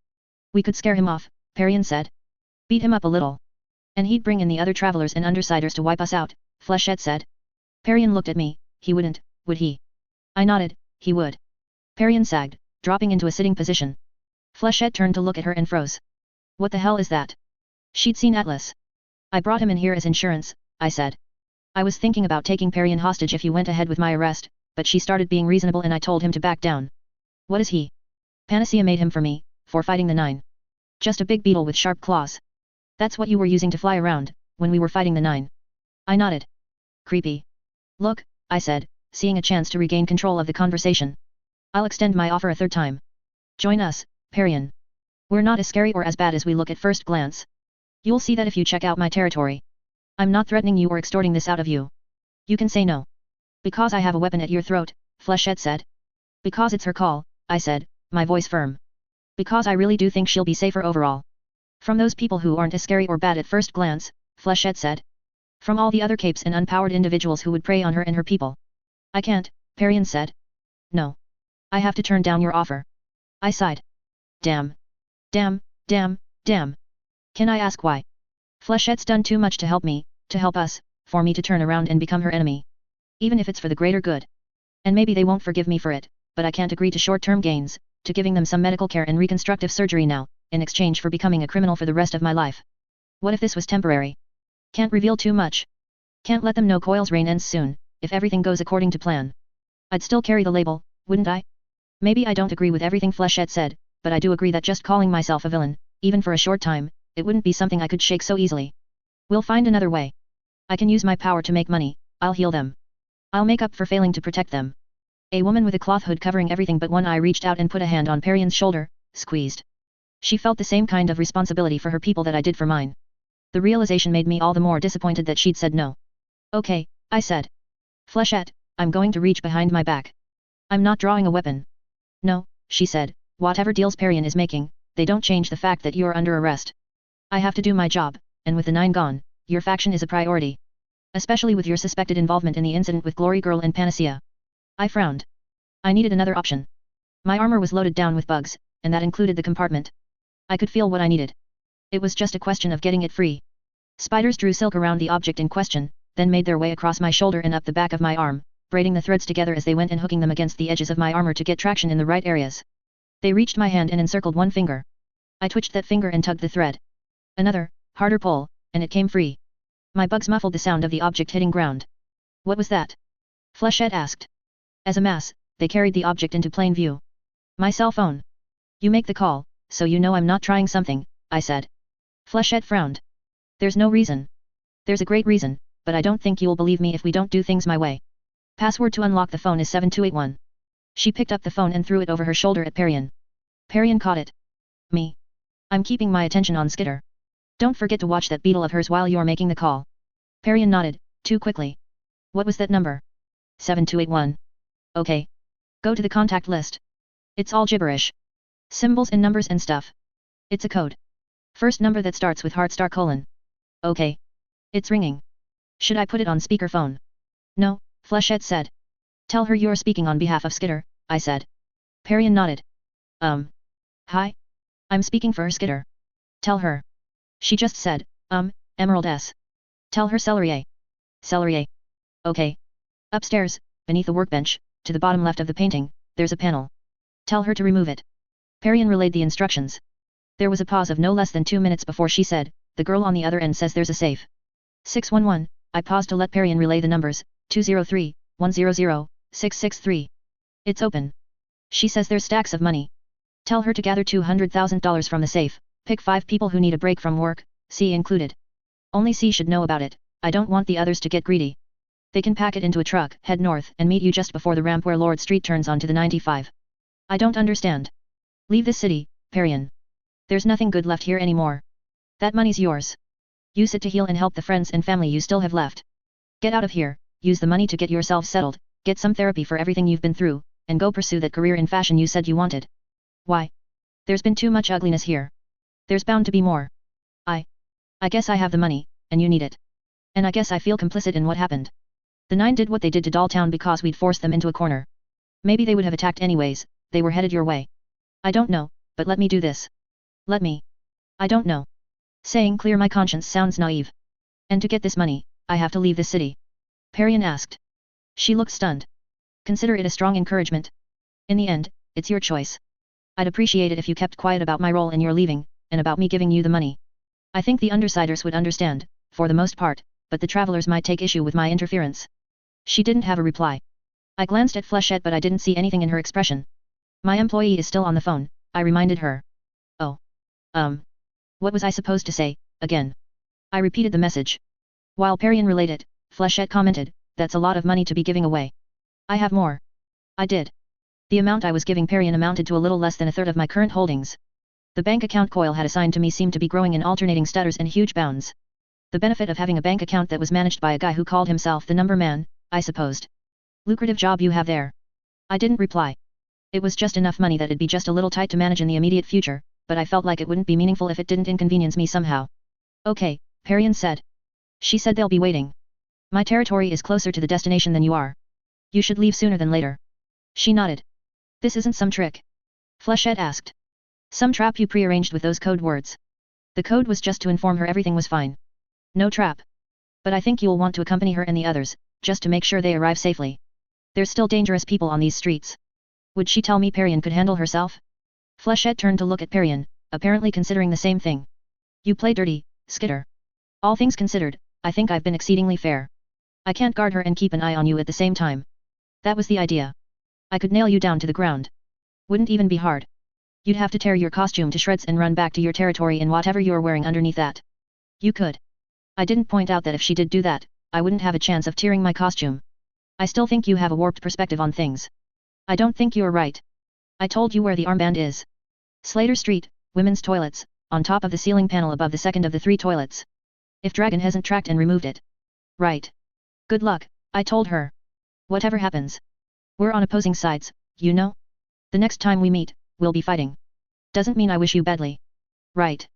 A: We could scare him off, Parian said. Beat him up a little. And he'd bring in the other travelers and undersiders to wipe us out, Flechette said. Parian looked at me, he wouldn't, would he? I nodded, he would. Parian sagged, dropping into a sitting position. Flechette turned to look at her and froze. What the hell is that? She'd seen Atlas. I brought him in here as insurance, I said. I was thinking about taking Parian hostage if you went ahead with my arrest, but she started being reasonable and I told him to back down. What is he? Panacea made him for me, for fighting the 9. Just a big beetle with sharp claws. That's what you were using to fly around, when we were fighting the 9. I nodded. Creepy. Look, I said, seeing a chance to regain control of the conversation. I'll extend my offer a third time. Join us, Parian. We're not as scary or as bad as we look at first glance. You'll see that if you check out my territory. I'm not threatening you or extorting this out of you. You can say no. Because I have a weapon at your throat, Flechette said. Because it's her call, I said, my voice firm. Because I really do think she'll be safer overall. From those people who aren't as scary or bad at first glance, Flechette said. From all the other capes and unpowered individuals who would prey on her and her people. I can't, Parian said. No. I have to turn down your offer. I sighed. Damn. Damn, damn, damn. Can I ask why? Flechette's done too much to help me, to help us, for me to turn around and become her enemy. Even if it's for the greater good. And maybe they won't forgive me for it, but I can't agree to short-term gains, to giving them some medical care and reconstructive surgery now, in exchange for becoming a criminal for the rest of my life. What if this was temporary? Can't reveal too much. Can't let them know Coil's reign ends soon, if everything goes according to plan. I'd still carry the label, wouldn't I? Maybe I don't agree with everything Flechette said, but I do agree that just calling myself a villain, even for a short time, it wouldn't be something I could shake so easily. We'll find another way. I can use my power to make money, I'll heal them. I'll make up for failing to protect them. A woman with a cloth hood covering everything but one eye reached out and put a hand on Perian's shoulder, squeezed. She felt the same kind of responsibility for her people that I did for mine. The realization made me all the more disappointed that she'd said no. Okay, I said. Flechette, I'm going to reach behind my back. I'm not drawing a weapon. No, she said, whatever deals Perian is making, they don't change the fact that you're under arrest. I have to do my job, and with the 9 gone, your faction is a priority. Especially with your suspected involvement in the incident with Glory Girl and Panacea. I frowned. I needed another option. My armor was loaded down with bugs, and that included the compartment. I could feel what I needed. It was just a question of getting it free. Spiders drew silk around the object in question, then made their way across my shoulder and up the back of my arm, braiding the threads together as they went and hooking them against the edges of my armor to get traction in the right areas. They reached my hand and encircled one finger. I twitched that finger and tugged the thread. Another, harder pull, and it came free. My bugs muffled the sound of the object hitting ground. What was that? Flechette asked. As a mass, they carried the object into plain view. My cell phone. You make the call, so you know I'm not trying something, I said. Flechette frowned. There's no reason. There's a great reason, but I don't think you'll believe me if we don't do things my way. Password to unlock the phone is 7281. She picked up the phone and threw it over her shoulder at Perian. Perian caught it. Me. I'm keeping my attention on Skitter. Don't forget to watch that beetle of hers while you're making the call. Perian nodded, too quickly. What was that number? 7281. Okay. Go to the contact list. It's all gibberish. Symbols and numbers and stuff. It's a code. First number that starts with ***. Okay. It's ringing. Should I put it on speakerphone? No, Flechette said. Tell her you're speaking on behalf of Skitter, I said. Perian nodded. Hi? I'm speaking for her Skitter. Tell her. She just said, Emerald S. Tell her Celery. Celery. Okay. Upstairs, beneath the workbench, to the bottom left of the painting, there's a panel. Tell her to remove it. Perian relayed the instructions. There was a pause of no less than 2 minutes before she said, the girl on the other end says there's a safe. 611, I paused to let Perian relay the numbers, 203, 100, 663. It's open. She says there's stacks of money. Tell her to gather $200,000 from the safe, pick 5 people who need a break from work, C included. Only C should know about it, I don't want the others to get greedy. They can pack it into a truck, head north, and meet you just before the ramp where Lord Street turns onto the 95. I don't understand. Leave this city, Perian. There's nothing good left here anymore. That money's yours. Use it to heal and help the friends and family you still have left. Get out of here, use the money to get yourself settled, get some therapy for everything you've been through, and go pursue that career in fashion you said you wanted. Why? There's been too much ugliness here. There's bound to be more. I guess I have the money, and you need it. And I guess I feel complicit in what happened. The 9 did what they did to Dolltown because we'd forced them into a corner. Maybe they would have attacked anyways, they were headed your way. I don't know, but let me do this. Let me. I don't know. Saying clear my conscience sounds naive. And to get this money, I have to leave this city. Perian asked. She looked stunned. Consider it a strong encouragement. In the end, it's your choice. I'd appreciate it if you kept quiet about my role in your leaving, and about me giving you the money. I think the Undersiders would understand, for the most part, but the travelers might take issue with my interference. She didn't have a reply. I glanced at Flechette but I didn't see anything in her expression. My employee is still on the phone, I reminded her. Oh. What was I supposed to say, again? I repeated the message. While Perian relayed it, Flechette commented, that's a lot of money to be giving away. I have more. I did. The amount I was giving Perian amounted to a little less than a third of my current holdings. The bank account Coyle had assigned to me seemed to be growing in alternating stutters and huge bounds. The benefit of having a bank account that was managed by a guy who called himself the number man, I supposed. Lucrative job you have there. I didn't reply. It was just enough money that it'd be just a little tight to manage in the immediate future, but I felt like it wouldn't be meaningful if it didn't inconvenience me somehow. Okay, Perian said. She said they'll be waiting. My territory is closer to the destination than you are. You should leave sooner than later. She nodded. This isn't some trick? Flechette asked. Some trap you prearranged with those code words. The code was just to inform her everything was fine. No trap. But I think you'll want to accompany her and the others, just to make sure they arrive safely. There's still dangerous people on these streets. Would she tell me Perian could handle herself? Flechette turned to look at Perian, apparently considering the same thing. You play dirty, Skitter. All things considered, I think I've been exceedingly fair. I can't guard her and keep an eye on you at the same time. That was the idea. I could nail you down to the ground. Wouldn't even be hard. You'd have to tear your costume to shreds and run back to your territory in whatever you're wearing underneath that. You could. I didn't point out that if she did do that, I wouldn't have a chance of tearing my costume. I still think you have a warped perspective on things. I don't think you're right. I told you where the armband is. Slater Street, women's toilets, on top of the ceiling panel above the second of the 3 toilets. If Dragon hasn't tracked and removed it. Right. Good luck, I told her. Whatever happens. We're on opposing sides, you know? The next time we meet, we'll be fighting. Doesn't mean I wish you badly. Right.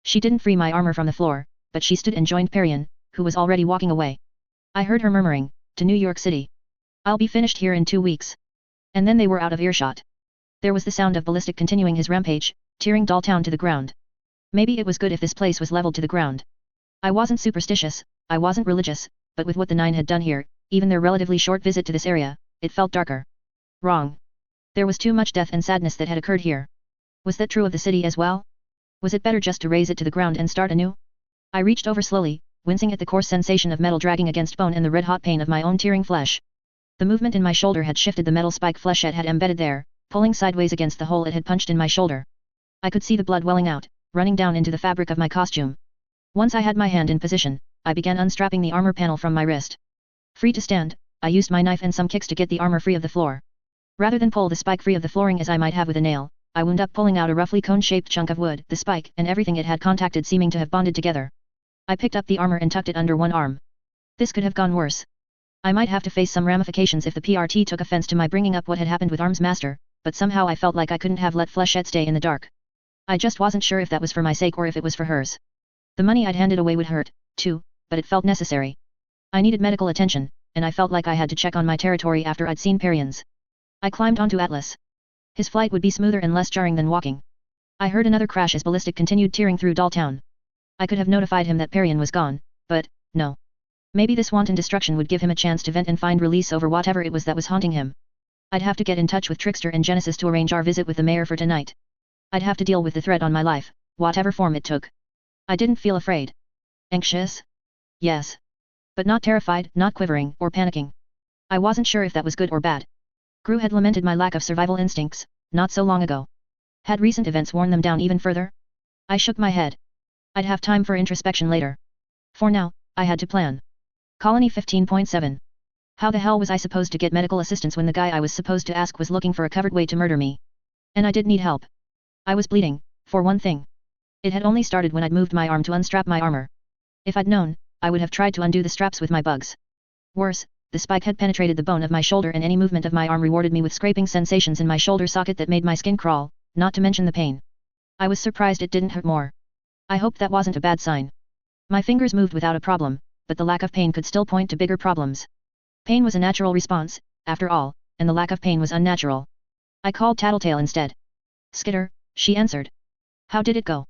A: She didn't free my armor from the floor, but she stood and joined Perian, who was already walking away. I heard her murmuring, to New York City. I'll be finished here in 2 weeks. And then they were out of earshot. There was the sound of Ballistic continuing his rampage, tearing Dolltown to the ground. Maybe it was good if this place was leveled to the ground. I wasn't superstitious, I wasn't religious, but with what the 9 had done here, even their relatively short visit to this area, it felt darker. Wrong. There was too much death and sadness that had occurred here. Was that true of the city as well? Was it better just to raze it to the ground and start anew? I reached over slowly, wincing at the coarse sensation of metal dragging against bone and the red-hot pain of my own tearing flesh. The movement in my shoulder had shifted the metal spike flesh it had embedded there, pulling sideways against the hole it had punched in my shoulder. I could see the blood welling out, running down into the fabric of my costume. Once I had my hand in position, I began unstrapping the armor panel from my wrist. Free to stand, I used my knife and some kicks to get the armor free of the floor. Rather than pull the spike free of the flooring as I might have with a nail, I wound up pulling out a roughly cone-shaped chunk of wood, the spike and everything it had contacted seeming to have bonded together. I picked up the armor and tucked it under one arm. This could have gone worse. I might have to face some ramifications if the PRT took offense to my bringing up what had happened with Arms Master, but somehow I felt like I couldn't have let Flechette stay in the dark. I just wasn't sure if that was for my sake or if it was for hers. The money I'd handed away would hurt, too, but it felt necessary. I needed medical attention, and I felt like I had to check on my territory after I'd seen Perian's. I climbed onto Atlas. His flight would be smoother and less jarring than walking. I heard another crash as Ballistic continued tearing through Dolltown. I could have notified him that Perian was gone, but, no. Maybe this wanton destruction would give him a chance to vent and find release over whatever it was that was haunting him. I'd have to get in touch with Trickster and Genesis to arrange our visit with the mayor for tonight. I'd have to deal with the threat on my life, whatever form it took. I didn't feel afraid. Anxious? Yes. But not terrified, not quivering, or panicking. I wasn't sure if that was good or bad. Gru had lamented my lack of survival instincts, not so long ago. Had recent events worn them down even further? I shook my head. I'd have time for introspection later. For now, I had to plan. Colony 15.7. How the hell was I supposed to get medical assistance when the guy I was supposed to ask was looking for a covered way to murder me? And I did need help. I was bleeding, for one thing. It had only started when I'd moved my arm to unstrap my armor. If I'd known, I would have tried to undo the straps with my bugs. Worse, the spike had penetrated the bone of my shoulder and any movement of my arm rewarded me with scraping sensations in my shoulder socket that made my skin crawl, not to mention the pain. I was surprised it didn't hurt more. I hoped that wasn't a bad sign. My fingers moved without a problem, but the lack of pain could still point to bigger problems. Pain was a natural response, after all, and the lack of pain was unnatural. I called Tattletale instead. Skitter, she answered. How did it go?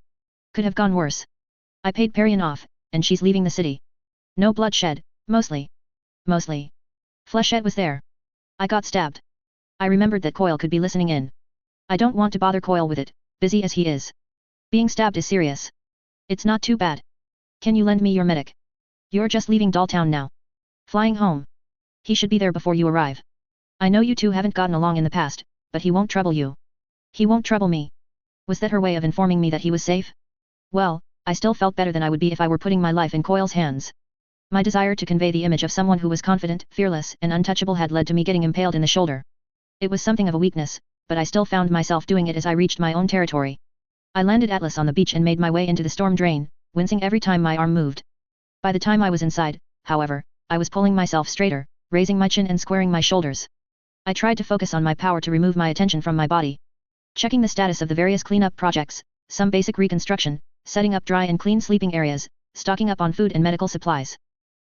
A: Could have gone worse. I paid Perian off, and she's leaving the city. No bloodshed, mostly. Mostly. Flechette was there. I got stabbed. I remembered that Coil could be listening in. I don't want to bother Coil with it, busy as he is. Being stabbed is serious. It's not too bad. Can you lend me your medic? You're just leaving Dolltown now. Flying home. He should be there before you arrive. I know you two haven't gotten along in the past, but he won't trouble you. He won't trouble me. Was that her way of informing me that he was safe? Well, I still felt better than I would be if I were putting my life in Coil's hands. My desire to convey the image of someone who was confident, fearless, and untouchable had led to me getting impaled in the shoulder. It was something of a weakness, but I still found myself doing it as I reached my own territory. I landed Atlas on the beach and made my way into the storm drain, wincing every time my arm moved. By the time I was inside, however, I was pulling myself straighter, raising my chin and squaring my shoulders. I tried to focus on my power to remove my attention from my body. Checking the status of the various cleanup projects, some basic reconstruction, setting up dry and clean sleeping areas, stocking up on food and medical supplies.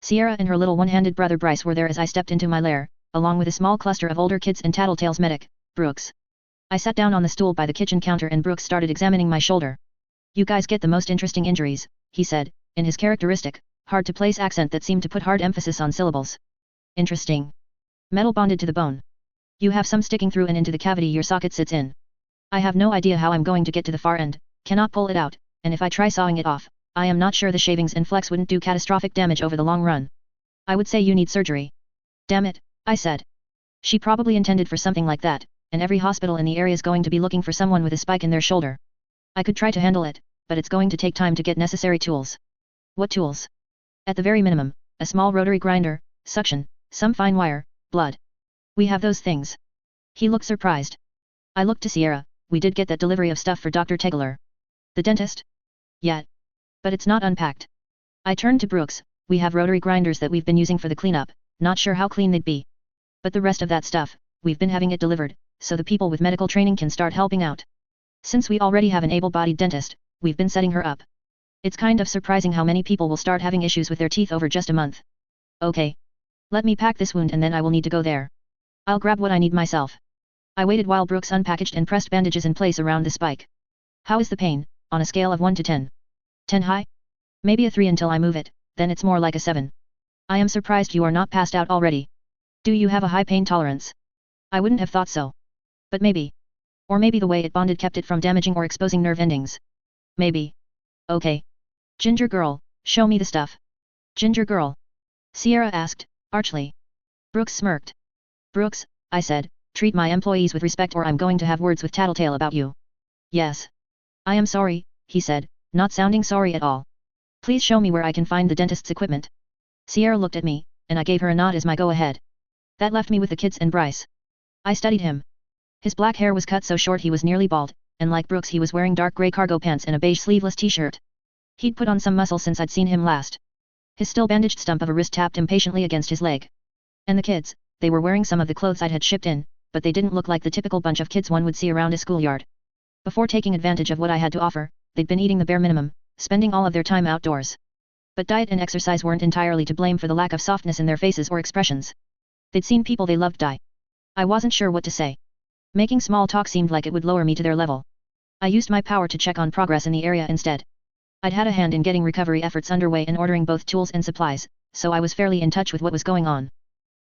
A: Sierra and her little one-handed brother Bryce were there as I stepped into my lair, along with a small cluster of older kids and Tattletale's medic, Brooks. I sat down on the stool by the kitchen counter and Brooks started examining my shoulder. You guys get the most interesting injuries, he said, in his characteristic, hard-to-place accent that seemed to put hard emphasis on syllables. Interesting. Metal bonded to the bone. You have some sticking through and into the cavity your socket sits in. I have no idea how I'm going to get to the far end, cannot pull it out, and if I try sawing it off, I am not sure the shavings and flex wouldn't do catastrophic damage over the long run. I would say you need surgery. Damn it, I said. She probably intended for something like that, and every hospital in the area is going to be looking for someone with a spike in their shoulder. I could try to handle it, but it's going to take time to get necessary tools. What tools? At the very minimum, a small rotary grinder, suction, some fine wire, blood. We have those things. He looked surprised. I looked to Sierra. We did get that delivery of stuff for Dr. Tegeler. The dentist? Yeah. But it's not unpacked. I turned to Brooks. We have rotary grinders that we've been using for the cleanup, not sure how clean they'd be. But the rest of that stuff, we've been having it delivered, so the people with medical training can start helping out. Since we already have an able-bodied dentist, we've been setting her up. It's kind of surprising how many people will start having issues with their teeth over just a month. Okay. Let me pack this wound and then I will need to go there. I'll grab what I need myself. I waited while Brooks unpackaged and pressed bandages in place around the spike. How is the pain, on a scale of 1 to 10? 10 high? Maybe a 3 until I move it, then it's more like a 7. I am surprised you are not passed out already. Do you have a high pain tolerance? I wouldn't have thought so. But maybe. Or maybe the way it bonded kept it from damaging or exposing nerve endings. Maybe. Okay. Ginger girl, show me the stuff. Ginger girl? Sierra asked, archly. Brooks smirked. Brooks, I said, treat my employees with respect or I'm going to have words with Tattletale about you. Yes. I am sorry, he said, not sounding sorry at all. Please show me where I can find the dentist's equipment. Sierra looked at me, and I gave her a nod as my go-ahead. That left me with the kids and Bryce. I studied him. His black hair was cut so short he was nearly bald, and like Brooks he was wearing dark grey cargo pants and a beige sleeveless t-shirt. He'd put on some muscle since I'd seen him last. His still bandaged stump of a wrist tapped impatiently against his leg. And the kids, they were wearing some of the clothes I'd had shipped in, but they didn't look like the typical bunch of kids one would see around a schoolyard. Before taking advantage of what I had to offer, they'd been eating the bare minimum, spending all of their time outdoors. But diet and exercise weren't entirely to blame for the lack of softness in their faces or expressions. They'd seen people they loved die. I wasn't sure what to say. Making small talk seemed like it would lower me to their level. I used my power to check on progress in the area instead. I'd had a hand in getting recovery efforts underway and ordering both tools and supplies, so I was fairly in touch with what was going on.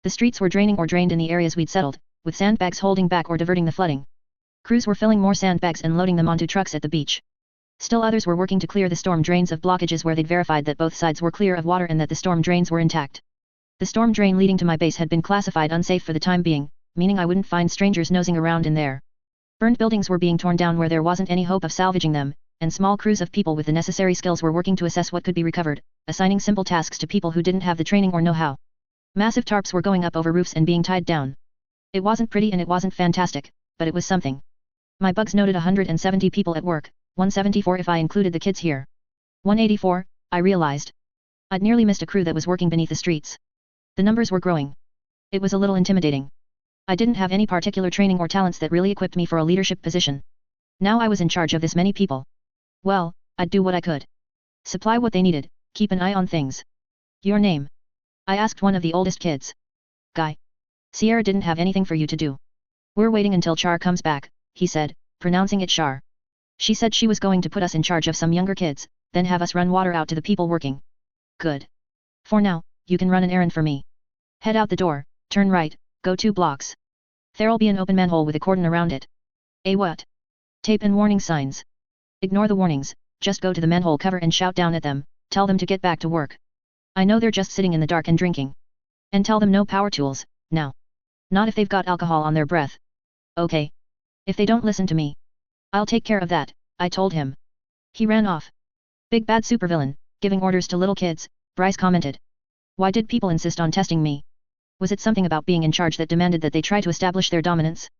A: The streets were draining or drained in the areas we'd settled, with sandbags holding back or diverting the flooding. Crews were filling more sandbags and loading them onto trucks at the beach. Still others were working to clear the storm drains of blockages where they'd verified that both sides were clear of water and that the storm drains were intact. The storm drain leading to my base had been classified unsafe for the time being, meaning I wouldn't find strangers nosing around in there. Burned buildings were being torn down where there wasn't any hope of salvaging them, and small crews of people with the necessary skills were working to assess what could be recovered, assigning simple tasks to people who didn't have the training or know-how. Massive tarps were going up over roofs and being tied down. It wasn't pretty and it wasn't fantastic, but it was something. My bugs noted 170 people at work, 174 if I included the kids here. 184, I realized. I'd nearly missed a crew that was working beneath the streets. The numbers were growing. It was a little intimidating. I didn't have any particular training or talents that really equipped me for a leadership position. Now I was in charge of this many people. Well, I'd do what I could. Supply what they needed, keep an eye on things. Your name? I asked one of the oldest kids. Guy. Sierra didn't have anything for you to do. We're waiting until Char comes back, he said, pronouncing it Char. She said she was going to put us in charge of some younger kids, then have us run water out to the people working. Good. For now, you can run an errand for me. Head out the door, turn right, go 2 blocks. There'll be an open manhole with a cordon around it. A what? Tape and warning signs. Ignore the warnings, just go to the manhole cover and shout down at them, tell them to get back to work. I know they're just sitting in the dark and drinking. And tell them no power tools, now. Not if they've got alcohol on their breath. Okay. If they don't listen to me. I'll take care of that, I told him. He ran off. Big bad supervillain, giving orders to little kids, Bryce commented. Why did people insist on testing me? Was it something about being in charge that demanded that they try to establish their dominance?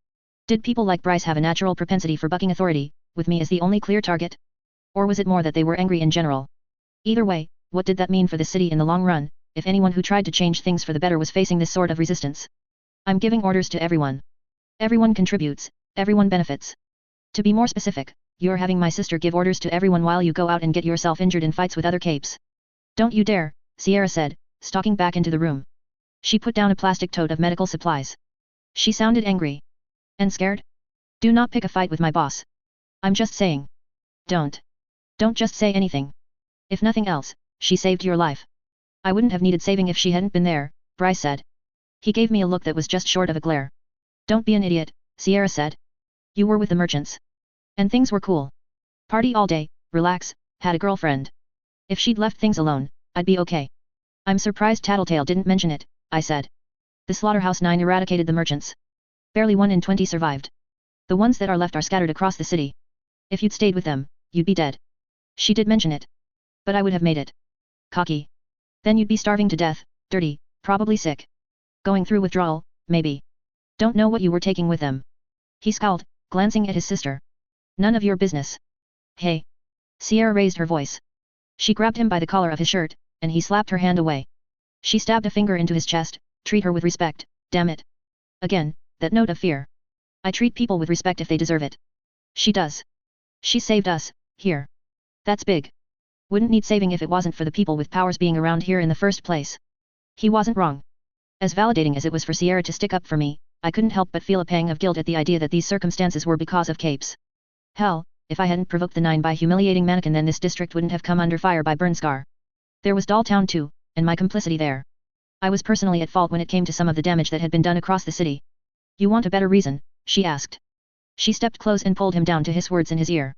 A: Did people like Bryce have a natural propensity for bucking authority, with me as the only clear target? Or was it more that they were angry in general? Either way, what did that mean for the city in the long run, if anyone who tried to change things for the better was facing this sort of resistance? I'm giving orders to everyone. Everyone contributes, everyone benefits. To be more specific, you're having my sister give orders to everyone while you go out and get yourself injured in fights with other capes. Don't you dare, Sierra said, stalking back into the room. She put down a plastic tote of medical supplies. She sounded angry. And scared? Do not pick a fight with my boss. I'm just saying. Don't just say anything. If nothing else, she saved your life. I wouldn't have needed saving if she hadn't been there, Bryce said. He gave me a look that was just short of a glare. Don't be an idiot, Sierra said. You were with the merchants. And things were cool. Party all day, relax, had a girlfriend. If she'd left things alone, I'd be okay. I'm surprised Tattletale didn't mention it, I said. The Slaughterhouse 9 eradicated the merchants. Barely 1 in 20 survived. The ones that are left are scattered across the city. If you'd stayed with them, you'd be dead. She did mention it. But I would have made it. Cocky. Then you'd be starving to death, dirty, probably sick. Going through withdrawal, maybe. Don't know what you were taking with them. He scowled, glancing at his sister. None of your business. Hey. Sierra raised her voice. She grabbed him by the collar of his shirt, and he slapped her hand away. She stabbed a finger into his chest. Treat her with respect, damn it. Again, that note of fear. I treat people with respect if they deserve it. She does. She saved us, here. That's big. Wouldn't need saving if it wasn't for the people with powers being around here in the first place. He wasn't wrong. As validating as it was for Sierra to stick up for me, I couldn't help but feel a pang of guilt at the idea that these circumstances were because of Capes. Hell, if I hadn't provoked the 9 by humiliating Mannequin, then this district wouldn't have come under fire by Burnscar. There was Dolltown too, and my complicity there. I was personally at fault when it came to some of the damage that had been done across the city. You want a better reason? She asked. She stepped close and pulled him down to hiss words in his ear.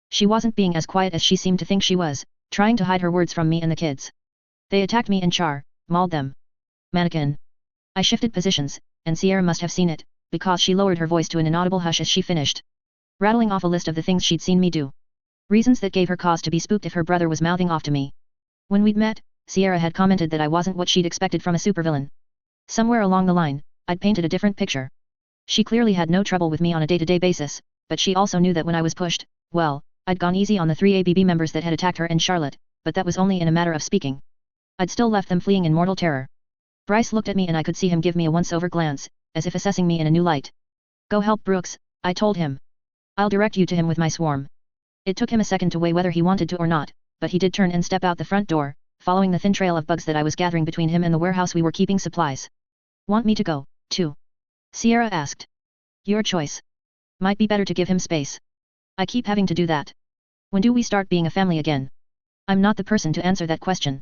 A: She wasn't being as quiet as she seemed to think she was, trying to hide her words from me and the kids. They attacked me and mauled them. Mannequin. I shifted positions, and Sierra must have seen it, because she lowered her voice to an inaudible hush as she finished. Rattling off a list of the things she'd seen me do. Reasons that gave her cause to be spooked if her brother was mouthing off to me. When we'd met, Sierra had commented that I wasn't what she'd expected from a supervillain. Somewhere along the line, I'd painted a different picture. She clearly had no trouble with me on a day-to-day basis, but she also knew that when I was pushed, well, I'd gone easy on the 3 ABB members that had attacked her and Charlotte, but that was only in a matter of speaking. I'd still left them fleeing in mortal terror. Bryce looked at me and I could see him give me a once-over glance, as if assessing me in a new light. Go help Brooks, I told him. I'll direct you to him with my swarm. It took him a second to weigh whether he wanted to or not, but he did turn and step out the front door, following the thin trail of bugs that I was gathering between him and the warehouse we were keeping supplies. Want me to go, too? Sierra asked. Your choice. Might be better to give him space. I keep having to do that. When do we start being a family again? I'm not the person to answer that question.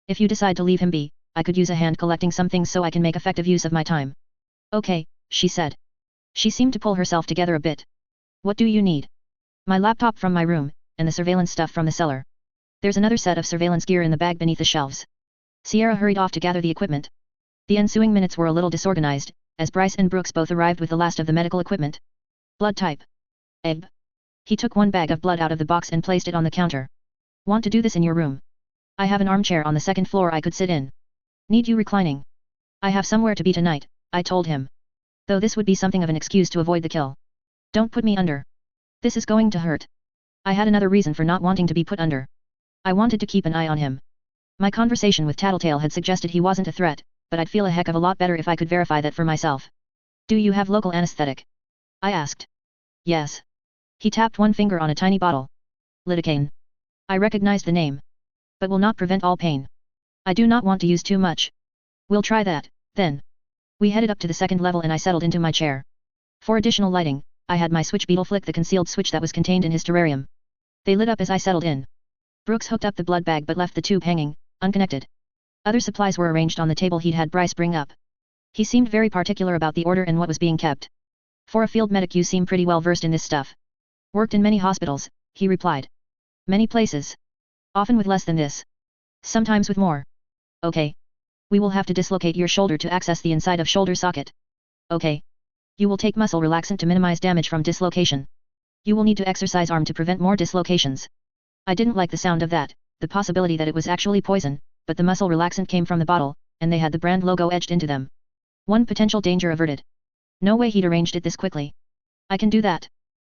A: If you decide to leave him be, I could use a hand collecting some things so I can make effective use of my time. Okay, she said. She seemed to pull herself together a bit. What do you need? My laptop from my room, and the surveillance stuff from the cellar. There's another set of surveillance gear in the bag beneath the shelves. Sierra hurried off to gather the equipment. The ensuing minutes were a little disorganized, as Bryce and Brooks both arrived with the last of the medical equipment. Blood type. AB. He took one bag of blood out of the box and placed it on the counter. Want to do this in your room? I have an armchair on the second floor I could sit in. Need you reclining? I have somewhere to be tonight, I told him. Though this would be something of an excuse to avoid the kill. Don't put me under. This is going to hurt. I had another reason for not wanting to be put under. I wanted to keep an eye on him. My conversation with Tattletale had suggested he wasn't a threat, but I'd feel a heck of a lot better if I could verify that for myself. Do you have local anesthetic? I asked. Yes. He tapped one finger on a tiny bottle. Lidocaine. I recognized the name. But will not prevent all pain. I do not want to use too much. We'll try that, then. We headed up to the second level and I settled into my chair. For additional lighting, I had my switch beetle flick the concealed switch that was contained in his terrarium. They lit up as I settled in. Brooks hooked up the blood bag but left the tube hanging, unconnected. Other supplies were arranged on the table he'd had Bryce bring up. He seemed very particular about the order and what was being kept. For a field medic you seem pretty well versed in this stuff. Worked in many hospitals, he replied. Many places. Often with less than this. Sometimes with more. Okay. We will have to dislocate your shoulder to access the inside of shoulder socket. Okay. You will take muscle relaxant to minimize damage from dislocation. You will need to exercise arm to prevent more dislocations. I didn't like the sound of that, the possibility that it was actually poison, but the muscle relaxant came from the bottle, and they had the brand logo etched into them. One potential danger averted. No way he'd arranged it this quickly. I can do that.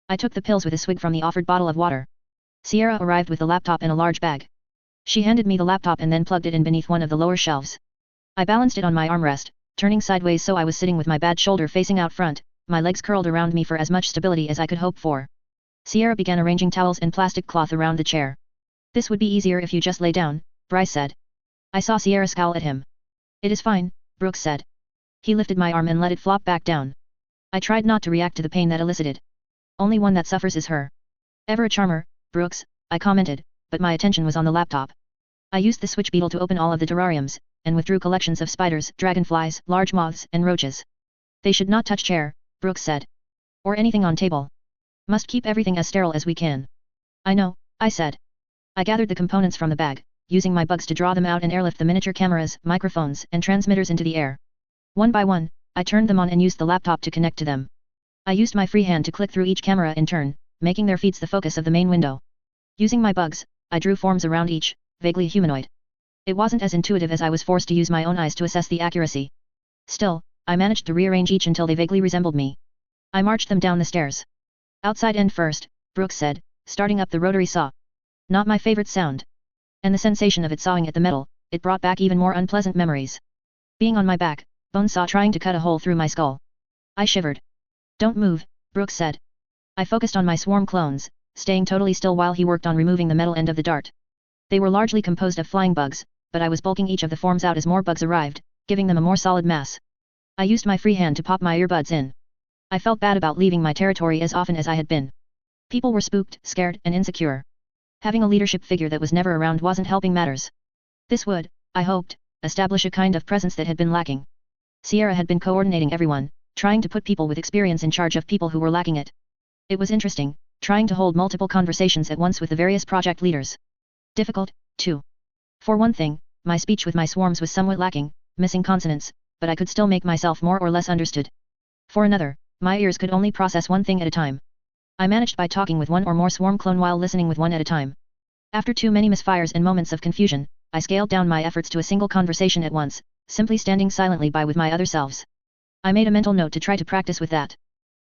A: I took the pills with a swig from the offered bottle of water. Sierra arrived with the laptop in a large bag. She handed me the laptop and then plugged it in beneath one of the lower shelves. I balanced it on my armrest, turning sideways so I was sitting with my bad shoulder facing out front, my legs curled around me for as much stability as I could hope for. Sierra began arranging towels and plastic cloth around the chair. This would be easier if you just lay down, Bryce said. I saw Sierra scowl at him. It is fine, Brooks said. He lifted my arm and let it flop back down. I tried not to react to the pain that elicited. Only one that suffers is her. Ever a charmer, Brooks, I commented, but my attention was on the laptop. I used the switch beetle to open all of the terrariums, and withdrew collections of spiders, dragonflies, large moths, and roaches. They should not touch chair, Brooks said. Or anything on table. Must keep everything as sterile as we can. I know, I said. I gathered the components from the bag, using my bugs to draw them out and airlift the miniature cameras, microphones, and transmitters into the air. One by one, I turned them on and used the laptop to connect to them. I used my free hand to click through each camera in turn, making their feeds the focus of the main window. Using my bugs, I drew forms around each, vaguely humanoid. It wasn't as intuitive as I was forced to use my own eyes to assess the accuracy. Still, I managed to rearrange each until they vaguely resembled me. I marched them down the stairs. Outside end first, Brooks said, starting up the rotary saw. Not my favorite sound. And the sensation of it sawing at the metal, it brought back even more unpleasant memories. Being on my back, bone saw trying to cut a hole through my skull. I shivered. Don't move, Brooks said. I focused on my swarm clones, staying totally still while he worked on removing the metal end of the dart. They were largely composed of flying bugs, but I was bulking each of the forms out as more bugs arrived, giving them a more solid mass. I used my free hand to pop my earbuds in. I felt bad about leaving my territory as often as I had been. People were spooked, scared, and insecure. Having a leadership figure that was never around wasn't helping matters. This would, I hoped, establish a kind of presence that had been lacking. Sierra had been coordinating everyone, trying to put people with experience in charge of people who were lacking it. It was interesting, trying to hold multiple conversations at once with the various project leaders. Difficult, too. For one thing, my speech with my swarms was somewhat lacking, missing consonants, but I could still make myself more or less understood. For another, my ears could only process one thing at a time. I managed by talking with one or more swarm clone while listening with one at a time. After too many misfires and moments of confusion, I scaled down my efforts to a single conversation at once, simply standing silently by with my other selves. I made a mental note to try to practice with that.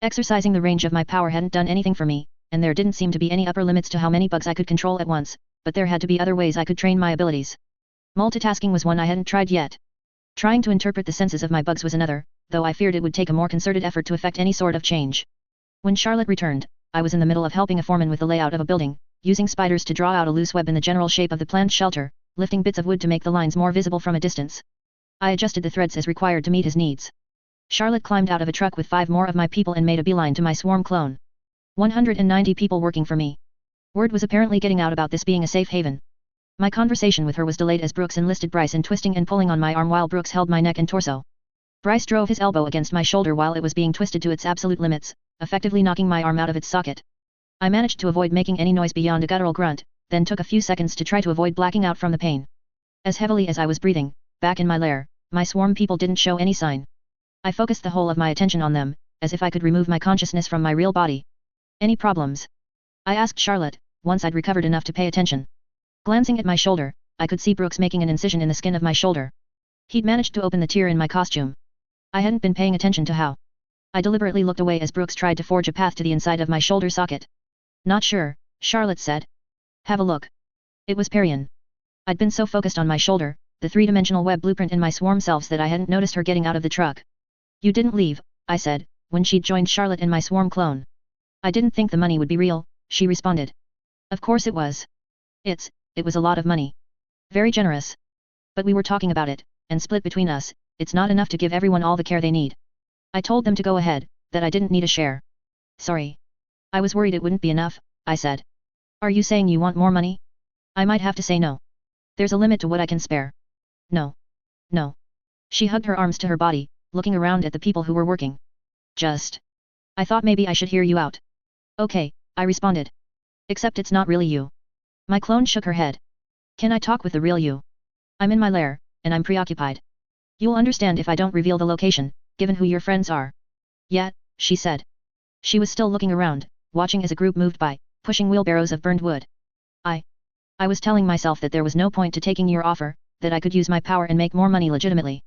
A: Exercising the range of my power hadn't done anything for me, and there didn't seem to be any upper limits to how many bugs I could control at once, but there had to be other ways I could train my abilities. Multitasking was one I hadn't tried yet. Trying to interpret the senses of my bugs was another, though I feared it would take a more concerted effort to effect any sort of change. When Charlotte returned, I was in the middle of helping a foreman with the layout of a building, using spiders to draw out a loose web in the general shape of the planned shelter, lifting bits of wood to make the lines more visible from a distance. I adjusted the threads as required to meet his needs. Charlotte climbed out of a truck with 5 more of my people and made a beeline to my swarm clone. 190 people working for me. Word was apparently getting out about this being a safe haven. My conversation with her was delayed as Brooks enlisted Bryce in twisting and pulling on my arm while Brooks held my neck and torso. Bryce drove his elbow against my shoulder while it was being twisted to its absolute limits, effectively knocking my arm out of its socket. I managed to avoid making any noise beyond a guttural grunt, then took a few seconds to try to avoid blacking out from the pain. As heavily as I was breathing, back in my lair, my swarm people didn't show any sign. I focused the whole of my attention on them, as if I could remove my consciousness from my real body. Any problems? I asked Charlotte, once I'd recovered enough to pay attention. Glancing at my shoulder, I could see Brooks making an incision in the skin of my shoulder. He'd managed to open the tear in my costume. I hadn't been paying attention to how. I deliberately looked away as Brooks tried to forge a path to the inside of my shoulder socket. Not sure, Charlotte said. Have a look. It was Perian. I'd been so focused on my shoulder, the three-dimensional web blueprint in my swarm selves, that I hadn't noticed her getting out of the truck. You didn't leave, I said, when she'd joined Charlotte and my swarm clone. I didn't think the money would be real, she responded. Of course it was. It was a lot of money. Very generous. But we were talking about it, and split between us, it's not enough to give everyone all the care they need. I told them to go ahead, that I didn't need a share. Sorry. I was worried it wouldn't be enough, I said. Are you saying you want more money? I might have to say no. There's a limit to what I can spare. No. No. She hugged her arms to her body, looking around at the people who were working. I thought maybe I should hear you out. Okay, I responded. Except it's not really you. My clone shook her head. Can I talk with the real you? I'm in my lair, and I'm preoccupied. You'll understand if I don't reveal the location, given who your friends are. Yeah, she said. She was still looking around, watching as a group moved by, pushing wheelbarrows of burned wood. I was telling myself that there was no point to taking your offer, that I could use my power and make more money legitimately.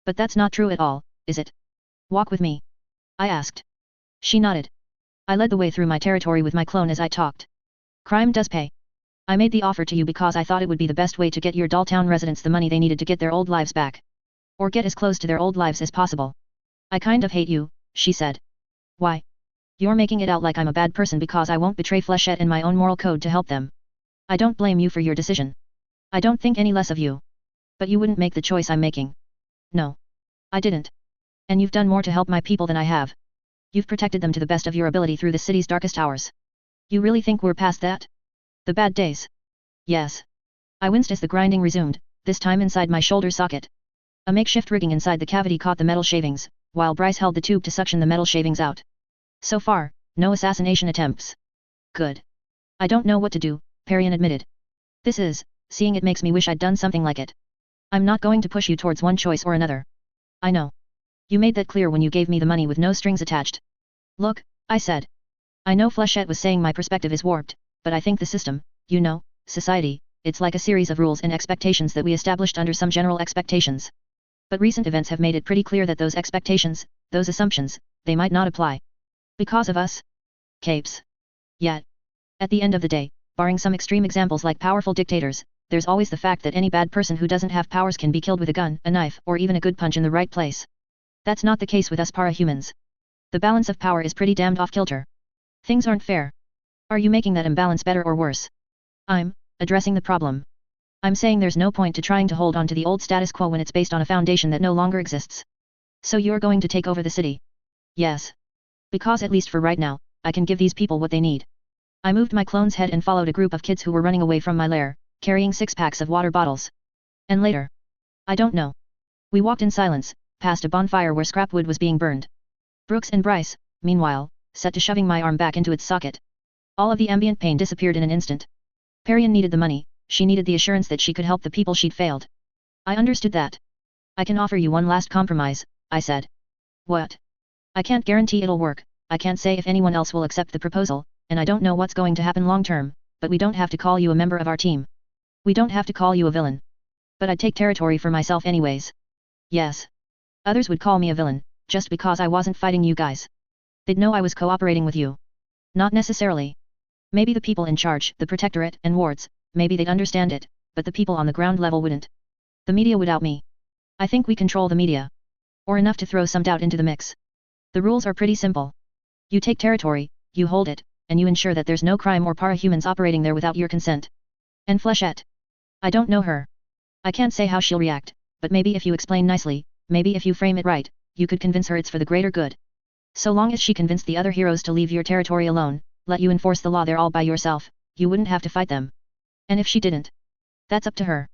A: But that's not true at all, is it? Walk with me? I asked. She nodded. I led the way through my territory with my clone as I talked. Crime does pay. I made the offer to you because I thought it would be the best way to get your Dolltown residents the money they needed to get their old lives back. Or get as close to their old lives as possible. I kind of hate you, she said. Why? You're making it out like I'm a bad person because I won't betray Flechette and my own moral code to help them. I don't blame you for your decision. I don't think any less of you. But you wouldn't make the choice I'm making. No. I didn't. And you've done more to help my people than I have. You've protected them to the best of your ability through the city's darkest hours. You really think we're past that? The bad days? Yes. I winced as the grinding resumed, this time inside my shoulder socket. A makeshift rigging inside the cavity caught the metal shavings, while Bryce held the tube to suction the metal shavings out. So far, no assassination attempts. Good. I don't know what to do, Perian admitted. Seeing it makes me wish I'd done something like it. I'm not going to push you towards one choice or another. I know. You made that clear when you gave me the money with no strings attached. Look, I said. I know Flechette was saying my perspective is warped, but I think the system, you know, society, it's like a series of rules and expectations that we established under some general expectations. But recent events have made it pretty clear that those expectations, those assumptions, they might not apply. Because of us? Capes. Yet. At the end of the day, barring some extreme examples like powerful dictators, there's always the fact that any bad person who doesn't have powers can be killed with a gun, a knife, or even a good punch in the right place. That's not the case with us para-humans. The balance of power is pretty damned off-kilter. Things aren't fair. Are you making that imbalance better or worse? I'm addressing the problem. I'm saying there's no point to trying to hold on to the old status quo when it's based on a foundation that no longer exists. So you're going to take over the city? Yes. Because at least for right now, I can give these people what they need. I moved my clone's head and followed a group of kids who were running away from my lair, carrying 6 packs of water bottles. And later? I don't know. We walked in silence, past a bonfire where scrap wood was being burned. Brooks and Bryce, meanwhile, set to shoving my arm back into its socket. All of the ambient pain disappeared in an instant. Perian needed the money, she needed the assurance that she could help the people she'd failed. I understood that. I can offer you one last compromise, I said. What? I can't guarantee it'll work, I can't say if anyone else will accept the proposal, and I don't know what's going to happen long term, but we don't have to call you a member of our team. We don't have to call you a villain. But I'd take territory for myself anyways. Yes. Others would call me a villain, just because I wasn't fighting you guys. They'd know I was cooperating with you. Not necessarily. Maybe the people in charge, the protectorate and wards, maybe they'd understand it, but the people on the ground level wouldn't. The media would out me. I think we control the media. Or enough to throw some doubt into the mix. The rules are pretty simple. You take territory, you hold it, and you ensure that there's no crime or para-humans operating there without your consent. And Flechette? I don't know her. I can't say how she'll react, but maybe if you explain nicely, maybe if you frame it right, you could convince her it's for the greater good. So long as she convinced the other heroes to leave your territory alone, let you enforce the law there all by yourself, you wouldn't have to fight them. And if she didn't? That's up to her.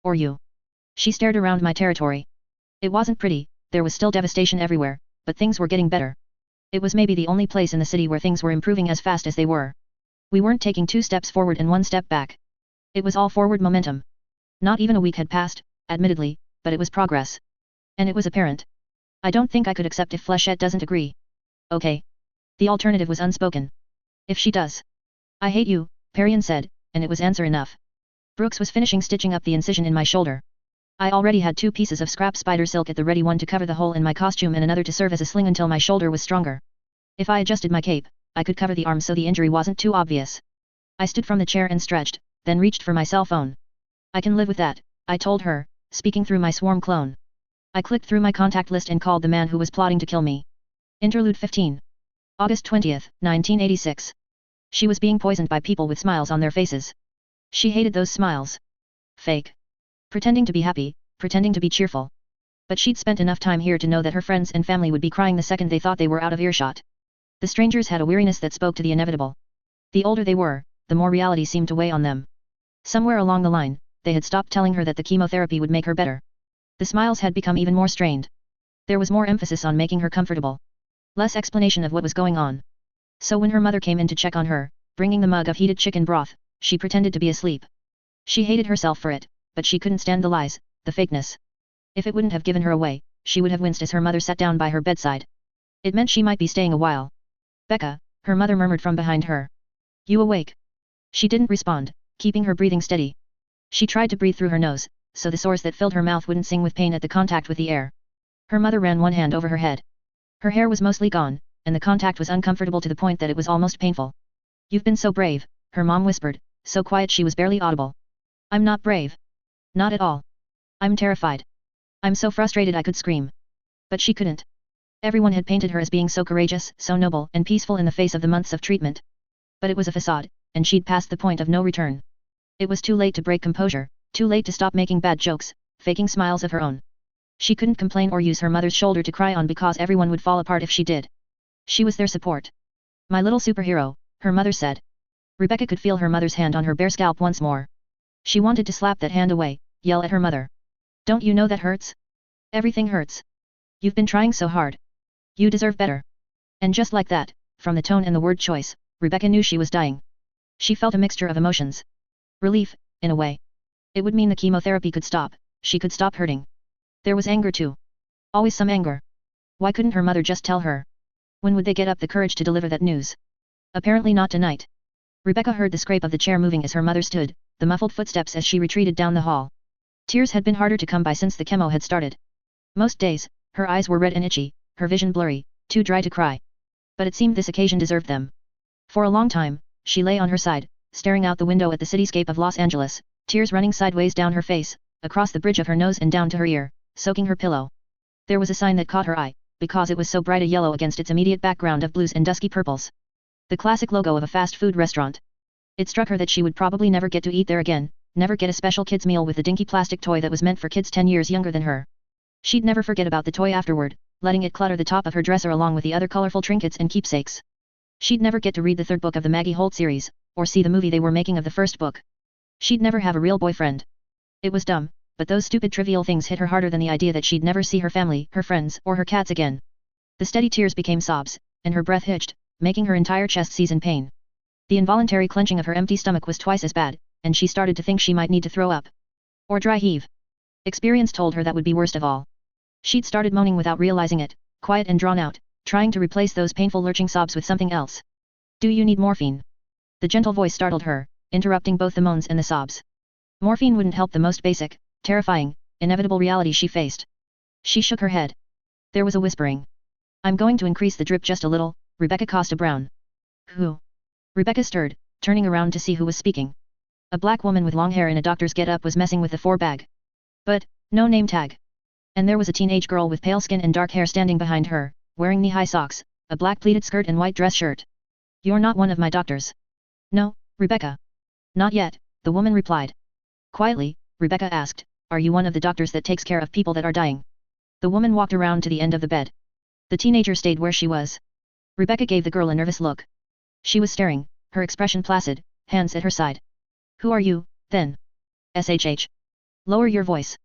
A: Or you. She stared around my territory. It wasn't pretty, there was still devastation everywhere, but things were getting better. It was maybe the only place in the city where things were improving as fast as they were. We weren't taking 2 steps forward and 1 step back. It was all forward momentum. Not even a week had passed, admittedly, but it was progress. And it was apparent. I don't think I could accept if Flechette doesn't agree. Okay. The alternative was unspoken. If she does. I hate you, Perian said, and it was answer enough. Brooks was finishing stitching up the incision in my shoulder. I already had 2 pieces of scrap spider silk at the ready, one to cover the hole in my costume and another to serve as a sling until my shoulder was stronger. If I adjusted my cape, I could cover the arm so the injury wasn't too obvious. I stood from the chair and stretched, then reached for my cell phone. I can live with that, I told her, speaking through my swarm clone. I clicked through my contact list and called the man who was plotting to kill me. Interlude 15. August 20th, 1986. She was being poisoned by people with smiles on their faces. She hated those smiles. Fake. Pretending to be happy, pretending to be cheerful. But she'd spent enough time here to know that her friends and family would be crying the second they thought they were out of earshot. The strangers had a weariness that spoke to the inevitable. The older they were, the more reality seemed to weigh on them. Somewhere along the line, they had stopped telling her that the chemotherapy would make her better. The smiles had become even more strained. There was more emphasis on making her comfortable. Less explanation of what was going on. So when her mother came in to check on her, bringing the mug of heated chicken broth, she pretended to be asleep. She hated herself for it, but she couldn't stand the lies, the fakeness. If it wouldn't have given her away, she would have winced as her mother sat down by her bedside. It meant she might be staying a while. Becca, her mother murmured from behind her. You awake? She didn't respond, keeping her breathing steady. She tried to breathe through her nose, so the sores that filled her mouth wouldn't sing with pain at the contact with the air. Her mother ran one hand over her head. Her hair was mostly gone, and the contact was uncomfortable to the point that it was almost painful. You've been so brave, her mom whispered, so quiet she was barely audible. I'm not brave. Not at all. I'm terrified. I'm so frustrated I could scream. But she couldn't. Everyone had painted her as being so courageous, so noble and peaceful in the face of the months of treatment. But it was a facade, and she'd passed the point of no return. It was too late to break composure, too late to stop making bad jokes, faking smiles of her own. She couldn't complain or use her mother's shoulder to cry on because everyone would fall apart if she did. She was their support. My little superhero, her mother said. Rebecca could feel her mother's hand on her bare scalp once more. She wanted to slap that hand away, yell at her mother. Don't you know that hurts? Everything hurts. You've been trying so hard. You deserve better. And just like that, from the tone and the word choice, Rebecca knew she was dying. She felt a mixture of emotions. Relief, in a way. It would mean the chemotherapy could stop, she could stop hurting. There was anger too. Always some anger. Why couldn't her mother just tell her? When would they get up the courage to deliver that news? Apparently not tonight. Rebecca heard the scrape of the chair moving as her mother stood, the muffled footsteps as she retreated down the hall. Tears had been harder to come by since the chemo had started. Most days, her eyes were red and itchy, her vision blurry, too dry to cry. But it seemed this occasion deserved them. For a long time, she lay on her side, staring out the window at the cityscape of Los Angeles, tears running sideways down her face, across the bridge of her nose and down to her ear, soaking her pillow. There was a sign that caught her eye, because it was so bright a yellow against its immediate background of blues and dusky purples. The classic logo of a fast food restaurant. It struck her that she would probably never get to eat there again, never get a special kids meal with the dinky plastic toy that was meant for kids 10 years younger than her. She'd never forget about the toy afterward, letting it clutter the top of her dresser along with the other colorful trinkets and keepsakes. She'd never get to read the third book of the Maggie Holt series, or see the movie they were making of the first book. She'd never have a real boyfriend. It was dumb, but those stupid trivial things hit her harder than the idea that she'd never see her family, her friends, or her cats again. The steady tears became sobs, and her breath hitched, making her entire chest seize in pain. The involuntary clenching of her empty stomach was twice as bad, and she started to think she might need to throw up. Or dry heave. Experience told her that would be worst of all. She'd started moaning without realizing it, quiet and drawn out, trying to replace those painful lurching sobs with something else. Do you need morphine? The gentle voice startled her, interrupting both the moans and the sobs. Morphine wouldn't help the most basic, terrifying, inevitable reality she faced. She shook her head. There was a whispering. I'm going to increase the drip just a little, Rebecca Costa Brown. Who? Rebecca stirred, turning around to see who was speaking. A black woman with long hair in a doctor's get-up was messing with the 4-bag. But, no name tag. And there was a teenage girl with pale skin and dark hair standing behind her, wearing knee-high socks, a black pleated skirt and white dress shirt. You're not one of my doctors. No, Rebecca. Not yet, the woman replied. Quietly, Rebecca asked, are you one of the doctors that takes care of people that are dying? The woman walked around to the end of the bed. The teenager stayed where she was. Rebecca gave the girl a nervous look. She was staring, her expression placid, hands at her side. Who are you, then? SHH. Lower your voice.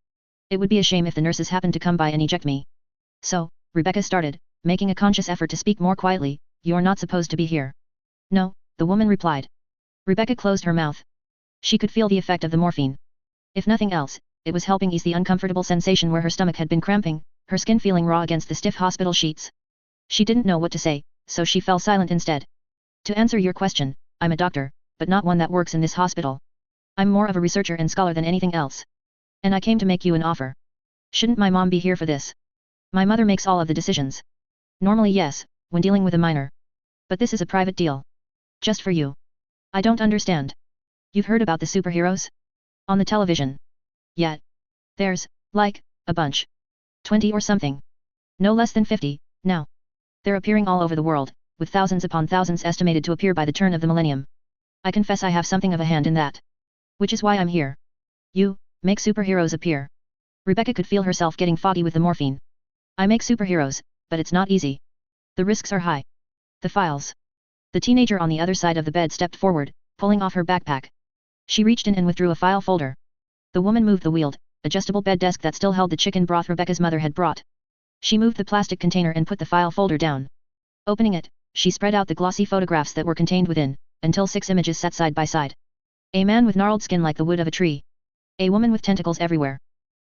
A: It would be a shame if the nurses happened to come by and eject me. So, Rebecca started, making a conscious effort to speak more quietly, you're not supposed to be here. No, the woman replied. Rebecca closed her mouth. She could feel the effect of the morphine. If nothing else, it was helping ease the uncomfortable sensation where her stomach had been cramping, her skin feeling raw against the stiff hospital sheets. She didn't know what to say, so she fell silent instead. To answer your question, I'm a doctor, but not one that works in this hospital. I'm more of a researcher and scholar than anything else. And I came to make you an offer. Shouldn't my mom be here for this? My mother makes all of the decisions. Normally yes, when dealing with a minor. But this is a private deal. Just for you. I don't understand. You've heard about the superheroes? On the television. Yeah. There's, like, a bunch. 20 or something. No less than 50, now. They're appearing all over the world, with thousands upon thousands estimated to appear by the turn of the millennium. I confess I have something of a hand in that. Which is why I'm here. You, make superheroes appear. Rebecca could feel herself getting foggy with the morphine. I make superheroes, but it's not easy. The risks are high. The files. The teenager on the other side of the bed stepped forward, pulling off her backpack. She reached in and withdrew a file folder. The woman moved the wheeled, adjustable bed desk that still held the chicken broth Rebecca's mother had brought. She moved the plastic container and put the file folder down. Opening it, she spread out the glossy photographs that were contained within, until 6 images sat side by side. A man with gnarled skin like the wood of a tree. A woman with tentacles everywhere.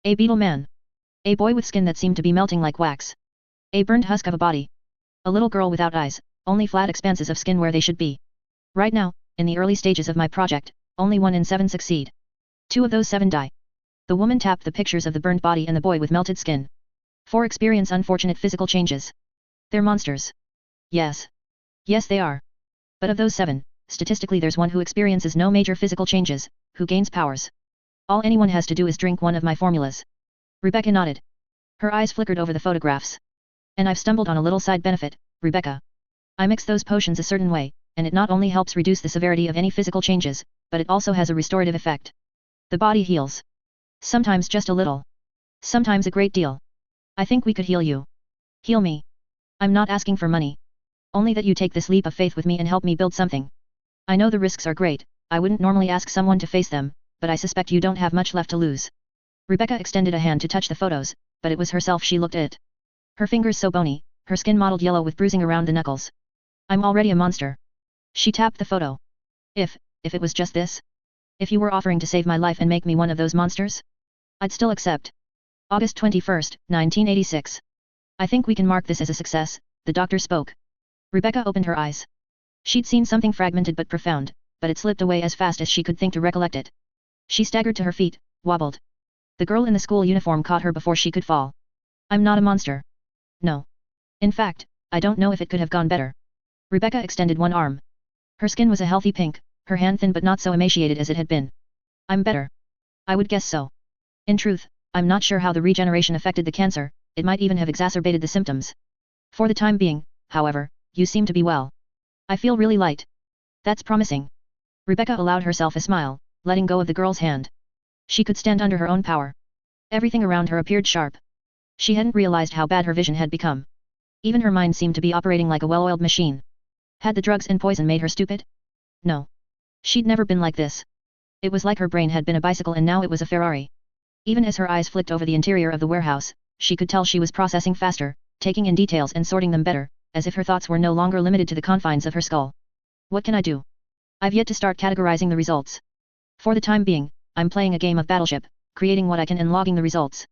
A: A beetle man. A boy with skin that seemed to be melting like wax. A burned husk of a body. A little girl without eyes, only flat expanses of skin where they should be. Right now, in the early stages of my project, only 1 in 7 succeed. 2 of those 7 die. The woman tapped the pictures of the burned body and the boy with melted skin. 4 experience unfortunate physical changes. They're monsters. Yes. Yes they are. But of those 7, statistically there's 1 who experiences no major physical changes, who gains powers. All anyone has to do is drink one of my formulas. Rebecca nodded. Her eyes flickered over the photographs. And I've stumbled on a little side benefit, Rebecca. I mix those potions a certain way, and it not only helps reduce the severity of any physical changes, but it also has a restorative effect. The body heals. Sometimes just a little. Sometimes a great deal. I think we could heal you. Heal me. I'm not asking for money. Only that you take this leap of faith with me and help me build something. I know the risks are great, I wouldn't normally ask someone to face them, but I suspect you don't have much left to lose. Rebecca extended a hand to touch the photos, but it was herself she looked at. Her fingers so bony, her skin mottled yellow with bruising around the knuckles. I'm already a monster. She tapped the photo. If it was just this? If you were offering to save my life and make me one of those monsters? I'd still accept. August 21, 1986. I think we can mark this as a success, the doctor spoke. Rebecca opened her eyes. She'd seen something fragmented but profound, but it slipped away as fast as she could think to recollect it. She staggered to her feet, wobbled. The girl in the school uniform caught her before she could fall. I'm not a monster. No. In fact, I don't know if it could have gone better. Rebecca extended one arm. Her skin was a healthy pink, her hand thin but not so emaciated as it had been. I'm better. I would guess so. In truth, I'm not sure how the regeneration affected the cancer, it might even have exacerbated the symptoms. For the time being, however, you seem to be well. I feel really light. That's promising. Rebecca allowed herself a smile, letting go of the girl's hand. She could stand under her own power. Everything around her appeared sharp. She hadn't realized how bad her vision had become. Even her mind seemed to be operating like a well-oiled machine. Had the drugs and poison made her stupid? No. She'd never been like this. It was like her brain had been a bicycle and now it was a Ferrari. Even as her eyes flicked over the interior of the warehouse, she could tell she was processing faster, taking in details and sorting them better, as if her thoughts were no longer limited to the confines of her skull. What can I do? I've yet to start categorizing the results. For the time being, I'm playing a game of battleship, creating what I can and logging the results.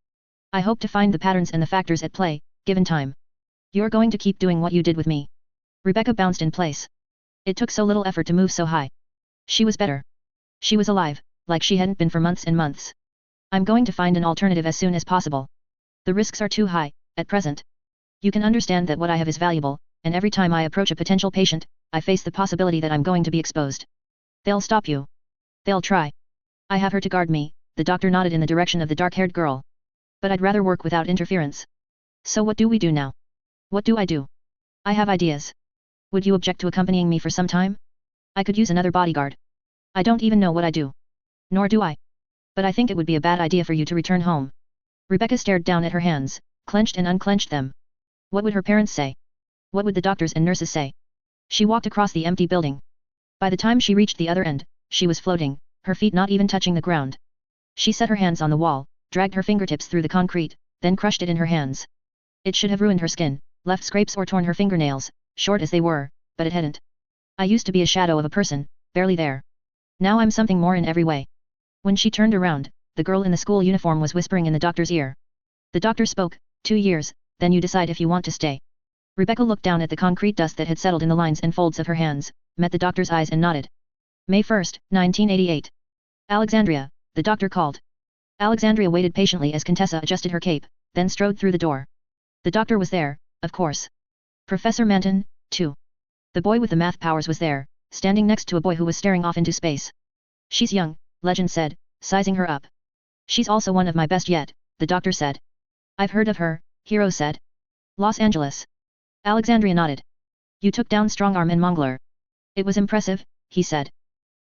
A: I hope to find the patterns and the factors at play, given time. You're going to keep doing what you did with me. Rebecca bounced in place. It took so little effort to move so high. She was better. She was alive, like she hadn't been for months and months. I'm going to find an alternative as soon as possible. The risks are too high, at present. You can understand that what I have is valuable, and every time I approach a potential patient, I face the possibility that I'm going to be exposed. They'll stop you. They'll try. I have her to guard me, the doctor nodded in the direction of the dark-haired girl. But I'd rather work without interference. So what do we do now? What do I do? I have ideas. Would you object to accompanying me for some time? I could use another bodyguard. I don't even know what I do. Nor do I. But I think it would be a bad idea for you to return home. Rebecca stared down at her hands, clenched and unclenched them. What would her parents say? What would the doctors and nurses say? She walked across the empty building. By the time she reached the other end, she was floating, her feet not even touching the ground. She set her hands on the wall, dragged her fingertips through the concrete, then crushed it in her hands. It should have ruined her skin, left scrapes or torn her fingernails, short as they were, but it hadn't. I used to be a shadow of a person, barely there. Now I'm something more in every way. When she turned around, the girl in the school uniform was whispering in the doctor's ear. The doctor spoke, 2 years, then you decide if you want to stay. Rebecca looked down at the concrete dust that had settled in the lines and folds of her hands, met the doctor's eyes and nodded. May 1, 1988. Alexandria, the doctor called. Alexandria waited patiently as Contessa adjusted her cape, then strode through the door. The doctor was there, of course. Professor Manton, too. The boy with the math powers was there, standing next to a boy who was staring off into space. She's young, Legend said, sizing her up. She's also one of my best yet, the doctor said. I've heard of her, Hero said. Los Angeles. Alexandria nodded. You took down Strongarm and Mongler. It was impressive, he said.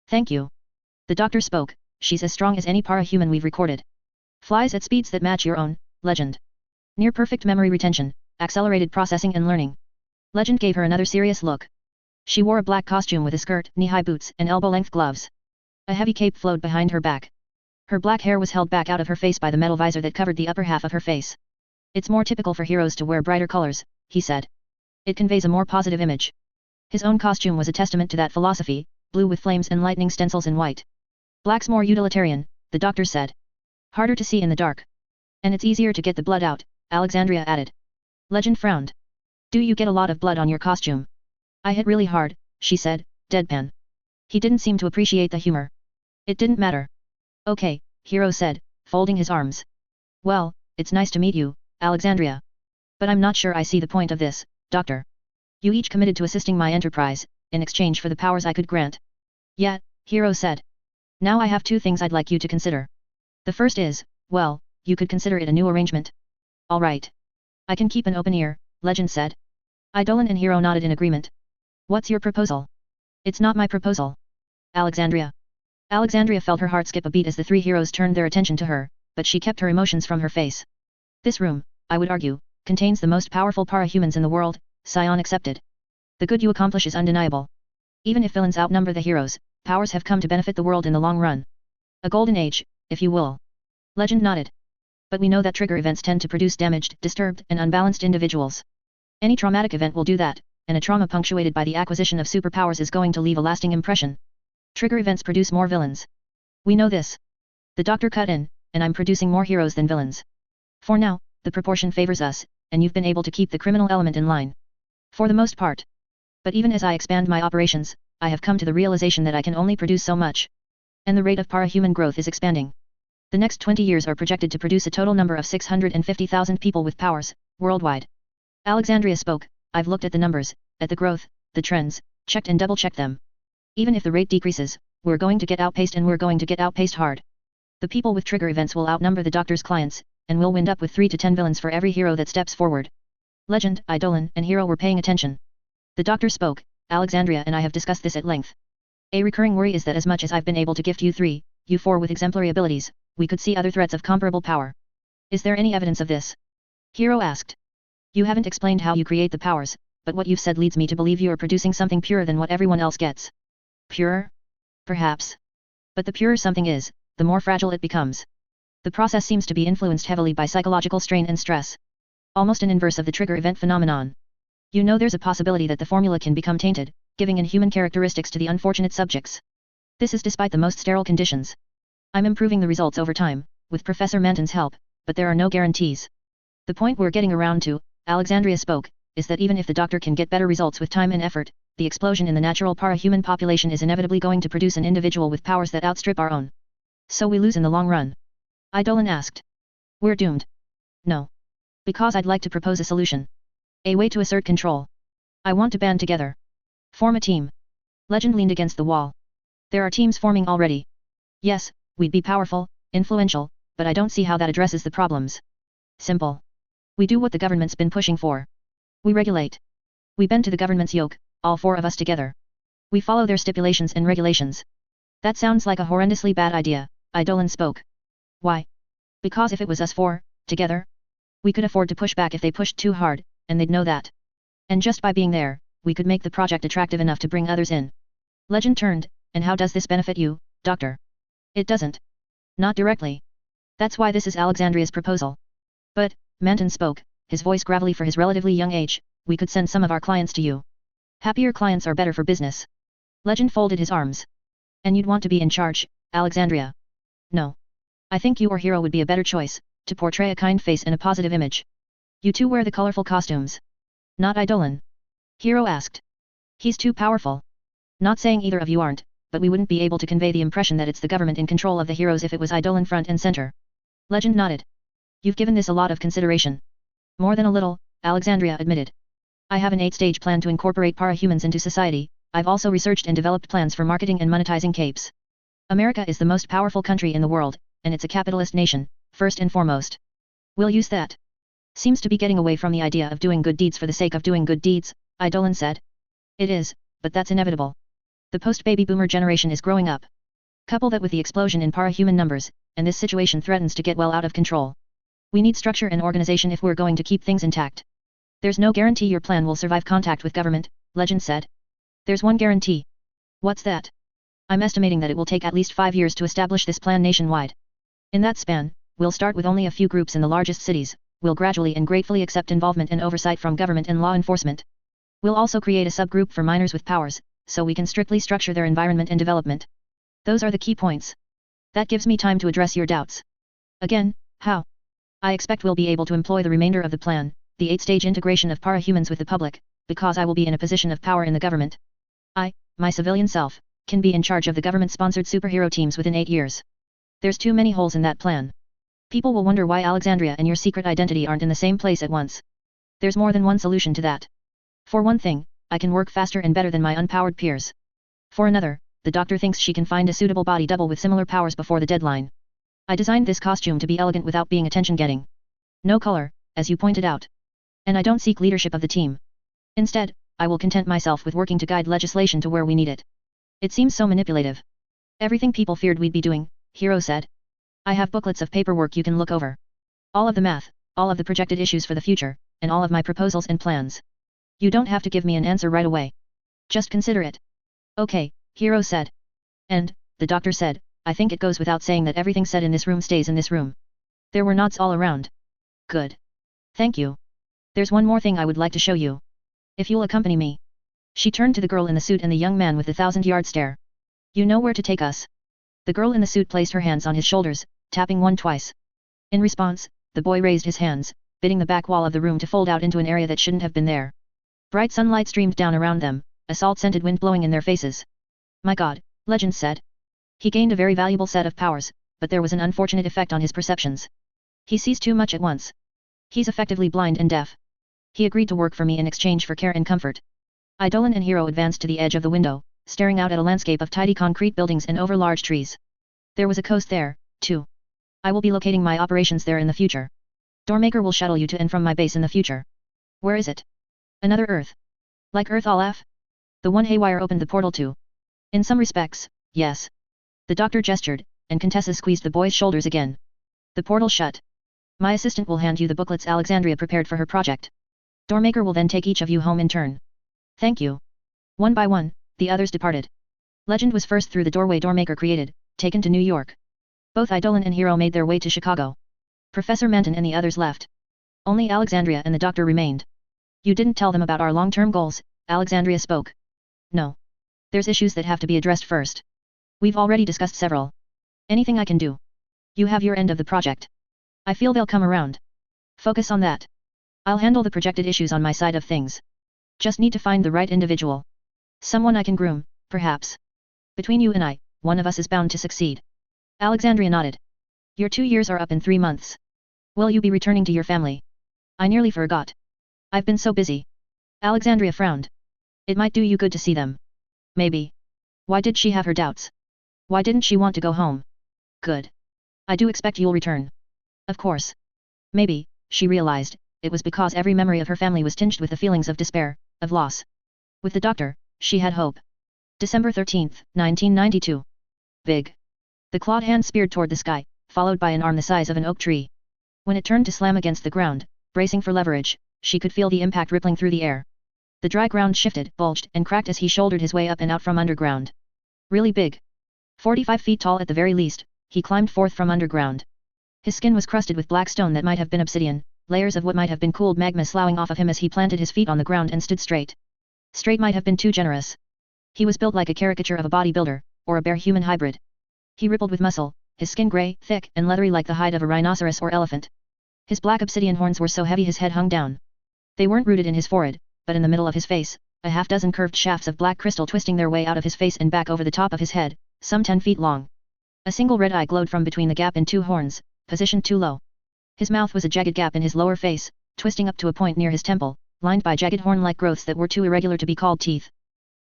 A: Thank you. The doctor spoke, she's as strong as any para-human we've recorded. Flies at speeds that match your own, Legend. Near perfect memory retention, accelerated processing and learning. Legend gave her another serious look. She wore a black costume with a skirt, knee-high boots and elbow-length gloves. A heavy cape flowed behind her back. Her black hair was held back out of her face by the metal visor that covered the upper half of her face. It's more typical for heroes to wear brighter colors, he said. It conveys a more positive image. His own costume was a testament to that philosophy, blue with flames and lightning stencils in white. Black's more utilitarian, the doctor said. Harder to see in the dark. And it's easier to get the blood out, Alexandria added. Legend frowned. Do you get a lot of blood on your costume? I hit really hard, she said, deadpan. He didn't seem to appreciate the humor. It didn't matter. Okay, Hero said, folding his arms. Well, it's nice to meet you, Alexandria. But I'm not sure I see the point of this, Doctor. You each committed to assisting my enterprise, in exchange for the powers I could grant. Yeah, Hero said. Now I have 2 things I'd like you to consider. The first is, well, you could consider it a new arrangement. All right. I can keep an open ear, Legend said. Eidolon and Hero nodded in agreement. What's your proposal? It's not my proposal. Alexandria. Alexandria felt her heart skip a beat as the 3 heroes turned their attention to her, but she kept her emotions from her face. This room, I would argue, contains the most powerful para-humans in the world, Scion accepted. The good you accomplish is undeniable. Even if villains outnumber the heroes, powers have come to benefit the world in the long run. A golden age, if you will. Legend nodded. But we know that trigger events tend to produce damaged, disturbed, and unbalanced individuals. Any traumatic event will do that, and a trauma punctuated by the acquisition of superpowers is going to leave a lasting impression. Trigger events produce more villains. We know this. The doctor cut in, and I'm producing more heroes than villains. For now, the proportion favors us, and you've been able to keep the criminal element in line. For the most part. But even as I expand my operations, I have come to the realization that I can only produce so much. And the rate of para-human growth is expanding. The next 20 years are projected to produce a total number of 650,000 people with powers, worldwide. Alexandria spoke, I've looked at the numbers, at the growth, the trends, checked and double-checked them. Even if the rate decreases, we're going to get outpaced and we're going to get outpaced hard. The people with trigger events will outnumber the doctor's clients, and we'll wind up with 3 to 10 villains for every hero that steps forward. Legend, Eidolon, and Hero were paying attention. The doctor spoke, Alexandria and I have discussed this at length. A recurring worry is that as much as I've been able to gift you 3, you 4 with exemplary abilities, we could see other threats of comparable power. Is there any evidence of this? Hero asked. You haven't explained how you create the powers, but what you've said leads me to believe you are producing something purer than what everyone else gets. Purer? Perhaps. But the purer something is, the more fragile it becomes. The process seems to be influenced heavily by psychological strain and stress. Almost an inverse of the trigger event phenomenon. You know there's a possibility that the formula can become tainted, giving inhuman characteristics to the unfortunate subjects. This is despite the most sterile conditions. I'm improving the results over time, with Professor Manton's help, but there are no guarantees. The point we're getting around to, Alexandria spoke, is that even if the doctor can get better results with time and effort, the explosion in the natural para-human population is inevitably going to produce an individual with powers that outstrip our own. So we lose in the long run. Eidolon asked. We're doomed. No. Because I'd like to propose a solution. A way to assert control. I want to band together. Form a team. Legend leaned against the wall. There are teams forming already. Yes, we'd be powerful, influential, but I don't see how that addresses the problems. Simple. We do what the government's been pushing for. We regulate. We bend to the government's yoke, all 4 of us together. We follow their stipulations and regulations. That sounds like a horrendously bad idea, Eidolon spoke. Why? Because if it was us 4, together, we could afford to push back if they pushed too hard, and they'd know that. And just by being there, we could make the project attractive enough to bring others in. Legend turned, and how does this benefit you, Doctor? It doesn't. Not directly. That's why this is Alexandria's proposal. But, Manton spoke, his voice gravelly for his relatively young age, we could send some of our clients to you. Happier clients are better for business. Legend folded his arms. And you'd want to be in charge, Alexandria. No. I think you or Hero would be a better choice, to portray a kind face and a positive image. You 2 wear the colorful costumes. Not Eidolon. Hero asked. He's too powerful. Not saying either of you aren't, but we wouldn't be able to convey the impression that it's the government in control of the heroes if it was Eidolon front and center. Legend nodded. You've given this a lot of consideration. More than a little, Alexandria admitted. I have an 8-stage plan to incorporate para-humans into society. I've also researched and developed plans for marketing and monetizing capes. America is the most powerful country in the world, and it's a capitalist nation, first and foremost. We'll use that. Seems to be getting away from the idea of doing good deeds for the sake of doing good deeds, Eidolon said. It is, but that's inevitable. The post-baby boomer generation is growing up. Couple that with the explosion in para-human numbers, and this situation threatens to get well out of control. We need structure and organization if we're going to keep things intact. There's no guarantee your plan will survive contact with government, Legend said. There's one guarantee. What's that? I'm estimating that it will take at least 5 years to establish this plan nationwide. In that span, we'll start with only a few groups in the largest cities. We'll gradually and gratefully accept involvement and oversight from government and law enforcement. We'll also create a subgroup for minors with powers, so we can strictly structure their environment and development. Those are the key points. That gives me time to address your doubts. Again, how? I expect we'll be able to employ the remainder of the plan, the 8-stage integration of para-humans with the public, because I will be in a position of power in the government. I, my civilian self, can be in charge of the government-sponsored superhero teams within 8 years. There's too many holes in that plan. People will wonder why Alexandria and your secret identity aren't in the same place at once. There's more than one solution to that. For one thing, I can work faster and better than my unpowered peers. For another, the doctor thinks she can find a suitable body double with similar powers before the deadline. I designed this costume to be elegant without being attention-getting. No color, as you pointed out. And I don't seek leadership of the team. Instead, I will content myself with working to guide legislation to where we need it. It seems so manipulative. Everything people feared we'd be doing, Hero said. I have booklets of paperwork you can look over. All of the math, all of the projected issues for the future, and all of my proposals and plans. You don't have to give me an answer right away. Just consider it. Okay, Hero said. And, the doctor said, I think it goes without saying that everything said in this room stays in this room. There were nods all around. Good. Thank you. There's one more thing I would like to show you. If you'll accompany me. She turned to the girl in the suit and the young man with the 1,000-yard stare. You know where to take us. The girl in the suit placed her hands on his shoulders, tapping one twice. In response, the boy raised his hands, bidding the back wall of the room to fold out into an area that shouldn't have been there. Bright sunlight streamed down around them, a salt-scented wind blowing in their faces. My God, Legend said. He gained a very valuable set of powers, but there was an unfortunate effect on his perceptions. He sees too much at once. He's effectively blind and deaf. He agreed to work for me in exchange for care and comfort. Eidolon and Hero advanced to the edge of the window, staring out at a landscape of tidy concrete buildings and over large trees. There was a coast there, too. I will be locating my operations there in the future. Doormaker will shuttle you to and from my base in the future. Where is it? Another Earth. Like Earth Olaf? The one Haywire opened the portal to. In some respects, yes. The doctor gestured, and Contessa squeezed the boy's shoulders again. The portal shut. My assistant will hand you the booklets Alexandria prepared for her project. Doormaker will then take each of you home in turn. Thank you. One by one, the others departed. Legend was first through the doorway Doormaker created, taken to New York. Both Eidolon and Hero made their way to Chicago. Professor Manton and the others left. Only Alexandria and the doctor remained. You didn't tell them about our long-term goals, Alexandria spoke. No. There's issues that have to be addressed first. We've already discussed several. Anything I can do? You have your end of the project. I feel they'll come around. Focus on that. I'll handle the projected issues on my side of things. Just need to find the right individual. Someone I can groom, perhaps. Between you and I, one of us is bound to succeed. Alexandria nodded. Your 2 years are up in 3 months. Will you be returning to your family? I nearly forgot. I've been so busy. Alexandria frowned. It might do you good to see them. Maybe. Why did she have her doubts? Why didn't she want to go home? Good. I do expect you'll return. Of course. Maybe, she realized, it was because every memory of her family was tinged with the feelings of despair, of loss. With the doctor, she had hope. December 13, 1992. Big. The clawed hand speared toward the sky, followed by an arm the size of an oak tree. When it turned to slam against the ground, bracing for leverage, she could feel the impact rippling through the air. The dry ground shifted, bulged, and cracked as he shouldered his way up and out from underground. Really big. 45 feet tall at the very least, he climbed forth from underground. His skin was crusted with black stone that might have been obsidian, layers of what might have been cooled magma sloughing off of him as he planted his feet on the ground and stood straight. Straight might have been too generous. He was built like a caricature of a bodybuilder, or a bear-human hybrid. He rippled with muscle, his skin grey, thick, and leathery like the hide of a rhinoceros or elephant. His black obsidian horns were so heavy his head hung down. They weren't rooted in his forehead, but in the middle of his face, a half-dozen curved shafts of black crystal twisting their way out of his face and back over the top of his head, some 10 feet long. A single red eye glowed from between the gap in 2 horns, positioned too low. His mouth was a jagged gap in his lower face, twisting up to a point near his temple, lined by jagged horn-like growths that were too irregular to be called teeth.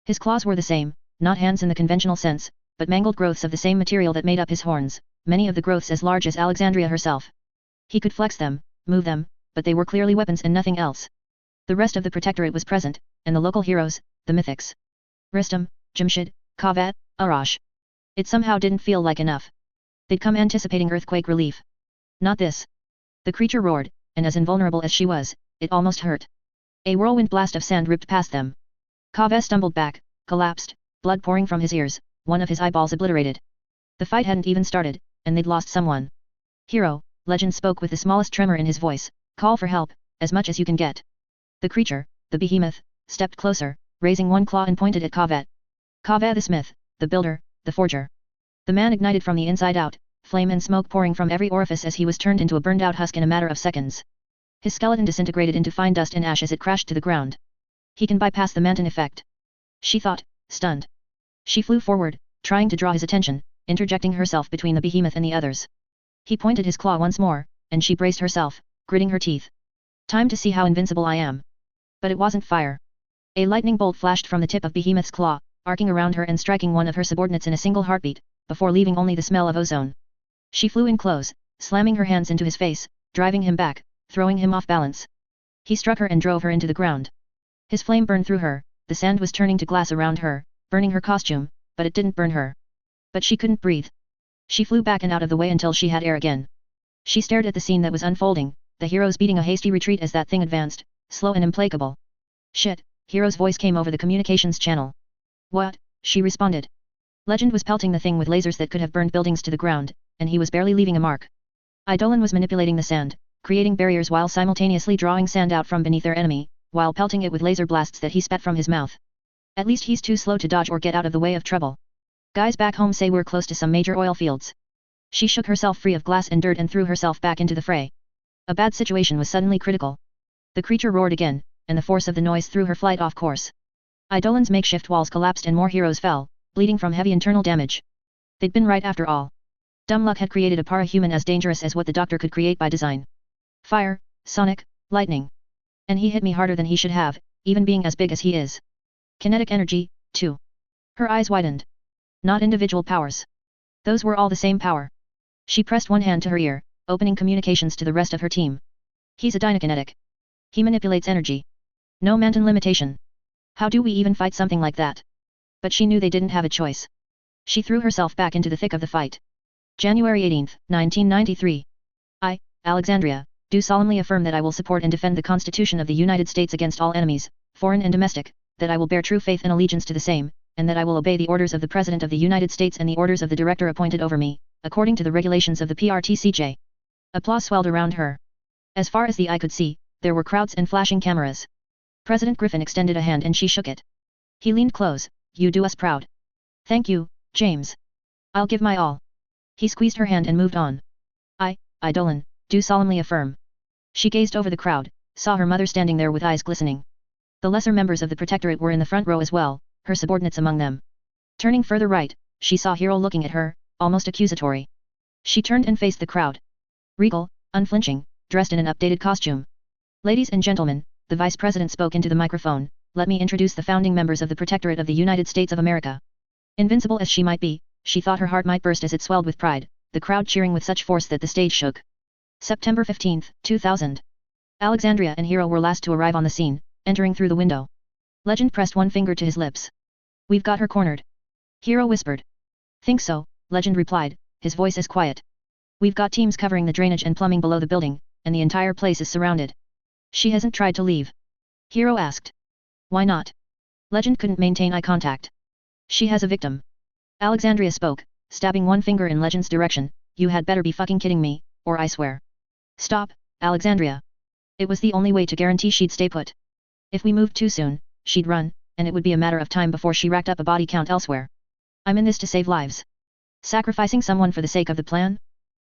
A: His claws were the same, not hands in the conventional sense, but mangled growths of the same material that made up his horns, many of the growths as large as Alexandria herself. He could flex them, move them, but they were clearly weapons and nothing else. The rest of the Protectorate was present, and the local heroes, the mythics. Ristam, Jamshid, Kaveh, Arash. It somehow didn't feel like enough. They'd come anticipating earthquake relief. Not this. The creature roared, and as invulnerable as she was, it almost hurt. A whirlwind blast of sand ripped past them. Kaveh stumbled back, collapsed, blood pouring from his ears, one of his eyeballs obliterated. The fight hadn't even started, and they'd lost someone. Hero, Legend spoke with the smallest tremor in his voice, call for help, as much as you can get. The creature, the behemoth, stepped closer, raising one claw and pointed at Kaveh. Kaveh the smith, the builder, the forger. The man ignited from the inside out, flame and smoke pouring from every orifice as he was turned into a burned-out husk in a matter of seconds. His skeleton disintegrated into fine dust and ash as it crashed to the ground. He can bypass the Manton effect. She thought, stunned. She flew forward, trying to draw his attention, interjecting herself between the behemoth and the others. He pointed his claw once more, and she braced herself, gritting her teeth. Time to see how invincible I am. But it wasn't fire. A lightning bolt flashed from the tip of Behemoth's claw, arcing around her and striking one of her subordinates in a single heartbeat, before leaving only the smell of ozone. She flew in close, slamming her hands into his face, driving him back, throwing him off balance. He struck her and drove her into the ground. His flame burned through her, the sand was turning to glass around her, burning her costume, but it didn't burn her. But she couldn't breathe. She flew back and out of the way until she had air again. She stared at the scene that was unfolding, the heroes beating a hasty retreat as that thing advanced, slow and implacable. Shit, Hero's voice came over the communications channel. What? She responded. Legend was pelting the thing with lasers that could have burned buildings to the ground, and he was barely leaving a mark. Eidolon was manipulating the sand, creating barriers while simultaneously drawing sand out from beneath their enemy, while pelting it with laser blasts that he spat from his mouth. At least he's too slow to dodge or get out of the way of trouble. Guys back home say we're close to some major oil fields. She shook herself free of glass and dirt and threw herself back into the fray. A bad situation was suddenly critical. The creature roared again, and the force of the noise threw her flight off course. Eidolon's makeshift walls collapsed and more heroes fell, bleeding from heavy internal damage. They'd been right after all. Dumb luck had created a para-human as dangerous as what the doctor could create by design. Fire, sonic, lightning. And he hit me harder than he should have, even being as big as he is. Kinetic energy, too. Her eyes widened. Not individual powers. Those were all the same power. She pressed one hand to her ear, opening communications to the rest of her team. He's a dynakinetic. He manipulates energy. No mountain limitation. How do we even fight something like that? But she knew they didn't have a choice. She threw herself back into the thick of the fight. January 18, 1993. I, Alexandria, do solemnly affirm that I will support and defend the Constitution of the United States against all enemies, foreign and domestic, that I will bear true faith and allegiance to the same, and that I will obey the orders of the President of the United States and the orders of the director appointed over me, according to the regulations of the PRTCJ. Applause swelled around her. As far as the eye could see, there were crowds and flashing cameras. President Griffin extended a hand and she shook it. He leaned close. You do us proud. Thank you, James. I'll give my all. He squeezed her hand and moved on. I, Eidolon, do solemnly affirm. She gazed over the crowd, saw her mother standing there with eyes glistening. The lesser members of the Protectorate were in the front row as well, her subordinates among them. Turning further right, she saw Hero looking at her, almost accusatory. She turned and faced the crowd. Regal, unflinching, dressed in an updated costume. Ladies and gentlemen, the Vice President spoke into the microphone, let me introduce the founding members of the Protectorate of the United States of America. Invincible as she might be, she thought her heart might burst as it swelled with pride, the crowd cheering with such force that the stage shook. September 15, 2000. Alexandria and Hero were last to arrive on the scene, entering through the window. Legend pressed one finger to his lips. We've got her cornered. Hero whispered. Think so, Legend replied, his voice as quiet. We've got teams covering the drainage and plumbing below the building, and the entire place is surrounded. She hasn't tried to leave. Hero asked. Why not? Legend couldn't maintain eye contact. She has a victim. Alexandria spoke, stabbing one finger in Legend's direction. You had better be fucking kidding me, or I swear. Stop, Alexandria. It was the only way to guarantee she'd stay put. If we moved too soon, she'd run, and it would be a matter of time before she racked up a body count elsewhere. I'm in this to save lives. Sacrificing someone for the sake of the plan?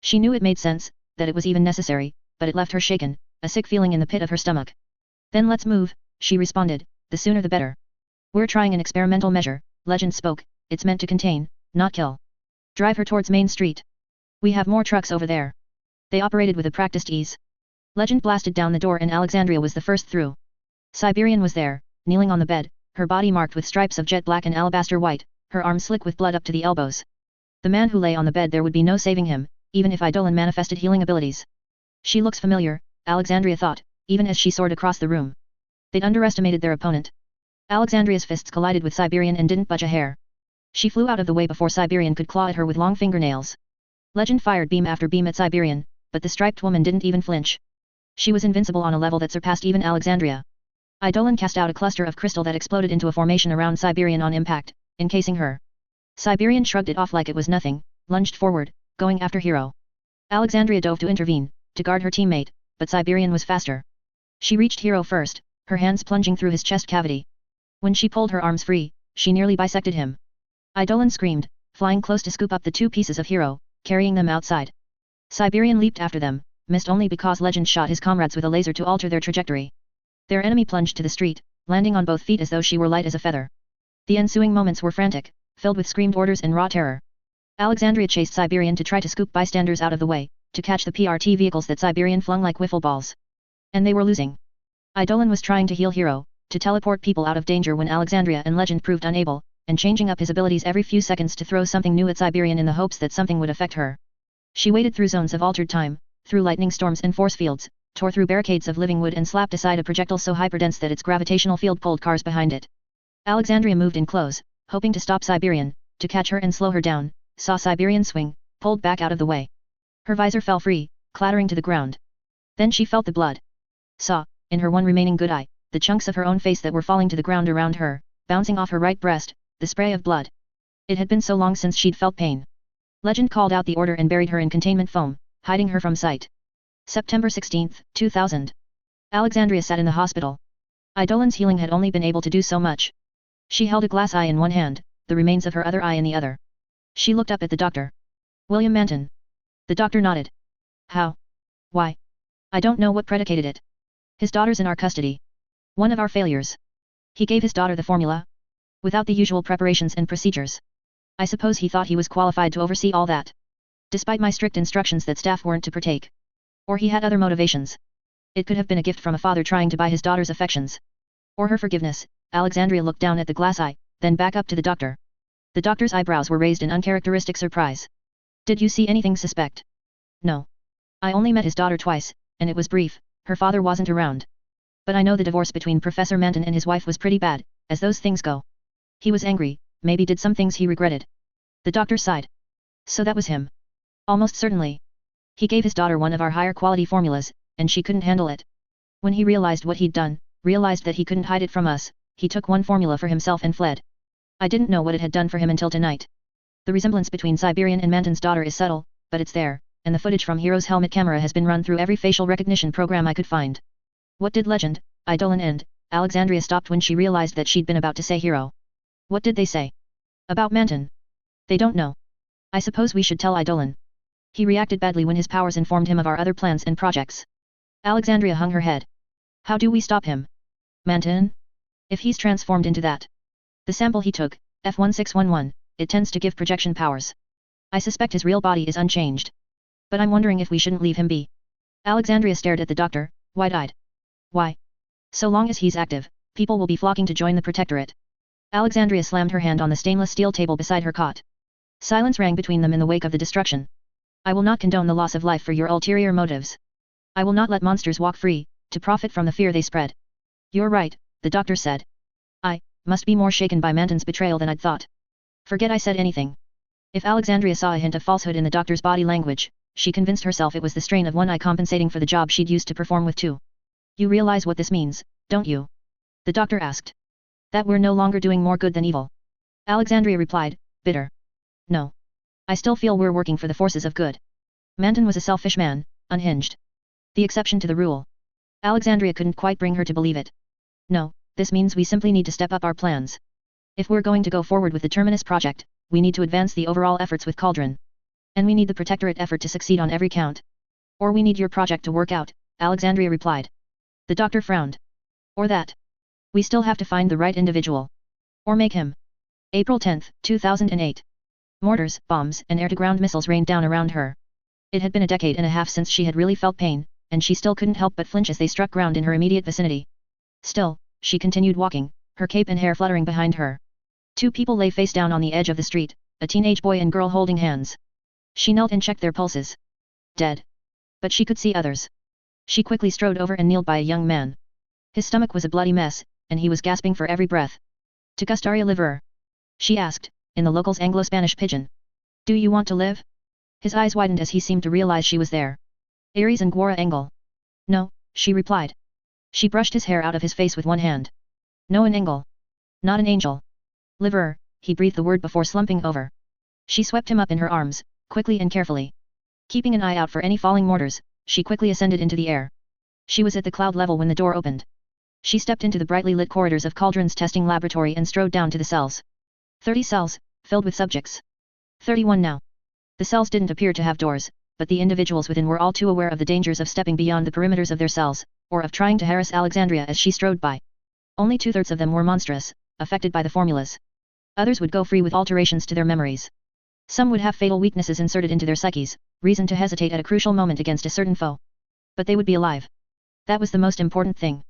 A: She knew it made sense, that it was even necessary, but it left her shaken, a sick feeling in the pit of her stomach. Then let's move, she responded, the sooner the better. We're trying an experimental measure, Legend spoke, it's meant to contain, not kill. Drive her towards Main Street. We have more trucks over there. They operated with a practiced ease. Legend blasted down the door and Alexandria was the first through. Siberian was there, kneeling on the bed, her body marked with stripes of jet black and alabaster white, her arms slick with blood up to the elbows. The man who lay on the bed there would be no saving him, even if Eidolon manifested healing abilities. She looks familiar, Alexandria thought, even as she soared across the room. They'd underestimated their opponent. Alexandria's fists collided with Siberian and didn't budge a hair. She flew out of the way before Siberian could claw at her with long fingernails. Legend fired beam after beam at Siberian, but the striped woman didn't even flinch. She was invincible on a level that surpassed even Alexandria. Eidolon cast out a cluster of crystal that exploded into a formation around Siberian on impact, encasing her. Siberian shrugged it off like it was nothing, lunged forward, going after Hero. Alexandria dove to intervene, to guard her teammate, but Siberian was faster. She reached Hero first, her hands plunging through his chest cavity. When she pulled her arms free, she nearly bisected him. Eidolon screamed, flying close to scoop up the two pieces of Hero, carrying them outside. Siberian leaped after them, missed only because Legend shot his comrades with a laser to alter their trajectory. Their enemy plunged to the street, landing on both feet as though she were light as a feather. The ensuing moments were frantic, filled with screamed orders and raw terror. Alexandria chased Siberian to try to scoop bystanders out of the way, to catch the PRT vehicles that Siberian flung like wiffle balls. And they were losing. Eidolon was trying to heal Hero, to teleport people out of danger when Alexandria and Legend proved unable, and changing up his abilities every few seconds to throw something new at Siberian in the hopes that something would affect her. She waded through zones of altered time, through lightning storms and force fields, tore through barricades of living wood and slapped aside a projectile so hyperdense that its gravitational field pulled cars behind it. Alexandria moved in close, hoping to stop Siberian, to catch her and slow her down, saw Siberian swing, pulled back out of the way. Her visor fell free, clattering to the ground. Then she felt the blood. Saw, in her one remaining good eye, the chunks of her own face that were falling to the ground around her, bouncing off her right breast, the spray of blood. It had been so long since she'd felt pain. Legend called out the order and buried her in containment foam, hiding her from sight. September 16, 2000. Alexandria sat in the hospital. Eidolon's healing had only been able to do so much. She held a glass eye in one hand, the remains of her other eye in the other. She looked up at the doctor. William Manton. The doctor nodded. How? Why? I don't know what predicated it. His daughter's in our custody. One of our failures. He gave his daughter the formula? Without the usual preparations and procedures. I suppose he thought he was qualified to oversee all that. Despite my strict instructions that staff weren't to partake. Or he had other motivations. It could have been a gift from a father trying to buy his daughter's affections. Or her forgiveness. Alexandria looked down at the glass eye, then back up to the doctor. The doctor's eyebrows were raised in uncharacteristic surprise. Did you see anything suspect? No. I only met his daughter twice, and it was brief, her father wasn't around. But I know the divorce between Professor Manton and his wife was pretty bad, as those things go. He was angry, maybe did some things he regretted. The doctor sighed. So that was him. Almost certainly. He gave his daughter one of our higher quality formulas, and she couldn't handle it. When he realized what he'd done, realized that he couldn't hide it from us, he took one formula for himself and fled. I didn't know what it had done for him until tonight. The resemblance between Siberian and Manton's daughter is subtle, but it's there, and the footage from Hero's helmet camera has been run through every facial recognition program I could find. What did Legend, Eidolon and Alexandria stopped when she realized that she'd been about to say Hero. What did they say? About Manton? They don't know. I suppose we should tell Eidolon. He reacted badly when his powers informed him of our other plans and projects. Alexandria hung her head. How do we stop him? Manton? If he's transformed into that. The sample he took, F1611, it tends to give projection powers. I suspect his real body is unchanged. But I'm wondering if we shouldn't leave him be. Alexandria stared at the doctor, wide-eyed. Why? So long as he's active, people will be flocking to join the Protectorate. Alexandria slammed her hand on the stainless steel table beside her cot. Silence rang between them in the wake of the destruction. I will not condone the loss of life for your ulterior motives. I will not let monsters walk free, to profit from the fear they spread. You're right, the doctor said. I must be more shaken by Manton's betrayal than I'd thought. Forget I said anything. If Alexandria saw a hint of falsehood in the doctor's body language, she convinced herself it was the strain of one eye compensating for the job she'd used to perform with two. You realize what this means, don't you? The doctor asked. That we're no longer doing more good than evil. Alexandria replied, bitter. No. I still feel we're working for the forces of good. Manton was a selfish man, unhinged. The exception to the rule. Alexandria couldn't quite bring her to believe it. No, this means we simply need to step up our plans. If we're going to go forward with the Terminus project, we need to advance the overall efforts with Cauldron. And we need the Protectorate effort to succeed on every count. Or we need your project to work out, Alexandria replied. The doctor frowned. Or that. We still have to find the right individual. Or make him. April 10, 2008. Mortars, bombs, and air-to-ground missiles rained down around her. It had been a decade and a half since she had really felt pain, and she still couldn't help but flinch as they struck ground in her immediate vicinity. Still, she continued walking, her cape and hair fluttering behind her. Two people lay face down on the edge of the street, a teenage boy and girl holding hands. She knelt and checked their pulses. Dead. But she could see others. She quickly strode over and kneeled by a young man. His stomach was a bloody mess, and he was gasping for every breath. To Gustaria Liverer? She asked, in the local's Anglo-Spanish pidgin. Do you want to live? His eyes widened as he seemed to realize she was there. Ares and Gwara Engel. No, she replied. She brushed his hair out of his face with one hand. No, an Engel. Not an angel. Liverer, he breathed the word before slumping over. She swept him up in her arms, quickly and carefully. Keeping an eye out for any falling mortars, she quickly ascended into the air. She was at the cloud level when the door opened. She stepped into the brightly lit corridors of Cauldron's testing laboratory and strode down to the cells. 30 cells, filled with subjects. 31 now. The cells didn't appear to have doors, but the individuals within were all too aware of the dangers of stepping beyond the perimeters of their cells, or of trying to harass Alexandria as she strode by. Only 2/3 of them were monstrous, affected by the formulas. Others would go free with alterations to their memories. Some would have fatal weaknesses inserted into their psyches, reason to hesitate at a crucial moment against a certain foe. But they would be alive. That was the most important thing.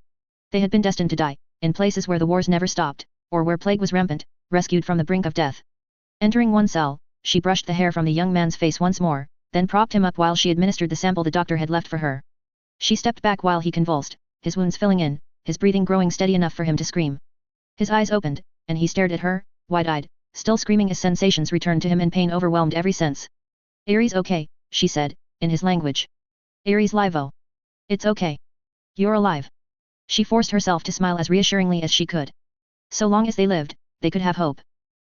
A: They had been destined to die, in places where the wars never stopped, or where plague was rampant, rescued from the brink of death. Entering one cell, she brushed the hair from the young man's face once more, then propped him up while she administered the sample the doctor had left for her. She stepped back while he convulsed, his wounds filling in, his breathing growing steady enough for him to scream. His eyes opened, and he stared at her, wide-eyed, still screaming as sensations returned to him and pain overwhelmed every sense. Ares okay, she said, in his language. Ares Livo. It's okay. You're alive. She forced herself to smile as reassuringly as she could. So long as they lived, they could have hope.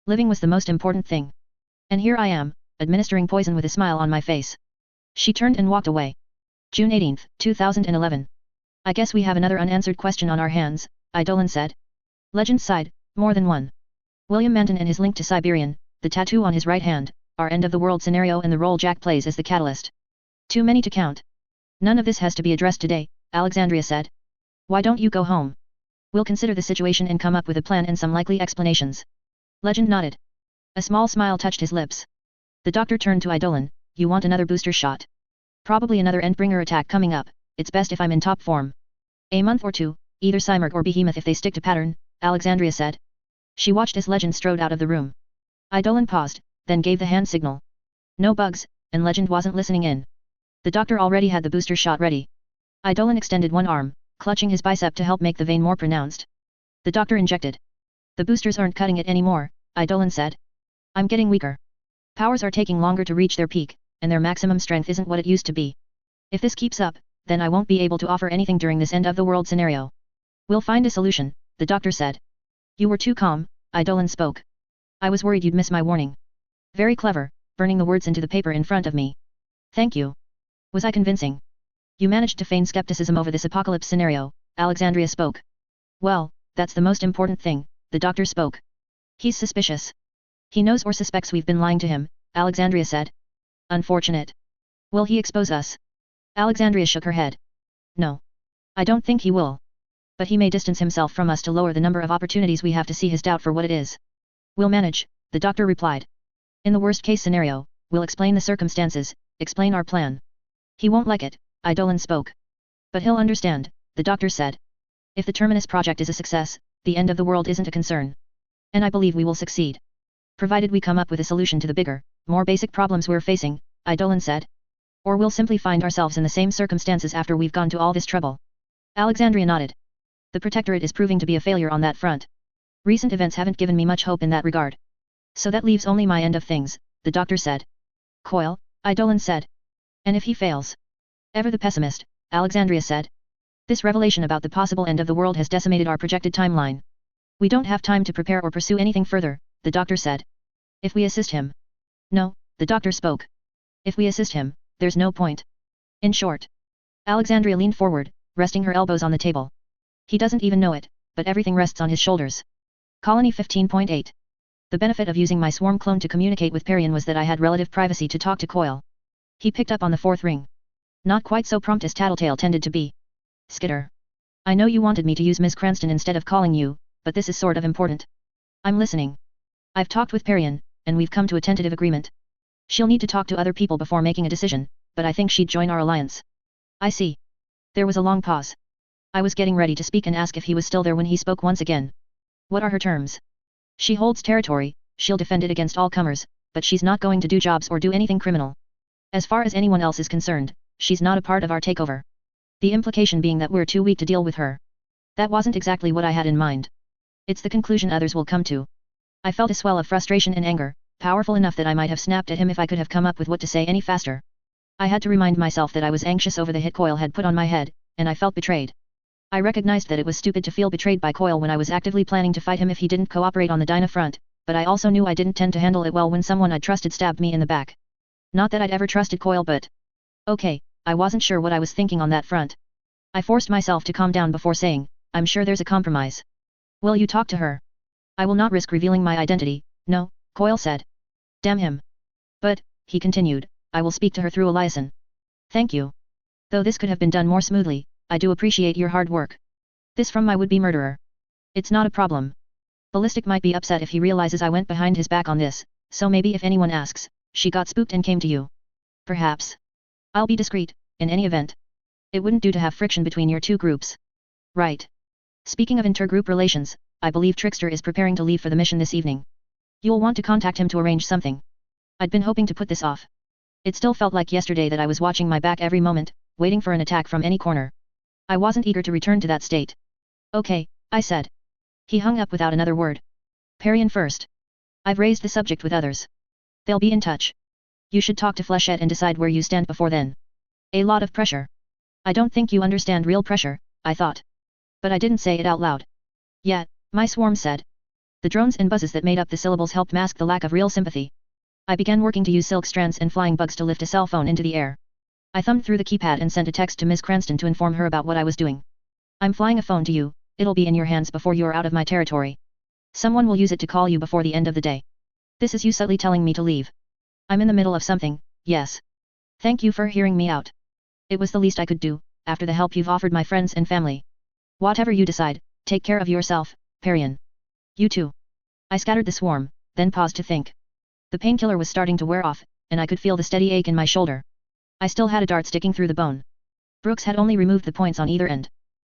A: Living was the most important thing. And here I am, administering poison with a smile on my face. She turned and walked away. June 18, 2011. I guess we have another unanswered question on our hands, Eidolon said. Legend sighed, more than one. William Manton and his link to Siberian, the tattoo on his right hand, our end-of-the-world scenario and the role Jack plays as the catalyst. Too many to count. None of this has to be addressed today, Alexandria said. Why don't you go home? We'll consider the situation and come up with a plan and some likely explanations. Legend nodded. A small smile touched his lips. The doctor turned to Eidolon. You want another booster shot? Probably another Endbringer attack coming up. It's best if I'm in top form. A month or two, either Cymurk or Behemoth if they stick to pattern, Alexandria said. She watched as Legend strode out of the room. Eidolon paused, then gave the hand signal. No bugs, and Legend wasn't listening in. The doctor already had the booster shot ready. Eidolon extended one arm, clutching his bicep to help make the vein more pronounced. The doctor injected. The boosters aren't cutting it anymore, Eidolon said. I'm getting weaker. Powers are taking longer to reach their peak, and their maximum strength isn't what it used to be. If this keeps up, then I won't be able to offer anything during this end-of-the-world scenario. We'll find a solution, the doctor said. You were too calm, Eidolon spoke. I was worried you'd miss my warning. Very clever, burning the words into the paper in front of me. Thank you. Was I convincing? You managed to feign skepticism over this apocalypse scenario, Alexandria spoke. Well, that's the most important thing, the doctor spoke. He's suspicious. He knows or suspects we've been lying to him, Alexandria said. Unfortunate. Will he expose us? Alexandria shook her head. No. I don't think he will. But he may distance himself from us to lower the number of opportunities we have to see his doubt for what it is. We'll manage, the doctor replied. In the worst-case scenario, we'll explain the circumstances, explain our plan. He won't like it, Eidolon spoke. But he'll understand, the doctor said. If the Terminus project is a success, the end of the world isn't a concern. And I believe we will succeed. Provided we come up with a solution to the bigger, more basic problems we're facing, Eidolon said. Or we'll simply find ourselves in the same circumstances after we've gone to all this trouble. Alexandria nodded. The Protectorate is proving to be a failure on that front. Recent events haven't given me much hope in that regard. So that leaves only my end of things, the doctor said. Coil, Eidolon said. And if he fails? Ever the pessimist, Alexandria said. This revelation about the possible end of the world has decimated our projected timeline. We don't have time to prepare or pursue anything further, the doctor said. If we assist him. No, the doctor spoke. If we assist him, there's no point. In short. Alexandria leaned forward, resting her elbows on the table. He doesn't even know it, but everything rests on his shoulders. Colony 15.8. The benefit of using my swarm clone to communicate with Parian was that I had relative privacy to talk to Coil. He picked up on the fourth ring. Not quite so prompt as Tattletale tended to be. Skitter. I know you wanted me to use Ms. Cranston instead of calling you, but this is sort of important. I'm listening. I've talked with Parian, and we've come to a tentative agreement. She'll need to talk to other people before making a decision, but I think she'd join our alliance. I see. There was a long pause. I was getting ready to speak and ask if he was still there when he spoke once again. What are her terms? She holds territory, she'll defend it against all comers, but she's not going to do jobs or do anything criminal. As far as anyone else is concerned, she's not a part of our takeover. The implication being that we're too weak to deal with her. That wasn't exactly what I had in mind. It's the conclusion others will come to. I felt a swell of frustration and anger, powerful enough that I might have snapped at him if I could have come up with what to say any faster. I had to remind myself that I was anxious over the hit Coil had put on my head, and I felt betrayed. I recognized that it was stupid to feel betrayed by Coil when I was actively planning to fight him if he didn't cooperate on the Dyna front, but I also knew I didn't tend to handle it well when someone I'd trusted stabbed me in the back. Not that I'd ever trusted Coil, but... Okay, I wasn't sure what I was thinking on that front. I forced myself to calm down before saying, I'm sure there's a compromise. Will you talk to her? I will not risk revealing my identity, no, Coil said. Damn him. But, he continued, I will speak to her through Eliason. Thank you. Though this could have been done more smoothly, I do appreciate your hard work. This from my would-be murderer. It's not a problem. Ballistic might be upset if he realizes I went behind his back on this, so maybe if anyone asks, she got spooked and came to you. Perhaps. I'll be discreet, in any event. It wouldn't do to have friction between your two groups. Right. Speaking of intergroup relations, I believe Trickster is preparing to leave for the mission this evening. You'll want to contact him to arrange something. I'd been hoping to put this off. It still felt like yesterday that I was watching my back every moment, waiting for an attack from any corner. I wasn't eager to return to that state. Okay, I said. He hung up without another word. Parian first. I've raised the subject with others. They'll be in touch. You should talk to Flechette and decide where you stand before then. A lot of pressure. I don't think you understand real pressure, I thought. But I didn't say it out loud. Yet, my swarm said. The drones and buzzes that made up the syllables helped mask the lack of real sympathy. I began working to use silk strands and flying bugs to lift a cell phone into the air. I thumbed through the keypad and sent a text to Ms. Cranston to inform her about what I was doing. I'm flying a phone to you, it'll be in your hands before you're out of my territory. Someone will use it to call you before the end of the day. This is you subtly telling me to leave. I'm in the middle of something, yes. Thank you for hearing me out. It was the least I could do, after the help you've offered my friends and family. Whatever you decide, take care of yourself, Parian. You too. I scattered the swarm, then paused to think. The painkiller was starting to wear off, and I could feel the steady ache in my shoulder. I still had a dart sticking through the bone. Brooks had only removed the points on either end.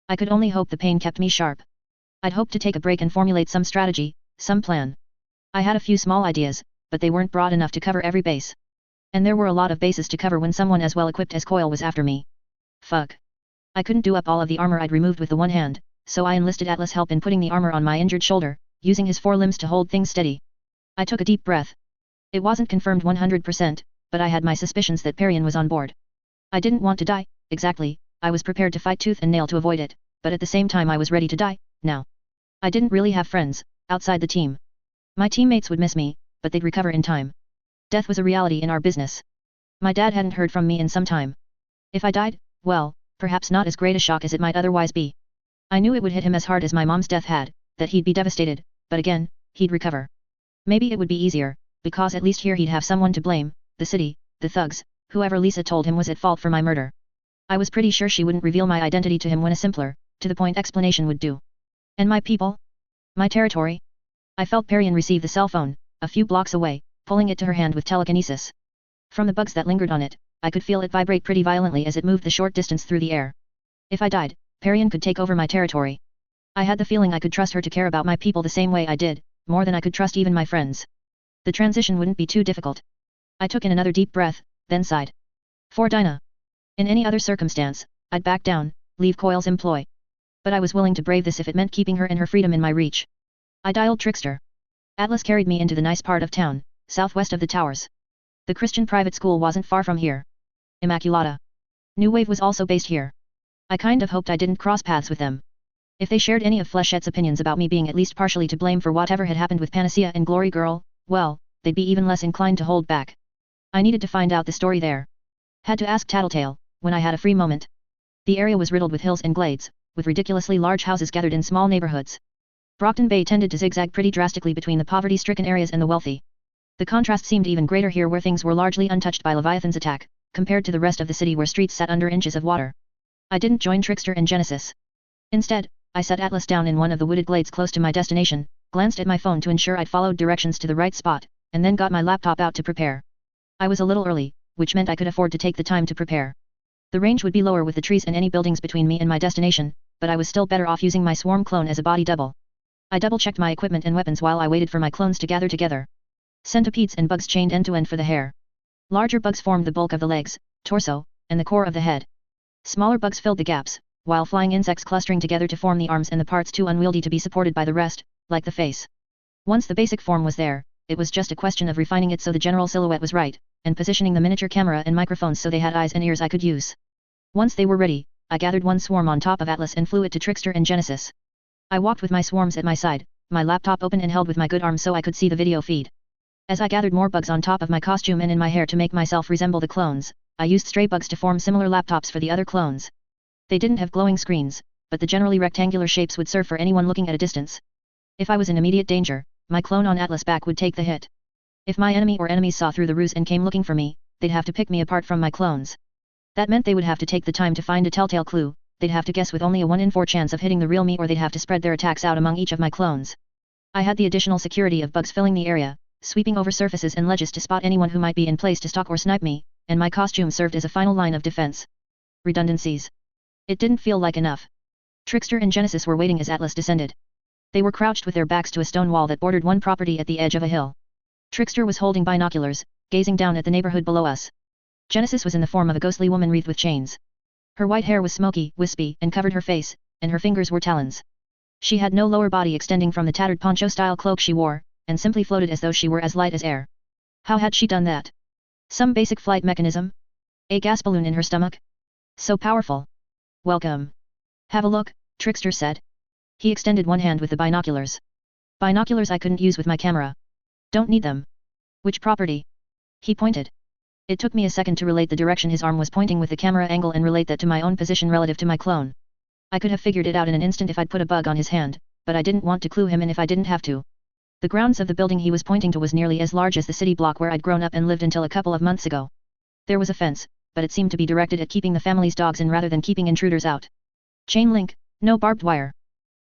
A: I could only hope the pain kept me sharp. I'd hoped to take a break and formulate some strategy, some plan. I had a few small ideas, but they weren't broad enough to cover every base. And there were a lot of bases to cover when someone as well equipped as Coil was after me. Fuck. I couldn't do up all of the armor I'd removed with the one hand, so I enlisted Atlas' help in putting the armor on my injured shoulder, using his forelimbs to hold things steady. I took a deep breath. It wasn't confirmed 100%, but I had my suspicions that Parian was on board. I didn't want to die, exactly, I was prepared to fight tooth and nail to avoid it, but at the same time I was ready to die, now. I didn't really have friends, outside the team. My teammates would miss me, but they'd recover in time. Death was a reality in our business. My dad hadn't heard from me in some time. If I died, well, perhaps not as great a shock as it might otherwise be. I knew it would hit him as hard as my mom's death had, that he'd be devastated, but again, he'd recover. Maybe it would be easier, because at least here he'd have someone to blame, the city, the thugs, whoever Lisa told him was at fault for my murder. I was pretty sure she wouldn't reveal my identity to him when a simpler, to-the-point explanation would do. And my people? My territory? I felt Parian receive the cell phone, a few blocks away, pulling it to her hand with telekinesis. From the bugs that lingered on it, I could feel it vibrate pretty violently as it moved the short distance through the air. If I died, Parian could take over my territory. I had the feeling I could trust her to care about my people the same way I did, more than I could trust even my friends. The transition wouldn't be too difficult. I took in another deep breath, then sighed. For Dinah. In any other circumstance, I'd back down, leave Coil's employ. But I was willing to brave this if it meant keeping her and her freedom in my reach. I dialed Trickster. Atlas carried me into the nice part of town, southwest of the towers. The Christian private school wasn't far from here. Immaculata. New Wave was also based here. I kind of hoped I didn't cross paths with them. If they shared any of Flechette's opinions about me being at least partially to blame for whatever had happened with Panacea and Glory Girl, well, they'd be even less inclined to hold back. I needed to find out the story there. Had to ask Tattletale, when I had a free moment. The area was riddled with hills and glades, with ridiculously large houses gathered in small neighborhoods. Brockton Bay tended to zigzag pretty drastically between the poverty-stricken areas and the wealthy. The contrast seemed even greater here where things were largely untouched by Leviathan's attack, compared to the rest of the city where streets sat under inches of water. I didn't join Trickster and Genesis. Instead, I set Atlas down in one of the wooded glades close to my destination, glanced at my phone to ensure I'd followed directions to the right spot, and then got my laptop out to prepare. I was a little early, which meant I could afford to take the time to prepare. The range would be lower with the trees and any buildings between me and my destination, but I was still better off using my swarm clone as a body double. I double-checked my equipment and weapons while I waited for my clones to gather together. Centipedes and bugs chained end-to-end for the hair. Larger bugs formed the bulk of the legs, torso, and the core of the head. Smaller bugs filled the gaps, while flying insects clustering together to form the arms and the parts too unwieldy to be supported by the rest, like the face. Once the basic form was there, it was just a question of refining it so the general silhouette was right, and positioning the miniature camera and microphones so they had eyes and ears I could use. Once they were ready, I gathered one swarm on top of Atlas and flew it to Trickster and Genesis. I walked with my swarms at my side, my laptop open and held with my good arm so I could see the video feed. As I gathered more bugs on top of my costume and in my hair to make myself resemble the clones, I used stray bugs to form similar laptops for the other clones. They didn't have glowing screens, but the generally rectangular shapes would serve for anyone looking at a distance. If I was in immediate danger, my clone on Atlas back would take the hit. If my enemy or enemies saw through the ruse and came looking for me, they'd have to pick me apart from my clones. That meant they would have to take the time to find a telltale clue, they'd have to guess with only a 1 in 4 chance of hitting the real me, or they'd have to spread their attacks out among each of my clones. I had the additional security of bugs filling the area, sweeping over surfaces and ledges to spot anyone who might be in place to stalk or snipe me, and my costume served as a final line of defense. Redundancies. It didn't feel like enough. Trickster and Genesis were waiting as Atlas descended. They were crouched with their backs to a stone wall that bordered one property at the edge of a hill. Trickster was holding binoculars, gazing down at the neighborhood below us. Genesis was in the form of a ghostly woman wreathed with chains. Her white hair was smoky, wispy, and covered her face, and her fingers were talons. She had no lower body extending from the tattered poncho-style cloak she wore, and simply floated as though she were as light as air. How had she done that? Some basic flight mechanism? A gas balloon in her stomach? So powerful. Welcome. Have a look, Trickster said. He extended one hand with the binoculars. Binoculars I couldn't use with my camera. Don't need them. Which property? He pointed. It took me a second to relate the direction his arm was pointing with the camera angle and relate that to my own position relative to my clone. I could have figured it out in an instant if I'd put a bug on his hand, but I didn't want to clue him in if I didn't have to. The grounds of the building he was pointing to was nearly as large as the city block where I'd grown up and lived until a couple of months ago. There was a fence, but it seemed to be directed at keeping the family's dogs in rather than keeping intruders out. Chain link, no barbed wire.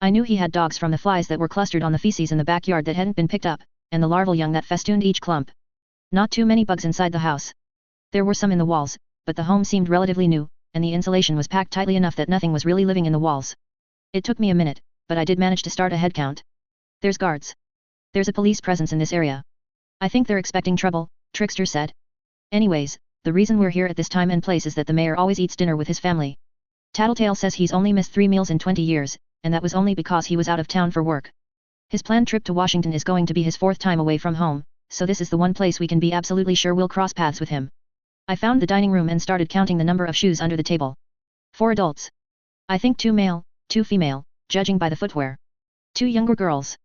A: I knew he had dogs from the flies that were clustered on the feces in the backyard that hadn't been picked up, and the larval young that festooned each clump. Not too many bugs inside the house. There were some in the walls, but the home seemed relatively new, and the insulation was packed tightly enough that nothing was really living in the walls. It took me a minute, but I did manage to start a head count. There's guards. There's a police presence in this area. I think they're expecting trouble, Trickster said. Anyways, the reason we're here at this time and place is that the mayor always eats dinner with his family. Tattletale says he's only missed 3 meals in 20 years, and that was only because he was out of town for work. His planned trip to Washington is going to be his 4th time away from home, so this is the one place we can be absolutely sure we'll cross paths with him. I found the dining room and started counting the number of shoes under the table. 4 adults. I think 2 male, 2 female, judging by the footwear. 2 younger girls.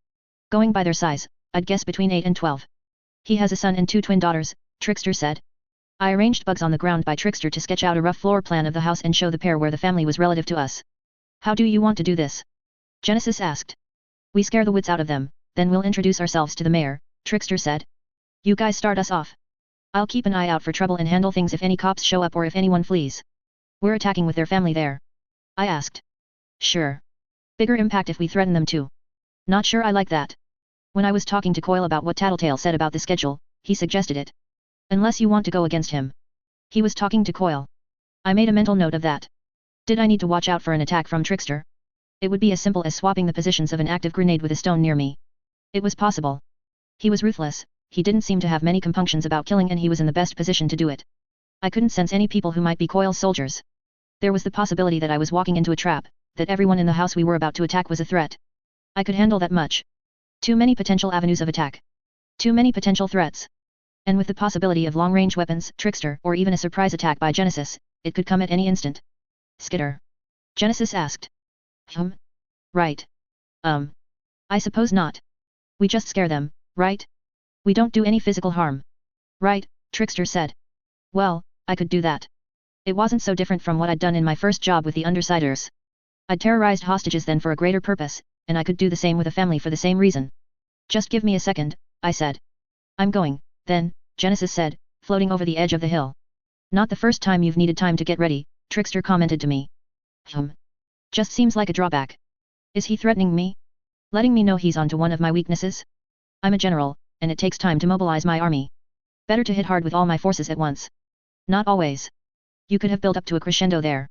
A: Going by their size, I'd guess between 8 and 12. He has a son and 2 twin daughters, Trickster said. I arranged bugs on the ground by Trickster to sketch out a rough floor plan of the house and show the pair where the family was relative to us. How do you want to do this? Genesis asked. We scare the wits out of them, then we'll introduce ourselves to the mayor, Trickster said. You guys start us off. I'll keep an eye out for trouble and handle things if any cops show up or if anyone flees. We're attacking with their family there. I asked. Sure. Bigger impact if we threaten them too. Not sure I like that. When I was talking to Coil about what Tattletale said about the schedule, he suggested it. Unless you want to go against him. He was talking to Coil. I made a mental note of that. Did I need to watch out for an attack from Trickster? It would be as simple as swapping the positions of an active grenade with a stone near me. It was possible. He was ruthless, he didn't seem to have many compunctions about killing and he was in the best position to do it. I couldn't sense any people who might be Coil's soldiers. There was the possibility that I was walking into a trap, that everyone in the house we were about to attack was a threat. I could handle that much. Too many potential avenues of attack. Too many potential threats. And with the possibility of long-range weapons, Trickster, or even a surprise attack by Genesis, it could come at any instant. Skitter. Genesis asked. Right. I suppose not. We just scare them, right? We don't do any physical harm. Right, Trickster said. Well, I could do that. It wasn't so different from what I'd done in my first job with the Undersiders. I'd terrorized hostages then for a greater purpose, and I could do the same with a family for the same reason. Just give me a second, I said. I'm going, then, Genesis said, floating over the edge of the hill. Not the first time you've needed time to get ready, Trickster commented to me. Just seems like a drawback. Is he threatening me? Letting me know he's onto one of my weaknesses? I'm a general, and it takes time to mobilize my army. Better to hit hard with all my forces at once. Not always. You could have built up to a crescendo there.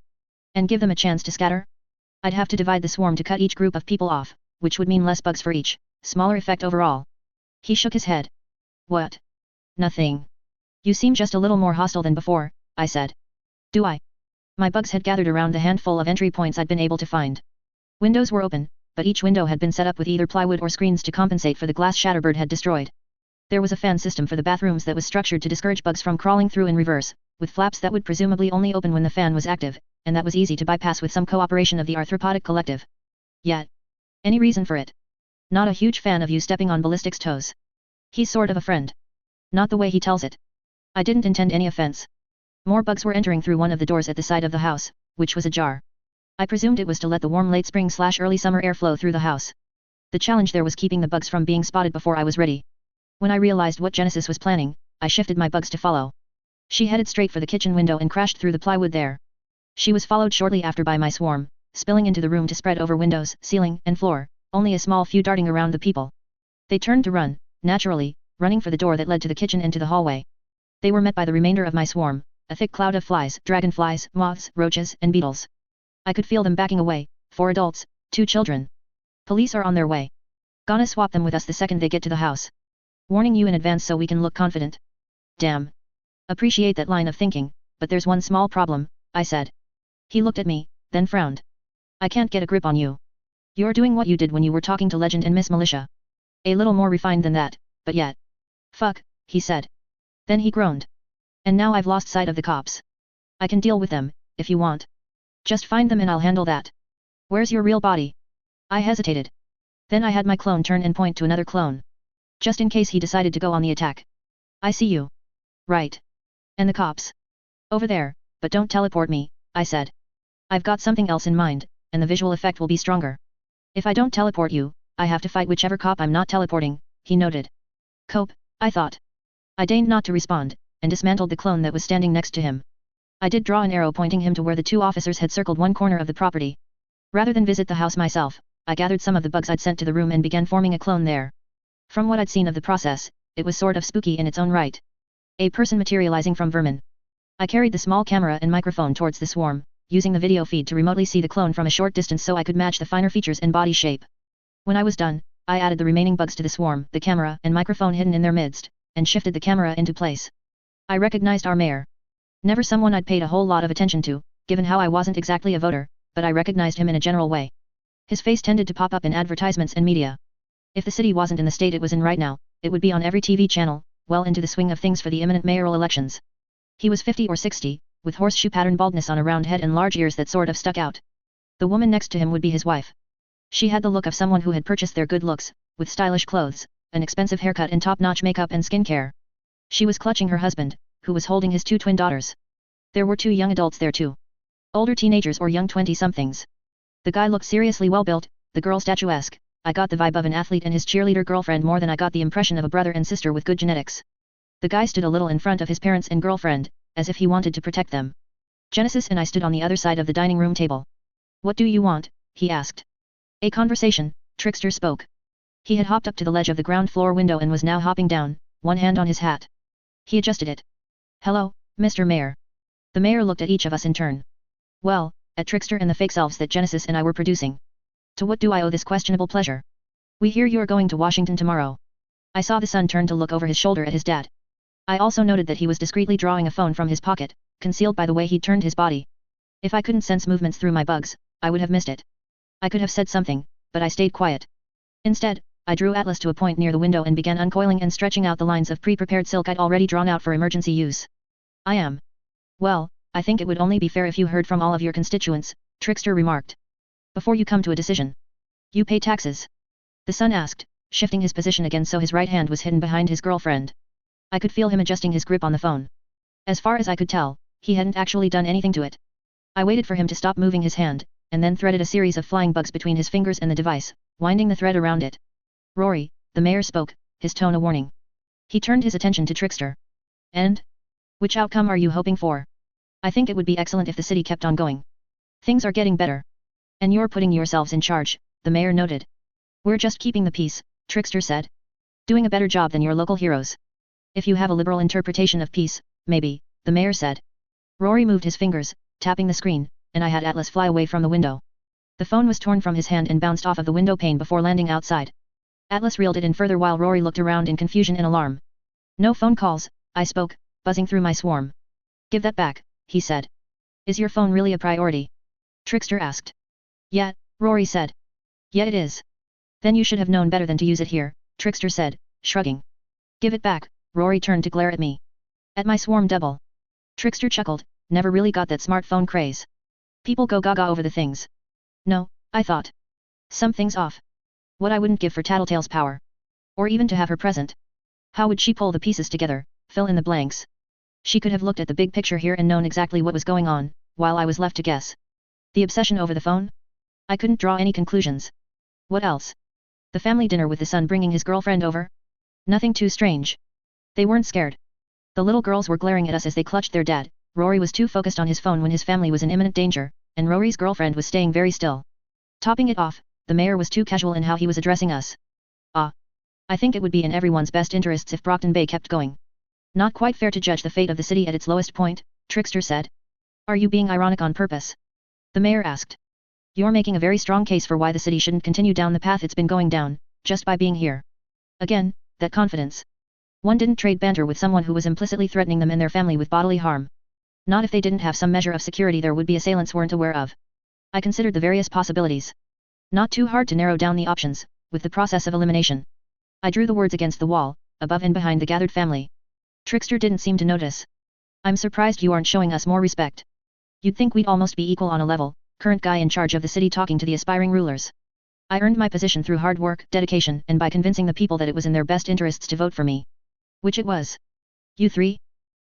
A: And give them a chance to scatter? I'd have to divide the swarm to cut each group of people off, which would mean less bugs for each, smaller effect overall. He shook his head. What? Nothing. You seem just a little more hostile than before, I said. Do I? My bugs had gathered around the handful of entry points I'd been able to find. Windows were open, but each window had been set up with either plywood or screens to compensate for the glass Shatterbird had destroyed. There was a fan system for the bathrooms that was structured to discourage bugs from crawling through in reverse, with flaps that would presumably only open when the fan was active, and that was easy to bypass with some cooperation of the Arthropodic Collective. Yet. Any reason for it? Not a huge fan of you stepping on Ballistic's toes. He's sort of a friend. Not the way he tells it. I didn't intend any offense. More bugs were entering through one of the doors at the side of the house, which was ajar. I presumed it was to let the warm late spring/early summer air flow through the house. The challenge there was keeping the bugs from being spotted before I was ready. When I realized what Genesis was planning, I shifted my bugs to follow. She headed straight for the kitchen window and crashed through the plywood there. She was followed shortly after by my swarm, spilling into the room to spread over windows, ceiling, and floor, only a small few darting around the people. They turned to run, naturally, running for the door that led to the kitchen and to the hallway. They were met by the remainder of my swarm, a thick cloud of flies, dragonflies, moths, roaches, and beetles. I could feel them backing away, 4 adults, 2 children. Police are on their way. Gonna swap them with us the second they get to the house. Warning you in advance so we can look confident. Damn. Appreciate that line of thinking, but there's one small problem, I said. He looked at me, then frowned. I can't get a grip on you. You're doing what you did when you were talking to Legend and Miss Militia. A little more refined than that, but yet. Fuck, he said. Then he groaned. And now I've lost sight of the cops. I can deal with them, if you want. Just find them and I'll handle that. Where's your real body? I hesitated. Then I had my clone turn and point to another clone. Just in case he decided to go on the attack. I see you. Right. And the cops. Over there, but don't teleport me, I said. I've got something else in mind, and the visual effect will be stronger. If I don't teleport you, I have to fight whichever cop I'm not teleporting, he noted. Cope, I thought. I deigned not to respond, and dismantled the clone that was standing next to him. I did draw an arrow pointing him to where the two officers had circled one corner of the property. Rather than visit the house myself, I gathered some of the bugs I'd sent to the room and began forming a clone there. From what I'd seen of the process, it was sort of spooky in its own right. A person materializing from vermin. I carried the small camera and microphone towards the swarm, using the video feed to remotely see the clone from a short distance so I could match the finer features and body shape. When I was done, I added the remaining bugs to the swarm, the camera and microphone hidden in their midst, and shifted the camera into place. I recognized our mayor. Never someone I'd paid a whole lot of attention to, given how I wasn't exactly a voter, but I recognized him in a general way. His face tended to pop up in advertisements and media. If the city wasn't in the state it was in right now, it would be on every TV channel, well into the swing of things for the imminent mayoral elections. He was 50 or 60, with horseshoe-pattern baldness on a round head and large ears that sort of stuck out. The woman next to him would be his wife. She had the look of someone who had purchased their good looks, with stylish clothes, an expensive haircut and top-notch makeup and skincare. She was clutching her husband, who was holding his two twin daughters. There were two young adults there too. Older teenagers or young 20-somethings. The guy looked seriously well-built, the girl statuesque. I got the vibe of an athlete and his cheerleader girlfriend more than I got the impression of a brother and sister with good genetics. The guy stood a little in front of his parents and girlfriend, as if he wanted to protect them. Genesis and I stood on the other side of the dining room table. "What do you want?" he asked. "A conversation," Trickster spoke. He had hopped up to the ledge of the ground floor window and was now hopping down, one hand on his hat. He adjusted it. "Hello, Mr. Mayor." The mayor looked at each of us in turn. Well, at Trickster and the fake selves that Genesis and I were producing. To what do I owe this questionable pleasure? "We hear you're going to Washington tomorrow." I saw the son turn to look over his shoulder at his dad. I also noted that he was discreetly drawing a phone from his pocket, concealed by the way he'd turned his body. If I couldn't sense movements through my bugs, I would have missed it. I could have said something, but I stayed quiet. Instead, I drew Atlas to a point near the window and began uncoiling and stretching out the lines of pre-prepared silk I'd already drawn out for emergency use. "I am. Well, I think it would only be fair if you heard from all of your constituents," Trickster remarked. "Before you come to a decision. You pay taxes?" The son asked, shifting his position again so his right hand was hidden behind his girlfriend. I could feel him adjusting his grip on the phone. As far as I could tell, he hadn't actually done anything to it. I waited for him to stop moving his hand, and then threaded a series of flying bugs between his fingers and the device, winding the thread around it. "Rory," the mayor spoke, his tone a warning. He turned his attention to Trickster. "And? Which outcome are you hoping for?" "I think it would be excellent if the city kept on going. Things are getting better. And you're putting yourselves in charge," the mayor noted. "We're just keeping the peace," Trickster said. "Doing a better job than your local heroes. If you have a liberal interpretation of peace, maybe," the mayor said. Rory moved his fingers, tapping the screen, and I had Atlas fly away from the window. The phone was torn from his hand and bounced off of the window pane before landing outside. Atlas reeled it in further while Rory looked around in confusion and alarm. "No phone calls," I spoke, buzzing through my swarm. "Give that back," he said. "Is your phone really a priority?" Trickster asked. "Yeah," Rory said. "Yeah it is." "Then you should have known better than to use it here," Trickster said, shrugging. "Give it back," Rory turned to glare at me. "At my swarm double." Trickster chuckled, never really got that smartphone craze. People go gaga over the things. No, I thought. Something's off. What I wouldn't give for Tattletale's power. Or even to have her present. How would she pull the pieces together, fill in the blanks? She could have looked at the big picture here and known exactly what was going on, while I was left to guess. The obsession over the phone? I couldn't draw any conclusions. What else? The family dinner with the son bringing his girlfriend over? Nothing too strange. They weren't scared. The little girls were glaring at us as they clutched their dad. Rory was too focused on his phone when his family was in imminent danger, and Rory's girlfriend was staying very still. Topping it off, the mayor was too casual in how he was addressing us. I think it would be in everyone's best interests if Brockton Bay kept going. Not quite fair to judge the fate of the city at its lowest point, Trickster said. Are you being ironic on purpose? The mayor asked. You're making a very strong case for why the city shouldn't continue down the path it's been going down, just by being here. Again, that confidence. One didn't trade banter with someone who was implicitly threatening them and their family with bodily harm. Not if they didn't have some measure of security their would-be assailants weren't aware of. I considered the various possibilities. Not too hard to narrow down the options, with the process of elimination. I drew the words against the wall, above and behind the gathered family. Trickster didn't seem to notice. I'm surprised you aren't showing us more respect. You'd think we'd almost be equal on a level, current guy in charge of the city talking to the aspiring rulers. I earned my position through hard work, dedication, and by convincing the people that it was in their best interests to vote for me. Which it was. You three?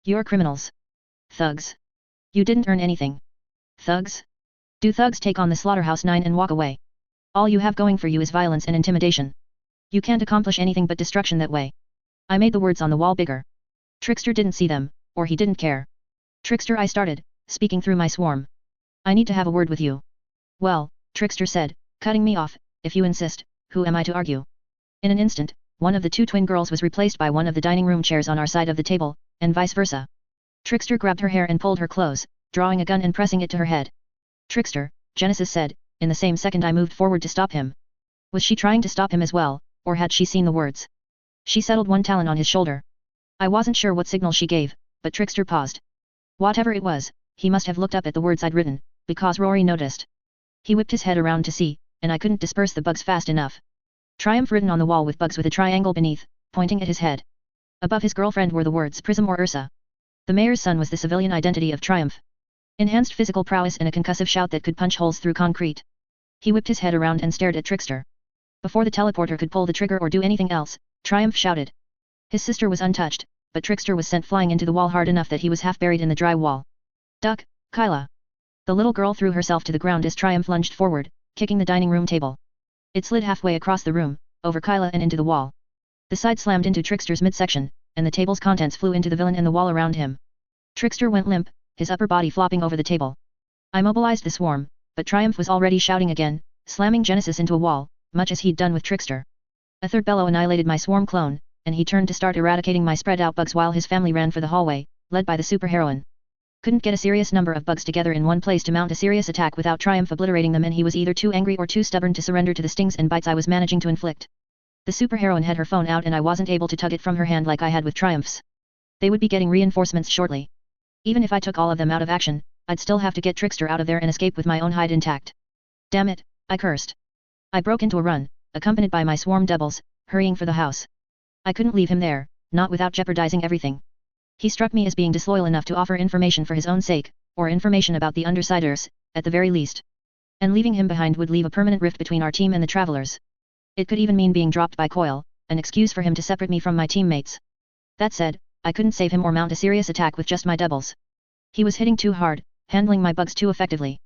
A: You're criminals. Thugs. You didn't earn anything. Thugs? Do thugs take on the Slaughterhouse 9 and walk away? All you have going for you is violence and intimidation. You can't accomplish anything but destruction that way. I made the words on the wall bigger. Trickster didn't see them, or he didn't care. Trickster, I started, speaking through my swarm. I need to have a word with you. Well, Trickster said, cutting me off, if you insist, who am I to argue? In an instant, one of the two twin girls was replaced by one of the dining room chairs on our side of the table, and vice versa. Trickster grabbed her hair and pulled her close, drawing a gun and pressing it to her head. Trickster, Genesis said, in the same second I moved forward to stop him. Was she trying to stop him as well, or had she seen the words? She settled one talon on his shoulder. I wasn't sure what signal she gave, but Trickster paused. Whatever it was, he must have looked up at the words I'd written, because Rory noticed. He whipped his head around to see, and I couldn't disperse the bugs fast enough. Triumph written on the wall with bugs with a triangle beneath, pointing at his head. Above his girlfriend were the words Prism or Ursa. The mayor's son was the civilian identity of Triumph. Enhanced physical prowess and a concussive shout that could punch holes through concrete. He whipped his head around and stared at Trickster. Before the teleporter could pull the trigger or do anything else, Triumph shouted. His sister was untouched, but Trickster was sent flying into the wall hard enough that he was half buried in the dry wall. Duck, Kyla. The little girl threw herself to the ground as Triumph lunged forward, kicking the dining room table. It slid halfway across the room, over Kyla and into the wall. The side slammed into Trickster's midsection, and the table's contents flew into the villain and the wall around him. Trickster went limp, his upper body flopping over the table. I mobilized the swarm, but Triumph was already shouting again, slamming Genesis into a wall, much as he'd done with Trickster. A third bellow annihilated my swarm clone, and he turned to start eradicating my spread-out bugs while his family ran for the hallway, led by the superheroine. Couldn't get a serious number of bugs together in one place to mount a serious attack without Triumph obliterating them, and he was either too angry or too stubborn to surrender to the stings and bites I was managing to inflict. The superheroine had her phone out and I wasn't able to tug it from her hand like I had with Triumph's. They would be getting reinforcements shortly. Even if I took all of them out of action, I'd still have to get Trickster out of there and escape with my own hide intact. Damn it, I cursed. I broke into a run, accompanied by my swarm doubles, hurrying for the house. I couldn't leave him there, not without jeopardizing everything. He struck me as being disloyal enough to offer information for his own sake, or information about the Undersiders, at the very least. And leaving him behind would leave a permanent rift between our team and the Travelers. It could even mean being dropped by Coil, an excuse for him to separate me from my teammates. That said, I couldn't save him or mount a serious attack with just my doubles. He was hitting too hard, handling my bugs too effectively.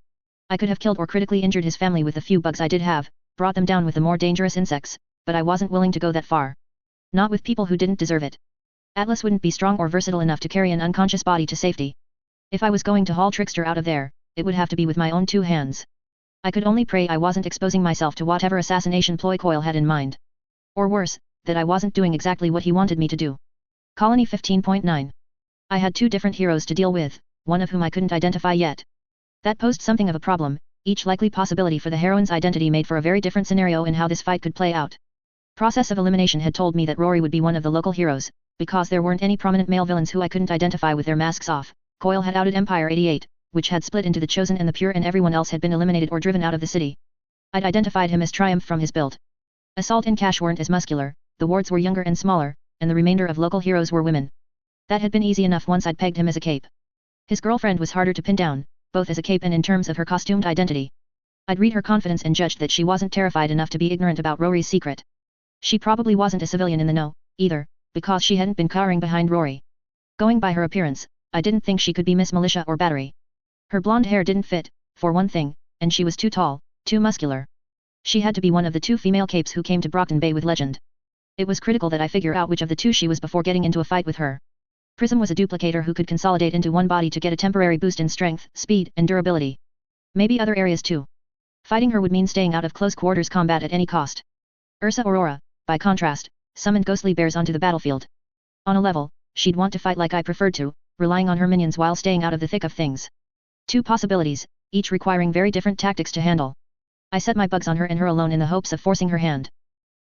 A: I could have killed or critically injured his family with the few bugs I did have, brought them down with the more dangerous insects, but I wasn't willing to go that far. Not with people who didn't deserve it. Atlas wouldn't be strong or versatile enough to carry an unconscious body to safety. If I was going to haul Trickster out of there, it would have to be with my own two hands. I could only pray I wasn't exposing myself to whatever assassination ploy Coil had in mind. Or worse, that I wasn't doing exactly what he wanted me to do. Colony 15.9. I had two different heroes to deal with, one of whom I couldn't identify yet. That posed something of a problem. Each likely possibility for the heroine's identity made for a very different scenario in how this fight could play out. Process of elimination had told me that Rory would be one of the local heroes, because there weren't any prominent male villains who I couldn't identify with their masks off. Coil had outed Empire 88, which had split into the Chosen and the Pure, and everyone else had been eliminated or driven out of the city. I'd identified him as Triumph from his build. Assault and Cash weren't as muscular, the wards were younger and smaller, and the remainder of local heroes were women. That had been easy enough once I'd pegged him as a cape. His girlfriend was harder to pin down, both as a cape and in terms of her costumed identity. I'd read her confidence and judged that she wasn't terrified enough to be ignorant about Rory's secret. She probably wasn't a civilian in the know, either, because she hadn't been cowering behind Rory. Going by her appearance, I didn't think she could be Miss Militia or Battery. Her blonde hair didn't fit, for one thing, and she was too tall, too muscular. She had to be one of the two female capes who came to Brockton Bay with Legend. It was critical that I figure out which of the two she was before getting into a fight with her. Prism was a duplicator who could consolidate into one body to get a temporary boost in strength, speed, and durability. Maybe other areas too. Fighting her would mean staying out of close quarters combat at any cost. Ursa Aurora, by contrast, summoned ghostly bears onto the battlefield. On a level, she'd want to fight like I preferred to, relying on her minions while staying out of the thick of things. Two possibilities, each requiring very different tactics to handle. I set my bugs on her and her alone in the hopes of forcing her hand.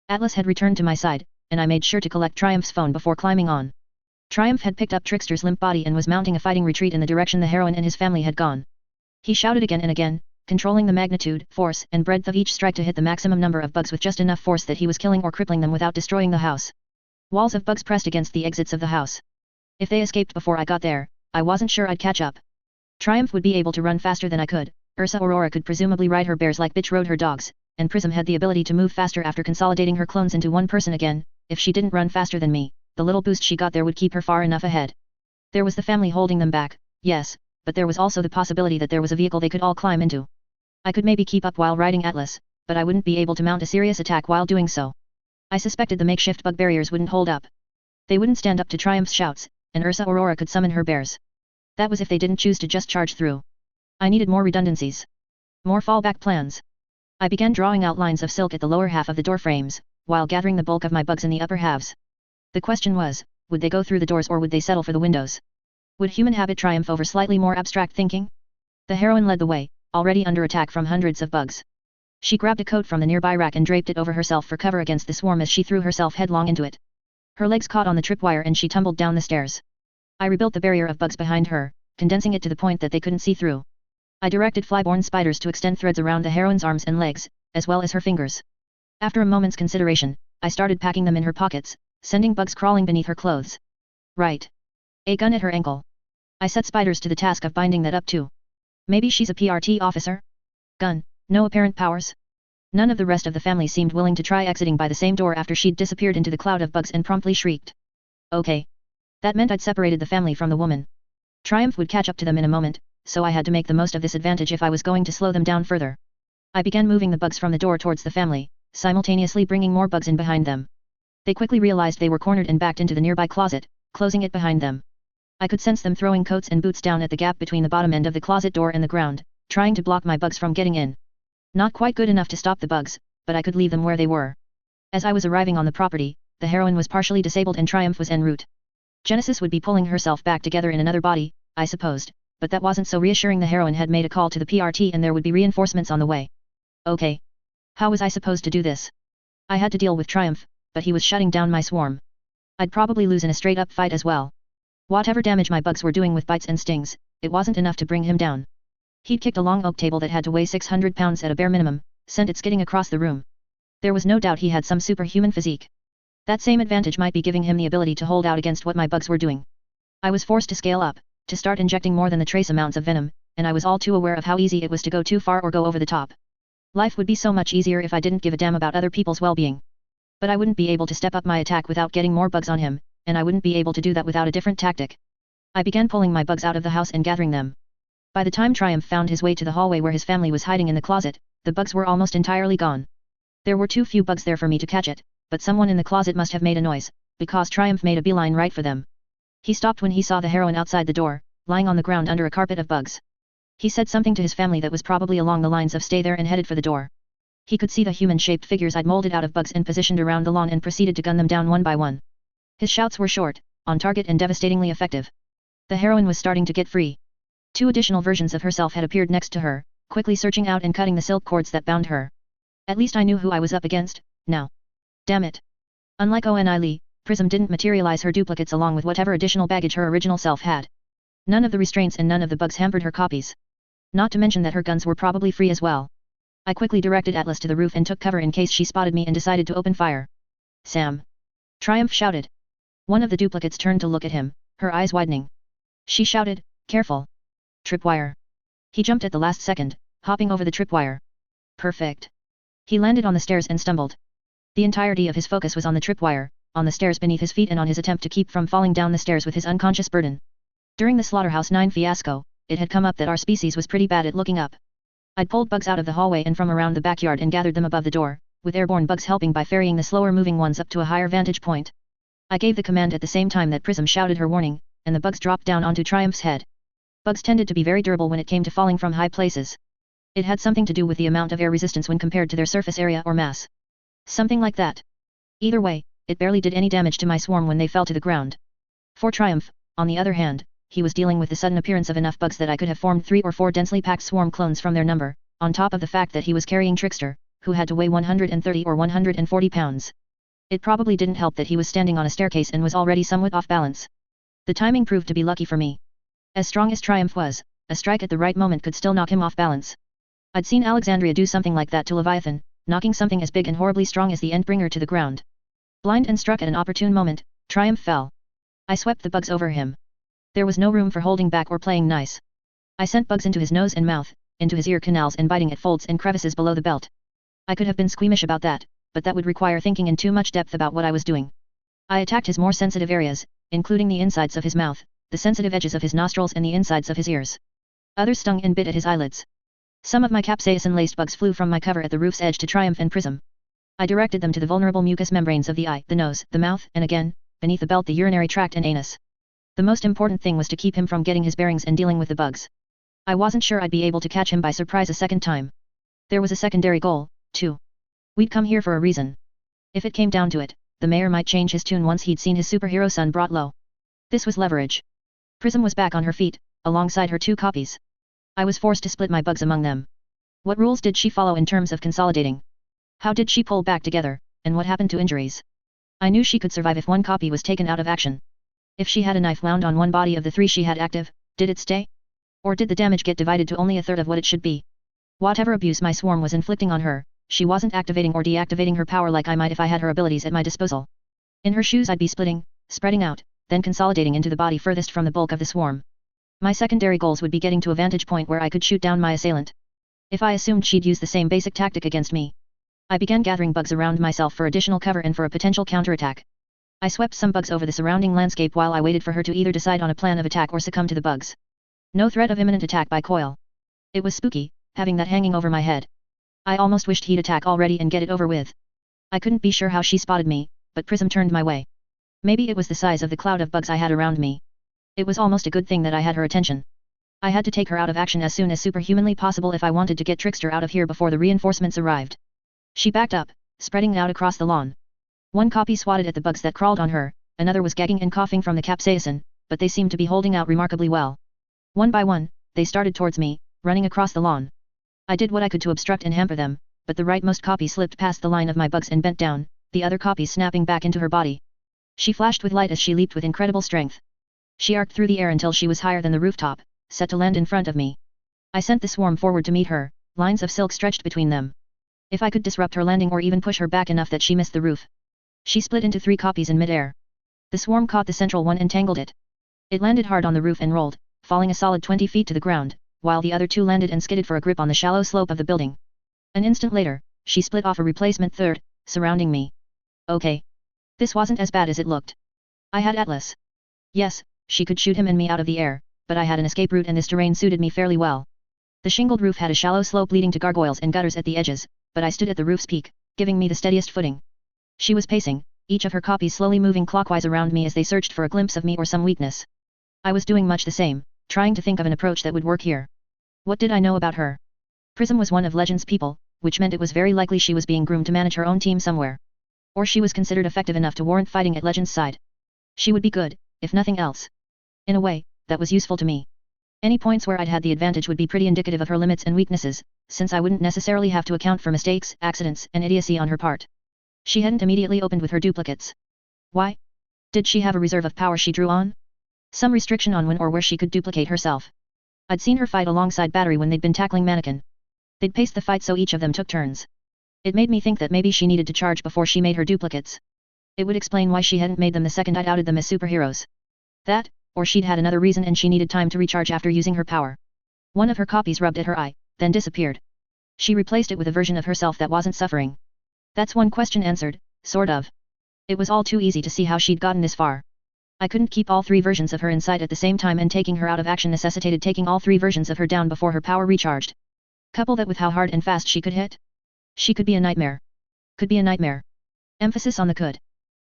A: Atlas had returned to my side, and I made sure to collect Triumph's phone before climbing on. Triumph had picked up Trickster's limp body and was mounting a fighting retreat in the direction the heroine and his family had gone. He shouted again and again, controlling the magnitude, force, and breadth of each strike to hit the maximum number of bugs with just enough force that he was killing or crippling them without destroying the house. Walls of bugs pressed against the exits of the house. If they escaped before I got there, I wasn't sure I'd catch up. Triumph would be able to run faster than I could, Ursa Aurora could presumably ride her bears like Bitch rode her dogs, and Prism had the ability to move faster after consolidating her clones into one person again. If she didn't run faster than me, the little boost she got there would keep her far enough ahead. There was the family holding them back, yes, but there was also the possibility that there was a vehicle they could all climb into. I could maybe keep up while riding Atlas, but I wouldn't be able to mount a serious attack while doing so. I suspected the makeshift bug barriers wouldn't hold up. They wouldn't stand up to Triumph's shouts, and Ursa Aurora could summon her bears. That was if they didn't choose to just charge through. I needed more redundancies. More fallback plans. I began drawing outlines of silk at the lower half of the door frames, while gathering the bulk of my bugs in the upper halves. The question was, would they go through the doors or would they settle for the windows? Would human habit triumph over slightly more abstract thinking? The heroine led the way, already under attack from hundreds of bugs. She grabbed a coat from the nearby rack and draped it over herself for cover against the swarm as she threw herself headlong into it. Her legs caught on the tripwire and she tumbled down the stairs. I rebuilt the barrier of bugs behind her, condensing it to the point that they couldn't see through. I directed flyborn spiders to extend threads around the heroine's arms and legs, as well as her fingers. After a moment's consideration, I started packing them in her pockets, sending bugs crawling beneath her clothes. Right. A gun at her ankle. I set spiders to the task of binding that up too. Maybe she's a PRT officer? Gun, no apparent powers? None of the rest of the family seemed willing to try exiting by the same door after she'd disappeared into the cloud of bugs and promptly shrieked. Okay. That meant I'd separated the family from the woman. Triumph would catch up to them in a moment, so I had to make the most of this advantage if I was going to slow them down further. I began moving the bugs from the door towards the family, simultaneously bringing more bugs in behind them. They quickly realized they were cornered and backed into the nearby closet, closing it behind them. I could sense them throwing coats and boots down at the gap between the bottom end of the closet door and the ground, trying to block my bugs from getting in. Not quite good enough to stop the bugs, but I could leave them where they were. As I was arriving on the property, the heroine was partially disabled and Triumph was en route. Genesis would be pulling herself back together in another body, I supposed, but that wasn't so reassuring. The heroine had made a call to the PRT and there would be reinforcements on the way. Okay. How was I supposed to do this? I had to deal with Triumph, but he was shutting down my swarm. I'd probably lose in a straight-up fight as well. Whatever damage my bugs were doing with bites and stings, it wasn't enough to bring him down. He'd kicked a long oak table that had to weigh 600 pounds at a bare minimum, sent it skidding across the room. There was no doubt he had some superhuman physique. That same advantage might be giving him the ability to hold out against what my bugs were doing. I was forced to scale up, to start injecting more than the trace amounts of venom, and I was all too aware of how easy it was to go too far or go over the top. Life would be so much easier if I didn't give a damn about other people's well-being. But I wouldn't be able to step up my attack without getting more bugs on him, and I wouldn't be able to do that without a different tactic. I began pulling my bugs out of the house and gathering them. By the time Triumph found his way to the hallway where his family was hiding in the closet, the bugs were almost entirely gone. There were too few bugs there for me to catch it, but someone in the closet must have made a noise, because Triumph made a beeline right for them. He stopped when he saw the heroine outside the door, lying on the ground under a carpet of bugs. He said something to his family that was probably along the lines of stay there and headed for the door. He could see the human-shaped figures I'd molded out of bugs and positioned around the lawn and proceeded to gun them down one by one. His shouts were short, on target and devastatingly effective. The heroine was starting to get free. 2 additional versions of herself had appeared next to her, quickly searching out and cutting the silk cords that bound her. At least I knew who I was up against, now. Damn it. Unlike Oni Lee, Prism didn't materialize her duplicates along with whatever additional baggage her original self had. None of the restraints and none of the bugs hampered her copies. Not to mention that her guns were probably free as well. I quickly directed Atlas to the roof and took cover in case she spotted me and decided to open fire. Sam. Triumph shouted. One of the duplicates turned to look at him, her eyes widening. She shouted, careful. Tripwire. He jumped at the last second, hopping over the tripwire. Perfect. He landed on the stairs and stumbled. The entirety of his focus was on the tripwire, on the stairs beneath his feet and on his attempt to keep from falling down the stairs with his unconscious burden. During the Slaughterhouse 9 fiasco, it had come up that our species was pretty bad at looking up. I'd pulled bugs out of the hallway and from around the backyard and gathered them above the door, with airborne bugs helping by ferrying the slower moving ones up to a higher vantage point. I gave the command at the same time that Prism shouted her warning, and the bugs dropped down onto Triumph's head. Bugs tended to be very durable when it came to falling from high places. It had something to do with the amount of air resistance when compared to their surface area or mass. Something like that. Either way, it barely did any damage to my swarm when they fell to the ground. For Triumph, on the other hand, he was dealing with the sudden appearance of enough bugs that I could have formed 3 or 4 densely packed swarm clones from their number, on top of the fact that he was carrying Trickster, who had to weigh 130 or 140 pounds. It probably didn't help that he was standing on a staircase and was already somewhat off balance. The timing proved to be lucky for me. As strong as Triumph was, a strike at the right moment could still knock him off balance. I'd seen Alexandria do something like that to Leviathan, knocking something as big and horribly strong as the Endbringer to the ground. Blind and struck at an opportune moment, Triumph fell. I swept the bugs over him. There was no room for holding back or playing nice. I sent bugs into his nose and mouth, into his ear canals and biting at folds and crevices below the belt. I could have been squeamish about that, but that would require thinking in too much depth about what I was doing. I attacked his more sensitive areas, including the insides of his mouth, the sensitive edges of his nostrils and the insides of his ears. Others stung and bit at his eyelids. Some of my capsaicin-laced bugs flew from my cover at the roof's edge to Triumph and Prism. I directed them to the vulnerable mucous membranes of the eye, the nose, the mouth, and again, beneath the belt, the urinary tract and anus. The most important thing was to keep him from getting his bearings and dealing with the bugs. I wasn't sure I'd be able to catch him by surprise a second time. There was a secondary goal, too. We'd come here for a reason. If it came down to it, the mayor might change his tune once he'd seen his superhero son brought low. This was leverage. Prism was back on her feet, alongside her 2 copies. I was forced to split my bugs among them. What rules did she follow in terms of consolidating? How did she pull back together, and what happened to injuries? I knew she could survive if one copy was taken out of action. If she had a knife wound on one body of the 3 she had active, did it stay? Or did the damage get divided to only a third of what it should be? Whatever abuse my swarm was inflicting on her, she wasn't activating or deactivating her power like I might if I had her abilities at my disposal. In her shoes I'd be splitting, spreading out, then consolidating into the body furthest from the bulk of the swarm. My secondary goals would be getting to a vantage point where I could shoot down my assailant. If I assumed she'd use the same basic tactic against me, I began gathering bugs around myself for additional cover and for a potential counterattack. I swept some bugs over the surrounding landscape while I waited for her to either decide on a plan of attack or succumb to the bugs. No threat of imminent attack by Coil. It was spooky, having that hanging over my head. I almost wished he'd attack already and get it over with. I couldn't be sure how she spotted me, but Prism turned my way. Maybe it was the size of the cloud of bugs I had around me. It was almost a good thing that I had her attention. I had to take her out of action as soon as superhumanly possible if I wanted to get Trickster out of here before the reinforcements arrived. She backed up, spreading out across the lawn. One copy swatted at the bugs that crawled on her, another was gagging and coughing from the capsaicin, but they seemed to be holding out remarkably well. One by one, they started towards me, running across the lawn. I did what I could to obstruct and hamper them, but the rightmost copy slipped past the line of my bugs and bent down, the other copy snapping back into her body. She flashed with light as she leaped with incredible strength. She arced through the air until she was higher than the rooftop, set to land in front of me. I sent the swarm forward to meet her, lines of silk stretched between them. If I could disrupt her landing or even push her back enough that she missed the roof. She split into 3 copies in midair. The swarm caught the central one and tangled it. It landed hard on the roof and rolled, falling a solid 20 feet to the ground, while the other 2 landed and skidded for a grip on the shallow slope of the building. An instant later, she split off a replacement third, surrounding me. Okay. This wasn't as bad as it looked. I had Atlas. Yes, she could shoot him and me out of the air, but I had an escape route and this terrain suited me fairly well. The shingled roof had a shallow slope leading to gargoyles and gutters at the edges, but I stood at the roof's peak, giving me the steadiest footing. She was pacing, each of her copies slowly moving clockwise around me as they searched for a glimpse of me or some weakness. I was doing much the same, trying to think of an approach that would work here. What did I know about her? Prism was one of Legend's people, which meant it was very likely she was being groomed to manage her own team somewhere. Or she was considered effective enough to warrant fighting at Legend's side. She would be good, if nothing else. In a way, that was useful to me. Any points where I'd had the advantage would be pretty indicative of her limits and weaknesses, since I wouldn't necessarily have to account for mistakes, accidents, and idiocy on her part. She hadn't immediately opened with her duplicates. Why? Did she have a reserve of power she drew on? Some restriction on when or where she could duplicate herself. I'd seen her fight alongside Battery when they'd been tackling Mannequin. They'd paced the fight so each of them took turns. It made me think that maybe she needed to charge before she made her duplicates. It would explain why she hadn't made them the second I'd outed them as superheroes. That, or she'd had another reason and she needed time to recharge after using her power. One of her copies rubbed at her eye, then disappeared. She replaced it with a version of herself that wasn't suffering. That's one question answered, sort of. It was all too easy to see how she'd gotten this far. I couldn't keep all 3 versions of her in sight at the same time, and taking her out of action necessitated taking all 3 versions of her down before her power recharged. Couple that with how hard and fast she could hit. She could be a nightmare. Could be a nightmare. Emphasis on the could.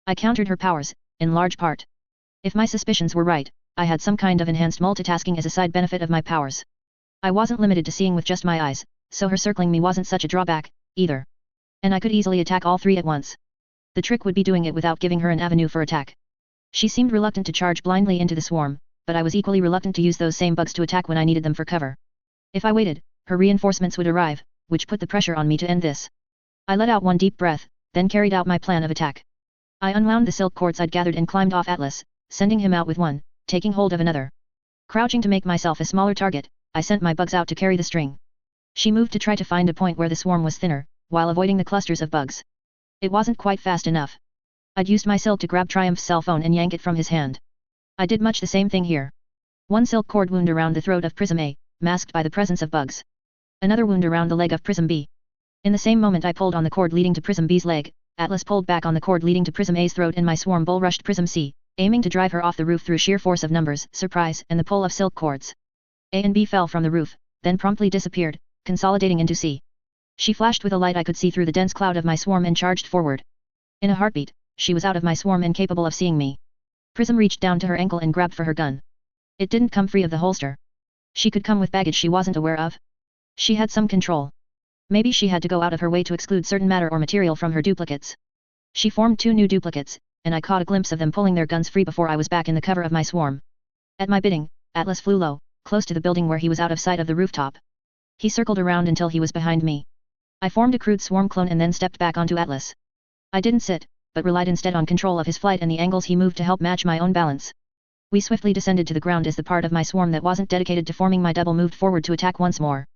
A: I countered her powers, in large part. If my suspicions were right, I had some kind of enhanced multitasking as a side benefit of my powers. I wasn't limited to seeing with just my eyes, so her circling me wasn't such a drawback, either. And I could easily attack all 3 at once. The trick would be doing it without giving her an avenue for attack. She seemed reluctant to charge blindly into the swarm, but I was equally reluctant to use those same bugs to attack when I needed them for cover. If I waited, her reinforcements would arrive, which put the pressure on me to end this. I let out one deep breath, then carried out my plan of attack. I unwound the silk cords I'd gathered and climbed off Atlas, sending him out with one, taking hold of another. Crouching to make myself a smaller target, I sent my bugs out to carry the string. She moved to try to find a point where the swarm was thinner, while avoiding the clusters of bugs. It wasn't quite fast enough. I'd used my silk to grab Triumph's cell phone and yank it from his hand. I did much the same thing here. One silk cord wound around the throat of Prism A, masked by the presence of bugs. Another wound around the leg of Prism B. In the same moment I pulled on the cord leading to Prism B's leg, Atlas pulled back on the cord leading to Prism A's throat, and my swarm bull rushed Prism C, aiming to drive her off the roof through sheer force of numbers, surprise, and the pull of silk cords. A and B fell from the roof, then promptly disappeared, consolidating into C. She flashed with a light I could see through the dense cloud of my swarm and charged forward. In a heartbeat, she was out of my swarm and capable of seeing me. Prism reached down to her ankle and grabbed for her gun. It didn't come free of the holster. She could come with baggage she wasn't aware of. She had some control. Maybe she had to go out of her way to exclude certain matter or material from her duplicates. She formed 2 new duplicates, and I caught a glimpse of them pulling their guns free before I was back in the cover of my swarm. At my bidding, Atlas flew low, close to the building where he was out of sight of the rooftop. He circled around until he was behind me. I formed a crude swarm clone and then stepped back onto Atlas. I didn't sit, but relied instead on control of his flight and the angles he moved to help match my own balance. We swiftly descended to the ground as the part of my swarm that wasn't dedicated to forming my double moved forward to attack once more.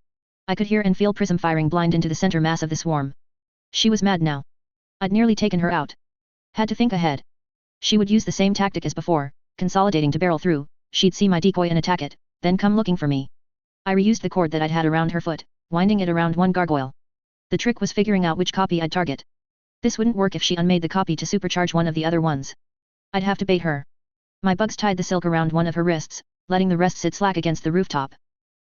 A: I could hear and feel Prism firing blind into the center mass of the swarm. She was mad now. I'd nearly taken her out. Had to think ahead. She would use the same tactic as before, consolidating to barrel through. She'd see my decoy and attack it, then come looking for me. I reused the cord that I'd had around her foot, winding it around one gargoyle. The trick was figuring out which copy I'd target. This wouldn't work if she unmade the copy to supercharge one of the other ones. I'd have to bait her. My bugs tied the silk around one of her wrists, letting the rest sit slack against the rooftop.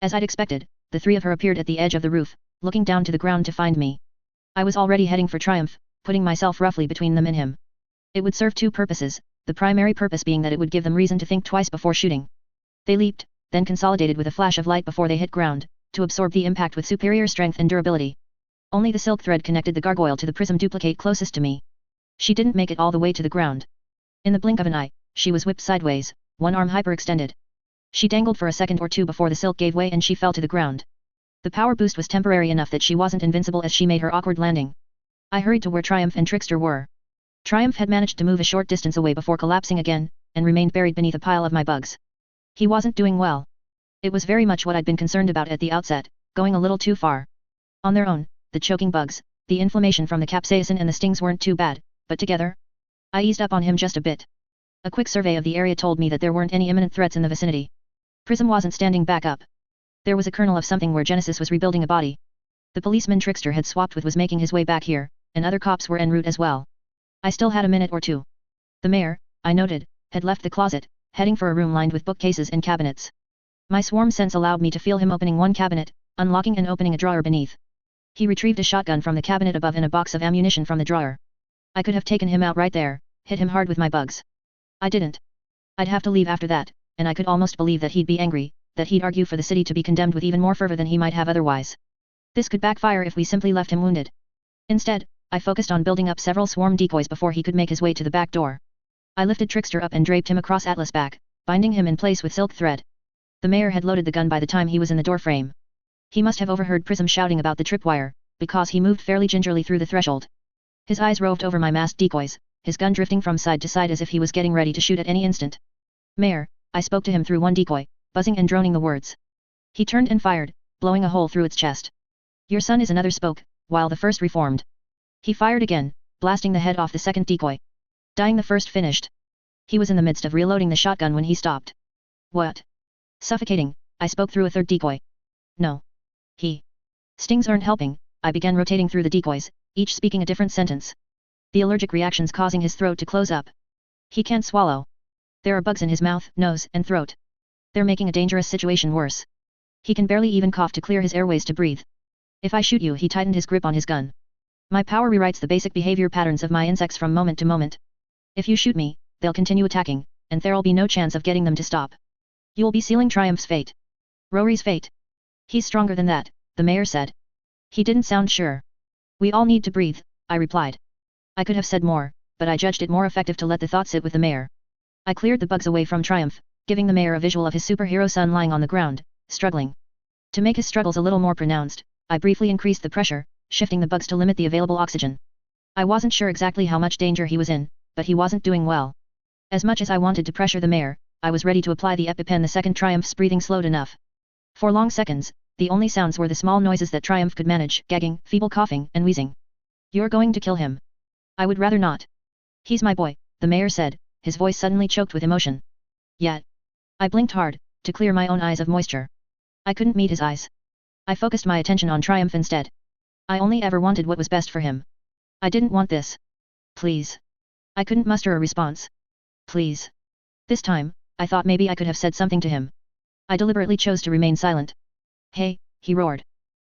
A: As I'd expected, the 3 of her appeared at the edge of the roof, looking down to the ground to find me. I was already heading for triumph, putting myself roughly between them and him. It would serve 2 purposes, the primary purpose being that it would give them reason to think twice before shooting. They leaped, then consolidated with a flash of light before they hit ground, to absorb the impact with superior strength and durability. Only the silk thread connected the gargoyle to the prism duplicate closest to me. She didn't make it all the way to the ground. In the blink of an eye, she was whipped sideways, one arm hyperextended. She dangled for a second or 2 before the silk gave way and she fell to the ground. The power boost was temporary enough that she wasn't invincible as she made her awkward landing. I hurried to where Triumph and Trickster were. Triumph had managed to move a short distance away before collapsing again, and remained buried beneath a pile of my bugs. He wasn't doing well. It was very much what I'd been concerned about at the outset, going a little too far. On their own, the choking bugs, the inflammation from the capsaicin and the stings weren't too bad, but together? I eased up on him just a bit. A quick survey of the area told me that there weren't any imminent threats in the vicinity. Prism wasn't standing back up. There was a kernel of something where Genesis was rebuilding a body. The policeman Trickster had swapped with was making his way back here, and other cops were en route as well. I still had a minute or 2. The mayor, I noted, had left the closet, heading for a room lined with bookcases and cabinets. My swarm sense allowed me to feel him opening one cabinet, unlocking and opening a drawer beneath. He retrieved a shotgun from the cabinet above and a box of ammunition from the drawer. I could have taken him out right there, hit him hard with my bugs. I didn't. I'd have to leave after that, and I could almost believe that he'd be angry, that he'd argue for the city to be condemned with even more fervor than he might have otherwise. This could backfire if we simply left him wounded. Instead, I focused on building up several swarm decoys before he could make his way to the back door. I lifted Trickster up and draped him across Atlas' back, binding him in place with silk thread. The mayor had loaded the gun by the time he was in the door frame. He must have overheard Prism shouting about the tripwire, because he moved fairly gingerly through the threshold. His eyes roved over my masked decoys, his gun drifting from side to side as if he was getting ready to shoot at any instant. Mayor, I spoke to him through one decoy, buzzing and droning the words. He turned and fired, blowing a hole through its chest. Your son is another spoke, while the first reformed. He fired again, blasting the head off the second decoy. Dying the first finished. He was in the midst of reloading the shotgun when he stopped. What? Suffocating, I spoke through a third decoy. No. He. Stings aren't helping, I began rotating through the decoys, each speaking a different sentence. The allergic reactions causing his throat to close up. He can't swallow. There are bugs in his mouth, nose, and throat. They're making a dangerous situation worse. He can barely even cough to clear his airways to breathe. If I shoot you, he tightened his grip on his gun. My power rewrites the basic behavior patterns of my insects from moment to moment. If you shoot me, they'll continue attacking, and there'll be no chance of getting them to stop. You'll be sealing Triumph's fate. Rory's fate. He's stronger than that, the mayor said. He didn't sound sure. We all need to breathe, I replied. I could have said more, but I judged it more effective to let the thought sit with the mayor. I cleared the bugs away from Triumph, giving the mayor a visual of his superhero son lying on the ground, struggling. To make his struggles a little more pronounced, I briefly increased the pressure, shifting the bugs to limit the available oxygen. I wasn't sure exactly how much danger he was in, but he wasn't doing well. As much as I wanted to pressure the mayor, I was ready to apply the EpiPen the second Triumph's breathing slowed enough. For long seconds, the only sounds were the small noises that Triumph could manage, gagging, feeble coughing, and wheezing. You're going to kill him. I would rather not. He's my boy, the mayor said, his voice suddenly choked with emotion. Yet. I blinked hard, to clear my own eyes of moisture. I couldn't meet his eyes. I focused my attention on Triumph instead. I only ever wanted what was best for him. I didn't want this. Please. I couldn't muster a response. Please. This time, I thought maybe I could have said something to him. I deliberately chose to remain silent. Hey, he roared.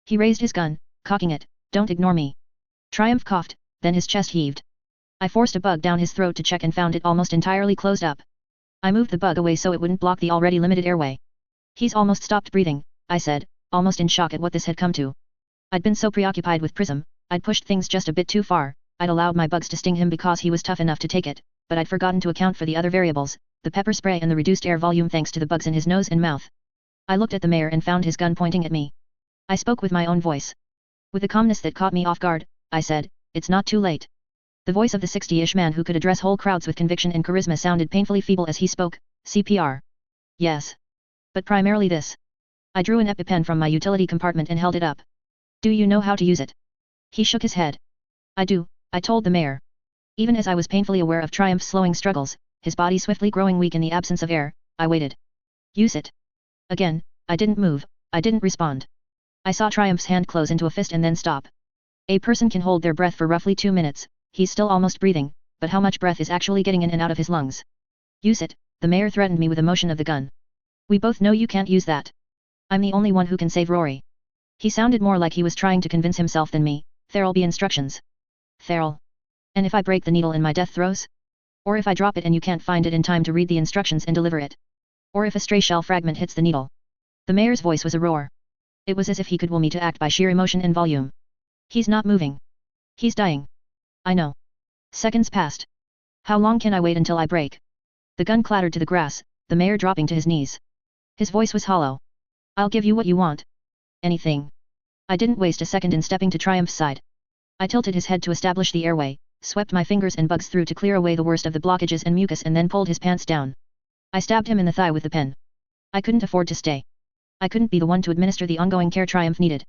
A: He raised his gun, cocking it, don't ignore me. Triumph coughed, then his chest heaved. I forced a bug down his throat to check and found it almost entirely closed up, I moved the bug away so it wouldn't block the already limited airway. He's almost stopped breathing, I said, almost in shock at what this had come to. I'd been so preoccupied with Prism, I'd pushed things just a bit too far. I'd allowed my bugs to sting him because he was tough enough to take it, but I'd forgotten to account for the other variables, the pepper spray and the reduced air volume thanks to the bugs in his nose and mouth. I looked at the mayor and found his gun pointing at me. I spoke with my own voice. With a calmness that caught me off guard, I said, "It's not too late." The voice of the 60-ish man who could address whole crowds with conviction and charisma sounded painfully feeble as he spoke. CPR. Yes. But primarily this. I drew an EpiPen from my utility compartment and held it up. Do you know how to use it? He shook his head. I do, I told the mayor. Even as I was painfully aware of Triumph's slowing struggles, his body swiftly growing weak in the absence of air, I waited. Use it. Again, I didn't move, I didn't respond. I saw Triumph's hand close into a fist and then stop. A person can hold their breath for roughly 2 minutes, he's still almost breathing, but how much breath is actually getting in and out of his lungs? Use it, the mayor threatened me with a motion of the gun. We both know you can't use that. I'm the only one who can save Rory. He sounded more like he was trying to convince himself than me. There'll be instructions. There'll. And if I break the needle in my death throes? Or if I drop it and you can't find it in time to read the instructions and deliver it? Or if a stray shell fragment hits the needle? The mayor's voice was a roar. It was as if he could will me to act by sheer emotion and volume. He's not moving. He's dying. I know. Seconds passed. How long can I wait until I break? The gun clattered to the grass, the mayor dropping to his knees. His voice was hollow. I'll give you what you want. Anything. I didn't waste a second in stepping to Triumph's side. I tilted his head to establish the airway, swept my fingers and bugs through to clear away the worst of the blockages and mucus and then pulled his pants down. I stabbed him in the thigh with the pen. I couldn't afford to stay. I couldn't be the one to administer the ongoing care Triumph needed.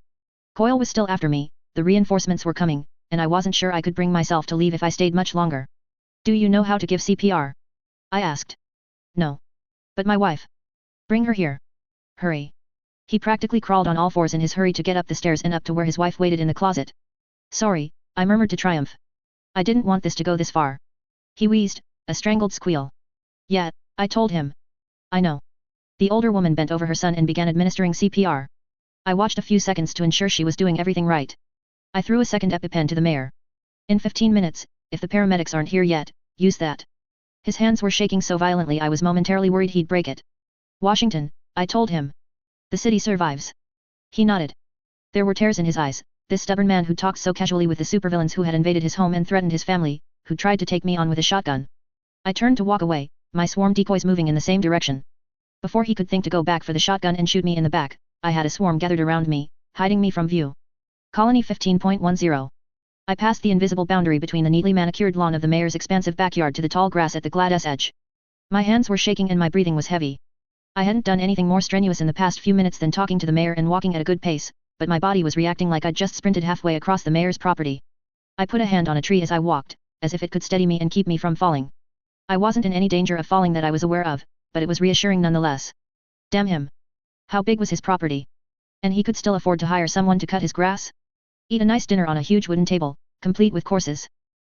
A: Coil was still after me, the reinforcements were coming, and I wasn't sure I could bring myself to leave if I stayed much longer. Do you know how to give CPR? I asked. No. But my wife. Bring her here. Hurry. He practically crawled on all fours in his hurry to get up the stairs and up to where his wife waited in the closet. Sorry, I murmured to Triumph. I didn't want this to go this far. He wheezed, a strangled squeal. Yeah, I told him. I know. The older woman bent over her son and began administering CPR. I watched a few seconds to ensure she was doing everything right. I threw a second EpiPen to the mayor. In 15 minutes, if the paramedics aren't here yet, use that. His hands were shaking so violently I was momentarily worried he'd break it. Washington, I told him. The city survives. He nodded. There were tears in his eyes, this stubborn man who talked so casually with the supervillains who had invaded his home and threatened his family, who tried to take me on with a shotgun. I turned to walk away, my swarm decoys moving in the same direction. Before he could think to go back for the shotgun and shoot me in the back, I had a swarm gathered around me, hiding me from view. Colony 15.10. I passed the invisible boundary between the neatly manicured lawn of the mayor's expansive backyard to the tall grass at the gladas edge. My hands were shaking and my breathing was heavy. I hadn't done anything more strenuous in the past few minutes than talking to the mayor and walking at a good pace, but my body was reacting like I'd just sprinted halfway across the mayor's property. I put a hand on a tree as I walked, as if it could steady me and keep me from falling. I wasn't in any danger of falling that I was aware of, but it was reassuring nonetheless. Damn him. How big was his property? And he could still afford to hire someone to cut his grass? Eat a nice dinner on a huge wooden table, complete with courses.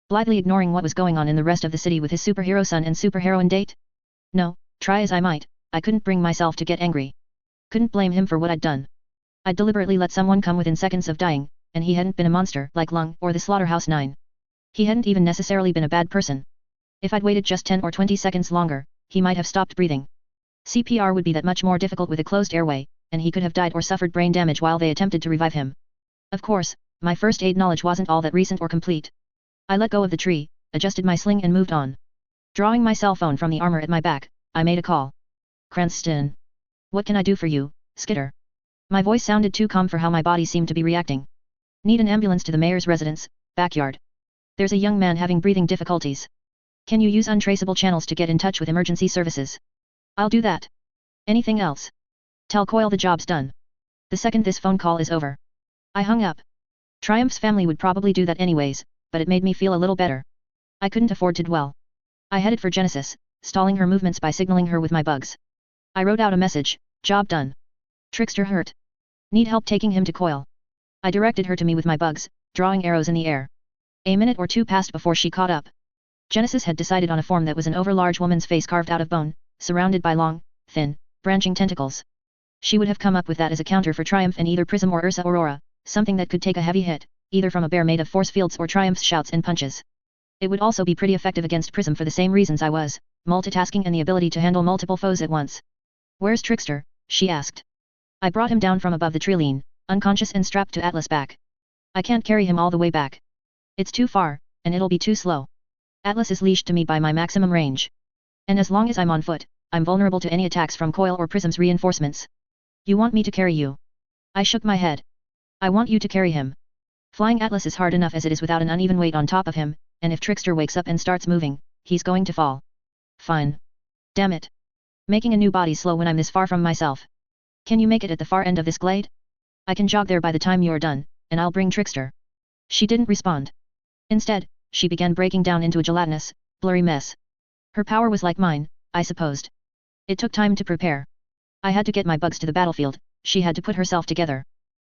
A: Blithely ignoring what was going on in the rest of the city with his superhero son and superheroine date? No, try as I might, I couldn't bring myself to get angry. Couldn't blame him for what I'd done. I'd deliberately let someone come within seconds of dying, and he hadn't been a monster like Lung or the Slaughterhouse 9. He hadn't even necessarily been a bad person. If I'd waited just 10 or 20 seconds longer, he might have stopped breathing. CPR would be that much more difficult with a closed airway, and he could have died or suffered brain damage while they attempted to revive him. Of course, my first aid knowledge wasn't all that recent or complete. I let go of the tree, adjusted my sling and moved on. Drawing my cell phone from the armor at my back, I made a call. Cranston. What can I do for you, Skitter? My voice sounded too calm for how my body seemed to be reacting. Need an ambulance to the mayor's residence, backyard. There's a young man having breathing difficulties. Can you use untraceable channels to get in touch with emergency services? I'll do that. Anything else? Tell Coil the job's done. The second this phone call is over. I hung up. Triumph's family would probably do that anyways, but it made me feel a little better. I couldn't afford to dwell. I headed for Genesis, stalling her movements by signaling her with my bugs. I wrote out a message, job done. Trickster hurt. Need help taking him to Coil. I directed her to me with my bugs, drawing arrows in the air. A minute or two passed before she caught up. Genesis had decided on a form that was an overlarge woman's face carved out of bone, surrounded by long, thin, branching tentacles. She would have come up with that as a counter for Triumph and either Prism or Ursa Aurora, something that could take a heavy hit, either from a bear made of force fields or Triumph's shouts and punches. It would also be pretty effective against Prism for the same reasons I was, multitasking and the ability to handle multiple foes at once. Where's Trickster? She asked. I brought him down from above the tree, unconscious and strapped to Atlas' back. I can't carry him all the way back. It's too far, and it'll be too slow. Atlas is leashed to me by my maximum range. And as long as I'm on foot, I'm vulnerable to any attacks from Coil or Prism's reinforcements. You want me to carry you? I shook my head. I want you to carry him. Flying Atlas is hard enough as it is without an uneven weight on top of him, and if Trickster wakes up and starts moving, he's going to fall. Fine. Damn it. Making a new body slow when I'm this far from myself. Can you make it at the far end of this glade? I can jog there by the time you're done, and I'll bring Trickster. She didn't respond. Instead, she began breaking down into a gelatinous, blurry mess. Her power was like mine, I supposed. It took time to prepare. I had to get my bugs to the battlefield, she had to put herself together.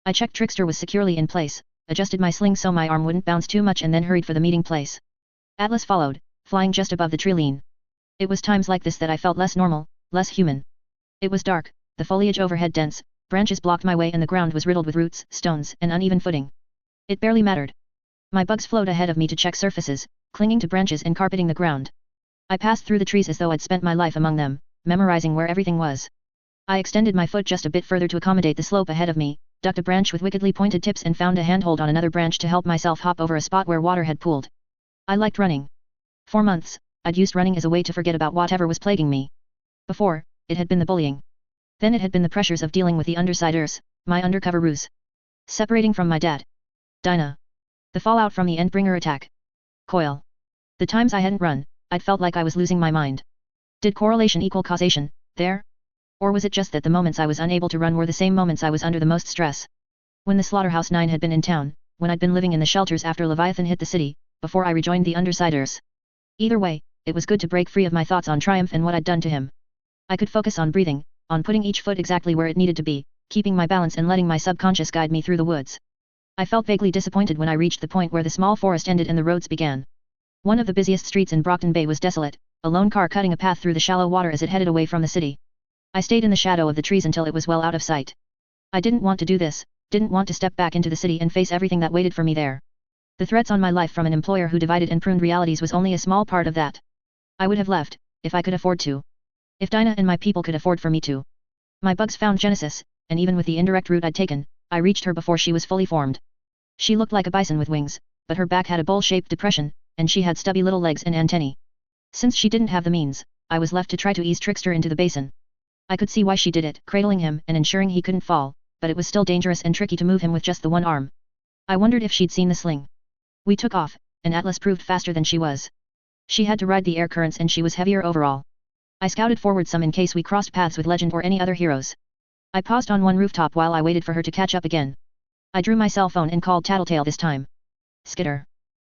A: I checked Trickster was securely in place, adjusted my sling so my arm wouldn't bounce too much and then hurried for the meeting place. Atlas followed, flying just above the tree. It was times like this that I felt less normal, less human. It was dark, the foliage overhead dense, branches blocked my way and the ground was riddled with roots, stones, and uneven footing. It barely mattered. My bugs flowed ahead of me to check surfaces, clinging to branches and carpeting the ground. I passed through the trees as though I'd spent my life among them, memorizing where everything was. I extended my foot just a bit further to accommodate the slope ahead of me, ducked a branch with wickedly pointed tips and found a handhold on another branch to help myself hop over a spot where water had pooled. I liked running. For months, I'd used running as a way to forget about whatever was plaguing me. Before, it had been the bullying. Then it had been the pressures of dealing with the Undersiders, my undercover ruse. Separating from my dad. Dinah. The fallout from the Endbringer attack. Coil. The times I hadn't run, I'd felt like I was losing my mind. Did correlation equal causation, there? Or was it just that the moments I was unable to run were the same moments I was under the most stress? When the Slaughterhouse 9 had been in town, when I'd been living in the shelters after Leviathan hit the city, before I rejoined the Undersiders. Either way, it was good to break free of my thoughts on Triumph and what I'd done to him. I could focus on breathing, on putting each foot exactly where it needed to be, keeping my balance and letting my subconscious guide me through the woods. I felt vaguely disappointed when I reached the point where the small forest ended and the roads began. One of the busiest streets in Brockton Bay was desolate, a lone car cutting a path through the shallow water as it headed away from the city. I stayed in the shadow of the trees until it was well out of sight. I didn't want to do this, didn't want to step back into the city and face everything that waited for me there. The threats on my life from an employer who divided and pruned realities was only a small part of that. I would have left, if I could afford to. If Dinah and my people could afford for me to. My bugs found Genesis, and even with the indirect route I'd taken, I reached her before she was fully formed. She looked like a bison with wings, but her back had a bowl-shaped depression, and she had stubby little legs and antennae. Since she didn't have the means, I was left to try to ease Trickster into the basin. I could see why she did it, cradling him and ensuring he couldn't fall, but it was still dangerous and tricky to move him with just the one arm. I wondered if she'd seen the sling. We took off, and Atlas proved faster than she was. She had to ride the air currents and she was heavier overall. I scouted forward some in case we crossed paths with Legend or any other heroes. I paused on one rooftop while I waited for her to catch up again. I drew my cell phone and called Tattletale this time. Skitter.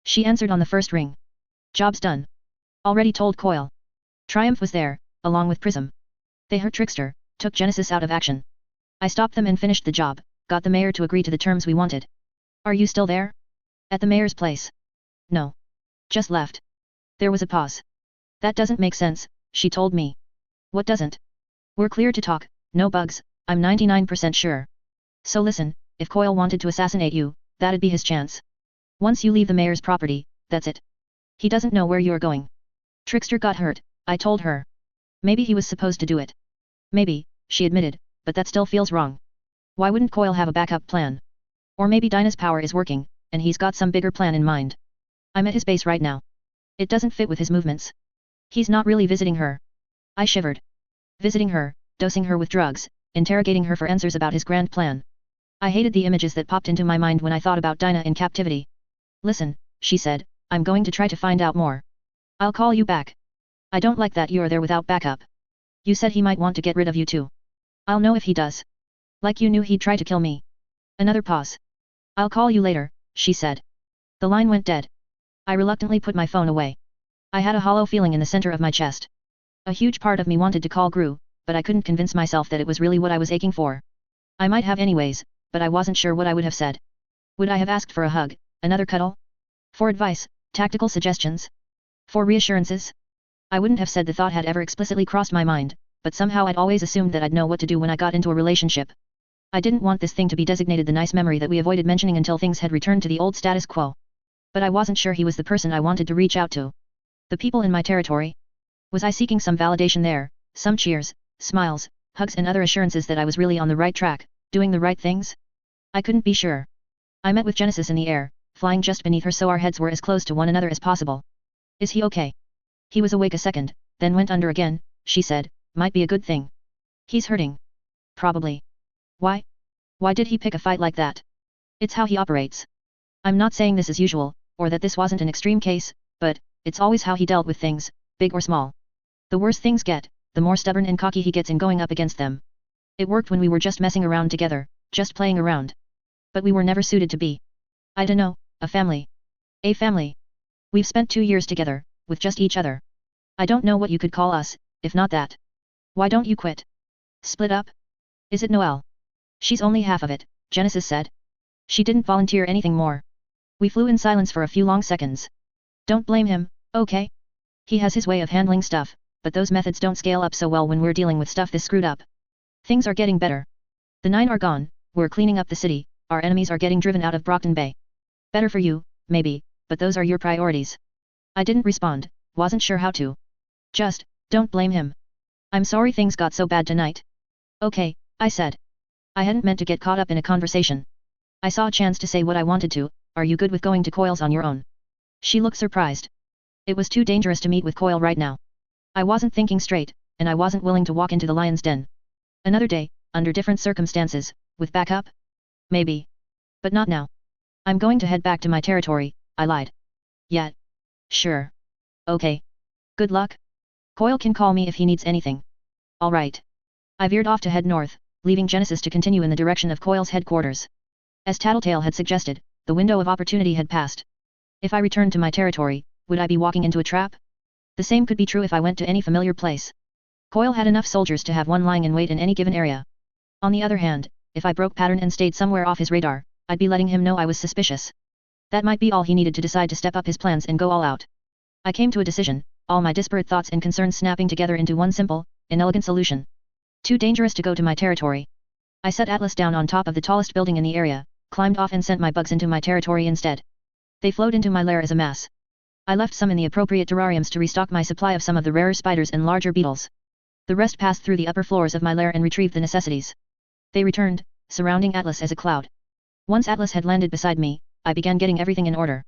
A: She answered on the first ring. Job's done. Already told Coil. Triumph was there, along with Prism. They hurt Trickster, took Genesis out of action. I stopped them and finished the job, got the mayor to agree to the terms we wanted. Are you still there? At the mayor's place? No. Just left. There was a pause. That doesn't make sense, she told me. What doesn't? We're clear to talk, no bugs, I'm 99% sure. So listen, if Coil wanted to assassinate you, that'd be his chance. Once you leave the mayor's property, that's it. He doesn't know where you're going. Trickster got hurt, I told her. Maybe he was supposed to do it. Maybe, she admitted, but that still feels wrong. Why wouldn't Coil have a backup plan? Or maybe Dinah's power is working, and he's got some bigger plan in mind. I'm at his base right now. It doesn't fit with his movements. He's not really visiting her. I shivered. Visiting her, dosing her with drugs, interrogating her for answers about his grand plan. I hated the images that popped into my mind when I thought about Dinah in captivity. Listen, she said, I'm going to try to find out more. I'll call you back. I don't like that you're there without backup. You said he might want to get rid of you too. I'll know if he does. Like you knew he'd try to kill me. Another pause. I'll call you later, she said. The line went dead. I reluctantly put my phone away. I had a hollow feeling in the center of my chest. A huge part of me wanted to call Gru, but I couldn't convince myself that it was really what I was aching for. I might have anyways, but I wasn't sure what I would have said. Would I have asked for a hug, another cuddle? For advice, tactical suggestions? For reassurances? I wouldn't have said the thought had ever explicitly crossed my mind, but somehow I'd always assumed that I'd know what to do when I got into a relationship. I didn't want this thing to be designated the nice memory that we avoided mentioning until things had returned to the old status quo. But I wasn't sure he was the person I wanted to reach out to. The people in my territory? Was I seeking some validation there, some cheers, smiles, hugs and other assurances that I was really on the right track, doing the right things? I couldn't be sure. I met with Genesis in the air, flying just beneath her so our heads were as close to one another as possible. Is he okay? He was awake a second, then went under again, she said, might be a good thing. He's hurting. Probably. Why? Why did he pick a fight like that? It's how he operates. I'm not saying this is usual, or that this wasn't an extreme case, but, it's always how he dealt with things, big or small. The worse things get, the more stubborn and cocky he gets in going up against them. It worked when we were just messing around together, just playing around. But we were never suited to be. I dunno, a family. A family. We've spent 2 years together, with just each other. I don't know what you could call us, if not that. Why don't you quit? Split up? Is it Noelle? She's only half of it, Genesis said. She didn't volunteer anything more. We flew in silence for a few long seconds. Don't blame him, okay? He has his way of handling stuff, but those methods don't scale up so well when we're dealing with stuff this screwed up. Things are getting better. The 9 are gone, we're cleaning up the city, our enemies are getting driven out of Brockton Bay. Better for you, maybe, but those are your priorities. I didn't respond, wasn't sure how to. Just, don't blame him. I'm sorry things got so bad tonight. Okay, I said. I hadn't meant to get caught up in a conversation. I saw a chance to say what I wanted to. Are you good with going to Coil's on your own? She looked surprised. It was too dangerous to meet with Coil right now. I wasn't thinking straight, and I wasn't willing to walk into the lion's den. Another day, under different circumstances, with backup? Maybe. But not now. I'm going to head back to my territory, I lied. Yet. Sure. Okay. Good luck. Coil can call me if he needs anything. Alright. I veered off to head north, leaving Genesis to continue in the direction of Coil's headquarters. As Tattletale had suggested, the window of opportunity had passed. If I returned to my territory, would I be walking into a trap? The same could be true if I went to any familiar place. Coil had enough soldiers to have one lying in wait in any given area. On the other hand, if I broke pattern and stayed somewhere off his radar, I'd be letting him know I was suspicious. That might be all he needed to decide to step up his plans and go all out. I came to a decision, all my disparate thoughts and concerns snapping together into one simple, inelegant solution. Too dangerous to go to my territory. I set Atlas down on top of the tallest building in the area, climbed off and sent my bugs into my territory instead. They flowed into my lair as a mass. I left some in the appropriate terrariums to restock my supply of some of the rarer spiders and larger beetles. The rest passed through the upper floors of my lair and retrieved the necessities. They returned, surrounding Atlas as a cloud. Once Atlas had landed beside me, I began getting everything in order.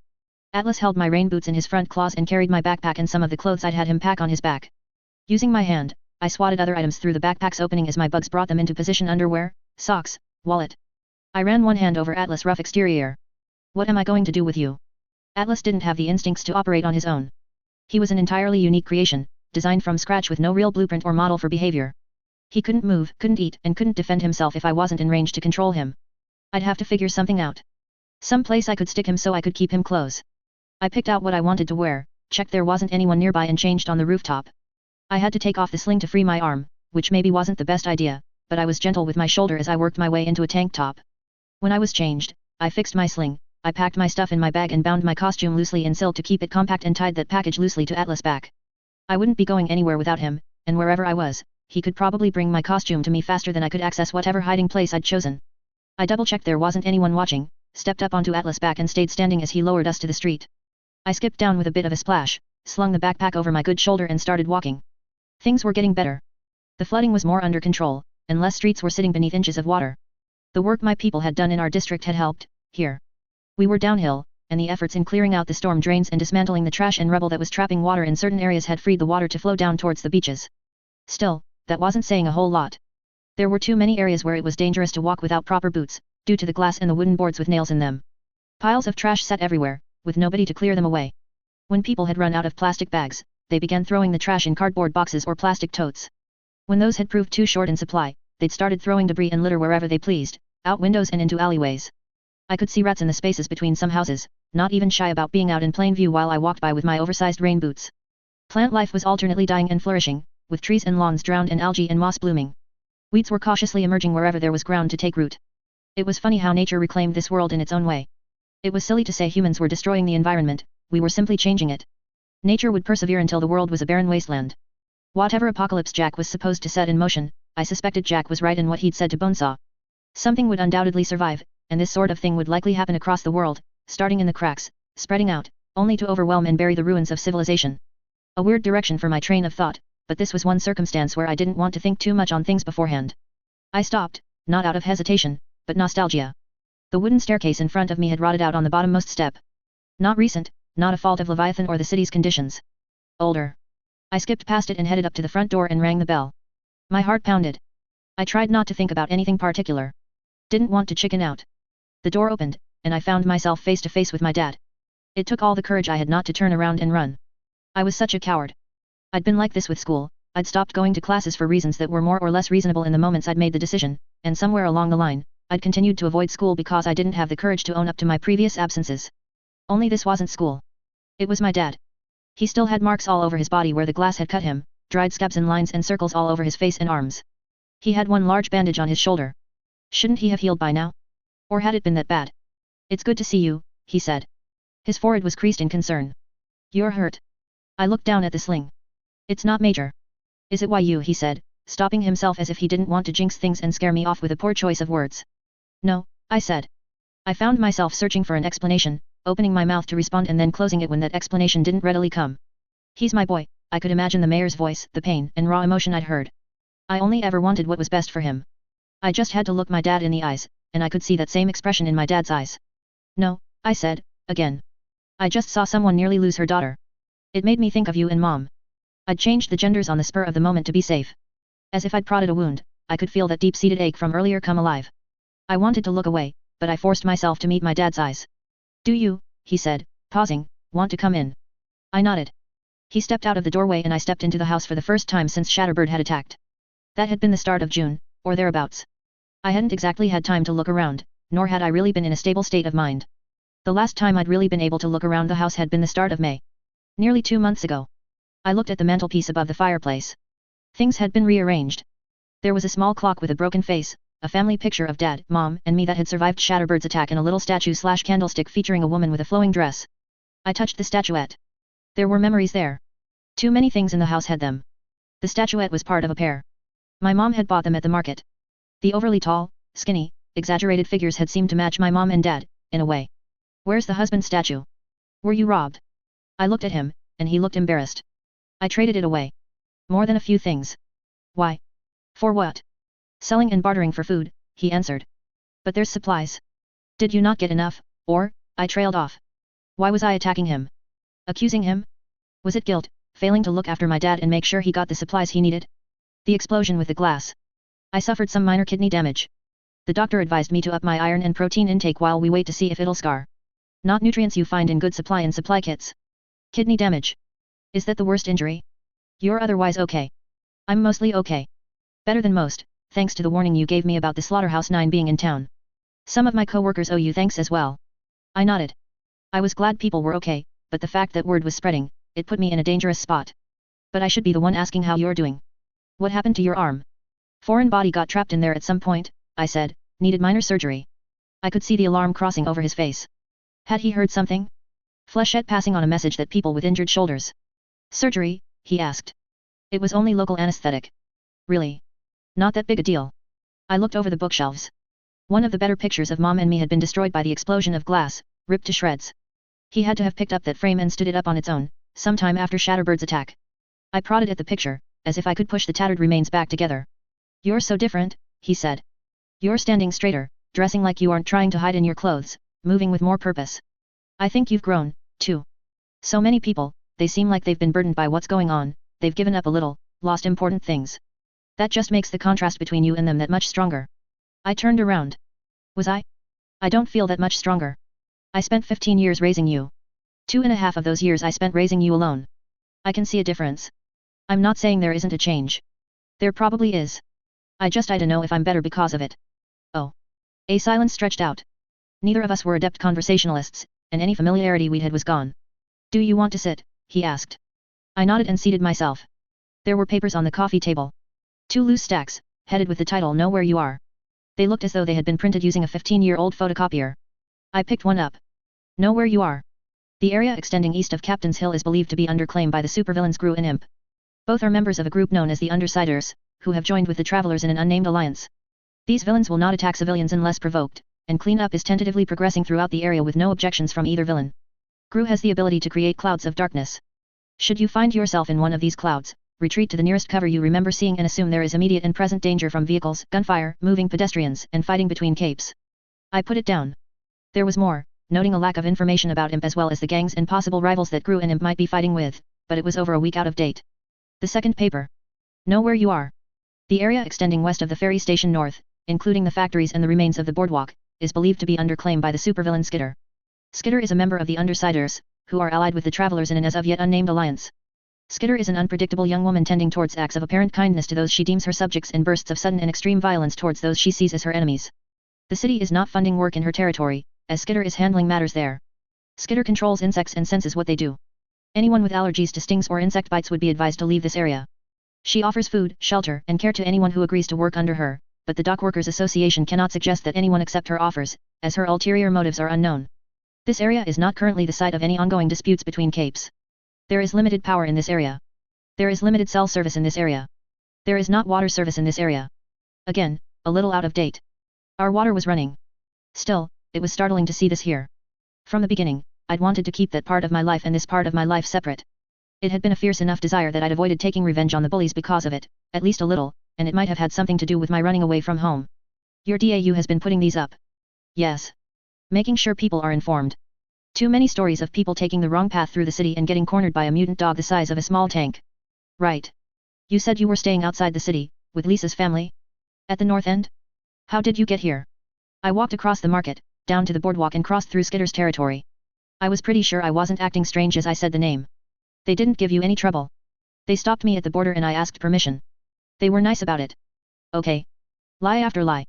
A: Atlas held my rain boots in his front claws and carried my backpack and some of the clothes I'd had him pack on his back. Using my hand, I swatted other items through the backpack's opening as my bugs brought them into position: underwear, socks, wallet. I ran one hand over Atlas' rough exterior. What am I going to do with you? Atlas didn't have the instincts to operate on his own. He was an entirely unique creation, designed from scratch with no real blueprint or model for behavior. He couldn't move, couldn't eat, and couldn't defend himself if I wasn't in range to control him. I'd have to figure something out. Some place I could stick him so I could keep him close. I picked out what I wanted to wear, checked there wasn't anyone nearby and changed on the rooftop. I had to take off the sling to free my arm, which maybe wasn't the best idea, but I was gentle with my shoulder as I worked my way into a tank top. When I was changed, I fixed my sling, I packed my stuff in my bag and bound my costume loosely in silk to keep it compact and tied that package loosely to Atlas' back. I wouldn't be going anywhere without him, and wherever I was, he could probably bring my costume to me faster than I could access whatever hiding place I'd chosen. I double-checked there wasn't anyone watching, stepped up onto Atlas' back and stayed standing as he lowered us to the street. I skipped down with a bit of a splash, slung the backpack over my good shoulder and started walking. Things were getting better. The flooding was more under control, and less streets were sitting beneath inches of water. The work my people had done in our district had helped, here. We were downhill, and the efforts in clearing out the storm drains and dismantling the trash and rubble that was trapping water in certain areas had freed the water to flow down towards the beaches. Still, that wasn't saying a whole lot. There were too many areas where it was dangerous to walk without proper boots, due to the glass and the wooden boards with nails in them. Piles of trash sat everywhere, with nobody to clear them away. When people had run out of plastic bags, they began throwing the trash in cardboard boxes or plastic totes. When those had proved too short in supply, they'd started throwing debris and litter wherever they pleased, out windows and into alleyways. I could see rats in the spaces between some houses, not even shy about being out in plain view while I walked by with my oversized rain boots. Plant life was alternately dying and flourishing, with trees and lawns drowned in algae and moss blooming. Weeds were cautiously emerging wherever there was ground to take root. It was funny how nature reclaimed this world in its own way. It was silly to say humans were destroying the environment, we were simply changing it. Nature would persevere until the world was a barren wasteland. Whatever apocalypse Jack was supposed to set in motion, I suspected Jack was right in what he'd said to Bonesaw. Something would undoubtedly survive, and this sort of thing would likely happen across the world, starting in the cracks, spreading out, only to overwhelm and bury the ruins of civilization. A weird direction for my train of thought, but this was one circumstance where I didn't want to think too much on things beforehand. I stopped, not out of hesitation, but nostalgia. The wooden staircase in front of me had rotted out on the bottommost step. Not recent, not a fault of Leviathan or the city's conditions. Older. I skipped past it and headed up to the front door and rang the bell. My heart pounded. I tried not to think about anything particular. Didn't want to chicken out. The door opened, and I found myself face to face with my dad. It took all the courage I had not to turn around and run. I was such a coward. I'd been like this with school. I'd stopped going to classes for reasons that were more or less reasonable in the moments I'd made the decision, and somewhere along the line, I'd continued to avoid school because I didn't have the courage to own up to my previous absences. Only this wasn't school. It was my dad. He still had marks all over his body where the glass had cut him, dried scabs and lines and circles all over his face and arms. He had one large bandage on his shoulder. Shouldn't he have healed by now? Or had it been that bad? It's good to see you, he said. His forehead was creased in concern. You're hurt. I looked down at the sling. It's not major. Is it why you, he said, stopping himself as if he didn't want to jinx things and scare me off with a poor choice of words. No, I said. I found myself searching for an explanation, opening my mouth to respond and then closing it when that explanation didn't readily come. He's my boy, I could imagine the mayor's voice, the pain and raw emotion I'd heard. I only ever wanted what was best for him. I just had to look my dad in the eyes, and I could see that same expression in my dad's eyes. No, I said, again. I just saw someone nearly lose her daughter. It made me think of you and Mom. I'd changed the genders on the spur of the moment to be safe. As if I'd prodded a wound, I could feel that deep-seated ache from earlier come alive. I wanted to look away, but I forced myself to meet my dad's eyes. Do you, he said, pausing, want to come in? I nodded. He stepped out of the doorway and I stepped into the house for the first time since Shatterbird had attacked. That had been the start of June, or thereabouts. I hadn't exactly had time to look around, nor had I really been in a stable state of mind. The last time I'd really been able to look around the house had been the start of May. Nearly 2 months ago. I looked at the mantelpiece above the fireplace. Things had been rearranged. There was a small clock with a broken face, a family picture of Dad, Mom, and me that had survived Shatterbird's attack and a little statue/candlestick featuring a woman with a flowing dress. I touched the statuette. There were memories there. Too many things in the house had them. The statuette was part of a pair. My mom had bought them at the market. The overly tall, skinny, exaggerated figures had seemed to match my mom and dad, in a way. Where's the husband statue? Were you robbed? I looked at him, and he looked embarrassed. I traded it away. More than a few things. Why? For what? Selling and bartering for food, he answered. But there's supplies. Did you not get enough, or? I trailed off. Why was I attacking him? Accusing him? Was it guilt, failing to look after my dad and make sure he got the supplies he needed? The explosion with the glass. I suffered some minor kidney damage. The doctor advised me to up my iron and protein intake while we wait to see if it'll scar. Not nutrients you find in good supply in supply kits. Kidney damage. Is that the worst injury? You're otherwise okay. I'm mostly okay. Better than most, thanks to the warning you gave me about the Slaughterhouse 9 being in town. Some of my co-workers owe you thanks as well. I nodded. I was glad people were okay, but the fact that word was spreading, it put me in a dangerous spot. But I should be the one asking how you're doing. What happened to your arm? Foreign body got trapped in there at some point, I said, needed minor surgery. I could see the alarm crossing over his face. Had he heard something? Flechette passing on a message that people with injured shoulders. Surgery, he asked. It was only local anesthetic. Really? Not that big a deal. I looked over the bookshelves. One of the better pictures of Mom and me had been destroyed by the explosion of glass, ripped to shreds. He had to have picked up that frame and stood it up on its own, sometime after Shatterbird's attack. I prodded at the picture, as if I could push the tattered remains back together. You're so different, he said. You're standing straighter, dressing like you aren't trying to hide in your clothes, moving with more purpose. I think you've grown, too. So many people, they seem like they've been burdened by what's going on, they've given up a little, lost important things. That just makes the contrast between you and them that much stronger. I turned around. Was I? I don't feel that much stronger. I spent 15 years raising you. 2.5 of those years I spent raising you alone. I can see a difference. I'm not saying there isn't a change. There probably is. I don't know if I'm better because of it. Oh. A silence stretched out. Neither of us were adept conversationalists, and any familiarity we'd had was gone. Do you want to sit? He asked. I nodded and seated myself. There were papers on the coffee table. 2 loose stacks, headed with the title Know Where You Are. They looked as though they had been printed using a 15-year-old photocopier. I picked one up. Know Where You Are. The area extending east of Captain's Hill is believed to be under claim by the supervillains Gru and Imp. Both are members of a group known as the Undersiders, who have joined with the Travelers in an unnamed alliance. These villains will not attack civilians unless provoked, and cleanup is tentatively progressing throughout the area with no objections from either villain. Gru has the ability to create clouds of darkness. Should you find yourself in one of these clouds, retreat to the nearest cover you remember seeing and assume there is immediate and present danger from vehicles, gunfire, moving pedestrians, and fighting between capes. I put it down. There was more, noting a lack of information about Imp as well as the gangs and possible rivals that Gru and Imp might be fighting with, but it was over a week out of date. The second paper. Know where you are. The area extending west of the ferry station north, including the factories and the remains of the boardwalk, is believed to be under claim by the supervillain Skitter. Skitter is a member of the Undersiders, who are allied with the Travelers in an as of yet unnamed alliance. Skitter is an unpredictable young woman tending towards acts of apparent kindness to those she deems her subjects and bursts of sudden and extreme violence towards those she sees as her enemies. The city is not funding work in her territory, as Skitter is handling matters there. Skitter controls insects and senses what they do. Anyone with allergies to stings or insect bites would be advised to leave this area. She offers food, shelter, and care to anyone who agrees to work under her, but the Dock Workers Association cannot suggest that anyone accept her offers, as her ulterior motives are unknown. This area is not currently the site of any ongoing disputes between capes. There is limited power in this area. There is limited cell service in this area. There is not water service in this area. Again, a little out of date. Our water was running. Still, it was startling to see this here. From the beginning, I'd wanted to keep that part of my life and this part of my life separate. It had been a fierce enough desire that I'd avoided taking revenge on the bullies because of it, at least a little, and it might have had something to do with my running away from home. Your DAU has been putting these up. Yes. Making sure people are informed. Too many stories of people taking the wrong path through the city and getting cornered by a mutant dog the size of a small tank. Right. You said you were staying outside the city, with Lisa's family? At the north end? How did you get here? I walked across the market, down to the boardwalk and crossed through Skitter's territory. I was pretty sure I wasn't acting strange as I said the name. They didn't give you any trouble. They stopped me at the border and I asked permission. They were nice about it. Okay. Lie after lie.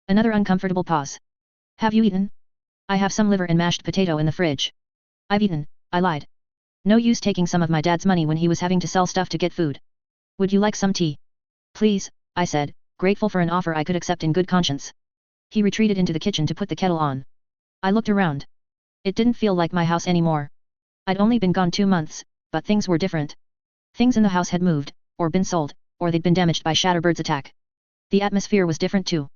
A: Another uncomfortable pause. Have you eaten? I have some liver and mashed potato in the fridge. I've eaten, I lied. No use taking some of my dad's money when he was having to sell stuff to get food. Would you like some tea? Please, I said, grateful for an offer I could accept in good conscience. He retreated into the kitchen to put the kettle on. I looked around. It didn't feel like my house anymore. I'd only been gone 2 months, but things were different. Things in the house had moved, or been sold, or they'd been damaged by Shatterbird's attack. The atmosphere was different too.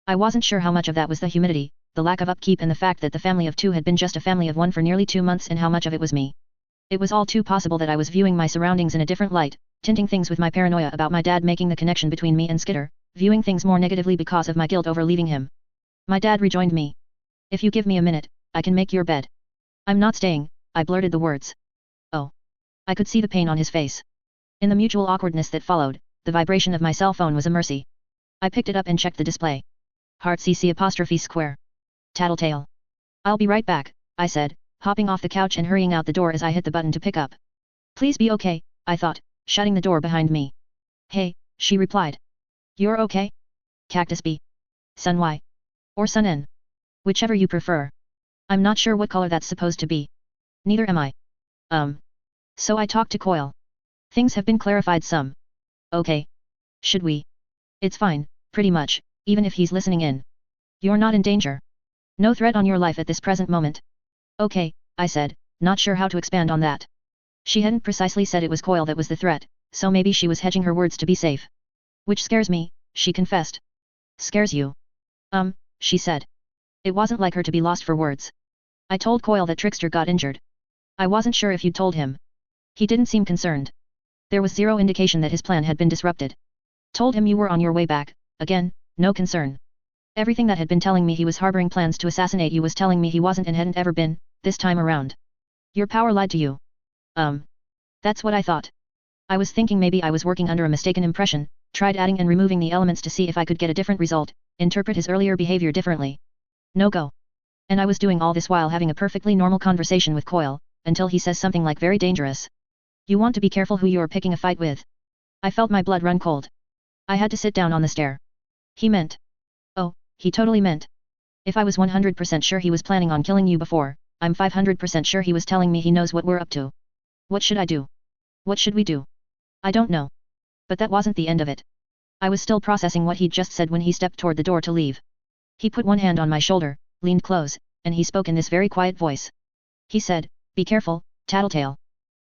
A: I wasn't sure how much of that was the humidity, the lack of upkeep and the fact that the family of 2 had been just a family of 1 for nearly 2 months and how much of it was me. It was all too possible that I was viewing my surroundings in a different light, tinting things with my paranoia about my dad making the connection between me and Skitter, viewing things more negatively because of my guilt over leaving him. My dad rejoined me. If you give me a minute, I can make your bed. I'm not staying, I blurted the words. Oh. I could see the pain on his face. In the mutual awkwardness that followed, the vibration of my cell phone was a mercy. I picked it up and checked the display. Heart CC'*. Tattletale. I'll be right back, I said, hopping off the couch and hurrying out the door as I hit the button to pick up. Please be okay, I thought, shutting the door behind me. Hey, she replied. You're okay? Cactus B. Sun Y. Or Sun N. Whichever you prefer. I'm not sure what color that's supposed to be. Neither am I. So I talked to Coil. Things have been clarified some. Okay. Should we? It's fine, pretty much, even if he's listening in. You're not in danger. No threat on your life at this present moment. Okay, I said, not sure how to expand on that. She hadn't precisely said it was Coil that was the threat, so maybe she was hedging her words to be safe. Which scares me, she confessed. Scares you? She said. It wasn't like her to be lost for words. I told Coil that Trickster got injured. I wasn't sure if you'd told him. He didn't seem concerned. There was zero indication that his plan had been disrupted. Told him you were on your way back, again, no concern. Everything that had been telling me he was harboring plans to assassinate you was telling me he wasn't and hadn't ever been, this time around. Your power lied to you. That's what I thought. I was thinking maybe I was working under a mistaken impression, tried adding and removing the elements to see if I could get a different result, interpret his earlier behavior differently. No go. And I was doing all this while having a perfectly normal conversation with Coil, until he says something like very dangerous. You want to be careful who you are picking a fight with. I felt my blood run cold. I had to sit down on the stair. He meant. Oh, he totally meant. If I was 100% sure he was planning on killing you before, I'm 500% sure he was telling me he knows what we're up to. What should I do? What should we do? I don't know. But that wasn't the end of it. I was still processing what he'd just said when he stepped toward the door to leave. He put one hand on my shoulder, leaned close, and he spoke in this very quiet voice. He said, "Be careful, Tattletale.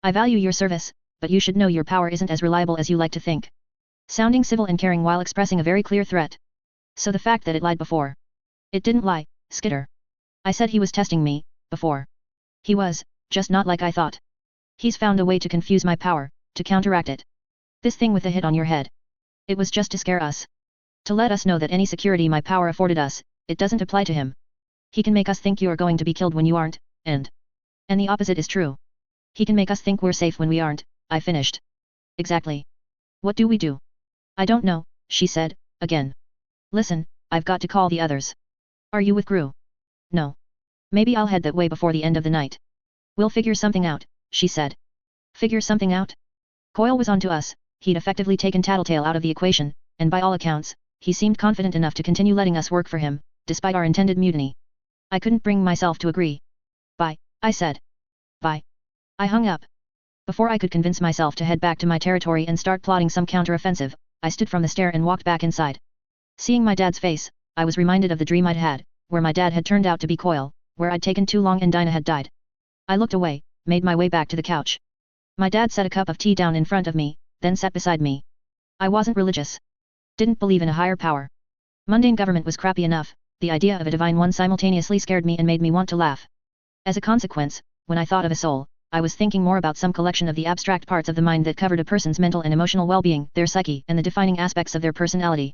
A: I value your service, but you should know your power isn't as reliable as you like to think." Sounding civil and caring while expressing a very clear threat. So the fact that it lied before. It didn't lie, Skitter. I said he was testing me, before. He was, just not like I thought. He's found a way to confuse my power, to counteract it. This thing with the hit on your head. It was just to scare us. To let us know that any security my power afforded us, it doesn't apply to him. He can make us think you are going to be killed when you aren't, and the opposite is true. He can make us think we're safe when we aren't, I finished. Exactly. What do we do? I don't know, she said, again. Listen, I've got to call the others. Are you with Gru? No. Maybe I'll head that way before the end of the night. We'll figure something out, she said. Figure something out? Coil was on to us, he'd effectively taken Tattletale out of the equation, and by all accounts, he seemed confident enough to continue letting us work for him, despite our intended mutiny. I couldn't bring myself to agree. Bye, I said. Bye. I hung up. Before I could convince myself to head back to my territory and start plotting some counter-offensive, I stood from the stair and walked back inside. Seeing my dad's face, I was reminded of the dream I'd had, where my dad had turned out to be Coil, where I'd taken too long and Dinah had died. I looked away, made my way back to the couch. My dad set a cup of tea down in front of me, then sat beside me. I wasn't religious. Didn't believe in a higher power. Mundane government was crappy enough, the idea of a divine one simultaneously scared me and made me want to laugh. As a consequence, when I thought of a soul, I was thinking more about some collection of the abstract parts of the mind that covered a person's mental and emotional well-being, their psyche, and the defining aspects of their personality.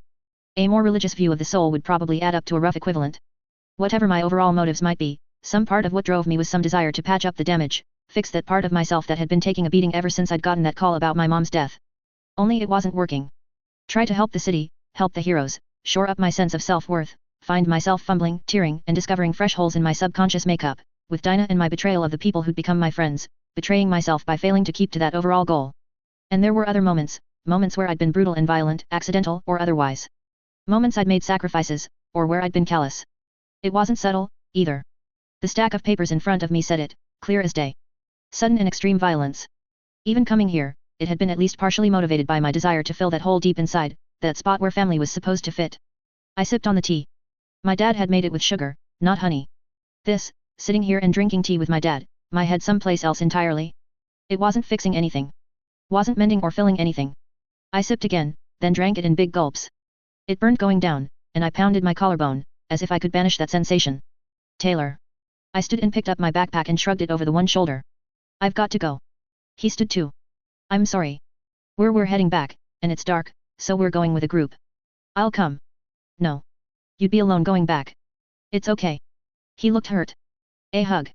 A: A more religious view of the soul would probably add up to a rough equivalent. Whatever my overall motives might be, some part of what drove me was some desire to patch up the damage, fix that part of myself that had been taking a beating ever since I'd gotten that call about my mom's death. Only it wasn't working. Try to help the city, help the heroes, shore up my sense of self-worth, find myself fumbling, tearing, and discovering fresh holes in my subconscious makeup, with Dinah and my betrayal of the people who'd become my friends, betraying myself by failing to keep to that overall goal. And there were other moments where I'd been brutal and violent, accidental or otherwise. Moments I'd made sacrifices, or where I'd been callous. It wasn't subtle, either. The stack of papers in front of me said it, clear as day. Sudden and extreme violence. Even coming here, it had been at least partially motivated by my desire to fill that hole deep inside, that spot where family was supposed to fit. I sipped on the tea. My dad had made it with sugar, not honey. This, sitting here and drinking tea with my dad, my head someplace else entirely. It wasn't fixing anything. Wasn't mending or filling anything. I sipped again, then drank it in big gulps. It burned going down, and I pounded my collarbone, as if I could banish that sensation. Taylor. I stood and picked up my backpack and shrugged it over the one shoulder. I've got to go. He stood too. I'm sorry. We're heading back, and it's dark, so we're going with a group. I'll come. No. You'd be alone going back. It's okay. He looked hurt. A hug.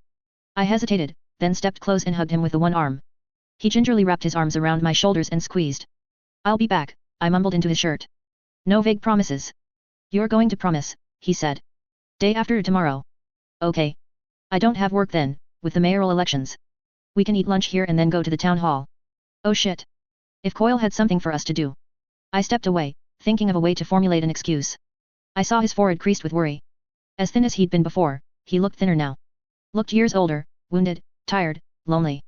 A: I hesitated, then stepped close and hugged him with the one arm. He gingerly wrapped his arms around my shoulders and squeezed. I'll be back, I mumbled into his shirt. No vague promises. You're going to promise, he said. Day after tomorrow. Okay. I don't have work then, with the mayoral elections. We can eat lunch here and then go to the town hall. Oh shit. If Coil had something for us to do. I stepped away, thinking of a way to formulate an excuse. I saw his forehead creased with worry. As thin as he'd been before, he looked thinner now. Looked years older, wounded, tired, lonely.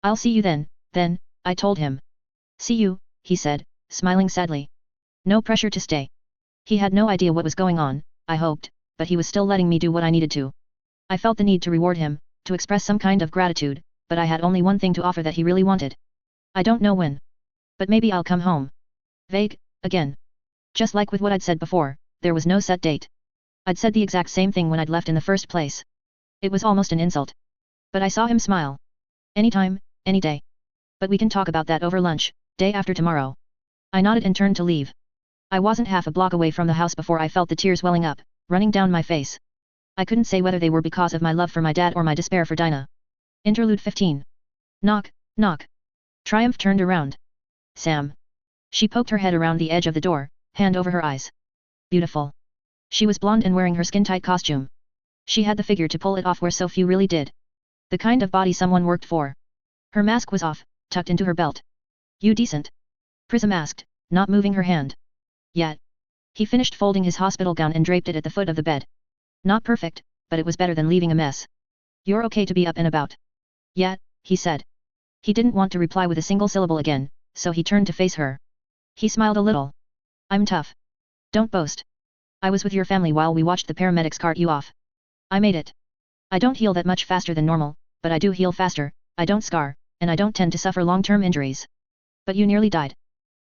A: I'll see you then, I told him. See you, he said, smiling sadly. No pressure to stay. He had no idea what was going on, I hoped, but he was still letting me do what I needed to. I felt the need to reward him, to express some kind of gratitude, but I had only one thing to offer that he really wanted. I don't know when. But maybe I'll come home. Vague, again. Just like with what I'd said before, there was no set date. I'd said the exact same thing when I'd left in the first place. It was almost an insult. But I saw him smile. Anytime, any day. But we can talk about that over lunch, day after tomorrow. I nodded and turned to leave. I wasn't half a block away from the house before I felt the tears welling up, running down my face. I couldn't say whether they were because of my love for my dad or my despair for Dinah. Interlude 15. Knock, knock. Triumph turned around. Sam. She poked her head around the edge of the door, hand over her eyes. Beautiful. She was blonde and wearing her skin-tight costume. She had the figure to pull it off where so few really did. The kind of body someone worked for. Her mask was off, tucked into her belt. You decent? Prism asked, not moving her hand. Yet. He finished folding his hospital gown and draped it at the foot of the bed. Not perfect, but it was better than leaving a mess. You're okay to be up and about. Yet, he said. He didn't want to reply with a single syllable again, so he turned to face her. He smiled a little. I'm tough. Don't boast. I was with your family while we watched the paramedics cart you off. I made it. I don't heal that much faster than normal, but I do heal faster, I don't scar, and I don't tend to suffer long-term injuries. But you nearly died.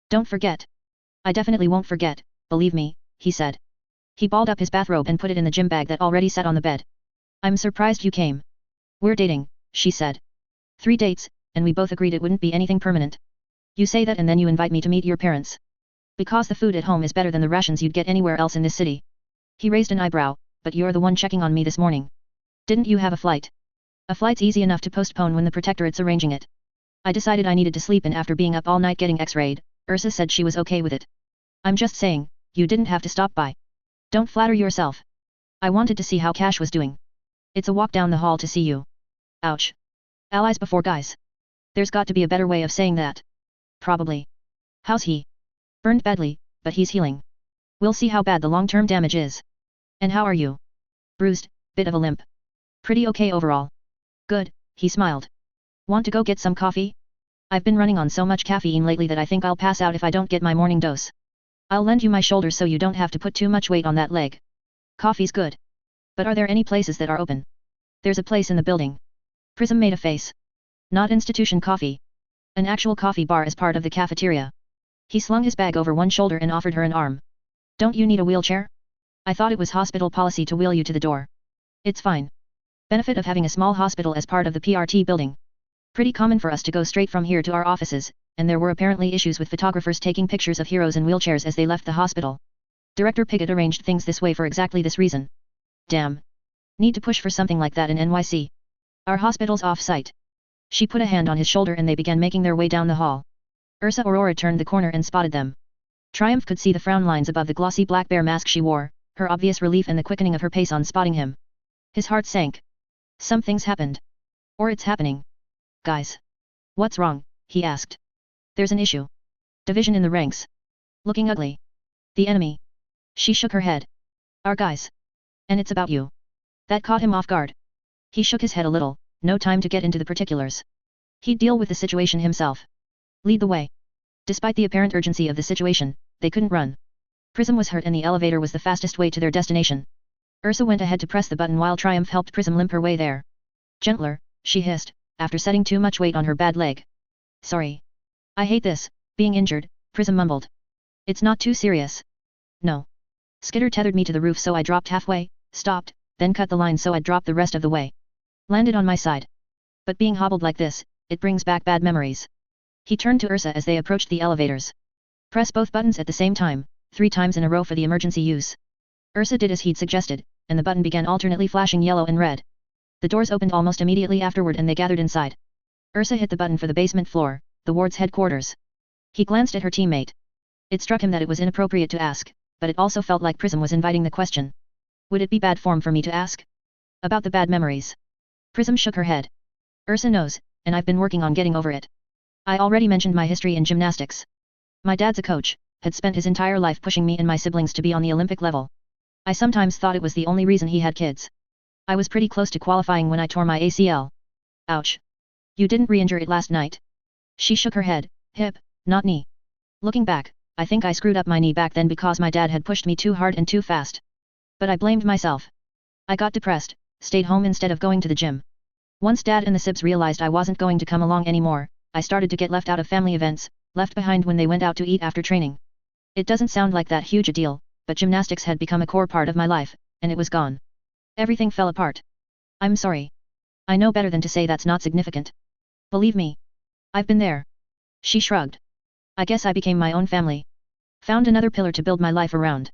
A: Don't forget. I definitely won't forget, believe me, he said. He balled up his bathrobe and put it in the gym bag that already sat on the bed. I'm surprised you came. We're dating, she said. 3 dates, and we both agreed it wouldn't be anything permanent. You say that and then you invite me to meet your parents. Because the food at home is better than the rations you'd get anywhere else in this city. He raised an eyebrow, but you're the one checking on me this morning. Didn't you have a flight? A flight's easy enough to postpone when the protectorate's arranging it. I decided I needed to sleep and after being up all night getting x-rayed, Ursa said she was okay with it. I'm just saying, you didn't have to stop by. Don't flatter yourself. I wanted to see how Cash was doing. It's a walk down the hall to see you. Ouch. Allies before guys. There's got to be a better way of saying that. Probably. How's he? Burned badly, but he's healing. We'll see how bad the long-term damage is. And how are you? Bruised, bit of a limp. Pretty okay overall. Good, he smiled. Want to go get some coffee? I've been running on so much caffeine lately that I think I'll pass out if I don't get my morning dose. I'll lend you my shoulders so you don't have to put too much weight on that leg. Coffee's good. But are there any places that are open? There's a place in the building. Prism made a face. Not institution coffee. An actual coffee bar as part of the cafeteria. He slung his bag over one shoulder and offered her an arm. Don't you need a wheelchair? I thought it was hospital policy to wheel you to the door. It's fine. Benefit of having a small hospital as part of the PRT building. Pretty common for us to go straight from here to our offices, and there were apparently issues with photographers taking pictures of heroes in wheelchairs as they left the hospital. Director Piggott arranged things this way for exactly this reason. Damn. Need to push for something like that in NYC. Our hospital's off-site. She put a hand on his shoulder and they began making their way down the hall. Ursa Aurora turned the corner and spotted them. Triumph could see the frown lines above the glossy black bear mask she wore, her obvious relief and the quickening of her pace on spotting him. His heart sank. Something's happened. Or it's happening. Guys. What's wrong? He asked. There's an issue. Division in the ranks. Looking ugly. The enemy. She shook her head. Our guys. And it's about you. That caught him off guard. He shook his head a little, no time to get into the particulars. He'd deal with the situation himself. Lead the way. Despite the apparent urgency of the situation, they couldn't run. Prism was hurt and the elevator was the fastest way to their destination. Ursa went ahead to press the button while Triumph helped Prism limp her way there. Gentler, she hissed, after setting too much weight on her bad leg. Sorry. I hate this, being injured, Prism mumbled. It's not too serious. No. Skitter tethered me to the roof so I dropped halfway, stopped, then cut the line so I'd drop the rest of the way. Landed on my side. But being hobbled like this, it brings back bad memories. He turned to Ursa as they approached the elevators. Press both buttons at the same time, 3 times in a row for the emergency use. Ursa did as he'd suggested, and the button began alternately flashing yellow and red. The doors opened almost immediately afterward and they gathered inside. Ursa hit the button for the basement floor, the ward's headquarters. He glanced at her teammate. It struck him that it was inappropriate to ask, but it also felt like Prism was inviting the question. Would it be bad form for me to ask? About the bad memories. Prism shook her head. Ursa knows, and I've been working on getting over it. I already mentioned my history in gymnastics. My dad's a coach, had spent his entire life pushing me and my siblings to be on the Olympic level. I sometimes thought it was the only reason he had kids. I was pretty close to qualifying when I tore my ACL. Ouch. You didn't re-injure it last night? She shook her head, hip, not knee. Looking back, I think I screwed up my knee back then because my dad had pushed me too hard and too fast. But I blamed myself. I got depressed, stayed home instead of going to the gym. Once Dad and the Sibs realized I wasn't going to come along anymore, I started to get left out of family events, left behind when they went out to eat after training. It doesn't sound like that huge a deal, but gymnastics had become a core part of my life, and it was gone. Everything fell apart. I'm sorry. I know better than to say that's not significant. Believe me. I've been there. She shrugged. I guess I became my own family. Found another pillar to build my life around.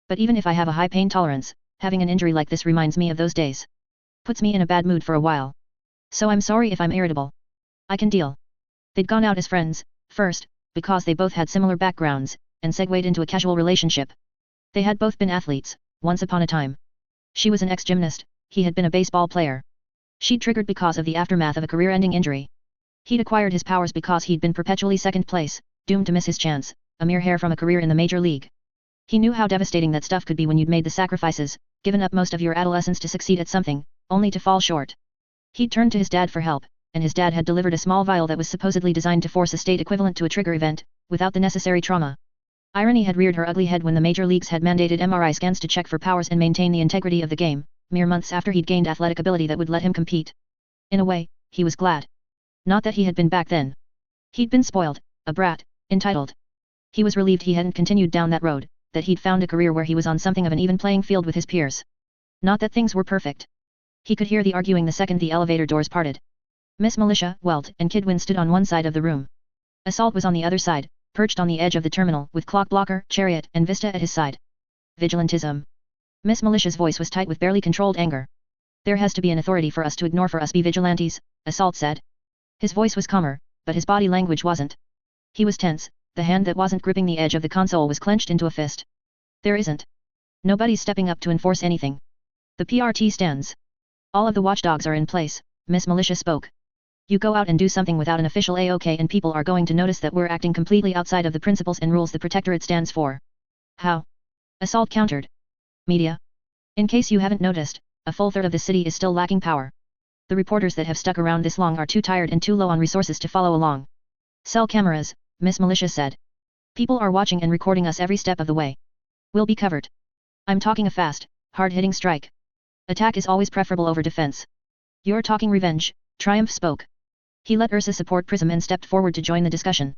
A: But even if I have a high pain tolerance, having an injury like this reminds me of those days. Puts me in a bad mood for a while. So I'm sorry if I'm irritable. I can deal. They'd gone out as friends, first, because they both had similar backgrounds, and segued into a casual relationship. They had both been athletes, once upon a time. She was an ex-gymnast, he had been a baseball player. She'd triggered because of the aftermath of a career-ending injury. He'd acquired his powers because he'd been perpetually second place, doomed to miss his chance, a mere hair from a career in the major league. He knew how devastating that stuff could be when you'd made the sacrifices, given up most of your adolescence to succeed at something, only to fall short. He'd turned to his dad for help, and his dad had delivered a small vial that was supposedly designed to force a state equivalent to a trigger event, without the necessary trauma. Irony had reared her ugly head when the major leagues had mandated MRI scans to check for powers and maintain the integrity of the game, mere months after he'd gained athletic ability that would let him compete. In a way, he was glad. Not that he had been back then. He'd been spoiled, a brat, entitled. He was relieved he hadn't continued down that road, that he'd found a career where he was on something of an even playing field with his peers. Not that things were perfect. He could hear the arguing the second the elevator doors parted. Miss Militia, Welt, and Kidwin stood on one side of the room. Assault was on the other side, perched on the edge of the terminal with Clockblocker, Chariot, and Vista at his side. Vigilantism. Miss Militia's voice was tight with barely controlled anger. There has to be an authority for us to ignore for us be vigilantes, Assault said. His voice was calmer, but his body language wasn't. He was tense, the hand that wasn't gripping the edge of the console was clenched into a fist. There isn't. Nobody's stepping up to enforce anything. The PRT stands. All of the watchdogs are in place, Miss Militia spoke. You go out and do something without an official AOK and people are going to notice that we're acting completely outside of the principles and rules the Protectorate stands for. How? Assault countered. Media. In case you haven't noticed, a full third of the city is still lacking power. The reporters that have stuck around this long are too tired and too low on resources to follow along. Cell cameras, Miss Militia said. People are watching and recording us every step of the way. We'll be covered. I'm talking a fast, hard-hitting strike. Attack is always preferable over defense. You're talking revenge, Triumph spoke. He let Ursa support Prism and stepped forward to join the discussion.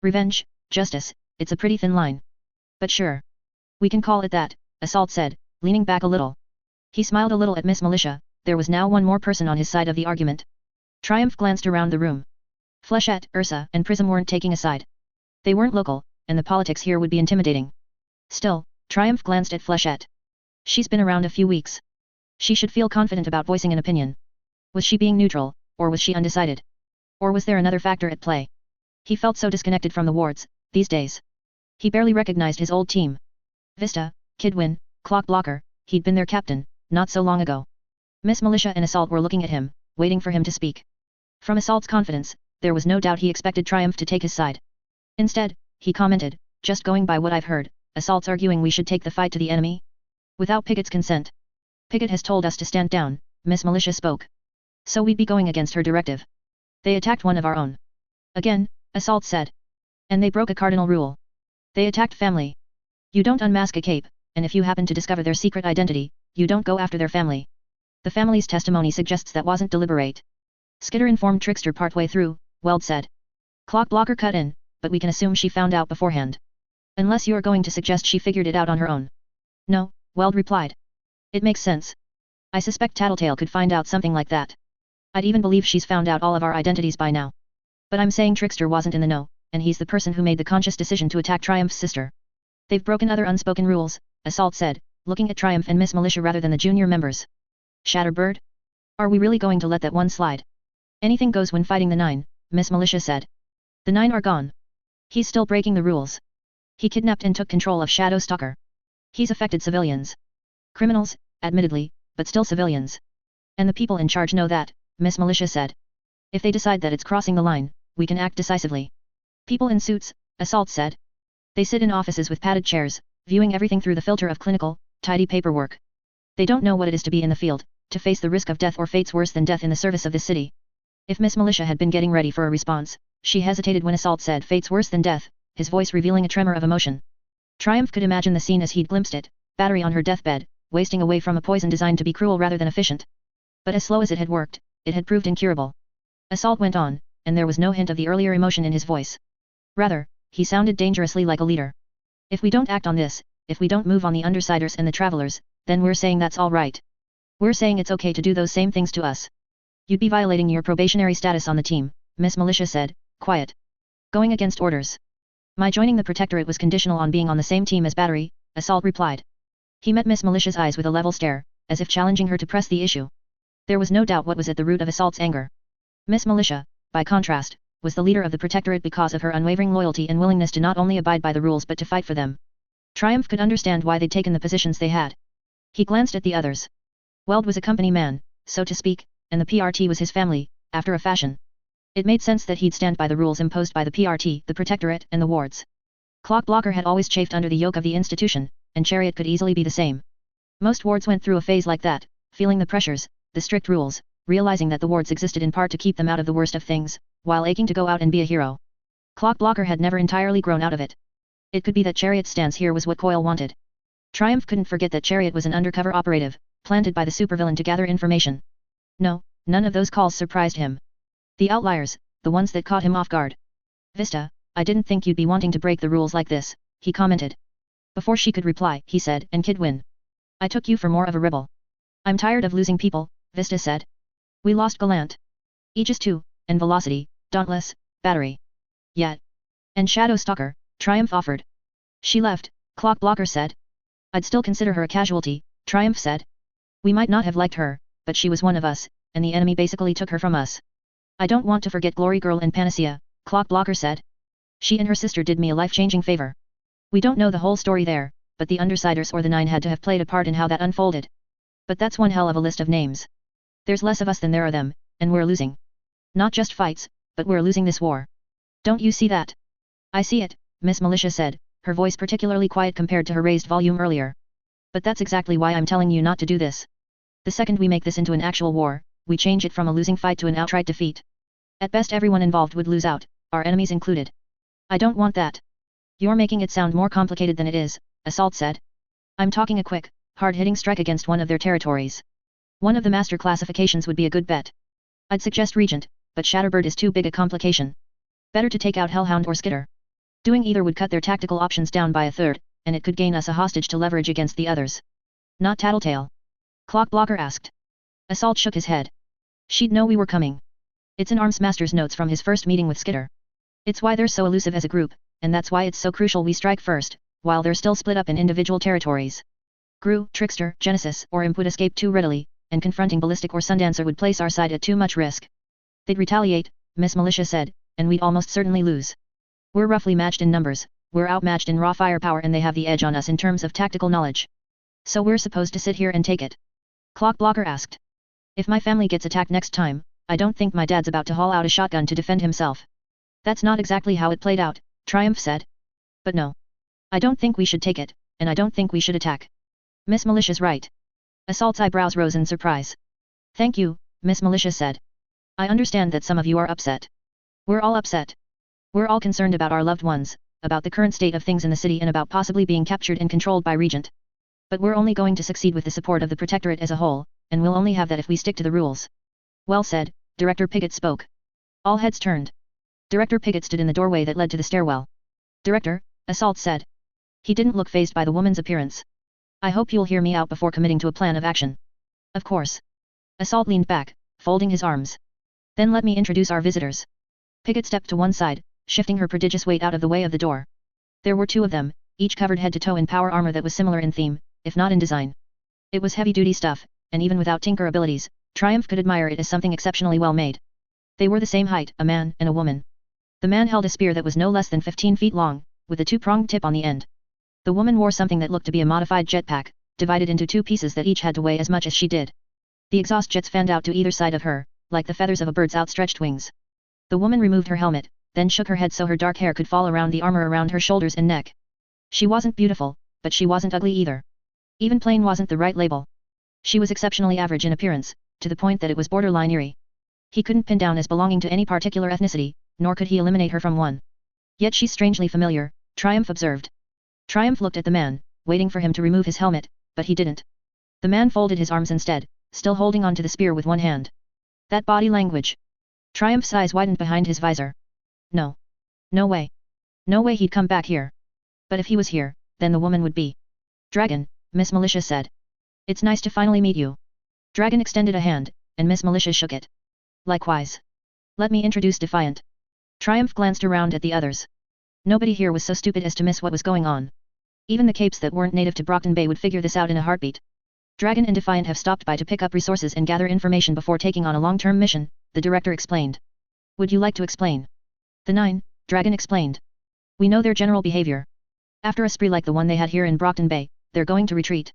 A: Revenge, justice, it's a pretty thin line. But sure. We can call it that, Assault said, leaning back a little. He smiled a little at Miss Militia, there was now one more person on his side of the argument. Triumph glanced around the room. Flechette, Ursa, and Prism weren't taking a side. They weren't local, and the politics here would be intimidating. Still, Triumph glanced at Flechette. She's been around a few weeks. She should feel confident about voicing an opinion. Was she being neutral, or was she undecided? Or was there another factor at play? He felt so disconnected from the wards, these days. He barely recognized his old team. Vista, Kidwin, Clockblocker, he'd been their captain, not so long ago. Miss Militia and Assault were looking at him, waiting for him to speak. From Assault's confidence, there was no doubt he expected Triumph to take his side. Instead, he commented, just going by what I've heard, Assault's arguing we should take the fight to the enemy? Without Pickett's consent. Pickett has told us to stand down, Miss Militia spoke. So we'd be going against her directive. They attacked one of our own. Again, Assault said. And they broke a cardinal rule. They attacked family. You don't unmask a cape, and if you happen to discover their secret identity, you don't go after their family. The family's testimony suggests that wasn't deliberate. Skitter informed Trickster partway through, Weld said. Clockblocker cut in, but we can assume she found out beforehand. Unless you're going to suggest she figured it out on her own. No, Weld replied. It makes sense. I suspect Tattletale could find out something like that. I'd even believe she's found out all of our identities by now. But I'm saying Trickster wasn't in the know, and he's the person who made the conscious decision to attack Triumph's sister. They've broken other unspoken rules, Assault said, looking at Triumph and Miss Militia rather than the junior members. Shatterbird? Are we really going to let that one slide? Anything goes when fighting the 9, Miss Militia said. The 9 are gone. He's still breaking the rules. He kidnapped and took control of Shadow Stalker. He's affected civilians. Criminals, admittedly, but still civilians. And the people in charge know that, Miss Militia said. If they decide that it's crossing the line, we can act decisively. People in suits, Assault said. They sit in offices with padded chairs, viewing everything through the filter of clinical, tidy paperwork. They don't know what it is to be in the field, to face the risk of death or fates worse than death in the service of this city. If Miss Militia had been getting ready for a response, she hesitated when Assault said fates worse than death, his voice revealing a tremor of emotion. Triumph could imagine the scene as he'd glimpsed it, Battery on her deathbed, wasting away from a poison designed to be cruel rather than efficient. But as slow as it had worked, it had proved incurable. Assault went on, and there was no hint of the earlier emotion in his voice. Rather, he sounded dangerously like a leader. If we don't act on this, if we don't move on the undersiders and the travelers, then we're saying that's all right. We're saying it's okay to do those same things to us. You'd be violating your probationary status on the team, Miss Militia said, quiet. Going against orders. My joining the Protectorate was conditional on being on the same team as Battery, Assault replied. He met Miss Militia's eyes with a level stare, as if challenging her to press the issue. There was no doubt what was at the root of Assault's anger. Miss Militia, by contrast, was the leader of the Protectorate because of her unwavering loyalty and willingness to not only abide by the rules but to fight for them. Triumph could understand why they'd taken the positions they had. He glanced at the others. Weld was a company man, so to speak, and the PRT was his family, after a fashion. It made sense that he'd stand by the rules imposed by the PRT, the Protectorate, and the wards. Clockblocker had always chafed under the yoke of the institution, and Chariot could easily be the same. Most wards went through a phase like that, feeling the pressures, the strict rules, realizing that the wards existed in part to keep them out of the worst of things, while aching to go out and be a hero. Clockblocker had never entirely grown out of it. It could be that Chariot's stance here was what Coil wanted. Triumph couldn't forget that Chariot was an undercover operative, planted by the supervillain to gather information. No, none of those calls surprised him. The outliers, the ones that caught him off guard. Vista, I didn't think you'd be wanting to break the rules like this, he commented. Before she could reply, he said, and Kidwin. I took you for more of a rebel. I'm tired of losing people, Vista said. We lost Gallant. Aegis 2, and Velocity, Dauntless, Battery. Yet. And Shadow Stalker, Triumph offered. She left, Clock Blocker said. I'd still consider her a casualty, Triumph said. We might not have liked her, but she was one of us, and the enemy basically took her from us. I don't want to forget Glory Girl and Panacea, Clock Blocker said. She and her sister did me a life-changing favor. We don't know the whole story there, but the Undersiders or the Nine had to have played a part in how that unfolded. But that's one hell of a list of names. There's less of us than there are them, and we're losing. Not just fights, but we're losing this war. Don't you see that? I see it, Miss Militia said, her voice particularly quiet compared to her raised volume earlier. But that's exactly why I'm telling you not to do this. The second we make this into an actual war, we change it from a losing fight to an outright defeat. At best everyone involved would lose out, our enemies included. I don't want that. You're making it sound more complicated than it is, Assault said. I'm talking a quick, hard-hitting strike against one of their territories. One of the master classifications would be a good bet. I'd suggest Regent, but Shatterbird is too big a complication. Better to take out Hellhound or Skitter. Doing either would cut their tactical options down by a third, and it could gain us a hostage to leverage against the others. Not Tattletale? Clock Blocker asked. Assault shook his head. She'd know we were coming. It's in Arms Master's notes from his first meeting with Skitter. It's why they're so elusive as a group, and that's why it's so crucial we strike first, while they're still split up in individual territories. Gru, Trickster, Genesis, or Imp would escape too readily, and confronting Ballistic or Sundancer would place our side at too much risk. They'd retaliate, Miss Militia said, and we'd almost certainly lose. We're roughly matched in numbers, we're outmatched in raw firepower and they have the edge on us in terms of tactical knowledge. So we're supposed to sit here and take it? Clock Blocker asked. If my family gets attacked next time, I don't think my dad's about to haul out a shotgun to defend himself. That's not exactly how it played out, Triumph said. But no. I don't think we should take it, and I don't think we should attack. Miss Militia's right. Assault's eyebrows rose in surprise. Thank you, Miss Militia said. I understand that some of you are upset. We're all upset. We're all concerned about our loved ones, about the current state of things in the city and about possibly being captured and controlled by Regent. But we're only going to succeed with the support of the Protectorate as a whole, and we'll only have that if we stick to the rules. Well said, Director Piggott spoke. All heads turned. Director Piggott stood in the doorway that led to the stairwell. Director, Assault said. He didn't look fazed by the woman's appearance. I hope you'll hear me out before committing to a plan of action. Of course. Assault leaned back, folding his arms. Then let me introduce our visitors. Piggott stepped to one side, shifting her prodigious weight out of the way of the door. There were two of them, each covered head to toe in power armor that was similar in theme, if not in design. It was heavy-duty stuff, and even without tinker abilities, Triumph could admire it as something exceptionally well made. They were the same height, a man and a woman. The man held a spear that was no less than 15 feet long, with a two-pronged tip on the end. The woman wore something that looked to be a modified jetpack, divided into two pieces that each had to weigh as much as she did. The exhaust jets fanned out to either side of her, like the feathers of a bird's outstretched wings. The woman removed her helmet, then shook her head so her dark hair could fall around the armor around her shoulders and neck. She wasn't beautiful, but she wasn't ugly either. Even plain wasn't the right label. She was exceptionally average in appearance, to the point that it was borderline eerie. He couldn't pin down as belonging to any particular ethnicity, nor could he eliminate her from one. Yet she's strangely familiar, Triumph observed. Triumph looked at the man, waiting for him to remove his helmet, but he didn't. The man folded his arms instead, still holding onto the spear with one hand. That body language. Triumph's eyes widened behind his visor. No. No way. No way he'd come back here. But if he was here, then the woman would be. Dragon, Miss Militia said. It's nice to finally meet you. Dragon extended a hand, and Miss Militia shook it. Likewise. Let me introduce Defiant. Triumph glanced around at the others. Nobody here was so stupid as to miss what was going on. Even the capes that weren't native to Brockton Bay would figure this out in a heartbeat. Dragon and Defiant have stopped by to pick up resources and gather information before taking on a long-term mission, the director explained. Would you like to explain? The Nine, Dragon explained. We know their general behavior. After a spree like the one they had here in Brockton Bay, they're going to retreat.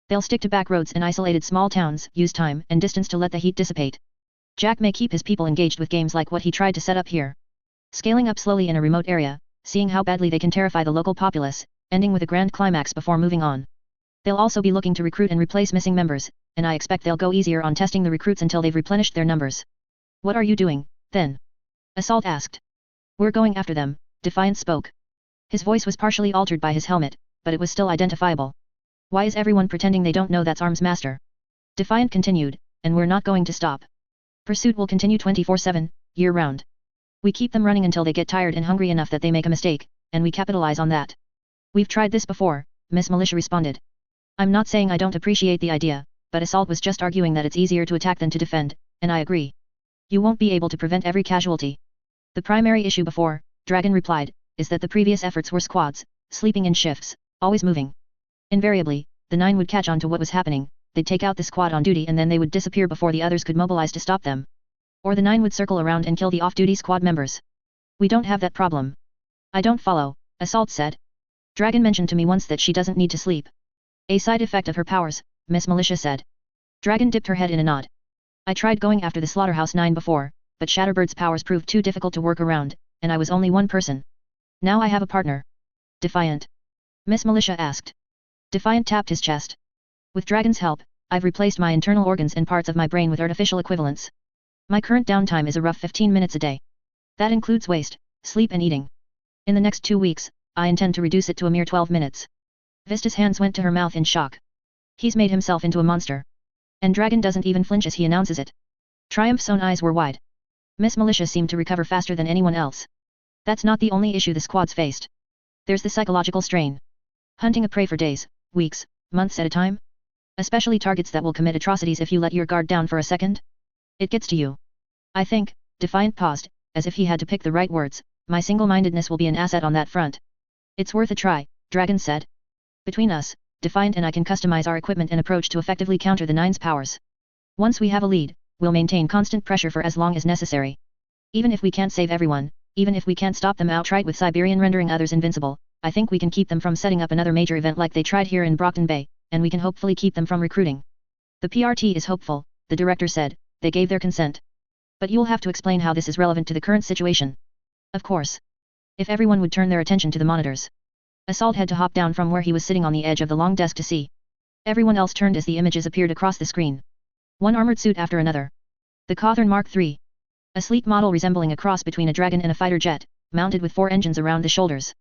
A: They'll stick to back roads and isolated small towns, use time and distance to let the heat dissipate. Jack may keep his people engaged with games like what he tried to set up here. Scaling up slowly in a remote area, seeing how badly they can terrify the local populace, ending with a grand climax before moving on. They'll also be looking to recruit and replace missing members, and I expect they'll go easier on testing the recruits until they've replenished their numbers. What are you doing, then? Assault asked. We're going after them, Defiant spoke. His voice was partially altered by his helmet, but it was still identifiable. Why is everyone pretending they don't know that's Arms Master? Defiant continued, and we're not going to stop. Pursuit will continue 24/7, year-round. We keep them running until they get tired and hungry enough that they make a mistake, and we capitalize on that. We've tried this before, Miss Militia responded. I'm not saying I don't appreciate the idea, but Assault was just arguing that it's easier to attack than to defend, and I agree. You won't be able to prevent every casualty. The primary issue before, Dragon replied, is that the previous efforts were squads, sleeping in shifts, always moving. Invariably, the 9 would catch on to what was happening, they'd take out the squad on duty and then they would disappear before the others could mobilize to stop them. Or the 9 would circle around and kill the off-duty squad members. We don't have that problem. I don't follow, Assault said. Dragon mentioned to me once that she doesn't need to sleep. A side effect of her powers, Miss Militia said. Dragon dipped her head in a nod. I tried going after the Slaughterhouse 9 before, but Shatterbird's powers proved too difficult to work around, and I was only one person. Now I have a partner. Defiant? Miss Militia asked. Defiant tapped his chest. With Dragon's help, I've replaced my internal organs and parts of my brain with artificial equivalents. My current downtime is a rough 15 minutes a day. That includes waste, sleep and eating. In the next 2 weeks, I intend to reduce it to a mere 12 minutes. Vista's hands went to her mouth in shock. He's made himself into a monster. And Dragon doesn't even flinch as he announces it. Triumph's own eyes were wide. Miss Militia seemed to recover faster than anyone else. That's not the only issue the squads faced. There's the psychological strain. Hunting a prey for days, weeks, months at a time? Especially targets that will commit atrocities if you let your guard down for a second? It gets to you. I think, Defiant paused, as if he had to pick the right words, my single-mindedness will be an asset on that front. It's worth a try, Dragon said. Between us, Defiant and I can customize our equipment and approach to effectively counter the 9's powers. Once we have a lead, we'll maintain constant pressure for as long as necessary. Even if we can't save everyone, even if we can't stop them outright with Siberian rendering others invincible, I think we can keep them from setting up another major event like they tried here in Brockton Bay, and we can hopefully keep them from recruiting. The PRT is hopeful, the director said. They gave their consent. But you'll have to explain how this is relevant to the current situation. Of course. If everyone would turn their attention to the monitors. Assault had to hop down from where he was sitting on the edge of the long desk to see. Everyone else turned as the images appeared across the screen. One armored suit after another. The Cawthorn Mark III. A sleek model resembling a cross between a dragon and a fighter jet, mounted with 4 engines around the shoulders.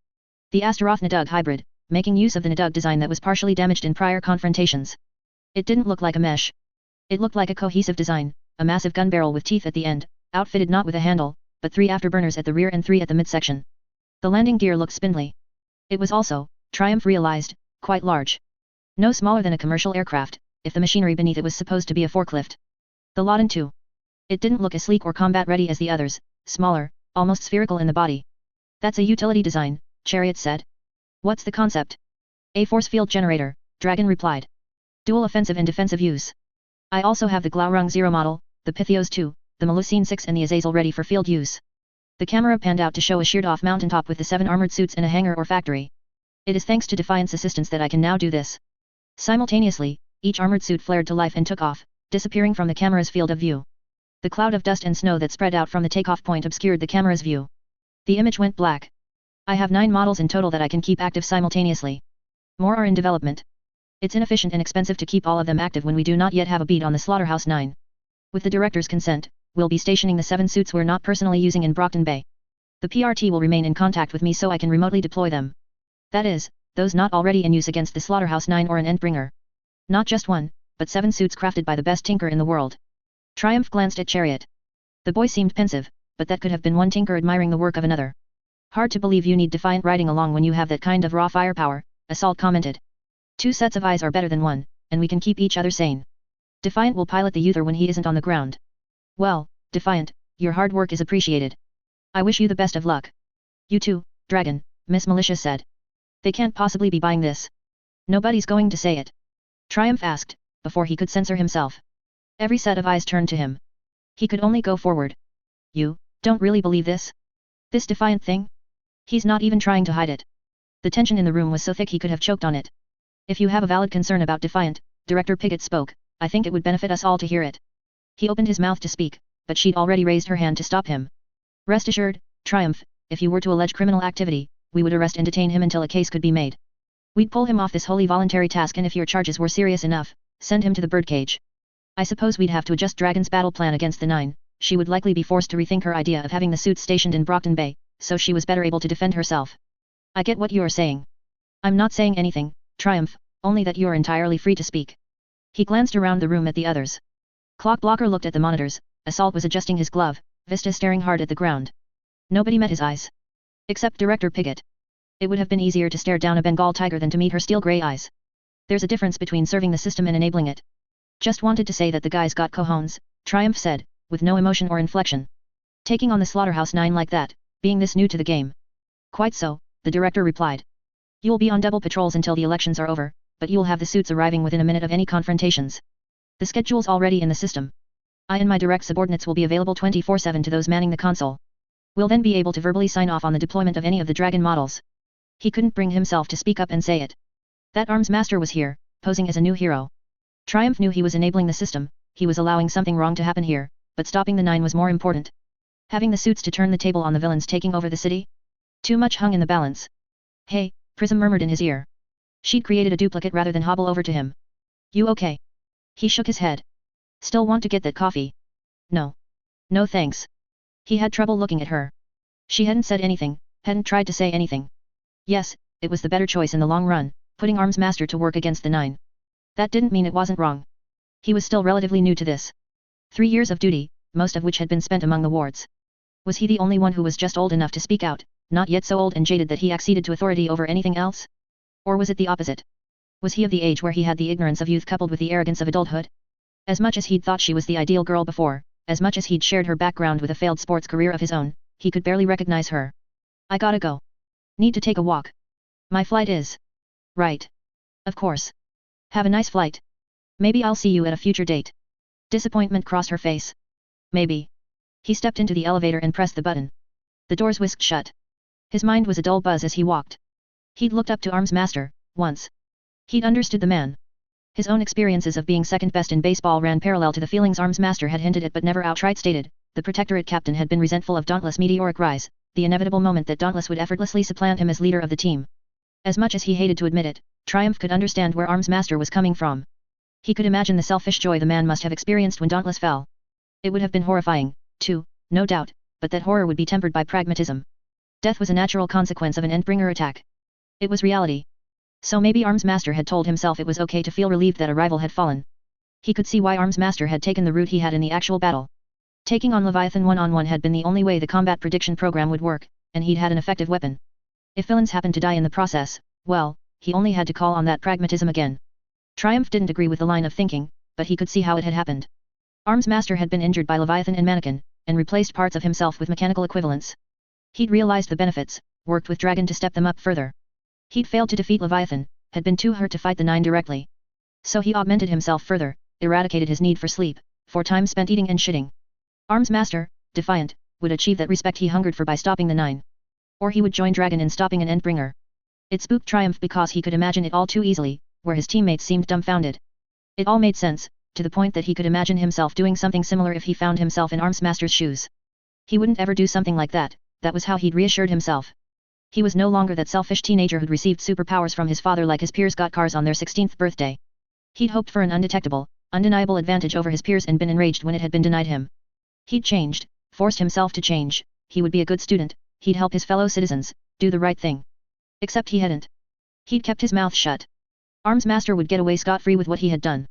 A: The Astaroth-Nadug hybrid, making use of the Nadug design that was partially damaged in prior confrontations. It didn't look like a mesh. It looked like a cohesive design, a massive gun barrel with teeth at the end, outfitted not with a handle, but 3 afterburners at the rear and 3 at the midsection. The landing gear looked spindly. It was also, Triumph realized, quite large. No smaller than a commercial aircraft, if the machinery beneath it was supposed to be a forklift. The Loden 2. It didn't look as sleek or combat-ready as the others, smaller, almost spherical in the body. That's a utility design, Chariot said. What's the concept? A force field generator, Dragon replied. Dual offensive and defensive use. I also have the Glaurung 0 model, the Pythios 2, the Melusine 6 and the Azazel ready for field use. The camera panned out to show a sheared-off mountaintop with the 7 armored suits in a hangar or factory. It is thanks to Defiant's assistance that I can now do this. Simultaneously, each armored suit flared to life and took off, disappearing from the camera's field of view. The cloud of dust and snow that spread out from the takeoff point obscured the camera's view. The image went black. I have 9 models in total that I can keep active simultaneously. More are in development. It's inefficient and expensive to keep all of them active when we do not yet have a beat on the Slaughterhouse 9. With the director's consent, we'll be stationing the 7 suits we're not personally using in Brockton Bay. The PRT will remain in contact with me so I can remotely deploy them. That is, those not already in use against the Slaughterhouse 9 or an Endbringer. Not just 1, but 7 suits crafted by the best tinker in the world. Triumph glanced at Chariot. The boy seemed pensive, but that could have been one tinker admiring the work of another. Hard to believe you need Defiant riding along when you have that kind of raw firepower, Assault commented. 2 sets of eyes are better than 1, and we can keep each other sane. Defiant will pilot the Uther when he isn't on the ground. Well, Defiant, your hard work is appreciated. I wish you the best of luck. You too, Dragon, Miss Militia said. They can't possibly be buying this. Nobody's going to say it. Triumph asked, before he could censor himself. Every set of eyes turned to him. He could only go forward. You, don't really believe this? This Defiant thing? He's not even trying to hide it. The tension in the room was so thick he could have choked on it. If you have a valid concern about Defiant, Director Piggott spoke, I think it would benefit us all to hear it. He opened his mouth to speak, but she'd already raised her hand to stop him. Rest assured, Triumph, if you were to allege criminal activity, we would arrest and detain him until a case could be made. We'd pull him off this wholly voluntary task, and if your charges were serious enough, send him to the birdcage. I suppose we'd have to adjust Dragon's battle plan against the 9, she would likely be forced to rethink her idea of having the suits stationed in Brockton Bay, so she was better able to defend herself. I get what you're saying. I'm not saying anything, Triumph, only that you're entirely free to speak. He glanced around the room at the others. Clockblocker looked at the monitors, Assault was adjusting his glove, Vista staring hard at the ground. Nobody met his eyes. Except Director Piggott. It would have been easier to stare down a Bengal tiger than to meet her steel-grey eyes. There's a difference between serving the system and enabling it. Just wanted to say that the guy's got cojones, Triumph said, with no emotion or inflection. Taking on the Slaughterhouse 9 like that, being this new to the game. Quite so, the director replied. You'll be on double patrols until the elections are over, but you'll have the suits arriving within a minute of any confrontations. The schedule's already in the system. I and my direct subordinates will be available 24/7 to those manning the console. We'll then be able to verbally sign off on the deployment of any of the Dragon models. He couldn't bring himself to speak up and say it. That Arms Master was here, posing as a new hero. Triumph knew he was enabling the system, he was allowing something wrong to happen here, but stopping the 9 was more important. Having the suits to turn the table on the villains taking over the city? Too much hung in the balance. Hey, Prism murmured in his ear. She'd created a duplicate rather than hobble over to him. You okay? He shook his head. Still want to get that coffee? No. No thanks. He had trouble looking at her. She hadn't said anything, hadn't tried to say anything. Yes, it was the better choice in the long run, putting Arms Master to work against the 9. That didn't mean it wasn't wrong. He was still relatively new to this. 3 years of duty, most of which had been spent among the wards. Was he the only one who was just old enough to speak out, not yet so old and jaded that he acceded to authority over anything else? Or was it the opposite? Was he of the age where he had the ignorance of youth coupled with the arrogance of adulthood? As much as he'd thought she was the ideal girl before, as much as he'd shared her background with a failed sports career of his own, he could barely recognize her. I gotta go. Need to take a walk. My flight is. Right. Of course. Have a nice flight. Maybe I'll see you at a future date. Disappointment crossed her face. Maybe. He stepped into the elevator and pressed the button. The doors whisked shut. His mind was a dull buzz as he walked. He'd looked up to Arms Master, once. He'd understood the man. His own experiences of being second best in baseball ran parallel to the feelings Arms Master had hinted at but never outright stated. The Protectorate captain had been resentful of Dauntless' meteoric rise, the inevitable moment that Dauntless would effortlessly supplant him as leader of the team. As much as he hated to admit it, Triumph could understand where Arms Master was coming from. He could imagine the selfish joy the man must have experienced when Dauntless fell. It would have been horrifying, too, no doubt, but that horror would be tempered by pragmatism. Death was a natural consequence of an Endbringer attack. It was reality. So maybe Arms Master had told himself it was okay to feel relieved that a rival had fallen. He could see why Arms Master had taken the route he had in the actual battle. Taking on Leviathan one-on-one had been the only way the combat prediction program would work, and he'd had an effective weapon. If villains happened to die in the process, well, he only had to call on that pragmatism again. Triumph didn't agree with the line of thinking, but he could see how it had happened. Arms Master had been injured by Leviathan and Mannequin, and replaced parts of himself with mechanical equivalents. He'd realized the benefits, worked with Dragon to step them up further. He'd failed to defeat Leviathan, had been too hurt to fight the 9 directly. So he augmented himself further, eradicated his need for sleep, for time spent eating and shitting. Arms Master, defiant, would achieve that respect he hungered for by stopping the 9. Or he would join Dragon in stopping an Endbringer. It spooked Triumph because he could imagine it all too easily, where his teammates seemed dumbfounded. It all made sense, to the point that he could imagine himself doing something similar if he found himself in Arms Master's shoes. He wouldn't ever do something like that, that was how he'd reassured himself. He was no longer that selfish teenager who'd received superpowers from his father like his peers got cars on their 16th birthday. He'd hoped for an undetectable, undeniable advantage over his peers and been enraged when it had been denied him. He'd changed, forced himself to change, he would be a good student, he'd help his fellow citizens, do the right thing. Except he hadn't. He'd kept his mouth shut. Arms Master would get away scot-free with what he had done.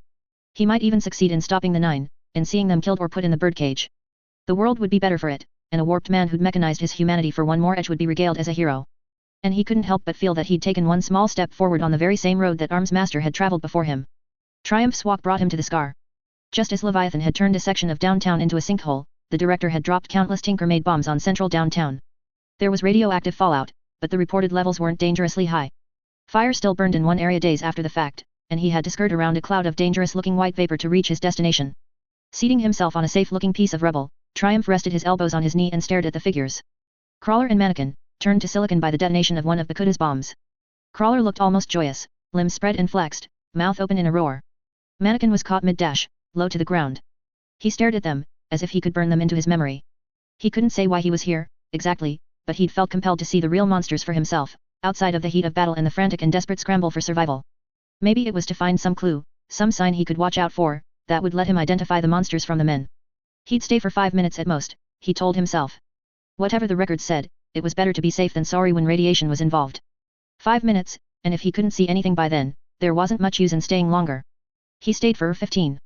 A: He might even succeed in stopping the 9, in seeing them killed or put in the birdcage. The world would be better for it, and a warped man who'd mechanized his humanity for one more edge would be regaled as a hero. And he couldn't help but feel that he'd taken one small step forward on the very same road that Arms Master had traveled before him. Triumph's walk brought him to the scar. Just as Leviathan had turned a section of downtown into a sinkhole, the director had dropped countless Tinker-made bombs on central downtown. There was radioactive fallout, but the reported levels weren't dangerously high. Fire still burned in one area days after the fact, and he had to skirt around a cloud of dangerous-looking white vapor to reach his destination. Seating himself on a safe-looking piece of rubble, Triumph rested his elbows on his knee and stared at the figures. Crawler and Mannequin, turned to silicon by the detonation of one of Bakuda's bombs. Crawler looked almost joyous, limbs spread and flexed, mouth open in a roar. Mannequin was caught mid-dash, low to the ground. He stared at them, as if he could burn them into his memory. He couldn't say why he was here, exactly, but he'd felt compelled to see the real monsters for himself, outside of the heat of battle and the frantic and desperate scramble for survival. Maybe it was to find some clue, some sign he could watch out for, that would let him identify the monsters from the men. He'd stay for 5 minutes at most, he told himself. Whatever the records said, it was better to be safe than sorry when radiation was involved. 5 minutes, and if he couldn't see anything by then, there wasn't much use in staying longer. He stayed for 15.